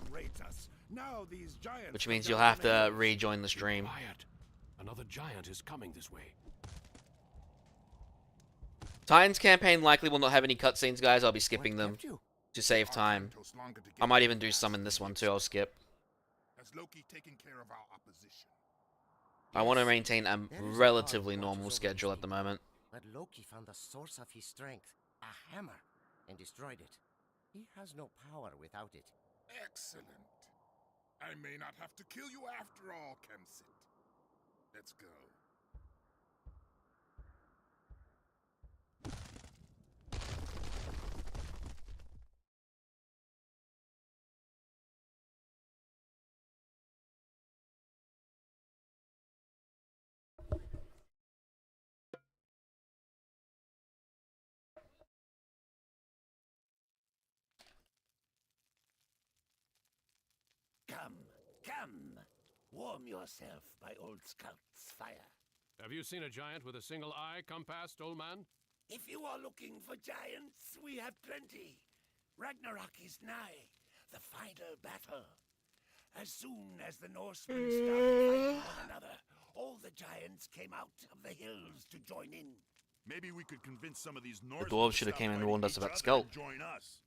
which means you'll have to rejoin the stream. Quiet. Another giant is coming this way. Titans campaign likely will not have any cutscenes, guys. I'll be skipping them to save time. I might even do some in this one too. I'll skip. Has Loki taken care of our opposition? I want to maintain a relatively normal schedule at the moment. But Loki found the source of his strength, a hammer, and destroyed it. He has no power without it. Excellent. I may not have to kill you after all, Kemsit. Let's go. Come. Warm yourself by old Scout's fire. Have you seen a giant with a single eye come past, old man? If you are looking for giants, we have plenty. Ragnarok is nigh, the final battle. As soon as the Norsemen started fighting one another, all the giants came out of the hills to join in. Maybe we could convince some of these The Norsemen dwarves should have came and warned us about Skull. join us.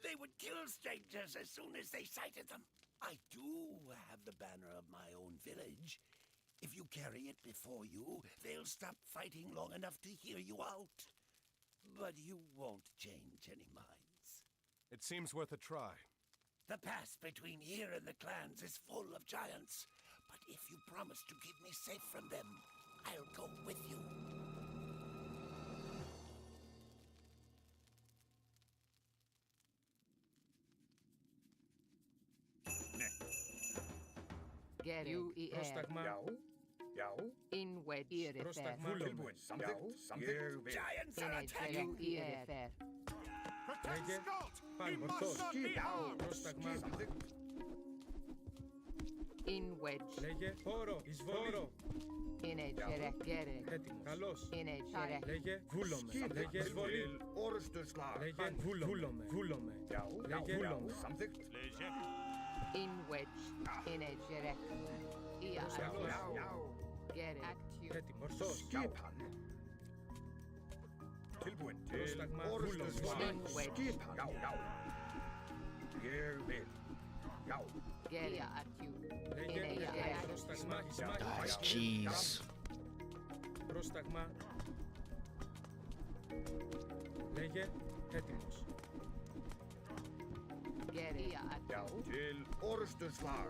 They would kill strangers as soon as they sighted them. I do have the banner of my own village. If you carry it before you, they'll stop fighting long enough to hear you out. But you won't change any minds. It seems worth a try. The pass between here and the clans is full of giants. But if you promise to keep me safe from them, I'll go with you. Get it. Πρόσταγμα. Γιαού. In wedge. Πρόσταγμα. Βούλομαι. Something. Giants are attacking. Λέγε. Πάλι ορθός. Πρόσταγμα. In wedge. Λέγε. Χώρο. Εισβολή. In edge. Get it. Έτοιμο. Καλώς. In edge. Λέγε. Βούλομαι. Λέγε. Εισβολή. Λέγε. Βούλομαι. Λέγε. Βούλομαι. In wedge. In edge. Get it. Έτοιμο. Ορθός. Πρόσταγμα. Βούλομαι. In wedge. Get it at you. Λέγε. Πρόσταγμα. Guys, jeez. Πρόσταγμα. Λέγε. Έτοιμος. Get it at you. Til orðsturslag.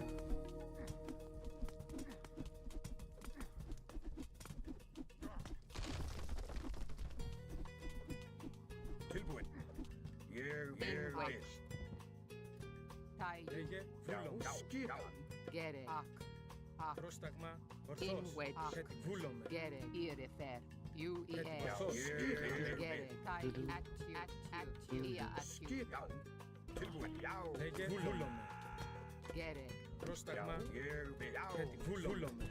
Tilbúin. Ég In wedge. viss. Tie. Λέγε. Βούλομαι. Skipan. Get it. Πρόσταγμα. In Ορθός. wedge. Έτοιμος. Βούλομαι. Get it. Ear fair. You ear. Ορθός. Get it. Tie. At you. Ear at you. Skipan. Tilbúin. Já. Λέγε. Βούλομαι. Get it. Πρόσταγμα. Ég viss. Έτοιμος. Βούλομαι.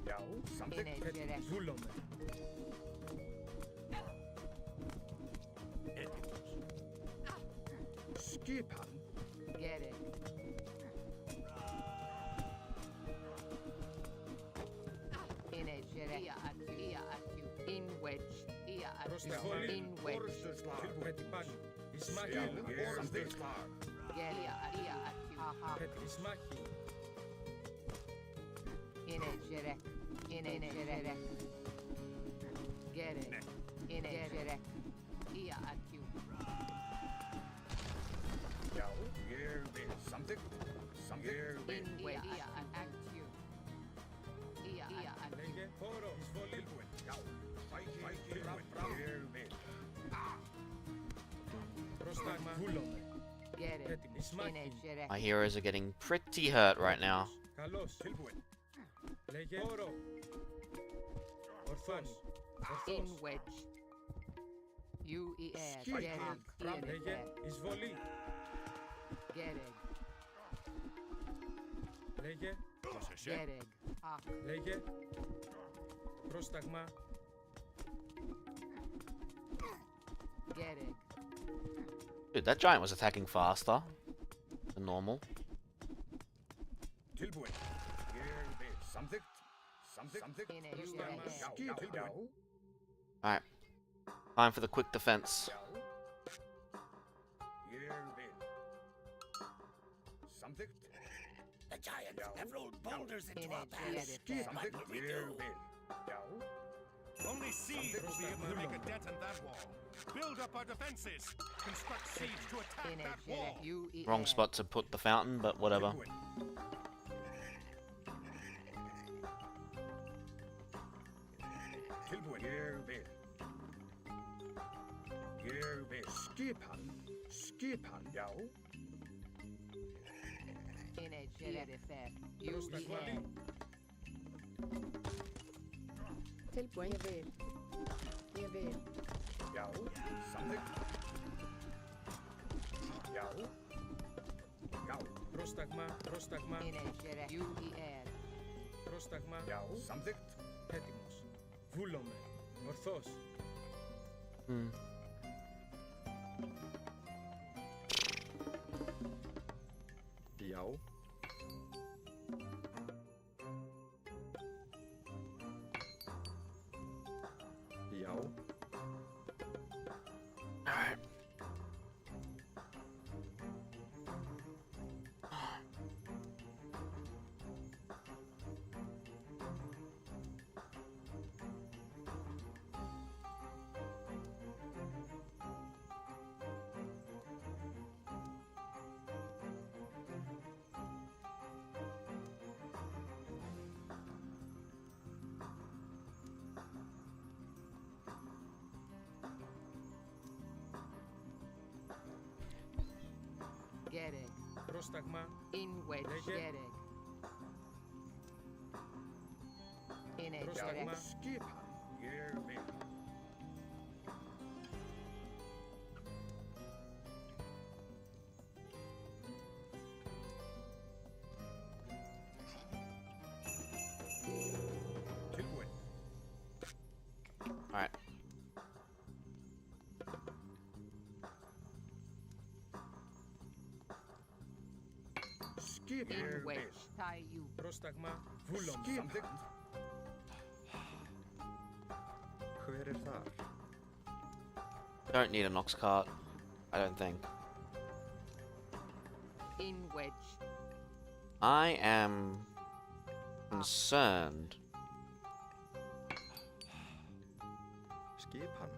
Já. Samþykkt. In edge. Έτοιμος. Βούλομαι. Skipan. Get it. In edge. Ear at you. Ear at you. In wedge. Ear at Πρόσταγμα. you. In wedge. Orðsturslag. Έτοιμος. Πάλι. Εις μάχη. Já. Orðsturslag. Get it. Ear at you. Έτοιμος. Εις μάχη. In edge. In edge. Get it. In edge. Ear at you. Já. Ég viss. Samþykkt. Samþykkt. In wedge. Ear at you. Ear at you. Λέγε. Χώρο. Εισβολή. Já. Sæki. Fram. Ég viss. Πρόσταγμα. Βούλομαι. Get it. Έτοιμος. Εις In μάχη. edge. My heroes are getting pretty hurt right now. Καλώς. Tilbúin. Λέγε. Χώρο. Ορθός. In Ορθός. wedge. You ear. Skipan. Get it. Ear Λέγε. fair. Εισβολή. Get it. Λέγε. Get it. Λέγε. Πρόσταγμα. Get it. Dude, that giant was attacking faster than normal. Alright. Time for the quick defense. The giants have rolled boulders into our path. What will we do? Only siege will be able to make a dent in that wall. Build up our defenses. Construct siege to attack that wall. Wrong spot to put the fountain, but whatever. Tilbúin. Ég vil. Ég vil. Já, samþykkt. Já. Já. Prostagma. Prostagma. Já, samþykkt. Petimos. Vúlome. Orthos. Já. Já. Alright. Gereg. Prostagma. Inwed. Gereg. Prostagma. Skipan. Ég vil. Tilbúin. Alright. Inwed. Tayu. Prostagma. Vúlome. Samþykkt. Hver þar? Don't need a Nox cart. I don't think. Inwed. I am concerned. Skipan.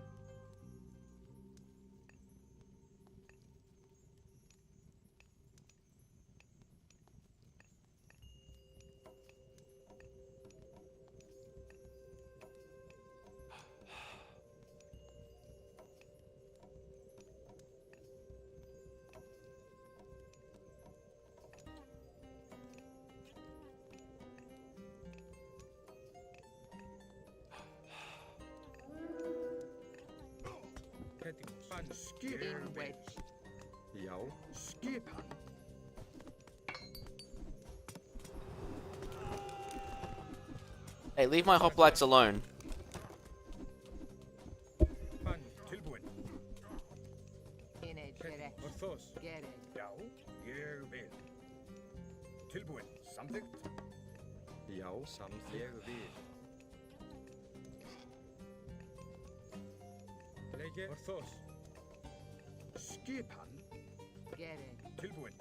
Petimos. Inwed. Já, skipan. Hey, leave my hoplites alone. Tilbúin. Gereg. Orthos. Gereg. Já, ég vil. Tilbúin. Samþykkt. Já, samþykkt. Ég vil. Lege. Orthos. Skipan. Gereg. Tilbúin.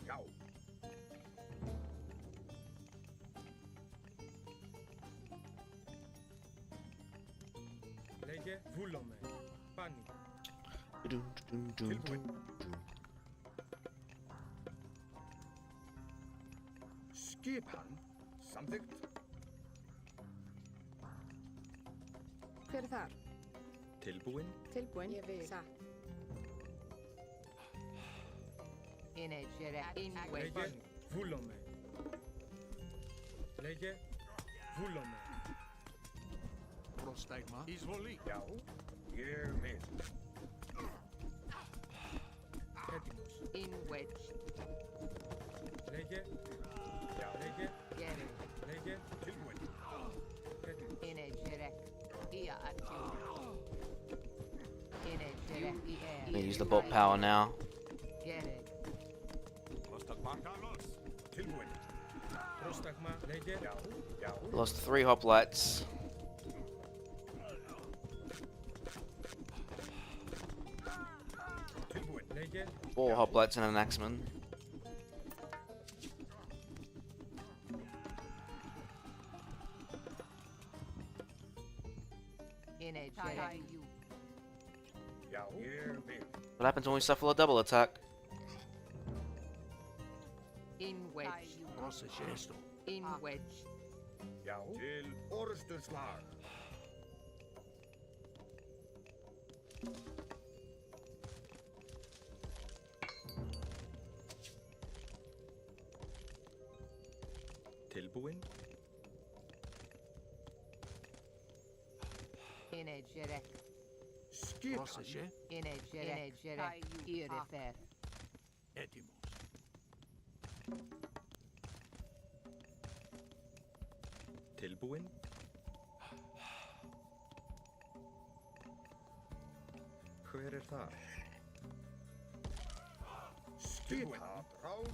Já. Lege. Vúlome. Pani. Tilbúin. Skipan. Samþykkt. Hver þar? Tilbúin. Tilbúin. Ég vil. Satt. Gereg. Inwed. Lege. Vúlome. Lege. Vúlome. Prostagma. Izvoli. Já, ég vil. Petimos. Inwed. Lege. Já. Lege. Gereg. Lege. Tilbúin. Petimos. Gereg. Ia atu. Gereg. I'm gonna use the bolt power now. Lost 3 hoplites. 4 hoplites and an axeman. What happens when we suffer a double attack? In wedge. In wedge. Til orðsturslag. Tilbúin. Energerek. Skipan. Energerek. Irifer. Edimos. Tilbúin. Hver er þar? Skipan. Ráð.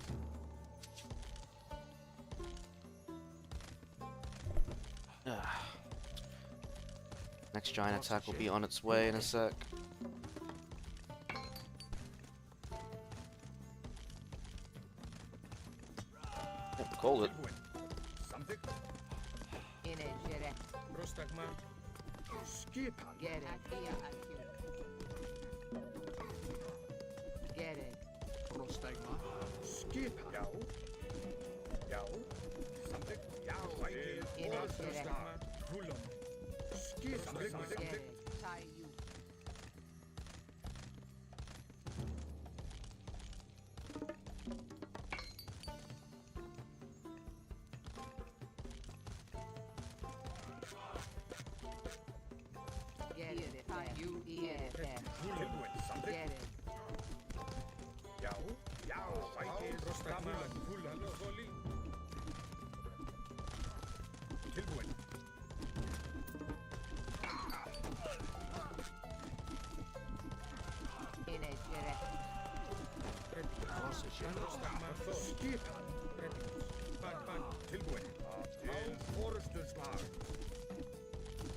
Next giant attack will be on its way in a sec. Yep, called it. Energerek. Prostagma. Skipan. Gerek. Gerek. Prostagma. Skipan. Já. Já. Samþykkt. Já. Energerek. Húlum. Skipan. Gerek.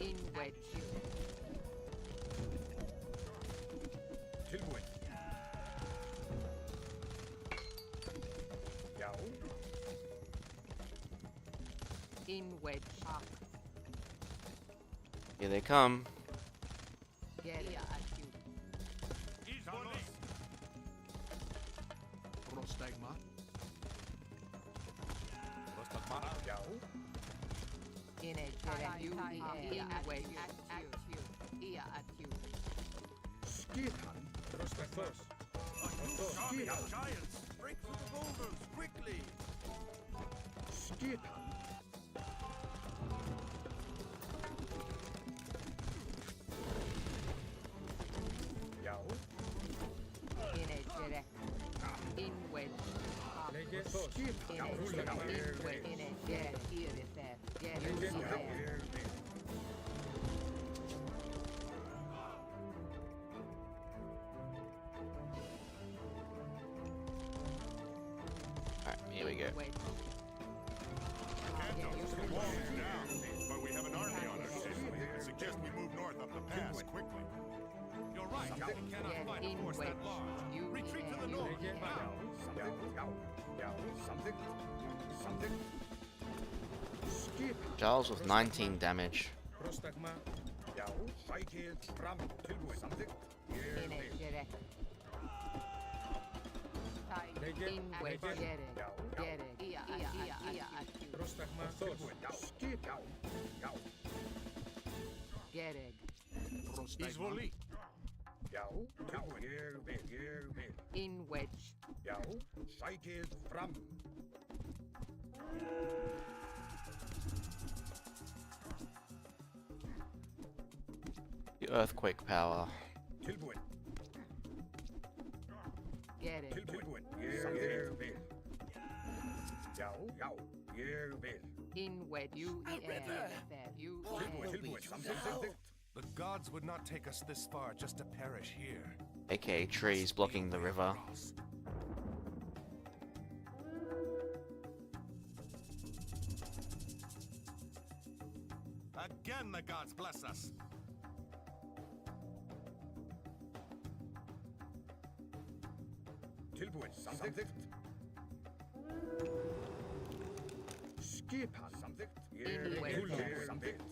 In wedge. Tilbúin. Já. In wedge. Here they come. Prostagma. Já. Skipan. Prostathos. Skipan. Giants, break through the boulders, quickly! Skipan. Já. Energerek. In wedge. Skipan. Alright, here we go. But we have an army on our tail. I suggest we move north up the pass quickly. You're right, we cannot fight a force that large. Retreat to the north, now! Samþykkt. Skipan. Giles with 19 damage. Prostagma. Já. Sækið fram. Tilbúin. Samþykkt. Energerek. In wedge. Gerek. Prostagma. Tilbúin. Já. Skipan. Já. Gerek. Ísvoli. Já. Tilbúin. Ég vil. In wedge. Já. Sækið fram. The earthquake power. Tilbúin. Gerek. Tilbúin. Ég vil. Já. Já. Ég vil. In wedge. Tilbúin. Samþykkt. The gods would not take us this far just to perish here. AKA trees blocking the river. Again, the gods bless us. Tilbúin, samþykkt. Skipan, samþykkt. Tilbúin, samþykkt.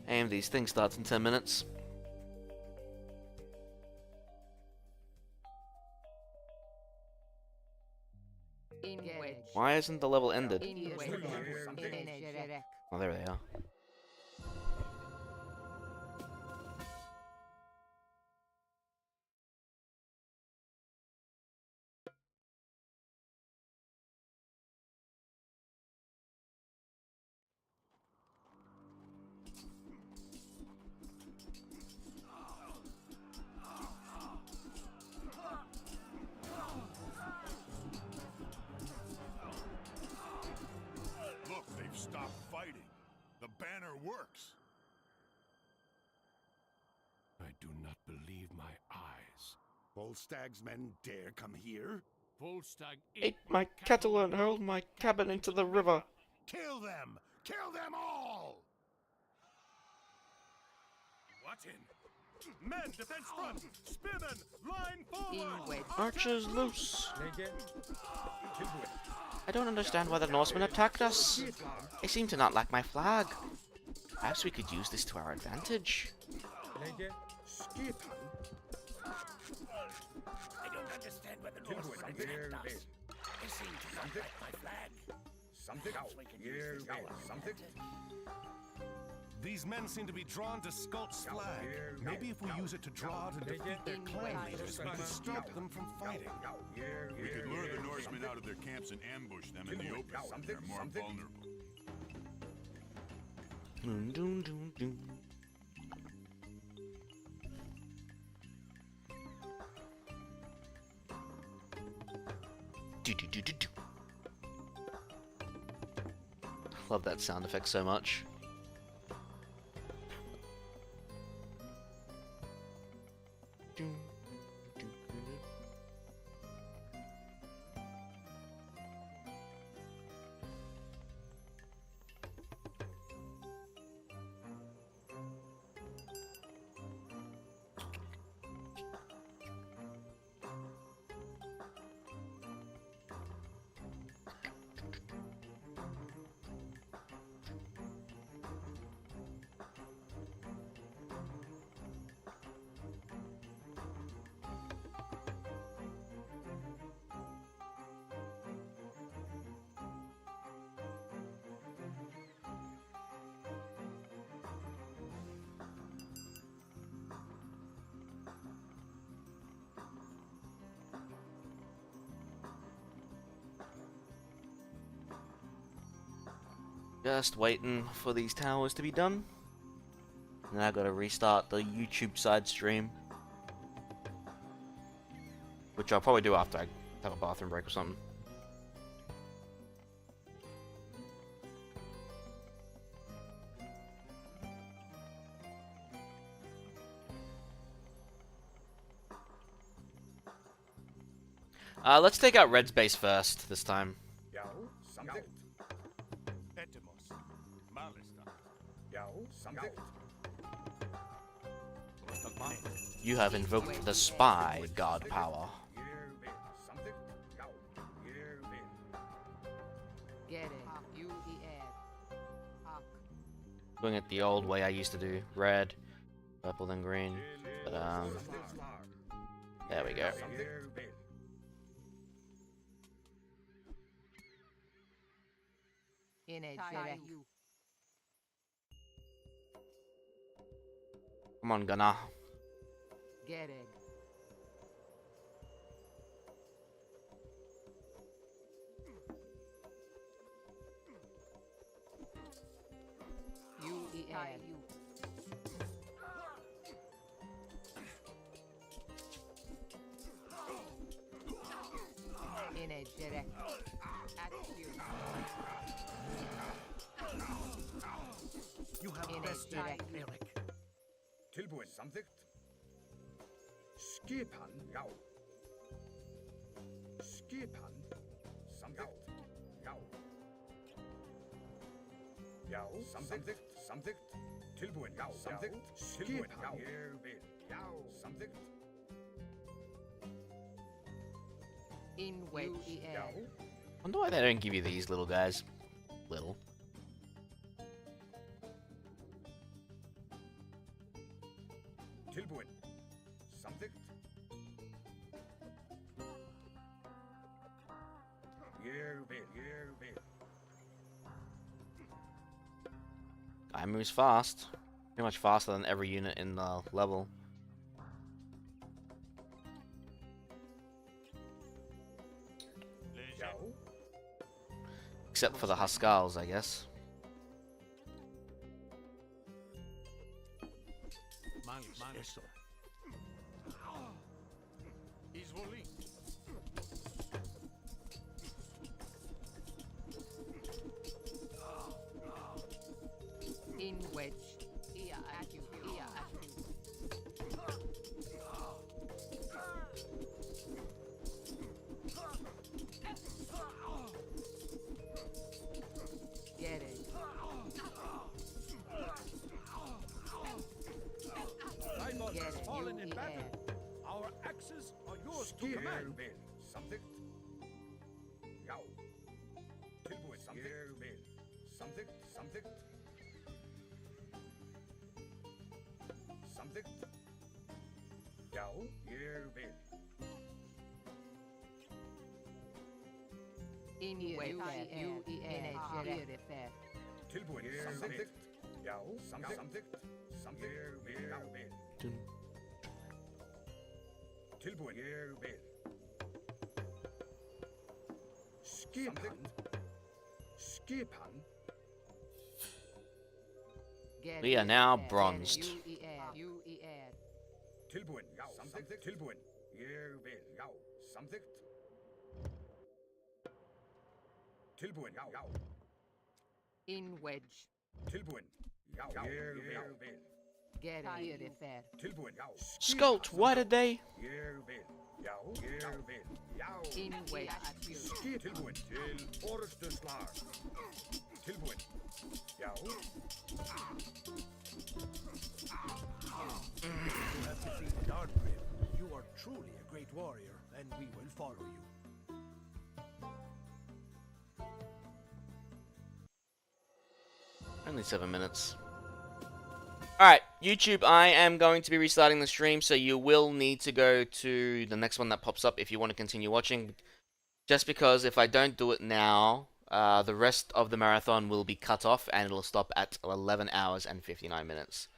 AMD's thing starts in 10 minutes. Why isn't the level ended? Oh, there they are. Look, they've stopped fighting. The banner works. I do not believe my eyes. Volstag's men dare come here? Volstagg Ate my cattle and hurled my cabin into the river. Kill them! Kill them all! What in? Men, defense front! Spearmen, line forward! Archers loose. Lege. Tilbúin. I don't understand why the Norsemen attacked us. They seem to not like my flag. Perhaps we could use this to our advantage. Lege. Skipan. I don't understand why the Norsemen attacked us. They seem to not like my flag. Samþykkt. Perhaps we can use this to our Samþykkt. These men seem to be drawn to Skulk's flag. Maybe if we use it to draw to defeat their clan leaders, we could stop them from fighting. We could lure the Norsemen out of their camps and ambush them in the open. They're more vulnerable. Doom, doom, doom, doom. Do, do, do, do, do. Love that sound effect so much. Doom, doom, doom, doom. Just waiting for these towers to be done. And then I gotta restart the YouTube side stream. Which I'll probably do after I have a bathroom break or something. Let's take out Red's base first this time. Já, samþykkt. Etemos. Malista. Já, samþykkt. You have invoked the spy god power. Doing it the old way I used to do. Red, purple, then green. But, there we go. Come on, Gunnar. Gereg. In a direct action. You have In a bested direct. Eric. Tilbúin. Samþykkt. Skipan. Já. Skipan. Samþykkt. Já. Já. Samþykkt. Samþykkt. Tilbúin. Já. Samþykkt. Tilbúin. Já. Ég vil. Já. Samþykkt. In wedge. I wonder why they don't give you these little guys. Little. Tilbúin. Samþykkt. Ég vil. Ég vil. Guy moves fast. Pretty much faster than every unit in the level. Já. Except for the Huskars, I guess. Eso. Izvoli. In wedge. Ia acu. Ia acu. Get it. Daimon Get has it. fallen in You battle. air. Our axes are yours to Ég command. vil. Samþykkt. Já. Tilbúin. Samþykkt. Ég vil. Samþykkt. Samþykkt. Samþykkt. Já. Ég vil. In wedge. You in a direct. Tilbúin. Samþykkt. Já. Samþykkt. Samþykkt. Ég vil. Já. Vil. Tilbúin. Ég vil. Skipan. Skipan. Get We are it. now Get it. bronzed. You air. Tilbúin. Já. Samþykkt. Tilbúin. Ég vil. Já. Samþykkt. Tilbúin. Já. Já. In wedge. Tilbúin. Já. Ég vil. Get it. Direct. Tilbúin. Já. Scout, why did they? Ég vil. Já. Ég vil. Já. In wedge. Skip. Tilbúin. Til orustuslag. Tilbúin. Já. You have defeated Ardgrim. You are truly a great warrior, and we will follow you. Only 7 minutes. Alright, YouTube, I am going to be restarting the stream, so you will need to go to the next one that pops up if you want to continue watching. Just because if I don't do it now, the rest of the marathon will be cut off and it'll stop at 11 hours and 59 minutes.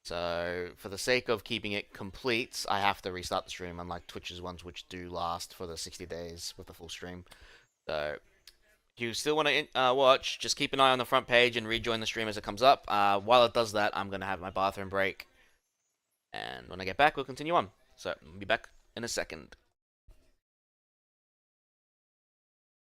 So, for the sake of keeping it complete, I have to restart the stream, unlike Twitch's ones, which do last for the 60 days with the full stream. So, if you still want to watch, just keep an eye on the front page and rejoin the stream as it comes up. While it does that, I'm going to have my bathroom break. And when I get back, we'll continue on. So, I'll be back in a second.